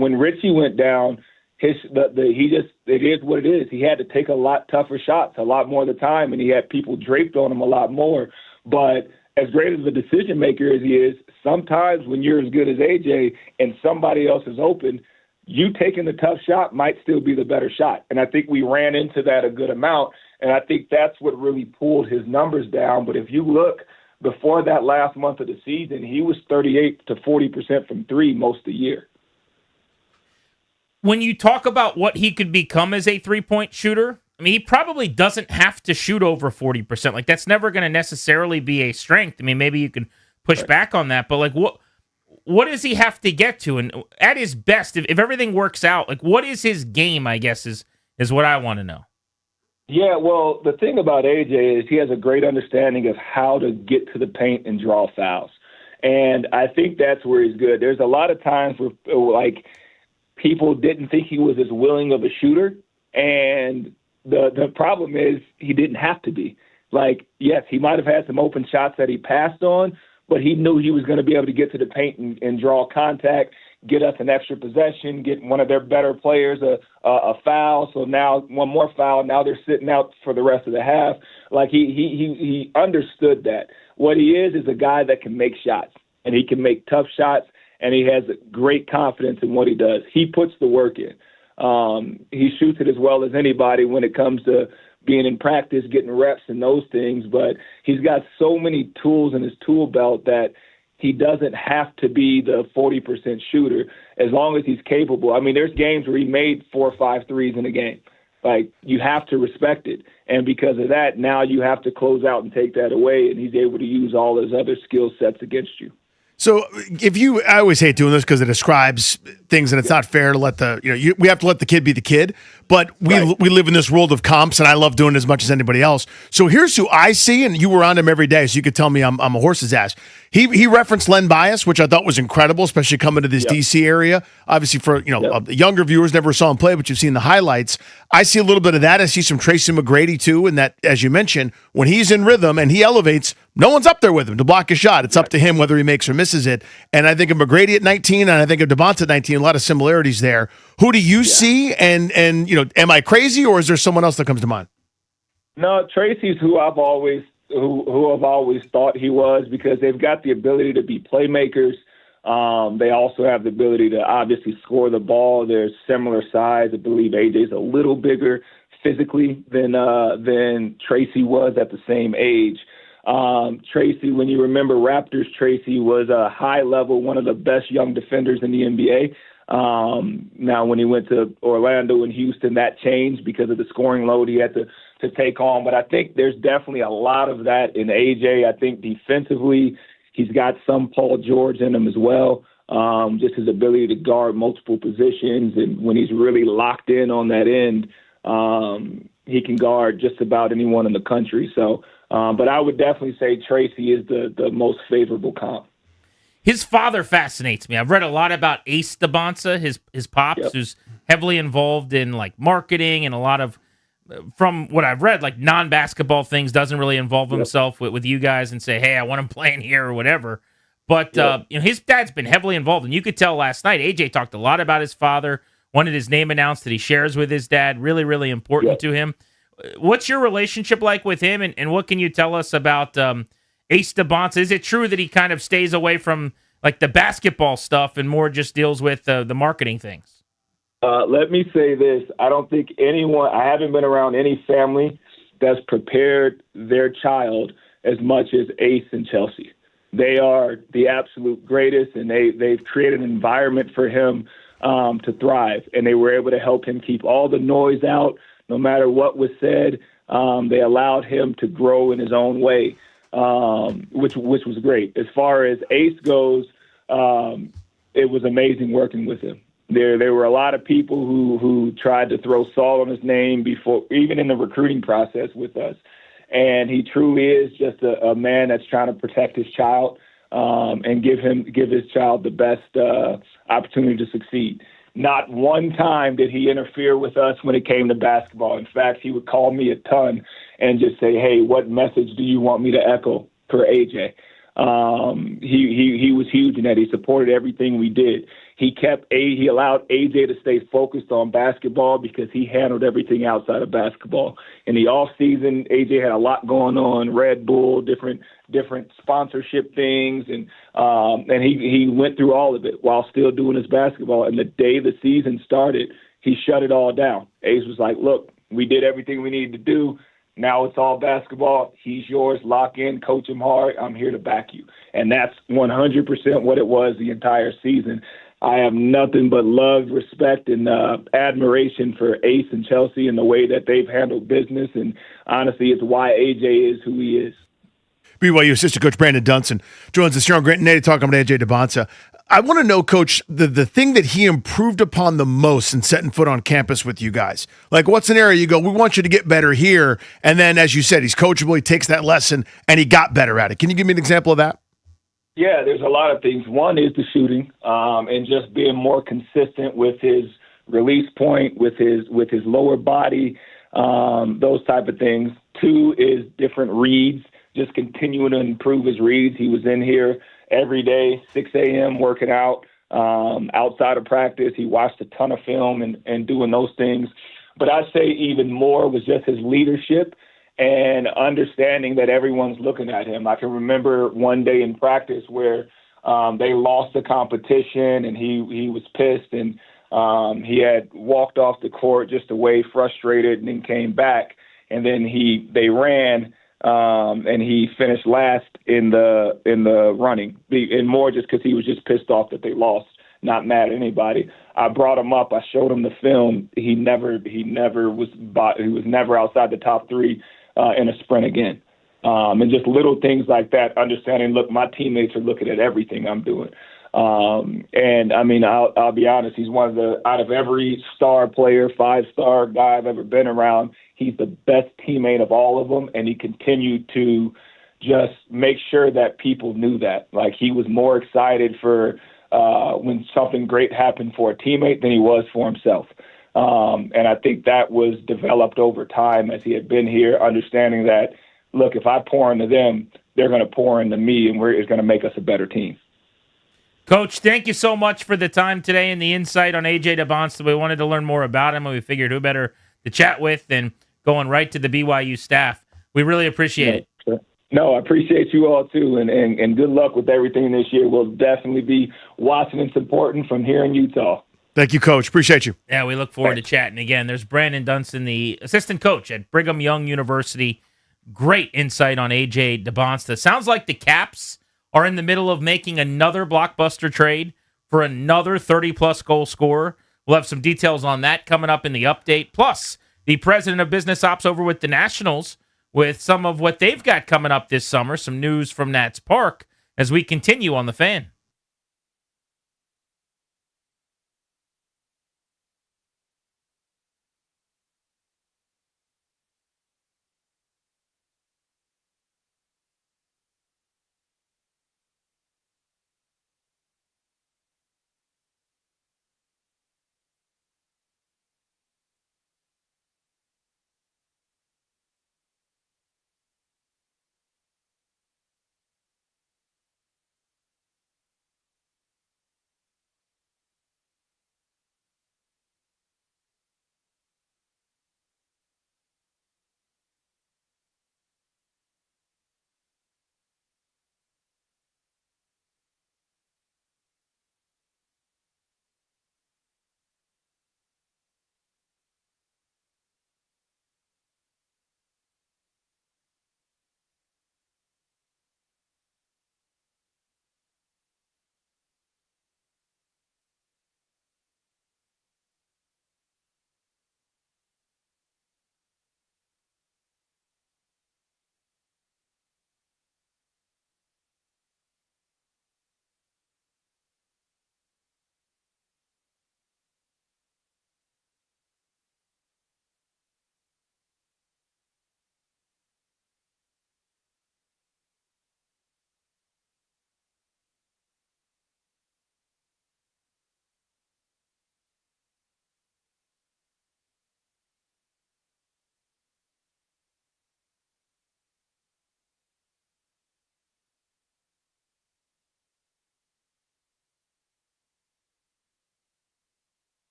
When Richie went down, it is what it is. He had to take a lot tougher shots a lot more of the time, and he had people draped on him a lot more. But as great as a decision maker as he is, sometimes when you're as good as AJ and somebody else is open, you taking the tough shot might still be the better shot. And I think we ran into that a good amount, and I think that's what really pulled his numbers down. But if you look before that last month of the season, he was 38 to 40% from 3 most of the year. When you talk about what he could become as a 3-point shooter, I mean, he probably doesn't have to shoot over 40%. Like, that's never going to necessarily be a strength. I mean, maybe you can push back on that, but like, what does he have to get to? And at his best, if everything works out, like, what is his game, I guess, is what I want to know. Yeah, well, the thing about AJ is he has a great understanding of how to get to the paint and draw fouls. And I think that's where he's good. There's a lot of times where, like, people didn't think he was as willing of a shooter, and the problem is he didn't have to be. Like, yes, he might have had some open shots that he passed on, but he knew he was going to be able to get to the paint and draw contact, get us an extra possession, get one of their better players a foul. So now one more foul. Now they're sitting out for the rest of the half. Like he understood that. What he is a guy that can make shots, and he can make tough shots, and he has great confidence in what he does. He puts the work in. He shoots it as well as anybody when it comes to being in practice, getting reps and those things. But he's got so many tools in his tool belt that he doesn't have to be the 40% shooter as long as he's capable. I mean, there's games where he made 4 or 5 threes in a game. Like, you have to respect it. And because of that, now you have to close out and take that away, and he's able to use all his other skill sets against you. So I always hate doing this because it describes things, and it's not fair to let we have to let the kid be the kid. But we live in this world of comps, and I love doing it as much as anybody else. So here's who I see, and you were on him every day, so you could tell me I'm a horse's ass. He referenced Len Bias, which I thought was incredible, especially coming to this DC area. Obviously, for younger viewers, never saw him play, but you've seen the highlights. I see a little bit of that. I see some Tracy McGrady too, and that, as you mentioned, when he's in rhythm and he elevates, no one's up there with him to block his shot. It's up to him whether he makes or misses it. And I think of McGrady at 19, and I think of DeBonta at 19. A lot of similarities there. Who do you see? And am I crazy, or is there someone else that comes to mind? No, Tracy's who I've always thought he was, because they've got the ability to be playmakers. They also have the ability to obviously score the ball. They're similar size. I believe AJ's a little bigger physically than Tracy was at the same age. Tracy, when you remember Raptors, Tracy was a high level, one of the best young defenders in the NBA. Now, when he went to Orlando and Houston, that changed because of the scoring load he had to take on. But I think there's definitely a lot of that in AJ. I think defensively, he's got some Paul George in him as well. Just his ability to guard multiple positions. And when he's really locked in on that end, he can guard just about anyone in the country. So But I would definitely say Tracy is the most favorable comp. His father fascinates me. I've read a lot about Ace Dabonsa, his pops, who's heavily involved in like marketing and a lot of, from what I've read, like non-basketball things. Doesn't really involve himself with you guys and say, hey, I want him playing here or whatever. But his dad's been heavily involved, and you could tell last night. AJ talked a lot about his father. Wanted his name announced that he shares with his dad. Really, really important to him. What's your relationship like with him, and what can you tell us about Ace Dabonsa? Is it true that he kind of stays away from like the basketball stuff and more just deals with the marketing things? Let me say this. I don't think I haven't been around any family that's prepared their child as much as Ace and Chelsea. They are the absolute greatest, and they've created an environment for him to thrive, and they were able to help him keep all the noise out. No matter what was said, they allowed him to grow in his own way, which was great. As far as Ace goes, it was amazing working with him. There were a lot of people who tried to throw salt on his name before, even in the recruiting process with us. And he truly is just a man that's trying to protect his child and give his child the best opportunity to succeed. Not one time did he interfere with us when it came to basketball. In fact, he would call me a ton and just say, hey, what message do you want me to echo for AJ? He was huge in that. He supported everything we did. He allowed AJ to stay focused on basketball because he handled everything outside of basketball. In the off season, AJ had a lot going on, Red Bull, different sponsorship things, and he went through all of it while still doing his basketball. And the day the season started, he shut it all down. Ace was like, look, we did everything we needed to do. Now it's all basketball. He's yours. Lock in, coach him hard. I'm here to back you. And that's 100% what it was the entire season. I have nothing but love, respect, and admiration for Ace and Chelsea and the way that they've handled business. And honestly, it's why AJ is who he is. BYU assistant coach Brandon Dunson joins us here on Grant and Nate talking about AJ Dabonsa. I want to know, Coach, the thing that he improved upon the most in setting foot on campus with you guys. Like, what's an area you go, we want you to get better here, and then, as you said, he's coachable, he takes that lesson, and he got better at it. Can you give me an example of that? Yeah, there's a lot of things. One is the shooting, and just being more consistent with his release point, with his lower body, those type of things. Two is different reads, just continuing to improve his reads. He was in here every day, 6 a.m. working out outside of practice. He watched a ton of film and doing those things. But I'd say even more was just his leadership and understanding that everyone's looking at him. I can remember one day in practice where they lost the competition and he was pissed and he had walked off the court just away frustrated and then came back. And then they ran and he finished last in the running, and more just because he was just pissed off that they lost, not mad at anybody. I brought him up. I showed him the film. He was never outside the top three in a sprint again. And just little things like that, understanding, look, my teammates are looking at everything I'm doing. And I mean, I'll be honest, he's one of out of every star player, 5-star guy I've ever been around, he's the best teammate of all of them. And he continued to just make sure that people knew that. Like, he was more excited for when something great happened for a teammate than he was for himself. And I think that was developed over time as he had been here, understanding that, look, if I pour into them, they're going to pour into me, and it's going to make us a better team. Coach, thank you so much for the time today and the insight on AJ Dabonsa. We wanted to learn more about him, and we figured who better to chat with than going right to the BYU staff. We really appreciate it. Sure. No, I appreciate you all, too, and good luck with everything this year. We'll definitely be watching and supporting from here in Utah. Thank you, Coach. Appreciate you. Yeah, we look forward to chatting again. There's Brandon Dunson, the assistant coach at Brigham Young University. Great insight on AJ Dabonsa. Sounds like the Caps are in the middle of making another blockbuster trade for another 30-plus goal scorer. We'll have some details on that coming up in the update. Plus, the president of business ops over with the Nationals with some of what they've got coming up this summer, some news from Nats Park as we continue on The Fan.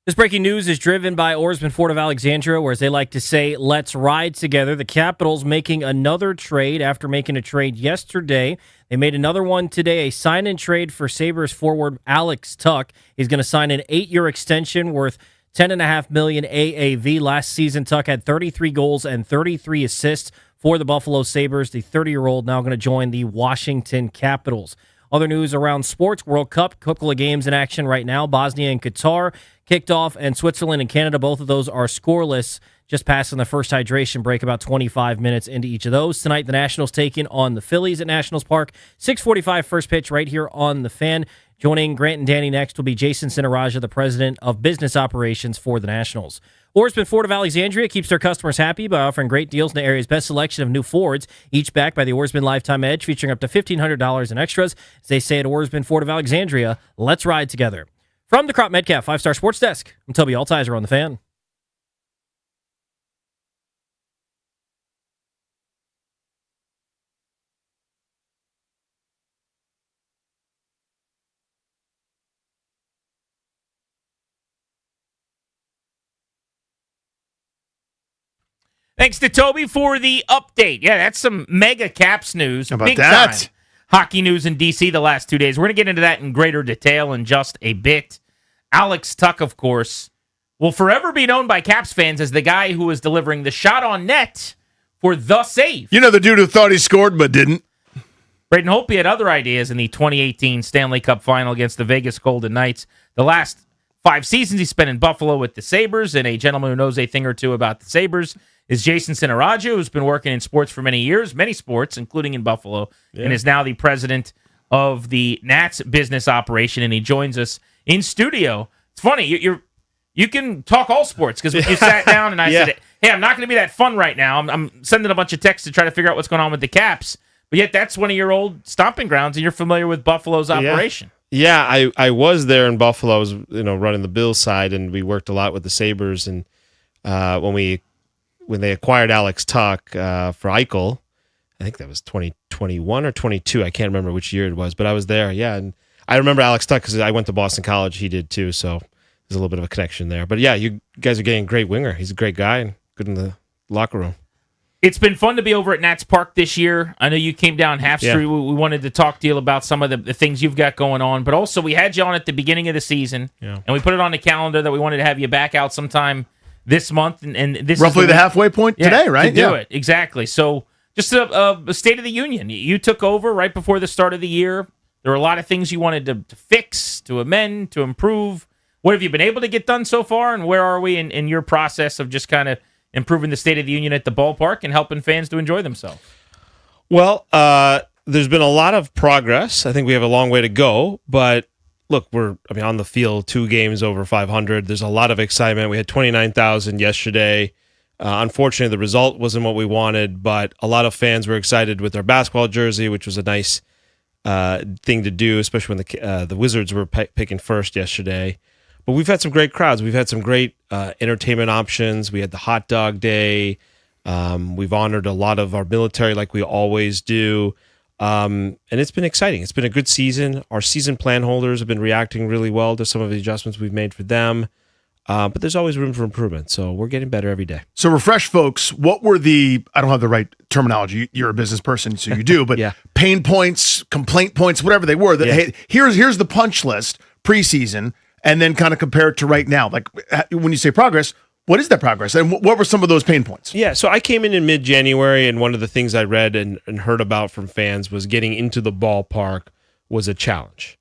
This breaking news is driven by Oarsman Ford of Alexandria, where, as they like to say, let's ride together. The Capitals making another trade after making a trade yesterday. They made another one today, a sign-in trade for Sabres forward Alex Tuch. He's going to sign an 8-year extension worth $10.5 million AAV. Last season, Tuch had 33 goals and 33 assists for the Buffalo Sabres. The 30-year-old now going to join the Washington Capitals. Other news around sports, World Cup, couple of games in action right now. Bosnia and Qatar kicked off, and Switzerland and Canada, both of those are scoreless, just passing the first hydration break, about 25 minutes into each of those. Tonight, the Nationals taking on the Phillies at Nationals Park. 6:45 first pitch right here on The Fan. Joining Grant and Danny next will be Jason Sinaraja, the president of business operations for the Nationals. Oarsman Ford of Alexandria keeps their customers happy by offering great deals in the area's best selection of new Fords, each backed by the Oarsman Lifetime Edge, featuring up to $1,500 in extras. As they say at Oarsman Ford of Alexandria, let's ride together. From the Crop Metcalf 5-Star Sports Desk, I'm Toby Altizer on The Fan. Thanks to Toby for the update. Yeah, that's some mega Caps news. How about Big that? time hockey news in D.C. the last 2 days. We're going to get into that in greater detail in just a bit. Alex Tuch, of course, will forever be known by Caps fans as the guy who was delivering the shot on net for the save. You know the dude who thought he scored but didn't? Braden Holtby had other ideas in the 2018 Stanley Cup Final against the Vegas Golden Knights. The last 5 seasons he spent in Buffalo with the Sabres, and a gentleman who knows a thing or two about the Sabres is Jason Sinaraja, who's been working in sports for many years, many sports, including in Buffalo, and is now the president of the Nats business operation, and he joins us in studio. It's funny, you can talk all sports, because you sat down and I said, hey, I'm not going to be that fun right now. I'm sending a bunch of texts to try to figure out what's going on with the Caps, but yet that's one of your old stomping grounds, and you're familiar with Buffalo's operation. Yeah, I was there in Buffalo. I was running the Bills side, and we worked a lot with the Sabres. And when they acquired Alex Tuch for Eichel, I think that was 2021 or 22. I can't remember which year it was, but I was there. Yeah, and I remember Alex Tuch because I went to Boston College. He did too, so there's a little bit of a connection there. But yeah, you guys are getting a great winger. He's a great guy and good in the locker room. It's been fun to be over at Nats Park this year. I know you came down Half Street. We wanted to talk to you about some of the things you've got going on, but also we had you on at the beginning of the season, and we put it on the calendar that we wanted to have you back out sometime this month. And this roughly is the halfway point today, right? To do it, exactly. So just a State of the Union. You took over right before the start of the year. There were a lot of things you wanted to fix, to amend, to improve. What have you been able to get done so far, and where are we in your process of just kind of improving the State of the Union at the ballpark and helping fans to enjoy themselves? Well, there's been a lot of progress. I think we have a long way to go, but look, on the field, 2 games over 500. There's a lot of excitement. We had 29,000 yesterday. Unfortunately, the result wasn't what we wanted, but a lot of fans were excited with their basketball jersey, which was a nice thing to do, especially when the Wizards were picking first yesterday. But we've had some great crowds. We've had some great entertainment options. We had the hot dog day. We've honored a lot of our military like we always do. And it's been exciting. It's been a good season. Our season plan holders have been reacting really well to some of the adjustments we've made for them. But there's always room for improvement. So we're getting better every day. So refresh folks, what were I don't have the right terminology. You're a business person, so you do, but pain points, complaint points, whatever they were. Hey, here's the punch list preseason, and then kind of compare it to right now. Like when you say progress, what is that progress? And what were some of those pain points? Yeah, so I came in mid-January, and one of the things I read and heard about from fans was getting into the ballpark was a challenge.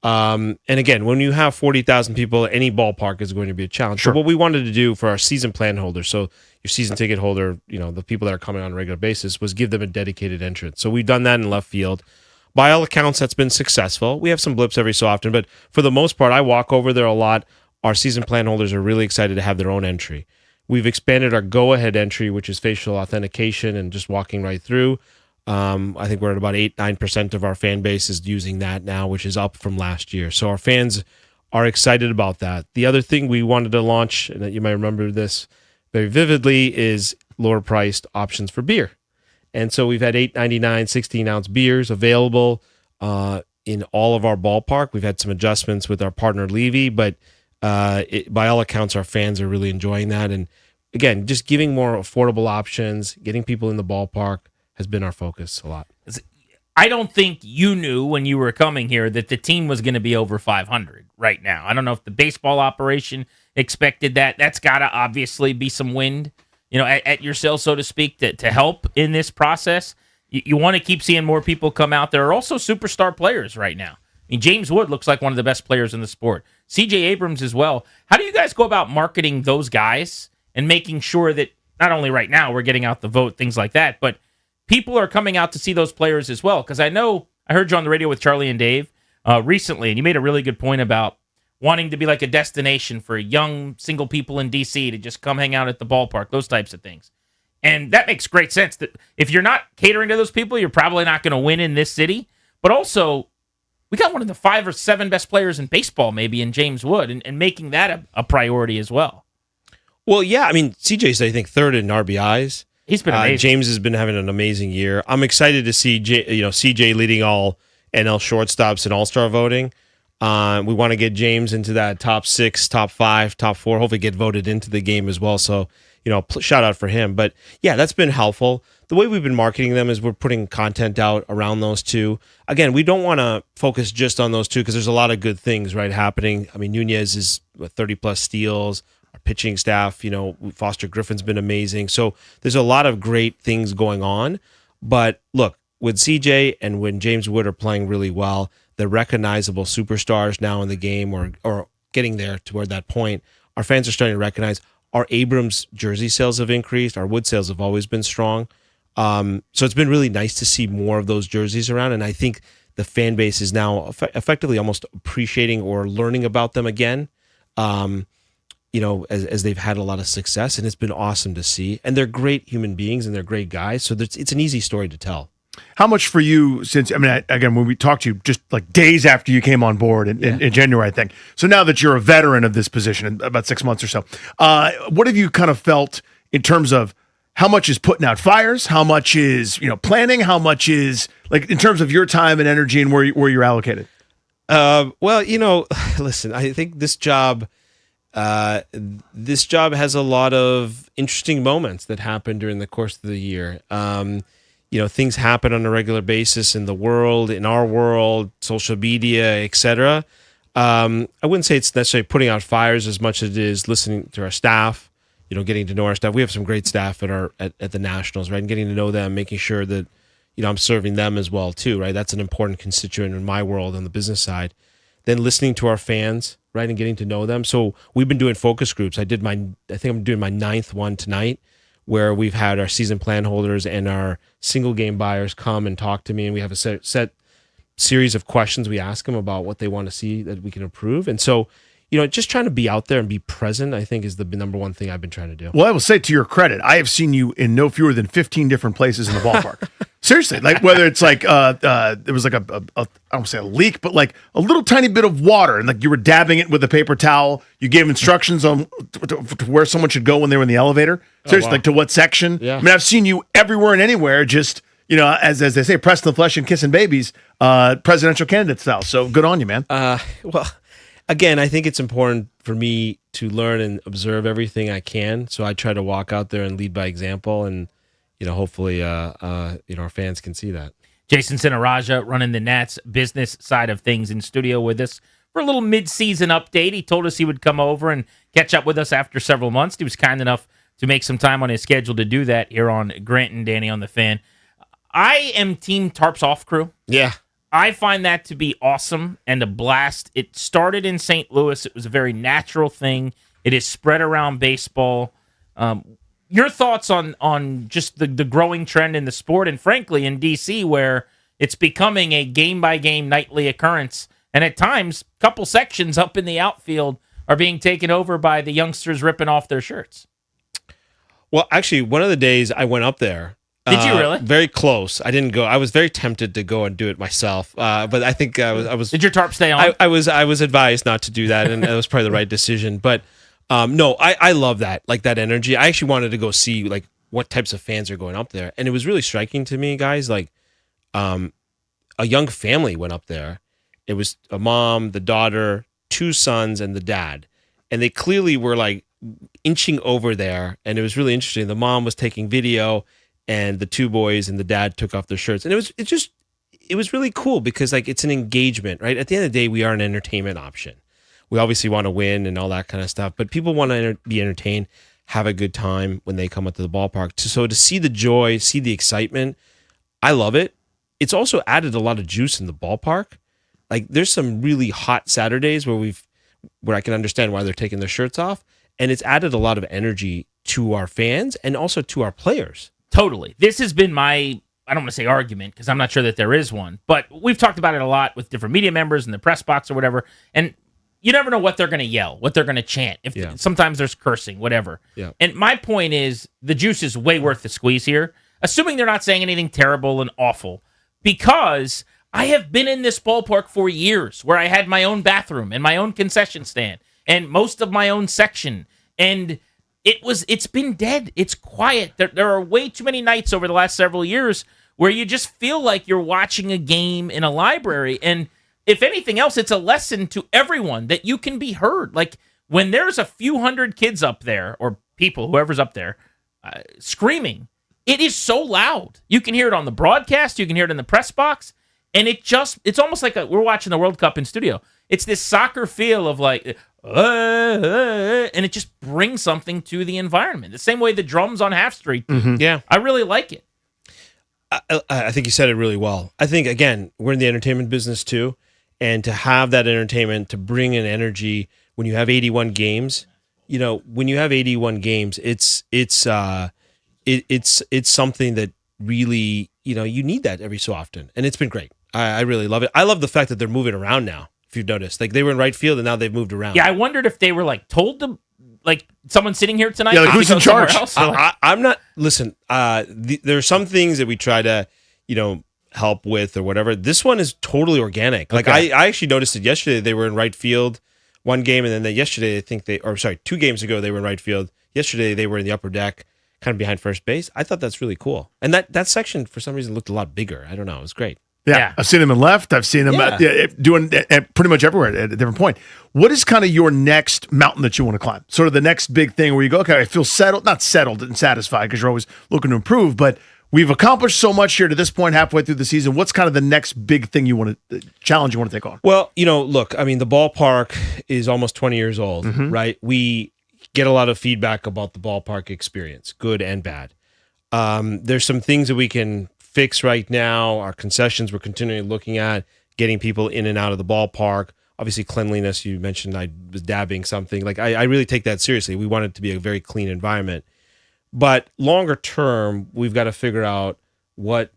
And again, when you have 40,000 people, any ballpark is going to be a challenge. Sure. So what we wanted to do for our season plan holders, so your season ticket holder, the people that are coming on a regular basis, was give them a dedicated entrance. So we've done that in left field. By all accounts, that's been successful. We have some blips every so often, but for the most part, I walk over there a lot. Our season plan holders are really excited to have their own entry. We've expanded our go-ahead entry, which is facial authentication and just walking right through. I think we're at about 8-9% of our fan base is using that now, which is up from last year. So our fans are excited about that. The other thing we wanted to launch, and you might remember this very vividly, is lower-priced options for beer. And so we've had $8.99 16-ounce beers available in all of our ballpark. We've had some adjustments with our partner Levy, but by all accounts, our fans are really enjoying that. And again, just giving more affordable options, getting people in the ballpark has been our focus a lot. I don't think you knew when you were coming here that the team was going to be over 500 right now. I don't know if the baseball operation expected that. That's got to obviously be some wind, at your sail, so to speak, to help in this process. You want to keep seeing more people come out. There are also superstar players right now. I mean, James Wood looks like one of the best players in the sport. C.J. Abrams as well. How do you guys go about marketing those guys and making sure that not only right now we're getting out the vote, things like that, but people are coming out to see those players as well? Because I know I heard you on the radio with Charlie and Dave recently, and you made a really good point about wanting to be like a destination for young single people in D.C. to just come hang out at the ballpark, those types of things. And that makes great sense. That if you're not catering to those people, you're probably not going to win in this city. But also, we got one of the 5 or 7 best players in baseball, maybe, in James Wood, and making that a priority as well. Well, yeah, I mean, CJ's, I think, 3rd in RBIs. He's been amazing. James has been having an amazing year. I'm excited to see CJ leading all NL shortstops in All-Star voting. We want to get James into that top 6, top 5, top 4, hopefully get voted into the game as well. So, shout out for him. But yeah, that's been helpful. The way we've been marketing them is we're putting content out around those two. Again, we don't want to focus just on those two because there's a lot of good things, right, happening. I mean, Nunez is 30-plus steals. Our pitching staff, Foster Griffin's been amazing. So there's a lot of great things going on. But look, with CJ and when James Wood are playing really well, the recognizable superstars now in the game or getting there toward that point, our fans are starting to recognize. Our Abrams jersey sales have increased. Our Wood sales have always been strong. So it's been really nice to see more of those jerseys around. And I think the fan base is now effectively almost appreciating or learning about them again, as they've had a lot of success. And it's been awesome to see. And they're great human beings and they're great guys. So it's an easy story to tell. How much for you again, when we talked to you just like days after you came on board in January, I think. So now that you're a veteran of this position, about 6 months or so, what have you kind of felt in terms of how much is putting out fires? How much is, planning? How much is like in terms of your time and energy and where you're allocated? Well, listen, I think this job has a lot of interesting moments that happen during the course of the year. Things happen on a regular basis in the world, in our world, social media, etc. I wouldn't say it's necessarily putting out fires as much as it is listening to our staff, getting to know our staff. We have some great staff at the Nationals, right? And getting to know them, making sure that, I'm serving them as well too, right? That's an important constituent in my world on the business side. Then listening to our fans, right? And getting to know them. So we've been doing focus groups. I think I'm doing my 9th one tonight, where we've had our season plan holders and our single game buyers come and talk to me, and we have a set series of questions we ask them about what they want to see that we can improve. And so, just trying to be out there and be present, I think, is the number one thing I've been trying to do. Well, I will say to your credit, I have seen you in no fewer than 15 different places in the ballpark. Seriously, like whether it's like there was like I don't say a leak, but like a little tiny bit of water, and like you were dabbing it with a paper towel. You gave instructions on to where someone should go when they were in the elevator. Seriously, like to what section. Yeah. I mean, I've seen you everywhere and anywhere. Just as they say, pressing the flesh and kissing babies, presidential candidate style. So good on you, man. Well, again, I think it's important for me to learn and observe everything I can. So I try to walk out there and lead by example, and hopefully, our fans can see that. Jason Sinaraja running the Nats business side of things in studio with us for a little mid-season update. He told us he would come over and catch up with us after several months. He was kind enough to make some time on his schedule to do that here on Grant and Danny on the Fan. I am Team Tarps Off Crew. Yeah. I find that to be awesome and a blast. It started in St. Louis. It was a very natural thing. It is spread around baseball. Your thoughts on just the growing trend in the sport, and frankly in D.C., where it's becoming a game-by-game nightly occurrence, and at times, a couple sections up in the outfield are being taken over by the youngsters ripping off their shirts. Well, actually, one of the days I went up there. Did you really? Very close. I didn't go. I was very tempted to go and do it myself, but I think I was. Did your tarp stay on? I was advised not to do that, and it was probably the right decision. But no, I love that, like that energy. I actually wanted to go see like what types of fans are going up there, and it was really striking to me, guys. Like, a young family went up there. It was a mom, the daughter, 2 sons, and the dad. and they clearly were like inching over there, and it was really interesting. The mom was taking video, and the two boys and the dad took off their shirts, and it was really cool because like it's an engagement, right? At the end of the day, we are an entertainment option. We obviously want to win and all that kind of stuff, but people want to be entertained, have a good time when they come up to the ballpark. So to see the joy, see the excitement, I love it. It's also added a lot of juice in the ballpark. Like there's some really hot Saturdays where I can understand why they're taking their shirts off, and it's added a lot of energy to our fans and also to our players. Totally. This has been my, I don't want to say argument because I'm not sure that there is one, but we've talked about it a lot with different media members in the press box or whatever, and you never know what they're going to yell, what they're going to chant. Sometimes there's cursing, whatever. Yeah. And my point is the juice is way worth the squeeze here, assuming they're not saying anything terrible and awful, because I have been in this ballpark for years where I had my own bathroom and my own concession stand and most of my own section, and it's been dead. It's quiet. There are way too many nights over the last several years where you just feel like you're watching a game in a library. And if anything else, it's a lesson to everyone that you can be heard. Like when there's a few hundred kids up there or people, whoever's up there, screaming, it is so loud. You can hear it on the broadcast. You can hear it in the press box. And it's almost like we're watching the World Cup in studio. It's this soccer feel of like, and it just brings something to the environment. The same way the drums on Half Street do. Mm-hmm. Yeah. I really like it. I think you said it really well. I think, again, we're in the entertainment business too. And to have that entertainment, to bring in energy when you have 81 games, when you have 81 games, it's something that really, you need that every so often. And it's been great. I really love it. I love the fact that they're moving around now. If you've noticed, like they were in right field and now they've moved around. Yeah, I wondered if they were like told to, like someone sitting here tonight. Yeah, like who's in charge? I'm not. Listen, there are some things that we try to, help with or whatever. This one is totally organic. Like I actually noticed it yesterday. They were in right field one game, and then yesterday I think 2 games ago they were in right field. Yesterday they were in the upper deck, kind of behind first base. I thought that's really cool. And that section for some reason looked a lot bigger. I don't know. It was great. Yeah, I've seen him in left. I've seen him doing pretty much everywhere at a different point. What is kind of your next mountain that you want to climb? Sort of the next big thing where you go, okay, I feel settled, not settled and satisfied because you're always looking to improve, but we've accomplished so much here to this point halfway through the season. What's kind of the next big thing challenge you want to take on? Well, look, I mean, the ballpark is almost 20 years old, right? We get a lot of feedback about the ballpark experience, good and bad. There's some things that we can fix right now. Our concessions we're continually looking at, getting people in and out of the ballpark. Obviously, cleanliness, you mentioned I was dabbing something. Like I really take that seriously. We want it to be a very clean environment. But longer term, we've got to figure out what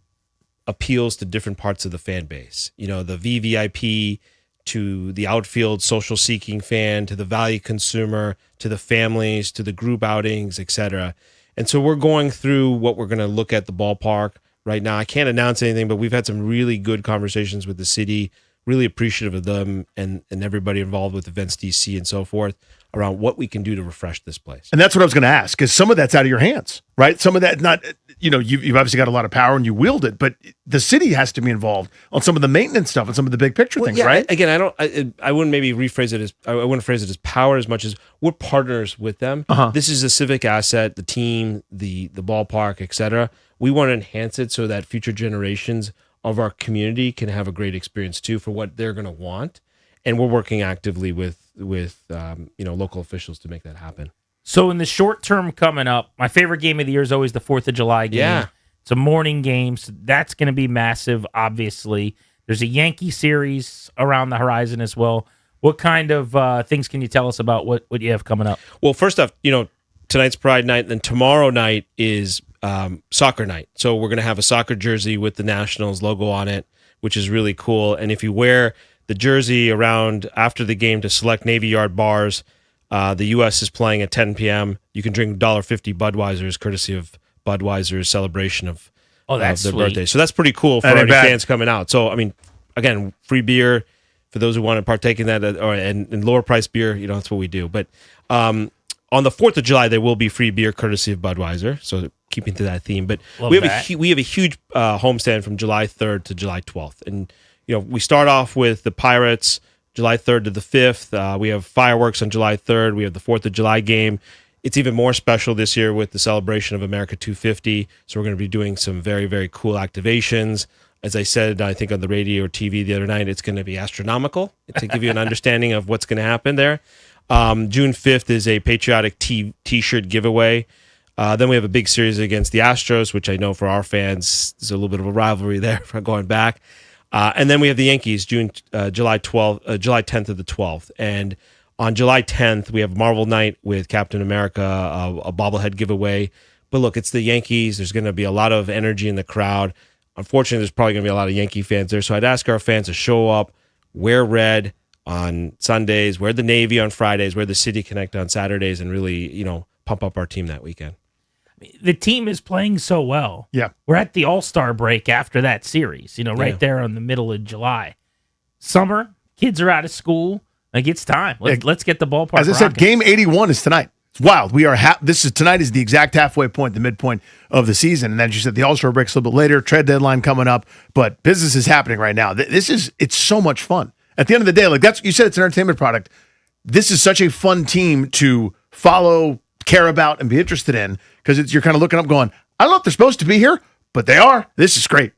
appeals to different parts of the fan base. The VVIP to the outfield social seeking fan, to the value consumer, to the families, to the group outings, etc. And so we're going through what we're going to look at the ballpark right now. I can't announce anything, but we've had some really good conversations with the city, really appreciative of them and everybody involved with Events DC and so forth around what we can do to refresh this place. And that's what I was going to ask, because some of that's out of your hands, right? Some of that, not, you've obviously got a lot of power and you wield it, but the city has to be involved on some of the maintenance stuff and some of the big picture things, right? Again, I wouldn't maybe rephrase it as, I wouldn't phrase it as power as much as we're partners with them. This is a civic asset, the team, the ballpark, etc. We want to enhance it so that future generations of our community can have a great experience too for what they're going to want. And we're working actively with local officials to make that happen. So in the short term coming up, my favorite game of the year is always the 4th of July game. Yeah. It's a morning game, so that's going to be massive, obviously. There's a Yankee series around the horizon as well. What kind of things can you tell us about what you have coming up? Well, first off, tonight's Pride Night, and then tomorrow night is soccer night. So we're going to have a soccer jersey with the Nationals logo on it, which is really cool. And if you wear the jersey around after the game to select Navy Yard bars, the U.S. is playing at 10 p.m. You can drink $1.50 Budweiser's, courtesy of Budweiser's celebration of their birthday. So that's pretty cool for any fans coming out. So, I mean, again, free beer for those who want to partake in that, and lower price beer, that's what we do. But on the 4th of July, there will be free beer courtesy of Budweiser. So keeping to that theme. But we have a huge homestand from July 3rd to July 12th. And we start off with the Pirates July 3rd to the 5th. We have fireworks on July 3rd. We have the 4th of July game. It's even more special this year with the celebration of America 250. So we're going to be doing some very, very cool activations. As I said, I think on the radio or TV the other night, it's going to be astronomical to give you an understanding of what's going to happen there. June 5th is a patriotic T-shirt giveaway. Then we have a big series against the Astros, which I know for our fans, there's a little bit of a rivalry there for going back. And then we have the Yankees, July 10th to the 12th. And on July 10th, we have Marvel Night with Captain America, a bobblehead giveaway. But look, it's the Yankees. There's going to be a lot of energy in the crowd. Unfortunately, there's probably going to be a lot of Yankee fans there. So I'd ask our fans to show up, wear red on Sundays, wear the Navy on Fridays, wear the City Connect on Saturdays, and really, pump up our team that weekend. The team is playing so well. Yeah. We're at the All-Star break after that series, right there in the middle of July. Summer, kids are out of school. Like, it's time. Let's get the ballpark As I said, rocking. game 81 is tonight. It's wild. We are tonight is the exact halfway point, the midpoint of the season. And then you said the All-Star break's a little bit later, trade deadline coming up, but business is happening right now. It's so much fun. At the end of the day, you said it's an entertainment product. This is such a fun team to follow, care about, and be interested in, because you're kind of looking up going, I don't know if they're supposed to be here, but they are. This is great.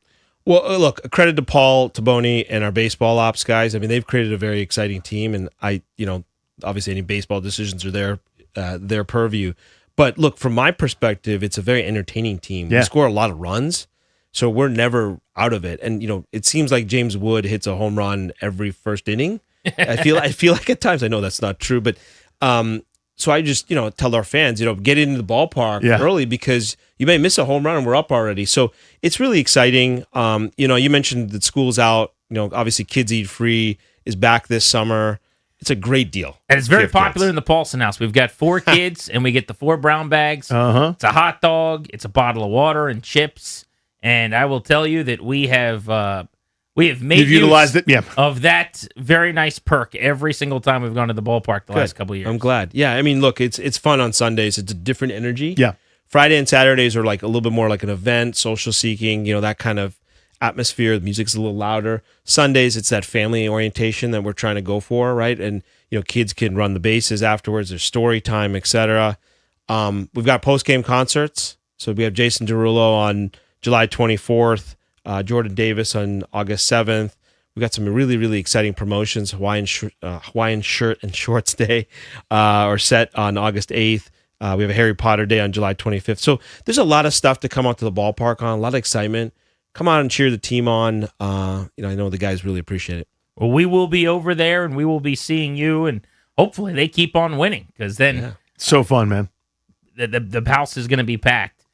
Well, look, credit to Paul Taboni and our baseball ops guys. I mean, they've created a very exciting team, and obviously any baseball decisions are their purview. But look, from my perspective, it's a very entertaining team. Yeah. We score a lot of runs, so we're never out of it. And it seems like James Wood hits a home run every first inning. I feel like at times, I know that's not true, but so I just tell our fans, get into the ballpark early, because you may miss a home run and we're up already. So it's really exciting. You mentioned that school's out. Obviously Kids Eat Free is back this summer. It's a great deal. And it's very popular in the Paulson house. We've got 4 kids, and we get the 4 brown bags. Uh-huh. It's a hot dog. It's a bottle of water and chips. And I will tell you that we have made You've utilized it, of that very nice perk every single time we've gone to the ballpark the last couple of years. I'm glad. Yeah, I mean, look, it's fun on Sundays. It's a different energy. Yeah. Friday and Saturdays are like a little bit more like an event, social seeking, that kind of atmosphere. The music's a little louder. Sundays, it's that family orientation that we're trying to go for, right? And kids can run the bases afterwards. There's story time, etc. We've got post-game concerts. So we have Jason Derulo on July 24th, Jordan Davis on August 7th. We've got some really, really exciting promotions. Hawaiian Shirt and Shorts Day are set on August 8th. We have a Harry Potter Day on July 25th. So there's a lot of stuff to come out to the ballpark on, a lot of excitement. Come on and cheer the team on. I know the guys really appreciate it. Well, we will be over there, and we will be seeing you, and hopefully they keep on winning, because then so fun, man. The house is going to be packed.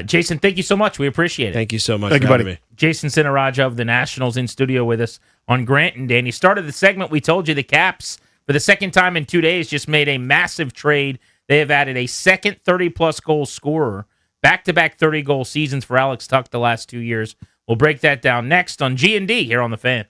Jason, thank you so much. We appreciate it. Thank you so much. Thank you, buddy. Me. Jason Sinaraja of the Nationals in studio with us on Grant and Danny. Started the segment, we told you the Caps, for the second time in 2 days, just made a massive trade. They have added a second 30-plus goal scorer, back-to-back 30-goal seasons for Alex Tuch the last 2 years. We'll break that down next on G&D here on The Fan.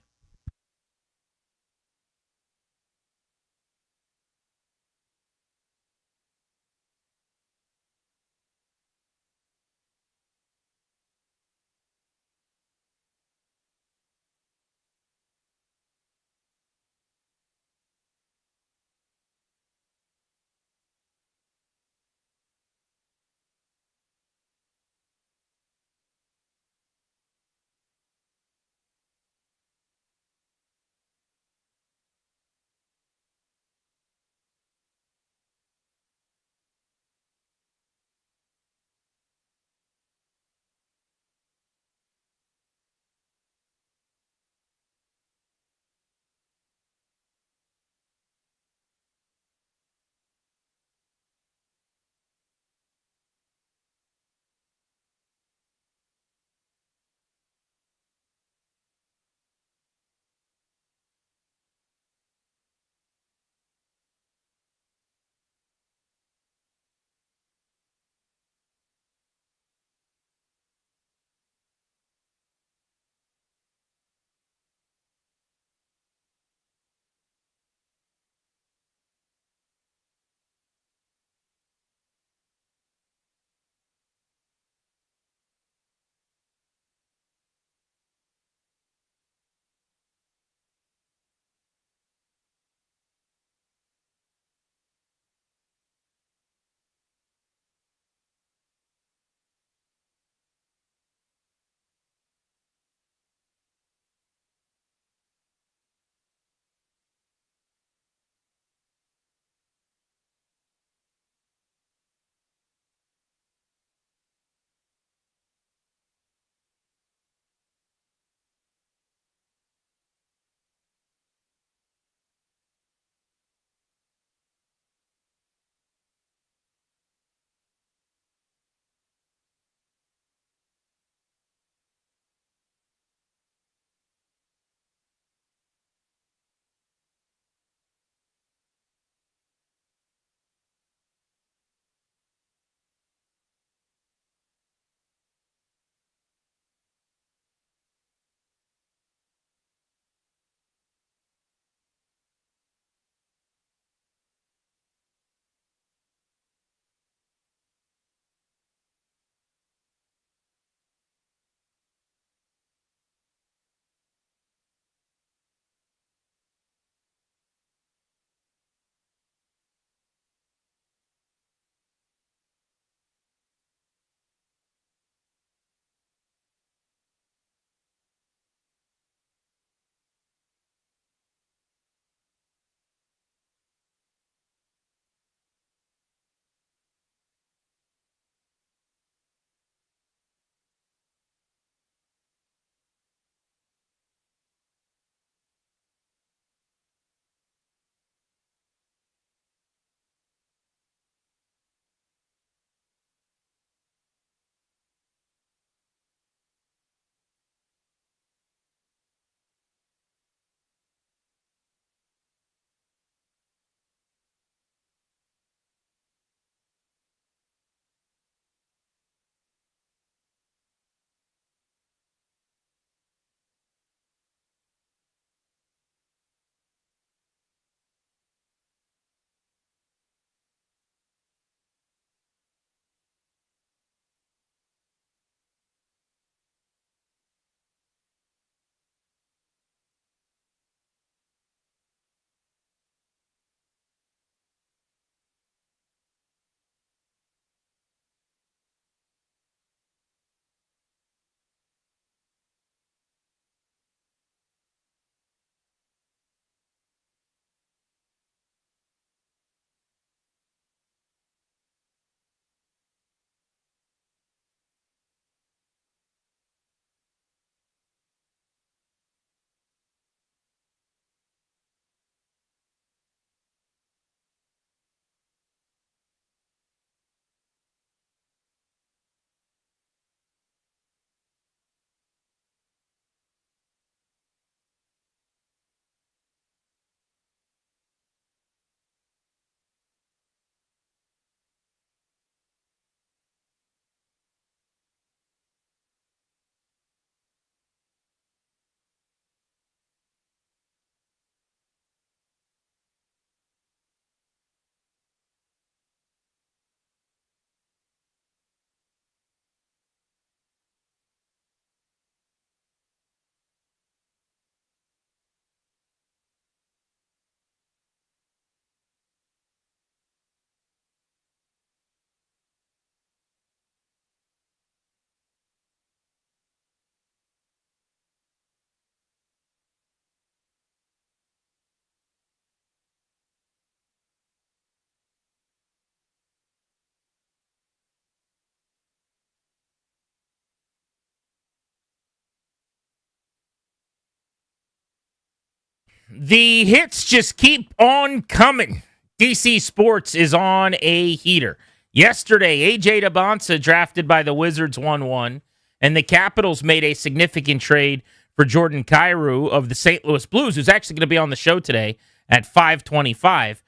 The hits just keep on coming. DC Sports is on a heater. Yesterday, AJ Debonsa drafted by the Wizards 1-1, and the Capitals made a significant trade for Jordan Kyrou of the St. Louis Blues, who's actually going to be on the show today at 5:25.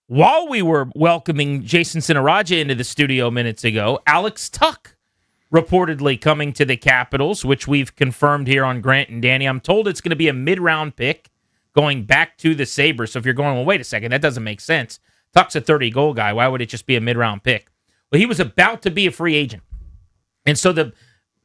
While we were welcoming Jason Sinaraja into the studio minutes ago, Alex Tuch reportedly coming to the Capitals, which we've confirmed here on Grant and Danny. I'm told it's going to be a mid-round pick going back to the Sabres. So if you're going, well, wait a second, that doesn't make sense. Tuch's a 30-goal guy. Why would it just be a mid-round pick? Well, he was about to be a free agent. And so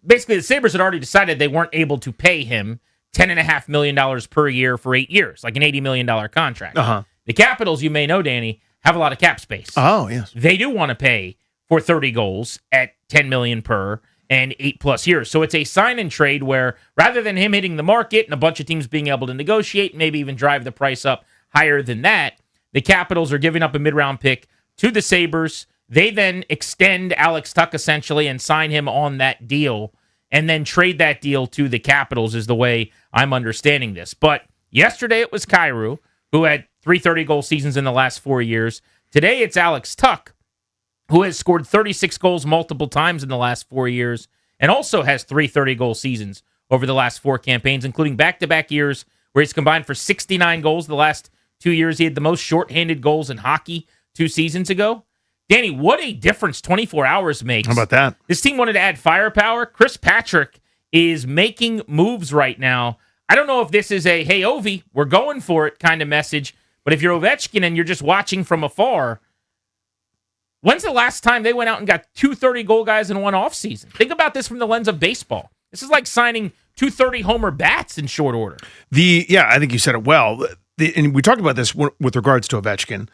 basically the Sabres had already decided they weren't able to pay him $10.5 million per year for 8 years, like an $80 million contract. Uh-huh. The Capitals, you may know, Danny, have a lot of cap space. Oh, yes. They do want to pay for 30 goals at $10 million per and 8+ years. So it's a sign and trade where rather than him hitting the market and a bunch of teams being able to negotiate, maybe even drive the price up higher than that, the Capitals are giving up a mid-round pick to the Sabres. They then extend Alex Tuch essentially and sign him on that deal and then trade that deal to the Capitals is the way I'm understanding this. But yesterday it was Kyrou, who had 3 30-goal seasons in the last 4 years. Today it's Alex Tuch, who has scored 36 goals multiple times in the last 4 years and also has 3 30-goal seasons over the last 4 campaigns, including back-to-back years where he's combined for 69 goals the last 2 years. He had the most shorthanded goals in hockey 2 seasons ago. Danny, what a difference 24 hours makes. How about that? This team wanted to add firepower. Chris Patrick is making moves right now. I don't know if this is a, hey, Ovi, we're going for it kind of message, but if you're Ovechkin and you're just watching from afar, when's the last time they went out and got 2 30-goal guys in one offseason? Think about this from the lens of baseball. This is like signing 2 30-homer bats in short order. I think you said it well. And we talked about this with regards to Ovechkin.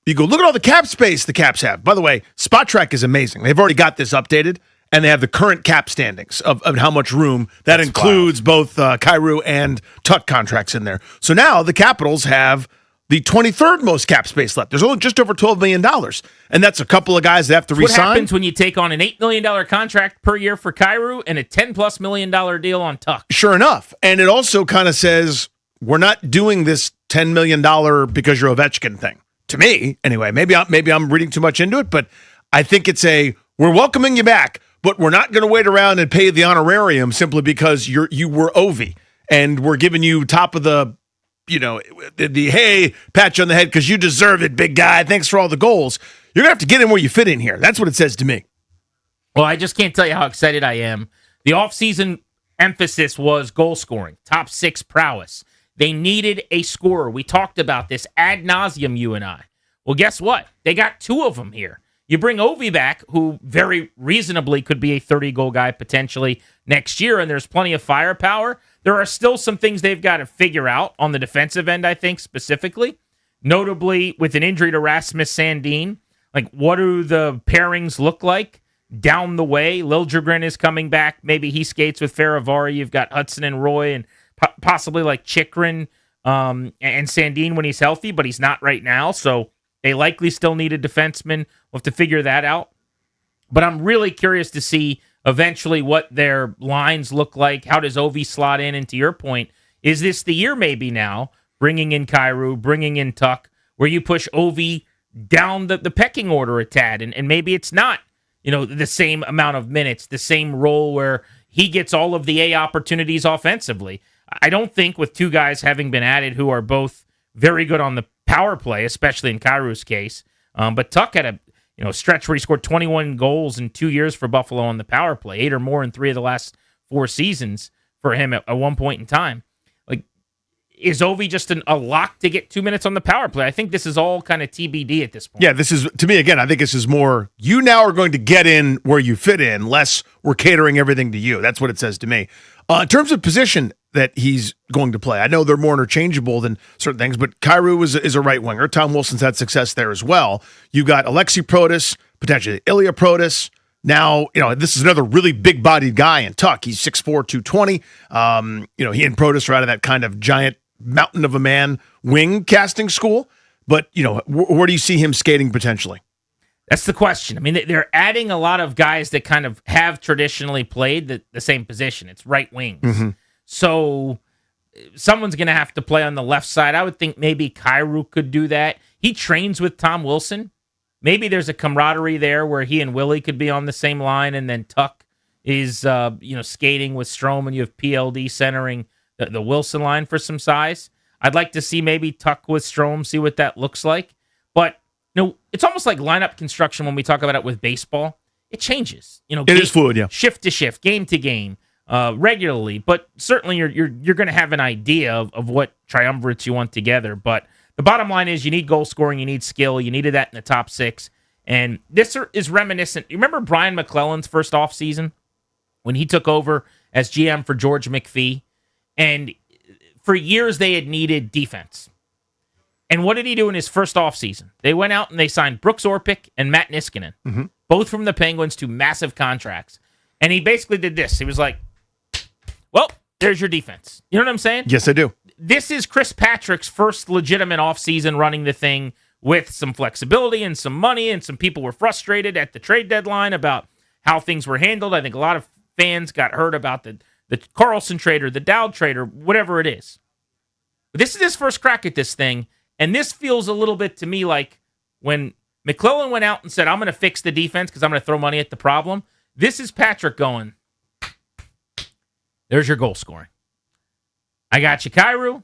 You go, look at all the cap space the Caps have. By the way, Spot Track is amazing. They've already got this updated, and they have the current cap standings of how much room. That includes both Kyrou and Tuch contracts in there. So now the Capitals have the 23rd most cap space left. There's only just over $12 million, and that's a couple of guys that have to resign. What happens when you take on an $8 million contract per year for Kyrou and a $10+ million deal on Tuch? Sure enough. And it also kind of says, we're not doing this $10 million because you're Ovechkin thing. To me, anyway. Maybe I'm reading too much into it, but I think it's we're welcoming you back, but we're not going to wait around and pay the honorarium simply because you were Ovi, and we're giving you top of the hey, pat you on the head because you deserve it, big guy. Thanks for all the goals. You're going to have to get in where you fit in here. That's what it says to me. Well, I just can't tell you how excited I am. The offseason emphasis was goal scoring, top 6 prowess. They needed a scorer. We talked about this ad nauseum, you and I. Well, guess what? They got 2 of them here. You bring Ovi back, who very reasonably could be a 30-goal guy potentially next year, and there's plenty of firepower. There are still some things they've got to figure out on the defensive end, I think, specifically. Notably, with an injury to Rasmus Sandin, like, what do the pairings look like down the way? Liljegren is coming back. Maybe he skates with Faravari. You've got Hudson and Roy and possibly like Chikrin and Sandin when he's healthy, but he's not right now, so they likely still need a defenseman. We'll have to figure that out. But I'm really curious to see eventually what their lines look like. How does Ovi slot in? And to your point, is this the year maybe now, bringing in Kyrou, bringing in Tuch, where you push Ovi down the pecking order a tad, and maybe it's not, the same amount of minutes, the same role where he gets all of the A opportunities offensively. I don't think with 2 guys having been added who are both very good on the power play, especially in Kyrou's case, but Tuch had a stretch where he scored 21 goals in 2 years for Buffalo on the power play, 8 or more in 3 of the last 4 seasons for him at one point in time. Like, is Ovi just a lock to get 2 minutes on the power play? I think this is all kind of TBD at this point. Yeah, this is, to me, again, I think this is more, you now are going to get in where you fit in, less we're catering everything to you. That's what it says to me. In terms of position that he's going to play, I know they're more interchangeable than certain things, but Kyrou is a right winger. Tom Wilson's had success there as well. You got Alexi Protas, potentially Ilya Protas. Now, this is another really big-bodied guy in Tuch. He's 6'4", 220. He and Protas are out of that kind of giant mountain of a man wing casting school. But, where do you see him skating potentially? That's the question. I mean, they're adding a lot of guys that kind of have traditionally played the same position. It's right wings. Mm-hmm. So someone's going to have to play on the left side. I would think maybe Kyrou could do that. He trains with Tom Wilson. Maybe there's a camaraderie there where he and Willie could be on the same line, and then Tuck is skating with Strome, and you have PLD centering the Wilson line for some size. I'd like to see maybe Tuck with Strome, see what that looks like. But it's almost like lineup construction when we talk about it with baseball. It changes. It is fluid, yeah. Shift to shift, game to game, regularly. But certainly you're going to have an idea of what triumvirates you want together. But the bottom line is you need goal scoring, you need skill, you needed that in the top six. And this is reminiscent. You remember Brian McClellan's first offseason when he took over as GM for George McPhee? And for years they had needed defense. And what did he do in his first offseason? They went out and they signed Brooks Orpik and Matt Niskanen, both from the Penguins, to massive contracts. And he basically did this. He was like, well, there's your defense. You know what I'm saying? Yes, I do. This is Chris Patrick's first legitimate offseason running the thing with some flexibility and some money, and some people were frustrated at the trade deadline about how things were handled. I think a lot of fans got hurt about the Carlson trade or the Dowd trade or whatever it is. But this is his first crack at this thing, and this feels a little bit to me like when McClellan went out and said, I'm going to fix the defense because I'm going to throw money at the problem. This is Patrick going, there's your goal scoring. I got you, Kyrou.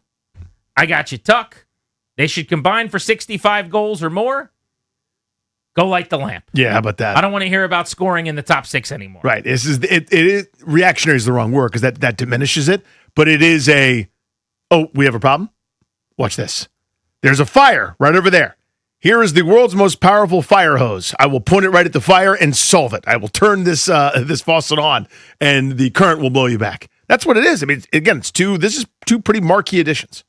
I got you, Tuck. They should combine for 65 goals or more. Go light the lamp. Yeah, how about that? I don't want to hear about scoring in the top six anymore. Right. This is it is reactionary is the wrong word because that diminishes it. But it is we have a problem? Watch this. There's a fire right over there. Here is the world's most powerful fire hose. I will point it right at the fire and solve it. I will turn this faucet on, and the current will blow you back. That's what it is. I mean, again, this is two pretty marquee additions.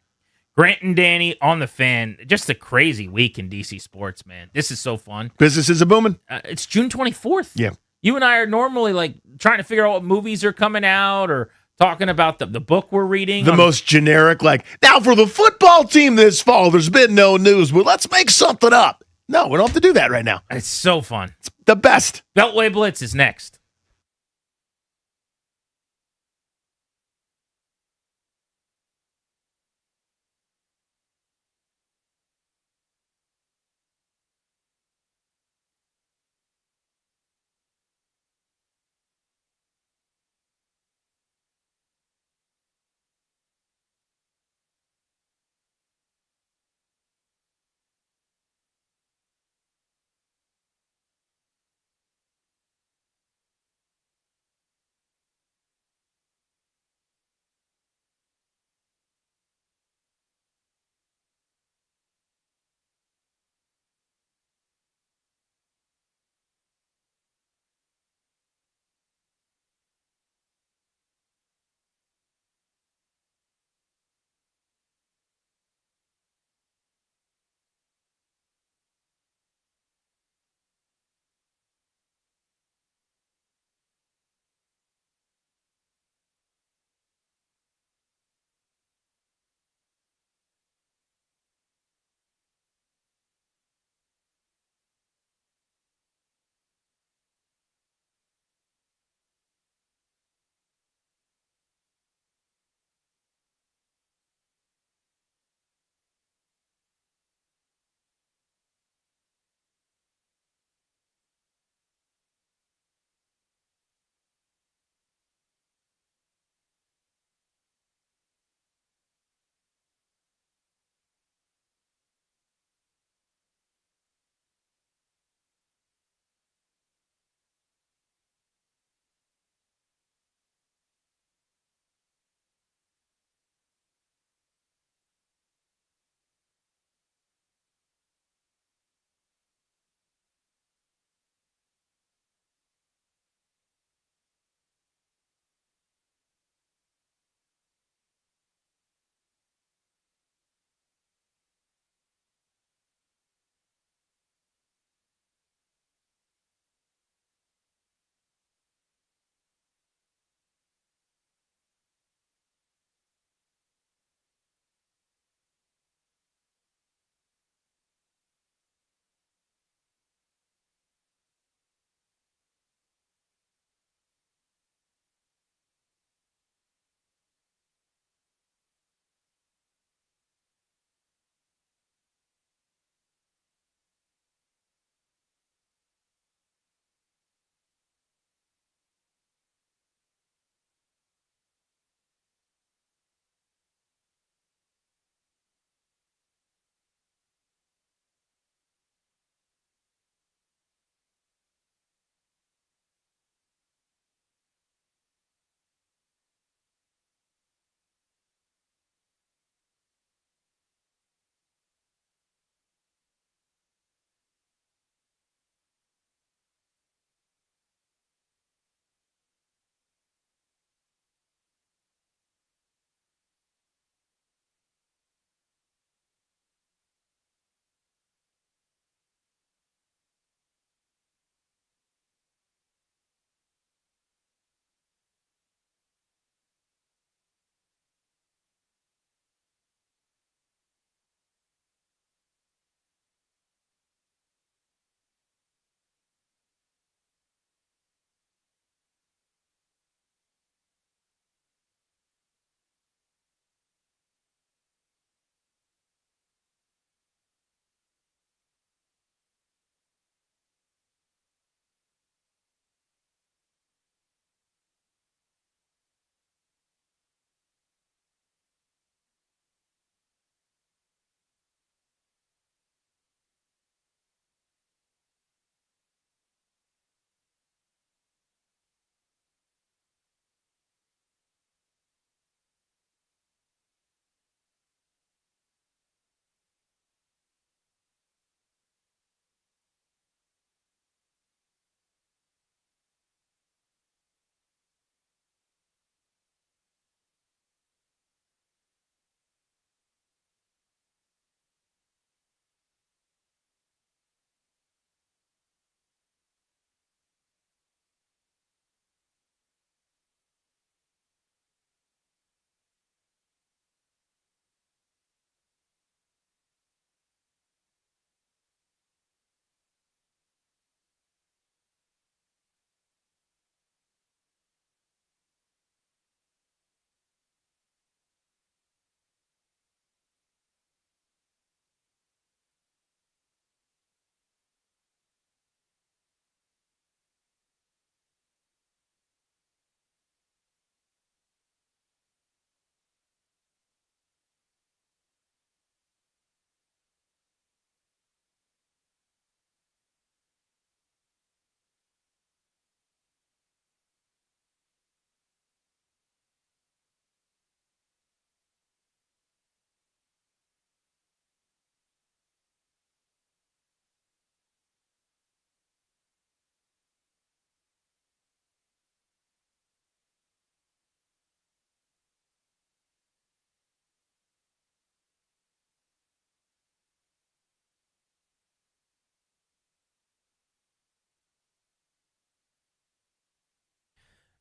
Grant and Danny on the Fan. Just a crazy week in DC sports, man. This is so fun. Businesses are booming. It's June 24th. Yeah. You and I are normally like trying to figure out what movies are coming out or talking about the book we're reading. The most generic, now for the football team this fall, there's been no news, but let's make something up. No, we don't have to do that right now. It's so fun. It's the best. Beltway Blitz is next.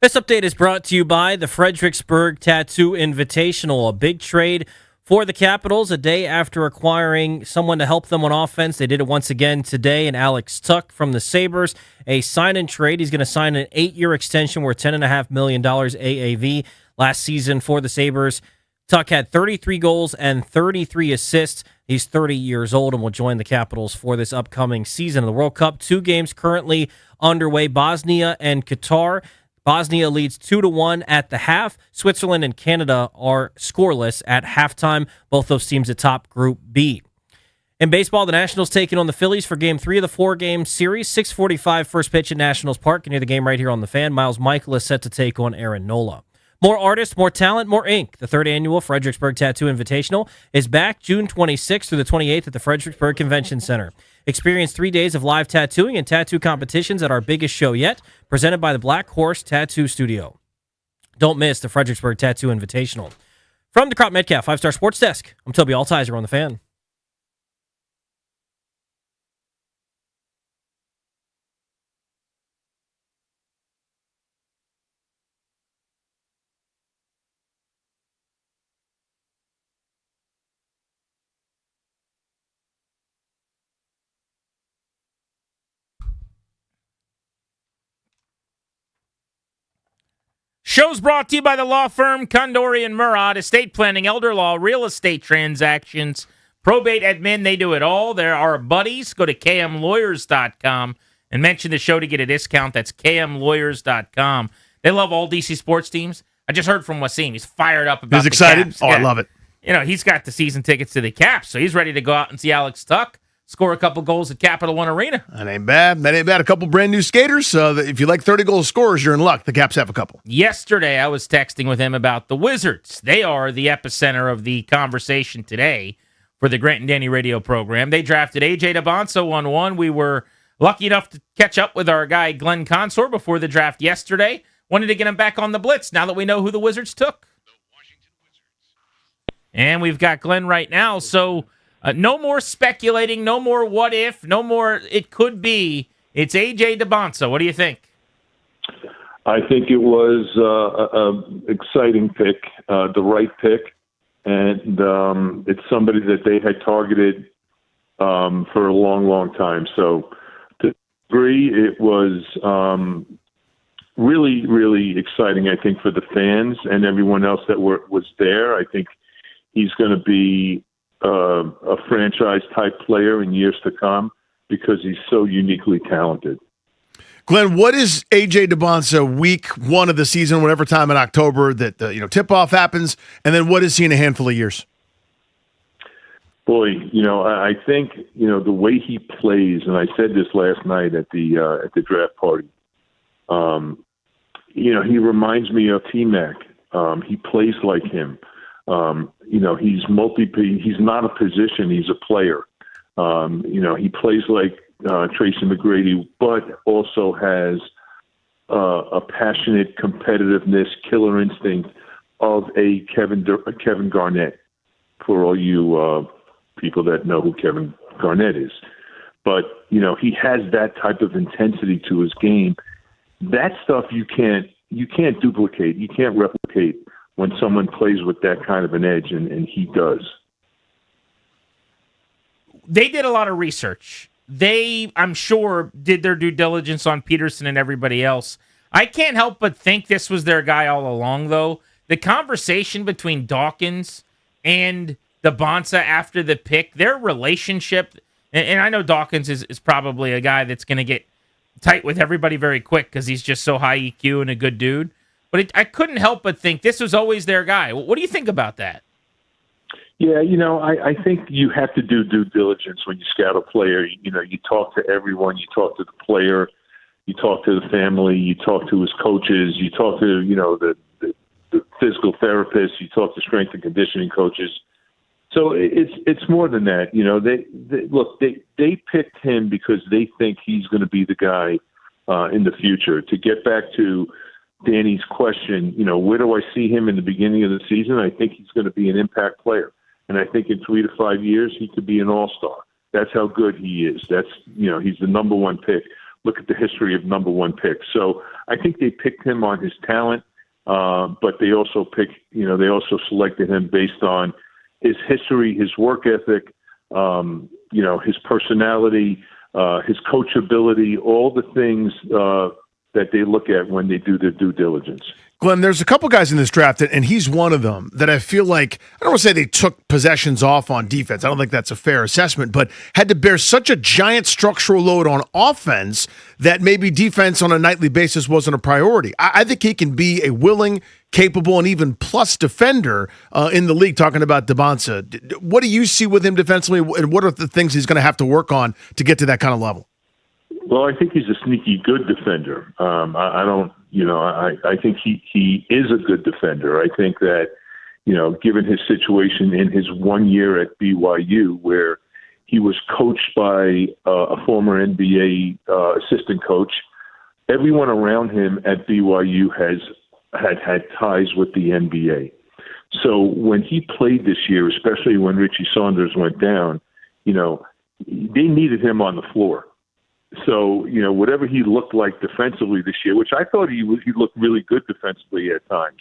This update is brought to you by the Fredericksburg Tattoo Invitational, a big trade for the Capitals a day after acquiring someone to help them on offense. They did it once again today, and Alex Tuck from the Sabres, a sign-and trade. He's going to sign an 8-year extension worth $10.5 million AAV. Last season for the Sabres, Tuck had 33 goals and 33 assists. He's 30 years old and will join the Capitals for this upcoming season of the World Cup. 2 games currently underway, Bosnia and Qatar. Bosnia leads 2-1 at the half. Switzerland and Canada are scoreless at halftime. Both those teams atop Group B. In baseball, the Nationals taking on the Phillies for Game 3 of the 4-game series. 6:45 first pitch at Nationals Park. You can hear the game right here on the Fan. Miles Michael is set to take on Aaron Nola. More artists, more talent, more ink. The 3rd annual Fredericksburg Tattoo Invitational is back June 26th through the 28th at the Fredericksburg Convention Center. Experience 3 days of live tattooing and tattoo competitions at our biggest show yet, presented by the Black Horse Tattoo Studio. Don't miss the Fredericksburg Tattoo Invitational. From the Crop Metcalf 5-Star Sports Desk, I'm Toby Altizer on the Fan. Show's brought to you by the law firm Condori and Murad, estate planning, elder law, real estate transactions, probate admin. They do it all. They're our buddies. Go to kmlawyers.com and mention the show to get a discount. That's kmlawyers.com. They love all DC sports teams. I just heard from Wasim. He's fired up about He's excited? Caps. Oh, I love it. You know, he's got the season tickets to the Caps, so he's ready to go out and see Alex Tuck score a couple goals at Capital One Arena. That ain't bad. That ain't bad. A couple brand new skaters. If you like 30-goal scorers, you're in luck. The Caps have a couple. Yesterday, I was texting with him about the Wizards. They are the epicenter of the conversation today for the Grant and Danny radio program. They drafted A.J. Debonso 1-1. We were lucky enough to catch up with our guy Glenn Consor before the draft yesterday. Wanted to get him back on the blitz now that we know who the Wizards took. And we've got Glenn right now, so no more speculating, no more what if, no more it could be. It's A.J. Debonso. What do you think? I think it was an exciting pick, the right pick, and it's somebody that they had targeted for a long, long time. So to agree, it was really, really exciting, I think, for the fans and everyone else that was there. I think he's going to be a franchise-type player in years to come because he's so uniquely talented. Glenn, what is A.J. Debonso week 1 of the season, whatever time in October that the tip-off happens, and then what is he in a handful of years? Boy, I think the way he plays, and I said this last night at the draft party. He reminds me of T-Mac. He plays like him. He's he's not a position, he's a player. He plays like Tracy McGrady, but also has a passionate competitiveness, killer instinct of a Kevin Garnett, for all you people that know who Kevin Garnett is. But, he has that type of intensity to his game. That stuff you can't duplicate, you can't replicate when someone plays with that kind of an edge, and he does. They did a lot of research. They, I'm sure, did their due diligence on Peterson and everybody else. I can't help but think this was their guy all along, though. The conversation between Dawkins and Debonso after the pick, their relationship, and I know Dawkins is probably a guy that's going to get tight with everybody very quick because he's just so high EQ and a good dude. But I couldn't help but think this was always their guy. What do you think about that? Yeah, I think you have to do due diligence when you scout a player. You talk to everyone. You talk to the player. You talk to the family. You talk to his coaches. You talk to, the physical therapists. You talk to strength and conditioning coaches. So it's more than that. They picked him because they think he's going to be the guy in the future. To get back to Danny's question, where do I see him in the beginning of the season? I think he's going to be an impact player. And I think in 3 to 5 years, he could be an all-star. That's how good he is. That's, he's the number 1 pick. look at the history of number one picks. So I think they picked him on his talent, but they also they also selected him based on his history, his work ethic, his personality, his coachability, all the things that they look at when they do their due diligence. Glenn, there's a couple guys in this draft, and he's one of them, that I feel like, I don't want to say they took possessions off on defense. I don't think that's a fair assessment, but had to bear such a giant structural load on offense that maybe defense on a nightly basis wasn't a priority. I think he can be a willing, capable, and even plus defender in the league, talking about Dibonsa. What do you see with him defensively, and what are the things he's going to have to work on to get to that kind of level? Well, I think he's a sneaky good defender. I think he is a good defender. I think that, given his situation in his 1 year at BYU, where he was coached by a former NBA assistant coach, everyone around him at BYU had ties with the NBA. So when he played this year, especially when Richie Saunders went down, they needed him on the floor. So, whatever he looked like defensively this year, which I thought he looked really good defensively at times.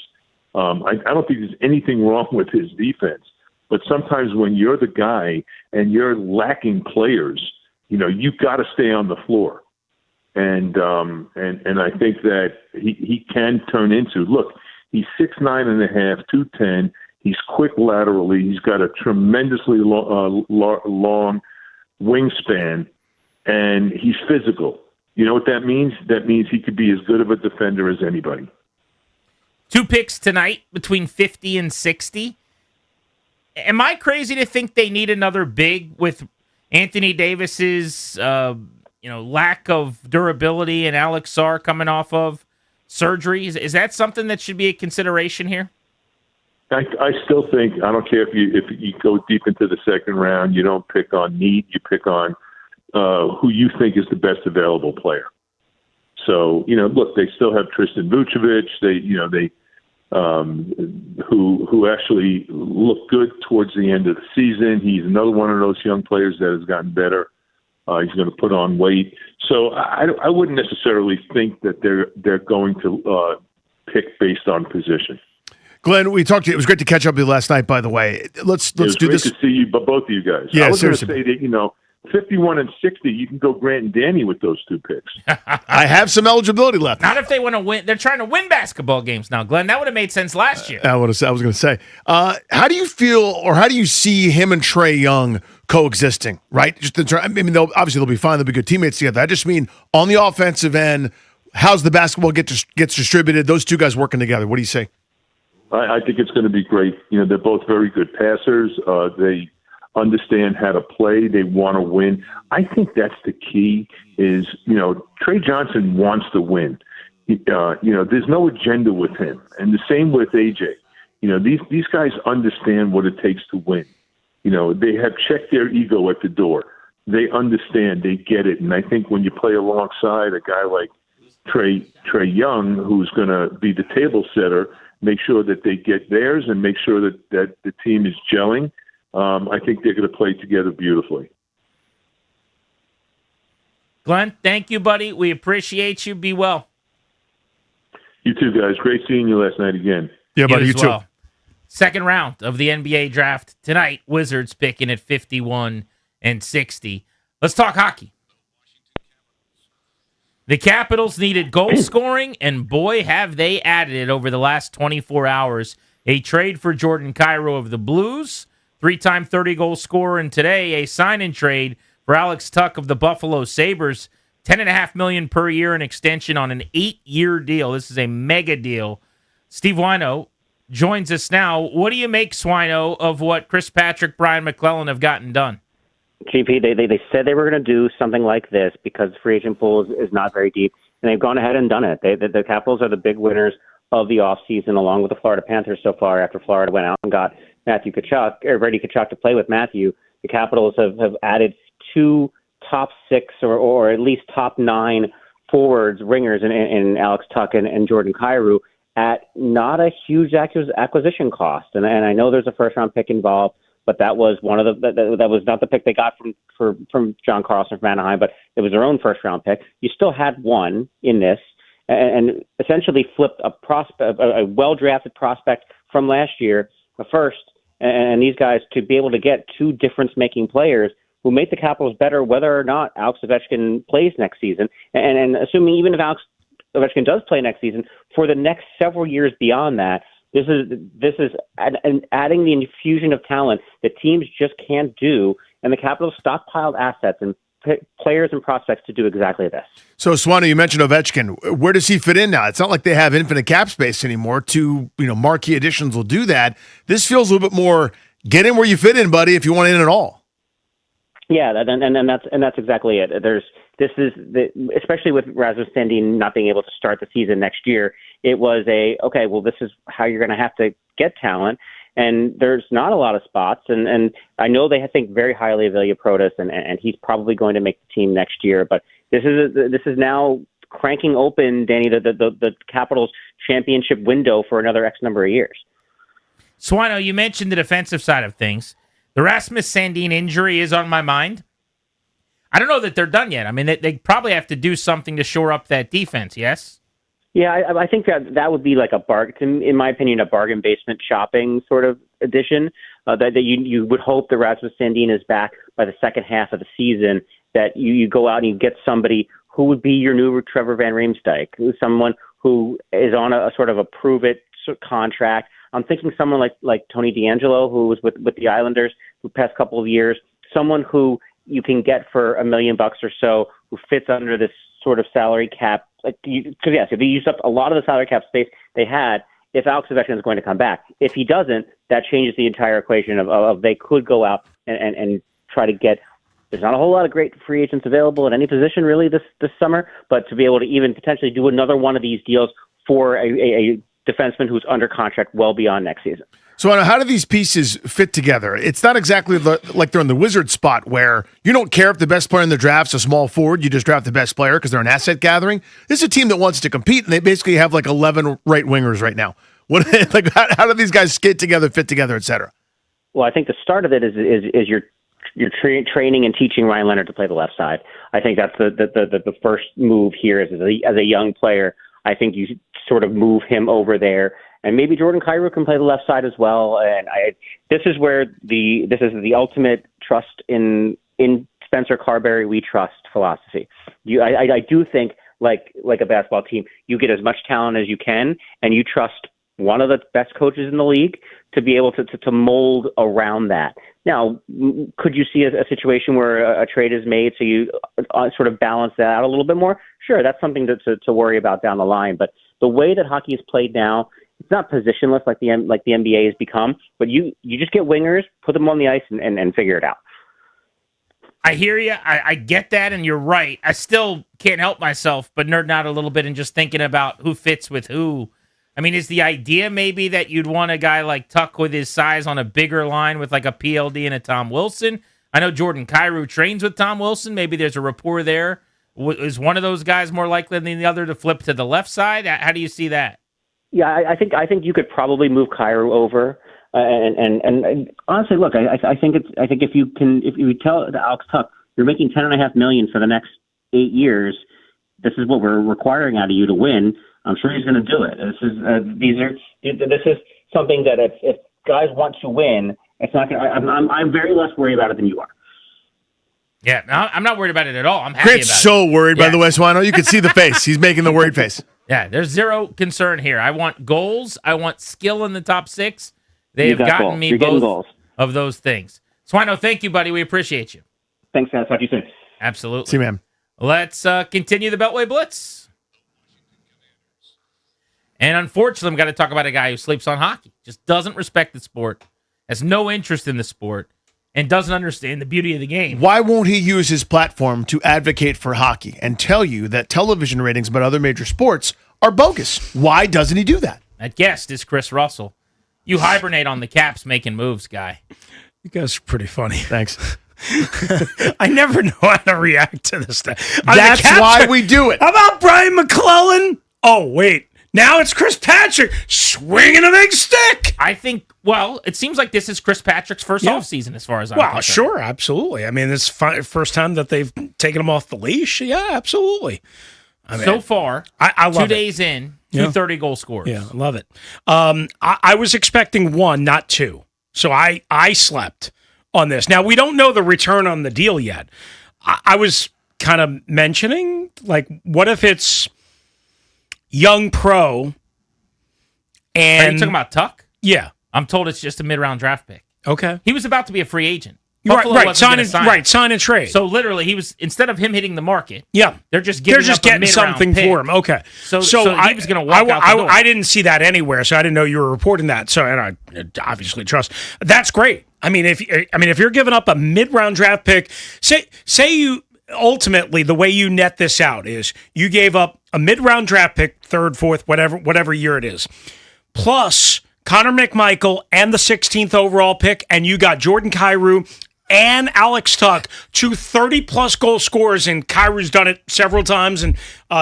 I don't think there's anything wrong with his defense. But sometimes when you're the guy and you're lacking players, you've got to stay on the floor. And I think that he can turn into, look, he's 6'9.5", 210. He's quick laterally. He's got a tremendously long wingspan. And he's physical. You know what that means? That means he could be as good of a defender as anybody. 2 picks tonight between 50 and 60. Am I crazy to think they need another big with Anthony Davis's lack of durability and Alex Sarr coming off of surgery? Is that something that should be a consideration here? I still think, I don't care if you go deep into the second round, you don't pick on need, you pick on who you think is the best available player. So, look, they still have Tristan Vucevic. Who actually looked good towards the end of the season. He's another one of those young players that has gotten better. He's going to put on weight. So I wouldn't necessarily think that they're going to pick based on position. Glenn, we talked to you. It was great to catch up with you last night, by the way. Let's do this. It was great to see you, but both of you guys. Yeah, I was going to seriously. say that, 51 and 60, you can go Grant and Danny with those 2 picks. I have some eligibility left. Not if they want to win. They're trying to win basketball games now, Glenn. That would have made sense last year. I was going to say, how do you feel, or how do you see him and Trae Young coexisting? Right? Obviously they'll be fine. They'll be good teammates together. I just mean on the offensive end, how's the basketball gets distributed? Those 2 guys working together. What do you say? I think it's going to be great. They're both very good passers. They understand how to play. They want to win. I think that's the key is, Trae Johnson wants to win. There's no agenda with him. And the same with AJ. These guys understand what it takes to win. They have checked their ego at the door. They understand. They get it. And I think when you play alongside a guy like Trae Young, who's going to be the table setter, make sure that they get theirs and make sure that the team is gelling, I think they're going to play together beautifully. Glenn, thank you, buddy. We appreciate you. Be well. You too, guys. Great seeing you last night again. Yeah, buddy. You too. Second round of the NBA draft tonight. Wizards picking at 51 and 60. Let's talk hockey. The Capitals needed goal scoring, and boy, have they added it over the last 24 hours. A trade for Jordan Kyrou of the Blues, 3-time 30-goal scorer, and today a sign-and trade for Alex Tuch of the Buffalo Sabres, $10.5 million per year in extension on an 8-year deal. This is a mega deal. Steve Wino joins us now. What do you make, Swino, of what Chris Patrick, Brian McClellan have gotten done? GP, they said they were going to do something like this because the free agent pool is not very deep, and they've gone ahead and done it. The Capitals are the big winners of the offseason, along with the Florida Panthers so far after Florida went out and got Matthew Tkachuk, or Brady Tkachuk to play with Matthew. The Capitals have added 2 top 6 or at least top 9 forwards, ringers in Alex Tuch and Jordan Kyrou at not a huge acquisition cost. And I know there's a first-round pick involved, but that was one of that was not the pick they got from John Carlson from Anaheim, but it was their own first round pick. You still had one in this, and essentially flipped a well drafted prospect from last year, the first, and these guys to be able to get two difference making players who make the Capitals better, whether or not Alex Ovechkin plays next season, and assuming even if Alex Ovechkin does play next season, for the next several years beyond that, this is adding the infusion of talent that teams just can't do, and the Capitals stockpiled assets and players and prospects to do exactly this. So, Swano, you mentioned Ovechkin. Where does he fit in now? It's not like they have infinite cap space anymore. Two, marquee additions will do that. This feels a little bit more get in where you fit in, buddy, if you want in at all. Yeah, and that's exactly it. Especially with Rasmus Sandin not being able to start the season next year, it was this is how you're going to have to get talent. And there's not a lot of spots, and I know they think very highly of Ilya Protas, and he's probably going to make the team next year. But this is now cranking open, Danny, the Capitals championship window for another X number of years. Swano, you mentioned the defensive side of things. The Rasmus Sandin injury is on my mind. I don't know that they're done yet. I mean, they probably have to do something to shore up that defense, yes? Yeah, I think that would be like a bargain, in my opinion, a bargain basement shopping sort of addition. That you would hope that Rasmus Sandin is back by the second half of the season. That you go out and you get somebody who would be your new Trevor Van Riemsdyk, someone who is on a sort of a prove it contract. I'm thinking someone like Tony DeAngelo, who was with the Islanders the past couple of years, someone who you can get for $1 million or so, who fits under this sort of salary cap. Because yes, if they used up a lot of the salary cap space they had, if Alex Ovechkin is going to come back, if he doesn't, that changes the entire equation of they could go out and try to get. There's not a whole lot of great free agents available at any position really this summer, but to be able to even potentially do another one of these deals for a defenseman who's under contract well beyond next season. So how do these pieces fit together? It's not exactly like they're in the Wizards spot where you don't care if the best player in the draft's a small forward. You just draft the best player because they're an asset gathering. This is a team that wants to compete, and they basically have 11 right wingers right now. How do these guys skate together, fit together, et cetera? Well, I think the start of it is your training and teaching Ryan Leonard to play the left side. I think that's the first move here as a young player. I think you sort of move him over there. And maybe Jordan Kyrou can play the left side as well. And this is where this is the ultimate trust in Spencer Carberry. We trust philosophy. I do think like a basketball team, you get as much talent as you can, and you trust one of the best coaches in the league to be able to mold around that. Now, could you see a situation where a trade is made so you sort of balance that out a little bit more? Sure, that's something to worry about down the line. But the way that hockey is played now, it's not positionless like the NBA has become, but you just get wingers, put them on the ice, and figure it out. I hear you. I get that, and you're right. I still can't help myself but nerd out a little bit and just thinking about who fits with who. I mean, is the idea maybe that you'd want a guy like Tuck with his size on a bigger line with like a PLD and a Tom Wilson? I know Jordan Kyrou trains with Tom Wilson. Maybe there's a rapport there. Is one of those guys more likely than the other to flip to the left side? How do you see that? Yeah, I think you could probably move Kyrou over, and honestly, look, I think if you tell Alex Tuck you're making $10.5 million for the next 8 years, this is what we're requiring out of you to win. I'm sure he's going to do it. This is something that if guys want to win, it's not going. I'm very less worried about it than you are. Yeah, I'm not worried about it at all. I'm happy Grant's about it. so worried, by the way, Swano. You can see the face. He's making the worried face. Yeah, there's zero concern here. I want goals. I want skill in the top six. They've gotten me both of those things. Swano, thank you, buddy. We appreciate you. Thanks, guys. Talk to you soon. Absolutely. See you, man. Let's continue the Beltway Blitz. And unfortunately, I'm going to talk about a guy who sleeps on hockey, just doesn't respect the sport, has no interest in the sport, and doesn't understand the beauty of the game. Why won't he use his platform to advocate for hockey and tell you that television ratings about other major sports are bogus? Why doesn't he do that? That guest is Chris Russell. You hibernate on the Caps making moves, guy. You guys are pretty funny. Thanks. I never know how to react to this stuff. That's why we do it. How about Brian McClellan? Oh, wait. Now it's Chris Patrick swinging a big stick. I think, well, it seems like this is Chris Patrick's first offseason as far as I'm concerned. Sure, absolutely. I mean, it's first time that they've taken him off the leash. Yeah, absolutely. I mean, so far, I love 2 it. days in, 230 goal scorers. Yeah, I love it. I was expecting 1, not 2. So I slept on this. Now, we don't know the return on the deal yet. I was kind of mentioning, like, what if it's young pro and... Are you talking about Tuck? Yeah. I'm told it's just a mid-round draft pick. Okay. He was about to be a free agent. Right, sign and trade. So literally, he was, instead of him hitting the market, they're just getting something for him. Okay, so he was going to walk out the door. I didn't see that anywhere, so I didn't know you were reporting that. So, and I obviously trust. That's great. I mean, if you're giving up a mid-round draft pick, say you ultimately the way you net this out is you gave up a mid-round draft pick, third, fourth, whatever year it is, plus Connor McMichael and the 16th overall pick, and you got Jordan Kyrou and Alex Tuck, 2 30-plus goal scorers, and Kyrou's done it several times, and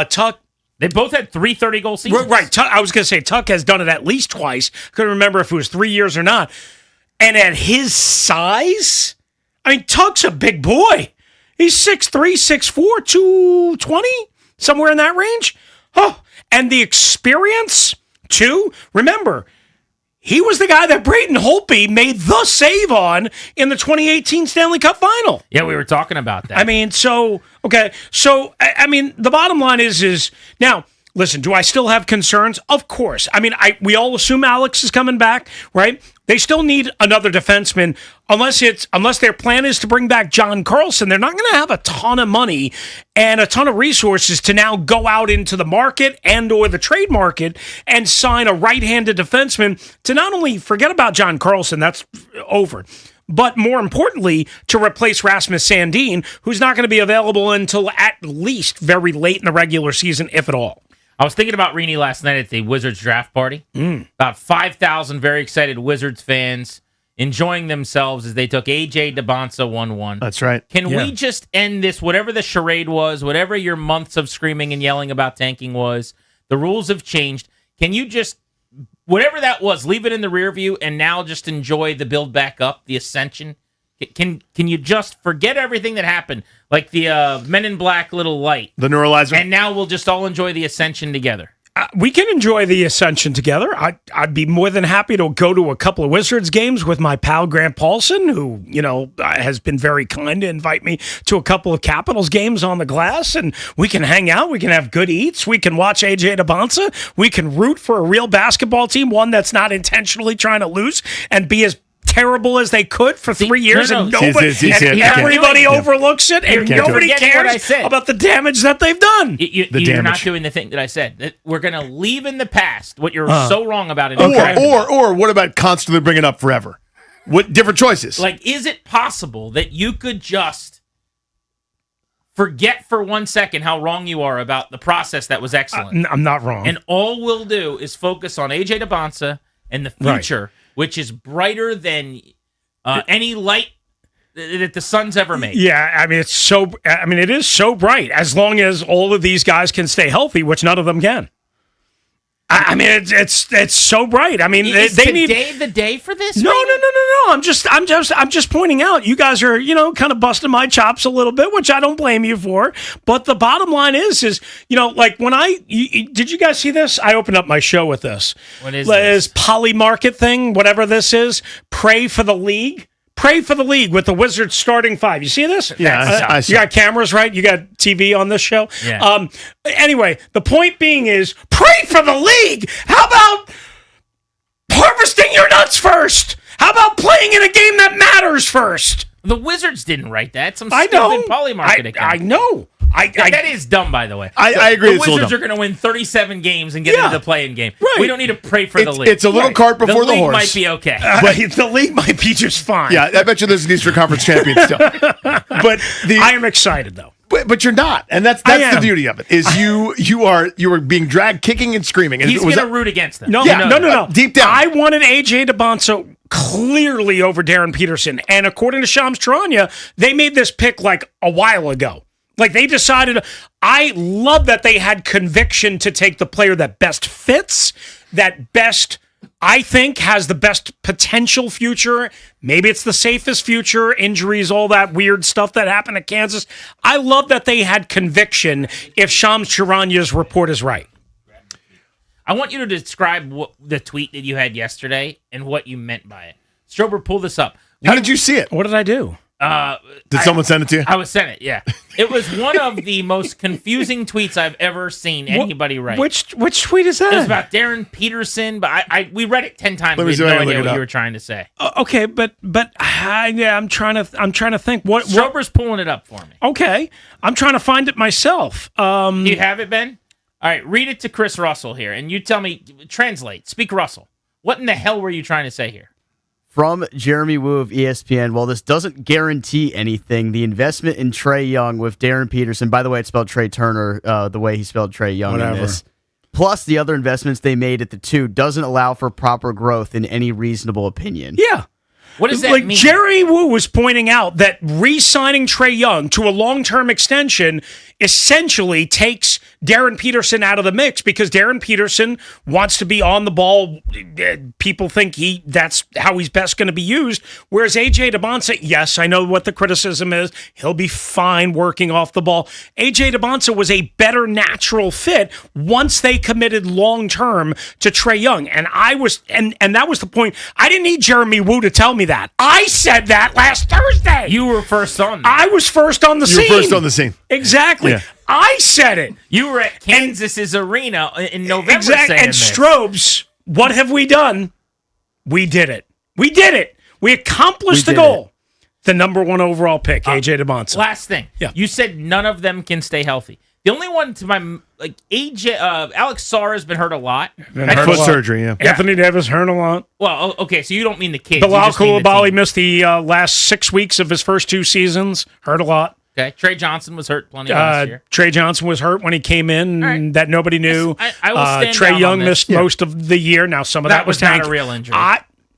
Tuck... They both had 3 30-goal seasons. Right. I was going to say Tuck has done it at least twice. Couldn't remember if it was 3 years or not. And at his size, I mean, Tuck's a big boy. He's 6'3", 6'4", 220, somewhere in that range. Oh, and the experience, too. Remember, he was the guy that Braden Holtby made the save on in the 2018 Stanley Cup Final. Yeah, we were talking about that. I mean, okay. So, I mean, the bottom line is now, listen, do I still have concerns? Of course. I mean, we all assume Alex is coming back, right? They still need another defenseman unless their plan is to bring back John Carlson. They're not going to have a ton of money and a ton of resources to now go out into the market and or the trade market and sign a right-handed defenseman to not only forget about John Carlson, that's over, but more importantly, to replace Rasmus Sandin, who's not going to be available until at least very late in the regular season, if at all. I was thinking about Rini last night at the Wizards draft party. About 5,000 very excited Wizards fans enjoying themselves as they took A.J. Debonsa 1-1. That's right. Can we just end this, whatever the charade was, whatever your months of screaming and yelling about tanking was, the rules have changed. Can you just, whatever that was, leave it in the rear view and now just enjoy the build back up, the ascension? Can you just forget everything that happened, like the Men in Black little light, the neuralizer, and now we'll just all enjoy the ascension together? We can enjoy the ascension together. I'd be more than happy to go to a couple of Wizards games with my pal Grant Paulson, who has been very kind to invite me to a couple of Capitals games on the glass, and we can hang out. We can have good eats. We can watch AJ Debonsa. We can root for a real basketball team, one that's not intentionally trying to lose and be as terrible as they could for 3 years, and everybody overlooks it, and nobody cares about the damage that they've done. You're not doing the thing that I said. That we're going to leave in the past what you're so wrong about it. Or what about constantly bringing it up forever? What different choices? Like, is it possible that you could just forget for 1 second how wrong you are about the process that was excellent? I'm not wrong. And all we'll do is focus on AJ Debonsa and the future, which is brighter than any light that the sun's ever made. Yeah, I mean, it is so bright as long as all of these guys can stay healthy, which none of them can. I mean, it's so bright. I mean, is they today need the day for this? No. I'm just pointing out. You guys are, kind of busting my chops a little bit, which I don't blame you for. But the bottom line is like when did you guys see this? I opened up my show with this. What is this? Poly market thing, whatever this is. Pray for the league. Pray for the league with the Wizards starting 5. You see this? Yeah, I see. You got cameras, right? You got TV on this show? Yeah. Anyway, the point being is pray for the league. How about harvesting your nuts first? How about playing in a game that matters first? The Wizards didn't write that. Some stupid polymarket account. I know. That is dumb, by the way. I agree. The Wizards are going to win 37 games and get into the play-in game. Right. We don't need to pray for the league. It's a little cart before the horse. Might be okay. But the league might be just fine. Yeah, I bet you there's an Eastern Conference champion still. But I am excited though. But you're not, and that's the beauty of it. Is you are being dragged kicking and screaming. And He's going to root against them. No. Deep down, I wanted AJ Debonsa clearly over Darren Peterson, and according to Shams Charania, they made this pick like a while ago. Like they decided, I love that they had conviction to take the player that best fits, that best, I think, has the best potential future. Maybe it's the safest future, injuries, all that weird stuff that happened at Kansas. I love that they had conviction if Shams Charanya's report is right. I want you to describe the tweet that you had yesterday and what you meant by it. Strober, pull this up. How did you see it? What did I do? Did someone send it to you? I was sent it, yeah. It was one of the most confusing tweets I've ever seen anybody write. Which tweet is that? It was about Darren Peterson, but we read it 10 times. We had no idea what you were trying to say. Okay, but yeah, I'm trying to think. What Strober's pulling it up for me. Okay, I'm trying to find it myself. Do you have it, Ben? All right, read it to Chris Russell here, and you tell me. Translate. Speak Russell. What in the hell were you trying to say here? From Jeremy Wu of ESPN, while this doesn't guarantee anything, the investment in Trae Young with Darren Peterson, by the way, it's spelled Trey Turner, the way he spelled Trae Young in this, plus the other investments they made at the two, doesn't allow for proper growth in any reasonable opinion. Yeah. What does that mean? Jerry Wu was pointing out that re-signing Trae Young to a long-term extension essentially takes Darren Peterson out of the mix because Darren Peterson wants to be on the ball. People think that's how he's best going to be used. Whereas A.J. Debonsa, yes, I know what the criticism is. He'll be fine working off the ball. A.J. Debonsa was a better natural fit once they committed long-term to Trae Young. And that was the point. I didn't need Jeremy Wu to tell me that. I said that last Thursday. You were first on that. I was first on the scene. You were first on the scene. Exactly. Yeah. I said it. You were at Kansas's arena in November. Exactly. Saying And this. Strobes, what have we done? We did it. We did it. We accomplished the goal. The number one overall pick, A.J. Debonsa. Last thing. Yeah. You said none of them can stay healthy. The only one to my AJ Alex Sarr has been hurt a lot. Foot surgery, yeah. Anthony Davis hurt a lot. Well, okay, so you don't mean the kids. Bilal Coulibaly missed the last 6 weeks of his first 2 seasons. Hurt a lot. Okay, Trey Johnson was hurt plenty last year. Trey Johnson was hurt when he came in. That nobody knew. I will stand Trae down Young on this. missed most of the year. Now some of that was not tanking. a real injury.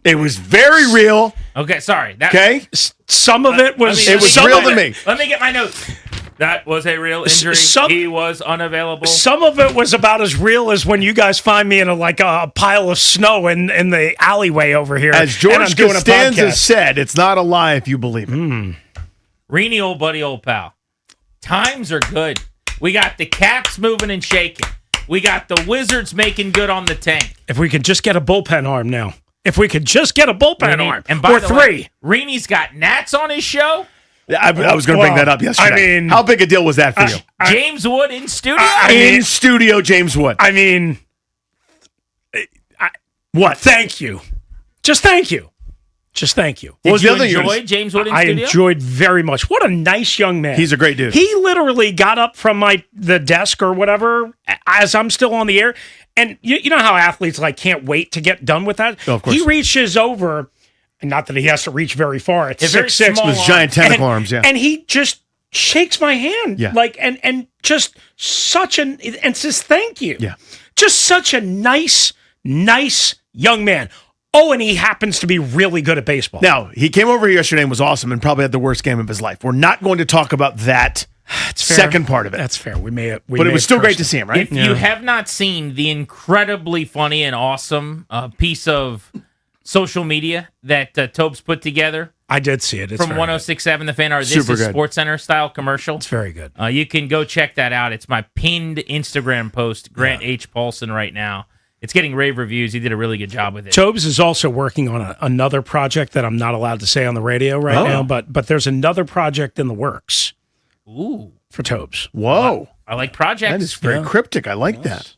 It was very real. Okay, sorry. Okay, some of it was. It was real to me. Let me get my notes. That was a real injury. He was unavailable. Some of it was about as real as when you guys find me in a pile of snow in the alleyway over here. As George Costanza said, it's not a lie if you believe it. Reenie, old buddy, old pal. Times are good. We got the Caps moving and shaking. We got the Wizards making good on the tank. If we could just get a bullpen arm now. If we could just get a bullpen arm. And by or the 3. way, Reenie's got Nats on his show. I was going to bring that up yesterday. I mean, how big a deal was that for you? James Wood in studio? In studio, James Wood. I mean, what? Thank you. Just thank you. Just thank you. Did you enjoy James Wood in studio? I enjoyed very much. What a nice young man. He's a great dude. He literally got up from the desk or whatever as I'm still on the air. And you know how athletes can't wait to get done with that? Oh, of course. He reaches over, and not that he has to reach very far. It's 6'6". With giant tentacle arms, yeah. And he just shakes my hand. Yeah. And just such and says thank you. Yeah. Just such a nice young man. Oh, and he happens to be really good at baseball. Now, he came over here yesterday and was awesome and probably had the worst game of his life. We're not going to talk about that second part of it. That's fair. But it was still great to see him, right? If you have not seen the incredibly funny and awesome piece of social media that Tobes put together. I did see it. It's from 106.7 The Fan, or This Super is good. SportsCenter style commercial. It's very good. You can go check that out. It's my pinned Instagram post, Grant H. Paulson, right now. It's getting rave reviews. He did a really good job with it. Tobes is also working on another project that I'm not allowed to say on the radio now, but there's another project in the works. Ooh. For Tobes. Whoa. I like projects. That is very cryptic. I like that.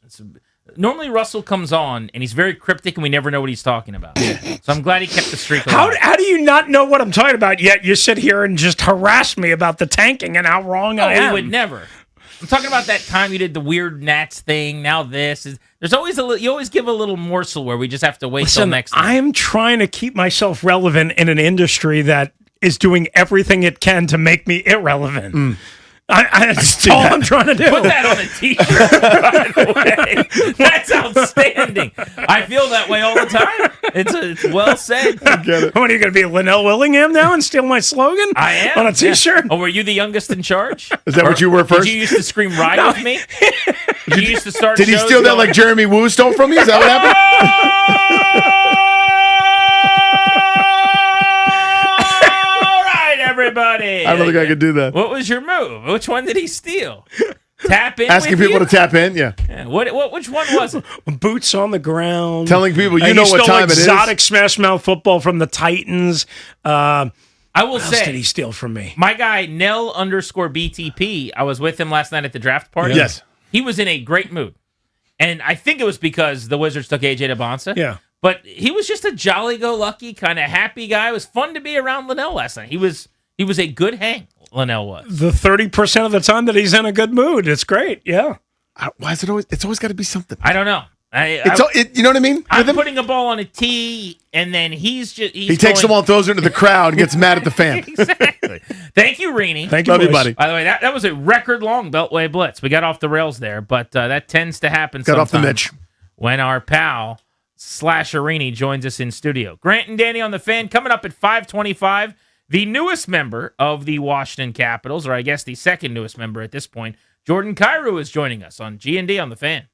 Normally Russell comes on and he's very cryptic and we never know what he's talking about. So I'm glad he kept the streak alive. How do you not know what I'm talking about yet you sit here and just harass me about the tanking and how wrong I am? We would never. I'm talking about that time you did the weird Nats thing. Now this is. There's always you always give a little morsel where we just have to wait till next time. I am trying to keep myself relevant in an industry that is doing everything it can to make me irrelevant. That's all I'm trying to do. Put that on a T-shirt, by the way. That's outstanding. I feel that way all the time. It's well said. What are you going to be, Linnell Willingham now and steal my slogan? I am. On a T-shirt? Yeah. Oh, were you the youngest in charge? Is that what you were first? Did you used to scream "Ride with me"? Did you used to start? Did he shows steal that going, like Jeremy Woo stole from you? Is that what happened? Everybody. I don't think I could do that. What was your move? Which one did he steal? Tap in. Asking with people you? to tap in, yeah. Which one was it? Boots on the ground. Telling people you He know what stole time it is. exotic smash mouth football from the Titans. I will what else say, did he steal from me? my guy Nell_BTP. I was with him last night at the draft party. Yes. He was in a great mood, and I think it was because the Wizards took AJ Debonsa. Yeah. But he was just a jolly-go-lucky, kind of happy guy. It was fun to be around Linnell last night. He was a good hang. Linnell was. The 30% of the time that he's in a good mood. It's great. Yeah. Why is it always? It's always got to be something. I don't know. You know what I mean? I'm putting a ball on a tee, and then he takes the ball and throws it into the crowd and gets mad at the fan. Exactly. Thank you, Rini. Thank you, buddy. By the way, that was a record-long Beltway Blitz. We got off the rails there, but that tends to happen Got off the sometimes Mitch. when our pal /Arini joins us in studio. Grant and Danny on the Fan coming up at 5:25. The newest member of the Washington Capitals, or I guess the second newest member at this point, Jordan Kyrou, is joining us on G&D on the Fan.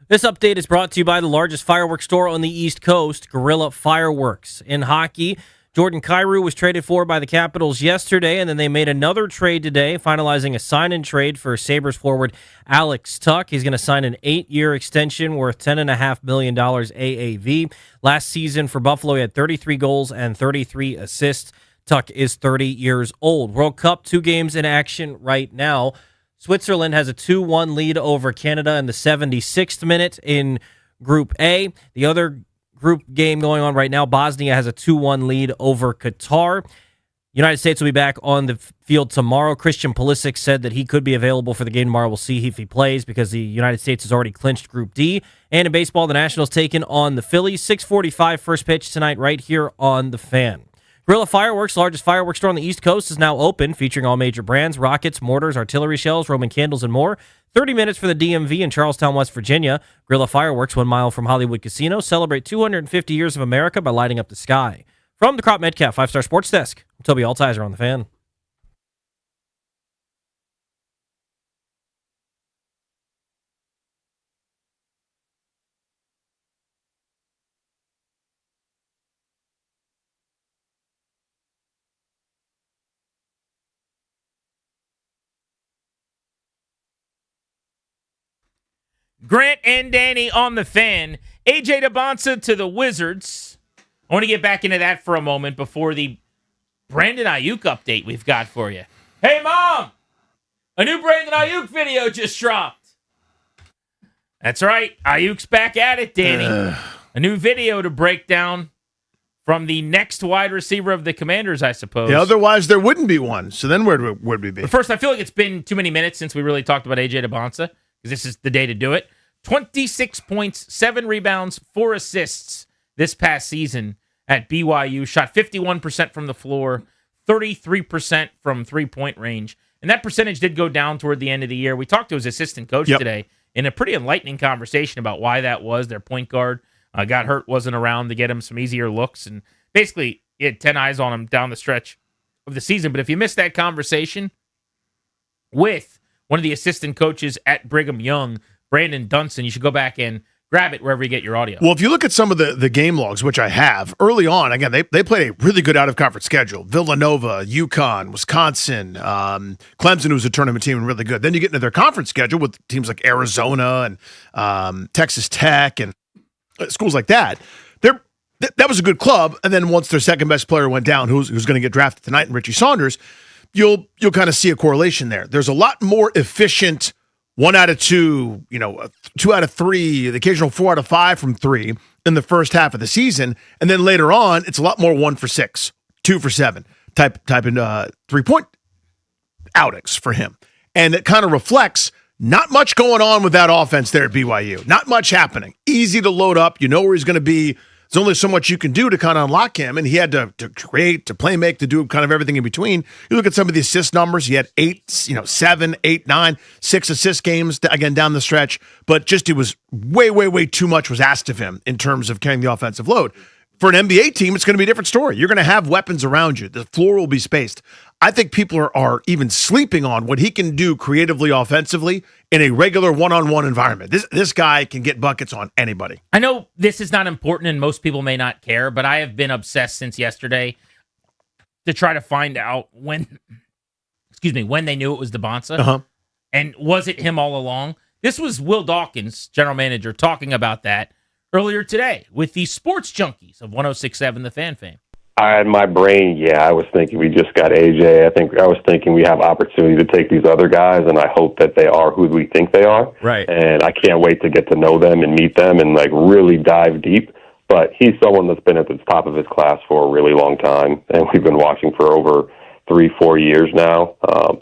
This update is brought to you by the largest fireworks store on the East Coast, Guerrilla Fireworks. In hockey, Jordan Kyrou was traded for by the Capitals yesterday, and then they made another trade today, finalizing a sign-and-trade for Sabres forward Alex Tuch. He's going to sign an 8-year extension worth $10.5 million AAV. Last season for Buffalo, he had 33 goals and 33 assists. Tuch is 30 years old. World Cup, 2 games in action right now. Switzerland has a 2-1 lead over Canada in the 76th minute in Group A. The other group game going on right now, Bosnia has a 2-1 lead over Qatar. United States will be back on the field tomorrow. Christian Pulisic said that he could be available for the game tomorrow. We'll see if he plays because the United States has already clinched Group D. And in baseball, the Nationals taking on the Phillies. 6:45 first pitch tonight right here on The Fan. Guerrilla Fireworks, largest fireworks store on the East Coast, is now open, featuring all major brands, rockets, mortars, artillery shells, Roman candles, and more. 30 minutes for the DMV in Charlestown, West Virginia. Guerrilla Fireworks, 1 mile from Hollywood Casino. Celebrate 250 years of America by lighting up the sky. From the Crop Metcalf 5-Star Sports Desk, I'm Toby Altizer on The Fan. Grant and Danny on The Fan. AJ Dybantsa to the Wizards. I want to get back into that for a moment before the Brandon Ayuk update we've got for you. Hey, Mom! A new Brandon Ayuk video just dropped. That's right. Ayuk's back at it, Danny. A new video to break down from the next wide receiver of the Commanders, I suppose. Yeah, otherwise there wouldn't be one. So then where would we be? But first, I feel like it's been too many minutes since we really talked about AJ Dybantsa, because this is the day to do it. 26 points, 7 rebounds, 4 assists this past season at BYU. Shot 51% from the floor, 33% from three-point range. And that percentage did go down toward the end of the year. We talked to his assistant coach today in a pretty enlightening conversation about why that was. Their point guard got hurt, wasn't around to get him some easier looks. And basically, he had 10 eyes on him down the stretch of the season. But if you missed that conversation with one of the assistant coaches at Brigham Young, Brandon Dunson, you should go back and grab it wherever you get your audio. Well, if you look at some of the game logs, which I have, early on, again, they played a really good out-of-conference schedule. Villanova, UConn, Wisconsin, Clemson, who's a tournament team and really good. Then you get into their conference schedule with teams like Arizona and Texas Tech and schools like that. That was a good club. And then once their second-best player went down, who's going to get drafted tonight, and Richie Saunders, you'll kind of see a correlation there. There's a lot more efficient 1 out of 2, 2 out of 3, the occasional 4 out of 5 from 3 in the first half of the season. And then later on, it's a lot more 1 for 6, 2 for 7 type in 3-point outings for him. And it kind of reflects not much going on with that offense there at BYU. Not much happening. Easy to load up. You know where he's going to be. There's only so much you can do to kind of unlock him, and he had to create, to play make, to do kind of everything in between. You look at some of the assist numbers. He had 7, 8, 9, 6 assist games, again, down the stretch, but just it was way too much was asked of him in terms of carrying the offensive load. For an NBA team, it's going to be a different story. You're going to have weapons around you. The floor will be spaced. I think people are even sleeping on what he can do creatively, offensively in a regular one-on-one environment. This guy can get buckets on anybody. I know this is not important and most people may not care, but I have been obsessed since yesterday to try to find out when they knew it was Dybantsa. Uh-huh. And was it him all along? This was Will Dawkins, general manager, talking about that earlier today with the Sports Junkies of 106.7 The Fan fame. I had my brain, I was thinking we just got AJ. I was thinking we have opportunity to take these other guys, and I hope that they are who we think they are. Right. And I can't wait to get to know them and meet them and really dive deep. But he's someone that's been at the top of his class for a really long time, and we've been watching for over 3-4 years now.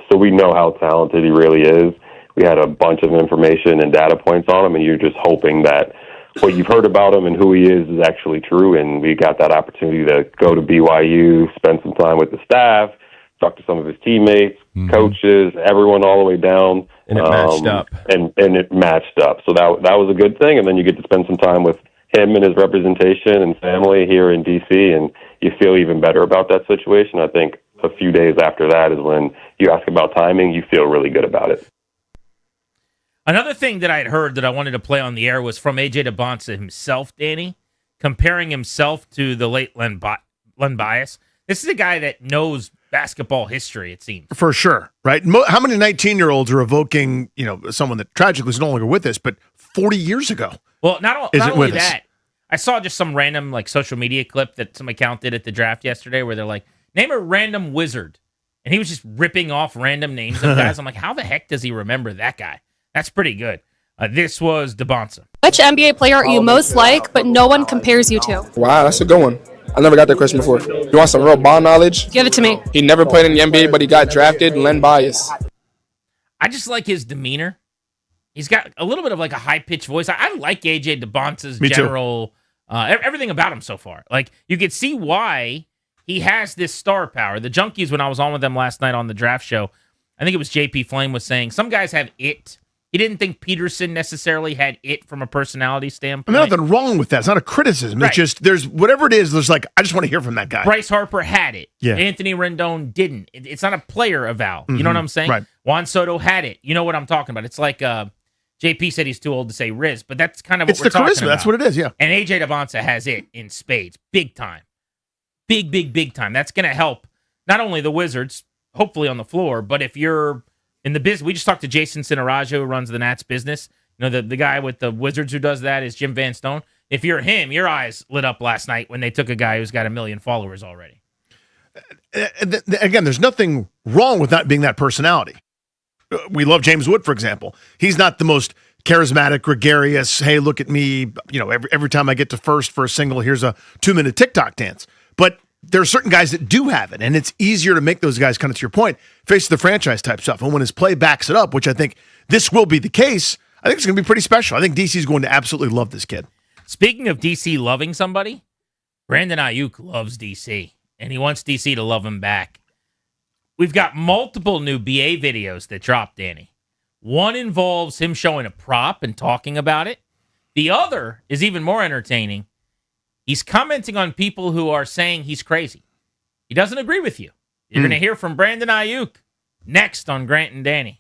So we know how talented he really is. We had a bunch of information and data points on him, and you're just hoping that what you've heard about him and who he is actually true. And we got that opportunity to go to BYU, spend some time with the staff, talk to some of his teammates, coaches, everyone all the way down. And it matched up. And it matched up. So that was a good thing. And then you get to spend some time with him and his representation and family here in D.C., and you feel even better about that situation. I think a few days after that is when you ask about timing, you feel really good about it. Another thing that I had heard that I wanted to play on the air was from A.J. Debonsa himself, Danny, comparing himself to the late Len Bias. This is a guy that knows basketball history, it seems. For sure, right? How many 19-year-olds are evoking, someone that tragically is no longer with us, but 40 years ago? Well, not only that, I saw just some random social media clip that some account did at the draft yesterday where they're like, name a random wizard. And he was just ripping off random names of guys. I'm like, how the heck does he remember that guy? That's pretty good. This was Debonsa. Which NBA player are you most like, but no one compares you to? Wow, that's a good one. I never got that question before. You want some real ball knowledge? Give it to me. He never played in the NBA, but he got drafted. Len Bias. I just like his demeanor. He's got a little bit of a high-pitched voice. I like A.J. Debonsa's general, everything about him so far. You could see why he has this star power. The Junkies, when I was on with them last night on the draft show, I think it was JP Flame was saying, some guys have it. He didn't think Peterson necessarily had it from a personality standpoint. I mean, nothing wrong with that. It's not a criticism. Right. It's just, there's whatever it is, I just want to hear from that guy. Bryce Harper had it. Yeah. Anthony Rendon didn't. It's not a player eval. You know what I'm saying? Right. Juan Soto had it. You know what I'm talking about. It's like JP said he's too old to say Riz, but that's kind of what It's we're the talking charisma. about. That's what it is, yeah. And A.J. Debonsa has it in spades. Big time. Big time. That's going to help not only the Wizards, hopefully on the floor, but if you're in the business. We just talked to Jason Sinarajo, who runs the Nats business. The guy with the Wizards who does that is Jim Van Stone. If you're him, your eyes lit up last night when they took a guy who's got 1 million followers already. Again, there's nothing wrong with not being that personality. We love James Wood, for example. He's not the most charismatic, gregarious, hey, look at me, every time I get to first for a single, here's a 2-minute TikTok dance. But there are certain guys that do have it, and it's easier to make those guys, kind of to your point, face the franchise type stuff. And when his play backs it up, which I think this will be the case, I think it's going to be pretty special. I think DC is going to absolutely love this kid. Speaking of DC loving somebody, Brandon Ayuk loves DC, and he wants DC to love him back. We've got multiple new BA videos that dropped, Danny. One involves him showing a prop and talking about it. The other is even more entertaining. He's commenting on people who are saying he's crazy. He doesn't agree with you. You're going to hear from Brandon Ayuk next on Grant and Danny.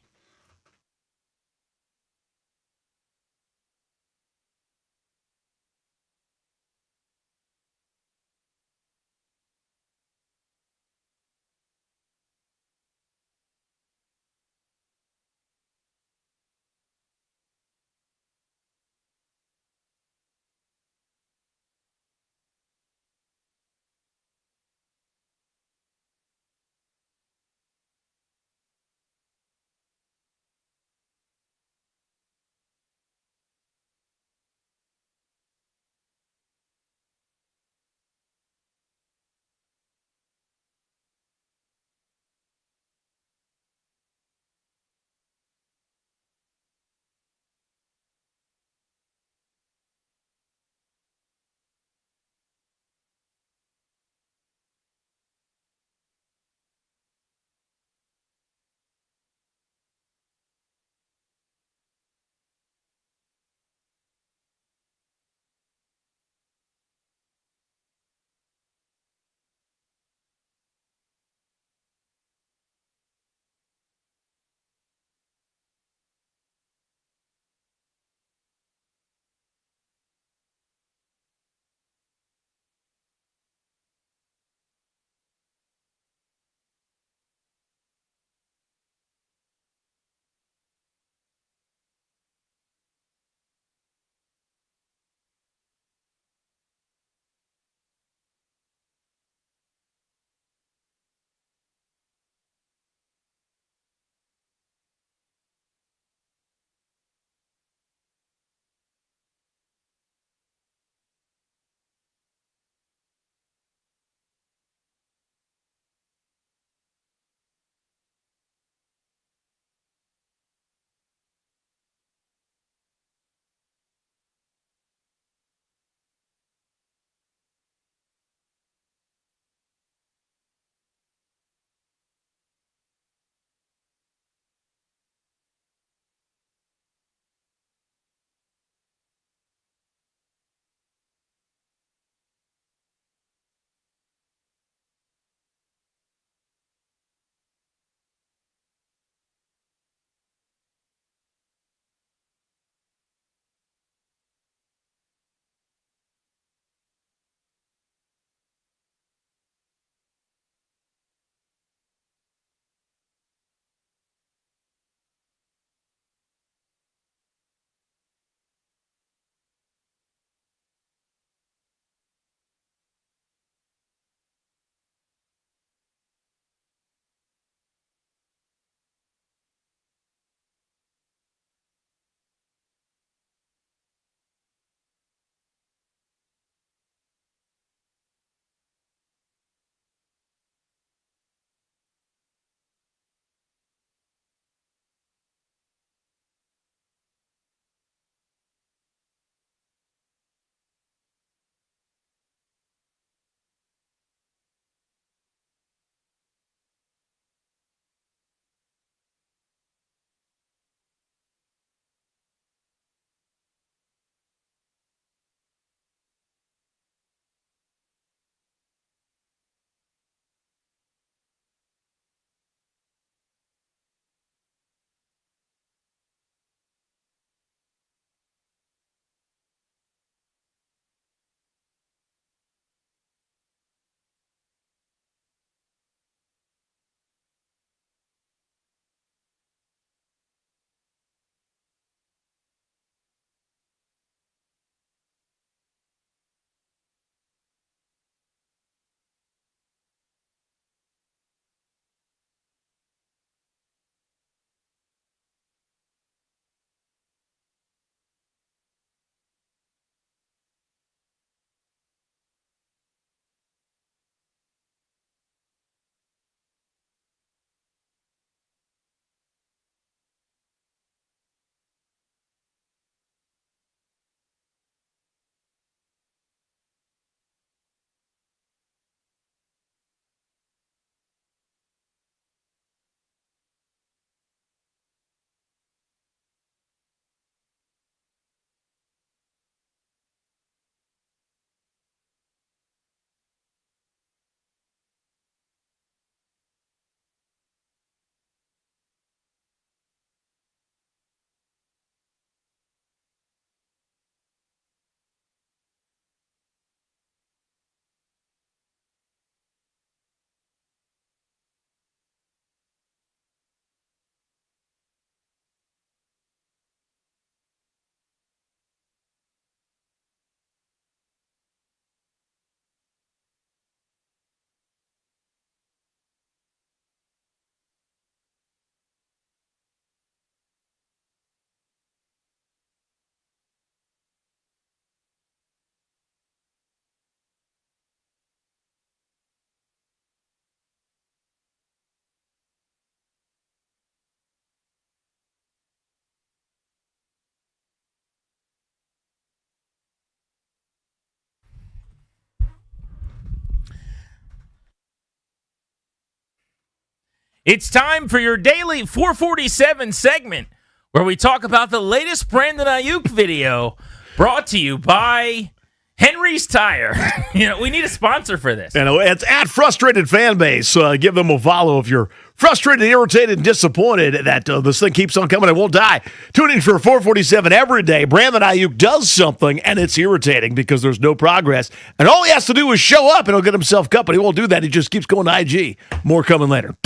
It's time for your daily 447 segment where we talk about the latest Brandon Ayuk video brought to you by Henry's Tire. We need a sponsor for this. And it's at Frustrated Fanbase. Give them a follow if you're frustrated, irritated, and disappointed that this thing keeps on coming and won't die. Tune in for 447 every day. Brandon Ayuk does something, and it's irritating because there's no progress. And all he has to do is show up, and he'll get himself cut, but he won't do that. He just keeps going to IG. More coming later.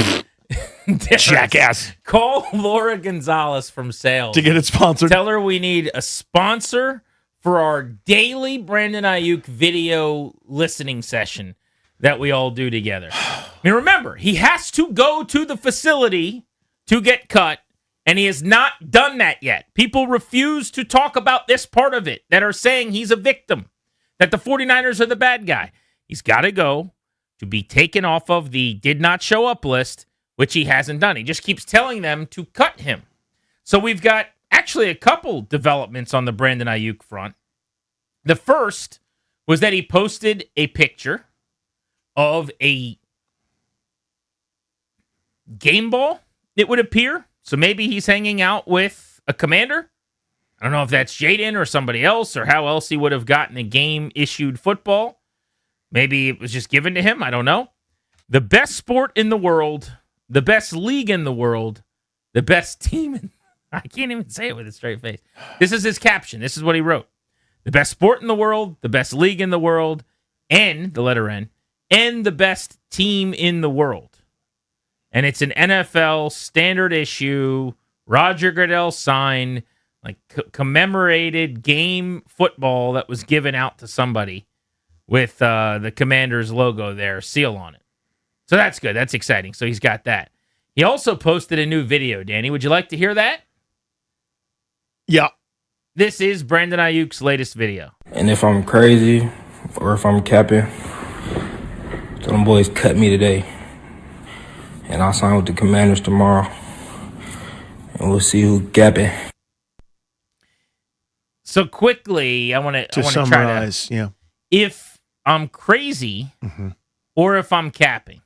Jackass. Call Laura Gonzalez from sales to get it sponsored. Tell her we need a sponsor for our daily Brandon Ayuk video listening session that we all do together. I mean, remember, he has to go to the facility to get cut, and he has not done that yet. People refuse to talk about this part of it that are saying he's a victim, that the 49ers are the bad guy. He's got to go to be taken off of the did not show up list, which he hasn't done. He just keeps telling them to cut him. So we've got actually a couple developments on the Brandon Ayuk front. The first was that he posted a picture of a game ball, it would appear. So maybe he's hanging out with a commander. I don't know if that's Jaden or somebody else or how else he would have gotten a game-issued football. Maybe it was just given to him. I don't know. The best sport in the world, the best league in the world, the best team I can't even say it with a straight face. This is his caption. This is what he wrote. The best sport in the world, the best league in the world, and the letter N, and the best team in the world. And it's an NFL standard issue, Roger Goodell signed, like commemorated game football that was given out to somebody with the Commanders logo there, seal on it. So that's good. That's exciting. So he's got that. He also posted a new video, Danny. Would you like to hear that? Yeah. This is Brandon Ayuk's latest video. And if I'm crazy or if I'm capping, tell them boys cut me today. And I'll sign with the Commanders tomorrow. And we'll see who capping. So quickly, I want to summarize, try to, if I'm crazy or if I'm capping.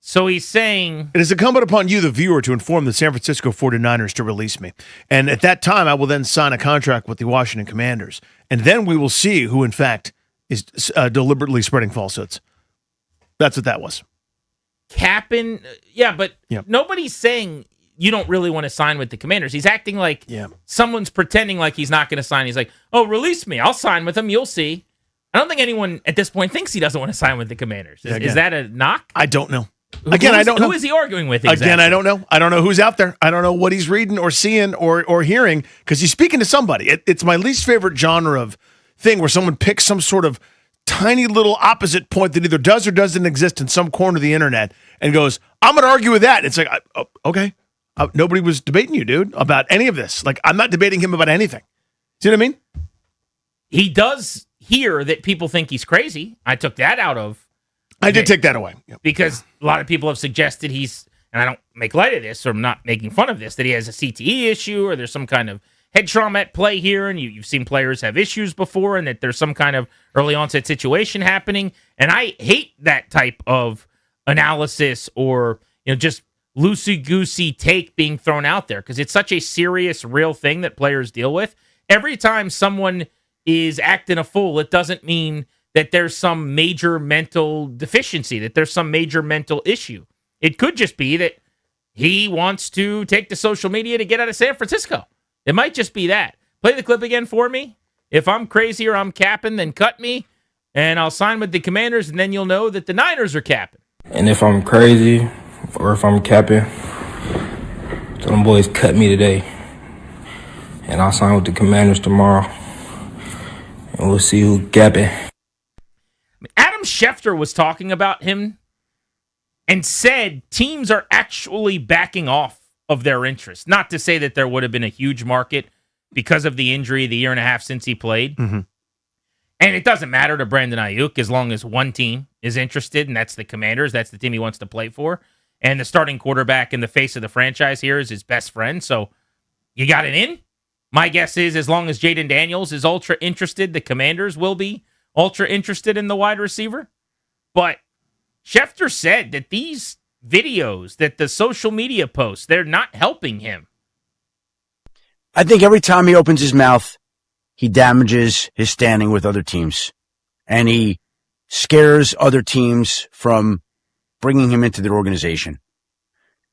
So he's saying, it is incumbent upon you, the viewer, to inform the San Francisco 49ers to release me. And at that time, I will then sign a contract with the Washington Commanders. And then we will see who, in fact, is deliberately spreading falsehoods. That's what that was. Capping, but nobody's saying you don't really want to sign with the Commanders. He's acting like someone's pretending like he's not going to sign. He's like, oh, release me. I'll sign with him. You'll see. I don't think anyone at this point thinks he doesn't want to sign with the Commanders. Is that a knock? I don't know. I don't know. Who is he arguing with exactly? Again, I don't know. I don't know who's out there. I don't know what he's reading or seeing or hearing because he's speaking to somebody. It's my least favorite genre of thing where someone picks some sort of tiny little opposite point that either does or doesn't exist in some corner of the internet and goes, I'm going to argue with that. It's like, okay. Nobody was debating you, dude, about any of this. Like, I'm not debating him about anything. See what I mean? He does hear that people think he's crazy. I took that out of. I did take that away. Because a lot of people have suggested he's, and I don't make light of this, or I'm not making fun of this, that he has a CTE issue or there's some kind of head trauma at play here, and you've seen players have issues before, and that there's some kind of early onset situation happening. And I hate that type of analysis or just loosey-goosey take being thrown out there because it's such a serious, real thing that players deal with. Every time someone is acting a fool, it doesn't mean that there's some major mental deficiency, that there's some major mental issue. It could just be that he wants to take to social media to get out of San Francisco. It might just be that. Play the clip again for me. If I'm crazy or I'm capping, then cut me, and I'll sign with the Commanders, and then you'll know that the Niners are capping. And if I'm crazy or if I'm capping, tell them boys cut me today. And I'll sign with the Commanders tomorrow, and we'll see who capping. Adam Schefter was talking about him and said teams are actually backing off of their interest. Not to say that there would have been a huge market because of the injury the year and a half since he played. Mm-hmm. And it doesn't matter to Brandon Ayuk as long as one team is interested, and that's the Commanders. That's the team he wants to play for. And the starting quarterback in the face of the franchise here is his best friend. So you got it in. My guess is as long as Jaden Daniels is ultra interested, the Commanders will be ultra interested in the wide receiver. But Schefter said that these videos, that the social media posts, they're not helping him. I think every time he opens his mouth, he damages his standing with other teams, and he scares other teams from bringing him into their organization.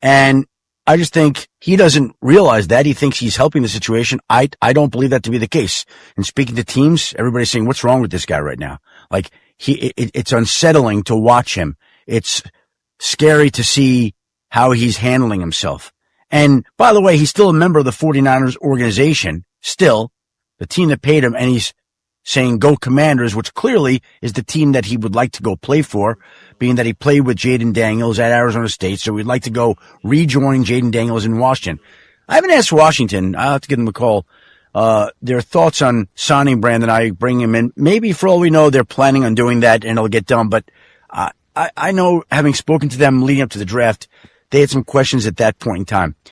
And I just think he doesn't realize that. He thinks he's helping the situation. I don't believe that to be the case. And speaking to teams, everybody's saying, what's wrong with this guy right now? Like, it's unsettling to watch him. It's scary to see how he's handling himself. And by the way, he's still a member of the 49ers organization, still, the team that paid him, and he's saying go Commanders, which clearly is the team that he would like to go play for, being that he played with Jaden Daniels at Arizona State, so he'd like to go rejoin Jaden Daniels in Washington. I haven't asked Washington, I'll have to give them a call, their thoughts on signing Brandon Aiyuk, bring him in. Maybe for all we know, they're planning on doing that and it'll get done, but I know, having spoken to them leading up to the draft, they had some questions at that point in time.